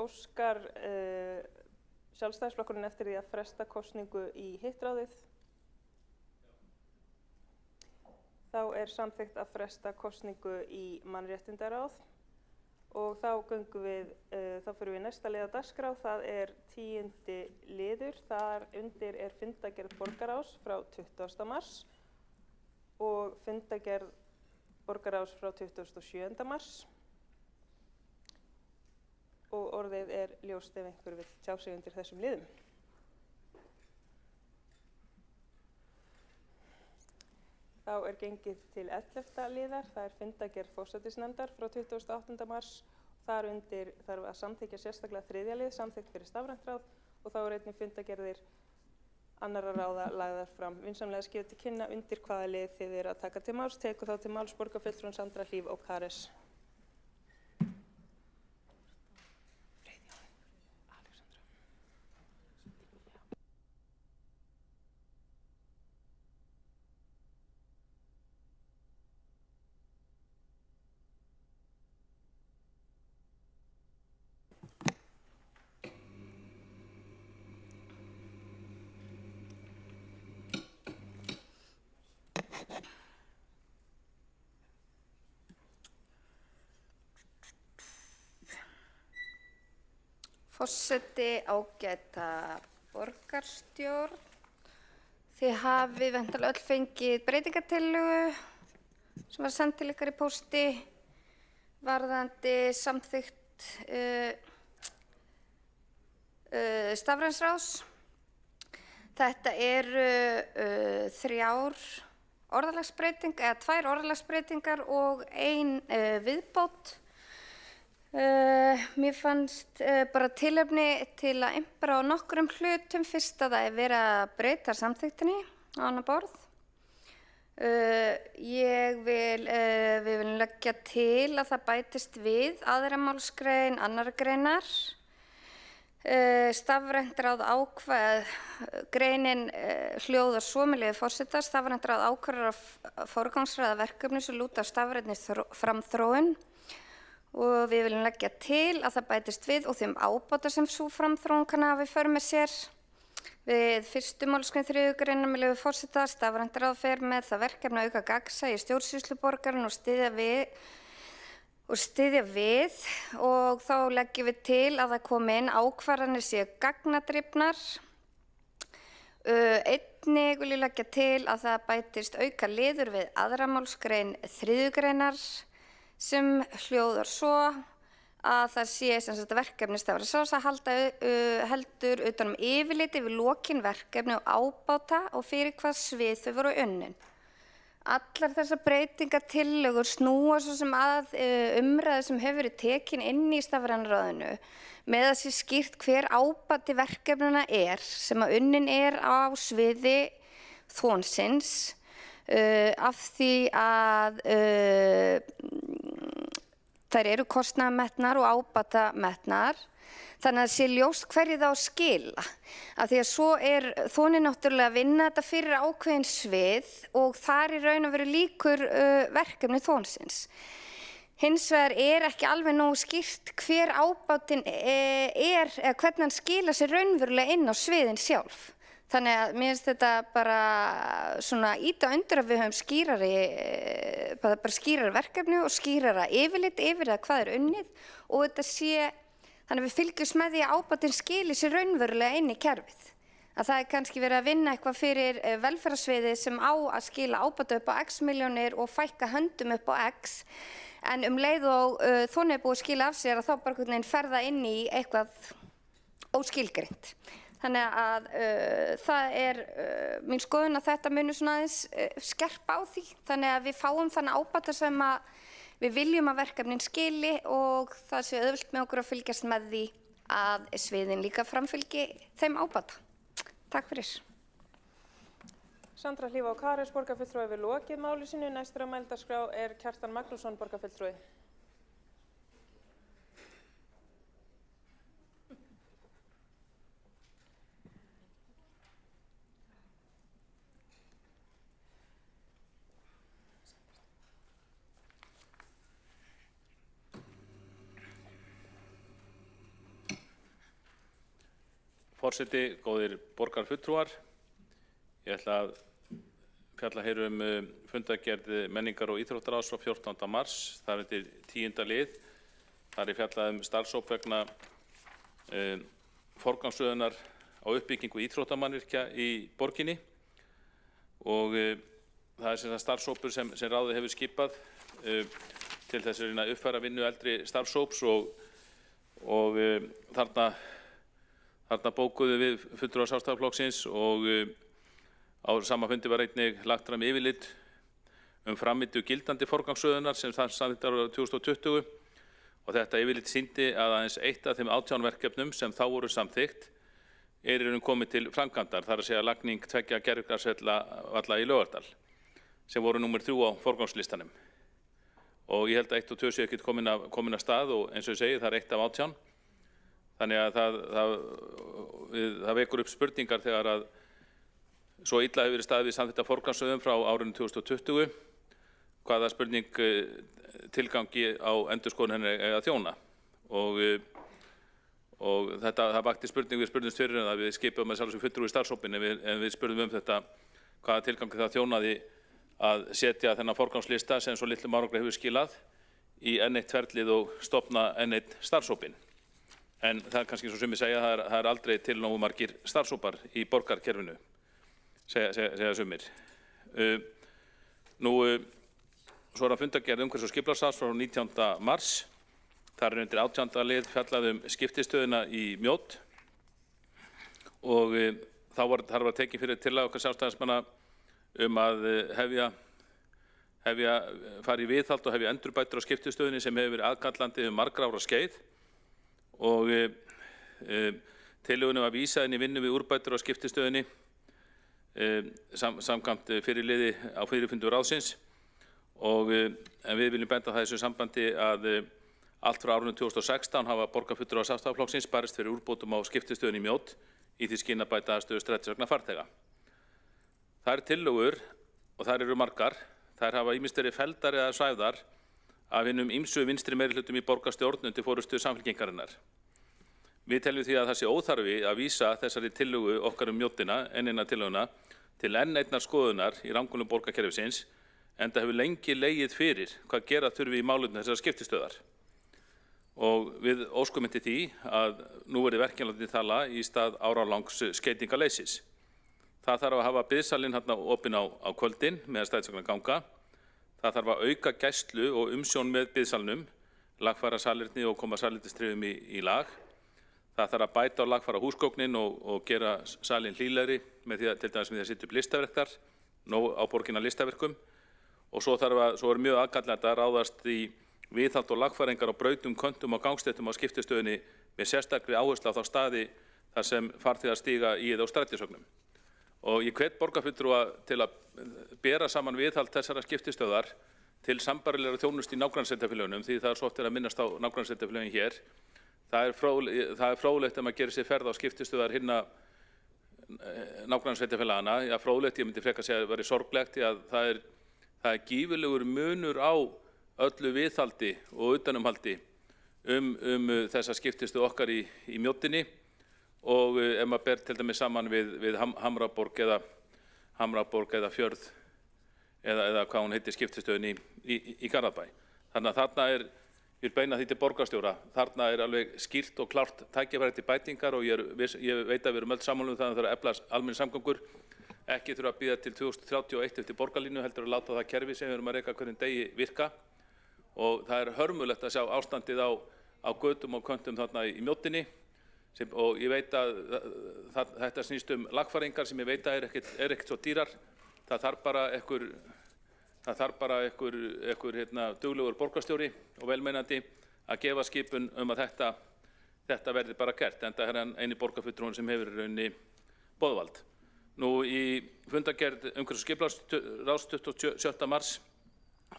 Óskar Sjálfstæðisflokkurinn eftir því að fresta kosningu í hitt ráðið. Þá samþykkt að fresta kosningu í mannréttindaráð og þá fyrir við næsta lið á dagskrá. Það 10. liður. Þar undir fundargerð borgarráðs frá 20. mars og fundargerð borgarráðs frá 27. mars. Og orðið ljóst ef einhver vill tjá sig undir þessum liðum. Þá Þá er gengið til 11. liðar, það er fundargerð forsætisnefndar frá 28. mars. Þar undir þarf að samþykkja sérstaklega 3. lið, samþykkt fyrir stafrænt ráð, og þá er einnig fundargerðir annarra ráða lagðar fram. Vinsamlega skipta til kynna undir hvaða lið þið eru að taka til máls. Tekur þá til máls borgarfulltrúinn Sandra Hlíf og Kares. Forseti, ágæta borgarstjórn. Þið hafið væntanlega öll fengið breytingartillögu sem var send til ykkar í pósti varðandi samþykkt stafræns ráðs. Þetta eru 3 orðalagsbreytingar, eða 2 orðalagsbreytingar og 1 viðbót. Mér fannst bara tilefni til að impra á nokkrum hlutum. Fyrst að það er verið að breyta samþykktinni á annað borð. Við viljum leggja til að það bætist við 2. málsgrein 2. greinar. Stafrænt ráð ákvað, greinin hljóðar svo með leyfi forseta: stafrænt ráð ákvarðar að forgangsraða verkefni sem lúta af stafrænni framþróun. Og við viljum leggja til að það bætist við og þeim ábata sem sú framþróun kann hafa í för með sér. Við 1. málsgrein 3. greinar með leyfi forseta: stafrænt ráð fer með það verkefni að auka gagnsæi í stjórnsýslu borgarinnar og styðja við, og þá leggjum við til að það komi inn ákvarðanir séu gagnadrifnar. Einnig vil ég leggja til að það bætist auka liður við 2. málsgrein 3. greinar sem hljóðar svo að það sé verkefni stafræns ráðs að heldur utan yfirlit yfir lokin verkefni og ábáta og fyrir hvað svið þau voru unnin. Allar þessar breytingartillögur snúa svo sem að umræðu sem hefur verið tekin inn í stafræna ráðinu með að sé skýrt hver ábati verkefnina er sem að unnin er á sviði þónsins, af því að þær eru kostnaðarmetnar og ábatametnar, þannig að það sé ljóst hverju það á að skila. Af því að svo er þóninn náttúrulega að vinna þetta fyrir ákveðin svið og þar í raun og veru líkur verkefni þónsins. Hins vegar er ekki alveg nógu skýrt hver ábatinn er, eða hvernig hann skila sér raunverulega inn á sviðin sjálf. Þannig að mér finnst þetta bara svona ýta undir að við höfum skýrara verkefni og skýrara yfirlit yfir það hvað er unnið, og þetta sé, þannig að við fylgjumst með því að ábatinn skili sér raunverulega inn í kerfið. Að það er kannski verið að vinna eitthvað fyrir velferðarsviðið sem á að skila ábata upp á X milljónir og fækka höndum upp á X, en leið og þónið er búið að skila af sér að þá bara einhvern veginn ferða inn í eitthvað óskilgreint. Þannig að það er mín skoðun að þetta muni svona aðeins skerpa á því, þannig að við fáum þannig ábata sem að við viljum að verkefnin skili og það sé auðvelt með okkur að fylgjast með því að sviðin líka framfylgi þeim ábata. Takk fyrir. Sandra Hlíf og Kares, borgarfulltrúi, við lokið máli sínu. Næstur á mælendaskrá er Kjartan Magnússon, borgarfulltrúi. Forseti, góðir borgarfulltrúar, ég ætla að fjalla hér fundargerð menningar- og íþróttaráðs frá 14. mars, það er 10. lið. Það er fjallað starfshóp vegna forgangsröðunar á uppbyggingu íþróttamannvirkja í borginni, og það er starfshópur sem ráðið hefur skipað til þess að uppfæra vinnu eldri starfshóps, og þarna bókuðu við fulltrúar Sjálfstæðisflokksins, og á sama fundi var einnig lagt fram yfirlit framvindu gildandi forgangsröðunar sem samþykkt var árið 2020 og þetta yfirlit sýndi að aðeins eitt af þeim 18 verkefnum sem þá voru samþykkt í raun komið til framkvæmdar, þar að segja lagning 2 gervigras-valla í Laugardal sem voru númer 3 á forgangslistanum. Og ég held að 1 og 2 séu ekkert komin af stað og eins og ég segi það er 1 af 18. Þannig að það vekur upp spurningar þegar að svo illa hefur verið staðið við samþykkta forgangsröðun frá árinu 2020, hvaða spurning tilgangi á endurskoðun henni eiga að þjóna. Og það vakti spurning, við spurðumst fyrir það, við skipum með sjálfsög fulltrúi í starfshópinn en við spurðum þetta hvaða tilgangi það þjónaði að setja þennan forgangslista sem svo litlum árangri hefur skilað í enn eitt ferlið og stofna enn eitt starfshópinn. En það er kannski svo sumir segja að það er aldrei til nógu margir starfshópar í borgarkerfinu, segja sumir. Svo er það fundargerð umhverfis- og skipulagsráðs frá 19. mars. Þar er undir 18. lið fjallað skiptistöðina í Mjódd og þá var tekin fyrir tillaga okkar sjálfstæðismanna að fara í viðhald og hefja endurbætur á skiptistöðinni sem hefur verið aðkallandi margra ára skeið og tillögunni var vísað inn í vinnu við úrbætur á skiptistöðinni samkvæmt fyrirliði á fyrirfundur ráðsins og en við viljum benda það í þessu sambandi að allt frá árinu 2016 hafa borgarfulltrúar Sjálfstæðisflokksins barist fyrir úrbótum á skiptistöðinni í Mjódd í því skyni að bæta aðstöðu strætisvagna farþega. Það eru tillögur og þær eru margar. Þær hafa ýmist verið felldar eða svæfðar af hinum ýmsu vinstri meirihlutum í borgarstjórn undir forystu Samfylkingarinnar. Við teljum því að það sé óþarfi að vísa þessari tillögu okkar Mjóddina, eina tillöguna, til enn einnar skoðunar í rangunum borgarkerfisins, enda hefur lengi legið fyrir hvað gera þurfi í málefnum þessara skiptistöðar. Og við óskum eftir því að nú verði verkin látin tala í stað áralangs skeytingaleysis. Það þarf að hafa biðsalinn opinn á kvöldin meðan strætisvagnar ganga. Það þarf að auka gæslu og umsjón með biðsalnum, lagfæra salerni og koma salernistrifum í lag. Það þarf að bæta og lagfæra húsgögnin og gera salinn hlýlegri með því að til dæmis með því að setja upp listaverk þar, nóg á borginna listaverkum. Og svo er mjög aðkallandi að ráðast í viðhald og lagfæringar á brautum, köntum og gangstéttum á skiptistöðinni með sérstakri áherslu á þá staði þar sem farþegar stíga í eða á strætisvögnum. Og ég hvet borgarfulltrúa til að bera saman viðhald þessara skiptistöðar til sambærilegrar þjónustu í nágrannasveitarfélögunum því það er svo oft að minnast á nágrannasveitarfélögin hér. Það er fróðlegt að maður gerir sér ferð á skiptistöðar hinna nágrannasveitarfélagana. Já, fróðlegt, ég myndi frekar segja að það væri sorglegt því að það er gífurlegur munur á öllu viðhaldi og utanumhaldi þessa skiptistöð okkar í Mjóddinni og ef maður ber til dæmis saman við Hamraborg eða Fjörð eða hvað hún heitir skiptistöðin í Garðabæ. Þannig að þarna ég vil beina því til borgarstjóra, þarna er alveg skýrt og klárt tækifæri til bætingar og ég veit að við erum öll sammála það að það þarf að efla almenningssamgöngur, ekki þurfa að bíða til 2031 eftir borgarlínu, heldur að láta það kerfi sem við erum að reka hverjum degi virka og það er hörmulegt að sjá ástandið á götum og köntum þarna í Mjóddinni og ég veit að þetta snýst lagfæringar sem ég veit að er ekkert svo dýrar. Það þarf bara einhver duglegur borgarstjóri og velmeinandi að gefa skipun að þetta verði bara gert, enda er hann eini borgarfulltrúinn sem hefur í rauninni boðvald. Nú í fundargerð umhverfis- og skipulagsráðs 27. mars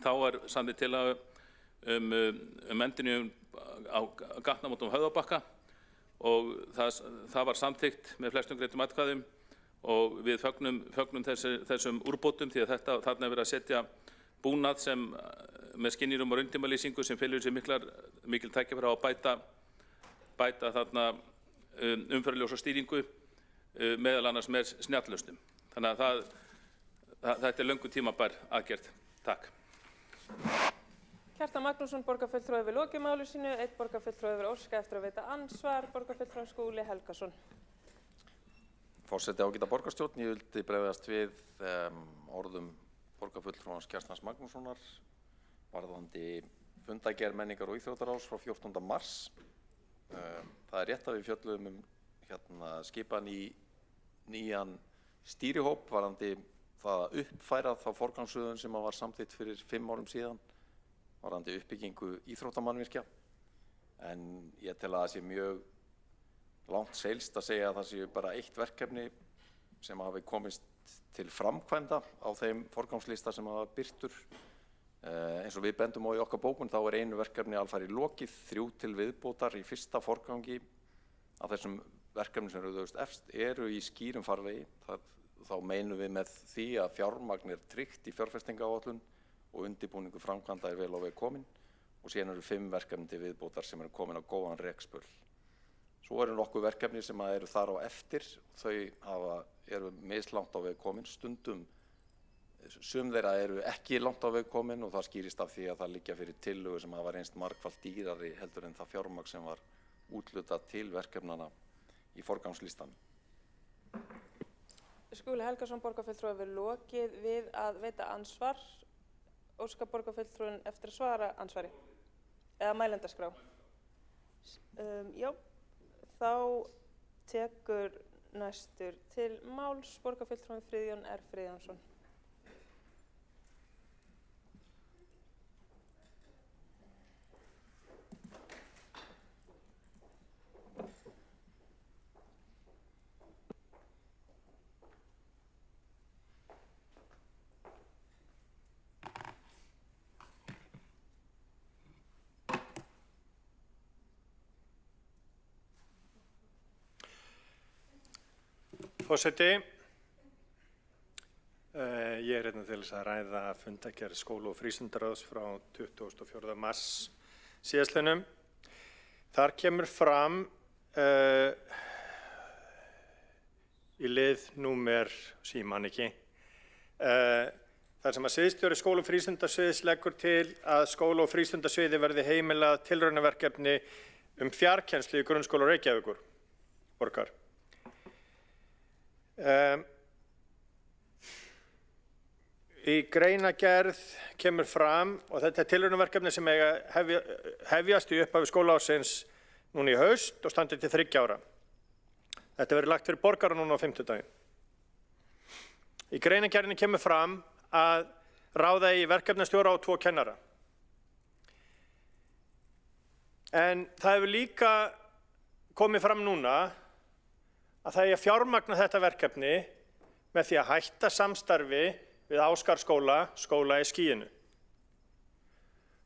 þá er samþykkt tillaga endurnýjun á gatnamótum Höfðabakka og það var samþykkt með flestum greiddum atkvæðum og við fögnum þessum úrbótum því að þarna er verið að setja búnað sem með skynjurum og rauntímalýsingu sem felur sér mikil tækifæri á að bæta þarna umferðarljós og stýringu meðal annars með snjalllausnum. Þannig að þetta er löngu tímabær aðgerð. Takk. Kjartan Magnússon, borgarfulltrúi hefur lokið máli sínu, einn borgarfulltrúi hefur óskað eftir að veita andsvar, borgarfulltrúi Skúli Helgason. Forseti ágæta borgarstjórn, ég vildi bregðast við orðum borgarfulltrúans Kjartans Magnússonar varðandi fundargerð menningar og íþróttaráðs frá 14. mars. Það er rétt að við fjölluðum skipan í nýjan stýrihóp varðandi það að uppfæra þá forgangsröðun sem var samþykkt fyrir 5 árum síðan varðandi uppbyggingu íþróttamannvirkja. En ég tel að það sé mjög langt seilst að segja að það sé bara eitt verkefni sem hafi komist til framkvæmda á þeim forgangslista sem hafa birtur. Eins og við bendum á í okkar bókun þá einu verkefni alfarið lokið, 3 til viðbótar í fyrsta forgangi af þessum verkefni sem rauðaust efst eru í skýrum farvegi. Þá meinum við með því að fjármagn tryggt í fjárfestingaáætlun og undirbúningu framkvæmda vel á veg komin og síðan eru 5 verkefni til viðbótar sem eru komin á góðan rekspöl. Svo eru nokkuð verkefni sem eru þar á eftir, þau eru mislangt á veg komin, stundum sum þeirra eru ekki langt á veg komin og það skýrist af því að það liggja fyrir tillögur sem hafa reynst margfalt dýrari heldur en það fjármagn sem var úthlutað til verkefnana í forgangslistanum. Skúli Helgason, borgarfulltrúi, hefur lokið við að veita ansvar. Óskar borgarfulltrúin eftir að svara ansvari eða mælendaskrá? Já, þá tekur næstur til máls borgarfulltrúin Friðjón R. Friðjónsson. Forseti, ég hérna til þess að ræða fundargerð skóla- og frístundaráðs frá 24. mars síðastliðnum. Þar kemur fram í lið númer, ég man ekki, þar sem að sviðsstjóri skóla- og frístundasviðs leggur til að skóla- og frístundasviði verði heimilað tilraunaverkefni fjarkennslu í grunnskóla Reykjavíkur borgar. Í greinagerð kemur fram, og þetta tilraunaverkefni sem hefjast í upphafi skólaársins núna í haust og standi til 3 ára. Þetta verður lagt fyrir borgara núna á 50-daginn. Í greinagerðinni kemur fram að ráða í verkefnastjóra og 2 kennara. En það hefur líka komið fram núna að það er að fjármagna þetta verkefni með því að hætta samstarfi við Ásgarðsskóla, skóla í skýinu.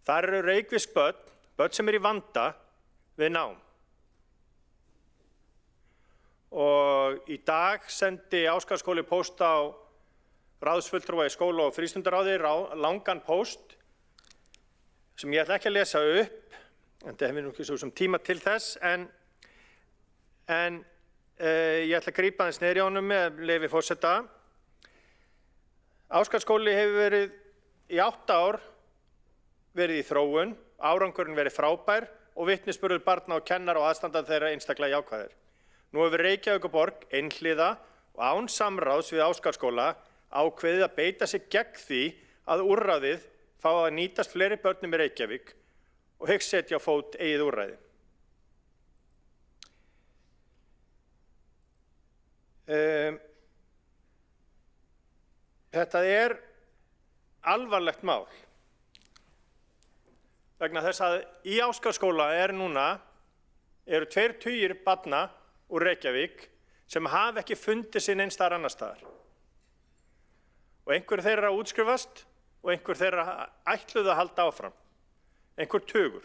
Þar eru reykvísk börn sem eru í vanda við nám. Og í dag sendi Ásgarðsskóli póst á ráðsfulltrúa í skóla- og frístundaráði, langan póst sem ég ætla ekki að lesa upp, en það hefur nú ekki svo sem tíma til þess, en ég ætla að grípa aðeins niður í honum með leyfi forseta. Ásgarðsskóli hefur verið í 8 ár verið í þróun, árangurinn verið frábær og vitnisburður barna og kennara og aðstandandi þeirra einstaklega jákvæðir. Nú hefur Reykjavíkurborg einhliða og án samráðs við Ásgarðsskóla ákveðið að beita sig gegn því að úrræðið fái að nýtast fleiri börnum í Reykjavík og hyggst setja á fót eigið úrræði. Þetta er alvarlegt mál vegna þess að í Ásgarðsskóla eru 20 barna úr Reykjavík sem hafa ekki fundið sig neins staðar annars staðar. Og einhver þeirra útskrifast og einhver þeirra ætluðu að halda áfram. Einhver tugur.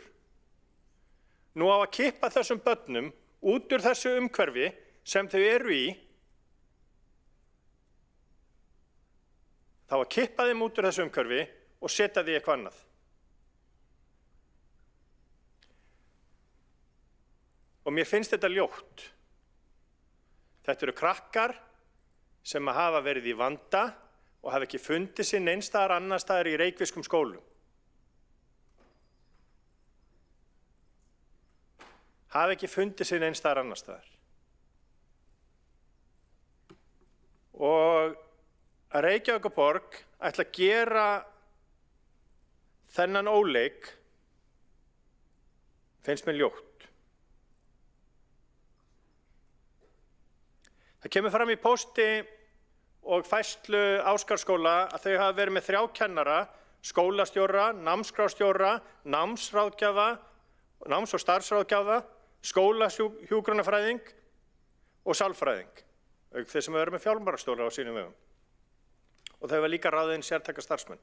Nú á að kippa þessum börnum út úr þessu umhverfi sem þau eru í. Þá að kippa þeim út úr þessu umhverfi og setja því eitthvað annað. Og mér finnst þetta ljótt. Þetta eru krakkar sem hafa verið í vanda og hafa ekki fundið sig neins staðar annars staðar í reykvískum skólum. Hafa ekki fundið sig neins staðar annars staðar. Og að Reykjavíkurborg ætla að gera þennan óleik finnst mér ljótt. Það kemur fram í pósti og færslu Ásgarðsskóla að þau hafa verið með 3 kennara, skólastjóra, námskrárstjóra, námsráðgjafa, náms- og starfsráðgjafa, skólahjúkrunarfræðing og sálfræðing, auk þess sem verið með fjármálastjóra á sínum vegum. Og þau hafa líka ráðið inn sértæka starfsmenn.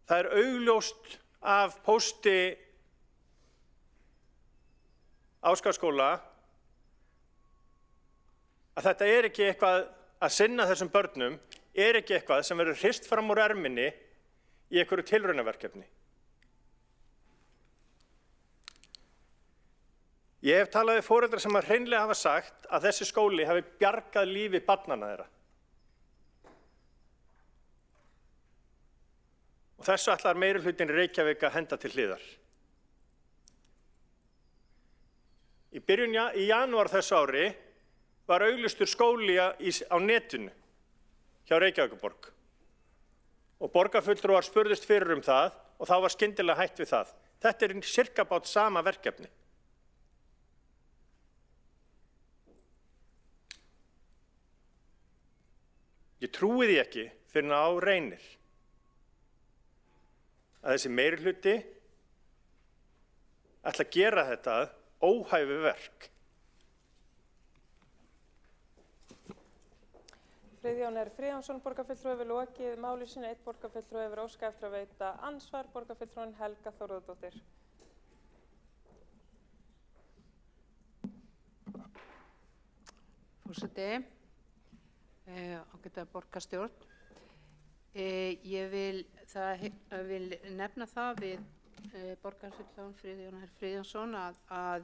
Það er augljóst af pósti Ásgarðsskóla að þetta er ekki eitthvað að sinna þessum börnum, er ekki eitthvað sem verður hrist fram úr erminni í einhverju tilraunaverkefni. Ég hef talað við foreldra sem hreinlega hafa sagt að þessi skóli hafi bjargað lífi barnanna þeirra. Og þessu ætlar meirihlutinn Reykjavík að henda til hliðar. Í janúar þessu ári var auglýstur skóli á netinu hjá Reykjavíkurborg og borgarfulltrúar spurðust fyrir það og þá var skyndilega hætt við það. Þetta er sirka bát sama verkefni. Ég trúi því ekki fyrir á reynir að þessi meirihluti ætla að gera þetta óhæfu verk. Friðjón R. Friðjónsson, borgarfulltrúi, hefur lokið máli sínu. 1 borgarfulltrúi hefur óskað eftir að veita andsvar. Borgarfulltrúin Helga Þórðardóttir. Forseti, ágæta borgarstjórn. Ég vil nefna það við borgarfulltrúin Friðjón R. Friðjónsson að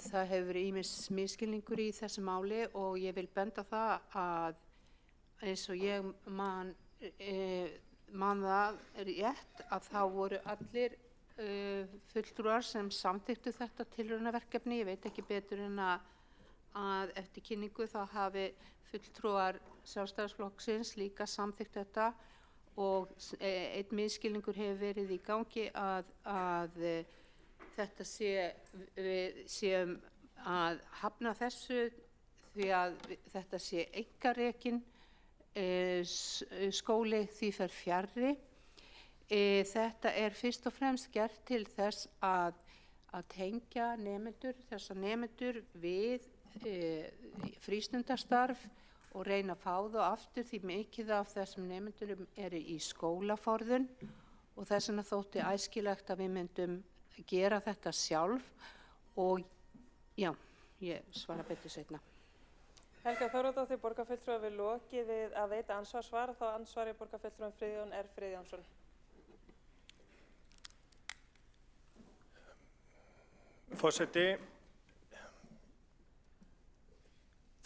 það hefur verið ýmis misskilningur í þessu máli og ég vil benda það að eins og ég man það rétt að þá voru allir fulltrúar sem samþykktu þetta tilraunaverkefni. Ég veit ekki betur en að eftir kynningu þá hafi fulltrúar Sjálfstæðisflokksins líka samþykkt þetta og einn misskilningur hefur verið í gangi að þetta við séum að hafna þessu því að þetta sé einkarekinn skóli því fer fjarri. Þetta er fyrst og fremst gert til þess að tengja þessa nemendur við frístundastarf og reyna að fá þá aftur því mikið af þessum nemendurum eru í skólaforðun og þess vegna þótti æskilegt að við myndum gera þetta sjálf og já, ég svara betur seinna. Helga Þórðardóttir, borgarfulltrúi, hefur lokið við að veita andsvarsvar. Þá ansvari borgarfulltrúin Friðjón R. Friðjónsson. Forseti,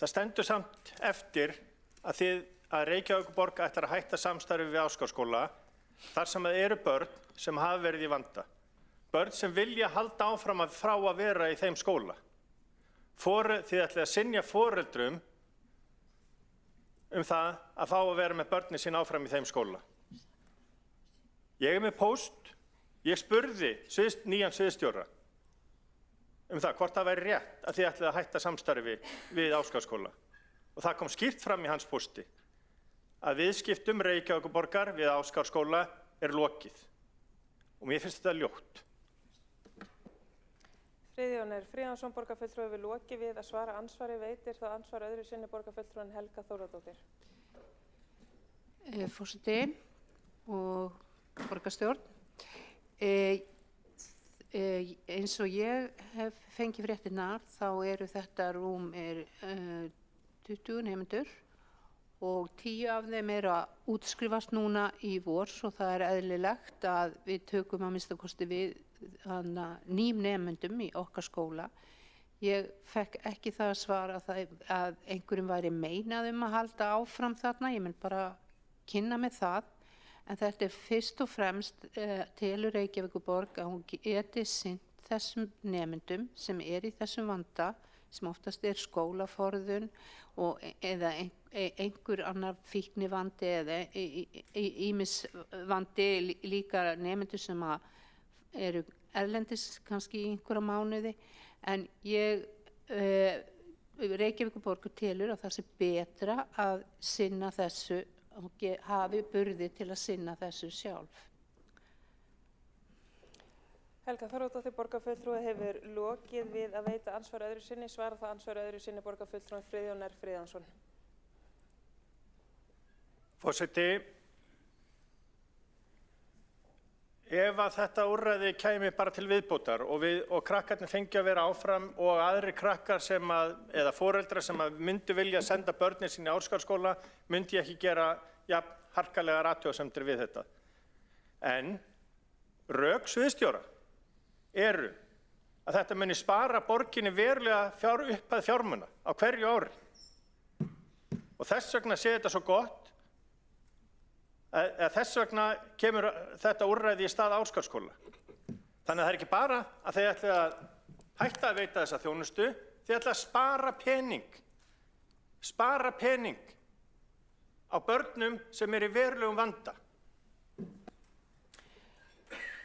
það stendur samt eftir að Reykjavíkurborg ætlar að hætta samstarfi við Ásgarðsskóla þar sem eru börn sem hafa verið í vanda. Börn sem vilja halda áfram frá að vera í þeim skóla. Þið ætlið að synja foreldrum það að fá að vera með börnin sín áfram í þeim skóla. Ég er með póst, ég spurði nýjan sviðsstjóra það hvort það væri rétt að þið ætlið að hætta samstarfi við Ásgarðsskóla. Og það kom skýrt fram í hans pósti að viðskiptum Reykjavíkurborgar við Ásgarðsskóla er lokið. Og mér finnst þetta ljótt. Friðjón R. Friðjónsson, borgarfulltrúi, hefur lokið við að svara andsvari. Veitir þá ansvar öðru sinni borgarfulltrúin Helga Þórðardóttir. Forseti og borgarstjórn. Eins og ég hef fengið fréttirnar þá eru þetta rúm 20 nemendur og 10 af þeim eru að útskrifast núna í vor svo það er eðlilegt að við tökum að minnsta kosti við nýjum nemendum í okkar skóla. Ég fekk ekki það svar að einhverjum væri meinað að halda áfram þarna, ég mun bara kynna með það. En þetta er fyrst og fremst telur Reykjavíkurborg að hún geti sinnt þessum nemendum sem í þessum vanda, sem oftast er skólaforðun eða einhver annar fíknivandi eða ýmis vandi, líka nemendur sem eru erlendis kannski í einhverja mánuði. En ég Reykjavíkurborg telur að það sé betra að sinna þessu og hafi burði til að sinna þessu sjálf. Helga Þorvaldsdóttir, borgarfulltrúi, hefur lokið við að veita andsvar öðru sinni. Svarar það andsvar öðru sinni borgarfulltrúi Friðjón R. Friðjónsson. Forseti, ef að þetta úrræði kæmi bara til viðbótar og krakkarnir fengi að vera áfram og aðrir krakkar eða foreldrar sem myndu vilja senda börnin sín í Ásgarðsskóla, myndi ég ekki gera jafn harkalegar athugasemdir við þetta. En rök sviðsstjóra eru að þetta muni spara borginni verulega upphæð fjármuna á hverju ári. Og þess vegna sé þetta svo gott, þess vegna kemur þetta úrræði í stað Ásgarðsskóla. Þannig að það er ekki bara að þeir ætli að hætta að veita þessa þjónustu, þeir ætla að spara pening á börnum sem eru í verulegum vanda.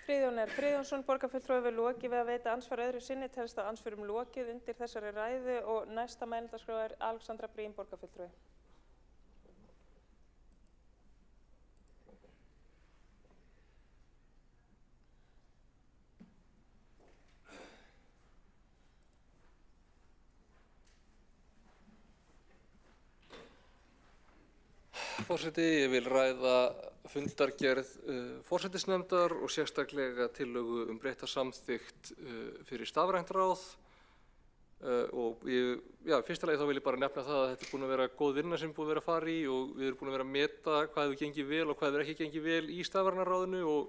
Friðjón R. Friðjónsson, borgarfulltrúi, hefur lokið við að veita andsvar öðru sinni. Telst að andsvörum lokið undir þessari ræðu og næsta mælendaskrá er Alexandra Brím, borgarfulltrúi. Forseti, ég vil ræða fundargerð forsætisnefndar og sérstaklega tillögu breytta samþykkt fyrir stafrænt ráð. Og fyrsta lagi þá vil ég bara nefna það að þetta er búin að vera góð vinna sem búin að vera að fara í og við erum búin að vera að meta hvað hefur gengið vel og hvað hefur ekki gengið vel í stafræna ráðinu. Og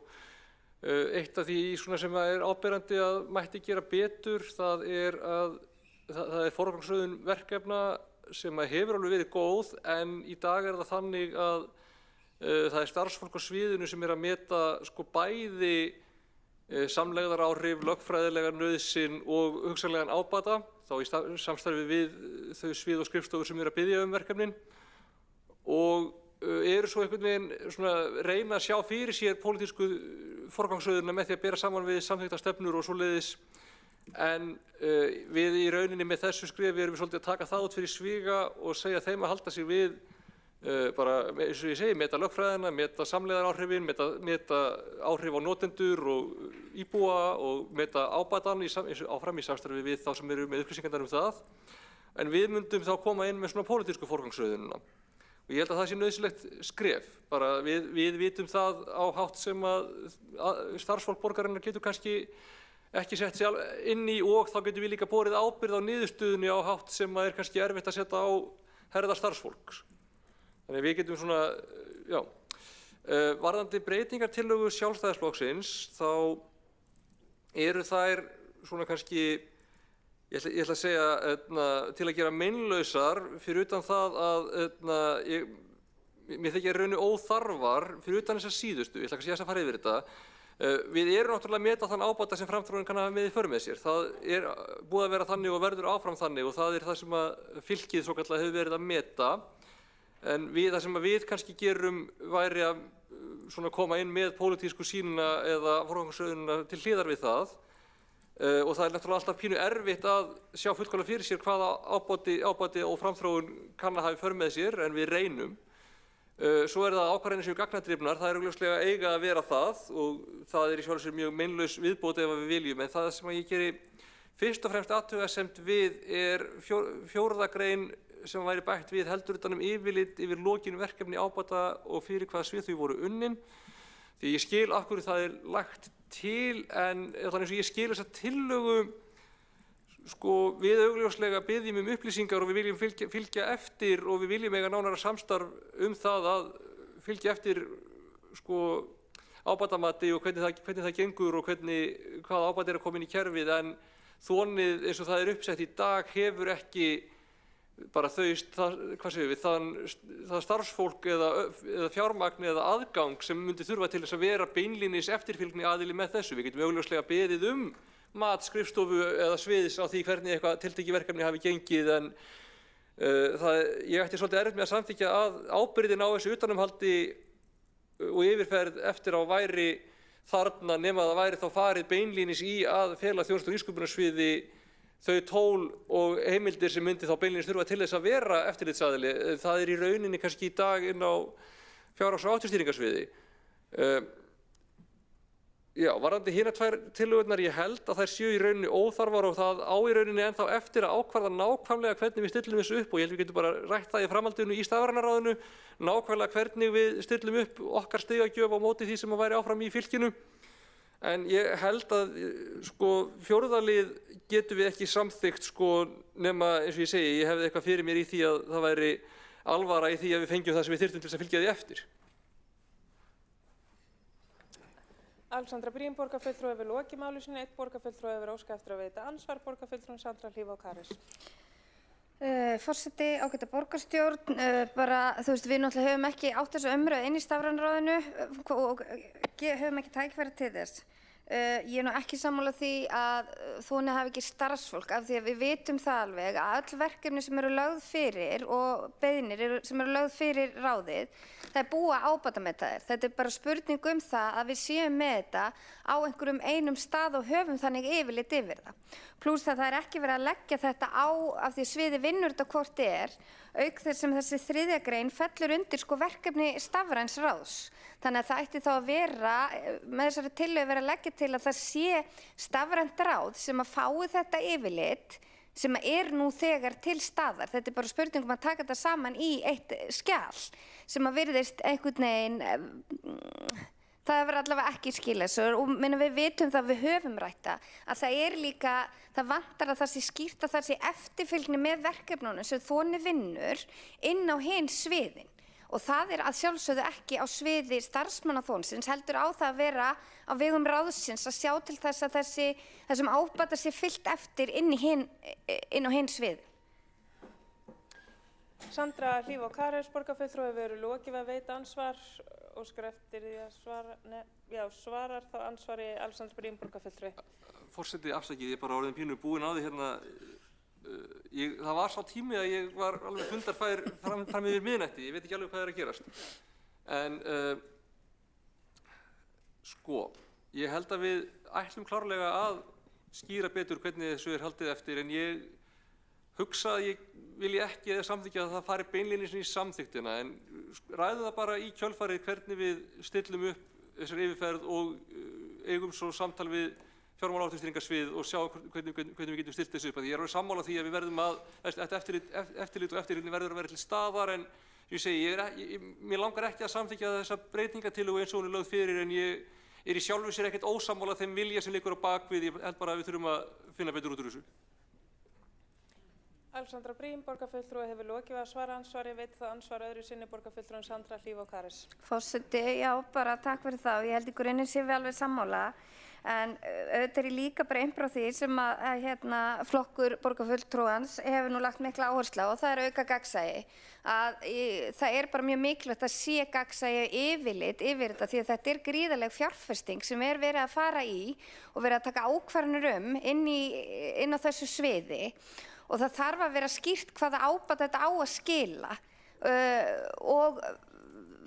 eitt af því sem er áberandi að mætti gera betur, það er forgangsröðun verkefna sem hefur alveg verið góð, en í dag er það þannig að það er starfsfólk á sviðinu sem er að meta bæði samlegðaráhrif, lögfræðilega nauðsyn og hugsanlegan ábata, þá í samstarfi við þau svið og skrifstofur sem eru að biðja verkefnin, og eru svo einhvern veginn reyna að sjá fyrir sér pólitísku forgangsröðuna með því að bera saman við samþykktar stefnur og svoleiðis. En við í rauninni með þessu skrefi erum við svolítið að taka það út fyrir sviga og segja þeim að halda sig við bara, eins og ég segi, meta lögfræðina, meta samlegðaráhrifin, meta áhrif á notendur og íbúa og meta ábatan áfram í samstarfi við þá sem eru með upplýsingarnar það. En við myndum þá koma inn með svona pólitísku forgangsröðunina. Og ég held að það sé nauðsynlegt skref. Bara við vitum það á hátt sem að starfsfólk borgarinnar getur kannski ekki sett sér inn í, og þá getum við líka borið ábyrgð á niðurstöðunni á hátt sem er kannski erfitt að setja á herðar starfsfólks. Þannig við getum svona, varðandi breytingartillögu Sjálfstæðisflokksins, þá eru þær svona kannski, ég ætla að segja, til að gera meinlausar, fyrir utan það að mér þykir rauninu óþarfar, fyrir utan þessar síðustu, ég ætla kannski að fara yfir þetta. Við erum náttúrulega að meta þann ábata sem framþróunin kann hafa með í för með sér. Það er búið að vera þannig og verður áfram þannig, og það er það sem að fylkið svokallað hefur verið að meta. En það sem við kannski gerum væri að svona koma inn með pólitísku sýnina eða forgangsröðunina til hliðar við það. Og það er náttúrulega alltaf pínu erfitt að sjá fullkomlega fyrir sér hvaða ábati og framþróun kann að hafa í för með sér, en við reynum. Svo er það ákvarðanir sem eru gagnadrifnar, það er augljóslega eiga að vera það, og það er í sjálfu sér mjög meinlaus viðbót ef við viljum, en það sem ég geri fyrst og fremst athugasemd við er 4. grein sem væri bætt við heldur utan yfirlit yfir lokin verkefni, ábata og fyrir hvaða svið þau voru unnin. Því ég skil af hverju það er lagt til, en þannig að ég skil þessa tillögu, við augljóslega biðjum upplýsingar og við viljum fylgja eftir, og við viljum eiga nánara samstarf það að fylgja eftir ábatamati og hvernig það gengur og hvaða ábati er að koma inn í kerfið, en þonið eins og það er uppsett í dag hefur ekki bara það starfsfólk eða fjármagn eða aðgang sem myndi þurfa til þess að vera beinlínis eftirfylgni aðili með þessu. Við getum augljóslega beðið mat skrifstofu eða sviðs á því hvernig eitthvað tiltekið verkefni hafi gengið, en ég ætti svolítið erfitt með að samþykkja að ábyrgðin á þessu utanumhaldi og yfirferð eftir á væri þarna, nema það væri þá farið beinlínis í að fela þjónustu- og nýsköpunarsviði þau tól og heimildir sem myndi þá beinlínis þurfa til þess að vera eftirlitsaðili. Það í rauninni kannski í dag inn á fjárhags- og áhættustýringarsviði. Já, varðandi hinar 2 tillögurnar, ég held að þær séu í rauninni óþarfar og það á í rauninni ennþá eftir að ákvarða nákvæmlega hvernig við stillum þessu upp og ég held við getum bara rætt það í framhaldinu í stafræna ráðinu, nákvæmlega hvernig við stillum upp okkar stigagjöf á móti því sem að væri áfram í fylkinu. En ég held að fjórða lið getum við ekki samþykkt nema eins og ég segi, ég hefði eitthvað fyrir mér í því að það væri alvara í því að við fengjum það sem við þyrftum til þess að fylgja því eftir. Alexandra Briem, borgarfulltrúi, hefur lokið máli sínu. 1 borgarfulltrúi hefur óskað eftir að veita andsvar. Borgarfulltrúin Sandra Hlíf og Karis. Forseti, ágæta borgarstjórn, við náttúrulega höfum ekki átt þessu umræðu inn í stafræna ráðinu og höfum ekki tækifæri til þess. Ég er nú ekki sammála því að þóni hafi ekki starfsfólk af því að við vitum það alveg að öll verkefni sem eru lögð fyrir og beiðnir sem eru lögð fyrir ráðið, það er búið að ábatameta þér. Þetta er bara spurning það að við séum með þetta á einhverjum einum stað og höfum þannig yfirlit yfir það. Plús það er ekki verið að leggja þetta á af því að sviði vinnur þetta hvort auk þess sem þessi 3. grein fellur undir verkefni stafræns ráðs. Þannig að það ætti þá að vera, með þessari tillögu verið að leggja til að það sé stafrænt ráð sem að fái þetta yfirlit sem er nú þegar til staðar. Þetta er bara spurning að taka þetta saman í eitt skjal sem að virðist einhvern veginn, það verður allavega ekki skila þessu og við vitum það, við höfum rætt að það er líka, það vantar að það sé skýrt að það sé eftirfylgni með verkefnunum sem þóni vinnur inn á hinn sviðin. Og það er að sjálfsögðu ekki á sviði starfsmannaþónsins, heldur á það að vera á vegum ráðsins að sjá til þess að þessum ábata sé fylgt eftir inn á hinn svið. Sandra Hlíf og Karis, borgarfulltrúi, hefur lokið við að veita ansvar. Óskar eftir því að svarar þá ansvari Alexandra Briem, borgarfulltrúi. Forseti, afsakið, ég er bara orðin pínu búinn á því hérna. Það var sá tími að ég var alveg fundarfær fram yfir miðnætti, ég veit ekki alveg hvað er að gerast. En ég held að við ætlum klárlega að skýra betur hvernig þessu er haldið eftir en ég hugsa að ég vilji ekki eða samþykkja að það fari beinlínis í samþykktina en ræðum það bara í kjölfarið hvernig við stillum upp þessar yfirferð og eigum svo samtal við fjármála- og áhættustýringarsvið og sjá hvernig við getum stillt þessu upp. Ég er alveg sammála því að við verðum að eftirlit og eftirlitni verður að vera til staðar en ég segi, mér langar ekki að samþykkja þessa breytingatillögu eins og hún er lögð fyrir en ég er í sjálfu sér ekkert ósammála þeim vilja sem liggur á bakvið. Ég held bara að við þurfum að finna betur út úr þessu. Alexandra Briem, borgarfulltrúi, hefur lokið við að svara ansvari. Veit það ansvar öðru sinni, borgarfulltrúin Sandra Hlíf og Karis. Forseti, já, bara takk fyrir það og ég held í grunninn sé við alveg sammála. En auðvitað er ég líka bara einbrá því sem að flokkur borgarfulltrúans hefur nú lagt mikla áherslu á og það er auka gagnsæi. Það er bara mjög mikilvægt að sé gagnsæi yfirlit yfir þetta því að þetta er gríðarleg fjárfesting sem er verið að fara í og verið að taka ákvarðanir inn á þessu sviði og það þarf að vera skýrt hvaða ábata þetta á að skila og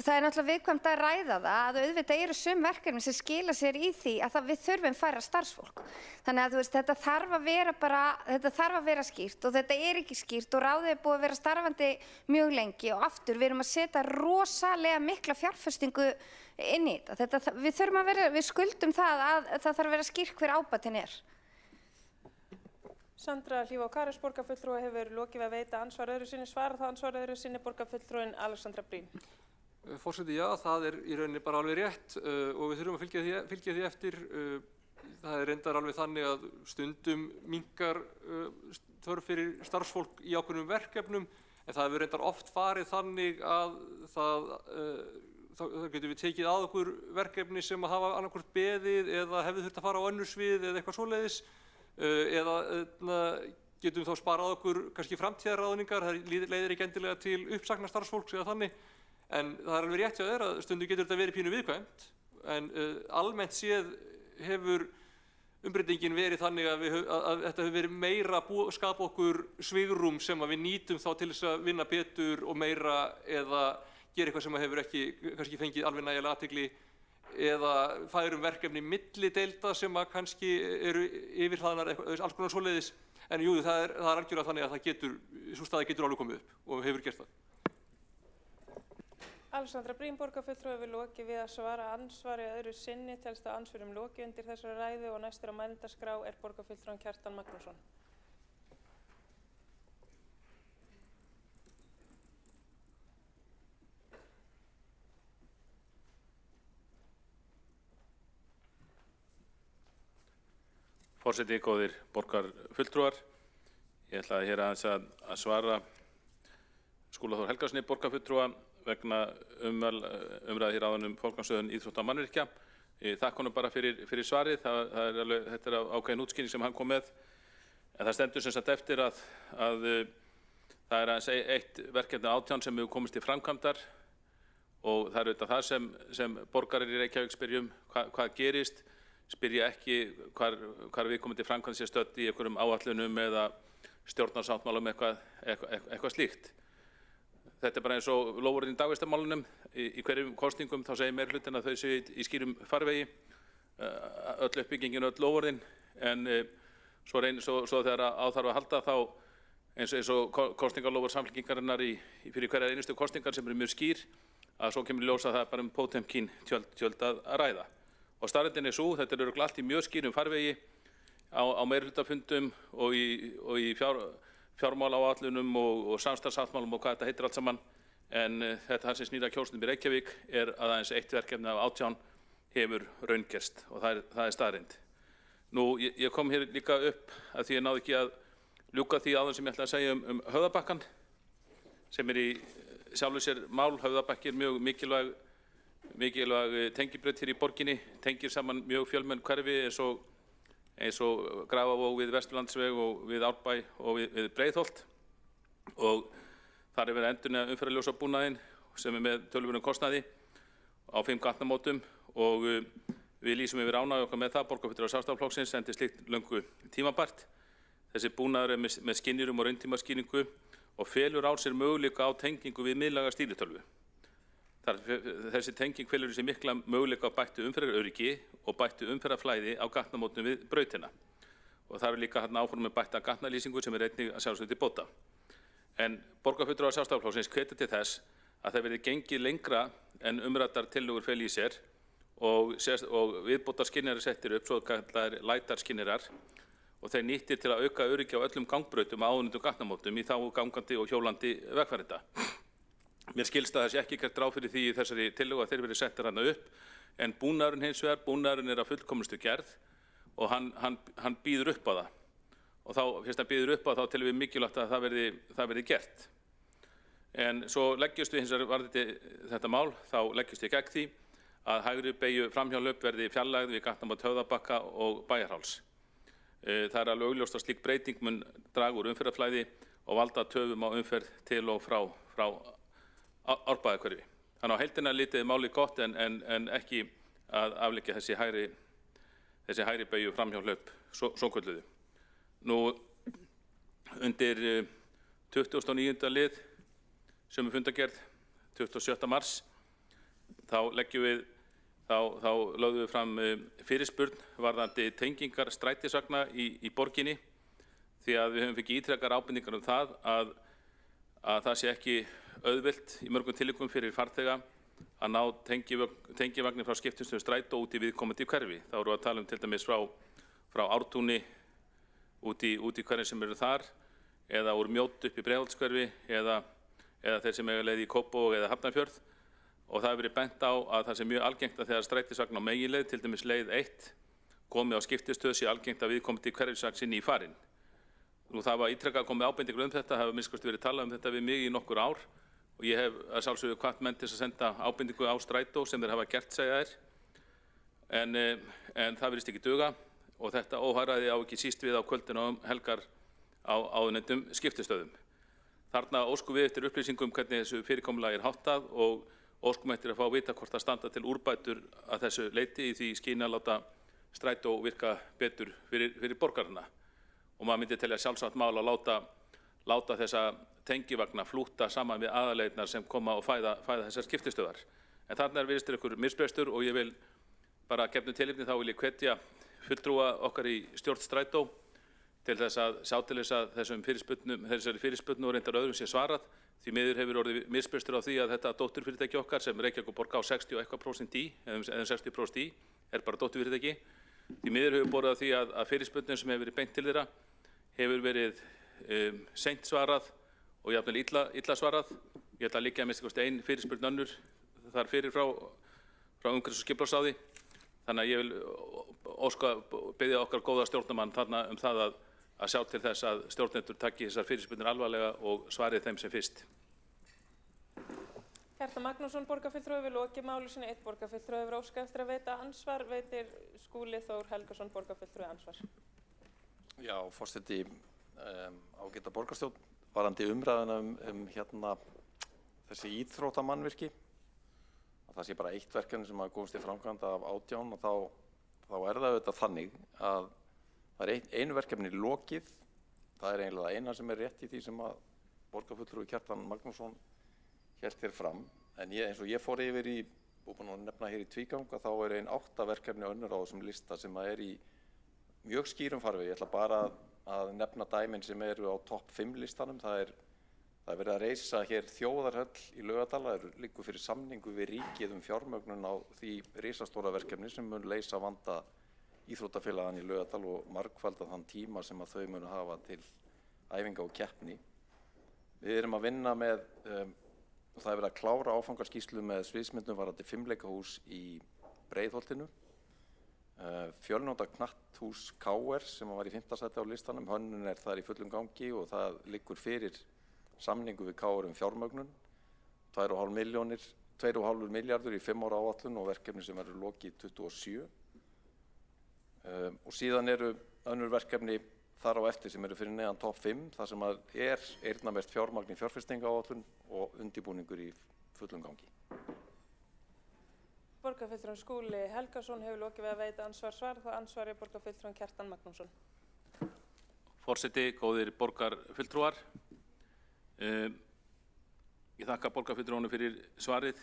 það er náttúrulega viðkvæmt að ræða það að auðvitað eru sum verkefni sem skila sér í því að við þurfum færra starfsfólk. Þannig að þetta þarf að vera skýrt og þetta er ekki skýrt og ráðið er búið að vera starfandi mjög lengi og aftur við erum að setja rosalega mikla fjárfestingu inn í þetta. Við skuldum það að það þarf að vera skýrt hver ábatin er. Sandra Hlíf og Karis, borgarfulltrúi, hefur lokið við að veita ansvar öðru sinni. Svarar þá ansvar öðru sinni, borgarfulltrúin Alexandra Briem. Forseti, já, það er í rauninni bara alveg rétt og við þurfum að fylgja því eftir. Það er reyndar alveg þannig að stundum minnkar þörf fyrir starfsfólk í ákveðnum verkefnum en það hefur reyndar oft farið þannig að það getur við tekið að okkur verkefni sem að hafa annarkvort beðið eða hefði þurft að fara á önnur svið eða eitthvað svoleiðis eða getum þá sparað okkur kannski framtíðarráðningar, það leiðir ekki endilega til uppsagnar starfsfólks eða þannig. En það er alveg rétt hjá þér að stundum getur þetta verið pínu viðkvæmt en almennt séð hefur umbreytingin verið þannig að þetta hefur verið meira að skapa okkur svigrúm sem að við nýtum þá til þess að vinna betur og meira eða gera eitthvað sem hefur ekki kannski fengið alveg nægilega athygli eða færum verkefni milli deilda sem að kannski eru yfirhlaðnar alls konar svoleiðis. En jú, það er algjörlega þannig að sú staða getur alveg komið upp og hefur gert það. Alexandra Briem, borgarfulltrúi, við lokið við að svara andsvari öðru sinni. Telst að andsvörum lokið undir þessari ræðu og næstur á mælendaskrá er borgarfulltrúin Kjartan Magnússon. Forseti, góðir borgarfulltrúar, ég ætlaði hér aðeins að svara Skúla Þór Helgasyni, borgarfulltrúa, vegna umræðu hér áðan forgangsröðun íþrótta og mannvirkja. Ég þakka honum bara fyrir svarið, þetta er ákveðin útskýring sem hann kom með. En það stendur sem sagt eftir að það er aðeins eitt verkefni 18 sem hefur komist til framkvæmdar og það er auðvitað það sem borgarar í Reykjavík spyrjum hvað gerist. Spyrja ekki hvar við komum til framkvæmd sé stödd í einhverjum áætlunum eða stjórnarsáttmálum eitthvað slíkt. Þetta er bara eins og loforðin í dagvistarmálunum. Í hverjum kosningum þá segir meirihlutin að þau séu í skýrum farvegi, öll uppbyggingin, öll loforðin, en svo þegar á þarf að halda þá eins og kosningalofur Samfylkingarinnar fyrir hverjar einustu kosningar sem eru mjög skýr, að svo kemur í ljós að það er bara Potemkin tjöld að ræða. Og staðreyndin er svo, þetta er örugglega allt í mjög skýrum farvegi á meirihlutafundum og í fjármálaáætlunum og samstarfsáttmálum og hvað þetta heitir allt saman. En þetta sem snýr að kjósendum í Reykjavík er að aðeins eitt verkefni af 18 hefur raungerst og það er staðreynd. Nú, ég kom hér líka upp að því ég náði ekki að ljúka því áður sem ég ætla að segja Höfðabakkann, sem er í sjálfu sér mál. Höfðabakki er mjög mikilvæg tengibraut hér í borginni, tengir saman mjög fjölmenn hverfi eins og Grafarvog við Vesturlandsveg og við Árbæ og við Breiðholt, og þar er verið að endurnýja umferðarljósabúnaðinn sem er með töluverðum kostnaði á 5 gatnamótum og við lýsum yfir ánægju okkar með það. Borgarfulltrúar Sjálfstæðisflokksins sendi slíkt löngu tímabært. Þessi búnaður er með skynjurum og rauntímaskýringu og felur á sér möguleika á tengingu við miðlæga stýritölvu. Þessi tenging felur í sér mikla möguleika á bættu umferðaröryggi og bættu umferðarflæði á gatnamótum við brautina. Og það er líka áform með bætta gatnalýsingu sem er einnig að sjálfsögðu til bóta. En borgarfulltrúar Sjálfstæðisflokksins hvetja til þess að það verði gengið lengra en umræddar tillögur fela í sér og viðbótarskynjarar settir upp, svo kallaðir lætarskynjarar, og þeir nýttir til að auka öryggi á öllum gangbrautum á áðurnefndum gatnamótum í þágu gangandi og hjólandi vegfarenda. Mér skilst að það sé ekki gert ráð fyrir því í þessari tillögu að þeir verði settir hana upp, en búnaðurinn hins vegar, búnaðurinn er að fullkomnustu gerð og hann býður upp á það. Og þá, fyrst hann býður upp á þá telum við mikilvægt að það verði gert. En svo leggjumst við hins vegar varðandi þetta mál, þá leggjumst við gegn því að hægri beygju framhjálöp verði fjarlægð við gatnamót Höfðabakka og Bæjarháls. Það er alveg augljóst að slík breyting mun draga úr umferðarflæði og valda töfum á umferð til og frá Árbæjarhverfi. Þannig á heildina litið málið gott en ekki að afleggja þessi hægri beygju framhjálöp svokölluðu. Nú, undir 29. lið sömu fundargerð, 27. mars, þá lögðum við fram fyrirspurn varðandi tengingar strætisvagna í borginni, því að við höfum fengið ítrekar ábendingar um það að það sé ekki auðvelt í mörgum tilvikum fyrir farþega að ná tengivagnir frá skiptistöð strætó út í viðkomandi hverfi. Þá erum við að tala til dæmis frá Ártúni út í hverjum sem eru þar, eða úr Mjótt upp í Breiðholtshverfi, eða þeir sem eiga leið í Kópavog eða Hafnarfjörð. Og það hefur verið bent á að það sé mjög algengt að þegar strætisvagn á meginleið, til dæmis leið 1, komi á skiptistöð sé algengt að viðkomandi hverfisvagn sinni í farinn. Nú, það var ítrekað komið ábendingur um þetta, hafa minnst verið talað um þetta við mig í nokkur ár og ég hef að sjálfsögðu hvatt menn til að senda ábendingu á strætó sem þeir hafa gert, segja þær. En það virðist ekki duga og þetta óhagræði á ekki síst við á kvöldinu og helgar á áðurnefndum skiptistöðum. Þarna óskum við eftir upplýsingum hvernig þessu fyrirkomulagi er háttað og óskum eftir að fá að vita hvort það standa til úrbætur að þessu leyti í því skyni að láta strætó virka betur fyrir borgarana. Og maður myndi telja sjálfsagt mál að láta þessa tengivagna flúta saman við aðaleiðnar sem koma og fæða þessar skiptistöðar. En þarna virðist ykkur misbrestur og ég vil bara að gefnu tilefni þá vil ég hvetja fulltrúa okkar í stjórn Strætó til þess að sjá til þess að þessari fyrirspurnu og reyndar öðrum sé svarað. Því miður hefur orðið misbrestur á því að þetta dótturfyrirtæki okkar sem Reykjavíkurborg á 60% í, eða 60% í, bara dótturfyrirtæki. Því miður hefur borið á því að fyrirspurnin sem hefur verið beint til þeirra hefur verið seint svarað og jafnvel illa svarað. Ég ætla að liggja að minnsta kosti ein fyrirspurn önnur þar fyrir frá umhverfis- og skipulagsráði. Þannig að ég vil biðja okkar góða stjórnarmann þarna það að sjá til þess að stjórnendur taki þessar fyrirspurnir alvarlega og svarið þeim sem fyrst. Kjartan Magnússon, borgarfulltrúi, við lokið máli sinni. Einn borgarfulltrúi hefur óskað eftir að veita ansvar. Veitir Skúli Þór Helgason, borgarfulltrúi, ansvar? Já, forseti, ágæta borgarstjórn, varandi umræðuna þessi íþróttamannvirki, að það sé bara eitt verkefni sem hafa komist til framkvæmda af 18 og þá er það auðvitað þannig að það er einu verkefni lokið. Það er eiginlega það eina sem er rétt í því sem að borgarfulltrúi Kjartan Magnússon hélt hér fram. En eins og ég fór yfir og búin að nefna hér í tvígang, þá er 8 verkefni önnur á þessum lista sem er í mjög skýrum farvegi. Ég ætla bara að nefna dæmin sem eru á topp 5 listanum. Það er verið að reisa hér þjóðarhöll í Laugardal. Það liggur fyrir samningu við ríkið fjármögnun á því risastóra verkefni sem mun leysa vanda íþróttafélaganna í Laugardal og margfalda þann tíma sem að þau munu hafa til æfinga og keppni. Við erum að vinna með, það er verið að klára áfangaskýrslu með sviðsmyndum varðandi fimleikahús í Breiðholtinu. Fjölnóta knatthús KR sem var í 5. sæti á listanum, hönnun er þar í fullum gangi og það liggur fyrir samningu við KR fjármögnun, 2,5 milljarður í 5 ára áætlun og verkefni sem verður lokið 27. Og síðan eru önnur verkefni þar á eftir sem eru fyrir neðan topp 5, þar sem er eyrnamerkt fjármagn í fjárfestingaáætlun og undirbúningur í fullum gangi. Borgarfulltrúin Skúli Helgason hefur lokið við að veita ansvar. Það ansvari borgarfulltrúin Kjartan Magnússon. Forseti, góðir borgarfulltrúar. Ég þakka borgarfulltrúanum fyrir svarið.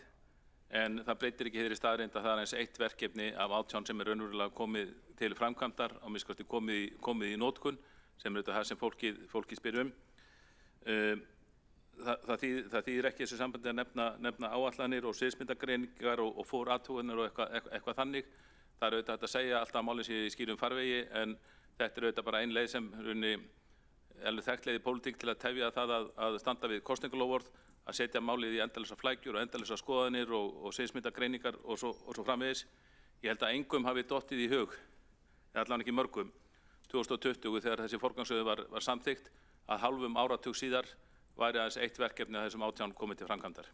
En það breytir ekki þeirri staðreynd að það er eins eitt verkefni af 18 sem er raunverulega komið til framkvæmdar, á minnsta kosti komið í notkun, sem er það sem fólkið spyr um. Það þýðir ekki þessu sambandi að nefna áætlanir og sviðsmyndagreiningar og fórathuganir og eitthvað þannig. Það er auðvitað hægt að segja alltaf að málið sé í skýrum farvegi, en þetta er auðvitað bara ein leið sem þekkt leið í pólitík til að tefja það að standa við kosningaloforð, að setja málið í endalausar flækjur og endalausar skoðanir og sviðsmyndagreiningar og svo framvegis. Ég held að engum hafi dottið í hug, eða allavega ekki mörgum, 2020 þegar þessi forgangsröðun var samþykkt, að hálfum áratug síðar væri aðeins eitt verkefni að þessum 18 komið til framkvæmdar.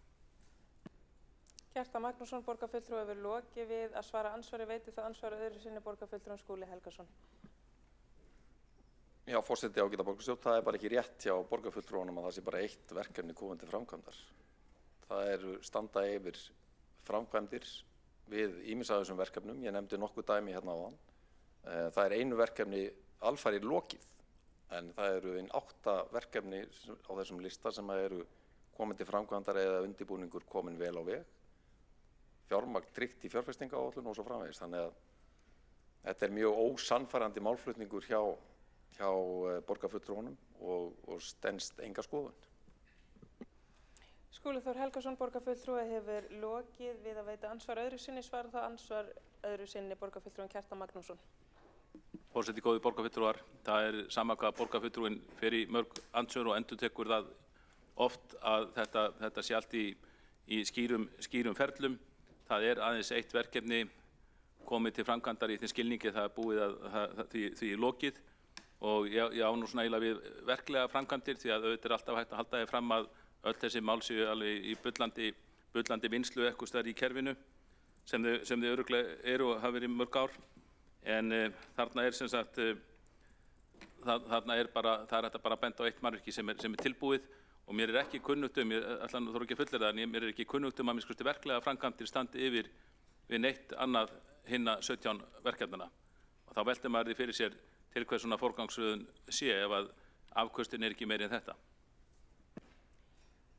Kjartan Magnússon, borgarfulltrúi, hefur lokið við að svara ansvari. Veitir það ansvari öðru sinni borgarfulltrúin Skúli Helgason? Já, forseti, ágæta borgarstjórn, það er bara ekki rétt hjá borgarfulltrúanum að það sé bara eitt verkefni komið til framkvæmdar. Það eru standa yfir framkvæmdir við ýmis af þessum verkefnum. Ég nefndi nokkuð dæmi hérna áðan. Það er einu verkefni alfarið lokið, en það eru 8 verkefni á þessum lista sem eru komin til framkvæmdar eða undirbúningur komin vel á veg. Fjármagn tryggt í fjárfestingaáætlun og svo framvegis. Þannig að þetta er mjög ósannfærandi málflutningur hjá borgarfulltrúanum og stenst enga skoðun. Skúli Þór Helgason, borgarfulltrúi, hefur lokið við að veita ansvar öðru sinni. Svarar það ansvar öðru sinni borgarfulltrúin Kjartan Magnússon? Forseti, góðir borgarfulltrúar, það er sama hvað borgarfulltrúin fer í mörg andsvör og endurtekur það oft að þetta sé allt í skýrum ferlum. Það er aðeins eitt verkefni komið til framkvæmdar í því skilningi, það er búið að því lokið. Og ég á nú svona eiginlega við verklega framkvæmdir, því að auðvitað er alltaf hægt að halda því fram að öll þessi mál séu alveg í bullandi vinnslu eitthvað staðar í kerfinu sem þau örugglega eru og hafa verið mörg ár. En þarna er sem sagt, það er hægt að bara benda á eitt mannvirki sem er tilbúið og mér er ekki kunnugt ég ætla nú þó ekki að fullyrða, en mér er ekki kunnugt að minnsta kosti verklega framkvæmdir standi yfir við neitt annað hinna 17 verkefnana. Og þá veltir maður því fyrir sér til hvers svona forgangsröðun sé ef að afköstin er ekki meiri en þetta.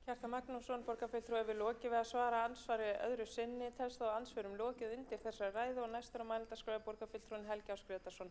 Kjartan Magnússon, borgarfulltrúi, hefur lokið við að svara andsvari öðru sinni. Telst þá andsvörum lokið undir þessari ræðu og næstur á mælendaskrá er borgarfulltrúinn Helgi Ás Grétarsson.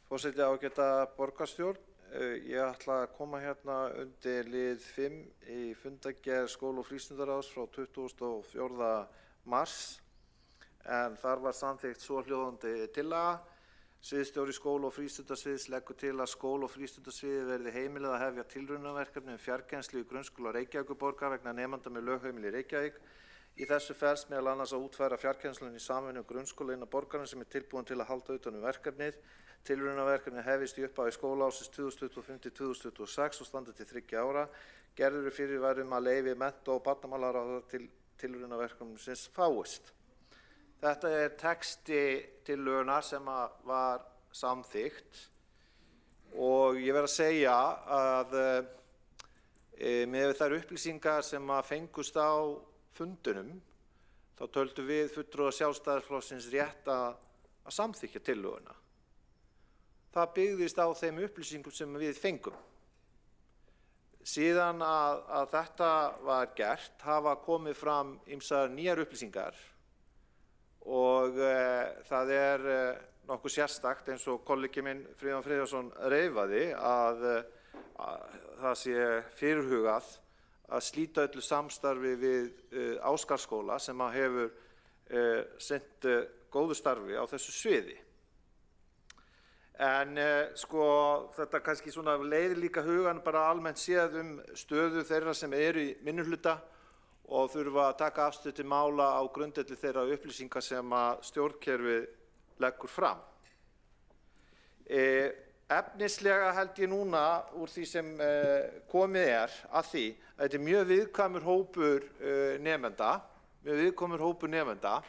Forseti, ágæta borgarstjórn, ég ætla að koma hérna undir lið 5 í fundargerð skóla- og frístundaráðs frá 24. mars, en þar var samþykkt svohljóðandi tillaga. Sviðsstjóri skóla- og frístundasviðs leggur til að skóla- og frístundasviði verði heimilað að hefja tilraunaverkefni grunnskóla í grunnskóla Reykjavíkurborgar vegna nemenda með lögheimili í Reykjavík. Í þessu felst meðal annars að útfæra fjarkennsluna í samvinnu grunnskóla innan borgarins sem tilbúin til að halda utan verkefnið. Tilraunaverkefni hefjist í upphafi skólaársins 2025-2026 og standi til 3 ára. Gerður eru fyrirvari að leyfi mennta- og barnamálaráðherra til tilraunaverkefnisins fáist. Þetta er texti tillögunnar sem var samþykkt og ég verð að segja að með þær upplýsingar sem fengust á fundunum þá töldum við fulltrúar Sjálfstæðisflokksins rétt að samþykkja tillöguna. Það byggðist á þeim upplýsingum sem við fengum. Síðan að þetta var gert hafa komið fram ýmsar nýjar upplýsingar og það er nokkuð sérstakt eins og kollegi minn Friðjón Friðjónsson reifaði að það sé fyrirhugað að slíta öllu samstarfi við Ásgarðsskóla sem hefur sinnt góðu starfi á þessu sviði. En þetta kannski svona leiðir líka hugan bara almennt séð stöðu þeirra sem eru í minnihluta og þurfa að taka afstöðu til mála á grundvelli þeirra upplýsingar sem stjórnkerfið leggur fram. Efnislega held ég núna úr því sem komið að því að þetta er mjög viðkvæmur hópur nemenda,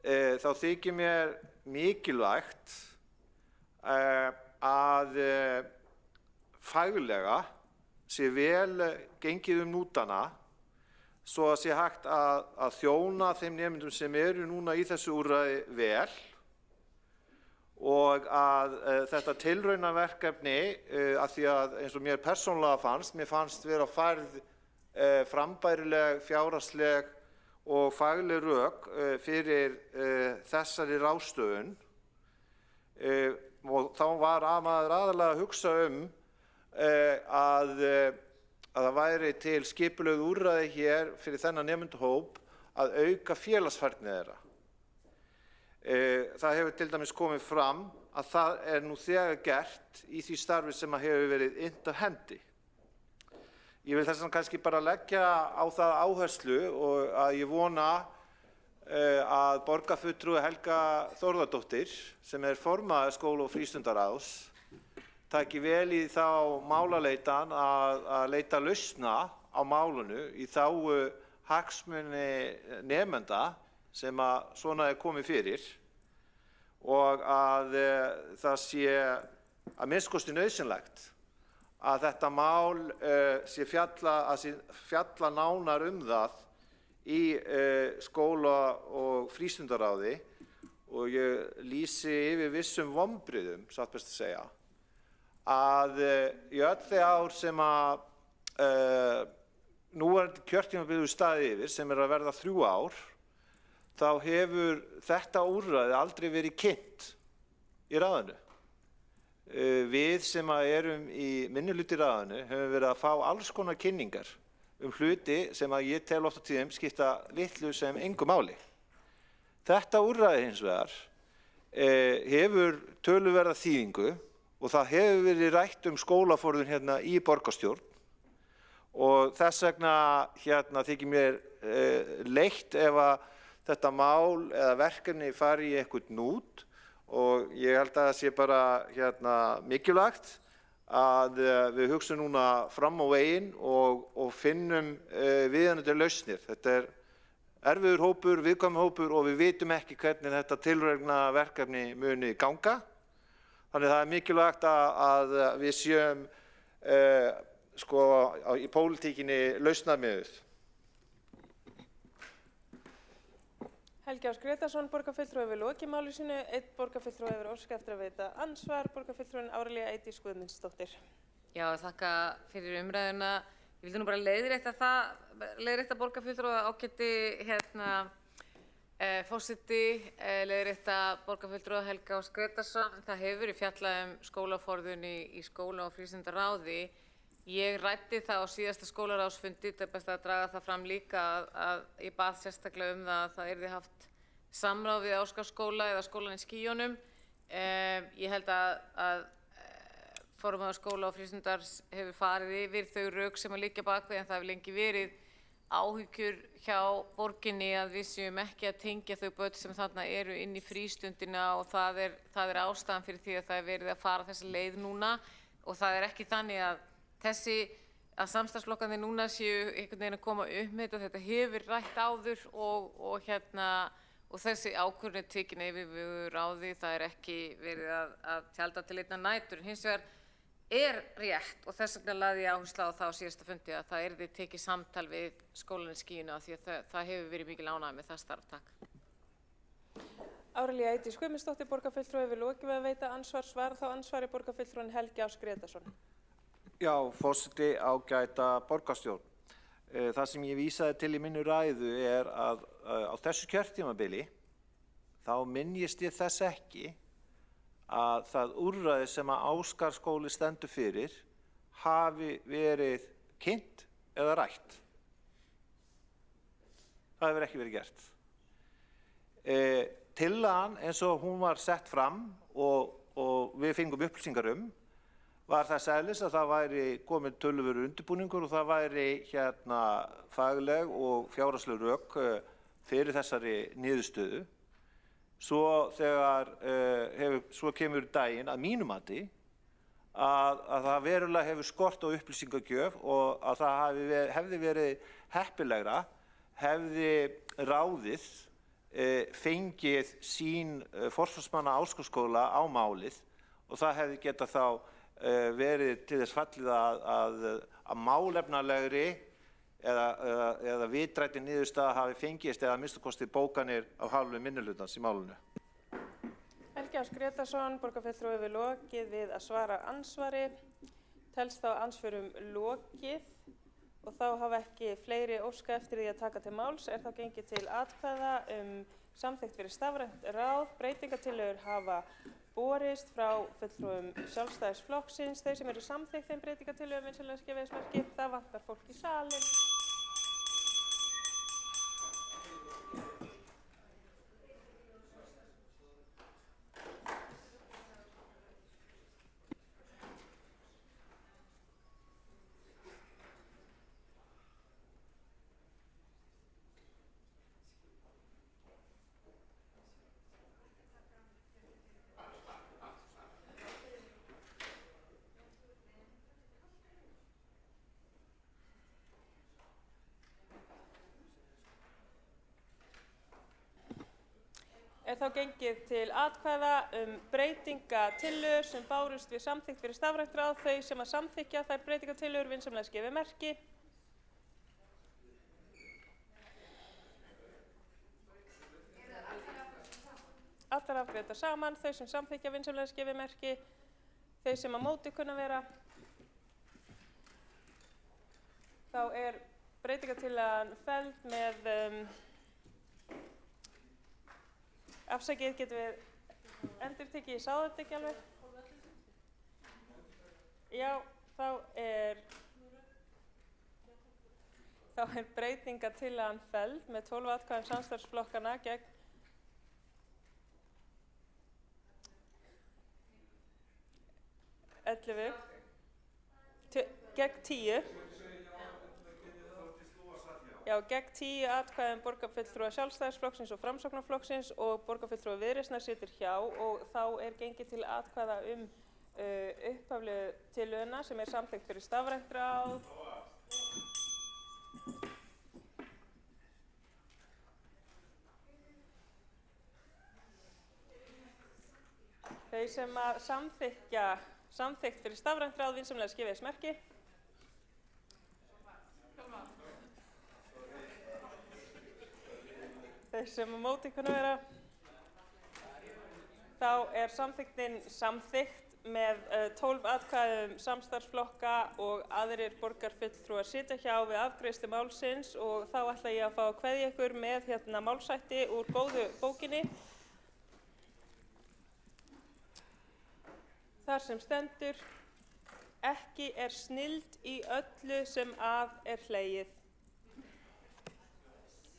þá þykir mér mikilvægt að faglega sé vel gengið hnútana svo að sé hægt að þjóna þeim nemendum sem eru núna í þessu úrræði vel og að þetta tilraunaverkefni, að því að eins og mér persónulega fannst vera færð frambærileg, fjárhagsleg og fagleg rök fyrir þessari ráðstöfun og þá var maður aðalega að hugsa að það væri til skipulögð úrræði hér fyrir þennan nemendahóp að auka félagsfærni þeirra. Það hefur til dæmis komið fram að það er nú þegar gert í því starfi sem hefur verið innt af hendi. Ég vil þess vegna kannski bara leggja á það áherslu og að ég vona að borgarfulltrúi Helga Þórðardóttir sem er formaður skóla- og frístundaráðs taki vel í þá málaleitan að leita lausna á málinu í þágu hagsmuni nemenda sem svona komið fyrir og að það sé að minnsta kosti nauðsynlegt að þetta mál sé fjalla nánar það í skóla- og frístundaráði og ég lýsi yfir vissum vonbrigðum, satt best að segja, að í öll þau ár sem núverandi kjörtímabil staðið yfir, sem að verða 3 ár, þá hefur þetta úrræði aldrei verið kynnt í ráðinu. Við sem erum í minnihluta í ráðinu höfum verið að fá alls konar kynningar hluti sem ég tel oft á tíðum skipta litlu sem engu máli. Þetta úrræði hins vegar hefur töluverða þýðingu og það hefur verið rætt skólaforðun hérna í borgarstjórn og þess vegna þykir mér leitt ef að þetta mál eða verkefni fari í eitthvað hnút og ég held að það sé bara mikilvægt að við hugsum núna fram á veginn og finnum viðeigandi lausnir. Þetta erfiður hópur, viðkvæmur hópur og við vitum ekki hvernig þetta tilrauna verkefni muni ganga. Þannig það mikilvægt að við séum í pólitíkinni lausnamiðuð. Helgi Ás Grétarsson, borgarfulltrúi hefur lokið máli sínu, einn borgarfulltrúi hefur óskað eftir að veita andsvar, borgarfulltrúin Árelía Eydís Guðmundsdóttir. Já, þakka fyrir umræðuna. Ég vildi nú bara leiðrétta borgarfulltrúa ágæti forseti, leiðrétta borgarfulltrúa Helga Ás Grétarsson. Það hefur verið fjallað skólaforðun í skóla- og frístundaráði. Ég ræddi það á síðasta skólaráðsfundi, það er best að draga það fram líka að ég bað sérstaklega það að það yrði haft samráð við Ásgarðsskóla eða skólann í Skýjunum. Ég held að formaður skóla- og frístundar hefur farið yfir þau rök sem að liggja bakvið en það hefur lengi verið áhyggjur hjá borginni að við séum ekki að tengja þau börn sem þarna eru inn í frístundina og það er ástæðan fyrir því að það er verið að fara þessa leið núna og það er ekki þannig að samstarfsflokkarnir núna séu einhvern veginn að koma upp með þetta hefur rætt áður og þessi ákvörðun er tekin yfir ráði, það er ekki verið að tjalda til einnar nætur. Hins vegar er rétt og þess vegna lagði ég áherslu á það á síðasta fundi að það yrði tekið samtal við skólann í Skýjunni því að það hefur verið mikil ánægja með það starf. Takk. Árelía Eydís Guðmundsdóttir, borgarfulltrúi hefur lokið við að veita andsvar, svara þá ansvari borgarfulltrúin Helgi Ás Grétarsson. Já, forseti, ágæta borgarstjórn. Það sem ég vísaði til í minni ræðu er að á þessu kjörtímabili þá minnist ég þess ekki að það úrræði sem að Ásgarðsskóli stendur fyrir hafi verið kynnt eða rætt. Það hefur ekki verið gert. Tillagan eins og hún var sett fram og við fengum upplýsingar var þess eðlis að það væri komin töluverður undirbúningur og það væri fagleg og fjárhagsleg rök fyrir þessari niðurstöðu. Svo kemur daginn að mínu mati að það verulega hefur skort á upplýsingagjöf og að það hefði verið heppilegra, hefði ráðið fengið sín forsvarsmanna Ásgarðsskóla á málið og það hefði getað þá verið til þess fallið að málefnalegri eða vitrætti niðurstaða hafi fengist eða að minnsta kosti bókanir af hálfu minnihlutans í málinu. Helgi Ás Grétarsson, borgarfulltrúi hefur lokið við að svara ansvari. Telst þá ansvörum lokið og þá hafa ekki fleiri óskað eftir því að taka til máls. Er þá gengið til atkvæða samþykkt fyrir stafrænt ráð. Breytingatillögur hafa borist frá fulltrúum Sjálfstæðisflokksins. Þau sem eru samþykkt þeim breytingatillögum vinsamlegast gefið þess merki. Það vantar fólk í salinn. Er þá gengið til atkvæða breytingatillögur sem bárust við samþykkt fyrir stafrænt ráð. Þau sem að samþykkja þær breytingatillögur vinsamlegast gefið merki. Allar afgreiddar saman. Þau sem samþykkja vinsamlegast gefið merki. Þau sem að móti kunna vera. Þá er breytingatillagan felld með afsakið, getum við endurtekið, ég sá þetta ekki alveg. Já, þá er breytingatillagan felld með 12 atkvæðum samstarfsflokkanna gegn 11, gegn 10. Já, gegn 10 atkvæðum borgarfulltrúa Sjálfstæðisflokksins og Framsóknarflokksins og borgarfulltrúa Viðreisnar situr hjá og þá gengið til atkvæða upphaflegu tillöguna sem samþykkt fyrir stafrænt ráð. Þau sem samþykkt fyrir stafrænt ráð vinsamlega skipið þess merki. Þau sem á móti kunna vera. Þá samþykktin samþykkt með 12 atkvæðum samstarfsflokka og aðrir borgarfulltrúar sitja hjá við afgreiðslu málsins og þá ætla ég að fá að kveðja ykkur með málshætti úr góðu bókinni. Þar sem stendur, ekki snilld í öllu sem að hlegið.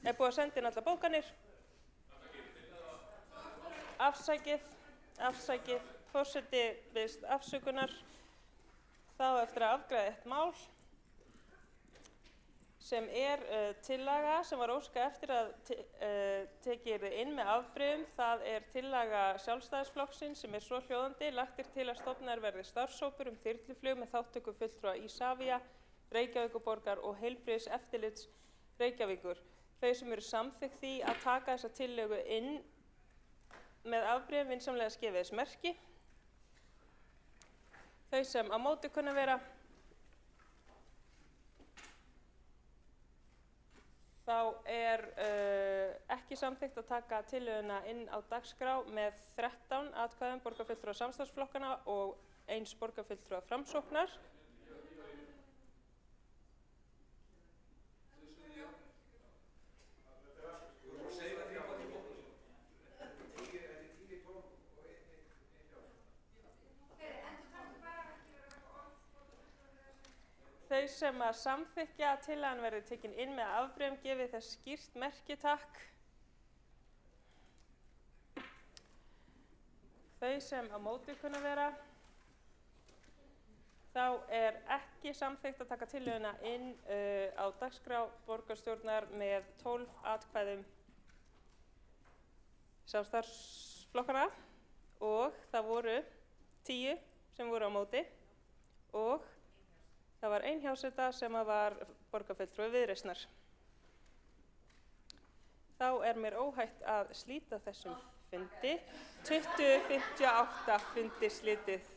Búið að senda inn allar bókanir. Afsakið, forseti biðst afsökunar. Þá eftir að afgreiða eitt mál sem tillaga sem var óskað eftir að tekið yrði inn með afbrigðum. Það tillaga Sjálfstæðisflokksins sem svohljóðandi. Lagt til að stofnaður verði starfshópur þyrluflug með þátttöku fulltrúa Isavia, Reykjavíkurborgar og Heilbrigðiseftirlits Reykjavíkur. Þau sem eru samþykkt því að taka þessa tillögu inn með afbrigðum vinsamlega skipið þess merki. Þau sem á móti kunna vera. Þá ekki samþykkt að taka tillöguna inn á dagskrá með 13 atkvæðum borgarfulltrúa samstarfsflokkanna og 1 borgarfulltrúa Framsóknar. Þau sem samþykkja að tillagan verði tekin inn með afbrigðum gefið þess skýrt merki, takk. Þau sem á móti kunna vera. Þá ekki samþykkt að taka tillöguna inn á dagskrá borgarstjórnar með 12 atkvæðum samstarfsflokkanna og það voru 10 sem voru á móti og það var 1 hjáseta sem var borgarfulltrúi Viðreisnar. Þá mér óhætt að slíta þessum fundi. 20:58 fundi slitið.